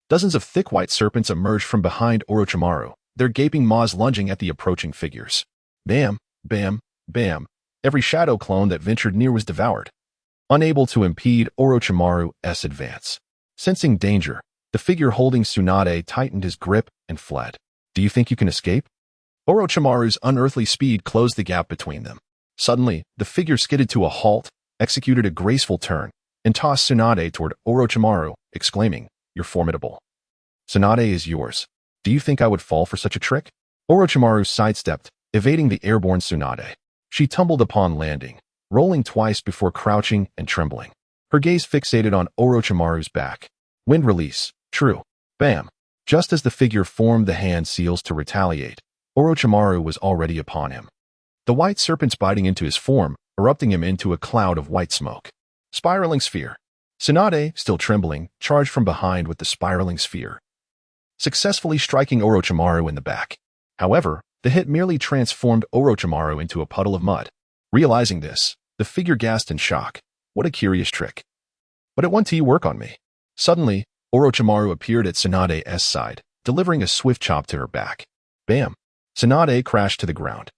dozens of thick white serpents emerged from behind Orochimaru, their gaping maws lunging at the approaching figures. Bam, bam, bam. Every shadow clone that ventured near was devoured, unable to impede Orochimaru's advance. Sensing danger, the figure holding Tsunade tightened his grip and fled. Do you think you can escape? Orochimaru's unearthly speed closed the gap between them. Suddenly, the figure skidded to a halt, executed a graceful turn, and tossed Tsunade toward Orochimaru, exclaiming, You're formidable. Tsunade is yours. Do you think I would fall for such a trick? Orochimaru sidestepped, evading the airborne Tsunade. She tumbled upon landing, rolling twice before crouching and trembling. Her gaze fixated on Orochimaru's back. Wind release. True. Bam. Just as the figure formed the hand seals to retaliate, Orochimaru was already upon him. The white serpents biting into his form, erupting him into a cloud of white smoke. Spiraling sphere. Tsunade, still trembling, charged from behind with the spiraling sphere, successfully striking Orochimaru in the back. However, the hit merely transformed Orochimaru into a puddle of mud. Realizing this, the figure gasped in shock. What a curious trick. But it won't work on me. Suddenly, Orochimaru appeared at Tsunade's side, delivering a swift chop to her back. Bam! Tsunade crashed to the ground,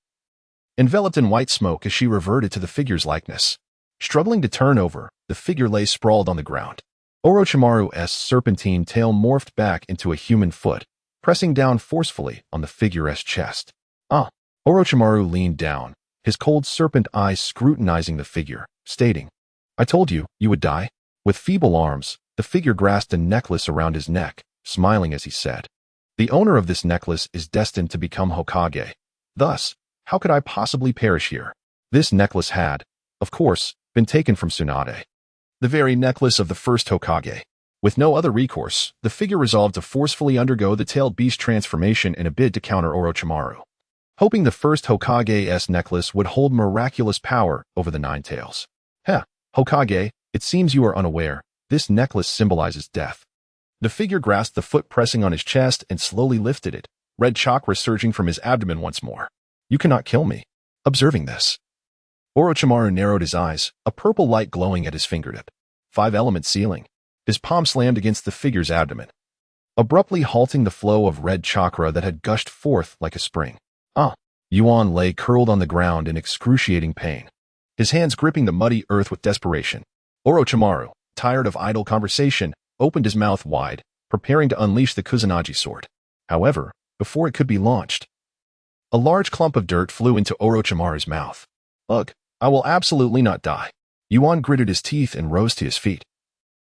enveloped in white smoke as she reverted to the figure's likeness. Struggling to turn over, the figure lay sprawled on the ground. Orochimaru's serpentine tail morphed back into a human foot, pressing down forcefully on the figure's chest. Orochimaru leaned down, his cold serpent eyes scrutinizing the figure, stating, I told you, you would die. With feeble arms, the figure grasped a necklace around his neck, smiling as he said, The owner of this necklace is destined to become Hokage. Thus, how could I possibly perish here? This necklace had, of course, been taken from Tsunade, the very necklace of the first Hokage. With no other recourse, the figure resolved to forcefully undergo the tailed beast transformation in a bid to counter Orochimaru, hoping the first Hokage's necklace would hold miraculous power over the Nine Tails. Hokage, it seems you are unaware, this necklace symbolizes death. The figure grasped the foot pressing on his chest and slowly lifted it, red chakra surging from his abdomen once more. You cannot kill me. Observing this, Orochimaru narrowed his eyes, a purple light glowing at his fingertip. 5-element sealing. His palm slammed against the figure's abdomen, abruptly halting the flow of red chakra that had gushed forth like a spring. Yuan lay curled on the ground in excruciating pain, his hands gripping the muddy earth with desperation. Orochimaru, tired of idle conversation, opened his mouth wide, preparing to unleash the Kusanagi sword. However, before it could be launched, a large clump of dirt flew into Orochimaru's mouth. Ugh, I will absolutely not die. Yuan gritted his teeth and rose to his feet,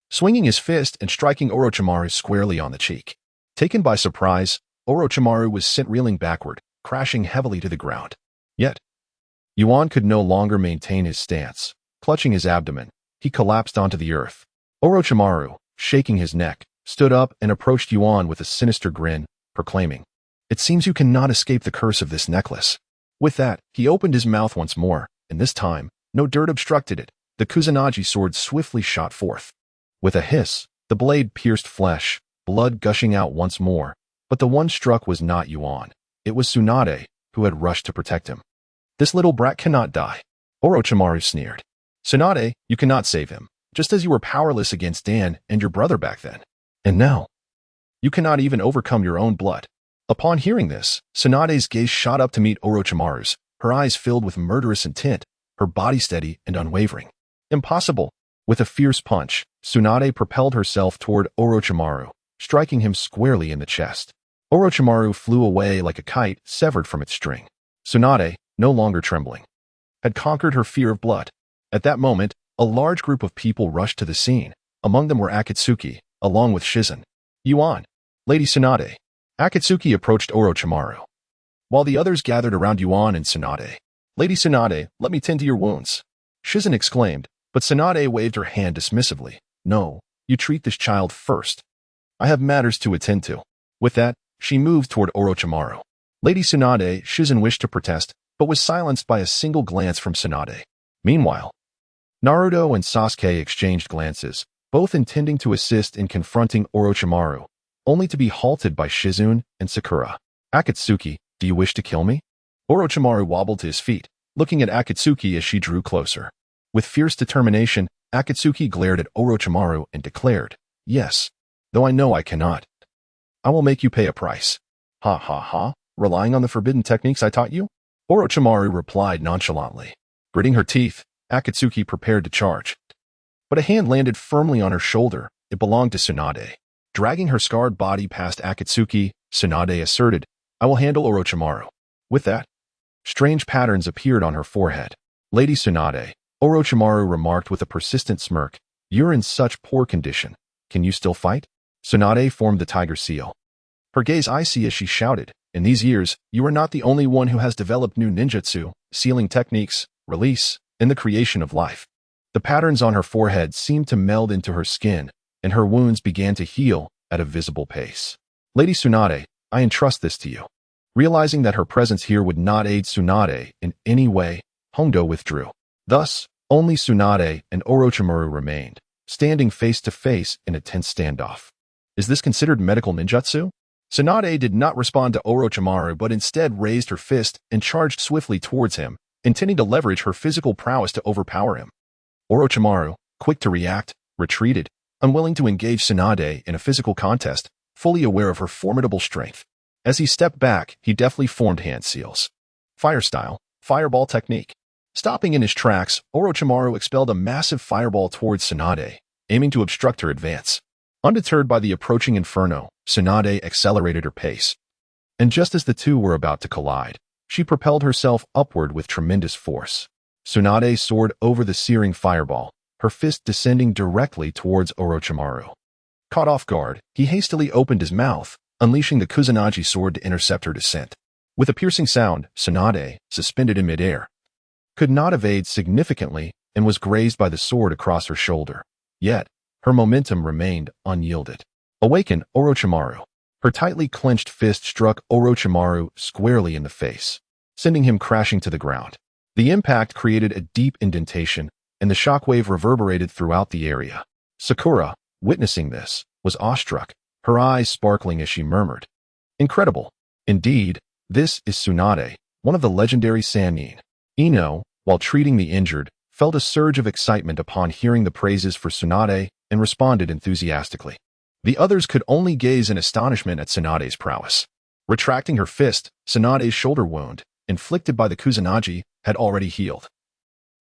swinging his fist and striking Orochimaru squarely on the cheek. Taken by surprise, Orochimaru was sent reeling backward, crashing heavily to the ground. Yet, Yuan could no longer maintain his stance. Clutching his abdomen, he collapsed onto the earth. Orochimaru, shaking his neck, stood up and approached Yuan with a sinister grin, proclaiming, "It seems you cannot escape the curse of this necklace." With that, he opened his mouth once more, and this time, no dirt obstructed it. The Kusanagi sword swiftly shot forth. With a hiss, the blade pierced flesh, blood gushing out once more, but the one struck was not Yuan. It was Tsunade, who had rushed to protect him. "This little brat cannot die," Orochimaru sneered. "Tsunade, you cannot save him, just as you were powerless against Dan and your brother back then. And now, you cannot even overcome your own blood." Upon hearing this, Tsunade's gaze shot up to meet Orochimaru's, her eyes filled with murderous intent, her body steady and unwavering. "Impossible." With a fierce punch, Tsunade propelled herself toward Orochimaru, striking him squarely in the chest. Orochimaru flew away like a kite severed from its string. Tsunade, no longer trembling, had conquered her fear of blood. At that moment, a large group of people rushed to the scene. Among them were Akatsuki, along with Shizen, Yuan, Lady Tsunade. Akatsuki approached Orochimaru, while the others gathered around Yuan and Tsunade. "Lady Tsunade, let me tend to your wounds," Shizen exclaimed, but Tsunade waved her hand dismissively. "No, you treat this child first. I have matters to attend to." With that, she moved toward Orochimaru. Lady Tsunade, Shizen wished to protest, but was silenced by a single glance from Tsunade. Meanwhile, Naruto and Sasuke exchanged glances, both intending to assist in confronting Orochimaru, only to be halted by Shizune and Sakura. "Akatsuki, do you wish to kill me?" Orochimaru wobbled to his feet, looking at Akatsuki as she drew closer. With fierce determination, Akatsuki glared at Orochimaru and declared, "Yes, though I know I cannot. I will make you pay a price." "Ha ha ha, relying on the forbidden techniques I taught you?" Orochimaru replied nonchalantly. Gritting her teeth, Akatsuki prepared to charge. But a hand landed firmly on her shoulder. It belonged to Tsunade. Dragging her scarred body past Akatsuki, Tsunade asserted, "I will handle Orochimaru." With that, strange patterns appeared on her forehead. "Lady Tsunade," Orochimaru remarked with a persistent smirk, "you're in such poor condition. Can you still fight?" Tsunade formed the tiger seal. Her gaze icy as she shouted, "In these years, you are not the only one who has developed new ninjutsu, sealing techniques, release, and the creation of life." The patterns on her forehead seemed to meld into her skin, and her wounds began to heal at a visible pace. "Lady Tsunade, I entrust this to you." Realizing that her presence here would not aid Tsunade in any way, Hondo withdrew. Thus, only Tsunade and Orochimaru remained, standing face to face in a tense standoff. "Is this considered medical ninjutsu?" Tsunade did not respond to Orochimaru but instead raised her fist and charged swiftly towards him, intending to leverage her physical prowess to overpower him. Orochimaru, quick to react, retreated, unwilling to engage Tsunade in a physical contest, fully aware of her formidable strength. As he stepped back, he deftly formed hand seals. Fire style, fireball technique. Stopping in his tracks, Orochimaru expelled a massive fireball towards Tsunade, aiming to obstruct her advance. Undeterred by the approaching inferno, Tsunade accelerated her pace. And just as the two were about to collide, she propelled herself upward with tremendous force. Tsunade soared over the searing fireball, her fist descending directly towards Orochimaru. Caught off guard, he hastily opened his mouth, unleashing the Kusanagi sword to intercept her descent. With a piercing sound, Tsunade, suspended in midair, could not evade significantly and was grazed by the sword across her shoulder. Yet, her momentum remained unyielded. Awakened, Orochimaru. Her tightly clenched fist struck Orochimaru squarely in the face, sending him crashing to the ground. The impact created a deep indentation, and the shockwave reverberated throughout the area. Sakura, witnessing this, was awestruck, her eyes sparkling as she murmured, "Incredible. Indeed, this is Tsunade, one of the legendary Sannin." Ino, while treating the injured, felt a surge of excitement upon hearing the praises for Tsunade and responded enthusiastically. The others could only gaze in astonishment at Tsunade's prowess. Retracting her fist, Tsunade's shoulder wound, inflicted by the Kusanagi, had already healed,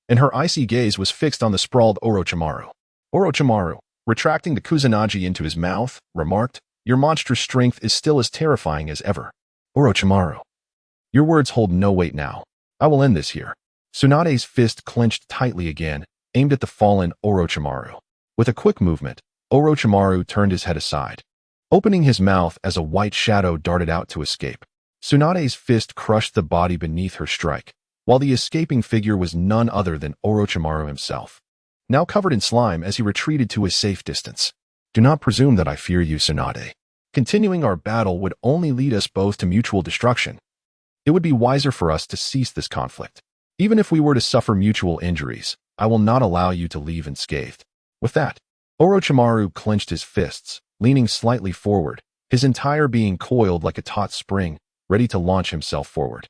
and her icy gaze was fixed on the sprawled Orochimaru. Orochimaru, retracting the Kusanagi into his mouth, remarked, "Your monstrous strength is still as terrifying as ever." "Orochimaru, your words hold no weight now. I will end this here." Tsunade's fist clenched tightly again, aimed at the fallen Orochimaru. With a quick movement, Orochimaru turned his head aside. opening his mouth as a white shadow darted out to escape. Tsunade's fist crushed the body beneath her strike, while the escaping figure was none other than Orochimaru himself, now covered in slime as he retreated to a safe distance. Do not presume that I fear you, Tsunade. Continuing our battle would only lead us both to mutual destruction. It would be wiser for us to cease this conflict. Even if we were to suffer mutual injuries, I will not allow you to leave unscathed. With that, Orochimaru clenched his fists, leaning slightly forward, his entire being coiled like a taut spring, ready to launch himself forward.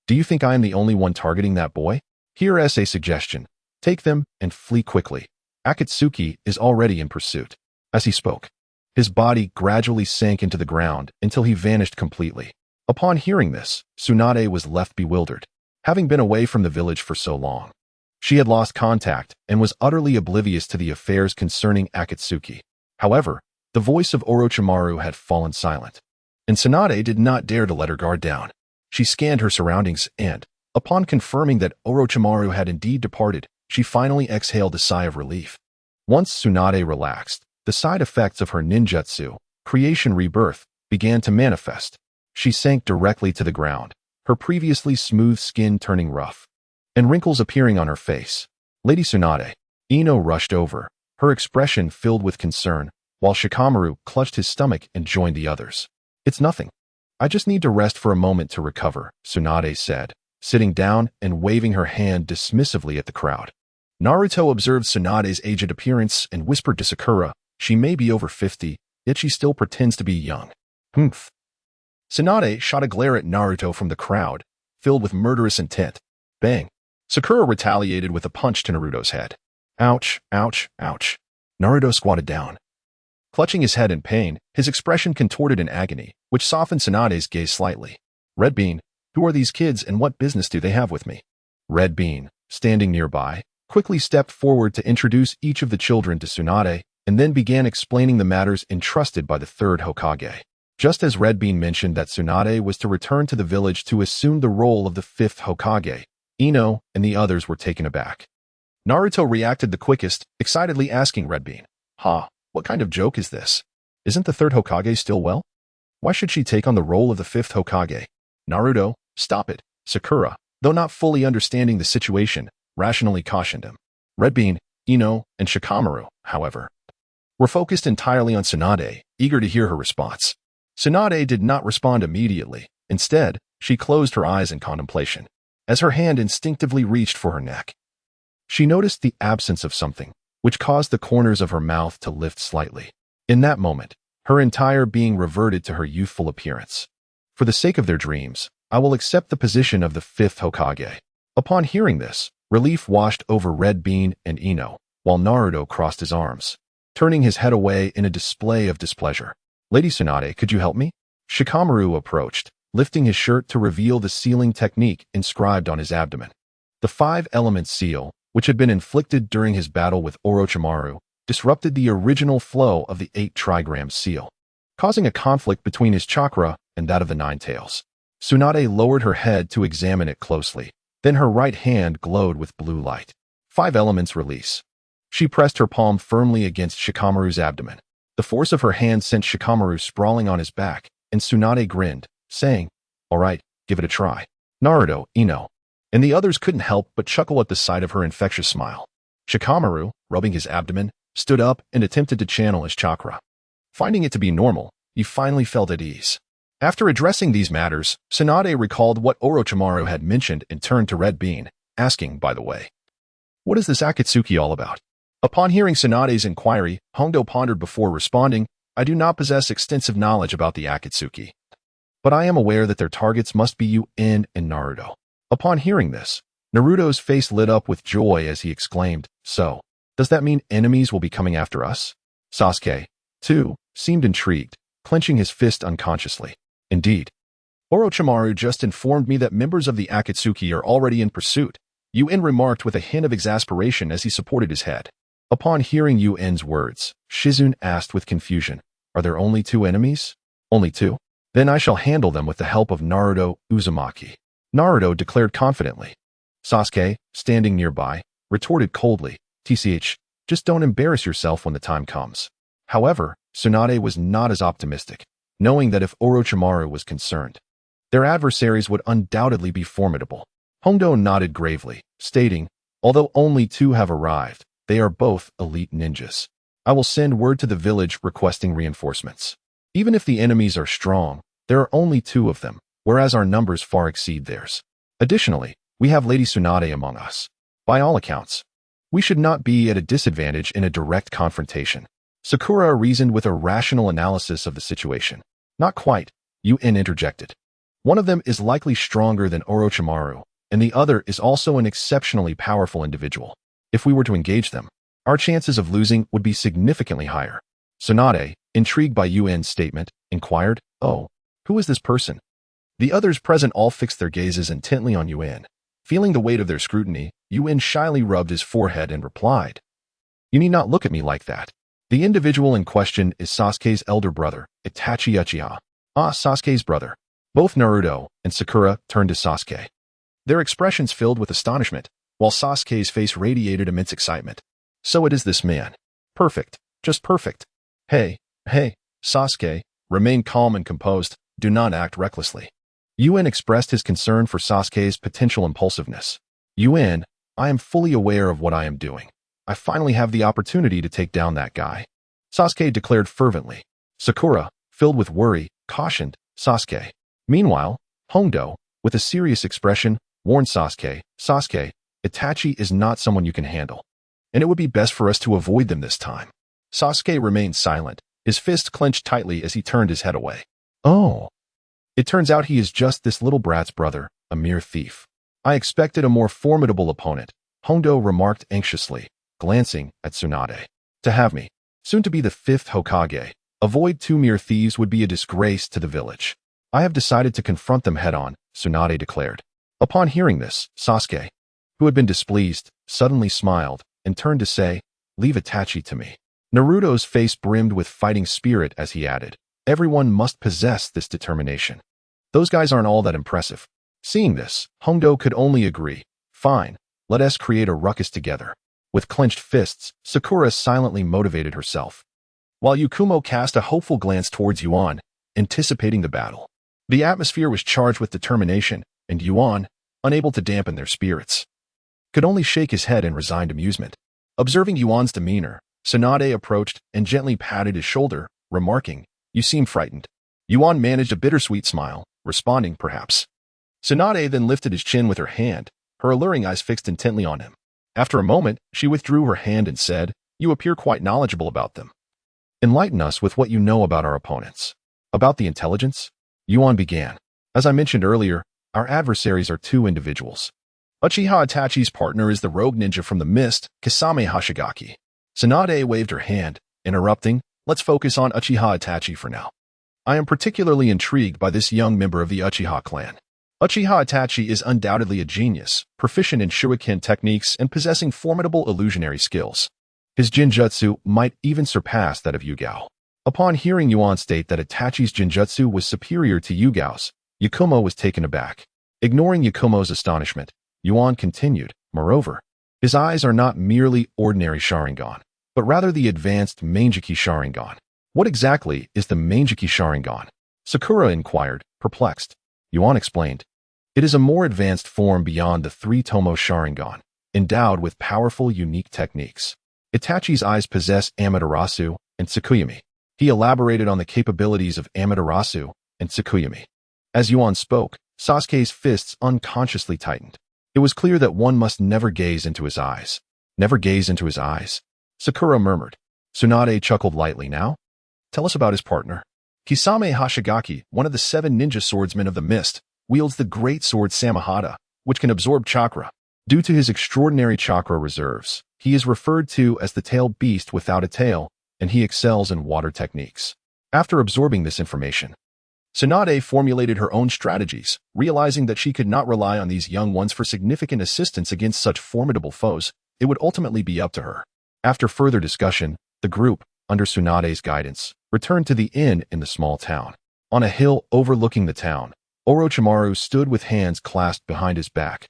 Do you think I am the only one targeting that boy? Here's a suggestion. Take them and flee quickly. Akatsuki is already in pursuit. As he spoke, his body gradually sank into the ground until he vanished completely. Upon hearing this, Tsunade was left bewildered, having been away from the village for so long. She had lost contact and was utterly oblivious to the affairs concerning Akatsuki. However, the voice of Orochimaru had fallen silent, and Tsunade did not dare to let her guard down. She scanned her surroundings and, upon confirming that Orochimaru had indeed departed, she finally exhaled a sigh of relief. Once Tsunade relaxed, the side effects of her ninjutsu, creation rebirth, began to manifest. She sank directly to the ground, her previously smooth skin turning rough, and wrinkles appearing on her face. Lady Tsunade, Ino rushed over, her expression filled with concern, while Shikamaru clutched his stomach and joined the others. It's nothing. I just need to rest for a moment to recover, Tsunade said, sitting down and waving her hand dismissively at the crowd. Naruto observed Tsunade's aged appearance and whispered to Sakura, she may be over 50, yet she still pretends to be young. Humph. Tsunade shot a glare at Naruto from the crowd, filled with murderous intent. Bang. Sakura retaliated with a punch to Naruto's head. Ouch, ouch, ouch. Naruto squatted down. Clutching his head in pain, his expression contorted in agony, which softened Tsunade's gaze slightly. Red Bean, who are these kids and what business do they have with me? Red Bean, standing nearby, quickly stepped forward to introduce each of the children to Tsunade, and then began explaining the matters entrusted by the third Hokage. Just as Red Bean mentioned that Tsunade was to return to the village to assume the role of the fifth Hokage, Ino and the others were taken aback. Naruto reacted the quickest, excitedly asking Red Bean, what kind of joke is this? Isn't the third Hokage still well? Why should she take on the role of the fifth Hokage? Naruto, stop it. Sakura, though not fully understanding the situation, rationally cautioned him. Red Bean, Ino, and Shikamaru, however, were focused entirely on Tsunade, eager to hear her response. Tsunade did not respond immediately. Instead, she closed her eyes in contemplation, as her hand instinctively reached for her neck. She noticed the absence of something, which caused the corners of her mouth to lift slightly. In that moment, her entire being reverted to her youthful appearance. For the sake of their dreams, I will accept the position of the fifth Hokage. Upon hearing this, relief washed over Red Bean and Ino, while Naruto crossed his arms, turning his head away in a display of displeasure. Lady Tsunade, could you help me? Shikamaru approached, lifting his shirt to reveal the sealing technique inscribed on his abdomen. The 5-element seal, which had been inflicted during his battle with Orochimaru, disrupted the original flow of the 8-trigram seal, causing a conflict between his chakra and that of the Nine Tails. Tsunade lowered her head to examine it closely, then her right hand glowed with blue light. 5 elements release. She pressed her palm firmly against Shikamaru's abdomen. The force of her hand sent Shikamaru sprawling on his back, and Tsunade grinned, saying, all right, give it a try. Naruto, Ino, and the others couldn't help but chuckle at the sight of her infectious smile. Shikamaru, rubbing his abdomen, stood up and attempted to channel his chakra. Finding it to be normal, he finally felt at ease. After addressing these matters, Tsunade recalled what Orochimaru had mentioned and turned to Red Bean, asking, by the way, what is this Akatsuki all about? Upon hearing Tsunade's inquiry, Hondo pondered before responding, I do not possess extensive knowledge about the Akatsuki, but I am aware that their targets must be Yuan and Naruto. Upon hearing this, Naruto's face lit up with joy as he exclaimed, so, does that mean enemies will be coming after us? Sasuke, too, seemed intrigued, clenching his fist unconsciously. Indeed. Orochimaru just informed me that members of the Akatsuki are already in pursuit, Yuan remarked with a hint of exasperation as he supported his head. Upon hearing Yuan's words, Shizune asked with confusion, are there only 2 enemies? Only 2? Then I shall handle them with the help of Naruto Uzumaki. Naruto declared confidently. Sasuke, standing nearby, retorted coldly, TCH, just don't embarrass yourself when the time comes. However, Tsunade was not as optimistic, knowing that if Orochimaru was concerned, their adversaries would undoubtedly be formidable. Hondo nodded gravely, stating, although only 2 have arrived, they are both elite ninjas. I will send word to the village requesting reinforcements. Even if the enemies are strong, there are only 2 of them, whereas our numbers far exceed theirs. Additionally, we have Lady Tsunade among us. By all accounts, we should not be at a disadvantage in a direct confrontation. Sakura reasoned with a rational analysis of the situation. Not quite, Yuan interjected. One of them is likely stronger than Orochimaru, and the other is also an exceptionally powerful individual. If we were to engage them, our chances of losing would be significantly higher. Tsunade, intrigued by Yuan's statement, inquired, oh, who is this person? The others present all fixed their gazes intently on Yuan. Feeling the weight of their scrutiny, Yuan shyly rubbed his forehead and replied, you need not look at me like that. The individual in question is Sasuke's elder brother, Itachi Uchiha. Ah, Sasuke's brother. Both Naruto and Sakura turned to Sasuke. Their expressions filled with astonishment, while Sasuke's face radiated immense excitement. So it is this man. Perfect. Just perfect. Hey, Sasuke, remain calm and composed, do not act recklessly. Yuan expressed his concern for Sasuke's potential impulsiveness. Yuan, I am fully aware of what I am doing. I finally have the opportunity to take down that guy. Sasuke declared fervently. Sakura, filled with worry, cautioned Sasuke. Meanwhile, Hondo, with a serious expression, warned Sasuke, Sasuke, Itachi is not someone you can handle, and it would be best for us to avoid them this time. Sasuke remained silent, his fist clenched tightly as he turned his head away. Oh. It turns out he is just this little brat's brother, a mere thief. I expected a more formidable opponent, Hondo remarked anxiously, glancing at Tsunade. To have me, soon to be the 5th Hokage, avoid 2 mere thieves would be a disgrace to the village. I have decided to confront them head-on, Tsunade declared. Upon hearing this, Sasuke, who had been displeased, suddenly smiled and turned to say, leave Itachi to me. Naruto's face brimmed with fighting spirit as he added, everyone must possess this determination. Those guys aren't all that impressive. Seeing this, Hondo could only agree. Fine, let us create a ruckus together. With clenched fists, Sakura silently motivated herself, while Yukumo cast a hopeful glance towards Yuan, anticipating the battle. The atmosphere was charged with determination, and Yuan, unable to dampen their spirits, could only shake his head in resigned amusement. Observing Yuan's demeanor, Tsunade approached and gently patted his shoulder, remarking, you seem frightened. Yuan managed a bittersweet smile, responding, perhaps. Tsunade then lifted his chin with her hand, her alluring eyes fixed intently on him. After a moment, she withdrew her hand and said, you appear quite knowledgeable about them. Enlighten us with what you know about our opponents. About the intelligence? Yuan began. As I mentioned earlier, our adversaries are 2 individuals. Uchiha Itachi's partner is the rogue ninja from the mist, Kisame Hashigaki. Tsunade waved her hand, interrupting, let's focus on Uchiha Itachi for now. I am particularly intrigued by this young member of the Uchiha clan. Uchiha Itachi is undoubtedly a genius, proficient in shuriken techniques and possessing formidable illusionary skills. His jinjutsu might even surpass that of Yugao. Upon hearing Yuan state that Itachi's jinjutsu was superior to Yugao's, Yakumo was taken aback. Ignoring Yakumo's astonishment, Yuan continued, moreover, his eyes are not merely ordinary Sharingan, but rather the advanced Manjiki Sharingan. What exactly is the Manjiki Sharingan? Sakura inquired, perplexed. Yuan explained. It is a more advanced form beyond the 3-tomo Sharingan, endowed with powerful, unique techniques. Itachi's eyes possess Amaterasu and Tsukuyomi. He elaborated on the capabilities of Amaterasu and Tsukuyomi. As Yuan spoke, Sasuke's fists unconsciously tightened. It was clear that one must never gaze into his eyes. Never gaze into his eyes? Sakura murmured. Tsunade chuckled lightly. Now? Tell us about his partner. Kisame Hashigaki, one of the 7 ninja swordsmen of the mist, wields the great sword Samahata, which can absorb chakra. Due to his extraordinary chakra reserves, he is referred to as the tailed beast without a tail, and he excels in water techniques. After absorbing this information, Tsunade formulated her own strategies, realizing that she could not rely on these young ones for significant assistance against such formidable foes. It would ultimately be up to her. After further discussion, the group, under Tsunade's guidance, returned to the inn in the small town. On a hill overlooking the town, Orochimaru stood with hands clasped behind his back,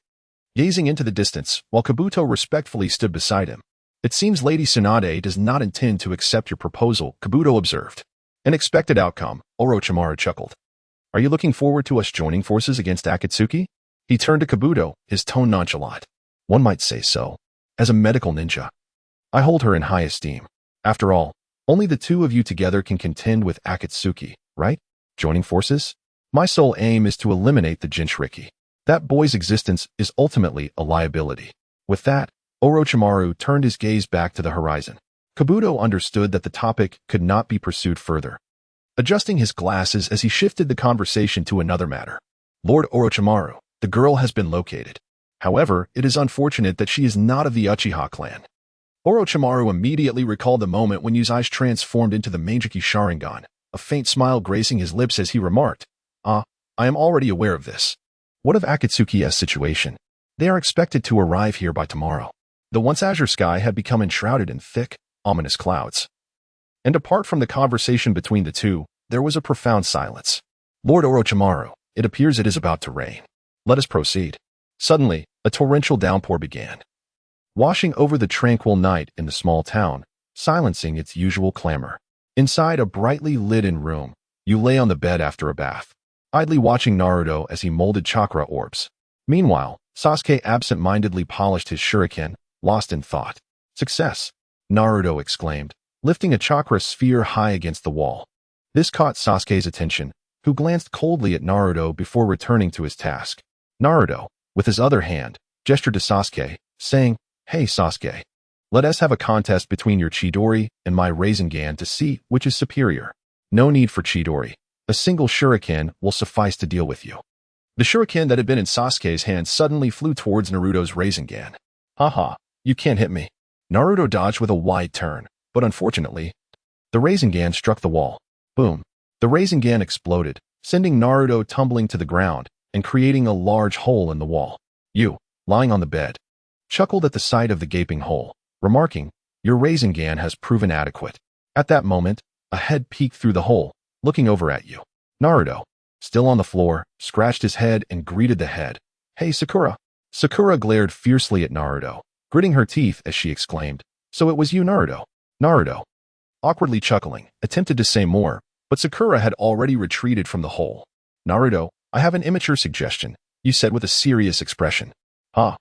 gazing into the distance, while Kabuto respectfully stood beside him. It seems Lady Tsunade does not intend to accept your proposal, Kabuto observed. An expected outcome, Orochimaru chuckled. Are you looking forward to us joining forces against Akatsuki? He turned to Kabuto, his tone nonchalant. One might say so. As a medical ninja, I hold her in high esteem. After all, only the two of you together can contend with Akatsuki, right? Joining forces? My sole aim is to eliminate the Jinchuriki. That boy's existence is ultimately a liability. With that, Orochimaru turned his gaze back to the horizon. Kabuto understood that the topic could not be pursued further. Adjusting his glasses as he shifted the conversation to another matter. Lord Orochimaru, the girl has been located. However, it is unfortunate that she is not of the Uchiha clan. Orochimaru immediately recalled the moment when Yu's eyes transformed into the Manjiki Sharingan, a faint smile gracing his lips as he remarked, I am already aware of this. What of Akatsuki's situation? They are expected to arrive here by tomorrow. The once azure sky had become enshrouded in thick, ominous clouds. And apart from the conversation between the two, there was a profound silence. Lord Orochimaru, it appears it is about to rain. Let us proceed. Suddenly, a torrential downpour began, washing over the tranquil night in the small town, silencing its usual clamor. Inside a brightly lit-in room, you lay on the bed after a bath, idly watching Naruto as he molded chakra orbs. Meanwhile, Sasuke absent-mindedly polished his shuriken, lost in thought. Success! Naruto exclaimed, lifting a chakra sphere high against the wall. This caught Sasuke's attention, who glanced coldly at Naruto before returning to his task. Naruto, with his other hand, gestured to Sasuke, saying, Hey Sasuke, let us have a contest between your Chidori and my Rasengan to see which is superior. No need for Chidori. A single shuriken will suffice to deal with you. The shuriken that had been in Sasuke's hand suddenly flew towards Naruto's Rasengan. Haha, you can't hit me. Naruto dodged with a wide turn, but unfortunately, the Rasengan struck the wall. Boom. The Rasengan exploded, sending Naruto tumbling to the ground and creating a large hole in the wall. You, lying on the bed, chuckled at the sight of the gaping hole, remarking, Your Rasengan has proven adequate. At that moment, a head peeked through the hole, looking over at you. Naruto, still on the floor, scratched his head and greeted the head. Hey Sakura. Sakura glared fiercely at Naruto, gritting her teeth as she exclaimed, So it was you, Naruto. Naruto, awkwardly chuckling, attempted to say more, but Sakura had already retreated from the hole. Naruto, I have an immature suggestion, you said with a serious expression. Huh?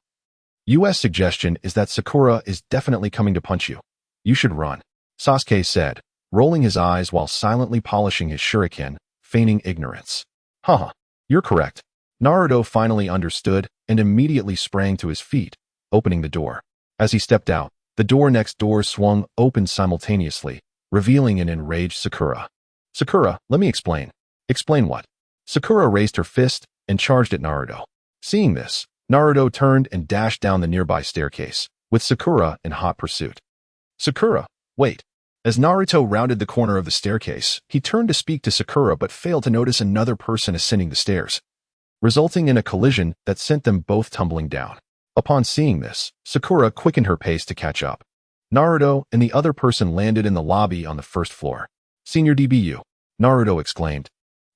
US suggestion is that Sakura is definitely coming to punch you. You should run, Sasuke said, rolling his eyes while silently polishing his shuriken, feigning ignorance. Haha, you're correct. Naruto finally understood and immediately sprang to his feet, opening the door. As he stepped out, the door next door swung open simultaneously, revealing an enraged Sakura. Sakura, let me explain. Explain what? Sakura raised her fist and charged at Naruto. Seeing this, Naruto turned and dashed down the nearby staircase, with Sakura in hot pursuit. Sakura, wait. As Naruto rounded the corner of the staircase, he turned to speak to Sakura but failed to notice another person ascending the stairs, resulting in a collision that sent them both tumbling down. Upon seeing this, Sakura quickened her pace to catch up. Naruto and the other person landed in the lobby on the first floor. Senior DBU, Naruto exclaimed,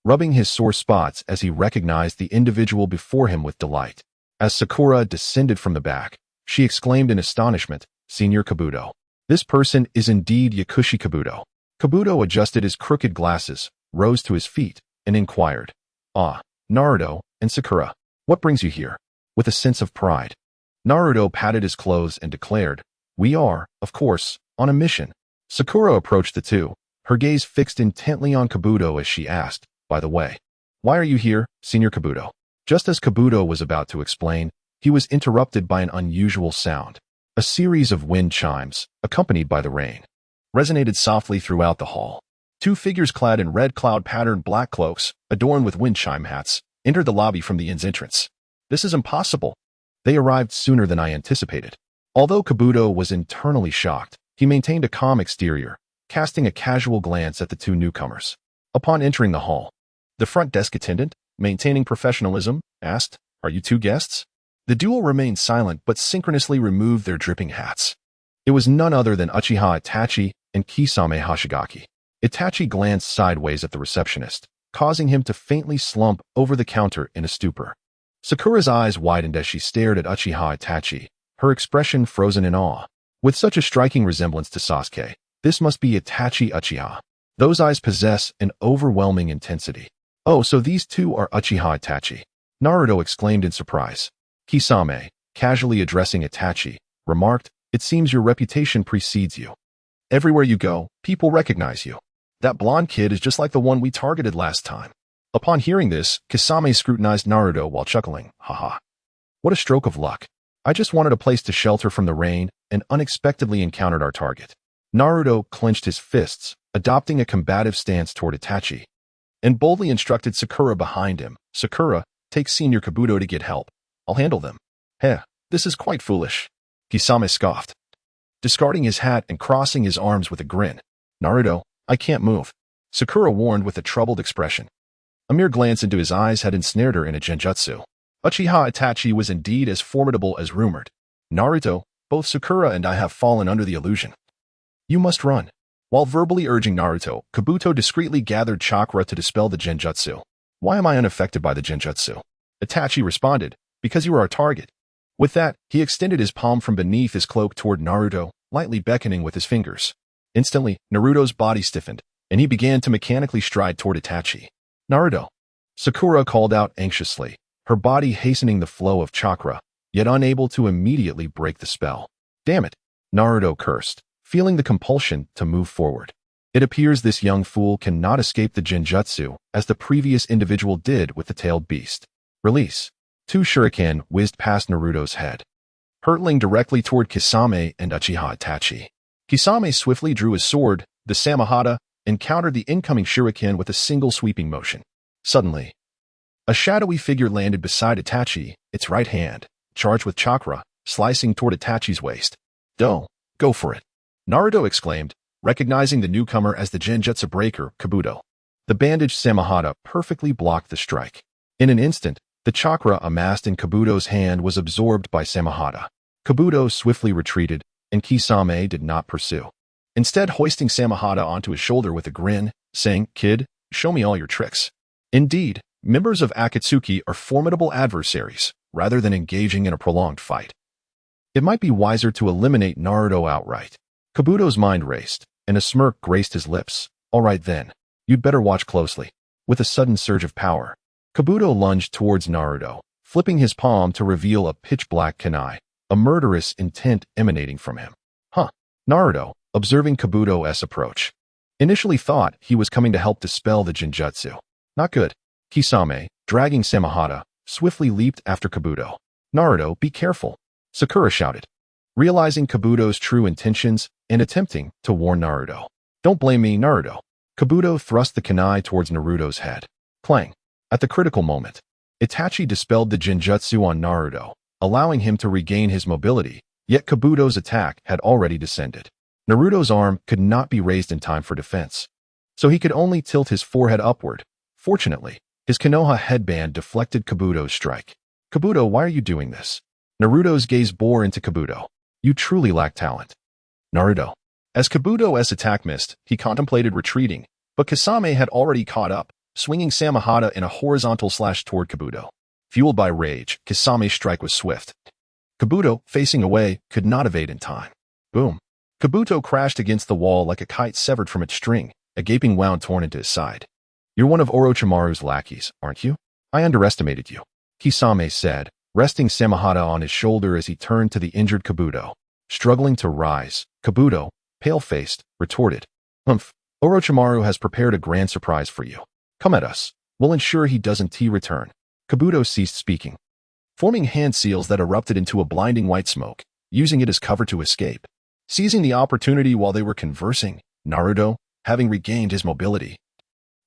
rubbing his sore spots as he recognized the individual before him with delight. As Sakura descended from the back, she exclaimed in astonishment, Senior Kabuto. This person is indeed Yakushi Kabuto. Kabuto adjusted his crooked glasses, rose to his feet, and inquired, Naruto and Sakura, what brings you here? With a sense of pride, Naruto patted his clothes and declared, We are, of course, on a mission. Sakura approached the two, her gaze fixed intently on Kabuto as she asked, By the way, why are you here, Senior Kabuto? Just as Kabuto was about to explain, he was interrupted by an unusual sound. A series of wind chimes, accompanied by the rain, resonated softly throughout the hall. Two figures clad in red cloud-patterned black cloaks, adorned with wind chime hats, entered the lobby from the inn's entrance. This is impossible. They arrived sooner than I anticipated. Although Kabuto was internally shocked, he maintained a calm exterior, casting a casual glance at the two newcomers. Upon entering the hall, the front desk attendant, maintaining professionalism, asked, Are you two guests? The duo remained silent but synchronously removed their dripping hats. It was none other than Uchiha Itachi and Kisame Hashigaki. Itachi glanced sideways at the receptionist, causing him to faintly slump over the counter in a stupor. Sakura's eyes widened as she stared at Uchiha Itachi, her expression frozen in awe. With such a striking resemblance to Sasuke, this must be Itachi Uchiha. Those eyes possess an overwhelming intensity. Oh, so these two are Uchiha Itachi. Naruto exclaimed in surprise. Kisame, casually addressing Itachi, remarked, "It seems your reputation precedes you. Everywhere you go, people recognize you. That blonde kid is just like the one we targeted last time." Upon hearing this, Kisame scrutinized Naruto while chuckling. Haha. What a stroke of luck. I just wanted a place to shelter from the rain and unexpectedly encountered our target. Naruto clenched his fists, adopting a combative stance toward Itachi, and boldly instructed Sakura behind him. "Sakura, take Senior Kabuto to get help. I'll handle them." "Heh, this is quite foolish," Kisame scoffed, discarding his hat and crossing his arms with a grin. "Naruto, I can't move," Sakura warned with a troubled expression. A mere glance into his eyes had ensnared her in a genjutsu. Uchiha Itachi was indeed as formidable as rumored. "Naruto, both Sakura and I have fallen under the illusion. You must run." While verbally urging Naruto, Kabuto discreetly gathered chakra to dispel the genjutsu. "Why am I unaffected by the genjutsu?" Itachi responded, "Because you are our target." With that, he extended his palm from beneath his cloak toward Naruto, lightly beckoning with his fingers. Instantly, Naruto's body stiffened, and he began to mechanically stride toward Itachi. "Naruto," Sakura called out anxiously, her body hastening the flow of chakra, yet unable to immediately break the spell. "Damn it," Naruto cursed, feeling the compulsion to move forward. "It appears this young fool cannot escape the genjutsu, as the previous individual did with the tailed beast." Release. Two shuriken whizzed past Naruto's head, hurtling directly toward Kisame and Uchiha Itachi. Kisame swiftly drew his sword, the Samahata, and countered the incoming shuriken with a single sweeping motion. Suddenly, a shadowy figure landed beside Itachi, its right hand, charged with chakra, slicing toward Itachi's waist. "Go for it," Naruto exclaimed, recognizing the newcomer as the genjutsu breaker, Kabuto. The bandaged Samahata perfectly blocked the strike. In an instant, the chakra amassed in Kabuto's hand was absorbed by Samahata. Kabuto swiftly retreated, and Kisame did not pursue, instead hoisting Samahata onto his shoulder with a grin, saying, "Kid, show me all your tricks." Indeed, members of Akatsuki are formidable adversaries, rather than engaging in a prolonged fight. It might be wiser to eliminate Naruto outright. Kabuto's mind raced, and a smirk graced his lips. "All right then, you'd better watch closely." With a sudden surge of power, Kabuto lunged towards Naruto, flipping his palm to reveal a pitch-black kunai, a murderous intent emanating from him. Naruto, observing Kabuto's approach, initially thought he was coming to help dispel the genjutsu. Not good. Kisame, dragging Samahata, swiftly leaped after Kabuto. "Naruto, be careful," Sakura shouted, realizing Kabuto's true intentions and attempting to warn Naruto. "Don't blame me, Naruto." Kabuto thrust the kunai towards Naruto's head. Clang. At the critical moment, Itachi dispelled the genjutsu on Naruto, allowing him to regain his mobility, yet Kabuto's attack had already descended. Naruto's arm could not be raised in time for defense, so he could only tilt his forehead upward. Fortunately, his Konoha headband deflected Kabuto's strike. "Kabuto, why are you doing this?" Naruto's gaze bore into Kabuto. "You truly lack talent." Naruto. As Kabuto's attack missed, he contemplated retreating, but Kisame had already caught up, swinging Samahata in a horizontal slash toward Kabuto. Fueled by rage, Kisame's strike was swift. Kabuto, facing away, could not evade in time. Boom. Kabuto crashed against the wall like a kite severed from its string, a gaping wound torn into his side. "You're one of Orochimaru's lackeys, aren't you? I underestimated you," Kisame said, resting Samahata on his shoulder as he turned to the injured Kabuto. Struggling to rise, Kabuto, pale-faced, retorted, "Orochimaru has prepared a grand surprise for you. Come at us. We'll ensure he doesn't return." Kabuto ceased speaking, forming hand seals that erupted into a blinding white smoke, using it as cover to escape. Seizing the opportunity while they were conversing, Naruto, having regained his mobility,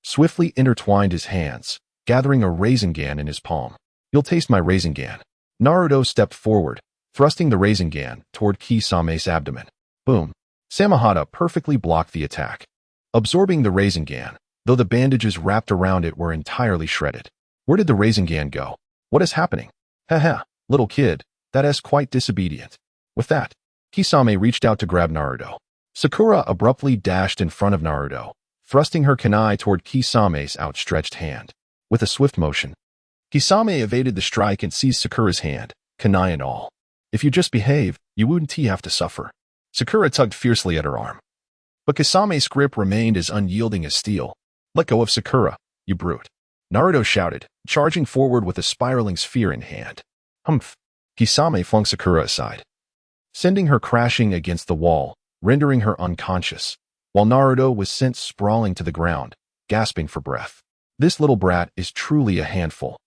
swiftly intertwined his hands, gathering a Rasengan in his palm. "You'll taste my Rasengan." Naruto stepped forward, thrusting the Rasengan toward Kisame's abdomen. Boom. Samahata perfectly blocked the attack, absorbing the Rasengan, though the bandages wrapped around it were entirely shredded. Where did the Rasengan go? What is happening? Haha, little kid, that is quite disobedient. With that, Kisame reached out to grab Naruto. Sakura abruptly dashed in front of Naruto, thrusting her kunai toward Kisame's outstretched hand. With a swift motion, Kisame evaded the strike and seized Sakura's hand, kunai and all. "If you just behave, you wouldn't have to suffer." Sakura tugged fiercely at her arm. But Kasame's grip remained as unyielding as steel. "Let go of Sakura, you brute," Naruto shouted, charging forward with a spiraling sphere in hand. Humph! Kisame flung Sakura aside, sending her crashing against the wall, rendering her unconscious, while Naruto was sent sprawling to the ground, gasping for breath. "This little brat is truly a handful,"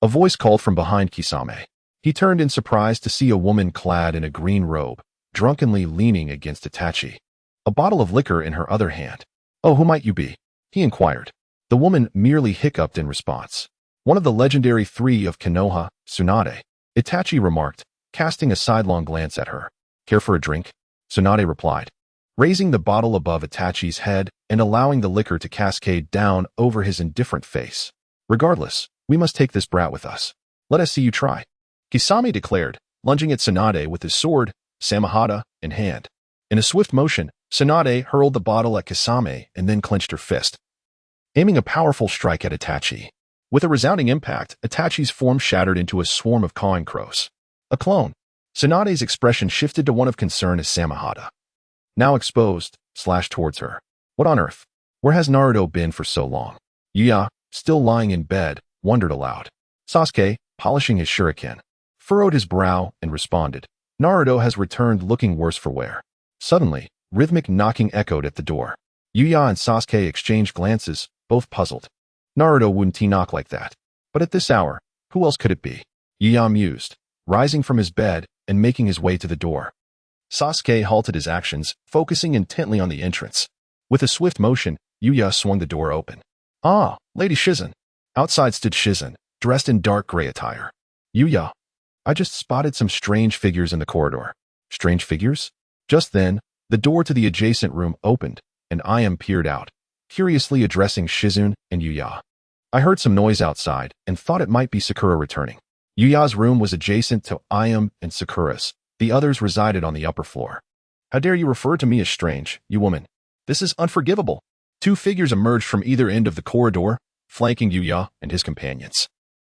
a voice called from behind Kisame. He turned in surprise to see a woman clad in a green robe, drunkenly leaning against Itachi, a bottle of liquor in her other hand. "Oh, who might you be?" he inquired. The woman merely hiccuped in response. "One of the legendary three of Konoha, Tsunade," Itachi remarked, casting a sidelong glance at her. "Care for a drink?" Tsunade replied, raising the bottle above Itachi's head and allowing the liquor to cascade down over his indifferent face. "Regardless, we must take this brat with us. Let us see you try," Kisame declared, lunging at Tsunade with his sword, Samahata, in hand. In a swift motion, Tsunade hurled the bottle at Kisame and then clenched her fist, aiming a powerful strike at Itachi. With a resounding impact, Itachi's form shattered into a swarm of cawing crows. A clone. Tsunade's expression shifted to one of concern as Samahata, now exposed, slashed towards her. What on earth? Where has Naruto been for so long? Yuya, still lying in bed, wondered aloud. Sasuke, polishing his shuriken, furrowed his brow and responded. Naruto has returned looking worse for wear. Suddenly, rhythmic knocking echoed at the door. Yuya and Sasuke exchanged glances, both puzzled. Naruto wouldn't he knock like that? But at this hour, who else could it be? Yuya mused, rising from his bed and making his way to the door. Sasuke halted his actions, focusing intently on the entrance. With a swift motion, Yuya swung the door open. "Ah, Lady Shizen." Outside stood Shizen, dressed in dark gray attire. "Yuya, I just spotted some strange figures in the corridor." "Strange figures?" Just then, the door to the adjacent room opened, and Ayam peered out, curiously addressing Shizune and Yuya. "I heard some noise outside and thought it might be Sakura returning." Yuya's room was adjacent to Ayam and Sakura's. The others resided on the upper floor. "How dare you refer to me as strange, you woman? This is unforgivable." Two figures emerged from either end of the corridor, flanking Yuya and his companions.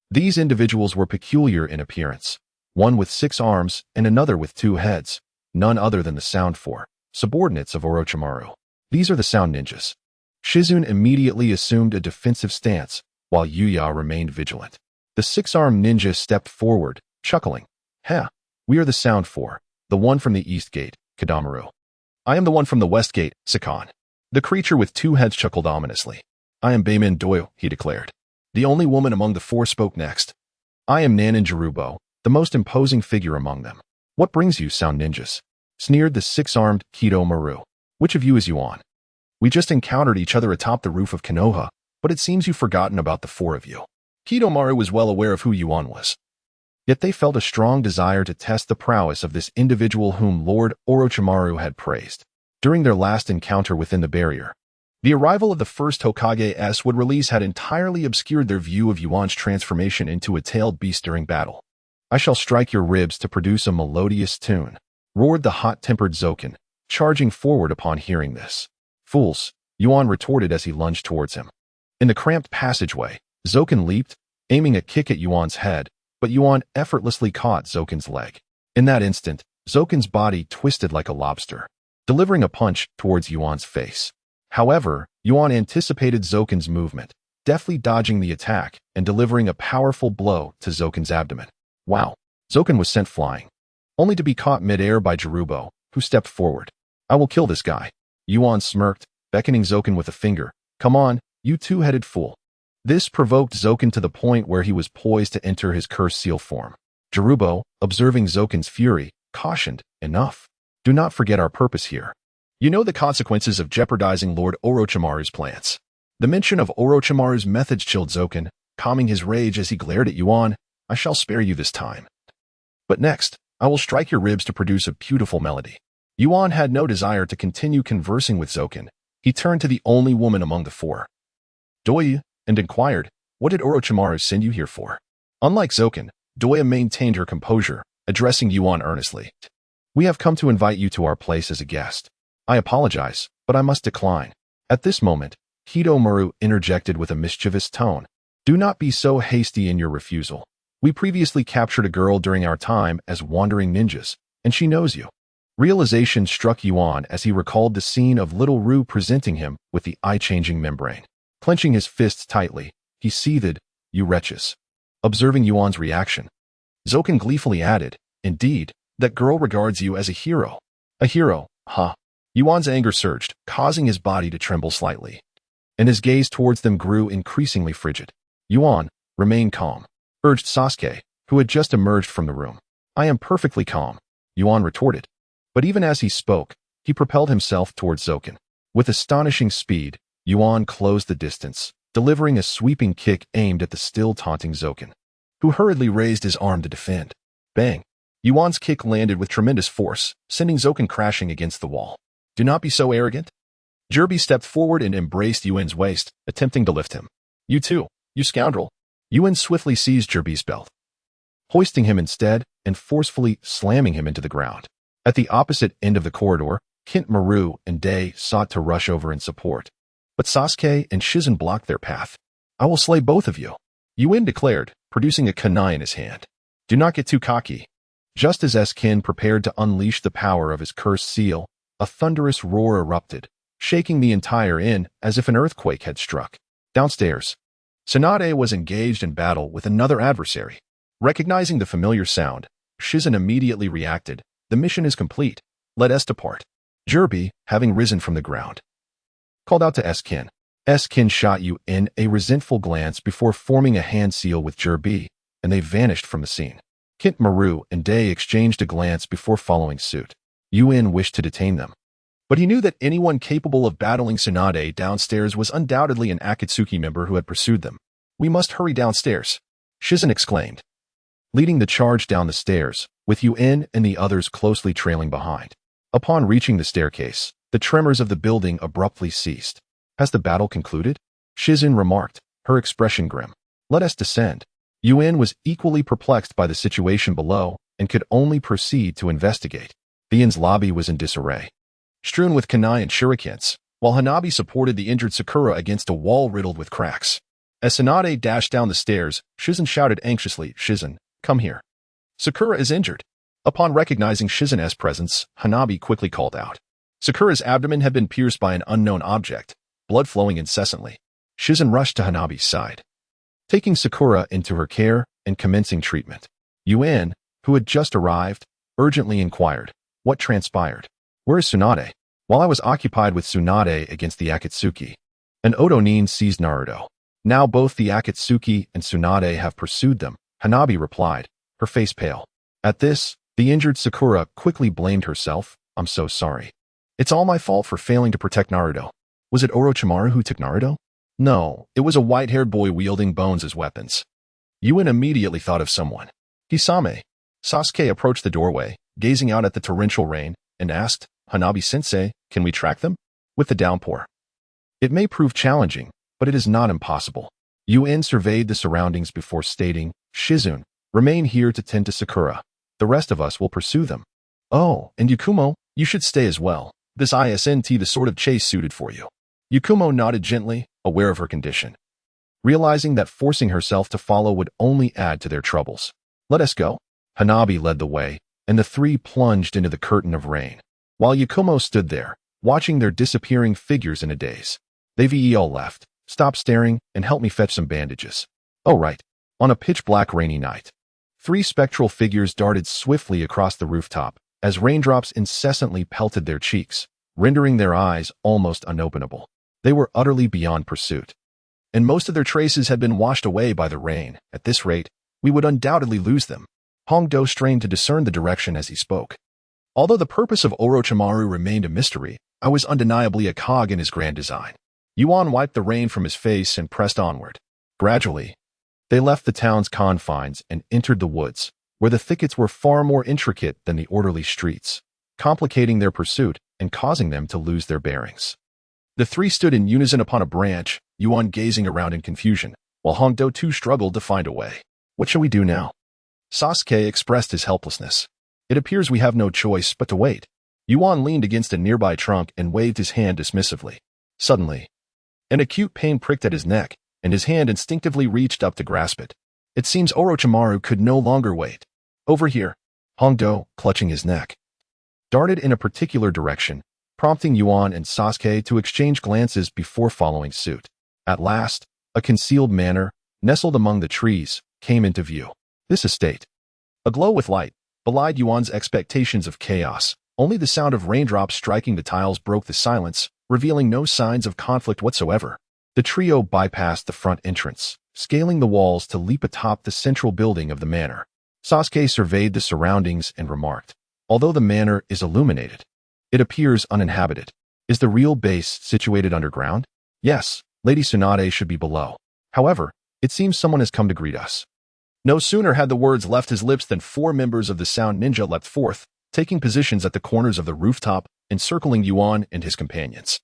These individuals were peculiar in appearance, one with 6 arms and another with 2 heads, none other than the Sound Four, subordinates of Orochimaru. These are the Sound Ninjas. Shizune immediately assumed a defensive stance, while Yuya remained vigilant. The 6-armed ninja stepped forward, chuckling. "Heh, we are the Sound Four, the one from the East Gate, Kadamaru. I am the one from the West Gate, Sakan." The creature with 2 heads chuckled ominously. "I am Beimin Doyo," he declared. The only woman among the 4 spoke next. "I am Nanin Jirubo, the most imposing figure among them." "What brings you, Sound Ninjas?" sneered the 6-armed Kido Maru. "Which of you is Yuan? We just encountered each other atop the roof of Konoha, but it seems you've forgotten about the 4 of you." Kido Maru was well aware of who Yuan was. Yet they felt a strong desire to test the prowess of this individual whom Lord Orochimaru had praised during their last encounter within the barrier. The arrival of the first Hokage would release had entirely obscured their view of Yuan's transformation into a tailed beast during battle. "I shall strike your ribs to produce a melodious tune," roared the hot-tempered Zoken, charging forward upon hearing this. "Fools," Yuan retorted as he lunged towards him. In the cramped passageway, Zoken leaped, aiming a kick at Yuan's head, but Yuan effortlessly caught Zoken's leg. In that instant, Zoken's body twisted like a lobster, delivering a punch towards Yuan's face. However, Yuan anticipated Zoken's movement, deftly dodging the attack and delivering a powerful blow to Zoken's abdomen. Wow! Zoken was sent flying, only to be caught mid-air by Jirubo, who stepped forward. "I will kill this guy." Yuan smirked, beckoning Zoken with a finger. "Come on, you 2-headed fool." This provoked Zoken to the point where he was poised to enter his curse seal form. Jirubo, observing Zoken's fury, cautioned, "Enough. Do not forget our purpose here. You know the consequences of jeopardizing Lord Orochimaru's plans." The mention of Orochimaru's methods chilled Zoken, calming his rage as he glared at Yuan. "I shall spare you this time. But next, I will strike your ribs to produce a beautiful melody." Yuan had no desire to continue conversing with Zoken. He turned to the only woman among the 4, Doya, and inquired, "What did Orochimaru send you here for?" Unlike Zoken, Doya maintained her composure, addressing Yuan earnestly. "We have come to invite you to our place as a guest. I apologize, but I must decline." At this moment, Kido Maru interjected with a mischievous tone. "Do not be so hasty in your refusal. We previously captured a girl during our time as wandering ninjas, and she knows you." Realization struck Yuan as he recalled the scene of little Ru presenting him with the eye-changing membrane. Clenching his fists tightly, he seethed, "You wretches." Observing Yuan's reaction, Zoken gleefully added, "Indeed, that girl regards you as a hero." "A hero, huh?" Yuan's anger surged, causing his body to tremble slightly, and his gaze towards them grew increasingly frigid. "Yuan, remain calm," urged Sasuke, who had just emerged from the room. "I am perfectly calm," Yuan retorted. But even as he spoke, he propelled himself towards Zoken. With astonishing speed, Yuan closed the distance, delivering a sweeping kick aimed at the still taunting Zoken, who hurriedly raised his arm to defend. Bang! Yuan's kick landed with tremendous force, sending Zoken crashing against the wall. "Do not be so arrogant." Jirby stepped forward and embraced Yuan's waist, attempting to lift him. "You too, you scoundrel." Yuan swiftly seized Jirby's belt, hoisting him instead and forcefully slamming him into the ground. At the opposite end of the corridor, Kintmaru and Day sought to rush over in support, but Sasuke and Shizen blocked their path. "I will slay both of you," Yuan declared, producing a kunai in his hand. "Do not get too cocky." Just as Eskin prepared to unleash the power of his cursed seal, a thunderous roar erupted, shaking the entire inn as if an earthquake had struck. Downstairs, Tsunade was engaged in battle with another adversary. Recognizing the familiar sound, Shizen immediately reacted, "The mission is complete. Let us depart." Jirby, having risen from the ground, called out to Eskin. Eskin shot Yuan a resentful glance before forming a hand seal with Jirby, and they vanished from the scene. Kintmaru and Day exchanged a glance before following suit. Yuan wished to detain them, but he knew that anyone capable of battling Tsunade downstairs was undoubtedly an Akatsuki member who had pursued them. "We must hurry downstairs," Shizen exclaimed, leading the charge down the stairs, with Yuan and the others closely trailing behind. Upon reaching the staircase, the tremors of the building abruptly ceased. "Has the battle concluded?" Shizen remarked, her expression grim. "Let us descend." Yuan was equally perplexed by the situation below and could only proceed to investigate. The inn's lobby was in disarray, strewn with kunai and shurikens, while Hanabi supported the injured Sakura against a wall riddled with cracks. As Tsunade dashed down the stairs, Shizen shouted anxiously, "Shizen, come here. Sakura is injured." Upon recognizing Shizen's presence, Hanabi quickly called out. Sakura's abdomen had been pierced by an unknown object, blood flowing incessantly. Shizen rushed to Hanabi's side, taking Sakura into her care and commencing treatment. Yuan, who had just arrived, urgently inquired, "What transpired? Where is Tsunade?" "While I was occupied with Tsunade against the Akatsuki, an Otonin seized Naruto. Now both the Akatsuki and Tsunade have pursued them," Hanabi replied, her face pale. At this, the injured Sakura quickly blamed herself. "I'm so sorry. It's all my fault for failing to protect Naruto." "Was it Orochimaru who took Naruto?" "No, it was a white-haired boy wielding bones as weapons." Yuan immediately thought of someone. "Hisame." Sasuke approached the doorway, gazing out at the torrential rain, and asked, "Hanabi-sensei, can we track them?" "With the downpour, it may prove challenging, but it is not impossible." Yuan surveyed the surroundings before stating, "Shizun, remain here to tend to Sakura. The rest of us will pursue them." "Oh, and Yakumo, you should stay as well. This isn't the sort of chase suited for you." Yakumo nodded gently, aware of her condition, realizing that forcing herself to follow would only add to their troubles. "Let us go." Hanabi led the way, and the three plunged into the curtain of rain, while Yakumo stood there, watching their disappearing figures in a daze. "They've all left. Stop staring and help me fetch some bandages." "Oh right." On a pitch-black rainy night, three spectral figures darted swiftly across the rooftop as raindrops incessantly pelted their cheeks, rendering their eyes almost unopenable. They were utterly beyond pursuit, and most of their traces had been washed away by the rain. "At this rate, we would undoubtedly lose them." Hongdo strained to discern the direction as he spoke. Although the purpose of Orochimaru remained a mystery, I was undeniably a cog in his grand design. Yuan wiped the rain from his face and pressed onward. Gradually, they left the town's confines and entered the woods, where the thickets were far more intricate than the orderly streets, complicating their pursuit and causing them to lose their bearings. The three stood in unison upon a branch, Yuan gazing around in confusion, while Hongdo too struggled to find a way. "What shall we do now?" Sasuke expressed his helplessness. "It appears we have no choice but to wait." Yuan leaned against a nearby trunk and waved his hand dismissively. Suddenly, an acute pain pricked at his neck, and his hand instinctively reached up to grasp it. It seems Orochimaru could no longer wait. "Over here." Hongdo, clutching his neck, darted in a particular direction, prompting Yuan and Sasuke to exchange glances before following suit. At last, a concealed manor, nestled among the trees, came into view. This estate, aglow with light, belied Yuan's expectations of chaos. Only the sound of raindrops striking the tiles broke the silence, revealing no signs of conflict whatsoever. The trio bypassed the front entrance, scaling the walls to leap atop the central building of the manor. Sasuke surveyed the surroundings and remarked, "Although the manor is illuminated, it appears uninhabited. Is the real base situated underground?" "Yes, Lady Tsunade should be below. However, it seems someone has come to greet us." No sooner had the words left his lips than 4 members of the Sound Ninja leapt forth, taking positions at the corners of the rooftop, encircling Yuan and his companions.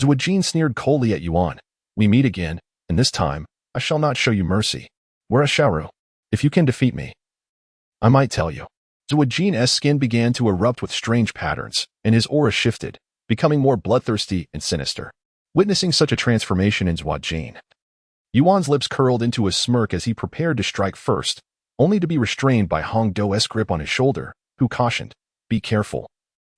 Zuojin sneered coldly at Yuan. "We meet again, and this time, I shall not show you mercy. We're a Sharu. If you can defeat me, I might tell you." Zuojin's skin began to erupt with strange patterns, and his aura shifted, becoming more bloodthirsty and sinister. Witnessing such a transformation in Zuojin, Yuan's lips curled into a smirk as he prepared to strike first, only to be restrained by Hongdo's grip on his shoulder, who cautioned, "Be careful.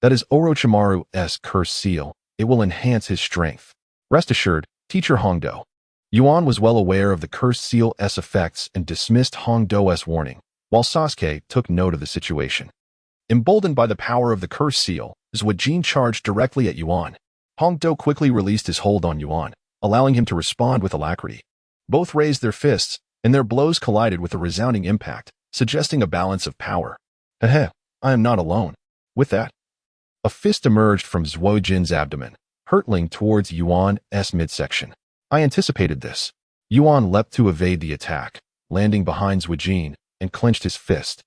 That is Orochimaru's cursed seal. It will enhance his strength. Rest assured, Teacher Hongdo." Yuan was well aware of the cursed seal's effects and dismissed Hongdo's warning, while Sasuke took note of the situation. Emboldened by the power of the cursed seal, Zuojin charged directly at Yuan. Hongdo quickly released his hold on Yuan, allowing him to respond with alacrity. Both raised their fists, and their blows collided with a resounding impact, suggesting a balance of power. "Heh, I am not alone." With that, a fist emerged from Zuojin's abdomen, hurtling towards Yuan's midsection. "I anticipated this." Yuan leapt to evade the attack, landing behind Zuojin, and clenched his fist,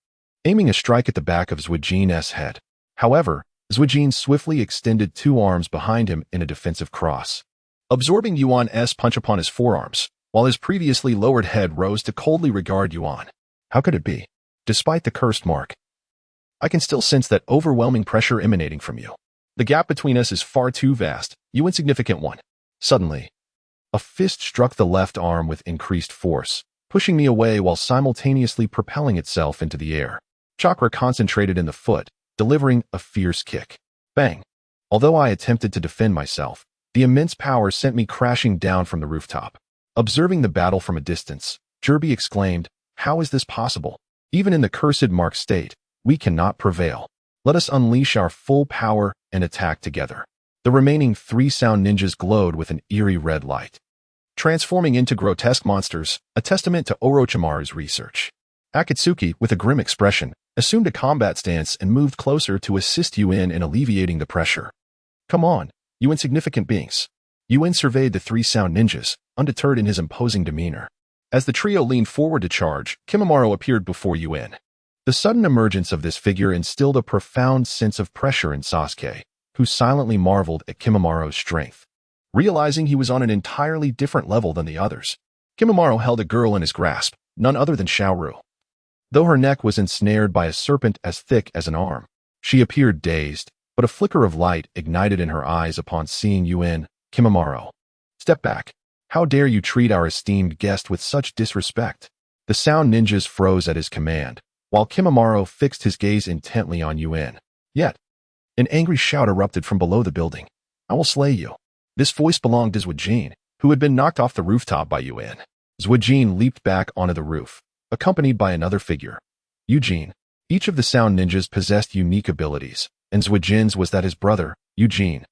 aiming a strike at the back of Zuojin's head. However, Zuojin swiftly extended 2 arms behind him in a defensive cross, absorbing Yuan's punch upon his forearms, while his previously lowered head rose to coldly regard Yuan. How could it be? Despite the cursed mark, I can still sense that overwhelming pressure emanating from you. The gap between us is far too vast, you insignificant one. Suddenly, a fist struck the left arm with increased force, pushing me away while simultaneously propelling itself into the air. Chakra concentrated in the foot, delivering a fierce kick. Bang! Although I attempted to defend myself, the immense power sent me crashing down from the rooftop. Observing the battle from a distance, Jirby exclaimed, "How is this possible? Even in the cursed mark state, we cannot prevail. Let us unleash our full power and attack together." The remaining 3 sound ninjas glowed with an eerie red light, transforming into grotesque monsters, a testament to Orochimaru's research. Akatsuki, with a grim expression, assumed a combat stance and moved closer to assist Yuan in alleviating the pressure. "Come on, you insignificant beings." Yuan surveyed the 3 sound ninjas, undeterred in his imposing demeanor. As the trio leaned forward to charge, Kimimaro appeared before Yuan. The sudden emergence of this figure instilled a profound sense of pressure in Sasuke, who silently marveled at Kimimaro's strength. Realizing he was on an entirely different level than the others, Kimimaro held a girl in his grasp, none other than Shaoru. Though her neck was ensnared by a serpent as thick as an arm, she appeared dazed, but a flicker of light ignited in her eyes upon seeing Yuan. "Kimimaro, step back. How dare you treat our esteemed guest with such disrespect?" The sound ninjas froze at his command, while Kimimaro fixed his gaze intently on Yuan. Yet, an angry shout erupted from below the building. "I will slay you." This voice belonged to Zuojin, who had been knocked off the rooftop by Yuan. Zuojin leaped back onto the roof, accompanied by another figure, Eugene. Each of the sound ninjas possessed unique abilities, and Zuojin's was that his brother, Eugene,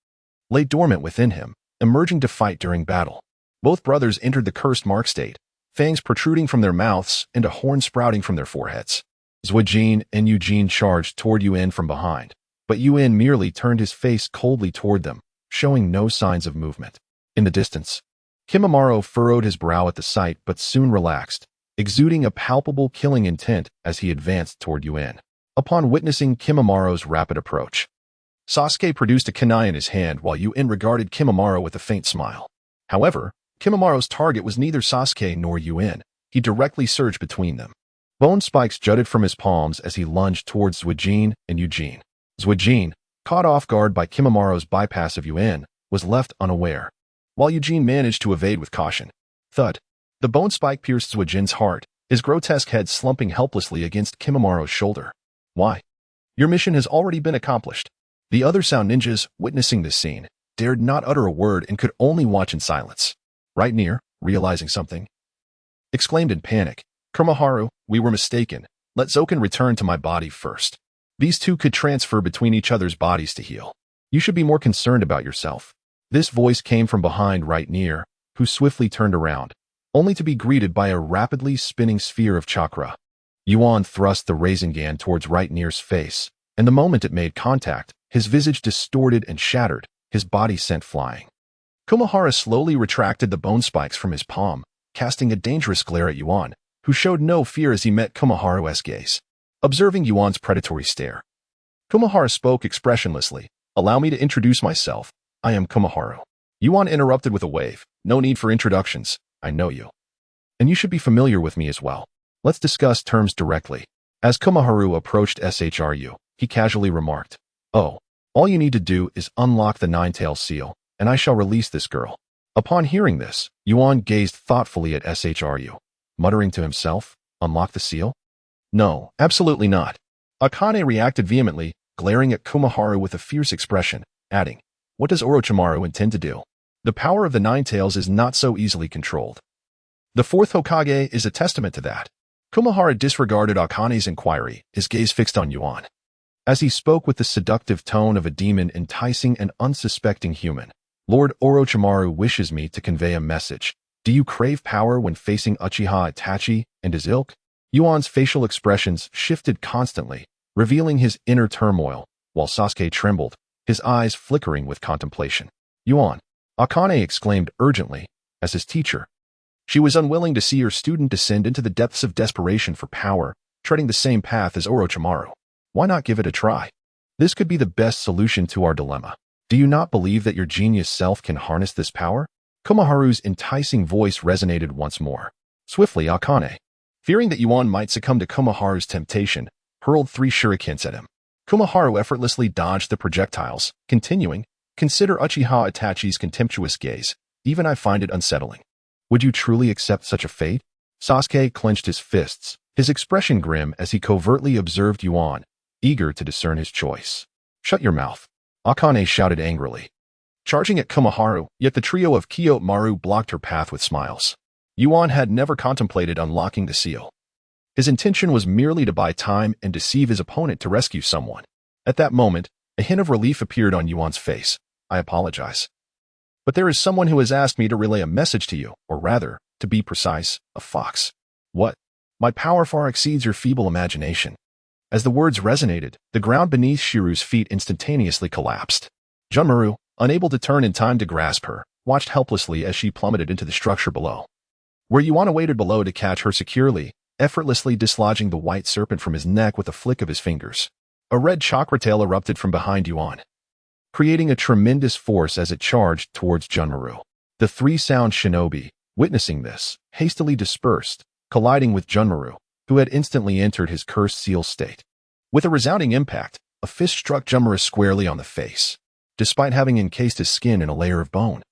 lay dormant within him, emerging to fight during battle. Both brothers entered the cursed mark state, fangs protruding from their mouths and a horn sprouting from their foreheads. Zuojin and Eugene charged toward Yuan from behind, but Yuan merely turned his face coldly toward them, showing no signs of movement. In the distance, Kimimaro furrowed his brow at the sight but soon relaxed, exuding a palpable killing intent as he advanced toward Yuan. Upon witnessing Kimimaro's rapid approach, Sasuke produced a kunai in his hand while Yuan regarded Kimimaro with a faint smile. However, Kimimaro's target was neither Sasuke nor Yuan. He directly surged between them. Bone spikes jutted from his palms as he lunged towards Zuojin and Eugene. Zuojin, caught off guard by Kimimaro's bypass of Yuan, was left unaware, while Eugene managed to evade with caution. Thud. The bone spike pierced Zuojin's heart, his grotesque head slumping helplessly against Kimimaro's shoulder. "Why? Your mission has already been accomplished." The other sound ninjas, witnessing this scene, dared not utter a word and could only watch in silence. Right near, realizing something, exclaimed in panic, "Konoharu, we were mistaken. Let Zoken return to my body first. These two could transfer between each other's bodies to heal. You should be more concerned about yourself." This voice came from behind right near, who swiftly turned around, only to be greeted by a rapidly spinning sphere of chakra. Yuan thrust the Rasengan towards right near's face, and the moment it made contact, his visage distorted and shattered, his body sent flying. Konohara slowly retracted the bone spikes from his palm, casting a dangerous glare at Yuan, who showed no fear as he met Konoharu's gaze. Observing Yuan's predatory stare, Konohara spoke expressionlessly, "Allow me to introduce myself. I am Konoharu." Yuan interrupted with a wave, "No need for introductions. I know you. And you should be familiar with me as well. Let's discuss terms directly." As Konoharu approached SHRU, he casually remarked, "Oh, all you need to do is unlock the Nine-Tail Seal, and I shall release this girl." Upon hearing this, Yuan gazed thoughtfully at SHRU, muttering to himself, "Unlock the seal? No, absolutely not." Akane reacted vehemently, glaring at Konoharu with a fierce expression, adding, "What does Orochimaru intend to do? The power of the Nine Tails is not so easily controlled. The Fourth Hokage is a testament to that." Konohara disregarded Akane's inquiry, his gaze fixed on Yuan. As he spoke with the seductive tone of a demon enticing an unsuspecting human, "Lord Orochimaru wishes me to convey a message. Do you crave power when facing Uchiha Itachi and his ilk?" Yuan's facial expressions shifted constantly, revealing his inner turmoil, while Sasuke trembled, his eyes flickering with contemplation. "Yuan," Akane exclaimed urgently, as his teacher. She was unwilling to see her student descend into the depths of desperation for power, treading the same path as Orochimaru. "Why not give it a try? This could be the best solution to our dilemma. Do you not believe that your genius self can harness this power?" Konoharu's enticing voice resonated once more. Swiftly, Akane, fearing that Yuan might succumb to Konoharu's temptation, hurled 3 shurikens at him. Konoharu effortlessly dodged the projectiles, continuing, "Consider Uchiha Itachi's contemptuous gaze. Even I find it unsettling. Would you truly accept such a fate?" Sasuke clenched his fists, his expression grim as he covertly observed Yuan, eager to discern his choice. "Shut your mouth," Akane shouted angrily, charging at Konoharu, yet the trio of Kyomaru blocked her path with smiles. Yuan had never contemplated unlocking the seal. His intention was merely to buy time and deceive his opponent to rescue someone. At that moment, a hint of relief appeared on Yuan's face. "I apologize. But there is someone who has asked me to relay a message to you, or rather, to be precise, a fox." "What? My power far exceeds your feeble imagination." As the words resonated, the ground beneath Shiru's feet instantaneously collapsed. Junmaru, unable to turn in time to grasp her, watched helplessly as she plummeted into the structure below, where Yuan awaited below to catch her securely, effortlessly dislodging the white serpent from his neck with a flick of his fingers. A red chakra tail erupted from behind Yuan, creating a tremendous force as it charged towards Junmaru. The 3 sound shinobi, witnessing this, hastily dispersed, colliding with Junmaru, who had instantly entered his cursed seal state. With a resounding impact, a fist struck Junmaru squarely on the face, despite having encased his skin in a layer of bone.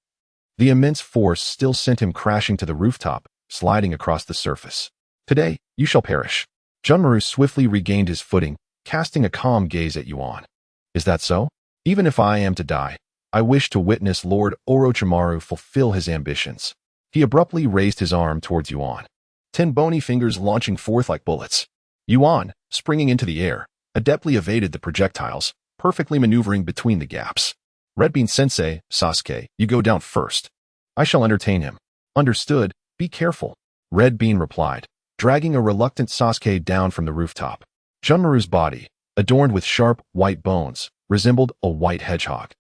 The immense force still sent him crashing to the rooftop, sliding across the surface. "Today, you shall perish." Junmaru swiftly regained his footing, casting a calm gaze at Yuan. "Is that so? Even if I am to die, I wish to witness Lord Orochimaru fulfill his ambitions." He abruptly raised his arm towards Yuan, 10 bony fingers launching forth like bullets. Yuan, springing into the air, adeptly evaded the projectiles, perfectly maneuvering between the gaps. "Red Bean Sensei, Sasuke, you go down first. I shall entertain him." "Understood, be careful," Red Bean replied, dragging a reluctant Sasuke down from the rooftop. Junmaru's body, adorned with sharp, white bones, resembled a white hedgehog,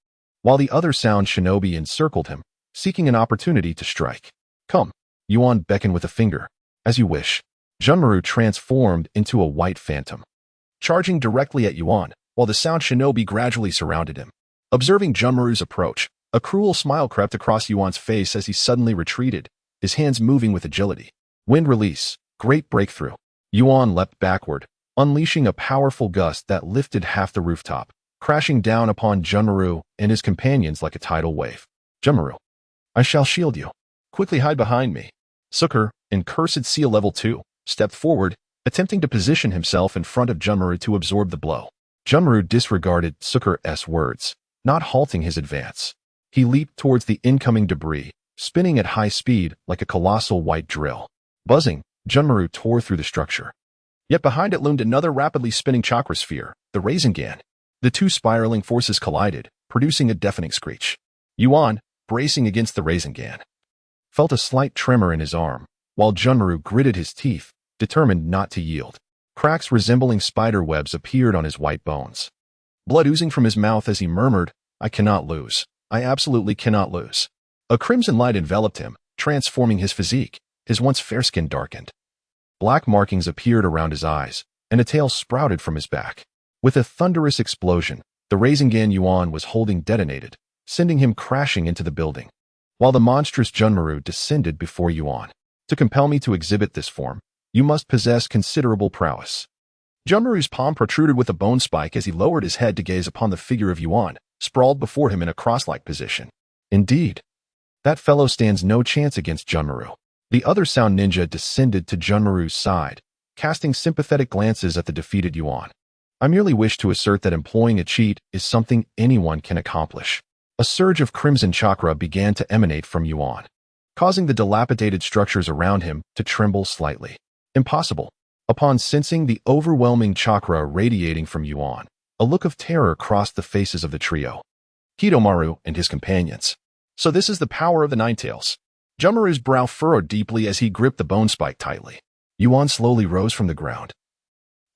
while the other sound shinobi encircled him, seeking an opportunity to strike. "Come," Yuan beckoned with a finger. "As you wish." Junmaru transformed into a white phantom, charging directly at Yuan, while the sound shinobi gradually surrounded him. Observing Junmaru's approach, a cruel smile crept across Yuan's face as he suddenly retreated, his hands moving with agility. Wind release, great breakthrough. Yuan leapt backward, unleashing a powerful gust that lifted half the rooftop, crashing down upon Junmaru and his companions like a tidal wave. "Junmaru, I shall shield you. Quickly hide behind me." Sukar, in Cursed Seal Level 2, stepped forward, attempting to position himself in front of Junmaru to absorb the blow. Junmaru disregarded Sasuke's words, not halting his advance. He leaped towards the incoming debris, spinning at high speed like a colossal white drill. Buzzing, Junmaru tore through the structure. Yet behind it loomed another rapidly spinning chakra sphere, the Rasengan. The two spiraling forces collided, producing a deafening screech. Yuan, bracing against the Rasengan, felt a slight tremor in his arm, while Junmaru gritted his teeth, determined not to yield. Cracks resembling spider webs appeared on his white bones. Blood oozing from his mouth as he murmured, "I cannot lose. I absolutely cannot lose." A crimson light enveloped him, transforming his physique. His once fair skin darkened. Black markings appeared around his eyes, and a tail sprouted from his back. With a thunderous explosion, the Rasengan Yuan was holding detonated, sending him crashing into the building, while the monstrous Junmaru descended before Yuan. "To compel me to exhibit this form, you must possess considerable prowess." Junmaru's palm protruded with a bone spike as he lowered his head to gaze upon the figure of Yuan, sprawled before him in a cross-like position. Indeed, that fellow stands no chance against Junmaru. The other sound ninja descended to Junmaru's side, casting sympathetic glances at the defeated Yuan. "I merely wish to assert that employing a cheat is something anyone can accomplish." A surge of crimson chakra began to emanate from Yuan, causing the dilapidated structures around him to tremble slightly. Impossible. Upon sensing the overwhelming chakra radiating from Yuan, a look of terror crossed the faces of the trio. Kidomaru and his companions. So this is the power of the Nine Tails. Junmaru's brow furrowed deeply as he gripped the bone spike tightly. Yuan slowly rose from the ground,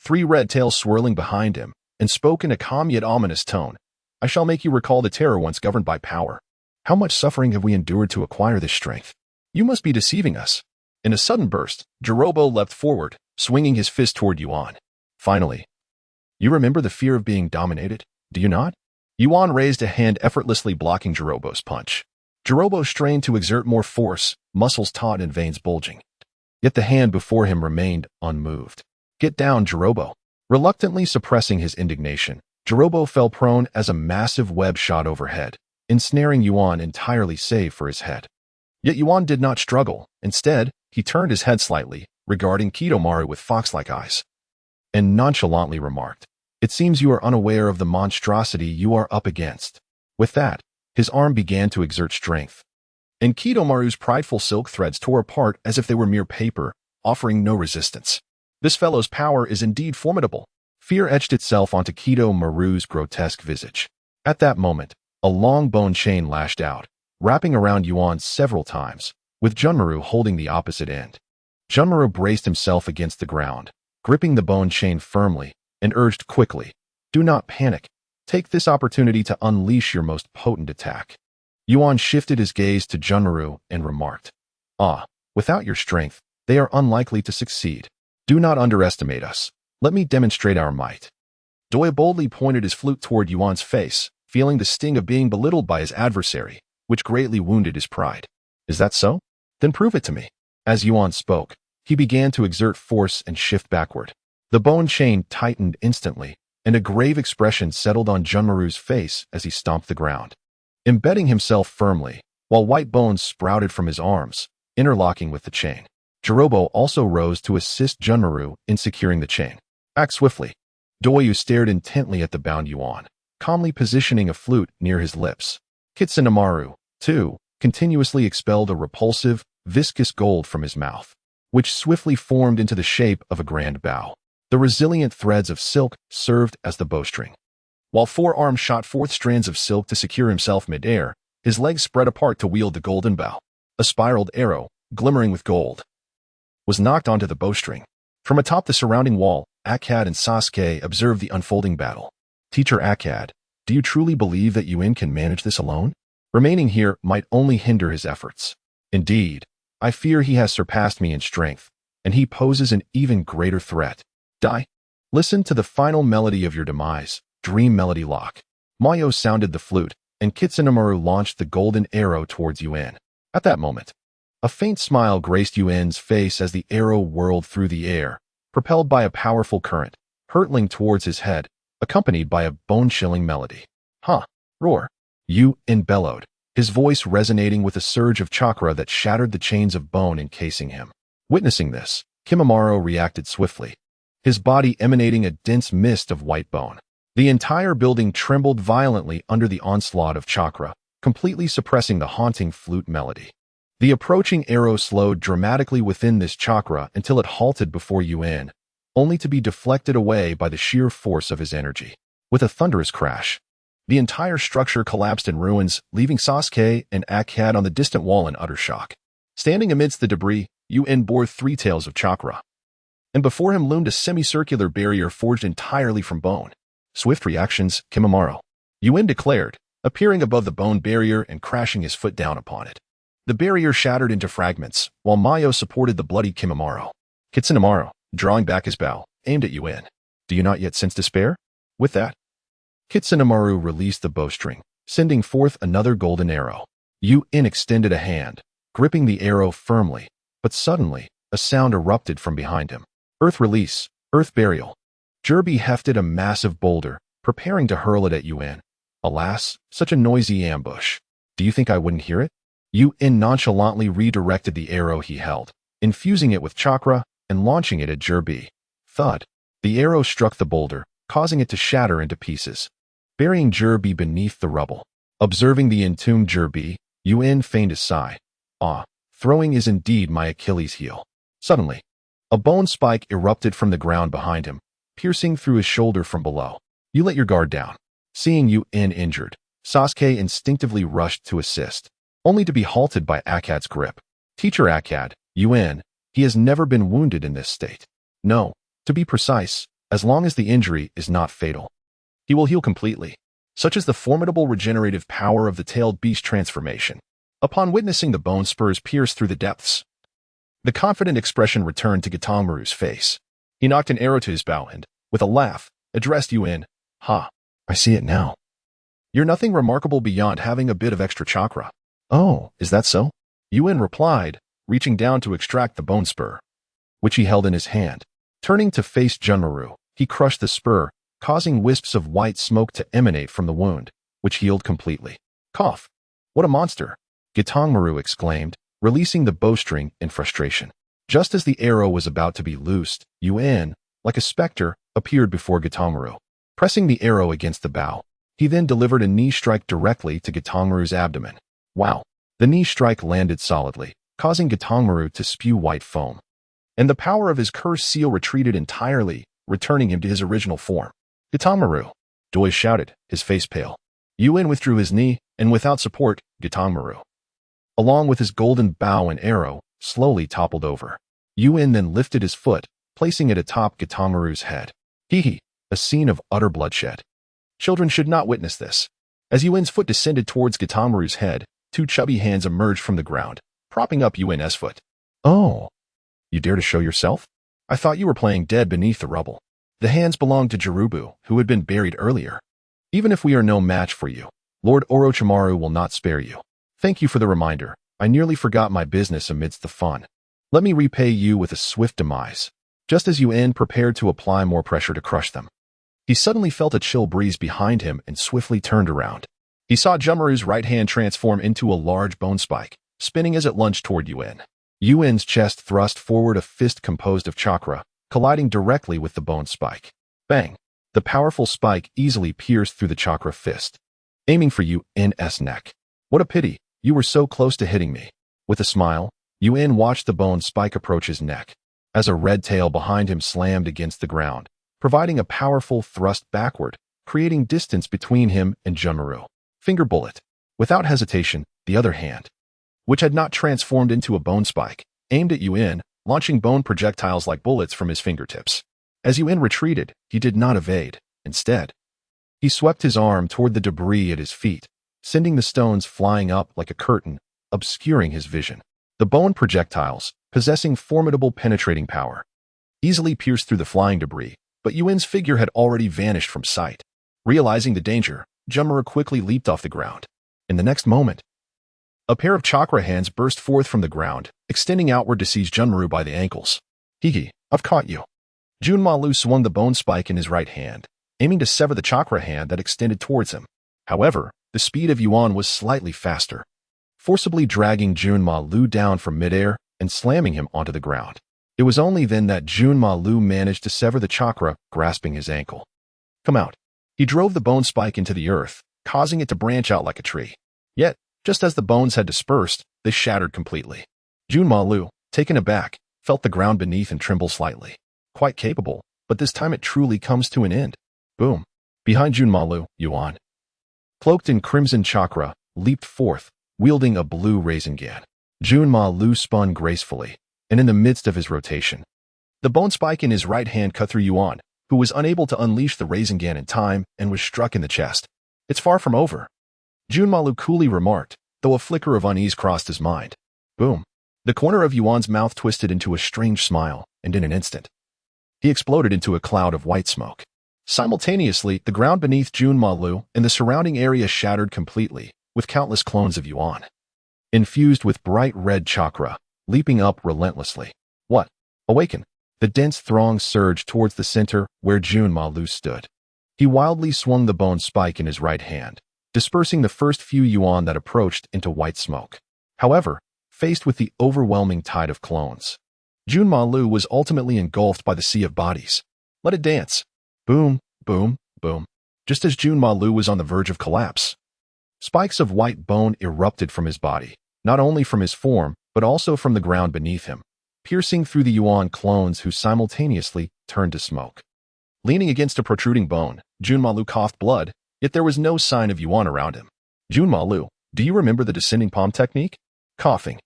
three red tails swirling behind him, and spoke in a calm yet ominous tone. "I shall make you recall the terror once governed by power. How much suffering have we endured to acquire this strength? You must be deceiving us." In a sudden burst, Jirobo leapt forward, swinging his fist toward Yuan. "Finally, you remember the fear of being dominated, do you not?" Yuan raised a hand, effortlessly blocking Jirobo's punch. Jirobo strained to exert more force, muscles taut and veins bulging. Yet the hand before him remained unmoved. "Get down, Jirobo." Reluctantly suppressing his indignation, Jirobo fell prone as a massive web shot overhead, ensnaring Yuan entirely save for his head. Yet Yuan did not struggle. Instead, he turned his head slightly, regarding Kidomaru with fox-like eyes, and nonchalantly remarked, "It seems you are unaware of the monstrosity you are up against." With that, his arm began to exert strength, and Kidomaru's prideful silk threads tore apart as if they were mere paper, offering no resistance. This fellow's power is indeed formidable. Fear etched itself onto Kidomaru's grotesque visage. At that moment, a long bone chain lashed out, wrapping around Yuan several times, with Junmaru holding the opposite end. Junmaru braced himself against the ground, gripping the bone chain firmly, and urged quickly, "Do not panic. Take this opportunity to unleash your most potent attack." Yuan shifted his gaze to Junmaru and remarked, "Without your strength, they are unlikely to succeed. Do not underestimate us. Let me demonstrate our might." Doi boldly pointed his flute toward Yuan's face, feeling the sting of being belittled by his adversary, which greatly wounded his pride. "Is that so? Then prove it to me." As Yuan spoke, he began to exert force and shift backward. The bone chain tightened instantly, and a grave expression settled on Junmaru's face as he stomped the ground, embedding himself firmly, while white bones sprouted from his arms, interlocking with the chain. Jirobo also rose to assist Junmaru in securing the chain. "Act swiftly." Doyu stared intently at the bound Yuan, calmly positioning a flute near his lips. Kitsunemaru, too, continuously expelled a repulsive, viscous gold from his mouth, which swiftly formed into the shape of a grand bow. The resilient threads of silk served as the bowstring. While Forearm shot forth strands of silk to secure himself mid-air, his legs spread apart to wield the golden bow. A spiraled arrow, glimmering with gold, was knocked onto the bowstring. From atop the surrounding wall, Akkad and Sasuke observed the unfolding battle. "Teacher Akkad, do you truly believe that Yuan can manage this alone? Remaining here might only hinder his efforts. Indeed, I fear he has surpassed me in strength, and he poses an even greater threat. Die. Listen to the final melody of your demise, Dream Melody Lock." Mayo sounded the flute, and Kitsunemaru launched the golden arrow towards Yuan. At that moment, a faint smile graced Yuan's face as the arrow whirled through the air, propelled by a powerful current, hurtling towards his head, accompanied by a bone-chilling melody. Roar. Yuan bellowed, his voice resonating with a surge of chakra that shattered the chains of bone encasing him. Witnessing this, Kimimaro reacted swiftly, his body emanating a dense mist of white bone. The entire building trembled violently under the onslaught of chakra, completely suppressing the haunting flute melody. The approaching arrow slowed dramatically within this chakra until it halted before Yuan, only to be deflected away by the sheer force of his energy. With a thunderous crash, the entire structure collapsed in ruins, leaving Sasuke and Akkad on the distant wall in utter shock. Standing amidst the debris, Yuan bore 3 tails of chakra, and before him loomed a semicircular barrier forged entirely from bone. Swift reactions, Kimimaro, Yuan declared, appearing above the bone barrier and crashing his foot down upon it. The barrier shattered into fragments, while Mayo supported the bloody Kimimaro. Kitsunimaro, drawing back his bow, aimed at Yuan. Do you not yet sense despair? With that, Kitsunimaro released the bowstring, sending forth another golden arrow. Yuan extended a hand, gripping the arrow firmly, but suddenly, a sound erupted from behind him. Earth release, earth burial. Jirbi hefted a massive boulder, preparing to hurl it at Yuan. Alas, such a noisy ambush. Do you think I wouldn't hear it? Yuan nonchalantly redirected the arrow he held, infusing it with chakra and launching it at Jirbi. Thud. The arrow struck the boulder, causing it to shatter into pieces, burying Jirbi beneath the rubble. Observing the entombed Jirbi, Yuan feigned a sigh. Ah, throwing is indeed my Achilles heel. Suddenly, a bone spike erupted from the ground behind him, piercing through his shoulder from below. You let your guard down. Seeing Yuan injured, Sasuke instinctively rushed to assist, only to be halted by Akkad's grip. Teacher Akkad, Yuan, he has never been wounded in this state. No, to be precise, as long as the injury is not fatal, he will heal completely. Such is the formidable regenerative power of the tailed beast transformation. Upon witnessing the bone spurs pierce through the depths, the confident expression returned to Gitanmaru's face. He knocked an arrow to his bow and, with a laugh, addressed Yuan. Ha, I see it now. You're nothing remarkable beyond having a bit of extra chakra. Oh, is that so? Yuan replied, reaching down to extract the bone spur, which he held in his hand. Turning to face Junmaru, he crushed the spur, causing wisps of white smoke to emanate from the wound, which healed completely. Cough! What a monster! Gitanmaru exclaimed, releasing the bowstring in frustration. Just as the arrow was about to be loosed, Yuan, like a specter, appeared before Gitanmaru. Pressing the arrow against the bow, he then delivered a knee strike directly to Gitanmaru's abdomen. Wow! The knee strike landed solidly, causing Gitanmaru to spew white foam. And the power of his cursed seal retreated entirely, returning him to his original form. Gitanmaru! Doi shouted, his face pale. Yuan withdrew his knee, and without support, Gitanmaru, along with his golden bow and arrow, slowly toppled over. Yuan then lifted his foot, placing it atop Gitanmaru's head. Hee, a scene of utter bloodshed. Children should not witness this. As Yuan's foot descended towards Gitanmaru's head, 2 chubby hands emerged from the ground, propping up Yuan's foot. Oh, you dare to show yourself? I thought you were playing dead beneath the rubble. The hands belonged to Jirubu, who had been buried earlier. Even if we are no match for you, Lord Orochimaru will not spare you. Thank you for the reminder. I nearly forgot my business amidst the fun. Let me repay you with a swift demise. Just as Yuan prepared to apply more pressure to crush them, he suddenly felt a chill breeze behind him and swiftly turned around. He saw Junmaru's right hand transform into a large bone spike, spinning as it lunged toward Yuan. Yuan's chest thrust forward a fist composed of chakra, colliding directly with the bone spike. Bang! The powerful spike easily pierced through the chakra fist, aiming for Yuan's neck. What a pity, you were so close to hitting me. With a smile, Yuan watched the bone spike approach his neck, as a red tail behind him slammed against the ground, providing a powerful thrust backward, creating distance between him and Junmaru. Finger bullet. Without hesitation, the other hand, which had not transformed into a bone spike, aimed at Yuan, launching bone projectiles like bullets from his fingertips. As Yuan retreated, he did not evade. Instead, he swept his arm toward the debris at his feet, sending the stones flying up like a curtain, obscuring his vision. The bone projectiles, possessing formidable penetrating power, easily pierced through the flying debris, but Yuan's figure had already vanished from sight. Realizing the danger, Junmaru quickly leaped off the ground. In the next moment, a pair of chakra hands burst forth from the ground, extending outward to seize Junmaru by the ankles. Hee, I've caught you. Junmaru swung the bone spike in his right hand, aiming to sever the chakra hand that extended towards him. However, the speed of Yuan was slightly faster, forcibly dragging Junmaru down from midair and slamming him onto the ground. It was only then that Junmaru managed to sever the chakra, grasping his ankle. Come out. He drove the bone spike into the earth, causing it to branch out like a tree. Yet, just as the bones had dispersed, they shattered completely. Junma Lu, taken aback, felt the ground beneath and tremble slightly. Quite capable, but this time it truly comes to an end. Boom. Behind Junma Lu, Yuan, cloaked in crimson chakra, leaped forth, wielding a blue Rasengan. Junma Lu spun gracefully, and in the midst of his rotation, the bone spike in his right hand cut through Yuan, who was unable to unleash the Rasengan in time and was struck in the chest. It's far from over, Junma Lu coolly remarked, though a flicker of unease crossed his mind. Boom. The corner of Yuan's mouth twisted into a strange smile, and in an instant, he exploded into a cloud of white smoke. Simultaneously, the ground beneath Junma Lu and the surrounding area shattered completely, with countless clones of Yuan, infused with bright red chakra, leaping up relentlessly. What? Awaken! The dense throng surged towards the center where Junma Lu stood. He wildly swung the bone spike in his right hand, dispersing the first few Yuan that approached into white smoke. However, faced with the overwhelming tide of clones, Junma Lu was ultimately engulfed by the sea of bodies. Let it dance. Boom, boom, boom. Just as Junma Lu was on the verge of collapse, spikes of white bone erupted from his body, not only from his form, but also from the ground beneath him, piercing through the Yuan clones who simultaneously turned to smoke. Leaning against a protruding bone, Junma Lu coughed blood, yet there was no sign of Yuan around him. Junma Lu, do you remember the descending palm technique? Coughing,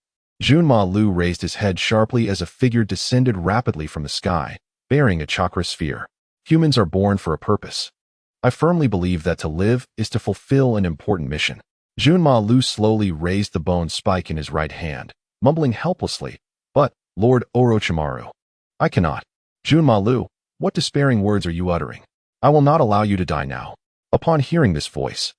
Junma Lu raised his head sharply as a figure descended rapidly from the sky, bearing a chakra sphere. Humans are born for a purpose. I firmly believe that to live is to fulfill an important mission. Junma Lu slowly raised the bone spike in his right hand, mumbling helplessly, but, Lord Orochimaru, I cannot. Junma Lu, what despairing words are you uttering? I will not allow you to die now. Upon hearing this voice,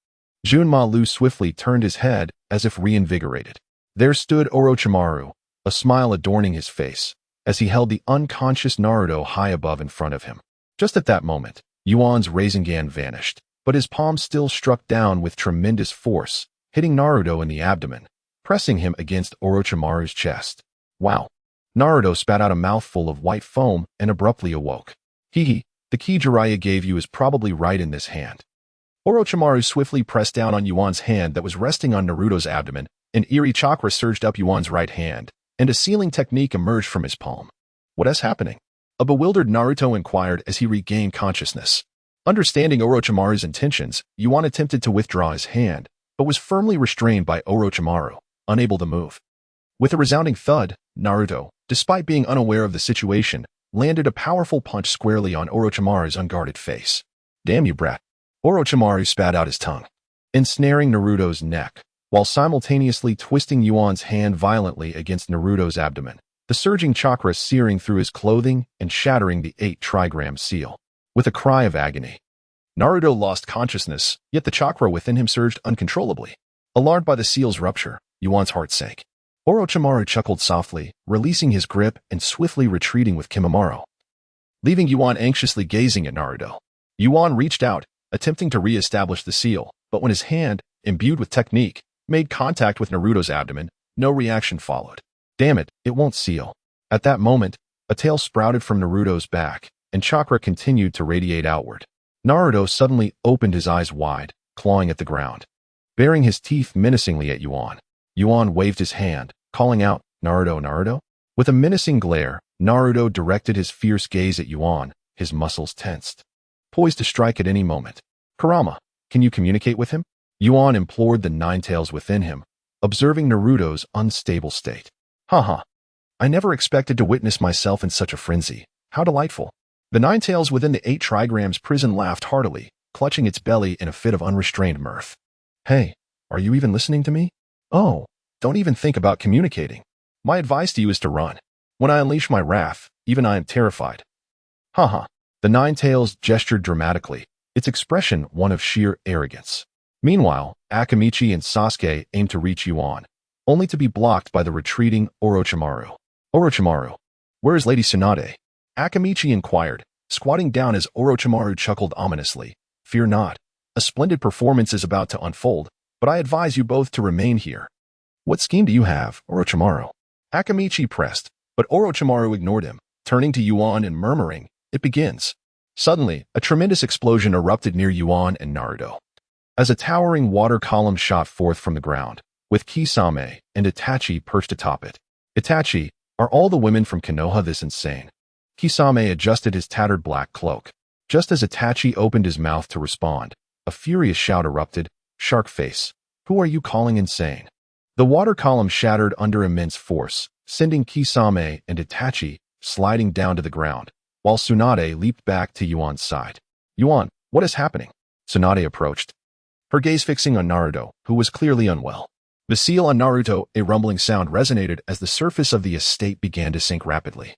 Junma Lu swiftly turned his head as if reinvigorated. There stood Orochimaru, a smile adorning his face, as he held the unconscious Naruto high above in front of him. Just at that moment, Yuan's Rasengan vanished, but his palm still struck down with tremendous force, hitting Naruto in the abdomen, pressing him against Orochimaru's chest. Wow! Naruto spat out a mouthful of white foam and abruptly awoke. Hee, the key Jiraiya gave you is probably right in this hand. Orochimaru swiftly pressed down on Yuan's hand that was resting on Naruto's abdomen. An eerie chakra surged up Yuan's right hand, and a sealing technique emerged from his palm. What is happening? A bewildered Naruto inquired as he regained consciousness. Understanding Orochimaru's intentions, Yuan attempted to withdraw his hand, but was firmly restrained by Orochimaru, unable to move. With a resounding thud, Naruto, despite being unaware of the situation, landed a powerful punch squarely on Orochimaru's unguarded face. Damn you, brat. Orochimaru spat out his tongue, ensnaring Naruto's neck, while simultaneously twisting Yuan's hand violently against Naruto's abdomen, the surging chakra searing through his clothing and shattering the 8-trigram seal. With a cry of agony, Naruto lost consciousness, yet the chakra within him surged uncontrollably. Alarmed by the seal's rupture, Yuan's heart sank. Orochimaru chuckled softly, releasing his grip and swiftly retreating with Kimimaro, leaving Yuan anxiously gazing at Naruto. Yuan reached out, attempting to re-establish the seal, but when his hand, imbued with technique, made contact with Naruto's abdomen, no reaction followed. Damn it, it won't seal. At that moment, a tail sprouted from Naruto's back, and chakra continued to radiate outward. Naruto suddenly opened his eyes wide, clawing at the ground, baring his teeth menacingly at Yuan. Yuan waved his hand, calling out, Naruto, Naruto? With a menacing glare, Naruto directed his fierce gaze at Yuan, his muscles tensed, poised to strike at any moment. Kurama, can you communicate with him? Yuan implored the nine tails within him, observing Naruto's unstable state. Haha. I never expected to witness myself in such a frenzy. How delightful. The nine tails within the 8-trigrams prison laughed heartily, clutching its belly in a fit of unrestrained mirth. Hey, are you even listening to me? Oh, don't even think about communicating. My advice to you is to run. When I unleash my wrath, even I am terrified. Haha. The nine tails gestured dramatically, its expression one of sheer arrogance. Meanwhile, Akamichi and Sasuke aimed to reach Yuan, only to be blocked by the retreating Orochimaru. Orochimaru, where is Lady Tsunade? Akamichi inquired, squatting down as Orochimaru chuckled ominously. Fear not. A splendid performance is about to unfold, but I advise you both to remain here. What scheme do you have, Orochimaru? Akamichi pressed, but Orochimaru ignored him, turning to Yuan and murmuring, It begins. Suddenly, a tremendous explosion erupted near Yuan and Naruto. As a towering water column shot forth from the ground, with Kisame and Itachi perched atop it. Itachi, are all the women from Konoha this insane? Kisame adjusted his tattered black cloak. Just as Itachi opened his mouth to respond, a furious shout erupted, "Shark face! Who are you calling insane?" The water column shattered under immense force, sending Kisame and Itachi sliding down to the ground, while Tsunade leaped back to Yuan's side. "Yuan, what is happening?" Tsunade approached, her gaze fixing on Naruto, who was clearly unwell. The seal on Naruto, a rumbling sound resonated as the surface of the estate began to sink rapidly,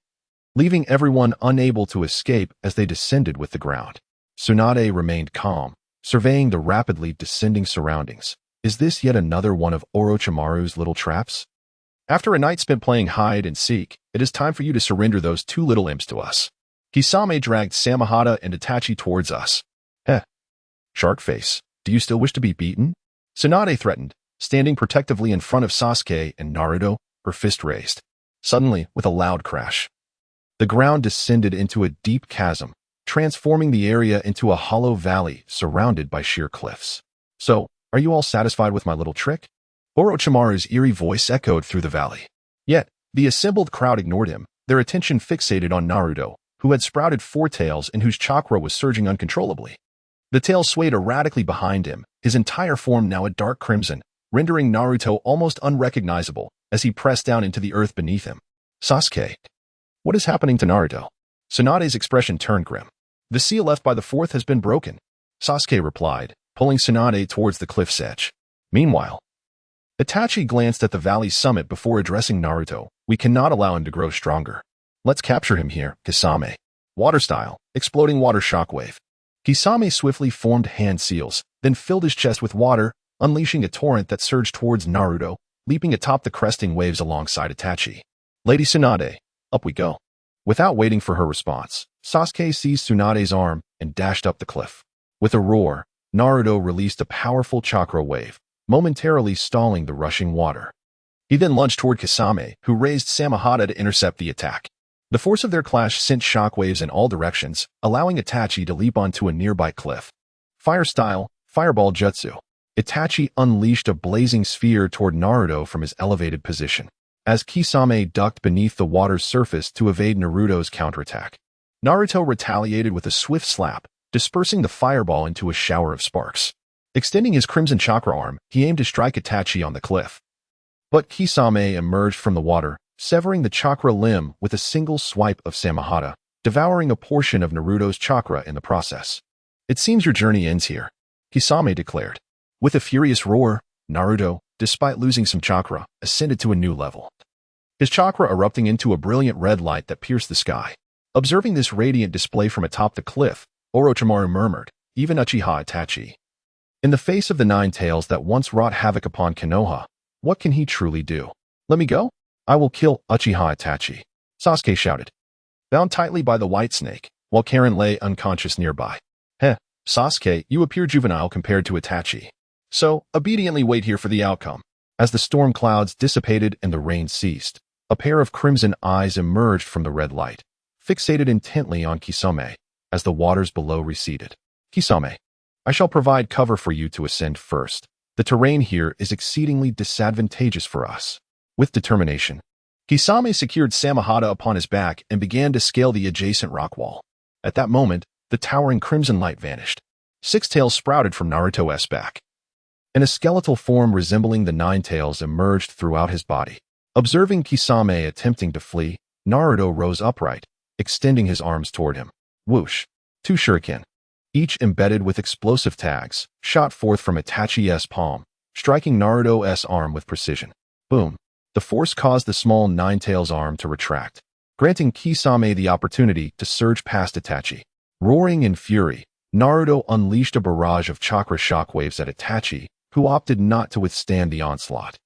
leaving everyone unable to escape as they descended with the ground. Tsunade remained calm, surveying the rapidly descending surroundings. Is this yet another one of Orochimaru's little traps? After a night spent playing hide and seek, it is time for you to surrender those two little imps to us. Kisame dragged Samehada and Itachi towards us. Shark face, do you still wish to be beaten? Tsunade threatened, standing protectively in front of Sasuke and Naruto, her fist raised. Suddenly, with a loud crash, the ground descended into a deep chasm, transforming the area into a hollow valley surrounded by sheer cliffs. "So, are you all satisfied with my little trick?" Orochimaru's eerie voice echoed through the valley. Yet, the assembled crowd ignored him, their attention fixated on Naruto, who had sprouted four tails and whose chakra was surging uncontrollably. The tail swayed erratically behind him, his entire form now a dark crimson, rendering Naruto almost unrecognizable as he pressed down into the earth beneath him. "Sasuke, what is happening to Naruto?" Tsunade's expression turned grim. "The seal left by the fourth has been broken," Sasuke replied, pulling Tsunade towards the cliff's edge. Meanwhile, Itachi glanced at the valley's summit before addressing Naruto. "We cannot allow him to grow stronger. Let's capture him here, Kisame." Water style, exploding water shockwave. Kisame swiftly formed hand seals, then filled his chest with water, unleashing a torrent that surged towards Naruto, leaping atop the cresting waves alongside Itachi. "Lady Tsunade, up we go." Without waiting for her response, Sasuke seized Tsunade's arm and dashed up the cliff. With a roar, Naruto released a powerful chakra wave, momentarily stalling the rushing water. He then lunged toward Kisame, who raised Samehada to intercept the attack. The force of their clash sent shockwaves in all directions, allowing Itachi to leap onto a nearby cliff. Fire style, fireball jutsu. Itachi unleashed a blazing sphere toward Naruto from his elevated position, as Kisame ducked beneath the water's surface to evade Naruto's counterattack. Naruto retaliated with a swift slap, dispersing the fireball into a shower of sparks. Extending his crimson chakra arm, he aimed to strike Itachi on the cliff. But Kisame emerged from the water, severing the chakra limb with a single swipe of Samehada, devouring a portion of Naruto's chakra in the process. "It seems your journey ends here," Kisame declared. With a furious roar, Naruto, despite losing some chakra, ascended to a new level, his chakra erupting into a brilliant red light that pierced the sky. Observing this radiant display from atop the cliff, Orochimaru murmured, "Even Uchiha Itachi. In the face of the nine tails that once wrought havoc upon Konoha, what can he truly do? Let me go? I will kill Uchiha Itachi," Sasuke shouted, bound tightly by the white snake, while Karen lay unconscious nearby. Sasuke, you appear juvenile compared to Itachi. So, obediently wait here for the outcome." As the storm clouds dissipated and the rain ceased, a pair of crimson eyes emerged from the red light, fixated intently on Kisame as the waters below receded. "Kisame, I shall provide cover for you to ascend first. The terrain here is exceedingly disadvantageous for us." With determination, Kisame secured Samehada upon his back and began to scale the adjacent rock wall. At that moment, the towering crimson light vanished. Six tails sprouted from Naruto's back, and a skeletal form resembling the nine tails emerged throughout his body. Observing Kisame attempting to flee, Naruto rose upright, extending his arms toward him. Whoosh! Two shuriken, each embedded with explosive tags, shot forth from Itachi's palm, striking Naruto's arm with precision. Boom! The force caused the small nine tails arm to retract, granting Kisame the opportunity to surge past Itachi. Roaring in fury, Naruto unleashed a barrage of chakra shockwaves at Itachi, who opted not to withstand the onslaught.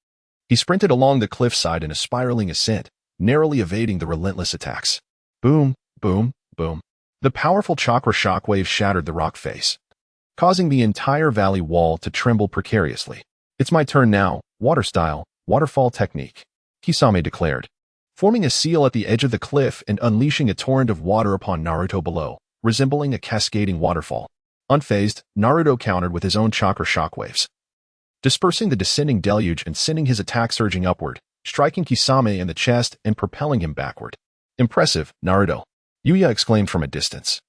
He sprinted along the cliffside in a spiraling ascent, narrowly evading the relentless attacks. Boom, boom, boom. The powerful chakra shockwave shattered the rock face, causing the entire valley wall to tremble precariously. "It's my turn now, water style, waterfall technique," Kisame declared, forming a seal at the edge of the cliff and unleashing a torrent of water upon Naruto below, resembling a cascading waterfall. Unfazed, Naruto countered with his own chakra shockwaves, dispersing the descending deluge and sending his attack surging upward, striking Kisame in the chest and propelling him backward. Impressive, Naruto, Yuya exclaimed from a distance,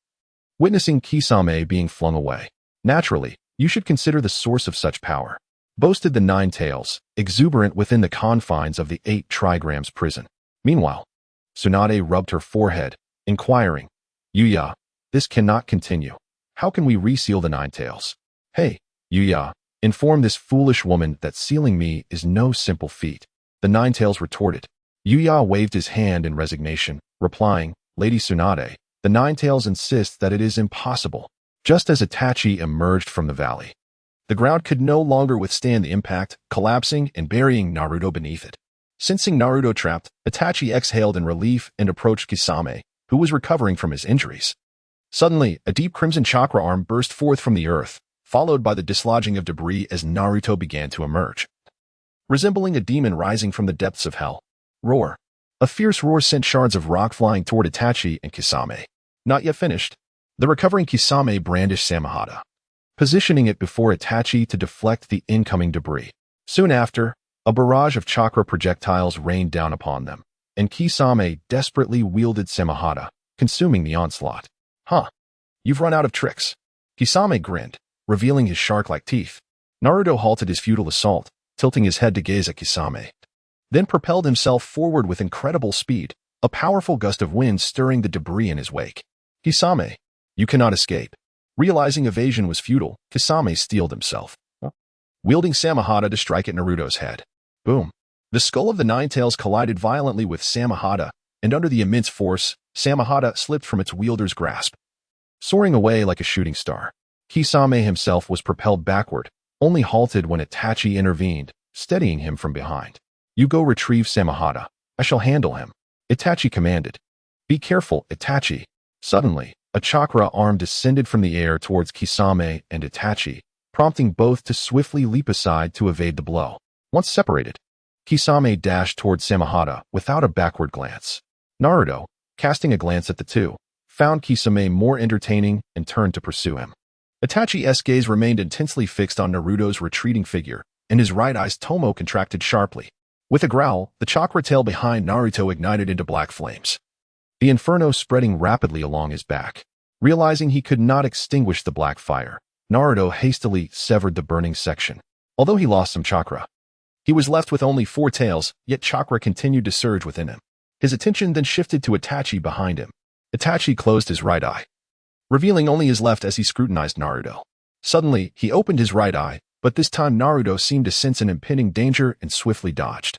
witnessing Kisame being flung away. Naturally, you should consider the source of such power, boasted the Nine Tails, exuberant within the confines of the 8 trigrams prison. Meanwhile, Tsunade rubbed her forehead, inquiring, Yuya, this cannot continue. How can we reseal the Nine Tails? Hey, Yuya, inform this foolish woman that sealing me is no simple feat. The Nine Tails retorted. Yuya waved his hand in resignation, replying, Lady Tsunade, the Nine Tails insists that it is impossible. Just as Itachi emerged from the valley, the ground could no longer withstand the impact, collapsing and burying Naruto beneath it. Sensing Naruto trapped, Itachi exhaled in relief and approached Kisame, who was recovering from his injuries. Suddenly, a deep crimson chakra arm burst forth from the earth, followed by the dislodging of debris as Naruto began to emerge, resembling a demon rising from the depths of hell. Roar. A fierce roar sent shards of rock flying toward Itachi and Kisame. Not yet finished, the recovering Kisame brandished Samehada, positioning it before Itachi to deflect the incoming debris. Soon after, a barrage of chakra projectiles rained down upon them, and Kisame desperately wielded Samehada, consuming the onslaught. Huh. You've run out of tricks. Kisame grinned, revealing his shark-like teeth. Naruto halted his futile assault, tilting his head to gaze at Kisame, then propelled himself forward with incredible speed, a powerful gust of wind stirring the debris in his wake. Kisame, you cannot escape. Realizing evasion was futile, Kisame steeled himself, wielding Samehada to strike at Naruto's head. Boom. The skull of the Nine Tails collided violently with Samehada, and under the immense force, Samehada slipped from its wielder's grasp. Soaring away like a shooting star, Kisame himself was propelled backward, only halted when Itachi intervened, steadying him from behind. You go retrieve Samehada. I shall handle him, Itachi commanded. Be careful, Itachi. Suddenly, a chakra arm descended from the air towards Kisame and Itachi, prompting both to swiftly leap aside to evade the blow. Once separated, Kisame dashed toward Samehada without a backward glance. Naruto, casting a glance at the two, found Kisame more entertaining and turned to pursue him. Itachi's gaze remained intensely fixed on Naruto's retreating figure, and his right eye's tomo contracted sharply. With a growl, the chakra tail behind Naruto ignited into black flames, the inferno spreading rapidly along his back. Realizing he could not extinguish the black fire, Naruto hastily severed the burning section. Although he lost some chakra, he was left with only 4 tails, yet chakra continued to surge within him. His attention then shifted to Itachi behind him. Itachi closed his right eye, revealing only his left as he scrutinized Naruto. Suddenly, he opened his right eye, but this time Naruto seemed to sense an impending danger and swiftly dodged,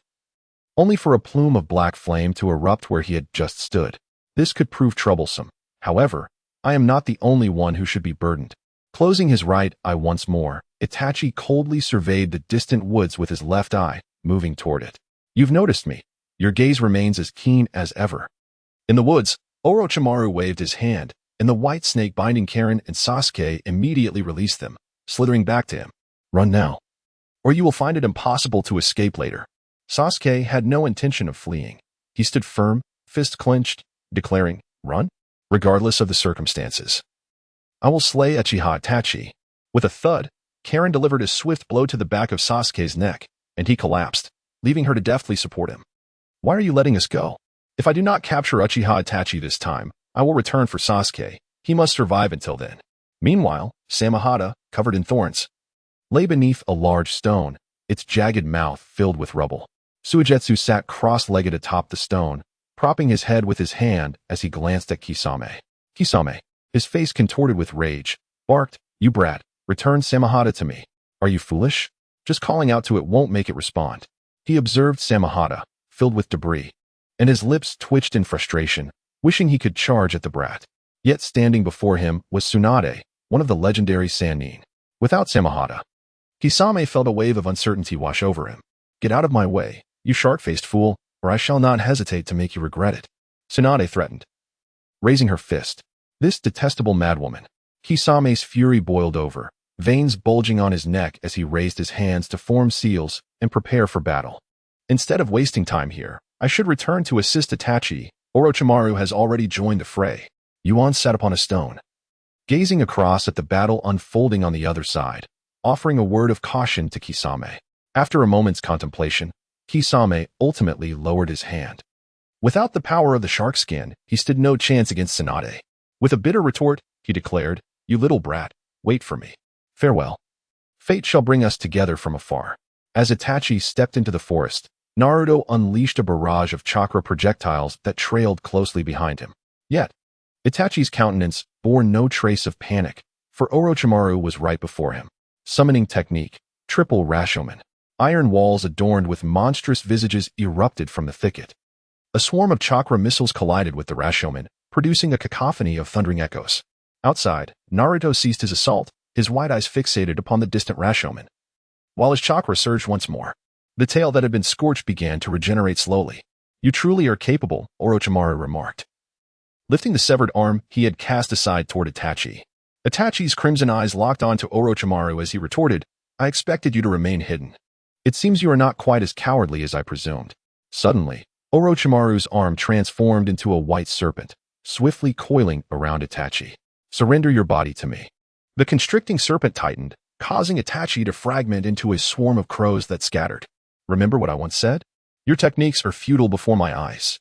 only for a plume of black flame to erupt where he had just stood. This could prove troublesome. However, I am not the only one who should be burdened. Closing his right eye once more, Itachi coldly surveyed the distant woods with his left eye, moving toward it. You've noticed me. Your gaze remains as keen as ever. In the woods, Orochimaru waved his hand, and the white snake binding Karen and Sasuke immediately released them, slithering back to him. Run now, or you will find it impossible to escape later. Sasuke had no intention of fleeing. He stood firm, fist clenched, declaring, run, regardless of the circumstances. I will slay Uchiha Itachi. With a thud, Karen delivered a swift blow to the back of Sasuke's neck, and he collapsed, leaving her to deftly support him. Why are you letting us go? If I do not capture Uchiha Itachi this time, I will return for Sasuke. He must survive until then. Meanwhile, Samehada, covered in thorns, lay beneath a large stone, its jagged mouth filled with rubble. Suigetsu sat cross-legged atop the stone, propping his head with his hand as he glanced at Kisame. Kisame, his face contorted with rage, barked, You brat, return Samehada to me. Are you foolish? Just calling out to it won't make it respond. He observed Samehada, filled with debris, and his lips twitched in frustration, wishing he could charge at the brat. Yet standing before him was Tsunade, one of the legendary Sannin. Without Samehada, Kisame felt a wave of uncertainty wash over him. Get out of my way, you shark-faced fool, or I shall not hesitate to make you regret it, Tsunade threatened, raising her fist. This detestable madwoman. Kisame's fury boiled over, veins bulging on his neck as he raised his hands to form seals and prepare for battle. Instead of wasting time here, I should return to assist Itachi. Orochimaru has already joined the fray. Yuan sat upon a stone, gazing across at the battle unfolding on the other side, offering a word of caution to Kisame. After a moment's contemplation, Kisame ultimately lowered his hand. Without the power of the shark skin, he stood no chance against Tsunade. With a bitter retort, he declared, "You little brat, wait for me. Farewell. Fate shall bring us together from afar." As Itachi stepped into the forest, Naruto unleashed a barrage of chakra projectiles that trailed closely behind him. Yet, Itachi's countenance bore no trace of panic, for Orochimaru was right before him. Summoning technique, triple Rashomon. Iron walls adorned with monstrous visages erupted from the thicket. A swarm of chakra missiles collided with the Rashomon, producing a cacophony of thundering echoes. Outside, Naruto ceased his assault, his wide eyes fixated upon the distant Rashomon. While his chakra surged once more, the tail that had been scorched began to regenerate slowly. "You truly are capable," Orochimaru remarked, lifting the severed arm he had cast aside toward Itachi. Itachi's crimson eyes locked onto Orochimaru as he retorted, "I expected you to remain hidden. It seems you are not quite as cowardly as I presumed." Suddenly, Orochimaru's arm transformed into a white serpent, swiftly coiling around Itachi. "Surrender your body to me." The constricting serpent tightened, causing Itachi to fragment into a swarm of crows that scattered. "Remember what I once said? Your techniques are futile before my eyes."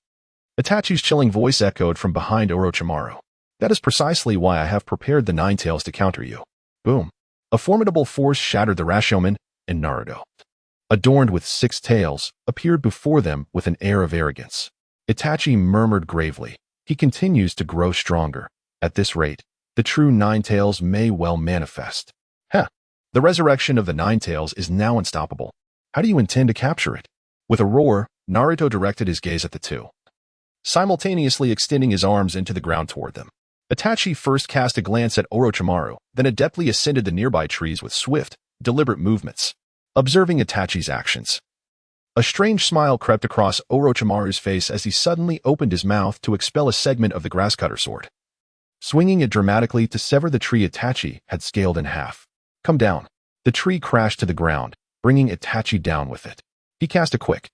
Itachi's chilling voice echoed from behind Orochimaru. "That is precisely why I have prepared the Nine Tails to counter you." Boom. A formidable force shattered the Rashomon, and Naruto, adorned with 6 tails, appeared before them with an air of arrogance. Itachi murmured gravely, "He continues to grow stronger. At this rate, the true Nine Tails may well manifest." The resurrection of the Nine Tails is now unstoppable. How do you intend to capture it? With a roar, Naruto directed his gaze at the two, simultaneously extending his arms into the ground toward them. Itachi first cast a glance at Orochimaru, then adeptly ascended the nearby trees with swift, deliberate movements. Observing Itachi's actions, a strange smile crept across Orochimaru's face as he suddenly opened his mouth to expel a segment of the grasscutter sword. Swinging it dramatically to sever the tree Itachi had scaled in half. "Come down." The tree crashed to the ground, bringing Itachi down with it. He cast a quick,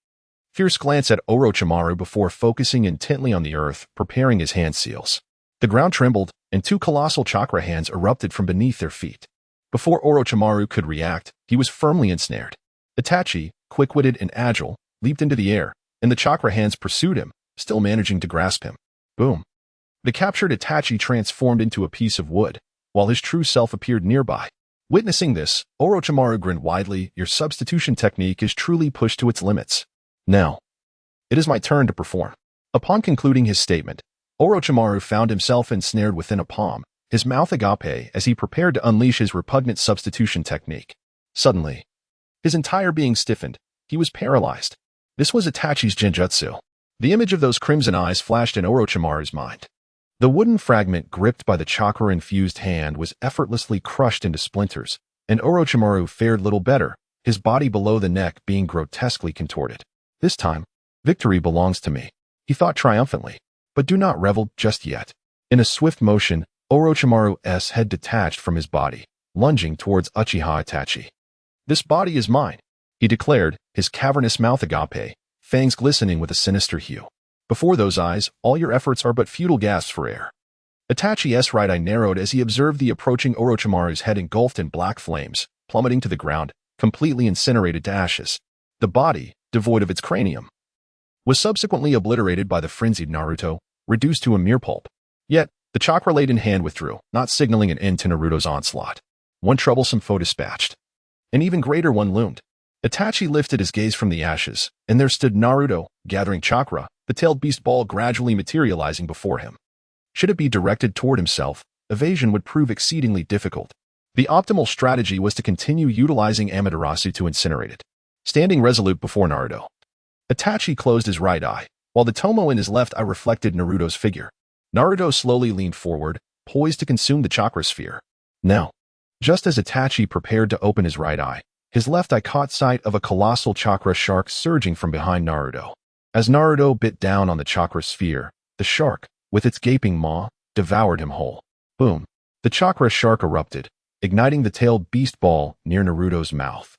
fierce glance at Orochimaru before focusing intently on the earth, preparing his hand seals. The ground trembled, and 2 colossal chakra hands erupted from beneath their feet. Before Orochimaru could react, he was firmly ensnared. Itachi, quick-witted and agile, leaped into the air, and the chakra hands pursued him, still managing to grasp him. Boom. The captured Itachi transformed into a piece of wood, while his true self appeared nearby. Witnessing this, Orochimaru grinned widely. "Your substitution technique is truly pushed to its limits. Now, it is my turn to perform." Upon concluding his statement, Orochimaru found himself ensnared within a palm, his mouth agape as he prepared to unleash his repugnant substitution technique. Suddenly, his entire being stiffened. He was paralyzed. This was Itachi's genjutsu. The image of those crimson eyes flashed in Orochimaru's mind. The wooden fragment gripped by the chakra-infused hand was effortlessly crushed into splinters, and Orochimaru fared little better, his body below the neck being grotesquely contorted. "This time, victory belongs to me," he thought triumphantly. But do not revel just yet. In a swift motion, Orochimaru's head detached from his body, lunging towards Uchiha Itachi. "This body is mine," he declared, his cavernous mouth agape, fangs glistening with a sinister hue. "Before those eyes, all your efforts are but futile gasps for air." Itachi's right eye narrowed as he observed the approaching Orochimaru's head engulfed in black flames, plummeting to the ground, completely incinerated to ashes. The body, devoid of its cranium, was subsequently obliterated by the frenzied Naruto, reduced to a mere pulp. Yet, the chakra-laden hand withdrew, not signaling an end to Naruto's onslaught. One troublesome foe dispatched. An even greater one loomed. Itachi lifted his gaze from the ashes, and there stood Naruto, gathering chakra, the tailed beast ball gradually materializing before him. Should it be directed toward himself, evasion would prove exceedingly difficult. The optimal strategy was to continue utilizing Amaterasu to incinerate it. Standing resolute before Naruto, Itachi closed his right eye, while the tomo in his left eye reflected Naruto's figure. Naruto slowly leaned forward, poised to consume the chakra sphere. Now, just as Itachi prepared to open his right eye, his left eye caught sight of a colossal chakra shark surging from behind Naruto. As Naruto bit down on the chakra sphere, the shark, with its gaping maw, devoured him whole. Boom. The chakra shark erupted, igniting the tailed beast ball near Naruto's mouth,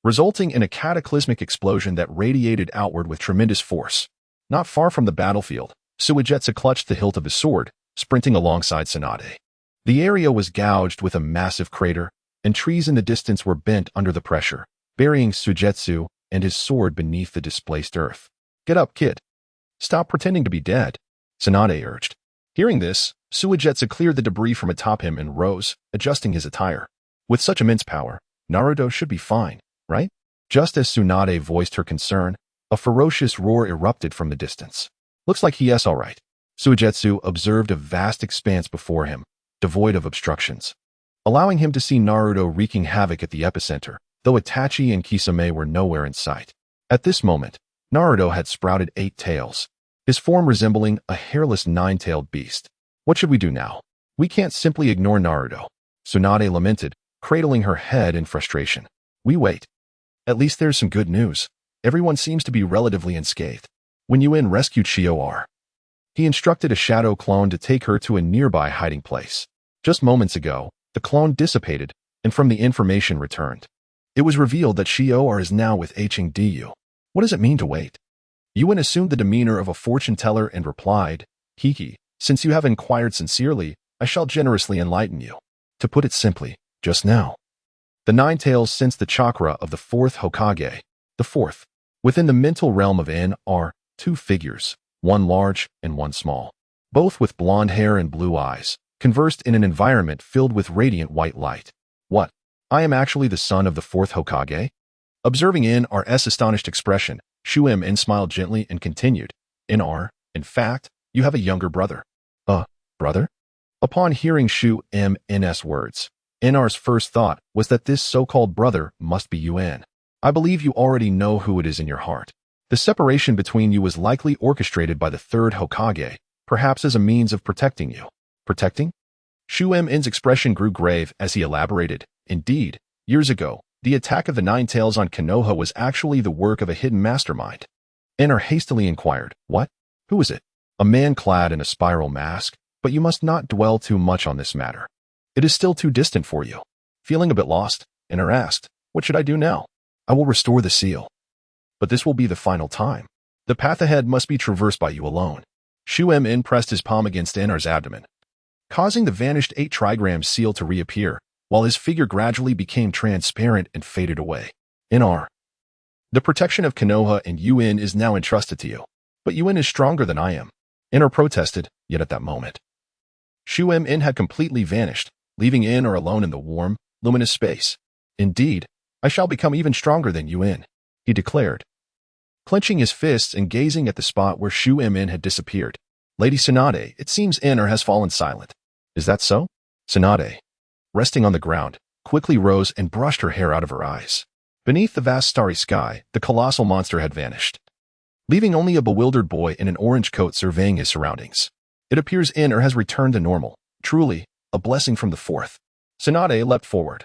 resulting in a cataclysmic explosion that radiated outward with tremendous force. Not far from the battlefield, Suigetsu clutched the hilt of his sword, sprinting alongside Tsunade. The area was gouged with a massive crater, and trees in the distance were bent under the pressure, burying Suigetsu and his sword beneath the displaced earth. "Get up, kid. Stop pretending to be dead," Tsunade urged. Hearing this, Suigetsu cleared the debris from atop him and rose, adjusting his attire. With such immense power, Naruto should be fine, right? Just as Tsunade voiced her concern, a ferocious roar erupted from the distance. "Looks like he's all right." Suigetsu observed a vast expanse before him, devoid of obstructions, allowing him to see Naruto wreaking havoc at the epicenter, though Itachi and Kisame were nowhere in sight. At this moment, Naruto had sprouted 8 tails, his form resembling a hairless 9-tailed beast. "What should we do now? We can't simply ignore Naruto," Tsunade lamented, cradling her head in frustration. "We wait. At least there's some good news. Everyone seems to be relatively unscathed. When Yuan rescued Shior, he instructed a shadow clone to take her to a nearby hiding place. Just moments ago, the clone dissipated, and from the information returned, it was revealed that Shior is now with Hdu. What does it mean to wait?" Yuan assumed the demeanor of a fortune-teller and replied, "Hiki, since you have inquired sincerely, I shall generously enlighten you. To put it simply, just now, the 9 tails sense the chakra of the Fourth Hokage. The fourth, within the mental realm of N, are 2 figures, one large and one small, both with blonde hair and blue eyes, conversed in an environment filled with radiant white light. What? I am actually the son of the Fourth Hokage? Observing NR's astonished expression, Shu-M smiled gently and continued, NR, in fact, you have a younger brother. Brother? Upon hearing Shu-M's words, NR's first thought was that this so-called brother must be Yuan. I believe you already know who it is in your heart. The separation between you was likely orchestrated by the third Hokage, perhaps as a means of protecting you. Protecting? Shu-M's expression grew grave as he elaborated. Indeed, years ago, the attack of the 9 tails on Konoha was actually the work of a hidden mastermind. NR hastily inquired, what? Who is it? A man clad in a spiral mask, but you must not dwell too much on this matter. It is still too distant for you. Feeling a bit lost, NR asked, what should I do now? I will restore the seal. But this will be the final time. The path ahead must be traversed by you alone. Shu-M pressed his palm against NR's abdomen, causing the vanished 8 trigram seal to reappear, while his figure gradually became transparent and faded away. NR. The protection of Konoha and Yuan is now entrusted to you. But Yuan is stronger than I am. NR protested, yet at that moment, Shu-M had completely vanished, leaving NR alone in the warm, luminous space. Indeed, I shall become even stronger than Yuan, he declared, clenching his fists and gazing at the spot where Shu-M had disappeared. Lady Tsunade, it seems NR has fallen silent. Is that so? Tsunade, resting on the ground, quickly rose and brushed her hair out of her eyes. Beneath the vast starry sky, the colossal monster had vanished, leaving only a bewildered boy in an orange coat surveying his surroundings. It appears NR has returned to normal. Truly, a blessing from the fourth. Tsunade leapt forward,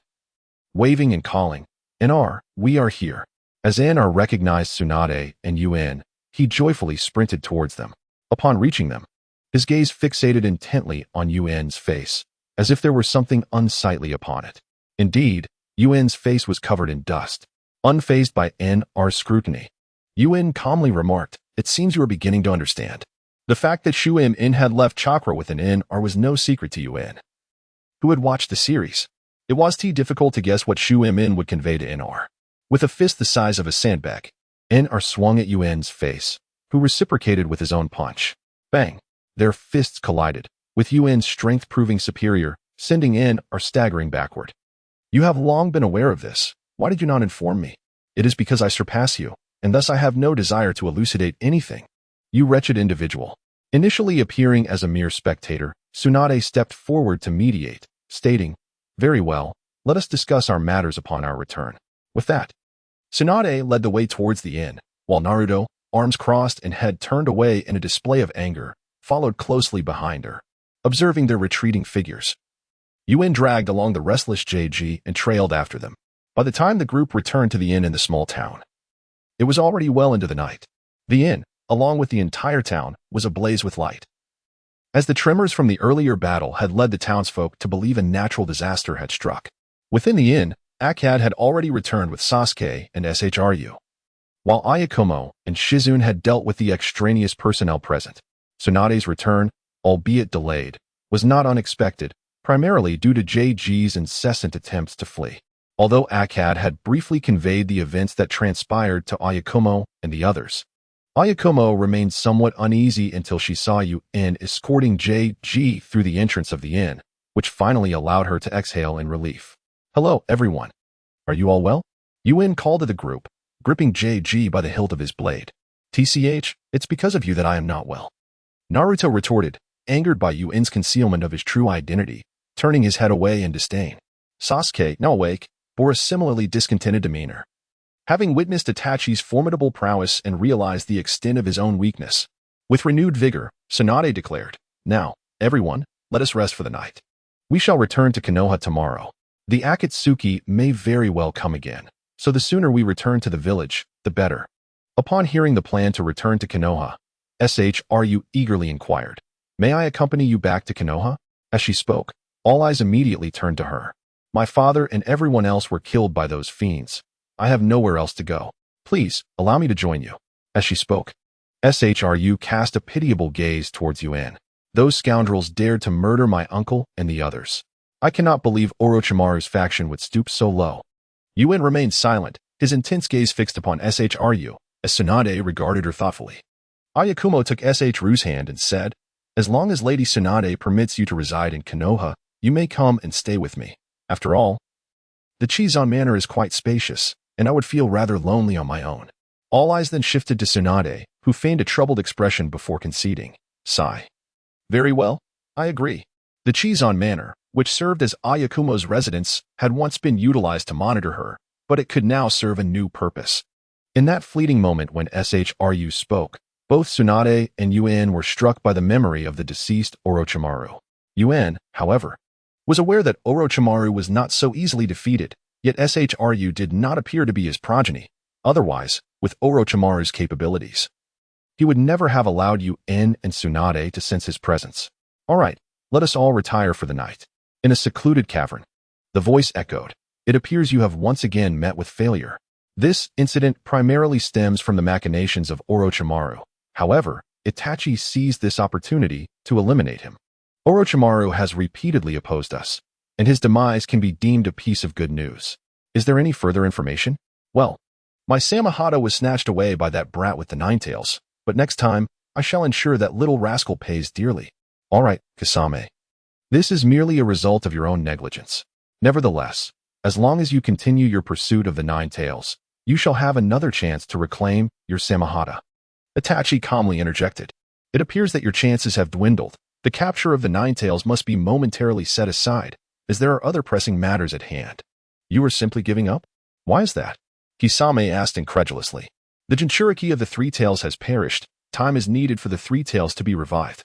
waving and calling, NR, we are here. As NR recognized Tsunade and Yuan, he joyfully sprinted towards them. Upon reaching them, his gaze fixated intently on Yuan's face, as if there were something unsightly upon it. Indeed, Yuan's face was covered in dust, unfazed by NR's scrutiny. Yuan calmly remarked, it seems you are beginning to understand. The fact that Shu-M had left chakra within NR was no secret to Yuan, who had watched the series. It was too difficult to guess what Shu-M would convey to NR. With a fist the size of a sandbag, NR swung at Yuan's face, who reciprocated with his own punch. Bang! Their fists collided, with Yuan's strength proving superior, sending NR staggering backward. You have long been aware of this. Why did you not inform me? It is because I surpass you, and thus I have no desire to elucidate anything. You wretched individual. Initially appearing as a mere spectator, Tsunade stepped forward to mediate, stating, very well, let us discuss our matters upon our return. With that, Tsunade led the way towards the inn, while Naruto, arms crossed and head turned away in a display of anger, followed closely behind her, observing their retreating figures. Yuan dragged along the restless JG and trailed after them. By the time the group returned to the inn in the small town, it was already well into the night. The inn, along with the entire town, was ablaze with light, as the tremors from the earlier battle had led the townsfolk to believe a natural disaster had struck. Within the inn, Akkad had already returned with Sasuke and SHRU, while Ayakumo and Shizune had dealt with the extraneous personnel present. Tsunade's return, albeit delayed, was not unexpected, primarily due to JG's incessant attempts to flee. Although Akkad had briefly conveyed the events that transpired to Ayakumo and the others, Ayakumo remained somewhat uneasy until she saw Yuan escorting JG through the entrance of the inn, which finally allowed her to exhale in relief. "Hello, everyone. Are you all well?" Yuan called to the group, gripping JG by the hilt of his blade. "TCH, it's because of you that I am not well," Naruto retorted, angered by Yuan's concealment of his true identity, turning his head away in disdain. Sasuke, now awake, bore a similarly discontented demeanor. Having witnessed Itachi's formidable prowess and realized the extent of his own weakness, with renewed vigor, Tsunade declared, "Now, everyone, let us rest for the night. We shall return to Konoha tomorrow. The Akatsuki may very well come again, so the sooner we return to the village, the better." Upon hearing the plan to return to Konoha, SHRU eagerly inquired, "May I accompany you back to Konoha?" As she spoke, all eyes immediately turned to her. "My father and everyone else were killed by those fiends. I have nowhere else to go. Please, allow me to join you." As she spoke, SHRU cast a pitiable gaze towards Yuan. "Those scoundrels dared to murder my uncle and the others. I cannot believe Orochimaru's faction would stoop so low." Yuan remained silent, his intense gaze fixed upon SHRU, as Tsunade regarded her thoughtfully. Ayakumo took SHRU's hand and said, "As long as Lady Tsunade permits you to reside in Konoha, you may come and stay with me. After all, the Chizan Manor is quite spacious, and I would feel rather lonely on my own." All eyes then shifted to Tsunade, who feigned a troubled expression before conceding. Sigh. "Very well, I agree." The Chizan Manor, which served as Ayakumo's residence, had once been utilized to monitor her, but it could now serve a new purpose. In that fleeting moment when SHRU spoke, both Tsunade and Yuan were struck by the memory of the deceased Orochimaru. Yuan, however, was aware that Orochimaru was not so easily defeated, yet SHRU did not appear to be his progeny. Otherwise, with Orochimaru's capabilities, he would never have allowed Yuan and Tsunade to sense his presence. "All right, let us all retire for the night." In a secluded cavern, the voice echoed, "It appears you have once again met with failure." This incident primarily stems from the machinations of Orochimaru. However, Itachi seized this opportunity to eliminate him. Orochimaru has repeatedly opposed us, and his demise can be deemed a piece of good news. Is there any further information? Well, my Samahata was snatched away by that brat with the nine tails, but next time, I shall ensure that little rascal pays dearly. All right, Kasame. This is merely a result of your own negligence. Nevertheless, as long as you continue your pursuit of the nine tails, you shall have another chance to reclaim your Samahata. Itachi calmly interjected. "It appears that your chances have dwindled. The capture of the nine tails must be momentarily set aside, as there are other pressing matters at hand." "You are simply giving up? Why is that?" Kisame asked incredulously. "The Jinchuriki of the three tails has perished. Time is needed for the three tails to be revived.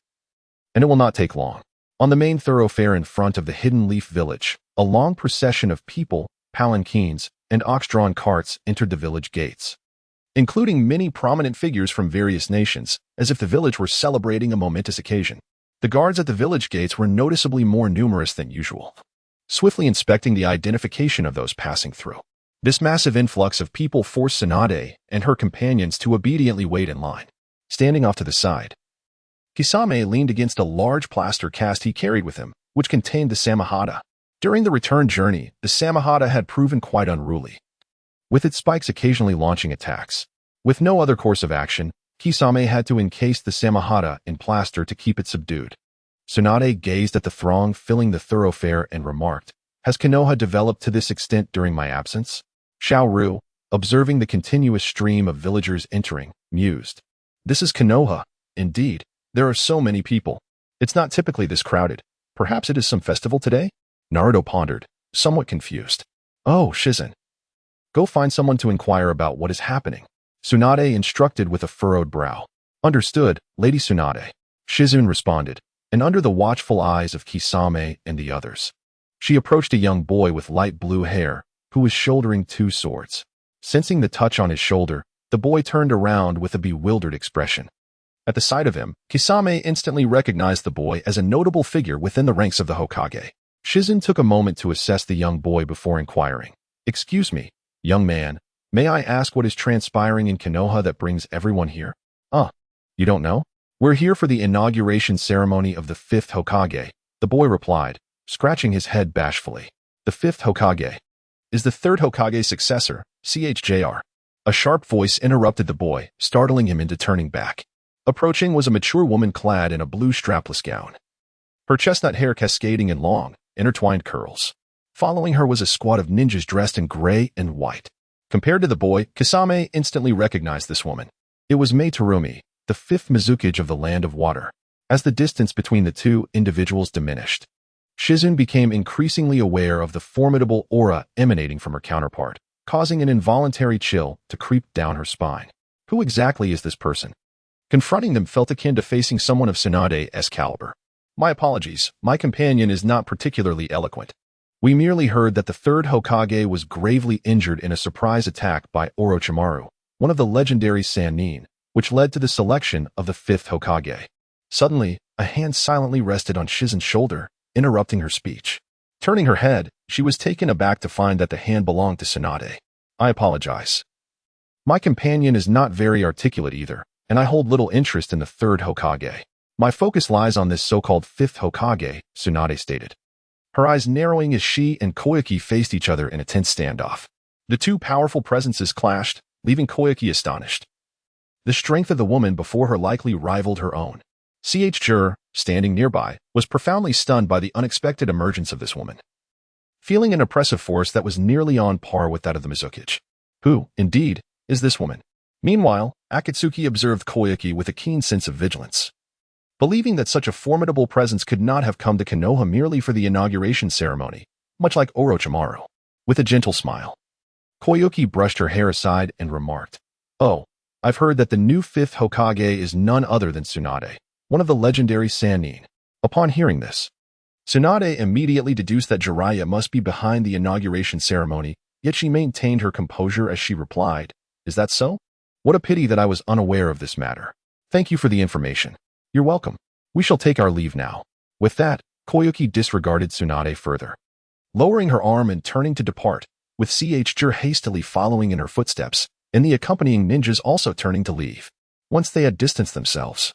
And it will not take long." On the main thoroughfare in front of the Hidden Leaf Village, a long procession of people, palanquins, and ox-drawn carts entered the village gates, including many prominent figures from various nations, as if the village were celebrating a momentous occasion. The guards at the village gates were noticeably more numerous than usual, swiftly inspecting the identification of those passing through. This massive influx of people forced Tsunade and her companions to obediently wait in line. Standing off to the side, Kisame leaned against a large plaster cast he carried with him, which contained the Samahata. During the return journey, the Samahata had proven quite unruly, with its spikes occasionally launching attacks. With no other course of action, Kisame had to encase the Samahata in plaster to keep it subdued. Tsunade gazed at the throng filling the thoroughfare and remarked, "Has Konoha developed to this extent during my absence?" Xiaoru, observing the continuous stream of villagers entering, mused. "This is Konoha, indeed. There are so many people. It's not typically this crowded. Perhaps it is some festival today?" Naruto pondered, somewhat confused. "Oh, Shizen. Go find someone to inquire about what is happening," Tsunade instructed with a furrowed brow. "Understood, Lady Tsunade," Shizun responded, and under the watchful eyes of Kisame and the others, she approached a young boy with light blue hair, who was shouldering two swords. Sensing the touch on his shoulder, the boy turned around with a bewildered expression. At the sight of him, Kisame instantly recognized the boy as a notable figure within the ranks of the Hokage. Shizun took a moment to assess the young boy before inquiring, "Excuse me, young man, may I ask what is transpiring in Konoha that brings everyone here?" You don't know? "We're here for the inauguration ceremony of the Fifth Hokage," the boy replied, scratching his head bashfully. The fifth Hokage. Is the third Hokage's successor, CHJR? A sharp voice interrupted the boy, startling him into turning back. Approaching was a mature woman clad in a blue strapless gown, her chestnut hair cascading in long, intertwined curls. Following her was a squad of ninjas dressed in gray and white. Compared to the boy, Kasame instantly recognized this woman. It was Mei Terumi, the fifth Mizukage of the Land of Water. As the distance between the two individuals diminished, Shizune became increasingly aware of the formidable aura emanating from her counterpart, causing an involuntary chill to creep down her spine. Who exactly is this person? Confronting them felt akin to facing someone of Tsunade's caliber. My apologies, my companion is not particularly eloquent. We merely heard that the third Hokage was gravely injured in a surprise attack by Orochimaru, one of the legendary Sannin, which led to the selection of the fifth Hokage. Suddenly, a hand silently rested on Shizune's shoulder, interrupting her speech. Turning her head, she was taken aback to find that the hand belonged to Tsunade. I apologize. My companion is not very articulate either, and I hold little interest in the third Hokage. My focus lies on this so-called fifth Hokage, Tsunade stated, her eyes narrowing as she and Koyuki faced each other in a tense standoff. The two powerful presences clashed, leaving Koyuki astonished. The strength of the woman before her likely rivaled her own. CHJR, standing nearby, was profoundly stunned by the unexpected emergence of this woman, feeling an oppressive force that was nearly on par with that of the Mizukage. Who, indeed, is this woman? Meanwhile, Akatsuki observed Koyuki with a keen sense of vigilance, believing that such a formidable presence could not have come to Konoha merely for the inauguration ceremony, much like Orochimaru. With a gentle smile, Koyuki brushed her hair aside and remarked, "Oh, I've heard that the new fifth Hokage is none other than Tsunade, one of the legendary Sannin." Upon hearing this, Tsunade immediately deduced that Jiraiya must be behind the inauguration ceremony, yet she maintained her composure as she replied, "Is that so? What a pity that I was unaware of this matter. Thank you for the information." "You're welcome. We shall take our leave now." With that, Koyuki disregarded Tsunade further, lowering her arm and turning to depart, with CHJR hastily following in her footsteps, and the accompanying ninjas also turning to leave. Once they had distanced themselves,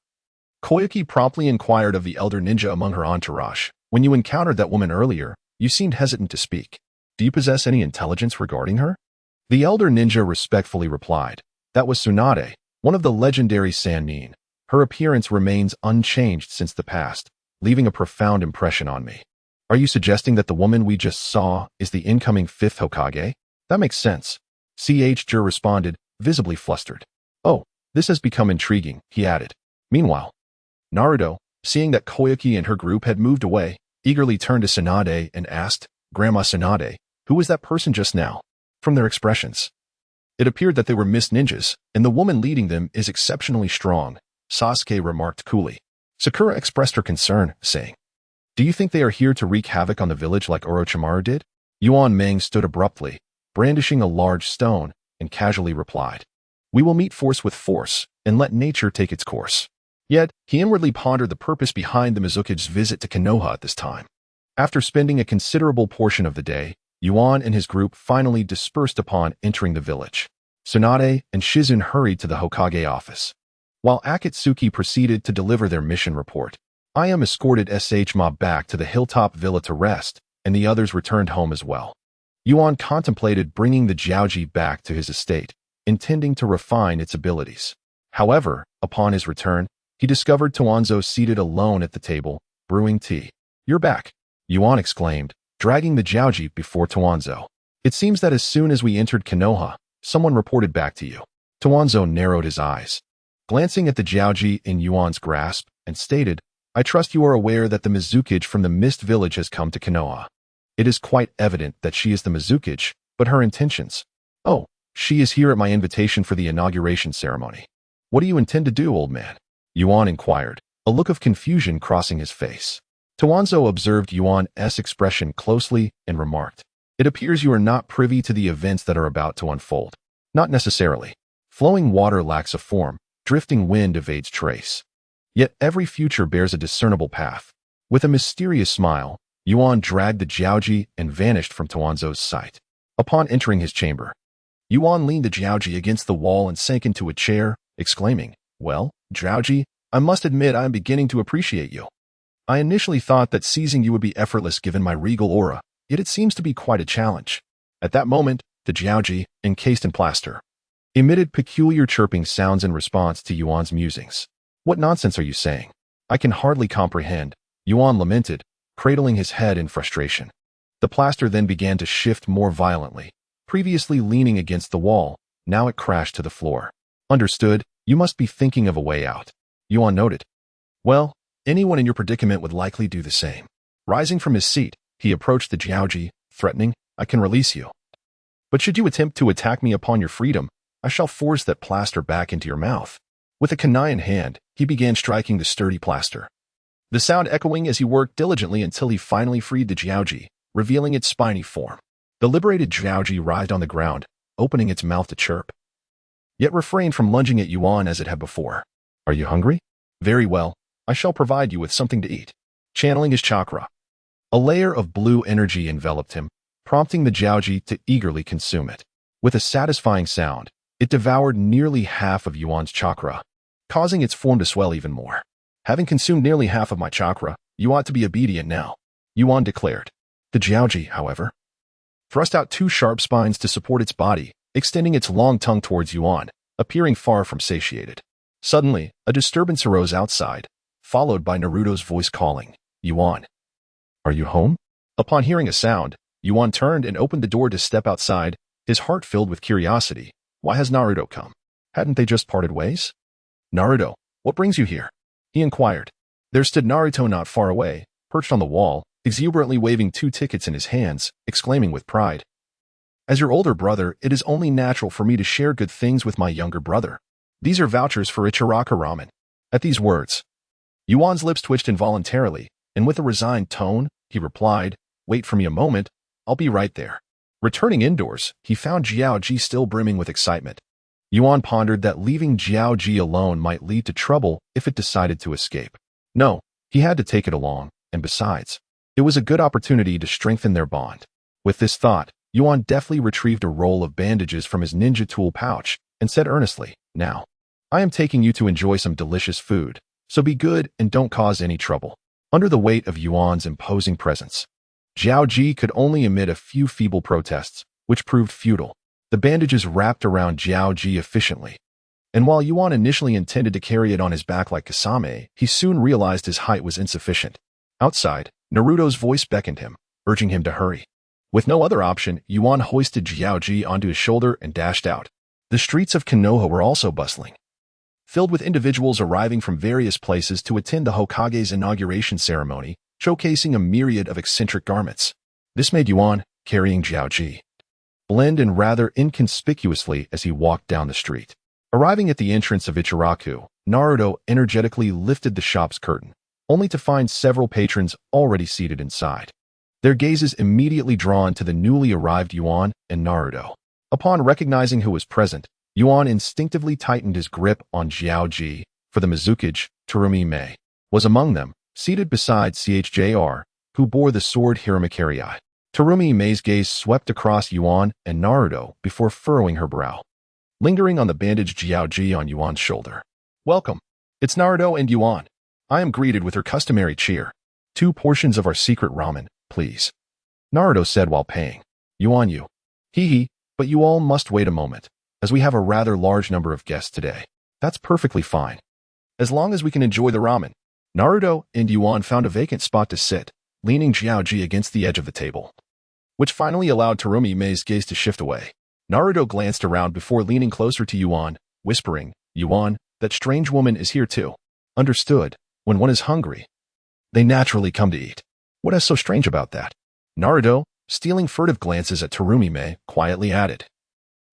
Koyuki promptly inquired of the elder ninja among her entourage, "When you encountered that woman earlier, you seemed hesitant to speak. Do you possess any intelligence regarding her?" The elder ninja respectfully replied, "That was Tsunade, one of the legendary Sannin. Her appearance remains unchanged since the past, leaving a profound impression on me." "Are you suggesting that the woman we just saw is the incoming fifth Hokage?" "That makes sense," CHJR responded, visibly flustered. "Oh, this has become intriguing," he added. Meanwhile, Naruto, seeing that Koyuki and her group had moved away, eagerly turned to Tsunade and asked, "Grandma Tsunade, who was that person just now?" From their expressions, it appeared that they were mist ninjas, and the woman leading them is exceptionally strong, Sasuke remarked coolly. Sakura expressed her concern, saying, "Do you think they are here to wreak havoc on the village like Orochimaru did?" Yuan Meng stood abruptly, brandishing a large stone, and casually replied, "We will meet force with force, and let nature take its course." Yet, he inwardly pondered the purpose behind the Mizukage's visit to Konoha at this time. After spending a considerable portion of the day, Yuan and his group finally dispersed upon entering the village. Tsunade and Shizune hurried to the Hokage office, while Akatsuki proceeded to deliver their mission report. Ayam escorted SHMA back to the hilltop villa to rest, and the others returned home as well. Yuan contemplated bringing the Jiaoji back to his estate, intending to refine its abilities. However, upon his return, he discovered Danzō seated alone at the table, brewing tea. "You're back," Yuan exclaimed, dragging the Jiaoji before Danzō. "It seems that as soon as we entered Konoha, someone reported back to you." Danzō narrowed his eyes, glancing at the Jiaoji in Yuan's grasp, and stated, "I trust you are aware that the Mizukage from the Mist Village has come to Konoha. It is quite evident that she is the Mizukage, but her intentions—" "Oh, she is here at my invitation for the inauguration ceremony. What do you intend to do, old man?" Yuan inquired, a look of confusion crossing his face. Danzō observed Yuan's expression closely and remarked, "It appears you are not privy to the events that are about to unfold." "Not necessarily. Flowing water lacks a form, drifting wind evades trace. Yet every future bears a discernible path." With a mysterious smile, Yuan dragged the Jiaoji and vanished from Danzō's sight. Upon entering his chamber, Yuan leaned the Jiaoji against the wall and sank into a chair, exclaiming, "Well, Jiaoji, I must admit I am beginning to appreciate you." I initially thought that seizing you would be effortless given my regal aura, yet it seems to be quite a challenge. At that moment, the jiaoji, encased in plaster, emitted peculiar chirping sounds in response to Yuan's musings. What nonsense are you saying? I can hardly comprehend, Yuan lamented, cradling his head in frustration. The plaster then began to shift more violently. Previously leaning against the wall, now it crashed to the floor. Understood, you must be thinking of a way out. Yuan noted. Well, anyone in your predicament would likely do the same. Rising from his seat, he approached the jiaoji, threatening, I can release you. But should you attempt to attack me upon your freedom, I shall force that plaster back into your mouth. With a kunai in hand, he began striking the sturdy plaster, the sound echoing as he worked diligently until he finally freed the jiaoji, revealing its spiny form. The liberated jiaoji writhed on the ground, opening its mouth to chirp, yet refrained from lunging at Yuan as it had before. Are you hungry? Very well, I shall provide you with something to eat. Channeling his chakra, a layer of blue energy enveloped him, prompting the jiaoji to eagerly consume it. With a satisfying sound, it devoured nearly half of Yuan's chakra, causing its form to swell even more. Having consumed nearly half of my chakra, you ought to be obedient now, Yuan declared. The jiaoji, however, thrust out two sharp spines to support its body, extending its long tongue towards Yuan, appearing far from satiated. Suddenly, a disturbance arose outside, followed by Naruto's voice calling, Yuan. Are you home? Upon hearing a sound, Yuan turned and opened the door to step outside, his heart filled with curiosity. Why has Naruto come? Hadn't they just parted ways? Naruto, what brings you here? He inquired. There stood Naruto not far away, perched on the wall, exuberantly waving two tickets in his hands, exclaiming with pride. As your older brother, it is only natural for me to share good things with my younger brother. These are vouchers for Ichiraka ramen. At these words, Yuan's lips twitched involuntarily, and with a resigned tone, he replied, Wait for me a moment, I'll be right there. Returning indoors, he found Jiaoji still brimming with excitement. Yuan pondered that leaving Jiaoji alone might lead to trouble if it decided to escape. No, he had to take it along, and besides, it was a good opportunity to strengthen their bond. With this thought, Yuan deftly retrieved a roll of bandages from his ninja tool pouch and said earnestly, Now, I am taking you to enjoy some delicious food, so be good and don't cause any trouble. Under the weight of Yuan's imposing presence, Jiaoji could only emit a few feeble protests, which proved futile. The bandages wrapped around Jiaoji efficiently, and while Yuan initially intended to carry it on his back like Kasame, he soon realized his height was insufficient. Outside, Naruto's voice beckoned him, urging him to hurry. With no other option, Yuan hoisted Jiaoji onto his shoulder and dashed out. The streets of Konoha were also bustling, filled with individuals arriving from various places to attend the Hokage's inauguration ceremony, showcasing a myriad of eccentric garments. This made Yuan, carrying Jiaoji, blend in rather inconspicuously as he walked down the street. Arriving at the entrance of Ichiraku, Naruto energetically lifted the shop's curtain, only to find several patrons already seated inside. Their gazes immediately drawn to the newly arrived Yuan and Naruto. Upon recognizing who was present, Yuan instinctively tightened his grip on Jiaoji, for the Mizukage, Terumi Mei, was among them, seated beside Chjr, who bore the sword Hiramakarei. Terumi Mei's gaze swept across Yuan and Naruto before furrowing her brow, lingering on the bandaged Jiaoji on Yuan's shoulder. Welcome. It's Naruto and Yuan. I am greeted with her customary cheer. 2 portions of our secret ramen, please. Naruto said while paying. Yuan you. Hee, but you all must wait a moment, as we have a rather large number of guests today. That's perfectly fine, as long as we can enjoy the ramen. Naruto and Yuan found a vacant spot to sit, leaning Jiaoji against the edge of the table, which finally allowed Terumi Mei's gaze to shift away. Naruto glanced around before leaning closer to Yuan, whispering, Yuan, that strange woman is here too. Understood, when one is hungry, they naturally come to eat. What is so strange about that? Naruto, stealing furtive glances at Terumi Mei, quietly added.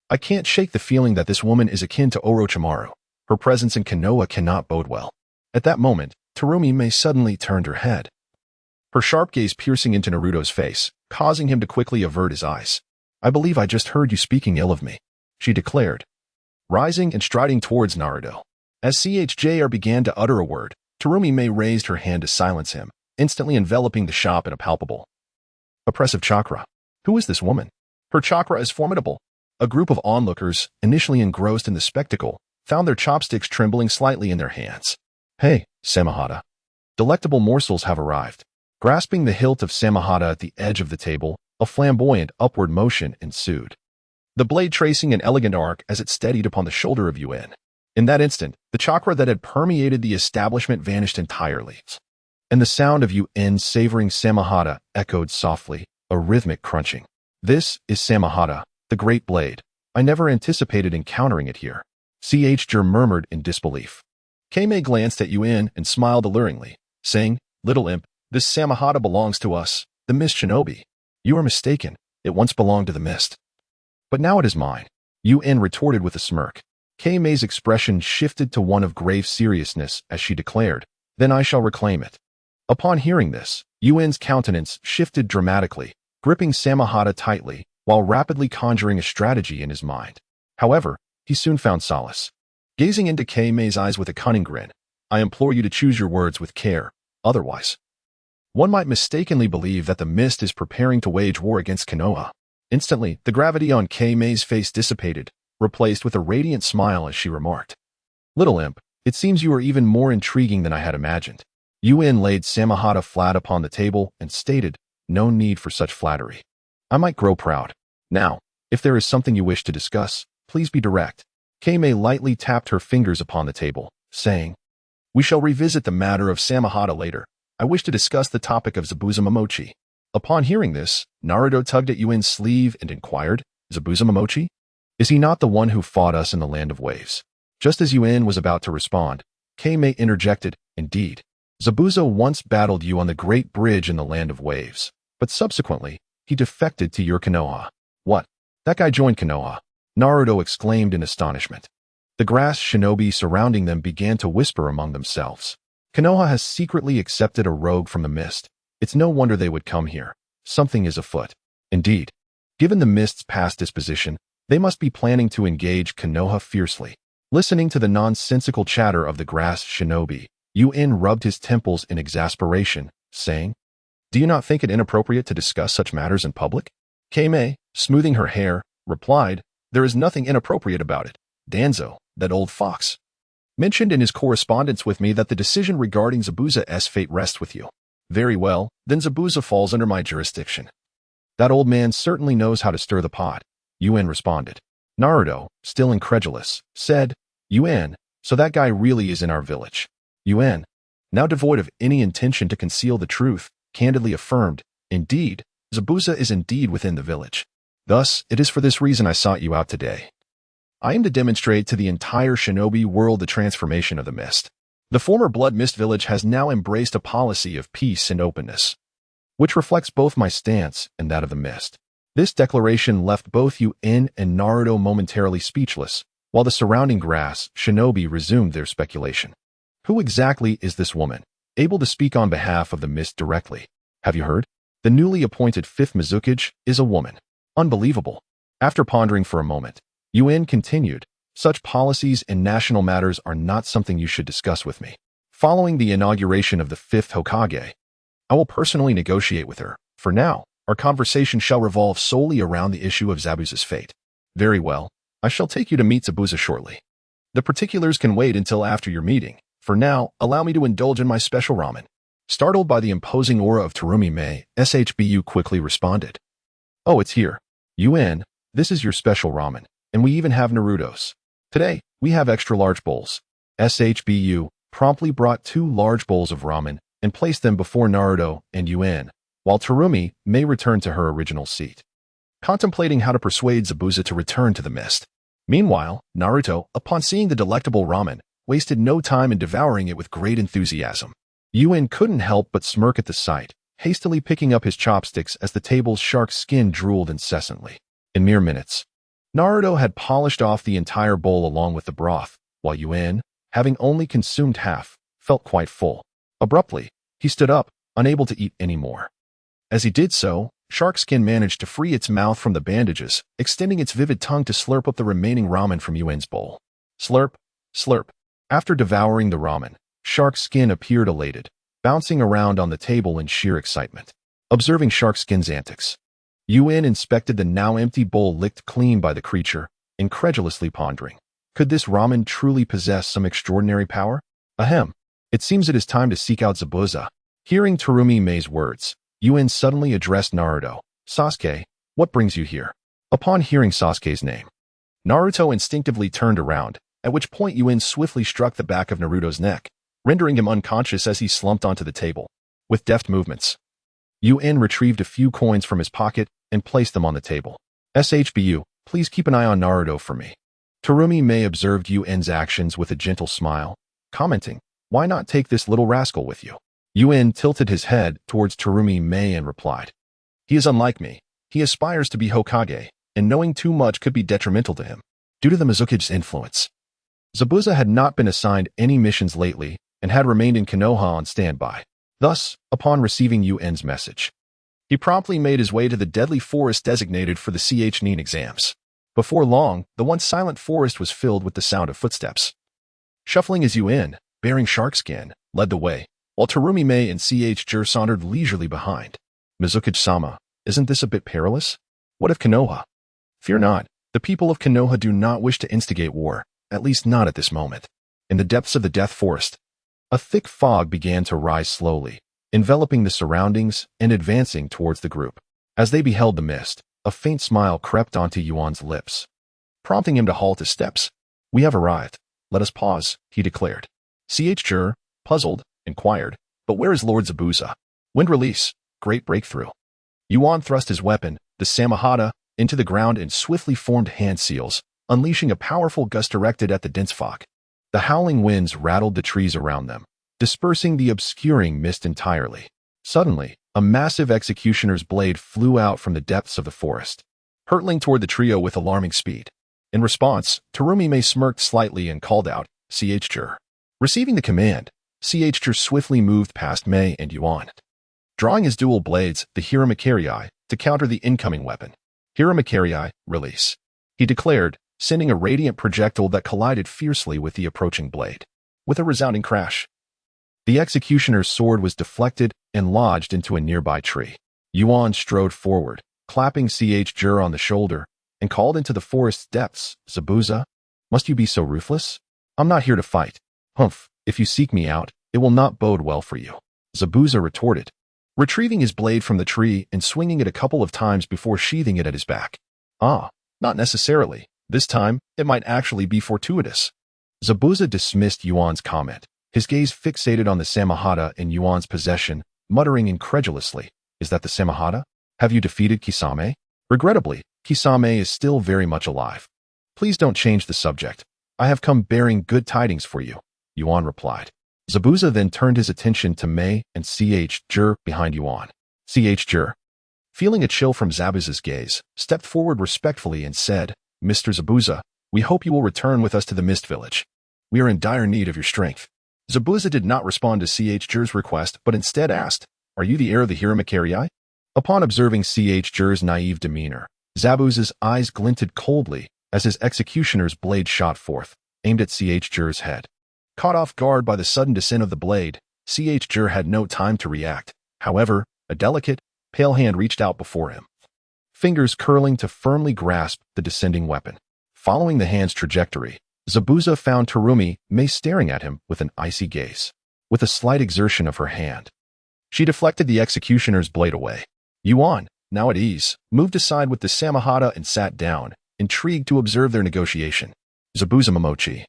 I can't shake the feeling that this woman is akin to Orochimaru. Her presence in Konoha cannot bode well. At that moment, Terumi Mei suddenly turned her head, her sharp gaze piercing into Naruto's face, causing him to quickly avert his eyes. I believe I just heard you speaking ill of me, she declared, rising and striding towards Naruto. As Chjr began to utter a word, Terumi Mei raised her hand to silence him, instantly enveloping the shop in a palpable, oppressive chakra. Who is this woman? Her chakra is formidable. A group of onlookers, initially engrossed in the spectacle, found their chopsticks trembling slightly in their hands. Hey, Samahata. Delectable morsels have arrived. Grasping the hilt of Samahata at the edge of the table, a flamboyant upward motion ensued, the blade tracing an elegant arc as it steadied upon the shoulder of Yuan. In that instant, the chakra that had permeated the establishment vanished entirely, and the sound of Yuan savoring Samahata echoed softly, a rhythmic crunching. This is Samahata, the great blade. I never anticipated encountering it here. Jur murmured in disbelief. Keimei glanced at Yuan and smiled alluringly, saying, "Little imp, this Samahata belongs to us, the Mist Shinobi." "You are mistaken. It once belonged to the Mist. But now it is mine," Yuan retorted with a smirk. Keimei's expression shifted to one of grave seriousness as she declared, "Then I shall reclaim it." Upon hearing this, Yuan's countenance shifted dramatically, gripping Samahata tightly, while rapidly conjuring a strategy in his mind. However, he soon found solace. Gazing into Keimei's eyes with a cunning grin, "I implore you to choose your words with care, otherwise one might mistakenly believe that the Mist is preparing to wage war against Konoha." Instantly, the gravity on Keimei's face dissipated, replaced with a radiant smile as she remarked, "Little imp, it seems you are even more intriguing than I had imagined." Yuan laid Samahata flat upon the table and stated, "No need for such flattery. I might grow proud. Now, if there is something you wish to discuss, please be direct." Keimei lightly tapped her fingers upon the table, saying, "We shall revisit the matter of Samahata later. I wish to discuss the topic of Zabuza Momochi." Upon hearing this, Naruto tugged at Yuan's sleeve and inquired, "Zabuza Momochi? Is he not the one who fought us in the Land of Waves?" Just as Yuan was about to respond, Keimei interjected, "Indeed, Zabuza once battled you on the Great Bridge in the Land of Waves, but subsequently, he defected to your Konoha." "What? That guy joined Konoha?" Naruto exclaimed in astonishment. The grass shinobi surrounding them began to whisper among themselves. "Konoha has secretly accepted a rogue from the Mist. It's no wonder they would come here. Something is afoot." Indeed, given the Mist's past disposition, they must be planning to engage Konoha fiercely. Listening to the nonsensical chatter of the grass shinobi, Yuan rubbed his temples in exasperation, saying, "Do you not think it inappropriate to discuss such matters in public?" Keimei, smoothing her hair, replied, "There is nothing inappropriate about it. Danzō, that old fox, mentioned in his correspondence with me that the decision regarding Zabuza's fate rests with you." "Very well, then Zabuza falls under my jurisdiction." "That old man certainly knows how to stir the pot," Yuan responded. Naruto, still incredulous, said, "Yuan, so that guy really is in our village." Yuan, now devoid of any intention to conceal the truth, candidly affirmed, "Indeed, Zabuza is indeed within the village. Thus, it is for this reason I sought you out today. I aim to demonstrate to the entire shinobi world the transformation of the Mist. The former Blood Mist village has now embraced a policy of peace and openness, which reflects both my stance and that of the Mist." This declaration left both Yuan and Naruto momentarily speechless, while the surrounding grass shinobi resumed their speculation. Who exactly is this woman, able to speak on behalf of the Mist directly? Have you heard? The newly appointed 5th Mizukage is a woman. Unbelievable. After pondering for a moment, Yuan continued, "Such policies and national matters are not something you should discuss with me. Following the inauguration of the 5th Hokage, I will personally negotiate with her. For now, our conversation shall revolve solely around the issue of Zabuza's fate." "Very well. I shall take you to meet Zabuza shortly. The particulars can wait until after your meeting. For now, allow me to indulge in my special ramen." Startled by the imposing aura of Terumi Mei, SHBU quickly responded, "Oh, it's here. Yuan, this is your special ramen, and we even have Naruto's. Today, we have extra-large bowls." SHBU promptly brought 2 large bowls of ramen and placed them before Naruto and Yuan, while Terumi Mei returned to her original seat, contemplating how to persuade Zabuza to return to the Mist. Meanwhile, Naruto, upon seeing the delectable ramen, wasted no time in devouring it with great enthusiasm. Yuan couldn't help but smirk at the sight, hastily picking up his chopsticks as the table's shark skin drooled incessantly. In mere minutes, Naruto had polished off the entire bowl along with the broth, while Yuan, having only consumed half, felt quite full. Abruptly, he stood up, unable to eat any more. As he did so, Sharkskin managed to free its mouth from the bandages, extending its vivid tongue to slurp up the remaining ramen from Yuan's bowl. Slurp, slurp. After devouring the ramen, Sharkskin appeared elated, bouncing around on the table in sheer excitement. Observing Sharkskin's antics, Yuan inspected the now empty bowl licked clean by the creature, incredulously pondering, could this ramen truly possess some extraordinary power? Ahem. It seems it is time to seek out Zabuza. Hearing Terumi Mei's words, Yuan suddenly addressed Naruto. Sasuke, what brings you here? Upon hearing Sasuke's name, Naruto instinctively turned around, at which point Yuan swiftly struck the back of Naruto's neck, rendering him unconscious as he slumped onto the table. With deft movements, Yuan retrieved a few coins from his pocket and placed them on the table. SHBU, please keep an eye on Naruto for me. Terumi Mei observed Yuan's actions with a gentle smile, commenting, why not take this little rascal with you? Yuan tilted his head towards Terumi Mei and replied, he is unlike me. He aspires to be Hokage, and knowing too much could be detrimental to him, due to the Mizukage's influence. Zabuza had not been assigned any missions lately and had remained in Konoha on standby. Thus, upon receiving Yuan's message, he promptly made his way to the deadly forest designated for the Nin exams. Before long, the once silent forest was filled with the sound of footsteps. Shuffling as Yuan, bearing shark skin, led the way, while Terumi Mei and Jur sauntered leisurely behind. Mizukage-sama, isn't this a bit perilous? What of Konoha? Fear not, the people of Konoha do not wish to instigate war, at least not at this moment. In the depths of the Death Forest, a thick fog began to rise slowly, enveloping the surroundings and advancing towards the group. As they beheld the mist, a faint smile crept onto Yuan's lips, prompting him to halt his steps. We have arrived. Let us pause, he declared. Jur, puzzled, inquired, but where is Lord Zabuza? Wind release. Great breakthrough. Yuan thrust his weapon, the Samahata, into the ground and swiftly formed hand seals, unleashing a powerful gust directed at the dense fog. The howling winds rattled the trees around them, dispersing the obscuring mist entirely. Suddenly, a massive executioner's blade flew out from the depths of the forest, hurtling toward the trio with alarming speed. In response, Terumi Mei smirked slightly and called out, Jur. Receiving the command, Jur swiftly moved past Mei and Yuan, drawing his dual blades, the Hiramakiri, to counter the incoming weapon. Hiramakiri, release. He declared, sending a radiant projectile that collided fiercely with the approaching blade. With a resounding crash, the executioner's sword was deflected and lodged into a nearby tree. Yuan strode forward, clapping Jur on the shoulder, and called into the forest's depths, Zabuza, must you be so ruthless? I'm not here to fight. Humph, if you seek me out, it will not bode well for you. Zabuza retorted, retrieving his blade from the tree and swinging it a couple of times before sheathing it at his back. Ah, not necessarily. This time, it might actually be fortuitous. Zabuza dismissed Yuan's comment, his gaze fixated on the Samahata in Yuan's possession, muttering incredulously, is that the Samahata? Have you defeated Kisame? Regrettably, Kisame is still very much alive. Please don't change the subject. I have come bearing good tidings for you, Yuan replied. Zabuza then turned his attention to Mei and Jur behind Yuan. Jur, feeling a chill from Zabuza's gaze, stepped forward respectfully and said, Mr. Zabuza, we hope you will return with us to the Mist Village. We are in dire need of your strength. Zabuza did not respond to Jur's request, but instead asked, are you the heir of the Hiramakiri? Upon observing Jur's naive demeanor, Zabuza's eyes glinted coldly as his executioner's blade shot forth, aimed at Jur's head. Caught off guard by the sudden descent of the blade, Jur had no time to react. However, a delicate, pale hand reached out before him, fingers curling to firmly grasp the descending weapon. Following the hand's trajectory, Zabuza found Terumi Mei staring at him with an icy gaze. With a slight exertion of her hand, she deflected the executioner's blade away. Yuan, now at ease, moved aside with the Samahata and sat down, intrigued to observe their negotiation. Zabuza Momochi,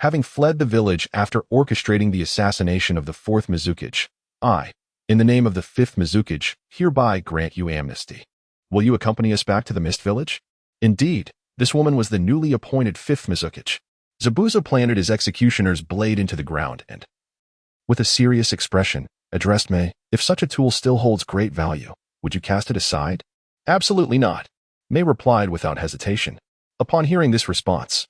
having fled the village after orchestrating the assassination of the fourth Mizukage, I, in the name of the fifth Mizukage, hereby grant you amnesty. Will you accompany us back to the Mist Village? Indeed, this woman was the newly appointed fifth Mizukage. Zabuza planted his executioner's blade into the ground and, with a serious expression, addressed Mei, if such a tool still holds great value, would you cast it aside? Absolutely not, Mei replied without hesitation. Upon hearing this response,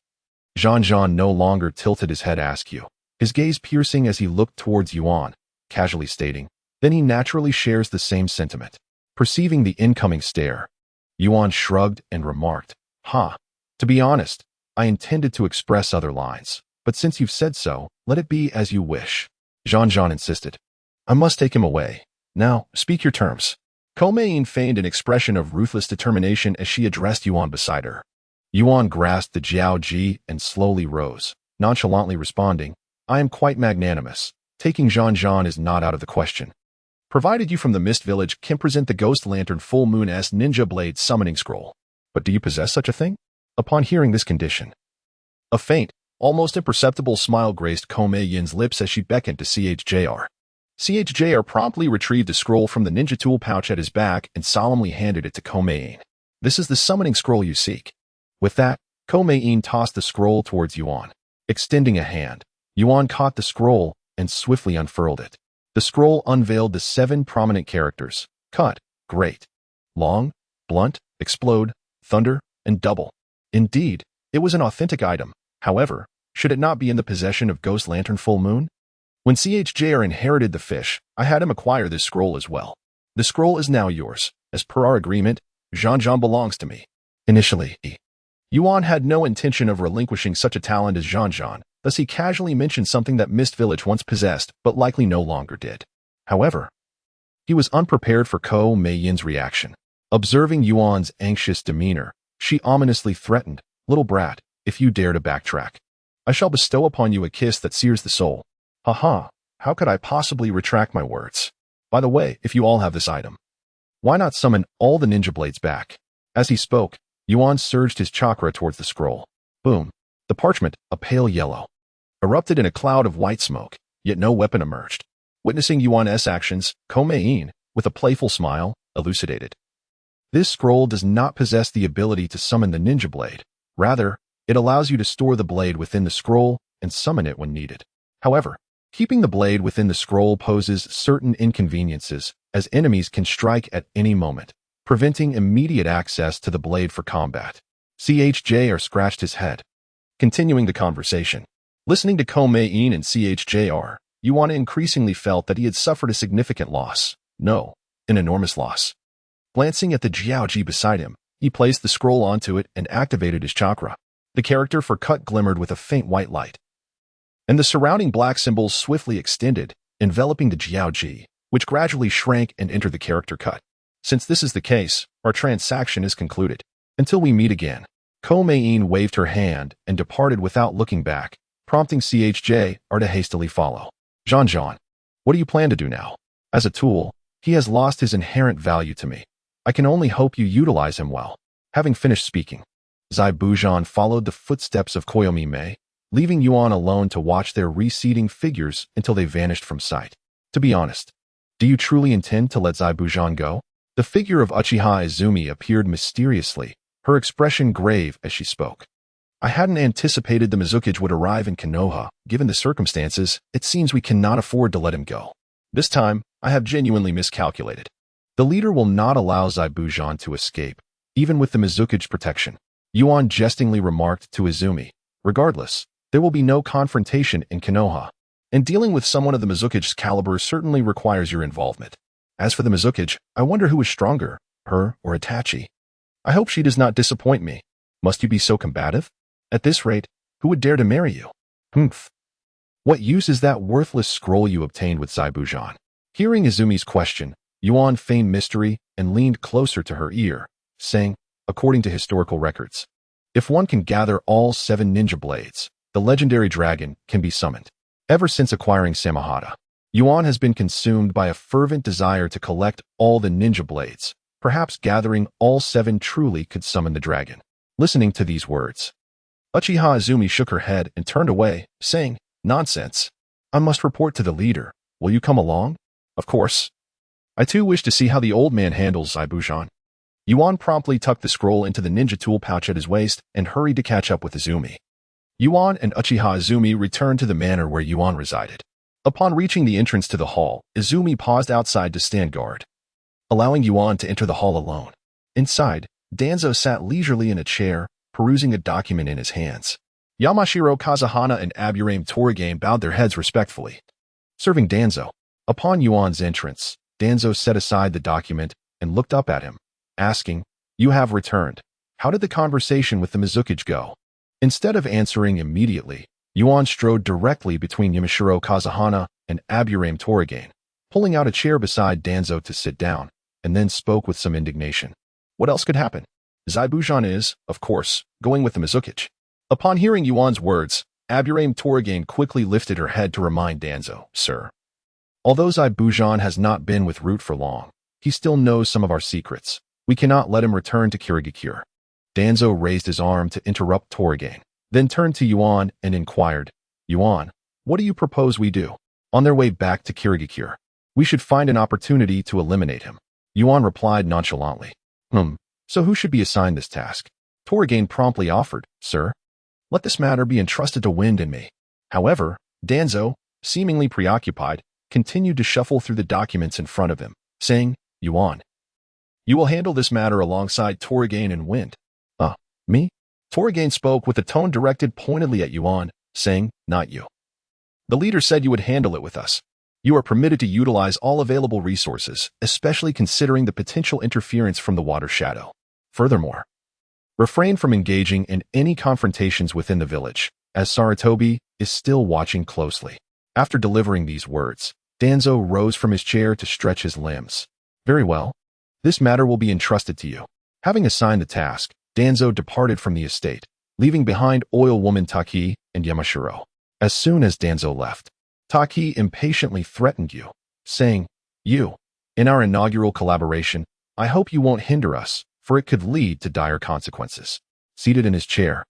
Jean no longer tilted his head askew, his gaze piercing as he looked towards Yuan, casually stating, then he naturally shares the same sentiment. Perceiving the incoming stare, Yuan shrugged and remarked, to be honest, I intended to express other lines, but since you've said so, let it be as you wish. Jean insisted, I must take him away. Now, speak your terms. Komein feigned an expression of ruthless determination as she addressed Yuan beside her. Yuan grasped the Jiao Ji and slowly rose, nonchalantly responding, I am quite magnanimous. taking Zhan is not out of the question. Provided you from the Mist Village can present the Ghost Lantern Full Moon S Ninja Blade Summoning Scroll. But do you possess such a thing? Upon hearing this condition, a faint, almost imperceptible smile graced Koumei Yin's lips as she beckoned to CHJR. CHJR promptly retrieved the scroll from the ninja tool pouch at his back and solemnly handed it to Koumei Yin. This is the summoning scroll you seek. With that, Koumei Yin tossed the scroll towards Yuan. Extending a hand, Yuan caught the scroll and swiftly unfurled it. The scroll unveiled the 7 prominent characters: cut, great, long, blunt, explode, thunder, and double. Indeed, it was an authentic item. However, should it not be in the possession of Ghost Lantern Full Moon? When CHJR inherited the fish, I had him acquire this scroll as well. The scroll is now yours. As per our agreement, Zhan belongs to me. Initially, Yuan had no intention of relinquishing such a talent as Zhan, thus he casually mentioned something that Mist Village once possessed but likely no longer did. However, he was unprepared for Koumei Yin's reaction. Observing Yuan's anxious demeanor, she ominously threatened, "Little brat, if you dare to backtrack, I shall bestow upon you a kiss that sears the soul." Haha, how could I possibly retract my words? By the way, if you all have this item, why not summon all the ninja blades back? As he spoke, Yuan surged his chakra towards the scroll. Boom. The parchment, a pale yellow, erupted in a cloud of white smoke, yet no weapon emerged. Witnessing Yuan's actions, Koumei Yin, with a playful smile, elucidated. This scroll does not possess the ability to summon the ninja blade. Rather, it allows you to store the blade within the scroll and summon it when needed. However, keeping the blade within the scroll poses certain inconveniences, as enemies can strike at any moment, preventing immediate access to the blade for combat. CHJR scratched his head. Continuing the conversation. Listening to Koumei Yin and CHJR, Yuan increasingly felt that he had suffered a significant loss. No, an enormous loss. Glancing at the Jiaoji beside him, he placed the scroll onto it and activated his chakra. The character for cut glimmered with a faint white light, and the surrounding black symbols swiftly extended, enveloping the Jiaoji, which gradually shrank and entered the character cut. Since this is the case, our transaction is concluded. Until we meet again. Koumei Yin waved her hand and departed without looking back, prompting CHJR to hastily follow. Zhan, what do you plan to do now? As a tool, he has lost his inherent value to me. I can only hope you utilize him well. Having finished speaking, Zai Buzhan followed the footsteps of Koyomi Mei, leaving Yuan alone to watch their receding figures until they vanished from sight. To be honest, do you truly intend to let Zai Buzhan go? The figure of Uchiha Izumi appeared mysteriously, her expression grave as she spoke. I hadn't anticipated the Mizukage would arrive in Konoha. Given the circumstances, it seems we cannot afford to let him go. This time, I have genuinely miscalculated. The leader will not allow Zai Buzhan to escape, even with the Mizukage protection. Yuan jestingly remarked to Izumi. Regardless, there will be no confrontation in Konoha, and dealing with someone of the Mizukage's caliber certainly requires your involvement. As for the Mizukage, I wonder who is stronger, her or Itachi. I hope she does not disappoint me. Must you be so combative? At this rate, who would dare to marry you? Humph. What use is that worthless scroll you obtained with Zai Buzhan? Hearing Izumi's question, Yuan feigned mystery and leaned closer to her ear, saying, according to historical records, if one can gather all 7 ninja blades, the legendary dragon can be summoned. Ever since acquiring Samahata, Yuan has been consumed by a fervent desire to collect all the ninja blades. Perhaps gathering all 7 truly could summon the dragon. Listening to these words, Uchiha Izumi shook her head and turned away, saying, nonsense. I must report to the leader. Will you come along? Of course. I too wish to see how the old man handles Zai Buzhan. Yuan promptly tucked the scroll into the ninja tool pouch at his waist and hurried to catch up with Izumi. Yuan and Uchiha Izumi returned to the manor where Yuan resided. Upon reaching the entrance to the hall, Izumi paused outside to stand guard, allowing Yuan to enter the hall alone. Inside, Danzō sat leisurely in a chair, perusing a document in his hands. Yamashiro Kazahana and Aburame Torigame bowed their heads respectfully, serving Danzō. Upon Yuan's entrance, Danzō set aside the document and looked up at him, asking, you have returned. How did the conversation with the Mizukage go? Instead of answering immediately, Yuan strode directly between Yamashiro Kazahana and Aburame Torigame, pulling out a chair beside Danzō to sit down, and then spoke with some indignation. What else could happen? Zai Buzhan is, of course, going with the Mizukage. Upon hearing Yuan's words, Aburame Toragain quickly lifted her head to remind Danzō, "Sir, although Zai Bujan has not been with Root for long, he still knows some of our secrets. We cannot let him return to Kirigakure." Danzō raised his arm to interrupt Toragain, then turned to Yuan and inquired, "Yuan, what do you propose we do?" On their way back to Kirigakure, "We should find an opportunity to eliminate him." Yuan replied nonchalantly, "So who should be assigned this task?" Toragain promptly offered, "Sir, let this matter be entrusted to Wind and me." However, Danzō, seemingly preoccupied, continued to shuffle through the documents in front of him, saying, "Yuan, you will handle this matter alongside Toragain and Wind." Me?" Toragain spoke with a tone directed pointedly at Yuan, saying, "Not you. The leader said you would handle it with us. You are permitted to utilize all available resources, especially considering the potential interference from the Water Shadow. Furthermore, refrain from engaging in any confrontations within the village, as Sarutobi is still watching closely." After delivering these words, Danzō rose from his chair to stretch his limbs. "Very well. This matter will be entrusted to you." Having assigned the task, Danzō departed from the estate, leaving behind Oil Woman Taki and Yamashiro. As soon as Danzō left, Taki impatiently threatened Yu, saying, "You, in our inaugural collaboration, I hope you won't hinder us, for it could lead to dire consequences." Seated in his chair,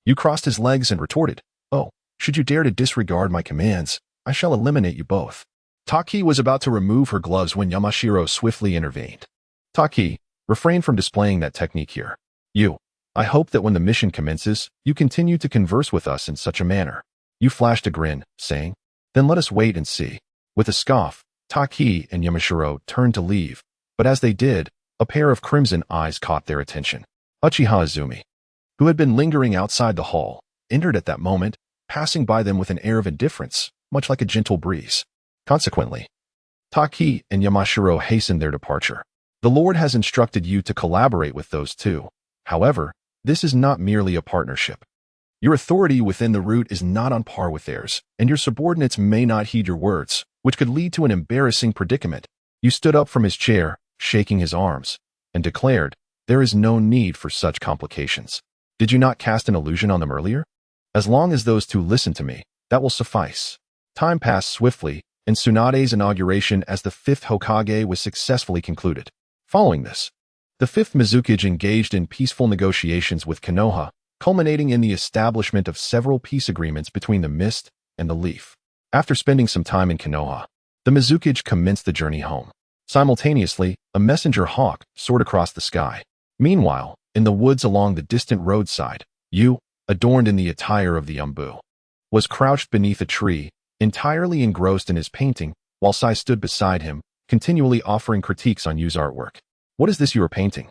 Yu crossed his legs and retorted, "Oh, should you dare to disregard my commands, I shall eliminate you both." Taki was about to remove her gloves when Yamashiro swiftly intervened. "Taki, refrain from displaying that technique here. Yu, I hope that when the mission commences, you continue to converse with us in such a manner." Yu flashed a grin, saying, "Then let us wait and see." With a scoff, Taki and Yamashiro turned to leave, but as they did, a pair of crimson eyes caught their attention. Uchiha Izumi, who had been lingering outside the hall, entered at that moment, passing by them with an air of indifference, much like a gentle breeze. Consequently, Taki and Yamashiro hastened their departure. "The Lord has instructed you to collaborate with those two. However, this is not merely a partnership. Your authority within the Root is not on par with theirs, and your subordinates may not heed your words, which could lead to an embarrassing predicament." Yu stood up from his chair, shaking his arms, and declared, "There is no need for such complications. Did you not cast an illusion on them earlier? As long as those two listen to me, that will suffice." Time passed swiftly, and Tsunade's inauguration as the Fifth Hokage was successfully concluded. Following this, the Fifth Mizukage engaged in peaceful negotiations with Konoha, culminating in the establishment of several peace agreements between the Mist and the Leaf. After spending some time in Konoha, the Mizukage commenced the journey home. Simultaneously, a messenger hawk soared across the sky. Meanwhile, in the woods along the distant roadside, Yu, adorned in the attire of the Umbu, was crouched beneath a tree, entirely engrossed in his painting, while Sai stood beside him, continually offering critiques on Yu's artwork. "What is this you are painting?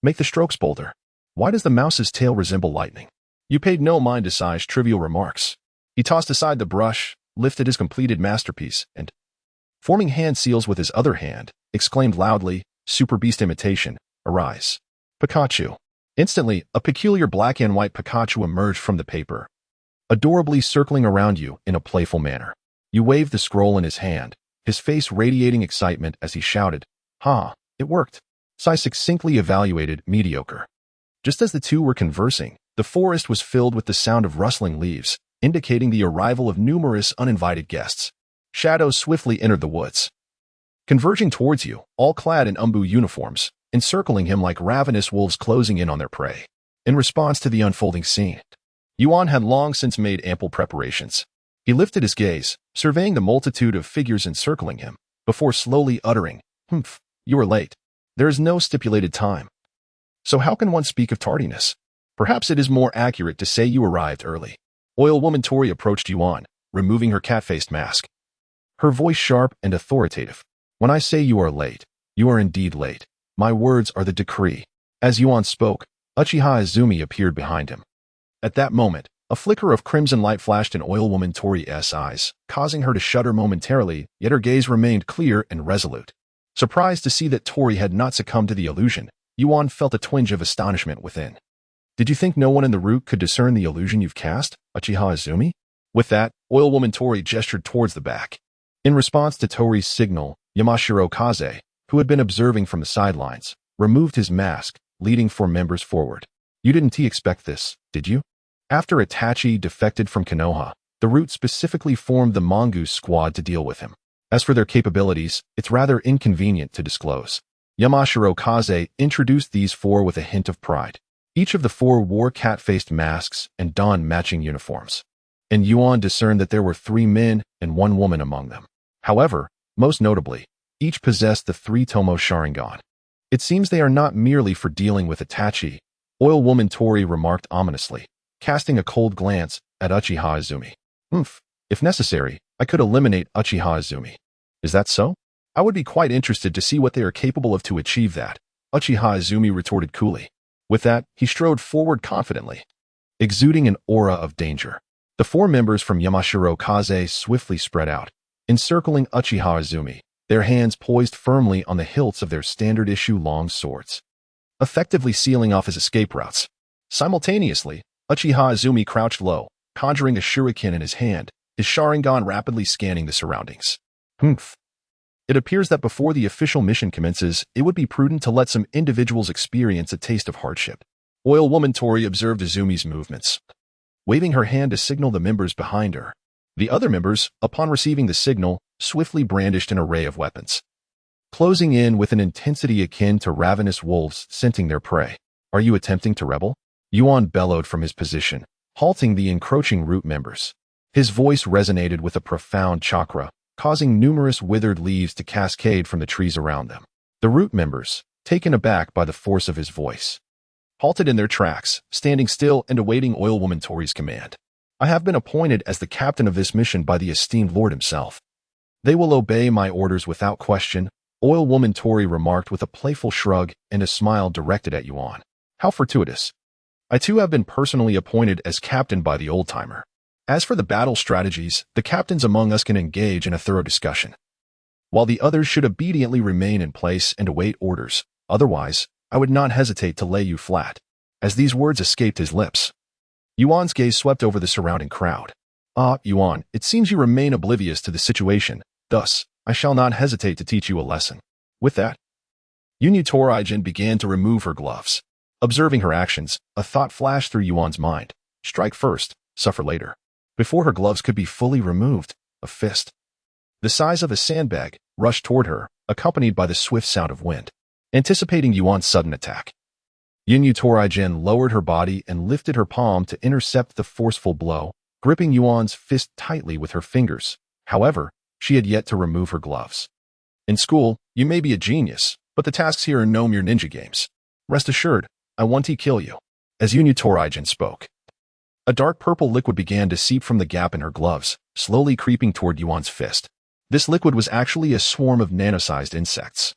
Make the strokes bolder. Why does the mouse's tail resemble lightning?" Yu paid no mind to Sai's trivial remarks. He tossed aside the brush, lifted his completed masterpiece, and, forming hand seals with his other hand, exclaimed loudly, "Super Beast imitation, arise." Pikachu. Instantly, a peculiar black and white Pikachu emerged from the paper, adorably circling around Yu in a playful manner. Yu waved the scroll in his hand, his face radiating excitement as he shouted, "Ha, it worked." Sai succinctly evaluated mediocre. Just as the two were conversing, the forest was filled with the sound of rustling leaves, indicating the arrival of numerous uninvited guests. Shadows swiftly entered the woods, converging towards Yu, all clad in Umbu uniforms, encircling him like ravenous wolves closing in on their prey. In response to the unfolding scene, Yuan had long since made ample preparations. He lifted his gaze, surveying the multitude of figures encircling him, before slowly uttering, "Humph, you are late. There is no stipulated time. So how can one speak of tardiness? Perhaps it is more accurate to say you arrived early." Oil Woman Tori approached Yuan, removing her cat-faced mask. Her voice sharp and authoritative. "When I say you are late, you are indeed late. My words are the decree." As Yuan spoke, Uchiha Izumi appeared behind him. At that moment, a flicker of crimson light flashed in Oil Woman Tori's eyes, causing her to shudder momentarily, yet her gaze remained clear and resolute. Surprised to see that Tori had not succumbed to the illusion, Yuan felt a twinge of astonishment within. "Did you think no one in the Root could discern the illusion you've cast, Uchiha Izumi?" With that, Oil Woman Tori gestured towards the back. In response to Tori's signal, Yamashiro Kaze, who had been observing from the sidelines, removed his mask, leading four members forward. "You didn't expect this, did you?" After Itachi defected from Konoha, the Root specifically formed the Mongoose Squad to deal with him. As for their capabilities, it's rather inconvenient to disclose. Yamashiro Kaze introduced these four with a hint of pride. Each of the four wore cat-faced masks and donned matching uniforms. And Yuan discerned that there were 3 men and 1 woman among them. However, most notably, each possessed the 3-tomo Sharingan. It seems they are not merely for dealing with Itachi, Oil Woman Tori remarked ominously, casting a cold glance at Uchiha Izumi. If necessary, I could eliminate Uchiha Izumi. Is that so? I would be quite interested to see what they are capable of to achieve that, Uchiha Izumi retorted coolly. With that, he strode forward confidently, exuding an aura of danger. The 4 members from Yamashiro Kaze swiftly spread out, encircling Uchiha Izumi, their hands poised firmly on the hilts of their standard-issue long swords, effectively sealing off his escape routes. Simultaneously, Uchiha Izumi crouched low, conjuring a shuriken in his hand, his Sharingan rapidly scanning the surroundings. It appears that before the official mission commences, it would be prudent to let some individuals experience a taste of hardship. Oil Woman Tori observed Izumi's movements, waving her hand to signal the members behind her. The other members, upon receiving the signal, swiftly brandished an array of weapons, closing in with an intensity akin to ravenous wolves scenting their prey. Are you attempting to rebel? Yuan bellowed from his position, halting the encroaching Root members. His voice resonated with a profound chakra, causing numerous withered leaves to cascade from the trees around them. The Root members, taken aback by the force of his voice, halted in their tracks, standing still and awaiting Oil Woman Tori's command. I have been appointed as the captain of this mission by the esteemed Lord himself. They will obey my orders without question, Oil Woman Tori remarked with a playful shrug and a smile directed at Yuan. How fortuitous. I too have been personally appointed as captain by the old-timer. As for the battle strategies, the captains among us can engage in a thorough discussion, while the others should obediently remain in place and await orders. Otherwise, I would not hesitate to lay you flat. As these words escaped his lips, Yuan's gaze swept over the surrounding crowd. Yuan, it seems you remain oblivious to the situation. Thus, I shall not hesitate to teach you a lesson. With that, Yuan Toraijin began to remove her gloves. Observing her actions, a thought flashed through Yuan's mind. Strike first, suffer later. Before her gloves could be fully removed, a fist, the size of a sandbag, rushed toward her, accompanied by the swift sound of wind. Anticipating Yuan's sudden attack, Yuan Toraijin lowered her body and lifted her palm to intercept the forceful blow, gripping Yuan's fist tightly with her fingers. However, she had yet to remove her gloves. In school, you may be a genius, but the tasks here are no mere ninja games. Rest assured, I want to kill you. As Yuan Toraijin spoke, a dark purple liquid began to seep from the gap in her gloves, slowly creeping toward Yuan's fist. This liquid was actually a swarm of nano-sized insects,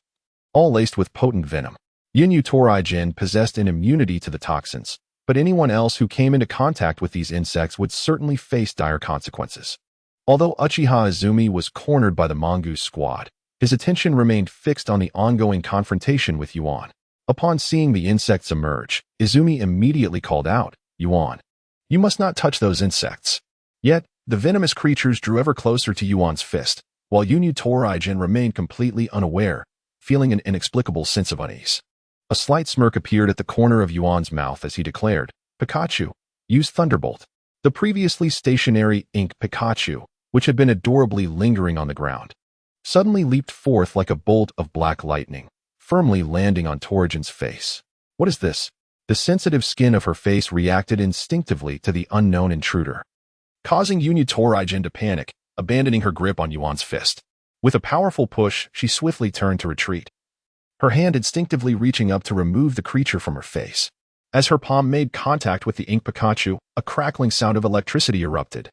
all laced with potent venom. Yuan Toraijin possessed an immunity to the toxins, but anyone else who came into contact with these insects would certainly face dire consequences. Although Uchiha Izumi was cornered by the Mongoose Squad, his attention remained fixed on the ongoing confrontation with Yuan. Upon seeing the insects emerge, Izumi immediately called out, Yuan, you must not touch those insects. Yet, the venomous creatures drew ever closer to Yuan's fist, while Yuan Toraijin remained completely unaware, feeling an inexplicable sense of unease. A slight smirk appeared at the corner of Yuan's mouth as he declared, Pikachu, use Thunderbolt. The previously stationary ink Pikachu, which had been adorably lingering on the ground, suddenly leaped forth like a bolt of black lightning, firmly landing on Toraijin's face. What is this? The sensitive skin of her face reacted instinctively to the unknown intruder, causing Yuan Toraijin to panic, abandoning her grip on Yuan's fist. With a powerful push, she swiftly turned to retreat, her hand instinctively reaching up to remove the creature from her face. As her palm made contact with the ink Pikachu, a crackling sound of electricity erupted,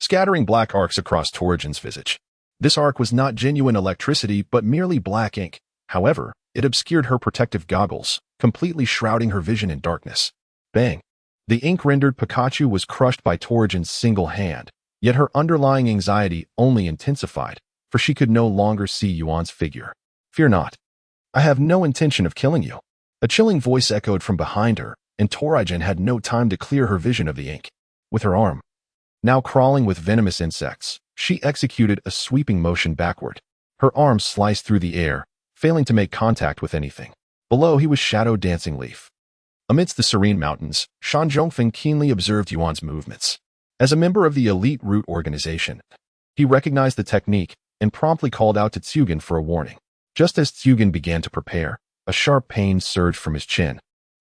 scattering black arcs across Toraijin's visage. This arc was not genuine electricity but merely black ink. However, it obscured her protective goggles, completely shrouding her vision in darkness. Bang! The ink-rendered Pikachu was crushed by Toraijin's single hand, yet her underlying anxiety only intensified, for she could no longer see Yuan's figure. Fear not. I have no intention of killing you. A chilling voice echoed from behind her, and Toraijin had no time to clear her vision of the ink. With her arm, now crawling with venomous insects, she executed a sweeping motion backward. Her arm sliced through the air, failing to make contact with anything. Below he was Shadow Dancing Leaf, Amidst the serene mountains, Shan Zhongfeng keenly observed Yuan's movements. As a member of the elite root organization, he recognized the technique and promptly called out to Tsugen for a warning. Just as Tsugen began to prepare, a sharp pain surged from his chin,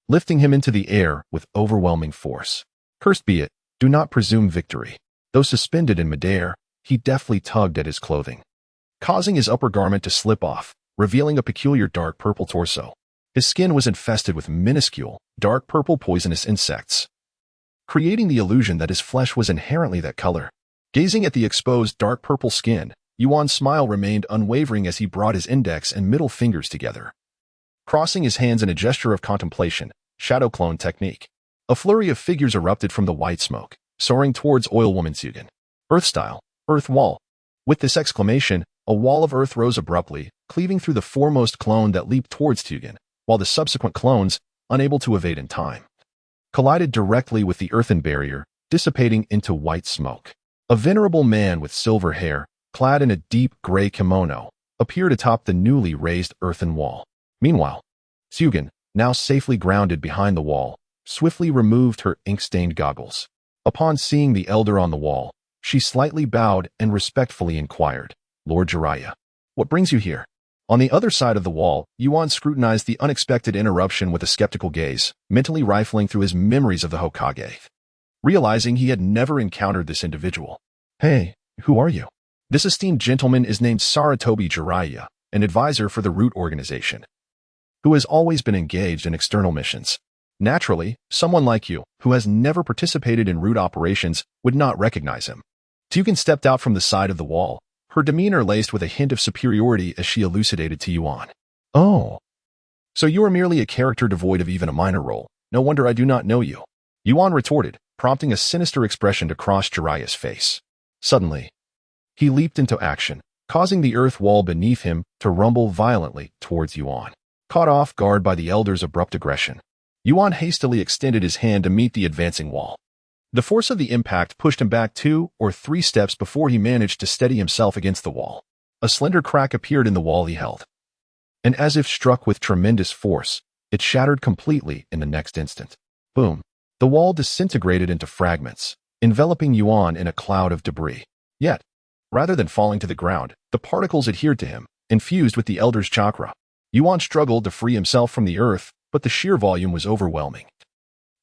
lifting him into the air with overwhelming force. Cursed be it, do not presume victory. Though suspended in midair, he deftly tugged at his clothing, causing his upper garment to slip off, revealing a peculiar dark purple torso. His skin was infested with minuscule, dark purple poisonous insects, creating the illusion that his flesh was inherently that color. Gazing at the exposed dark purple skin, Yuan's smile remained unwavering as he brought his index and middle fingers together, crossing his hands in a gesture of contemplation, shadow clone technique. A flurry of figures erupted from the white smoke, soaring towards Oil Woman Tsugen. Earth style, earth wall. With this exclamation, a wall of earth rose abruptly, cleaving through the foremost clone that leaped towards Tsugen, while the subsequent clones, unable to evade in time, collided directly with the earthen barrier, dissipating into white smoke. A venerable man with silver hair, clad in a deep gray kimono, appeared atop the newly raised earthen wall. Meanwhile, Tsugen, now safely grounded behind the wall, swiftly removed her ink-stained goggles. Upon seeing the elder on the wall, she slightly bowed and respectfully inquired, "Lord Jiraiya, what brings you here?" On the other side of the wall, Yuan scrutinized the unexpected interruption with a skeptical gaze, mentally rifling through his memories of the Hokage, realizing he had never encountered this individual. "Hey, who are you?" This esteemed gentleman is named Saratobi Jiraiya, an advisor for the Root Organization, who has always been engaged in external missions. Naturally, someone like you, who has never participated in Root operations, would not recognize him. Tsugen stepped out from the side of the wall, her demeanor laced with a hint of superiority as she elucidated to Yuan. "Oh, so you are merely a character devoid of even a minor role. No wonder I do not know you," Yuan retorted, prompting a sinister expression to cross Jiraiya's face. Suddenly, he leaped into action, causing the earth wall beneath him to rumble violently towards Yuan. Caught off guard by the elder's abrupt aggression, Yuan hastily extended his hand to meet the advancing wall. The force of the impact pushed him back 2 or 3 steps before he managed to steady himself against the wall. A slender crack appeared in the wall he held, and as if struck with tremendous force, it shattered completely in the next instant. Boom! The wall disintegrated into fragments, enveloping Yuan in a cloud of debris. Yet, rather than falling to the ground, the particles adhered to him, infused with the elder's chakra. Yuan struggled to free himself from the earth, but the sheer volume was overwhelming,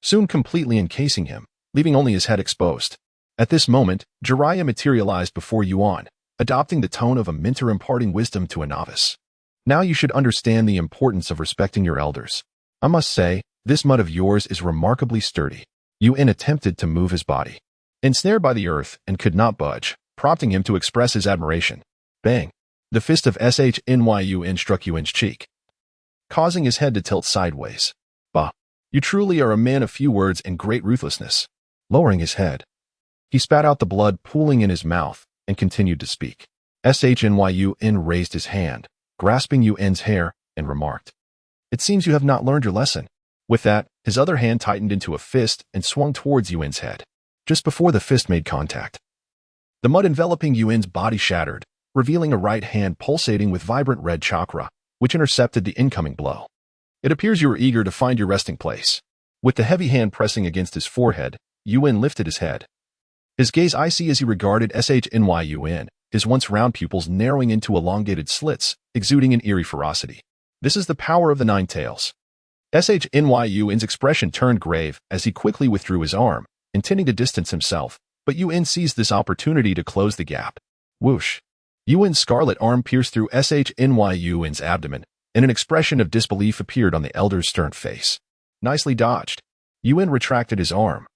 soon completely encasing him, leaving only his head exposed. At this moment, Jiraiya materialized before Yuan, adopting the tone of a mentor imparting wisdom to a novice. "Now you should understand the importance of respecting your elders. I must say, this mud of yours is remarkably sturdy." Yuan attempted to move his body, ensnared by the earth, and could not budge, prompting him to express his admiration. Bang! The fist of Yuan struck Yuan's cheek, causing his head to tilt sideways. "Bah, you truly are a man of few words and great ruthlessness." Lowering his head, he spat out the blood pooling in his mouth and continued to speak. Yuan raised his hand, grasping Yuan's hair, and remarked, "It seems you have not learned your lesson." With that, his other hand tightened into a fist and swung towards Yuan's head. Just before the fist made contact, the mud enveloping Yuan's body shattered, revealing a right hand pulsating with vibrant red chakra, which intercepted the incoming blow. "It appears you are eager to find your resting place." With the heavy hand pressing against his forehead, Yuan lifted his head, his gaze icy as he regarded Yuan, his once round pupils narrowing into elongated slits, exuding an eerie ferocity. "This is the power of the 9 tails." Yuan's expression turned grave as he quickly withdrew his arm, intending to distance himself, but Yuan seized this opportunity to close the gap. Whoosh! Yuan's scarlet arm pierced through Yuan's abdomen, and an expression of disbelief appeared on the elder's stern face. "Nicely dodged." Yuan retracted his arm,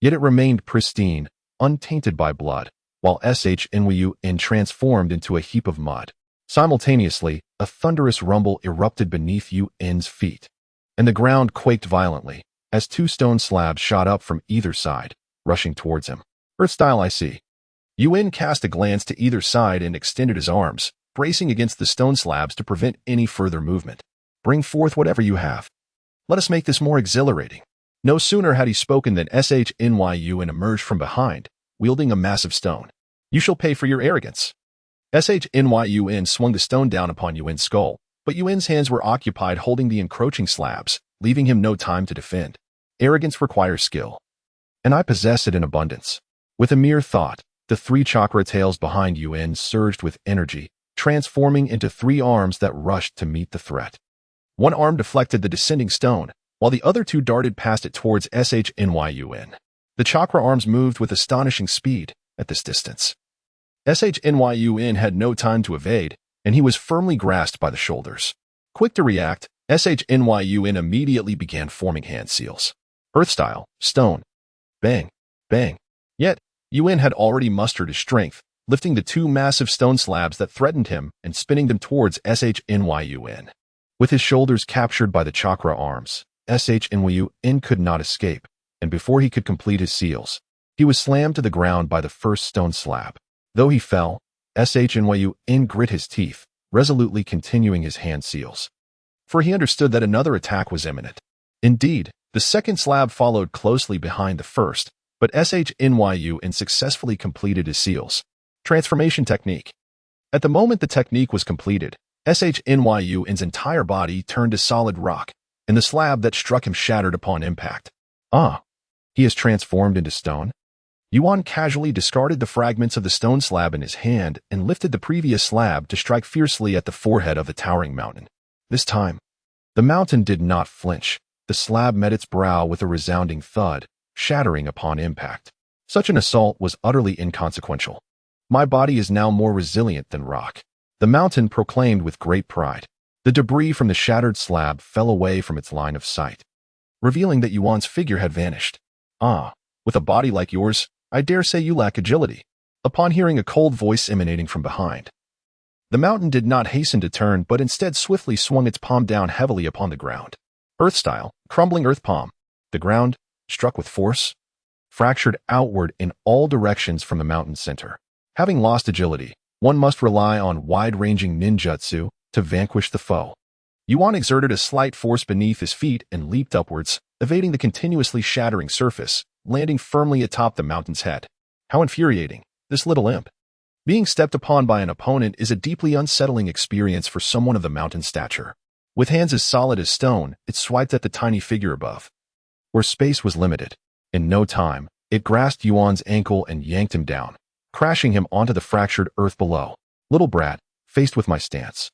yet it remained pristine, untainted by blood, while Yuan transformed into a heap of mud. Simultaneously, a thunderous rumble erupted beneath Yuan's feet, and the ground quaked violently as 2 stone slabs shot up from either side, rushing towards him. "Earth style, I see." Yuan cast a glance to either side and extended his arms, bracing against the stone slabs to prevent any further movement. "Bring forth whatever you have. Let us make this more exhilarating." No sooner had he spoken than Yuan emerged from behind, wielding a massive stone. "You shall pay for your arrogance." Yuan swung the stone down upon Yuan's skull, but Yuan's hands were occupied holding the encroaching slabs, leaving him no time to defend. Arrogance requires skill, and I possess it in abundance. With a mere thought, the 3 chakra tails behind Yuan surged with energy, transforming into 3 arms that rushed to meet the threat. One arm deflected the descending stone, while the other 2 darted past it towards Yuan. The chakra arms moved with astonishing speed at this distance. Yuan had no time to evade, and he was firmly grasped by the shoulders. Quick to react, Yuan immediately began forming hand seals. Earth-style, stone. Bang, bang. Yet, Yuan had already mustered his strength, lifting the 2 massive stone slabs that threatened him and spinning them towards Yuan. With his shoulders captured by the chakra arms, Yuan could not escape, and before he could complete his seals, he was slammed to the ground by the first stone slab. Though he fell, Yuan grit his teeth, resolutely continuing his hand seals. For he understood that another attack was imminent. Indeed, the second slab followed closely behind the first, but Yuan successfully completed his seals. Transformation technique. At the moment the technique was completed, Yuan's entire body turned to solid rock, and the slab that struck him shattered upon impact. Ah, he has transformed into stone? Yuan casually discarded the fragments of the stone slab in his hand and lifted the previous slab to strike fiercely at the forehead of the towering mountain. This time, the mountain did not flinch. The slab met its brow with a resounding thud, shattering upon impact. Such an assault was utterly inconsequential. My body is now more resilient than rock, the mountain proclaimed with great pride. The debris from the shattered slab fell away from its line of sight, revealing that Yuan's figure had vanished. Ah, with a body like yours, I dare say you lack agility. Upon hearing a cold voice emanating from behind, the mountain did not hasten to turn but instead swiftly swung its palm down heavily upon the ground. Earth-style, crumbling earth palm. The ground, struck with force, fractured outward in all directions from the mountain's center. Having lost agility, one must rely on wide-ranging ninjutsu to vanquish the foe. Yuan exerted a slight force beneath his feet and leaped upwards, evading the continuously shattering surface, landing firmly atop the mountain's head. How infuriating, this little imp. Being stepped upon by an opponent is a deeply unsettling experience for someone of the mountain's stature. With hands as solid as stone, it swiped at the tiny figure above, where space was limited. In no time, it grasped Yuan's ankle and yanked him down, crashing him onto the fractured earth below. Little brat, faced with my stance,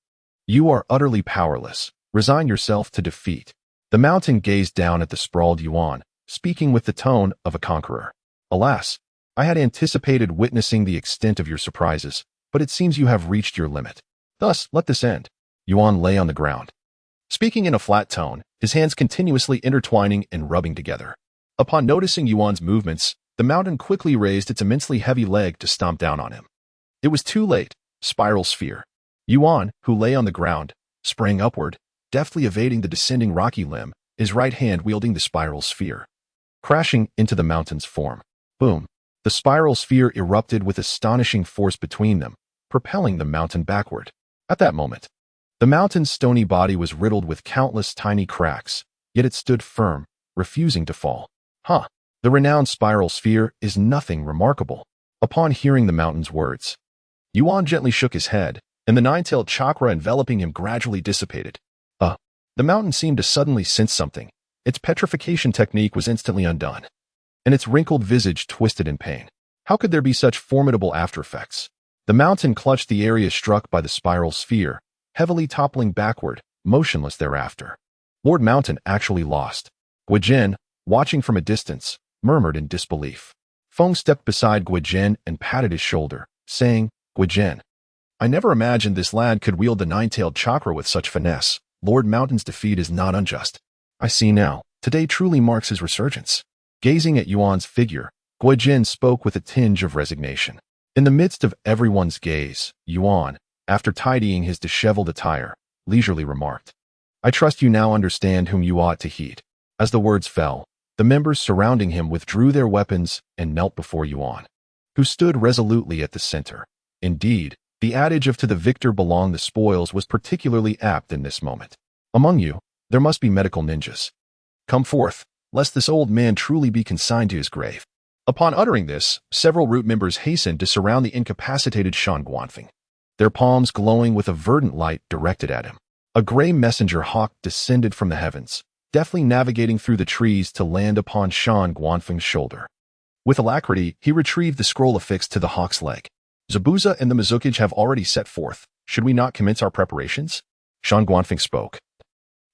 you are utterly powerless. Resign yourself to defeat. The mountain gazed down at the sprawled Yuan, speaking with the tone of a conqueror. Alas, I had anticipated witnessing the extent of your surprises, but it seems you have reached your limit. Thus, let this end. Yuan lay on the ground, speaking in a flat tone, his hands continuously intertwining and rubbing together. Upon noticing Yuan's movements, the mountain quickly raised its immensely heavy leg to stomp down on him. It was too late. Spiral sphere. Yuan, who lay on the ground, sprang upward, deftly evading the descending rocky limb, his right hand wielding the spiral sphere. Crashing into the mountain's form. Boom. The spiral sphere erupted with astonishing force between them, propelling the mountain backward. At that moment, the mountain's stony body was riddled with countless tiny cracks, yet it stood firm, refusing to fall. The renowned spiral sphere is nothing remarkable. Upon hearing the mountain's words, Yuan gently shook his head, and the nine-tailed chakra enveloping him gradually dissipated. The mountain seemed to suddenly sense something. Its petrification technique was instantly undone, and its wrinkled visage twisted in pain. How could there be such formidable after-effects? The mountain clutched the area struck by the spiral sphere, heavily toppling backward, motionless thereafter. Lord Mountain actually lost. Guijin, watching from a distance, murmured in disbelief. Feng stepped beside Guijin and patted his shoulder, saying, Guijin, I never imagined this lad could wield the nine-tailed chakra with such finesse. Lord Mountain's defeat is not unjust. I see now. Today truly marks his resurgence. Gazing at Yuan's figure, Guijin spoke with a tinge of resignation. In the midst of everyone's gaze, Yuan, after tidying his disheveled attire, leisurely remarked, I trust you now understand whom you ought to heed. As the words fell, the members surrounding him withdrew their weapons and knelt before Yuan, who stood resolutely at the center. Indeed, the adage of to the victor belong the spoils was particularly apt in this moment. Among you, there must be medical ninjas. Come forth, lest this old man truly be consigned to his grave. Upon uttering this, several root members hastened to surround the incapacitated Shan Guanfeng, their palms glowing with a verdant light directed at him. A gray messenger hawk descended from the heavens, deftly navigating through the trees to land upon Shan Guanfeng's shoulder. With alacrity, he retrieved the scroll affixed to the hawk's leg. Zabuza and the Mizukage have already set forth. Should we not commence our preparations? Shan Guanfeng spoke,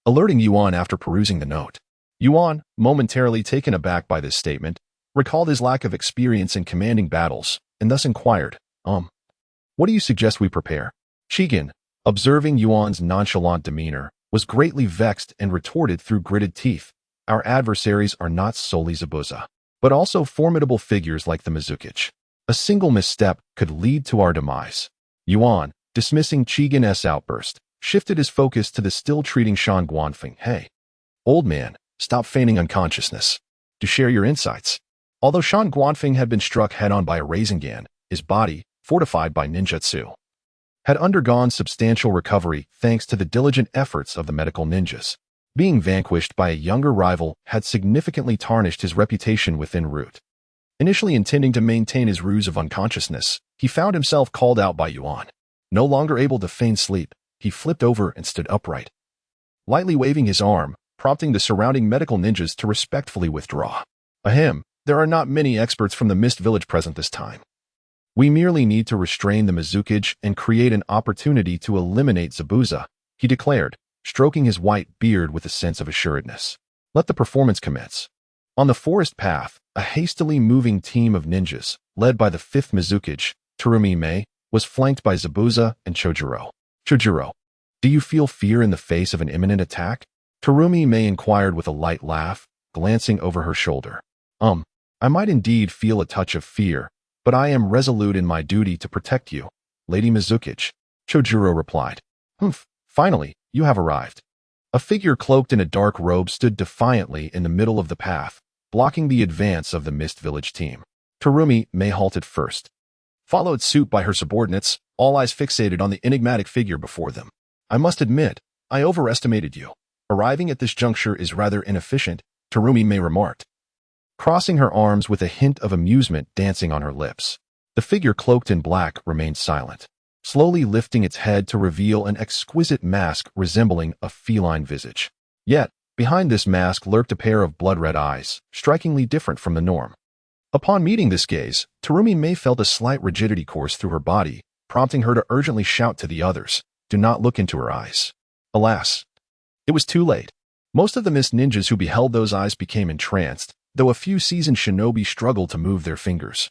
alerting Yuan after perusing the note. Yuan, momentarily taken aback by this statement, recalled his lack of experience in commanding battles, and thus inquired, what do you suggest we prepare? Chigan, observing Yuan's nonchalant demeanor, was greatly vexed and retorted through gritted teeth. Our adversaries are not solely Zabuza, but also formidable figures like the Mizukage. A single misstep could lead to our demise. Yuan, dismissing Chigan's outburst, shifted his focus to the still treating Shan Guanfeng. Hey, old man, stop feigning unconsciousness. To share your insights. Although Shan Guanfeng had been struck head-on by a Rasengan, his body, fortified by ninjutsu, had undergone substantial recovery thanks to the diligent efforts of the medical ninjas. Being vanquished by a younger rival had significantly tarnished his reputation within Root. Initially intending to maintain his ruse of unconsciousness, he found himself called out by Yuan. No longer able to feign sleep, he flipped over and stood upright, lightly waving his arm, prompting the surrounding medical ninjas to respectfully withdraw. Ahem, there are not many experts from the Mist Village present this time. We merely need to restrain the Mizukage and create an opportunity to eliminate Zabuza, he declared, stroking his white beard with a sense of assuredness. Let the performance commence. On the forest path, a hastily moving team of ninjas, led by the fifth Mizukage, Terumi Mei, was flanked by Zabuza and Chojuro. Chojuro, do you feel fear in the face of an imminent attack? Terumi Mei inquired with a light laugh, glancing over her shoulder. I might indeed feel a touch of fear, but I am resolute in my duty to protect you, Lady Mizukage, Chojuro replied. Finally, you have arrived. A figure cloaked in a dark robe stood defiantly in the middle of the path, blocking the advance of the Mist Village team. Terumi Mei halted first, followed suit by her subordinates, all eyes fixated on the enigmatic figure before them. I must admit, I overestimated you. Arriving at this juncture is rather inefficient, Terumi Mei remarked, crossing her arms with a hint of amusement dancing on her lips. The figure cloaked in black remained silent, slowly lifting its head to reveal an exquisite mask resembling a feline visage. Yet, behind this mask lurked a pair of blood-red eyes, strikingly different from the norm. Upon meeting this gaze, Terumi Mei felt a slight rigidity course through her body, prompting her to urgently shout to the others, "Do not look into her eyes." Alas, it was too late. Most of the Mist ninjas who beheld those eyes became entranced, though a few seasoned shinobi struggled to move their fingers,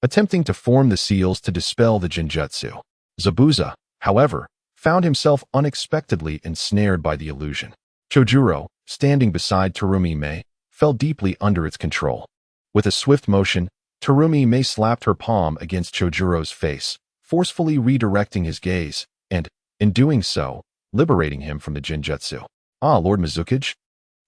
attempting to form the seals to dispel the genjutsu. Zabuza, however, found himself unexpectedly ensnared by the illusion. Chojuro, standing beside Terumi Mei, fell deeply under its control. With a swift motion, Terumi Mei slapped her palm against Chojuro's face, forcefully redirecting his gaze, and, in doing so, liberating him from the genjutsu. Ah, Lord Mizukage,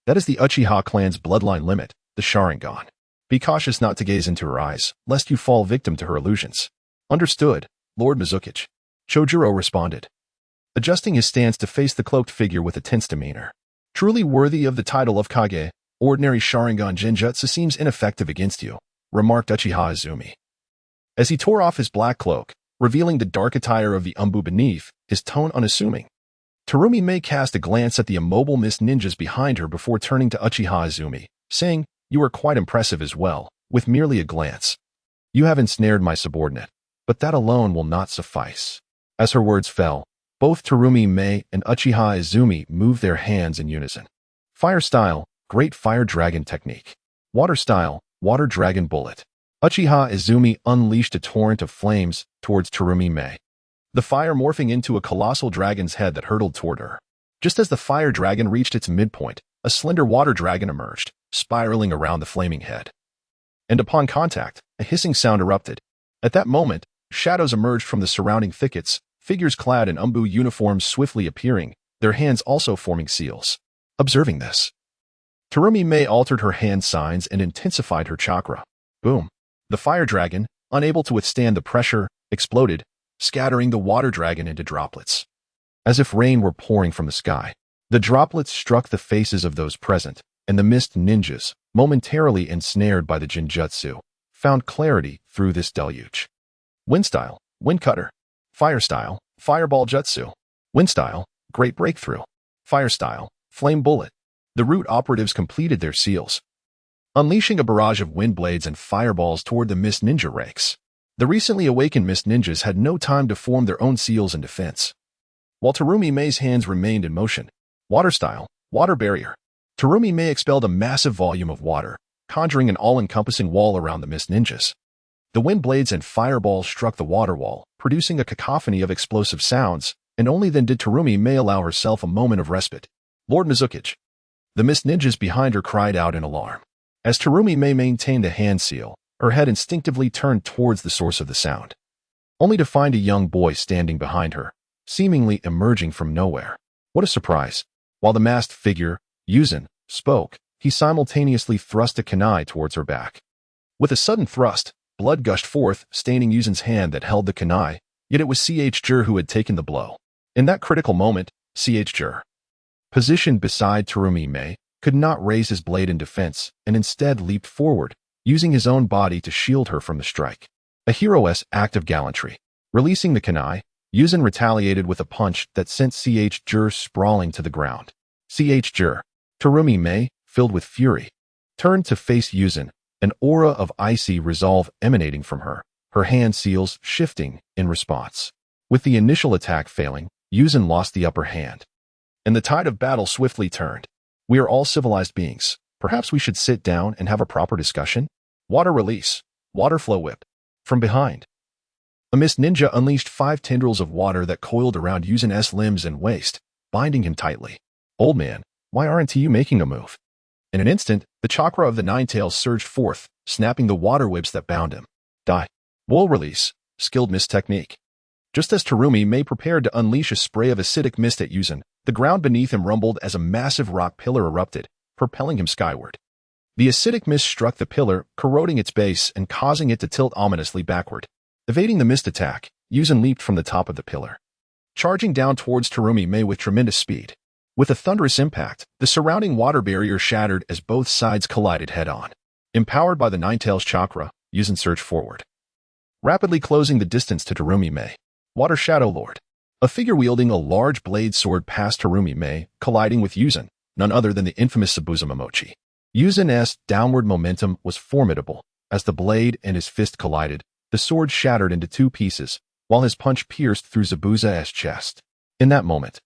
that is the Uchiha clan's bloodline limit, the Sharingan. Be cautious not to gaze into her eyes, lest you fall victim to her illusions. Understood, Lord Mizukage, Chojuro responded, adjusting his stance to face the cloaked figure with a tense demeanor. Truly worthy of the title of Kage, ordinary Sharingan genjutsu seems ineffective against you, remarked Uchiha Izumi, as he tore off his black cloak, revealing the dark attire of the Umbu beneath, his tone unassuming. Terumi Mei cast a glance at the immobile Mist ninjas behind her before turning to Uchiha Izumi, saying, "You are quite impressive as well, with merely a glance. You have ensnared my subordinate, but that alone will not suffice." As her words fell, both Terumi Mei and Uchiha Izumi moved their hands in unison. Fire style, Great Fire Dragon Technique. Water style, Water Dragon Bullet. Uchiha Izumi unleashed a torrent of flames towards Terumi Mei, the fire morphing into a colossal dragon's head that hurtled toward her. Just as the fire dragon reached its midpoint, a slender water dragon emerged, spiraling around the flaming head. And upon contact, a hissing sound erupted. At that moment, shadows emerged from the surrounding thickets, figures clad in Umbu uniforms swiftly appearing, their hands also forming seals. Observing this, Terumi Mei altered her hand signs and intensified her chakra. Boom. The fire dragon, unable to withstand the pressure, exploded, scattering the water dragon into droplets, as if rain were pouring from the sky. The droplets struck the faces of those present, and the Mist ninjas, momentarily ensnared by the genjutsu, found clarity through this deluge. Wind style, Wind Cutter. Fire style, Fireball Jutsu. Wind style, Great Breakthrough. Fire style, Flame Bullet. The root operatives completed their seals, unleashing a barrage of wind blades and fireballs toward the Mist Ninja ranks. The recently awakened Mist Ninjas had no time to form their own seals in defense. While Terumi Mei's hands remained in motion, water style, water barrier. Terumi Mei expelled a massive volume of water, conjuring an all-encompassing wall around the Mist Ninjas. The wind blades and fireballs struck the water wall, producing a cacophony of explosive sounds, and only then did Terumi Mei allow herself a moment of respite. Lord Mizukage. The Mist Ninjas behind her cried out in alarm. As Terumi Mei maintained a hand seal, her head instinctively turned towards the source of the sound, only to find a young boy standing behind her, seemingly emerging from nowhere. What a surprise! While the masked figure, Yuan, spoke, he simultaneously thrust a kunai towards her back. With a sudden thrust, blood gushed forth, staining Yuan's hand that held the kunai, yet it was Chur who had taken the blow. In that critical moment, Chur, positioned beside Terumi Mei, could not raise his blade in defense and instead leaped forward, using his own body to shield her from the strike. A hero's act of gallantry. Releasing the kunai, Yuan retaliated with a punch that sent Chur sprawling to the ground. Chur, Terumi Mei, filled with fury, turned to face Yuan, an aura of icy resolve emanating from her, her hand seals shifting in response. With the initial attack failing, Yuan lost the upper hand, and the tide of battle swiftly turned. We are all civilized beings. Perhaps we should sit down and have a proper discussion? Water release. Water flow whip. From behind, a Mist Ninja unleashed 5 tendrils of water that coiled around Yuan's limbs and waist, binding him tightly. Old man, why aren't you making a move? In an instant, the chakra of the Nine Tails surged forth, snapping the water whips that bound him. Die. Wool release. Skilled mist technique. Just as Terumi Mei prepared to unleash a spray of acidic mist at Yuan, the ground beneath him rumbled as a massive rock pillar erupted, propelling him skyward. The acidic mist struck the pillar, corroding its base and causing it to tilt ominously backward. Evading the mist attack, Yuan leaped from the top of the pillar, charging down towards Terumi Mei with tremendous speed. With a thunderous impact, the surrounding water barrier shattered as both sides collided head-on. Empowered by the Nine Tails chakra, Yuan surged forward, rapidly closing the distance to Terumi Mei. Water Shadow Lord. A figure wielding a large blade sword passed Terumi Mei, colliding with Yuan, none other than the infamous Zabuza Momochi. Yuan's downward momentum was formidable. As the blade and his fist collided, the sword shattered into 2 pieces, while his punch pierced through Zabuza's chest. In that moment,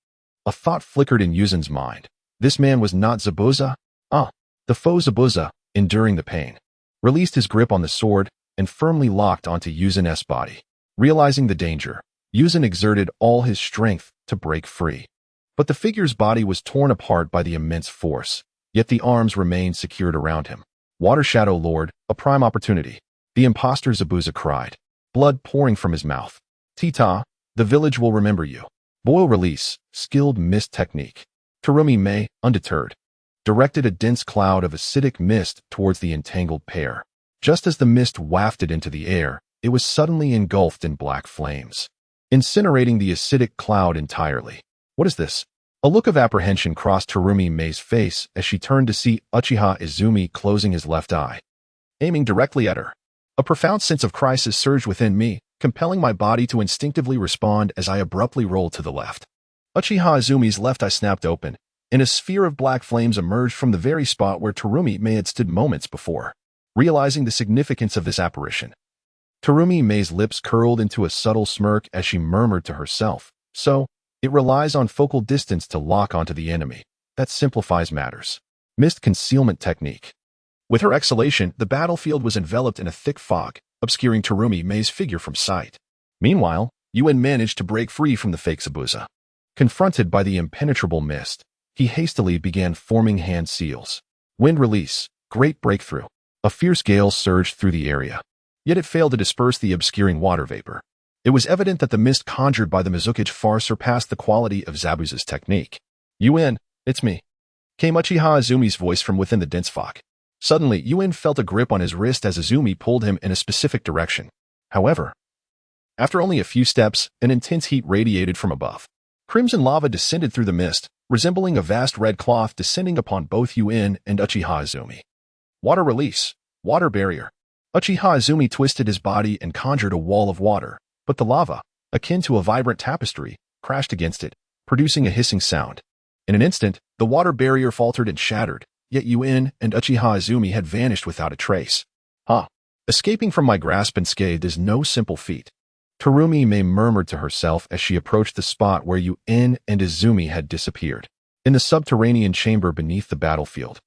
a thought flickered in Yuan's mind. This man was not Zabuza? The foe Zabuza, enduring the pain, released his grip on the sword and firmly locked onto Yuan's body. Realizing the danger, Yuan exerted all his strength to break free. But the figure's body was torn apart by the immense force, yet the arms remained secured around him. Water Shadow Lord, a prime opportunity. The imposter Zabuza cried, blood pouring from his mouth. Tita, the village will remember you. Boil release, skilled mist technique. Terumi Mei, undeterred, directed a dense cloud of acidic mist towards the entangled pair. Just as the mist wafted into the air, it was suddenly engulfed in black flames, incinerating the acidic cloud entirely. What is this? A look of apprehension crossed Terumi Mei's face as she turned to see Uchiha Izumi closing his left eye, aiming directly at her. A profound sense of crisis surged within me, compelling my body to instinctively respond as I abruptly rolled to the left. Uchiha Izumi's left eye snapped open, and a sphere of black flames emerged from the very spot where Terumi Mei had stood moments before. Realizing the significance of this apparition, Terumi Mei's lips curled into a subtle smirk as she murmured to herself, "So, it relies on focal distance to lock onto the enemy. That simplifies matters." Mist concealment technique. With her exhalation, the battlefield was enveloped in a thick fog, obscuring Terumi Mei's figure from sight. Meanwhile, Yuan managed to break free from the fake Zabuza. Confronted by the impenetrable mist, he hastily began forming hand seals. Wind release, great breakthrough. A fierce gale surged through the area, yet it failed to disperse the obscuring water vapor. It was evident that the mist conjured by the Mizukage far surpassed the quality of Zabuza's technique. "Yuan, it's me," came Uchiha Izumi's voice from within the dense fog. Suddenly, Yuan felt a grip on his wrist as Izumi pulled him in a specific direction. However, after only a few steps, an intense heat radiated from above. Crimson lava descended through the mist, resembling a vast red cloth descending upon both Yuan and Uchiha Izumi. Water release, water barrier. Uchiha Izumi twisted his body and conjured a wall of water, but the lava, akin to a vibrant tapestry, crashed against it, producing a hissing sound. In an instant, the water barrier faltered and shattered, yet Yuan and Uchiha Izumi had vanished without a trace. Escaping from my grasp unscathed is no simple feat. Terumi May murmured to herself as she approached the spot where Yuan and Izumi had disappeared. In the subterranean chamber beneath the battlefield,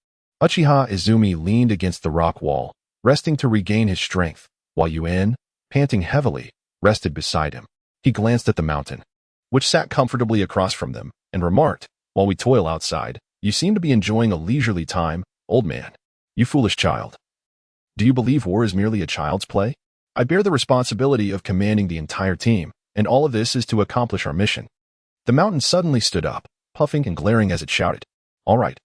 Uchiha Izumi leaned against the rock wall, resting to regain his strength, while Yuan, panting heavily, rested beside him. He glanced at the mountain, which sat comfortably across from them, and remarked, "While we toil outside, you seem to be enjoying a leisurely time, old man. You foolish child. Do you believe war is merely a child's play? I bear the responsibility of commanding the entire team, and all of this is to accomplish our mission." The mountain suddenly stood up, puffing and glaring as it shouted, All right.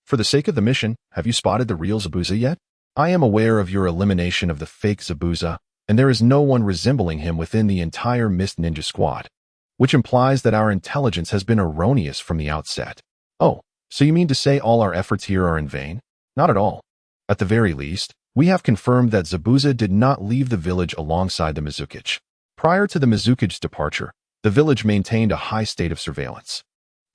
For the sake of the mission, have you spotted the real Zabuza yet? I am aware of your elimination of the fake Zabuza, and there is no one resembling him within the entire Mist Ninja squad, which implies that our intelligence has been erroneous from the outset. Oh, so you mean to say all our efforts here are in vain? Not at all. At the very least, we have confirmed that Zabuza did not leave the village alongside the Mizukage. Prior to the Mizukage's departure, the village maintained a high state of surveillance.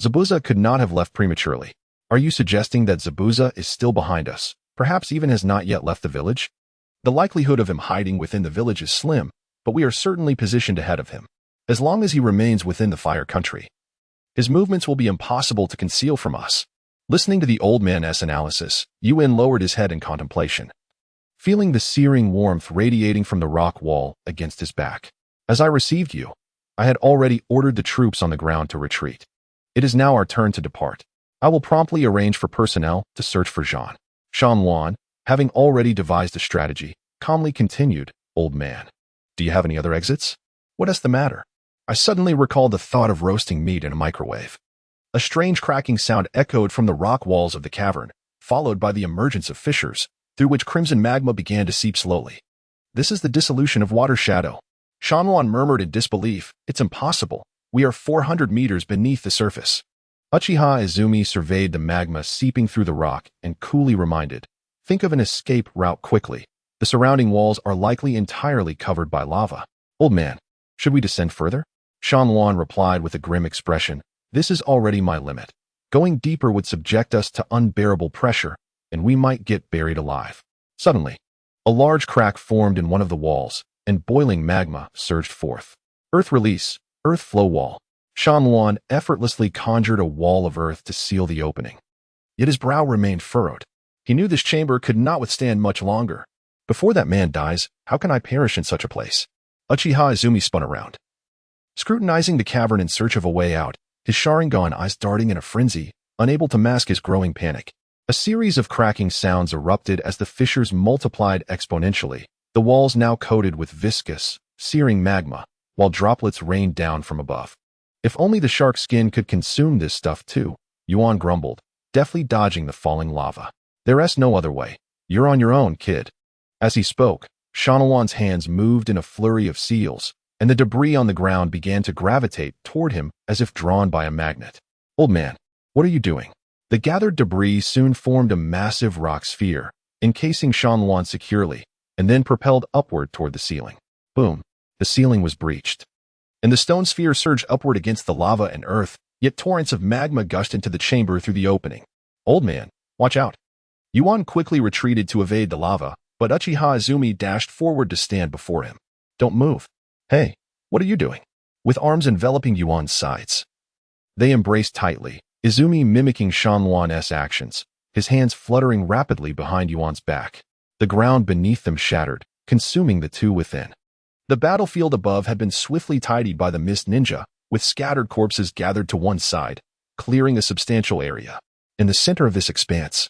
Zabuza could not have left prematurely. Are you suggesting that Zabuza is still behind us, perhaps even has not yet left the village? The likelihood of him hiding within the village is slim, but we are certainly positioned ahead of him. As long as he remains within the Fire Country, his movements will be impossible to conceal from us. Listening to the old man's analysis, Yuan lowered his head in contemplation, feeling the searing warmth radiating from the rock wall against his back. As I received you, I had already ordered the troops on the ground to retreat. It is now our turn to depart. I will promptly arrange for personnel to search for Jean. Yuan, having already devised a strategy, calmly continued, Old man, do you have any other exits? What is the matter? I suddenly recalled the thought of roasting meat in a microwave. A strange cracking sound echoed from the rock walls of the cavern, followed by the emergence of fissures, through which crimson magma began to seep slowly. This is the dissolution of water shadow. Yuan murmured in disbelief, It's impossible. We are 400 meters beneath the surface. Uchiha Izumi surveyed the magma seeping through the rock and coolly reminded, Think of an escape route quickly. The surrounding walls are likely entirely covered by lava. Old man, should we descend further? Yuan replied with a grim expression, This is already my limit. Going deeper would subject us to unbearable pressure, and we might get buried alive. Suddenly, a large crack formed in one of the walls, and boiling magma surged forth. Earth release, earth flow wall. Yuan effortlessly conjured a wall of earth to seal the opening. Yet his brow remained furrowed. He knew this chamber could not withstand much longer. Before that man dies, how can I perish in such a place? Uchiha Izumi spun around, scrutinizing the cavern in search of a way out, his Sharingan eyes darting in a frenzy, unable to mask his growing panic. A series of cracking sounds erupted as the fissures multiplied exponentially, the walls now coated with viscous, searing magma, while droplets rained down from above. If only the shark skin could consume this stuff too, Yuan grumbled, deftly dodging the falling lava. There's no other way. You're on your own, kid. As he spoke, Yuan's hands moved in a flurry of seals, and the debris on the ground began to gravitate toward him as if drawn by a magnet. Old man, what are you doing? The gathered debris soon formed a massive rock sphere, encasing Yuan securely, and then propelled upward toward the ceiling. Boom! The ceiling was breached, and the stone sphere surged upward against the lava and earth, yet torrents of magma gushed into the chamber through the opening. Old man, watch out! Yuan quickly retreated to evade the lava, but Uchiha Izumi dashed forward to stand before him. Don't move. Hey, what are you doing? With arms enveloping Yuan's sides, they embraced tightly, Izumi mimicking Yuan's actions, his hands fluttering rapidly behind Yuan's back. The ground beneath them shattered, consuming the two within. The battlefield above had been swiftly tidied by the Mist Ninja, with scattered corpses gathered to one side, clearing a substantial area. In the center of this expanse,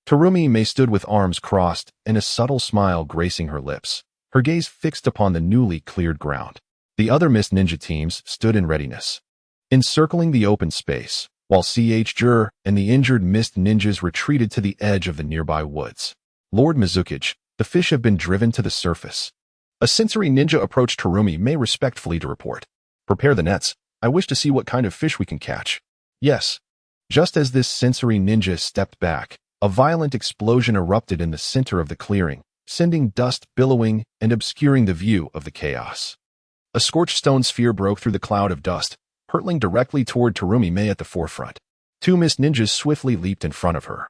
Terumi May stood with arms crossed and a subtle smile gracing her lips, her gaze fixed upon the newly cleared ground. The other Mist Ninja teams stood in readiness, encircling the open space, while Jur and the injured Mist Ninjas retreated to the edge of the nearby woods. Lord Mizukage, the fish have been driven to the surface. A sensory ninja approached Terumi May respectfully to report. Prepare the nets. I wish to see what kind of fish we can catch. Yes. Just as this sensory ninja stepped back, a violent explosion erupted in the center of the clearing, sending dust billowing and obscuring the view of the chaos. A scorched stone sphere broke through the cloud of dust, hurtling directly toward Terumi May at the forefront. Two mist ninjas swiftly leaped in front of her,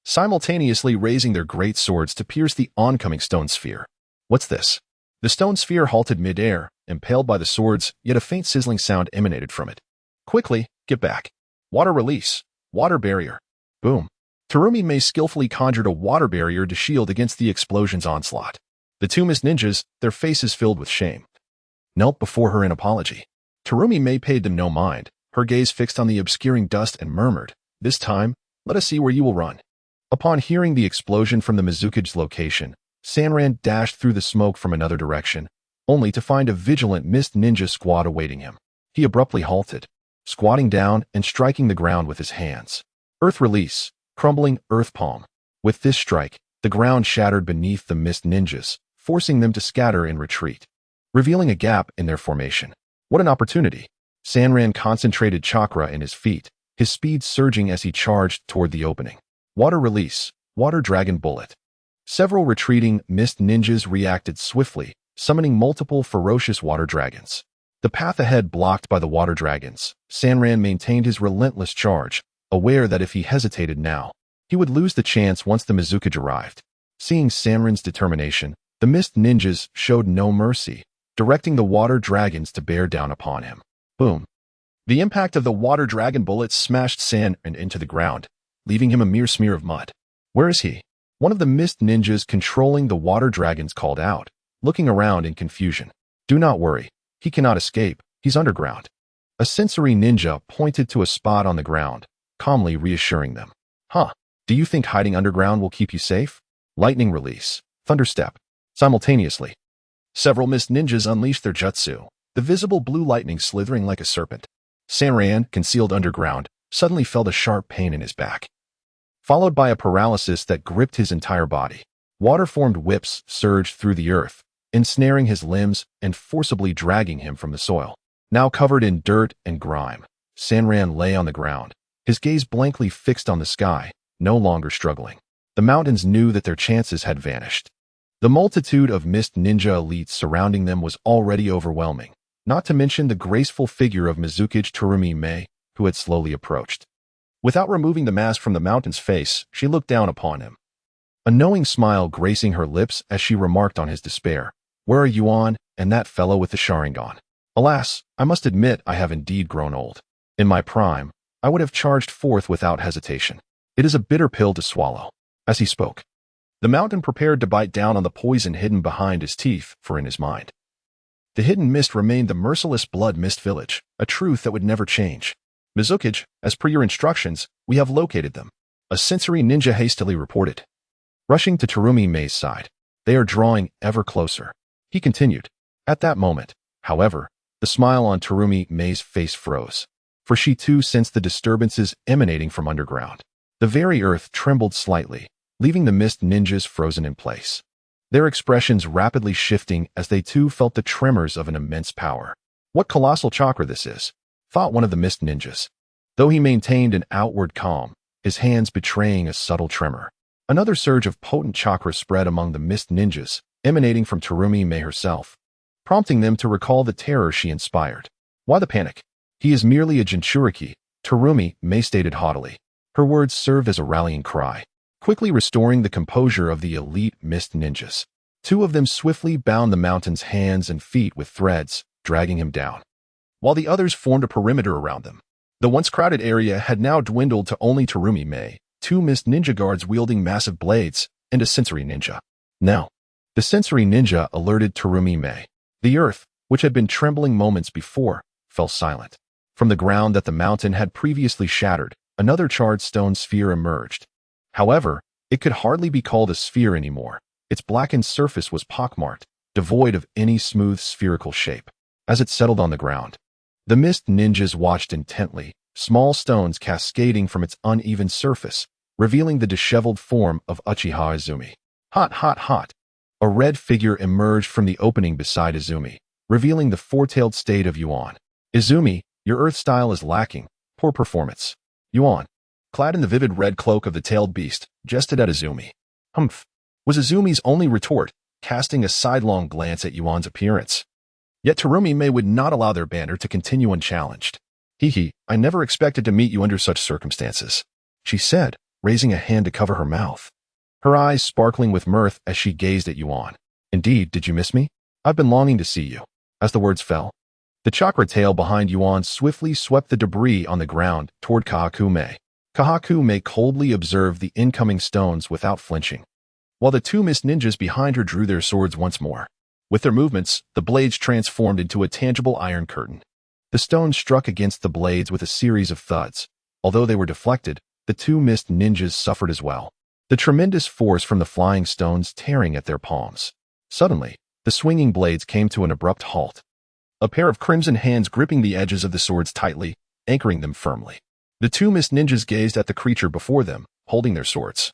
simultaneously raising their great swords to pierce the oncoming stone sphere. What's this? The stone sphere halted mid-air, impaled by the swords, yet a faint sizzling sound emanated from it. Quickly, get back. Water release. Water barrier. Boom. Terumi Mei skillfully conjured a water barrier to shield against the explosion's onslaught. The two mist ninjas, their faces filled with shame, knelt before her in apology. Terumi Mei paid them no mind, her gaze fixed on the obscuring dust and murmured, "This time, let us see where you will run." Upon hearing the explosion from the Mizukage's location, Sanran dashed through the smoke from another direction, only to find a vigilant mist ninja squad awaiting him. He abruptly halted, squatting down and striking the ground with his hands. Earth release, crumbling earth palm. With this strike, the ground shattered beneath the mist ninjas, forcing them to scatter in retreat, revealing a gap in their formation. What an opportunity! Sanran concentrated chakra in his feet, his speed surging as he charged toward the opening. Water release, water dragon bullet. Several retreating mist ninjas reacted swiftly, summoning multiple ferocious water dragons. The path ahead blocked by the water dragons, Sanran maintained his relentless charge, aware that if he hesitated now, he would lose the chance once the Mizukage arrived. Seeing Sanran's determination, the mist ninjas showed no mercy, directing the water dragons to bear down upon him. Boom. The impact of the water dragon bullet smashed Sanran into the ground, leaving him a mere smear of mud. Where is he? One of the mist ninjas controlling the water dragons called out, looking around in confusion. Do not worry. He cannot escape. He's underground. A sensory ninja pointed to a spot on the ground, calmly reassuring them. Huh. Do you think hiding underground will keep you safe? Lightning release. Thunderstep. Simultaneously, several mist ninjas unleashed their jutsu, the visible blue lightning slithering like a serpent. Sanran, concealed underground, suddenly felt a sharp pain in his back, followed by a paralysis that gripped his entire body. Water-formed whips surged through the earth, ensnaring his limbs and forcibly dragging him from the soil. Now covered in dirt and grime, Sanran lay on the ground, his gaze blankly fixed on the sky, no longer struggling. The mountains knew that their chances had vanished. The multitude of mist ninja elites surrounding them was already overwhelming, not to mention the graceful figure of Mizukage Terumi Mei, who had slowly approached. Without removing the mask from the mountain's face, she looked down upon him, a knowing smile gracing her lips as she remarked on his despair. Where are Yuan and that fellow with the Sharingan? Alas, I must admit I have indeed grown old. In my prime, I would have charged forth without hesitation. It is a bitter pill to swallow. As he spoke, the mountain prepared to bite down on the poison hidden behind his teeth, for in his mind, the hidden mist remained the merciless blood mist village, a truth that would never change. Mizukage, as per your instructions, we have located them. A sensory ninja hastily reported. Rushing to Terumi Mei's side, they are drawing ever closer. He continued. At that moment, however, the smile on Terumi Mei's face froze, for she too sensed the disturbances emanating from underground. The very earth trembled slightly, leaving the mist ninjas frozen in place, their expressions rapidly shifting as they too felt the tremors of an immense power. What colossal chakra this is, thought one of the mist ninjas, though he maintained an outward calm, his hands betraying a subtle tremor. Another surge of potent chakra spread among the mist ninjas, emanating from Terumi Mei herself, prompting them to recall the terror she inspired. Why the panic? He is merely a Jinchuriki, Terumi Mei stated haughtily. Her words served as a rallying cry, quickly restoring the composure of the elite mist ninjas. Two of them swiftly bound the mountain's hands and feet with threads, dragging him down, while the others formed a perimeter around them. The once crowded area had now dwindled to only Terumi Mei, two mist ninja guards wielding massive blades, and a sensory ninja. Now, the sensory ninja alerted Terumi Mei. The earth, which had been trembling moments before, fell silent. From the ground that the mountain had previously shattered, another charred stone sphere emerged. However, it could hardly be called a sphere anymore. Its blackened surface was pockmarked, devoid of any smooth spherical shape. As it settled on the ground, the mist ninjas watched intently, small stones cascading from its uneven surface, revealing the disheveled form of Uchiha Izumi. Hot, hot, hot. A red figure emerged from the opening beside Izumi, revealing the four-tailed state of Yuan. Izumi, your earth style is lacking. Poor performance. Yuan, clad in the vivid red cloak of the tailed beast, jested at Izumi. Humph, was Izumi's only retort, casting a sidelong glance at Yuan's appearance. Yet Terumi Mei would not allow their banter to continue unchallenged. Hee, I never expected to meet you under such circumstances, she said, raising a hand to cover her mouth, her eyes sparkling with mirth as she gazed at Yuan. Indeed, did you miss me? I've been longing to see you. As the words fell, the chakra tail behind Yuan swiftly swept the debris on the ground toward Kahakume. Kahakume coldly observed the incoming stones without flinching, while the two mist ninjas behind her drew their swords once more. With their movements, the blades transformed into a tangible iron curtain. The stones struck against the blades with a series of thuds. Although they were deflected, the two mist ninjas suffered as well, the tremendous force from the flying stones tearing at their palms. Suddenly, the swinging blades came to an abrupt halt, a pair of crimson hands gripping the edges of the swords tightly, anchoring them firmly. The two mist ninjas gazed at the creature before them, holding their swords,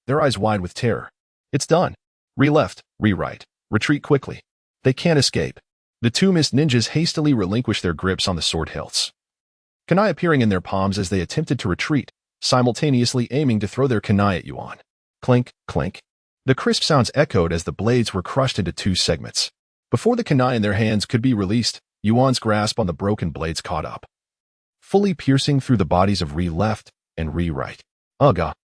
their eyes wide with terror. It's done. Re-left, re-right. Retreat quickly. They can't escape. The two mist ninjas hastily relinquished their grips on the sword hilts, kunai appearing in their palms as they attempted to retreat, simultaneously aiming to throw their kunai at Yuan. Clink, clink. The crisp sounds echoed as the blades were crushed into two segments. Before the kunai in their hands could be released, Yuan's grasp on the broken blades caught up, fully piercing through the bodies of re-left and re-right. Ugh.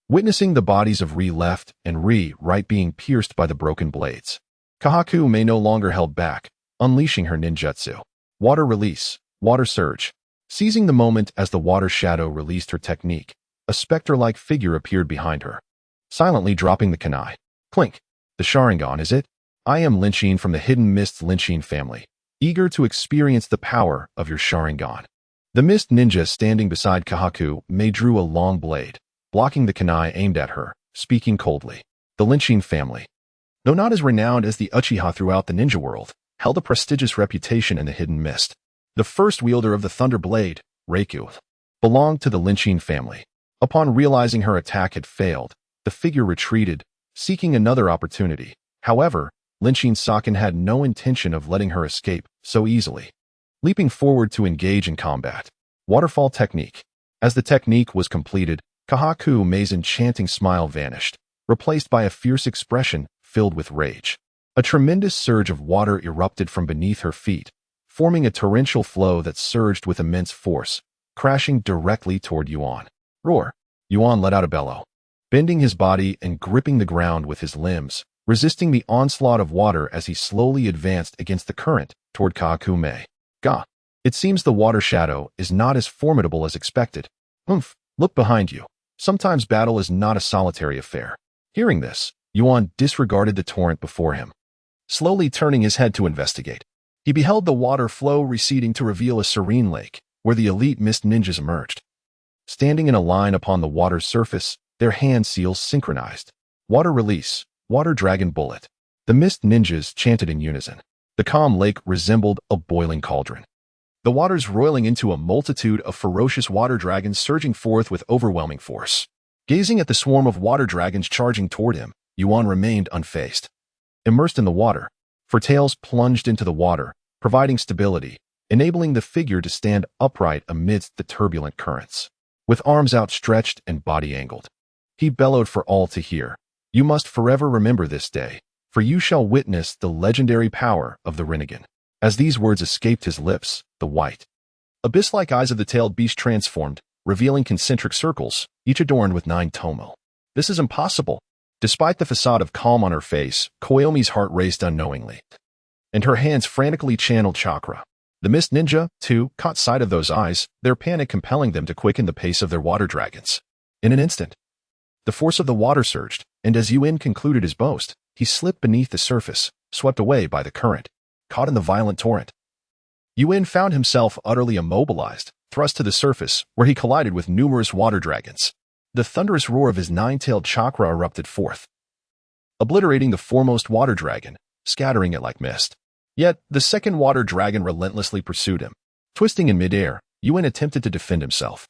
Witnessing the bodies of re-left and re-right being pierced by the broken blades, Kahakume no longer held back, unleashing her ninjutsu. Water release, water surge. Seizing the moment as the water shadow released her technique, a specter-like figure appeared behind her, silently dropping the kunai. Clink. The Sharingan, is it? I am Lynchine from the Hidden Mist Lynchine family, eager to experience the power of your Sharingan. The mist ninja standing beside Kahakume drew a long blade, blocking the kunai aimed at her, speaking coldly. The Lynchine family, though not as renowned as the Uchiha throughout the ninja world, held a prestigious reputation in the Hidden Mist. The first wielder of the Thunder Blade, Reiku, belonged to the Lynchine family. Upon realizing her attack had failed, the figure retreated, seeking another opportunity. However, Lynchine Saken had no intention of letting her escape so easily, leaping forward to engage in combat. Waterfall technique. As the technique was completed, Kahakume's enchanting smile vanished, replaced by a fierce expression filled with rage. A tremendous surge of water erupted from beneath her feet, forming a torrential flow that surged with immense force, crashing directly toward Yuan. Roar! Yuan let out a bellow, bending his body and gripping the ground with his limbs, resisting the onslaught of water as he slowly advanced against the current toward Kahakume. Gah! It seems the water shadow is not as formidable as expected. Look behind you. Sometimes battle is not a solitary affair. Hearing this, Yuan disregarded the torrent before him, slowly turning his head to investigate. He beheld the water flow receding to reveal a serene lake, where the elite mist ninjas emerged. Standing in a line upon the water's surface, their hand seals synchronized. Water release, water dragon bullet. The mist ninjas chanted in unison. The calm lake resembled a boiling cauldron, the waters roiling into a multitude of ferocious water dragons surging forth with overwhelming force. Gazing at the swarm of water dragons charging toward him, Yuan remained unfazed. Immersed in the water, for tails plunged into the water, providing stability, enabling the figure to stand upright amidst the turbulent currents. With arms outstretched and body angled, he bellowed for all to hear. You must forever remember this day, for you shall witness the legendary power of the Rinnegan. As these words escaped his lips, the white, abyss-like eyes of the tailed beast transformed, revealing concentric circles, each adorned with 9 tomo. This is impossible. Despite the facade of calm on her face, Koyomi's heart raced unknowingly, and her hands frantically channeled chakra. The mist ninja, too, caught sight of those eyes, their panic compelling them to quicken the pace of their water dragons. In an instant, the force of the water surged, and as Yuan concluded his boast, he slipped beneath the surface, swept away by the current, caught in the violent torrent. Yuan found himself utterly immobilized, thrust to the surface, where he collided with numerous water dragons. The thunderous roar of his 9-tailed chakra erupted forth, obliterating the foremost water dragon, scattering it like mist. Yet, the second water dragon relentlessly pursued him. Twisting in midair, Yuan attempted to defend himself,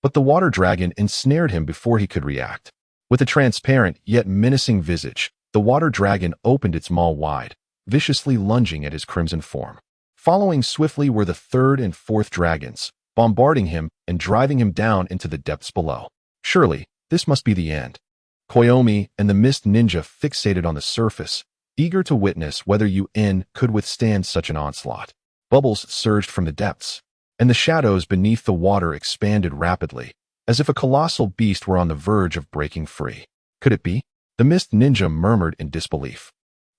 but the water dragon ensnared him before he could react. With a transparent yet menacing visage, the water dragon opened its maw wide, viciously lunging at his crimson form. Following swiftly were the third and fourth dragons, bombarding him and driving him down into the depths below. Surely, this must be the end. Koyomi and the mist ninja fixated on the surface, eager to witness whether Yuan could withstand such an onslaught. Bubbles surged from the depths, and the shadows beneath the water expanded rapidly, as if a colossal beast were on the verge of breaking free. Could it be? The Mist Ninja murmured in disbelief.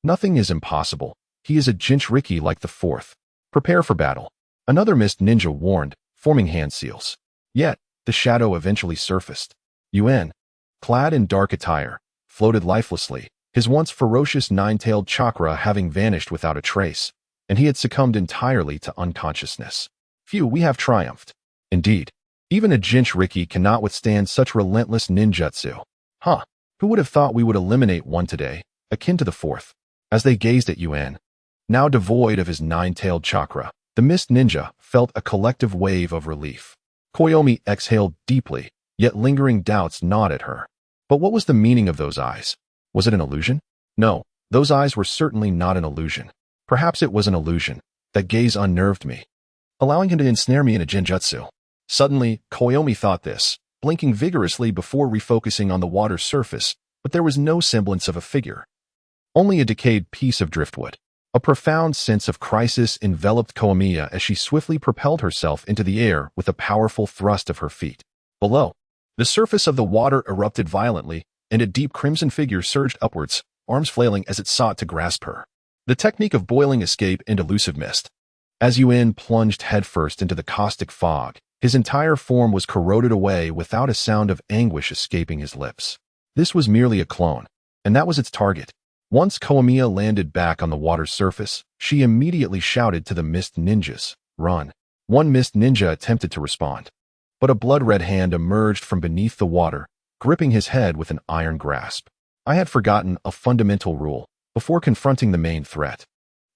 Nothing is impossible. He is a Jinchuriki like the fourth. Prepare for battle. Another Mist Ninja warned, forming hand seals. Yet, the shadow eventually surfaced. Yuan, clad in dark attire, floated lifelessly, his once ferocious nine-tailed chakra having vanished without a trace, and he had succumbed entirely to unconsciousness. Phew, we have triumphed. Indeed, even a Jinchuriki cannot withstand such relentless ninjutsu. Huh, who would have thought we would eliminate one today, akin to the fourth? As they gazed at Yuan, now devoid of his nine-tailed chakra, the Mist Ninja felt a collective wave of relief. Koyomi exhaled deeply, yet lingering doubts gnawed at her. But what was the meaning of those eyes? Was it an illusion? No, those eyes were certainly not an illusion. Perhaps it was an illusion. That gaze unnerved me, allowing him to ensnare me in a Jinjutsu. Suddenly, Koyomi thought this, blinking vigorously before refocusing on the water's surface, but there was no semblance of a figure. Only a decayed piece of driftwood. A profound sense of crisis enveloped Koyomi as she swiftly propelled herself into the air with a powerful thrust of her feet. Below, the surface of the water erupted violently, and a deep crimson figure surged upwards, arms flailing as it sought to grasp her. The technique of boiling escape and elusive mist. As Yuan plunged headfirst into the caustic fog, his entire form was corroded away without a sound of anguish escaping his lips. This was merely a clone, and that was its target. Once Koyomi landed back on the water's surface, she immediately shouted to the Mist Ninjas, "Run!" One Mist Ninja attempted to respond, but a blood-red hand emerged from beneath the water, gripping his head with an iron grasp. I had forgotten a fundamental rule. Before confronting the main threat,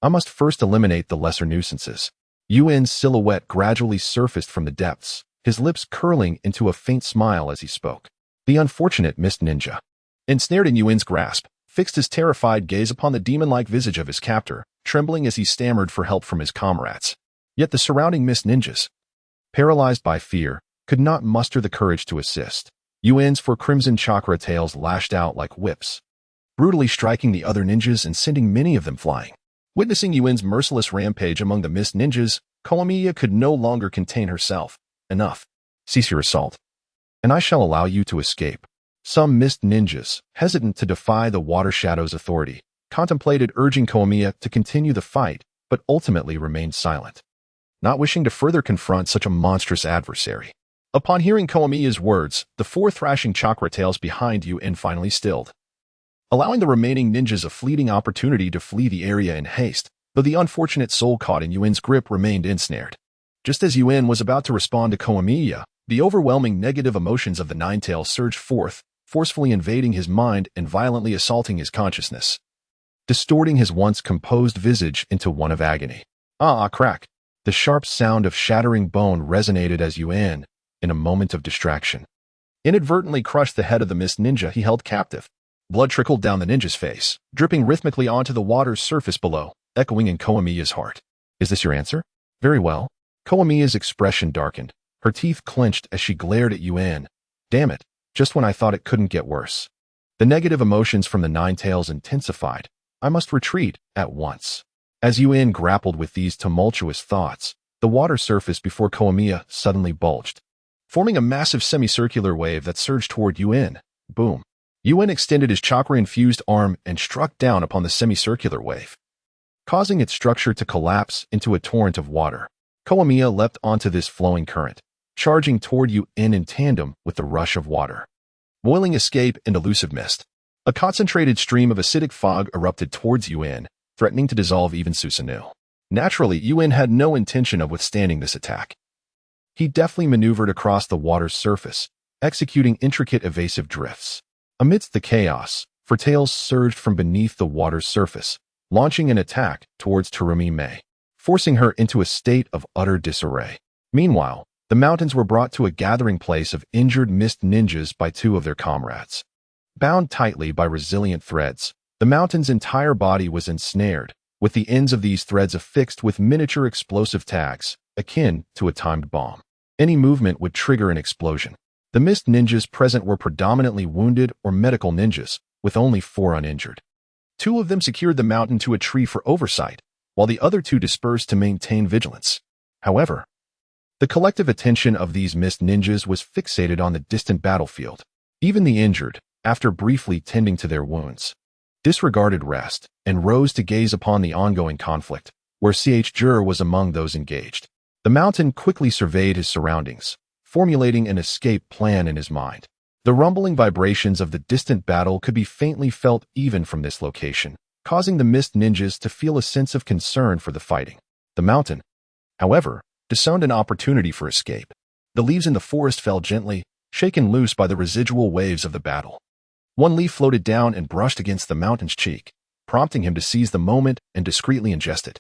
I must first eliminate the lesser nuisances. Yuan's silhouette gradually surfaced from the depths, his lips curling into a faint smile as he spoke. The unfortunate Mist Ninja, ensnared in Yuan's grasp, fixed his terrified gaze upon the demon-like visage of his captor, trembling as he stammered for help from his comrades. Yet the surrounding Mist Ninjas, paralyzed by fear, could not muster the courage to assist. Yuan's four crimson chakra tails lashed out like whips, brutally striking the other ninjas and sending many of them flying. Witnessing Yuan's merciless rampage among the Mist Ninjas, Koyomi could no longer contain herself. Enough. Cease your assault, and I shall allow you to escape. Some Mist Ninjas, hesitant to defy the Water Shadow's authority, contemplated urging Koyomi to continue the fight, but ultimately remained silent, not wishing to further confront such a monstrous adversary. Upon hearing Koyomi's words, the four thrashing chakra tails behind Yuan finally stilled, allowing the remaining ninjas a fleeting opportunity to flee the area in haste, though the unfortunate soul caught in Yuan's grip remained ensnared. Just as Yuan was about to respond to Koyomi, the overwhelming negative emotions of the Nine-Tail surged forth, forcefully invading his mind and violently assaulting his consciousness, distorting his once composed visage into one of agony. Crack! The sharp sound of shattering bone resonated as Yuan, in a moment of distraction, inadvertently crushed the head of the Mist Ninja he held captive. Blood trickled down the ninja's face, dripping rhythmically onto the water's surface below, echoing in Koyomi's heart. Is this your answer? Very well. Koyomi's expression darkened, her teeth clenched as she glared at Yuan. Damn it, just when I thought it couldn't get worse. The negative emotions from the Nine-Tails intensified. I must retreat at once. As Yuan grappled with these tumultuous thoughts, the water surface before Koyomi suddenly bulged, forming a massive semicircular wave that surged toward Yuan. Boom. Yuan extended his chakra-infused arm and struck down upon the semicircular wave, causing its structure to collapse into a torrent of water. Koyomi leapt onto this flowing current, charging toward Yuan in tandem with the rush of water. Boiling escape and elusive mist. A concentrated stream of acidic fog erupted towards Yuan, threatening to dissolve even Susanoo. Naturally, Yuan had no intention of withstanding this attack. He deftly maneuvered across the water's surface, executing intricate evasive drifts. Amidst the chaos, four tails surged from beneath the water's surface, launching an attack towards Terumi, forcing her into a state of utter disarray. Meanwhile, the mountains were brought to a gathering place of injured Mist Ninjas by two of their comrades. Bound tightly by resilient threads, the mountain's entire body was ensnared, with the ends of these threads affixed with miniature explosive tags, akin to a timed bomb. Any movement would trigger an explosion. The Mist Ninjas present were predominantly wounded or medical ninjas, with only 4 uninjured. 2 of them secured the mountain to a tree for oversight, while the other 2 dispersed to maintain vigilance. However, The collective attention of these mist ninjas was fixated on the distant battlefield. Even the injured, after briefly tending to their wounds, disregarded rest and rose to gaze upon the ongoing conflict, where Jur was among those engaged. The mountain quickly surveyed his surroundings, formulating an escape plan in his mind. The rumbling vibrations of the distant battle could be faintly felt even from this location, causing the mist ninjas to feel a sense of concern for the fighting. The mountain, however, discerned an opportunity for escape. The leaves in the forest fell gently, shaken loose by the residual waves of the battle. One leaf floated down and brushed against the mountain's cheek, prompting him to seize the moment and discreetly ingest it.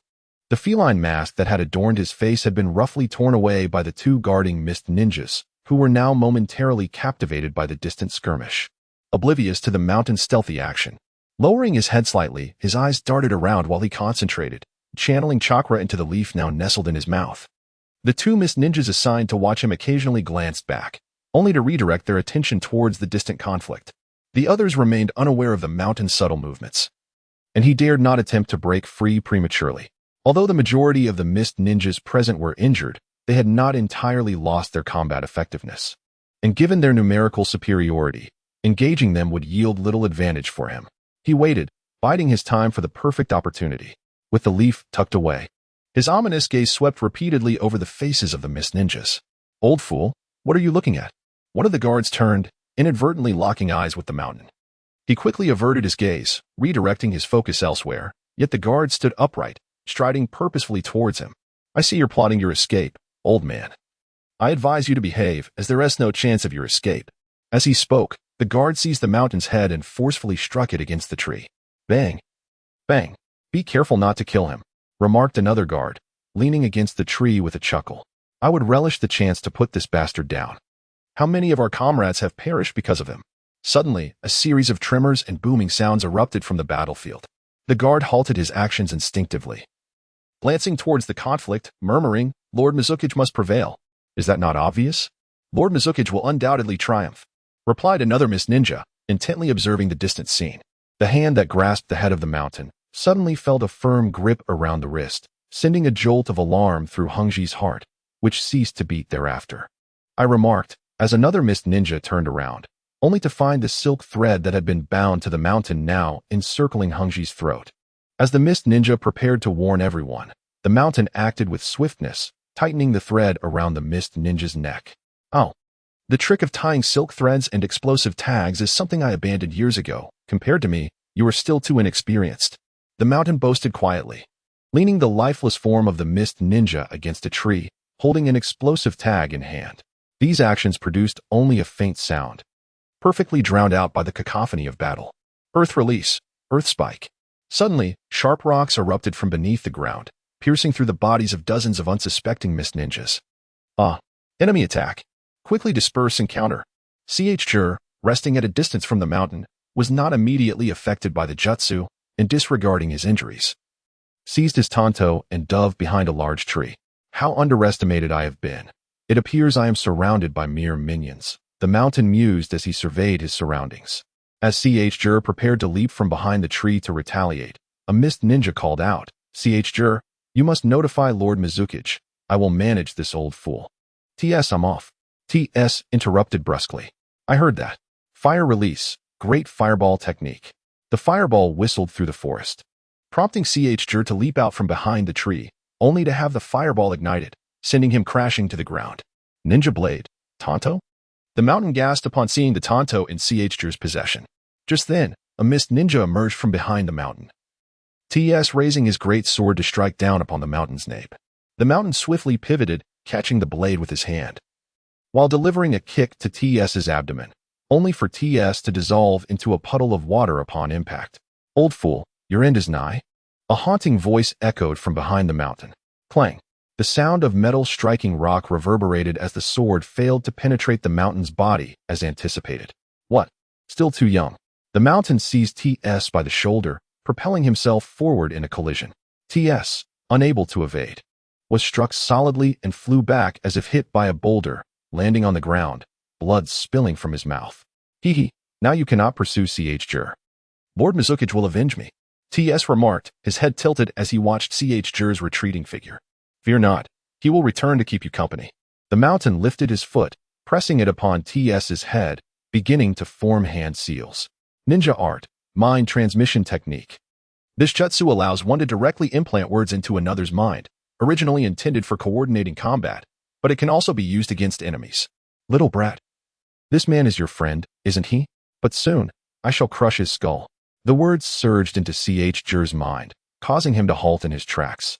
The feline mask that had adorned his face had been roughly torn away by the two guarding mist ninjas, who were now momentarily captivated by the distant skirmish, oblivious to the mountain's stealthy action. Lowering his head slightly, his eyes darted around while he concentrated, channeling chakra into the leaf now nestled in his mouth. The two mist ninjas assigned to watch him occasionally glanced back, only to redirect their attention towards the distant conflict. The others remained unaware of the mountain's subtle movements, and he dared not attempt to break free prematurely. Although the majority of the mist ninjas present were injured, they had not entirely lost their combat effectiveness. And given their numerical superiority, engaging them would yield little advantage for him. He waited, biding his time for the perfect opportunity. With the leaf tucked away, his ominous gaze swept repeatedly over the faces of the mist ninjas. "Old fool, what are you looking at?" One of the guards turned, inadvertently locking eyes with the mountain. He quickly averted his gaze, redirecting his focus elsewhere, yet the guard stood upright, striding purposefully towards him. "I see you're plotting your escape, old man. I advise you to behave, as there is no chance of your escape." As he spoke, the guard seized the mountain's head and forcefully struck it against the tree. Bang! Bang! "Be careful not to kill him," remarked another guard, leaning against the tree with a chuckle. "I would relish the chance to put this bastard down. How many of our comrades have perished because of him?" Suddenly, a series of tremors and booming sounds erupted from the battlefield. The guard halted his actions instinctively, glancing towards the conflict, murmuring, "Lord Mizuki must prevail." "Is that not obvious?" "Lord Mizuki will undoubtedly triumph," replied another mist ninja, intently observing the distant scene. The hand that grasped the head of the mountain suddenly felt a firm grip around the wrist, sending a jolt of alarm through Hongji's heart, which ceased to beat thereafter. I remarked, as another mist ninja turned around, only to find the silk thread that had been bound to the mountain now encircling Hongji's throat. As the mist ninja prepared to warn everyone, the mountain acted with swiftness, tightening the thread around the mist ninja's neck. "Oh, the trick of tying silk threads and explosive tags is something I abandoned years ago. Compared to me, you are still too inexperienced," the mountain boasted quietly, leaning the lifeless form of the mist ninja against a tree, holding an explosive tag in hand. These actions produced only a faint sound, perfectly drowned out by the cacophony of battle. Earth release, earth spike. Suddenly, sharp rocks erupted from beneath the ground, piercing through the bodies of dozens of unsuspecting mist ninjas. Enemy attack. Quickly disperse and counter. Jur, resting at a distance from the mountain, was not immediately affected by the jutsu, and disregarding his injuries, seized his tanto and dove behind a large tree. "How underestimated I have been. It appears I am surrounded by mere minions," the mountain mused as he surveyed his surroundings. As Jur prepared to leap from behind the tree to retaliate, a mist ninja called out, "Jur, you must notify Lord Mizuki. I will manage this old fool." I'm off." TS interrupted brusquely. "I heard that. Fire release, great fireball technique." The fireball whistled through the forest, prompting Jur to leap out from behind the tree, only to have the fireball ignited, sending him crashing to the ground. "Ninja blade, Tanto?" The mountain gasped upon seeing the Tanto in Jur's possession. Just then, a mist ninja emerged from behind the mountain, raising his great sword to strike down upon the mountain's nape. The mountain swiftly pivoted, catching the blade with his hand, while delivering a kick to TS's abdomen, only for TS to dissolve into a puddle of water upon impact. "Old fool, your end is nigh." A haunting voice echoed from behind the mountain. Clang. The sound of metal striking rock reverberated as the sword failed to penetrate the mountain's body as anticipated. "What? Still too young." The mountain seized TS by the shoulder, propelling himself forward in a collision. TS, unable to evade, was struck solidly and flew back as if hit by a boulder, landing on the ground, blood spilling from his mouth. Now you cannot pursue Jur. Lord Mizuki will avenge me," TS remarked, his head tilted as he watched Jur's retreating figure. "Fear not, he will return to keep you company." The mountain lifted his foot, pressing it upon TS's head, beginning to form hand seals. Ninja art, mind transmission technique. This jutsu allows one to directly implant words into another's mind, originally intended for coordinating combat, but it can also be used against enemies. Little brat. This man is your friend, isn't he? But soon, I shall crush his skull. The words surged into Chur's mind, causing him to halt in his tracks.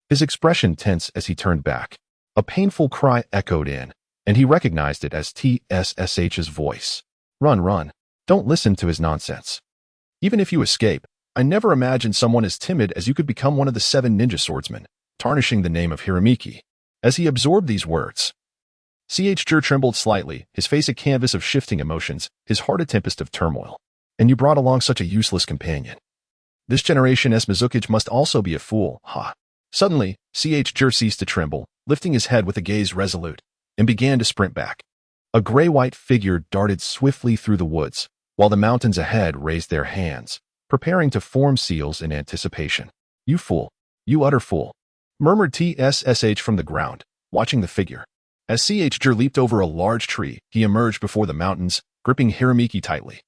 His expression tense as he turned back. A painful cry echoed in, and he recognized it as TSSH's voice. Run, run. Don't listen to his nonsense. Even if you escape, I never imagined someone as timid as you could become one of the 7 ninja swordsmen, tarnishing the name of Hiramiki. As he absorbed these words, Chur trembled slightly, his face a canvas of shifting emotions, his heart a tempest of turmoil. And you brought along such a useless companion. This generation's Mizuki must also be a fool, ha. Suddenly, Chur ceased to tremble, lifting his head with a gaze resolute, and began to sprint back. A gray-white figure darted swiftly through the woods, while the mountains ahead raised their hands, preparing to form seals in anticipation. You fool. You utter fool. Murmured TSSH from the ground, watching the figure. As Chur leaped over a large tree, he emerged before the mountains, gripping Hiramiki tightly,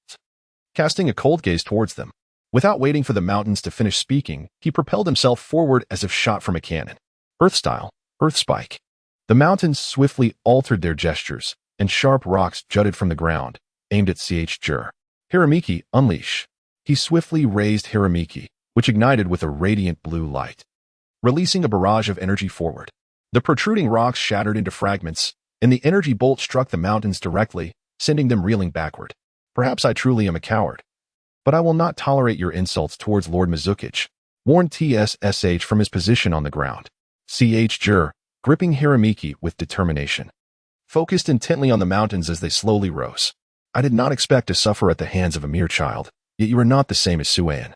casting a cold gaze towards them. Without waiting for the mountains to finish speaking, he propelled himself forward as if shot from a cannon. Earth style, earth spike. The mountains swiftly altered their gestures, and sharp rocks jutted from the ground, aimed at Chur. Hiramiki, unleash. He swiftly raised Hiramiki, which ignited with a radiant blue light, releasing a barrage of energy forward. The protruding rocks shattered into fragments, and the energy bolt struck the mountains directly, sending them reeling backward. Perhaps I truly am a coward. But I will not tolerate your insults towards Lord Mizuki, warned TSSH from his position on the ground. Chur, gripping Hiramiki with determination, focused intently on the mountains as they slowly rose. I did not expect to suffer at the hands of a mere child, yet you are not the same as Suan.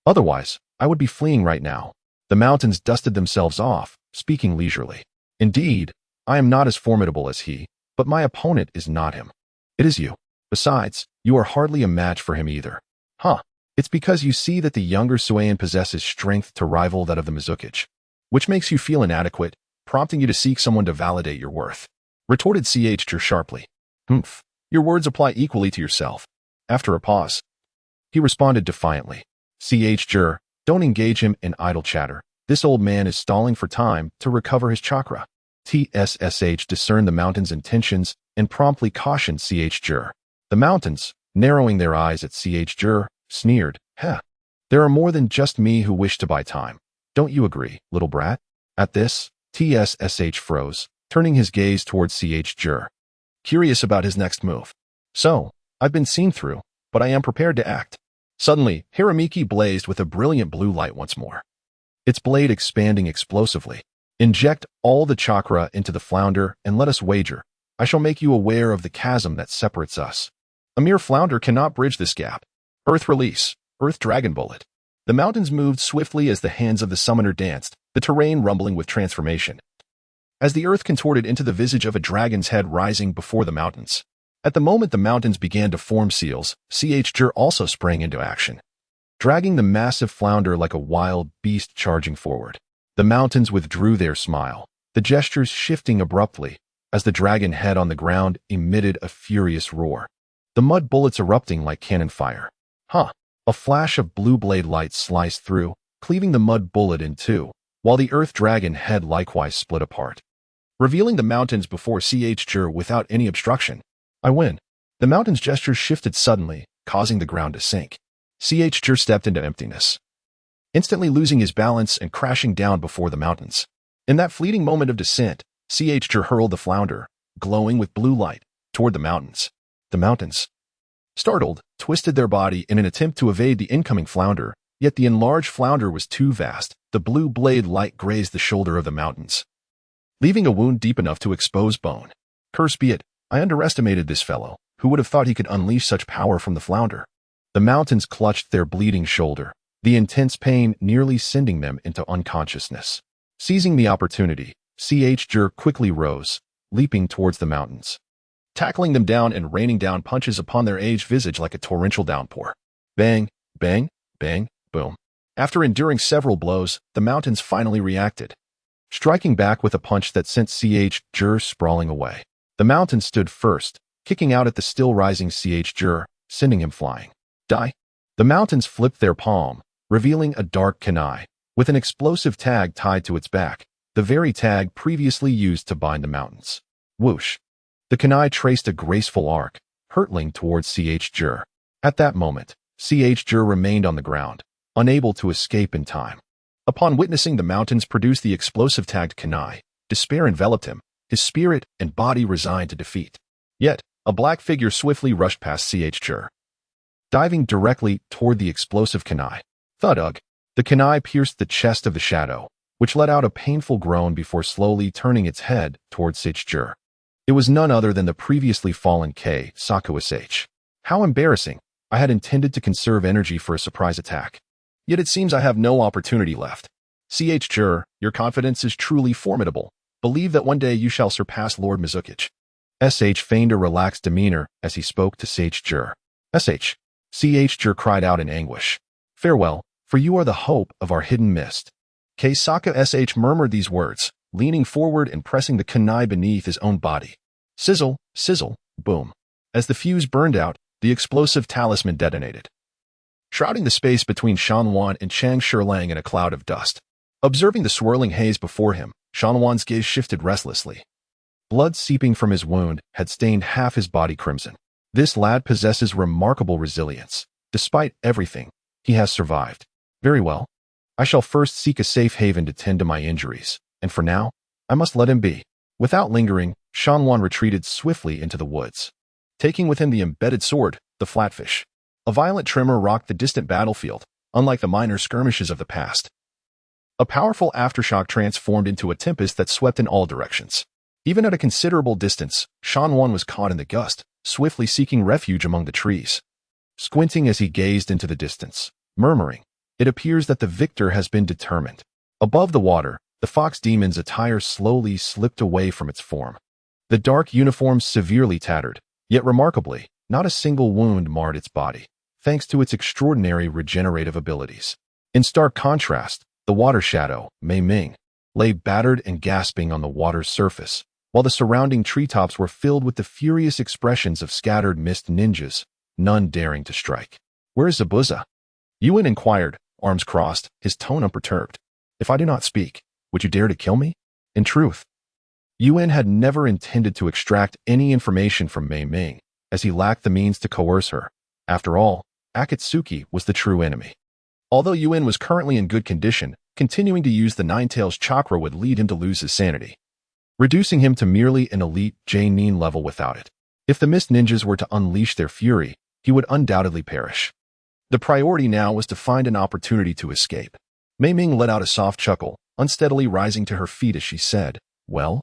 Otherwise, I would be fleeing right now. The mountains dusted themselves off, speaking leisurely. Indeed, I am not as formidable as he, but my opponent is not him. It is you. Besides, you are hardly a match for him either. Huh. It's because you see that the younger Suan possesses strength to rival that of the Mizuki, which makes you feel inadequate, prompting you to seek someone to validate your worth. Retorted Chur sharply. Humph. Your words apply equally to yourself. After a pause, he responded defiantly. Chur, don't engage him in idle chatter. This old man is stalling for time to recover his chakra. TSSH discerned the mountain's intentions and promptly cautioned Chur. The mountains, narrowing their eyes at Chur, sneered, Heh. There are more than just me who wish to buy time. Don't you agree, little brat? At this, TSSH froze, turning his gaze towards Chur, curious about his next move. So, I've been seen through, but I am prepared to act. Suddenly, Hiramiki blazed with a brilliant blue light once more, its blade expanding explosively. Inject all the chakra into the flounder and let us wager. I shall make you aware of the chasm that separates us. A mere flounder cannot bridge this gap. Earth release, Earth Dragon Bullet. The mountains moved swiftly as the hands of the summoner danced, the terrain rumbling with transformation, as the earth contorted into the visage of a dragon's head rising before the mountains. At the moment the mountains began to form seals, Chur also sprang into action, dragging the massive flounder like a wild beast charging forward. The mountains withdrew their smile, the gestures shifting abruptly, as the dragon head on the ground emitted a furious roar, the mud bullets erupting like cannon fire. Huh! A flash of blue blade light sliced through, cleaving the mud bullet in two, while the earth dragon head likewise split apart, revealing the mountains before Chur without any obstruction. I win. The mountain's gestures shifted suddenly, causing the ground to sink. Chur stepped into emptiness, instantly losing his balance and crashing down before the mountains. In that fleeting moment of descent, Chur hurled the flounder, glowing with blue light, toward the mountains. The mountains, startled, twisted their body in an attempt to evade the incoming flounder, yet the enlarged flounder was too vast. The blue blade light grazed the shoulder of the mountains, leaving a wound deep enough to expose bone. Curse be it, I underestimated this fellow. Who would have thought he could unleash such power from the flounder? The mountains clutched their bleeding shoulder, the intense pain nearly sending them into unconsciousness. Seizing the opportunity, Chur quickly rose, leaping towards the mountains, tackling them down and raining down punches upon their aged visage like a torrential downpour. Bang, bang, bang, boom. After enduring several blows, the mountains finally reacted. striking back with a punch that sent Jur sprawling away. The mountain stood first, kicking out at the still-rising Jur, sending him flying. Die! The mountains flipped their palm, revealing a dark kunai, with an explosive tag tied to its back, the very tag previously used to bind the mountains. Whoosh! The kunai traced a graceful arc, hurtling towards Jur. At that moment, Jur remained on the ground, unable to escape in time. Upon witnessing the mountains produce the explosive tagged kunai, despair enveloped him, his spirit and body resigned to defeat. Yet, a black figure swiftly rushed past Jur, diving directly toward the explosive kunai. Thud-ugh! The kunai pierced the chest of the shadow, which let out a painful groan before slowly turning its head towards Jur. It was none other than the previously fallen Sakuya. How embarrassing! I had intended to conserve energy for a surprise attack. Yet it seems I have no opportunity left. Jur, your confidence is truly formidable. Believe that one day you shall surpass Lord Mizukage. Feigned a relaxed demeanor as he spoke to Jur. Jur cried out in anguish. Farewell, for you are the hope of our hidden mist. Sakuya murmured these words, leaning forward and pressing the kunai beneath his own body. Sizzle, sizzle, boom. As the fuse burned out, the explosive talisman detonated, shrouding the space between Shanwan and Chang Shirlang in a cloud of dust. Observing the swirling haze before him, Shanwan's gaze shifted restlessly. Blood seeping from his wound had stained half his body crimson. This lad possesses remarkable resilience. Despite everything, he has survived. Very well. I shall first seek a safe haven to tend to my injuries, and for now, I must let him be. Without lingering, Shanwan retreated swiftly into the woods, taking with him the embedded sword, the flatfish. A violent tremor rocked the distant battlefield, unlike the minor skirmishes of the past. A powerful aftershock transformed into a tempest that swept in all directions. Even at a considerable distance, Shanwan was caught in the gust, swiftly seeking refuge among the trees. Squinting as he gazed into the distance, murmuring, "It appears that the victor has been determined." Above the water, the fox demon's attire slowly slipped away from its form. The dark uniform severely tattered, yet remarkably, not a single wound marred its body, thanks to its extraordinary regenerative abilities. In stark contrast, the water shadow, Mei Ming, lay battered and gasping on the water's surface, while the surrounding treetops were filled with the furious expressions of scattered mist ninjas, none daring to strike. "Where is Zabuza?" Yuan inquired, arms crossed, his tone unperturbed. "If I do not speak, would you dare to kill me?" In truth, Yuan had never intended to extract any information from Mei Ming, as he lacked the means to coerce her. After all, Akatsuki was the true enemy. Although Yuan was currently in good condition, continuing to use the Nine-Tails chakra would lead him to lose his sanity, reducing him to merely an elite J-Nin level without it. If the Mist Ninjas were to unleash their fury, he would undoubtedly perish. The priority now was to find an opportunity to escape. Mei Ming let out a soft chuckle, unsteadily rising to her feet as she said, "Well,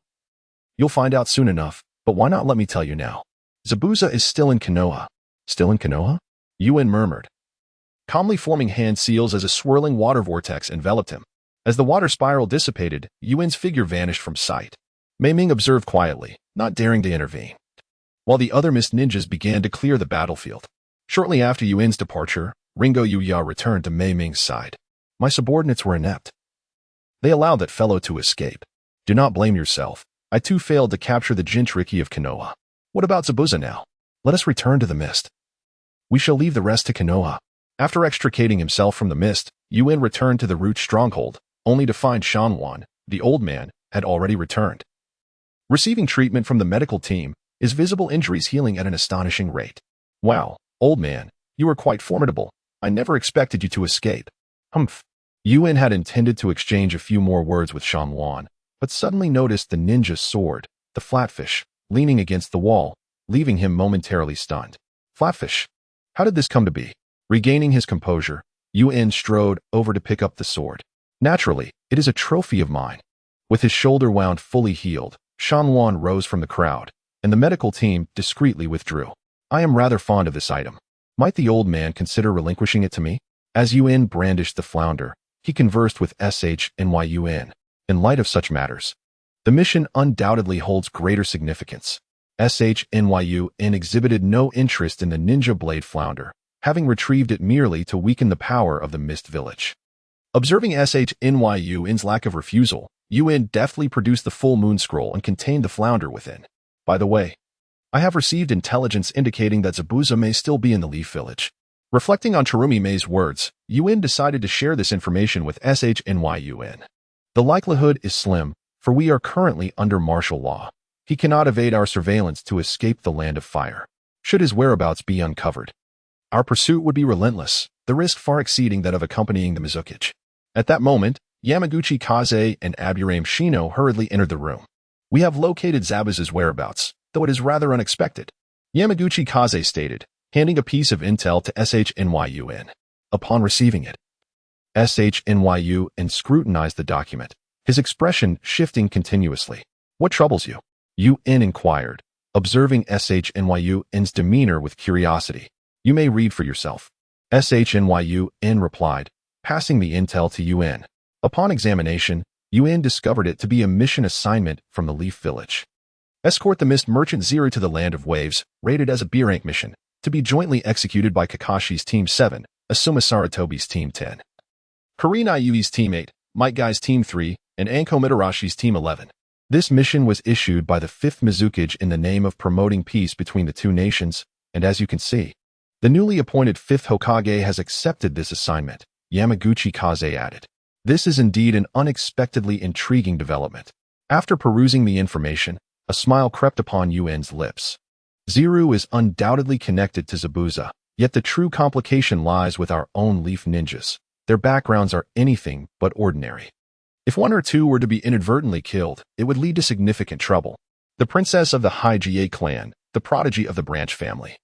you'll find out soon enough, but why not let me tell you now? Zabuza is still in Konoha." "Still in Konoha?" Yuan murmured, calmly forming hand seals as a swirling water vortex enveloped him. As the water spiral dissipated, Yuan's figure vanished from sight. Mei Ming observed quietly, not daring to intervene, while the other Mist Ninjas began to clear the battlefield. Shortly after Yuan's departure, Ringo Yuya returned to Mei Ming's side. "My subordinates were inept. They allowed that fellow to escape. Do not blame yourself. I too failed to capture the Jinchuriki of Konoha. What about Zabuza now? Let us return to the mist. We shall leave the rest to Konoha." After extricating himself from the mist, Yuan returned to the root stronghold, only to find Shanwan, the old man, had already returned. Receiving treatment from the medical team, his visible injuries healing at an astonishing rate. "Wow, old man, you are quite formidable. I never expected you to escape." Humph. Yuan had intended to exchange a few more words with Shanwan, but suddenly noticed the ninja's sword, the flatfish, leaning against the wall, leaving him momentarily stunned. Flatfish? How did this come to be? Regaining his composure, Yuan strode over to pick up the sword. "Naturally, it is a trophy of mine." With his shoulder wound fully healed, Shanwan rose from the crowd, and the medical team discreetly withdrew. "I am rather fond of this item. Might the old man consider relinquishing it to me?" As Yuan brandished the flounder, he conversed with Yuan. In light of such matters, the mission undoubtedly holds greater significance. Yuan exhibited no interest in the ninja blade flounder, having retrieved it merely to weaken the power of the Mist Village. Observing Yuan's lack of refusal, Yuan deftly produced the full moon scroll and contained the flounder within. By the way, I have received intelligence indicating that Zabuza may still be in the Leaf Village. Reflecting on Chirumi Mei's words, Yuan decided to share this information with Yuan. The likelihood is slim, for we are currently under martial law. He cannot evade our surveillance to escape the Land of Fire. Should his whereabouts be uncovered, our pursuit would be relentless, the risk far exceeding that of accompanying the Mizukage. At that moment, Yamaguchi Kaze and Aburame Shino hurriedly entered the room. We have located Zabuza's whereabouts, though it is rather unexpected, Yamaguchi Kaze stated, handing a piece of intel to Yuan. Upon receiving it, Yuan scrutinized the document, his expression shifting continuously. What troubles you? Yuan inquired, observing Yuan's demeanor with curiosity. You may read for yourself. Yuan replied, passing the intel to Yuan. Upon examination, Yuan discovered it to be a mission assignment from the Leaf Village. Escort the Mist Merchant Zero to the Land of Waves, rated as a B-rank mission, to be jointly executed by Kakashi's Team 7, Asuma Saratobi's Team 10. Karina Yui's Team 8, Might Guy's Team 3, and Anko Mitarashi's Team 11. This mission was issued by the 5th Mizukage in the name of promoting peace between the two nations, and as you can see, the newly appointed 5th Hokage has accepted this assignment, Yamaguchi Kaze added. This is indeed an unexpectedly intriguing development. After perusing the information, a smile crept upon Yuan's lips. Zero is undoubtedly connected to Zabuza, yet the true complication lies with our own Leaf Ninjas. Their backgrounds are anything but ordinary. If one or two were to be inadvertently killed, it would lead to significant trouble. The princess of the Hijie clan, the prodigy of the branch family.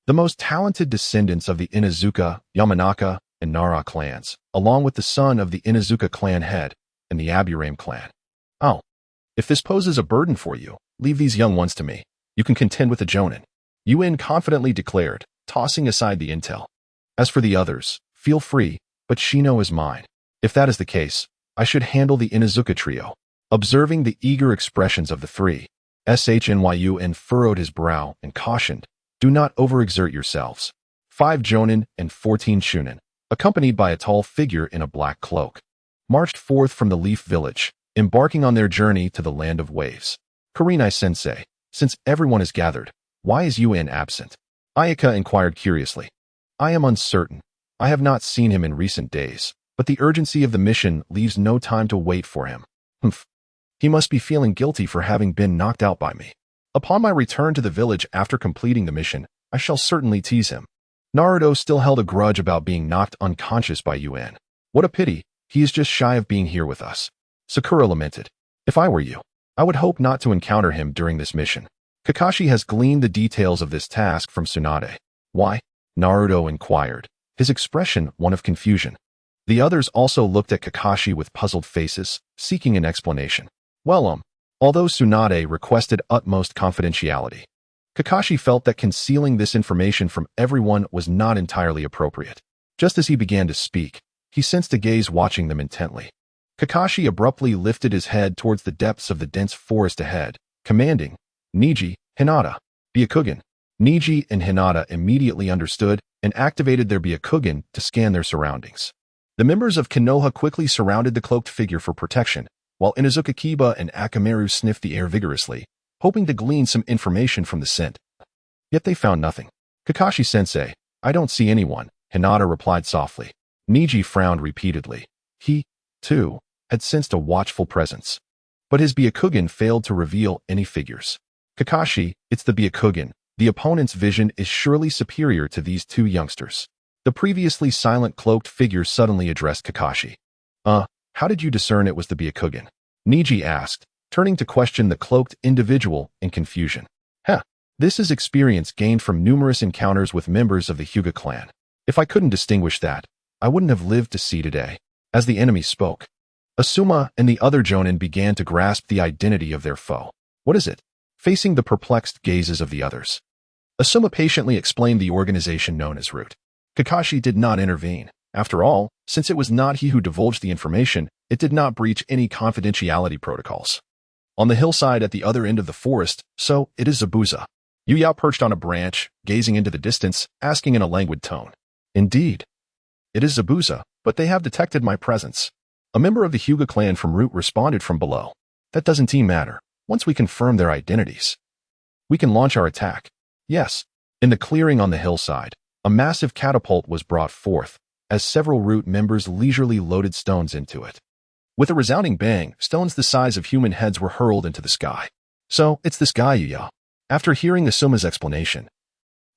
The most talented descendants of the Inazuka, Yamanaka, and Nara clans, along with the son of the Inazuka clan head and the Aburame clan. Oh, if this poses a burden for you, leave these young ones to me. You can contend with the Jonin, Yuan confidently declared, tossing aside the intel. As for the others, feel free, but Shino is mine. If that is the case, I should handle the Inazuka trio. Observing the eager expressions of the three, Yuan furrowed his brow and cautioned, do not overexert yourselves. 5 Jonin and 14 Shunin, accompanied by a tall figure in a black cloak, marched forth from the Leaf Village, embarking on their journey to the Land of Waves. Kurenai-sensei, since everyone is gathered, why is Yuan absent? Ayaka inquired curiously. I am uncertain. I have not seen him in recent days, but the urgency of the mission leaves no time to wait for him. Humph. He must be feeling guilty for having been knocked out by me. Upon my return to the village after completing the mission, I shall certainly tease him. Naruto still held a grudge about being knocked unconscious by Yuan. What a pity, he is just shy of being here with us. Sakura lamented. If I were you, I would hope not to encounter him during this mission. Kakashi has gleaned the details of this task from Tsunade. Why? Naruto inquired, his expression one of confusion. The others also looked at Kakashi with puzzled faces, seeking an explanation. Well, although Tsunade requested utmost confidentiality, Kakashi felt that concealing this information from everyone was not entirely appropriate. Just as he began to speak, he sensed a gaze watching them intently. Kakashi abruptly lifted his head towards the depths of the dense forest ahead, commanding, Niji, Hinata, Byakugan. Niji and Hinata immediately understood and activated their Byakugan to scan their surroundings. The members of Konoha quickly surrounded the cloaked figure for protection, while Inazuka Kiba and Akamaru sniffed the air vigorously, hoping to glean some information from the scent. Yet they found nothing. Kakashi-sensei, I don't see anyone, Hinata replied softly. Niji frowned repeatedly. He, too, had sensed a watchful presence. But his Byakugan failed to reveal any figures. Kakashi, it's the Byakugan. The opponent's vision is surely superior to these two youngsters. The previously silent cloaked figure suddenly addressed Kakashi. How did you discern it was the Byakugan? Niji asked, turning to question the cloaked individual in confusion. This is experience gained from numerous encounters with members of the Hyuga clan. If I couldn't distinguish that, I wouldn't have lived to see today. As the enemy spoke, Asuma and the other Jonin began to grasp the identity of their foe. What is it? Facing the perplexed gazes of the others, Asuma patiently explained the organization known as Root. Kakashi did not intervene. After all, since it was not he who divulged the information, it did not breach any confidentiality protocols. On the hillside at the other end of the forest, so it is Zabuza. Yuya perched on a branch, gazing into the distance, asking in a languid tone. Indeed. It is Zabuza, but they have detected my presence. A member of the Hyuga clan from Root responded from below. That doesn't even matter. Once we confirm their identities, we can launch our attack. Yes. In the clearing on the hillside, a massive catapult was brought forth, as several Root members leisurely loaded stones into it. With a resounding bang, stones the size of human heads were hurled into the sky. So, it's this guy, Yuya. After hearing Asuma's explanation,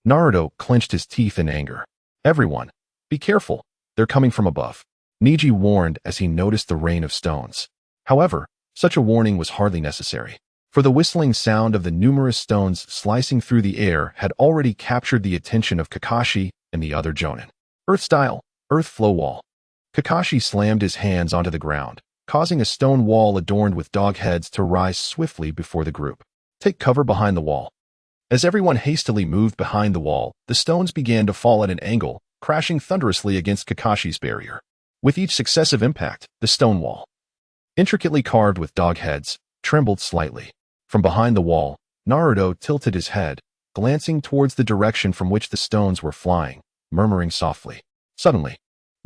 Naruto clenched his teeth in anger. Everyone, be careful. They're coming from above. Neji warned as he noticed the rain of stones. However, such a warning was hardly necessary, for the whistling sound of the numerous stones slicing through the air had already captured the attention of Kakashi and the other Jonin. Earth style, earth flow wall. Kakashi slammed his hands onto the ground, causing a stone wall adorned with dog heads to rise swiftly before the group. Take cover behind the wall. As everyone hastily moved behind the wall, the stones began to fall at an angle, crashing thunderously against Kakashi's barrier. With each successive impact, the stone wall, intricately carved with dog heads, trembled slightly. From behind the wall, Naruto tilted his head, glancing towards the direction from which the stones were flying, murmuring softly. Suddenly,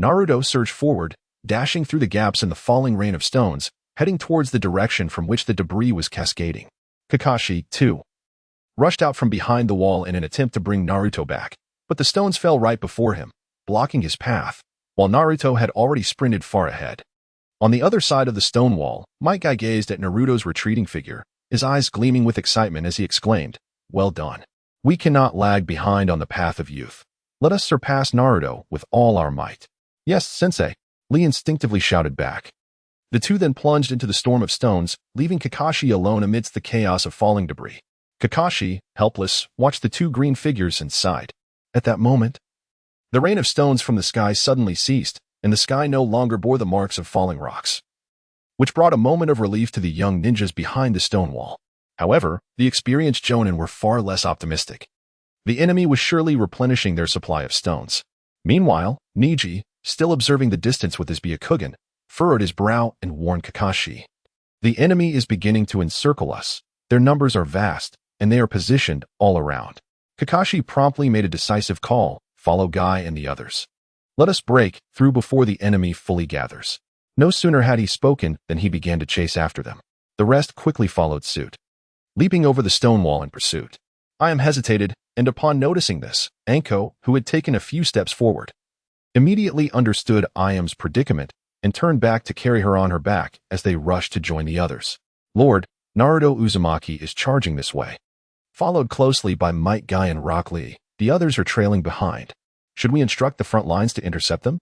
Naruto surged forward, dashing through the gaps in the falling rain of stones, heading towards the direction from which the debris was cascading. Kakashi, too, rushed out from behind the wall in an attempt to bring Naruto back, but the stones fell right before him, blocking his path, while Naruto had already sprinted far ahead. On the other side of the stone wall, Might Guy gazed at Naruto's retreating figure, his eyes gleaming with excitement as he exclaimed, "Well done. We cannot lag behind on the path of youth. Let us surpass Naruto with all our might." "Yes, sensei," Lee instinctively shouted back. The two then plunged into the storm of stones, leaving Kakashi alone amidst the chaos of falling debris. Kakashi, helpless, watched the two green figures and sighed. At that moment, the rain of stones from the sky suddenly ceased, and the sky no longer bore the marks of falling rocks, which brought a moment of relief to the young ninjas behind the stone wall. However, the experienced Jonin were far less optimistic. The enemy was surely replenishing their supply of stones. Meanwhile, Neji, still observing the distance with his Byakugan, furrowed his brow and warned Kakashi. "The enemy is beginning to encircle us. Their numbers are vast, and they are positioned all around." Kakashi promptly made a decisive call, "Follow Guy and the others. Let us break through before the enemy fully gathers." No sooner had he spoken than he began to chase after them. The rest quickly followed suit, leaping over the stone wall in pursuit. Ayam hesitated, and upon noticing this, Anko, who had taken a few steps forward, immediately understood Ayam's predicament and turned back to carry her on her back as they rushed to join the others. "Lord, Naruto Uzumaki is charging this way." Followed closely by Might Guy and Rock Lee, the others are trailing behind. Should we instruct the front lines to intercept them?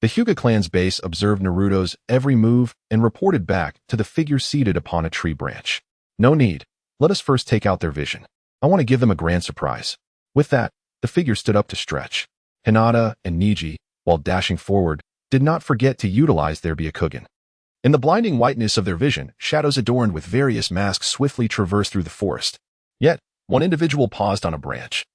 The Hyuga clan's base observed Naruto's every move and reported back to the figure seated upon a tree branch. "No need. Let us first take out their vision. I want to give them a grand surprise." With that, the figure stood up to stretch. Hinata and Neji, while dashing forward, did not forget to utilize their Byakugan. In the blinding whiteness of their vision, shadows adorned with various masks swiftly traversed through the forest. Yet, one individual paused on a branch.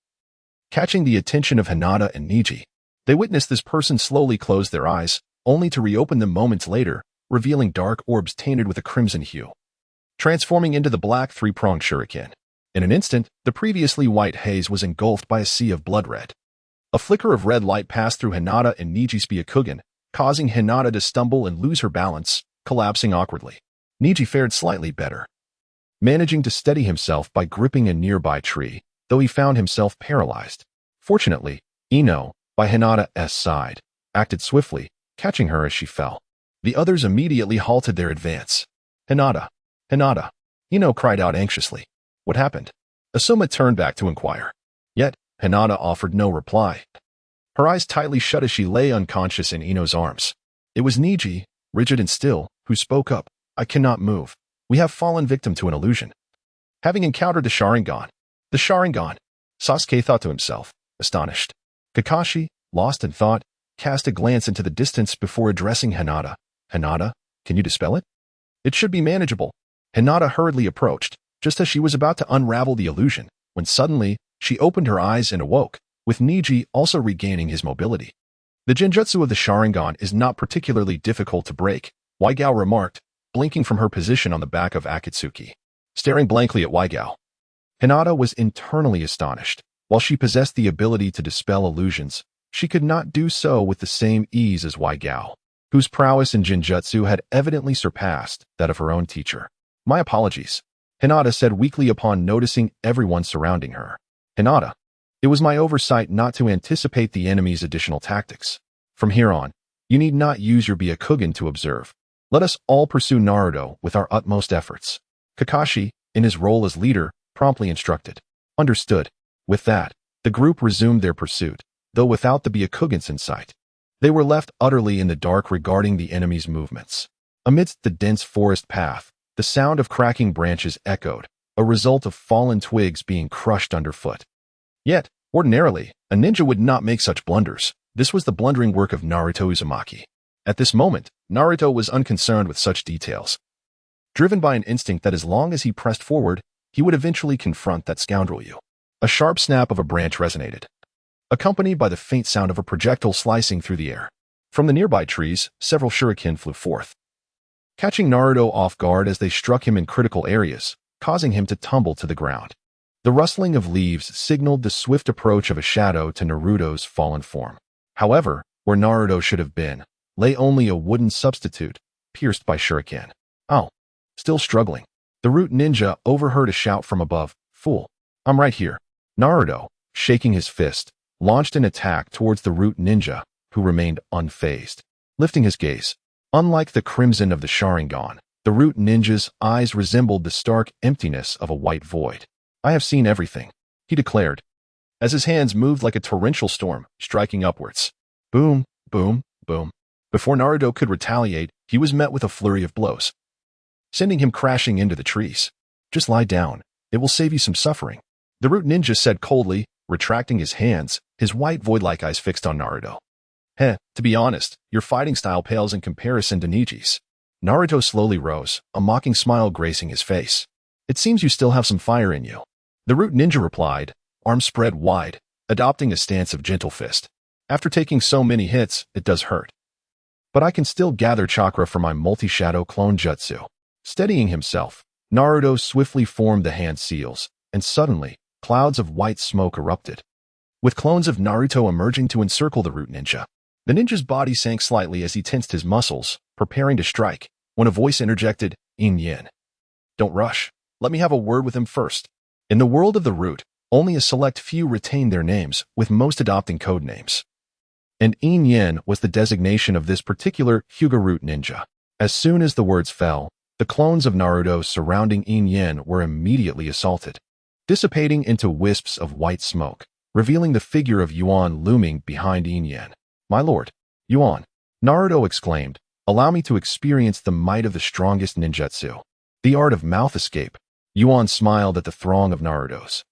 Catching the attention of Hinata and Neji, they witnessed this person slowly close their eyes, only to reopen them moments later, revealing dark orbs tainted with a crimson hue, transforming into the black three-pronged shuriken. In an instant, the previously white haze was engulfed by a sea of blood red. A flicker of red light passed through Hinata and Neji's Byakugan, causing Hinata to stumble and lose her balance, collapsing awkwardly. Neji fared slightly better, managing to steady himself by gripping a nearby tree, though he found himself paralyzed. Fortunately, Ino, by Hinata's side, acted swiftly, catching her as she fell. The others immediately halted their advance. "Hinata! Hinata!" Ino cried out anxiously. "What happened?" Asuma turned back to inquire. Yet, Hinata offered no reply. Her eyes tightly shut as she lay unconscious in Ino's arms. It was Neji, rigid and still, who spoke up. "I cannot move. We have fallen victim to an illusion." Having encountered the Sharingan. The Sharingan, Sasuke thought to himself, astonished. Kakashi, lost in thought, cast a glance into the distance before addressing Hinata. "Hinata, can you dispel it?" "It should be manageable." Hinata hurriedly approached, just as she was about to unravel the illusion, when suddenly, she opened her eyes and awoke, with Neji also regaining his mobility. "The genjutsu of the Sharingan is not particularly difficult to break," Waigao remarked, blinking from her position on the back of Akatsuki. Staring blankly at Waigao, Hinata was internally astonished. While she possessed the ability to dispel illusions, she could not do so with the same ease as Waigao. whose prowess in Jinjutsu had evidently surpassed that of her own teacher. My apologies, Hinata said weakly upon noticing everyone surrounding her. Hinata, it was my oversight not to anticipate the enemy's additional tactics. From here on, you need not use your Byakugan to observe. Let us all pursue Naruto with our utmost efforts. Kakashi, in his role as leader, promptly instructed. Understood. With that, the group resumed their pursuit, though without the Byakugans in sight. They were left utterly in the dark regarding the enemy's movements. Amidst the dense forest path, the sound of cracking branches echoed, a result of fallen twigs being crushed underfoot. Yet, ordinarily, a ninja would not make such blunders. This was the blundering work of Naruto Uzumaki. At this moment, Naruto was unconcerned with such details, driven by an instinct that as long as he pressed forward, he would eventually confront that scoundrel Yu. A sharp snap of a branch resonated, accompanied by the faint sound of a projectile slicing through the air. From the nearby trees, several shuriken flew forth, catching Naruto off guard as they struck him in critical areas, causing him to tumble to the ground. The rustling of leaves signaled the swift approach of a shadow to Naruto's fallen form. However, where Naruto should have been, lay only a wooden substitute, pierced by shuriken. Oh, still struggling. The root ninja overheard a shout from above. Fool, I'm right here. Naruto, shaking his fist, launched an attack towards the root ninja, who remained unfazed. Lifting his gaze, unlike the crimson of the Sharingan, the root ninja's eyes resembled the stark emptiness of a white void. I have seen everything, he declared, as his hands moved like a torrential storm, striking upwards. Boom, boom, boom. Before Naruto could retaliate, he was met with a flurry of blows, sending him crashing into the trees. Just lie down. It will save you some suffering, the root ninja said coldly, retracting his hands, his white void-like eyes fixed on Naruto. To be honest, your fighting style pales in comparison to Niji's. Naruto slowly rose, a mocking smile gracing his face. It seems you still have some fire in you. The root ninja replied, arms spread wide, adopting a stance of gentle fist. After taking so many hits, it does hurt. But I can still gather chakra from my multi-shadow clone jutsu. Steadying himself, Naruto swiftly formed the hand seals, and suddenly, clouds of white smoke erupted, with clones of Naruto emerging to encircle the root ninja. The ninja's body sank slightly as he tensed his muscles, preparing to strike, when a voice interjected, Yin. Don't rush. Let me have a word with him first. In the world of the root, only a select few retain their names, with most adopting code names. And Yin was the designation of this particular Hyuga root ninja. As soon as the words fell, the clones of Naruto surrounding Yin were immediately assaulted, dissipating into wisps of white smoke, revealing the figure of Yuan looming behind Yin. My lord, Yuan, Naruto exclaimed, allow me to experience the might of the strongest ninjutsu, the art of mouth escape. Yuan smiled at the throng of Narutos,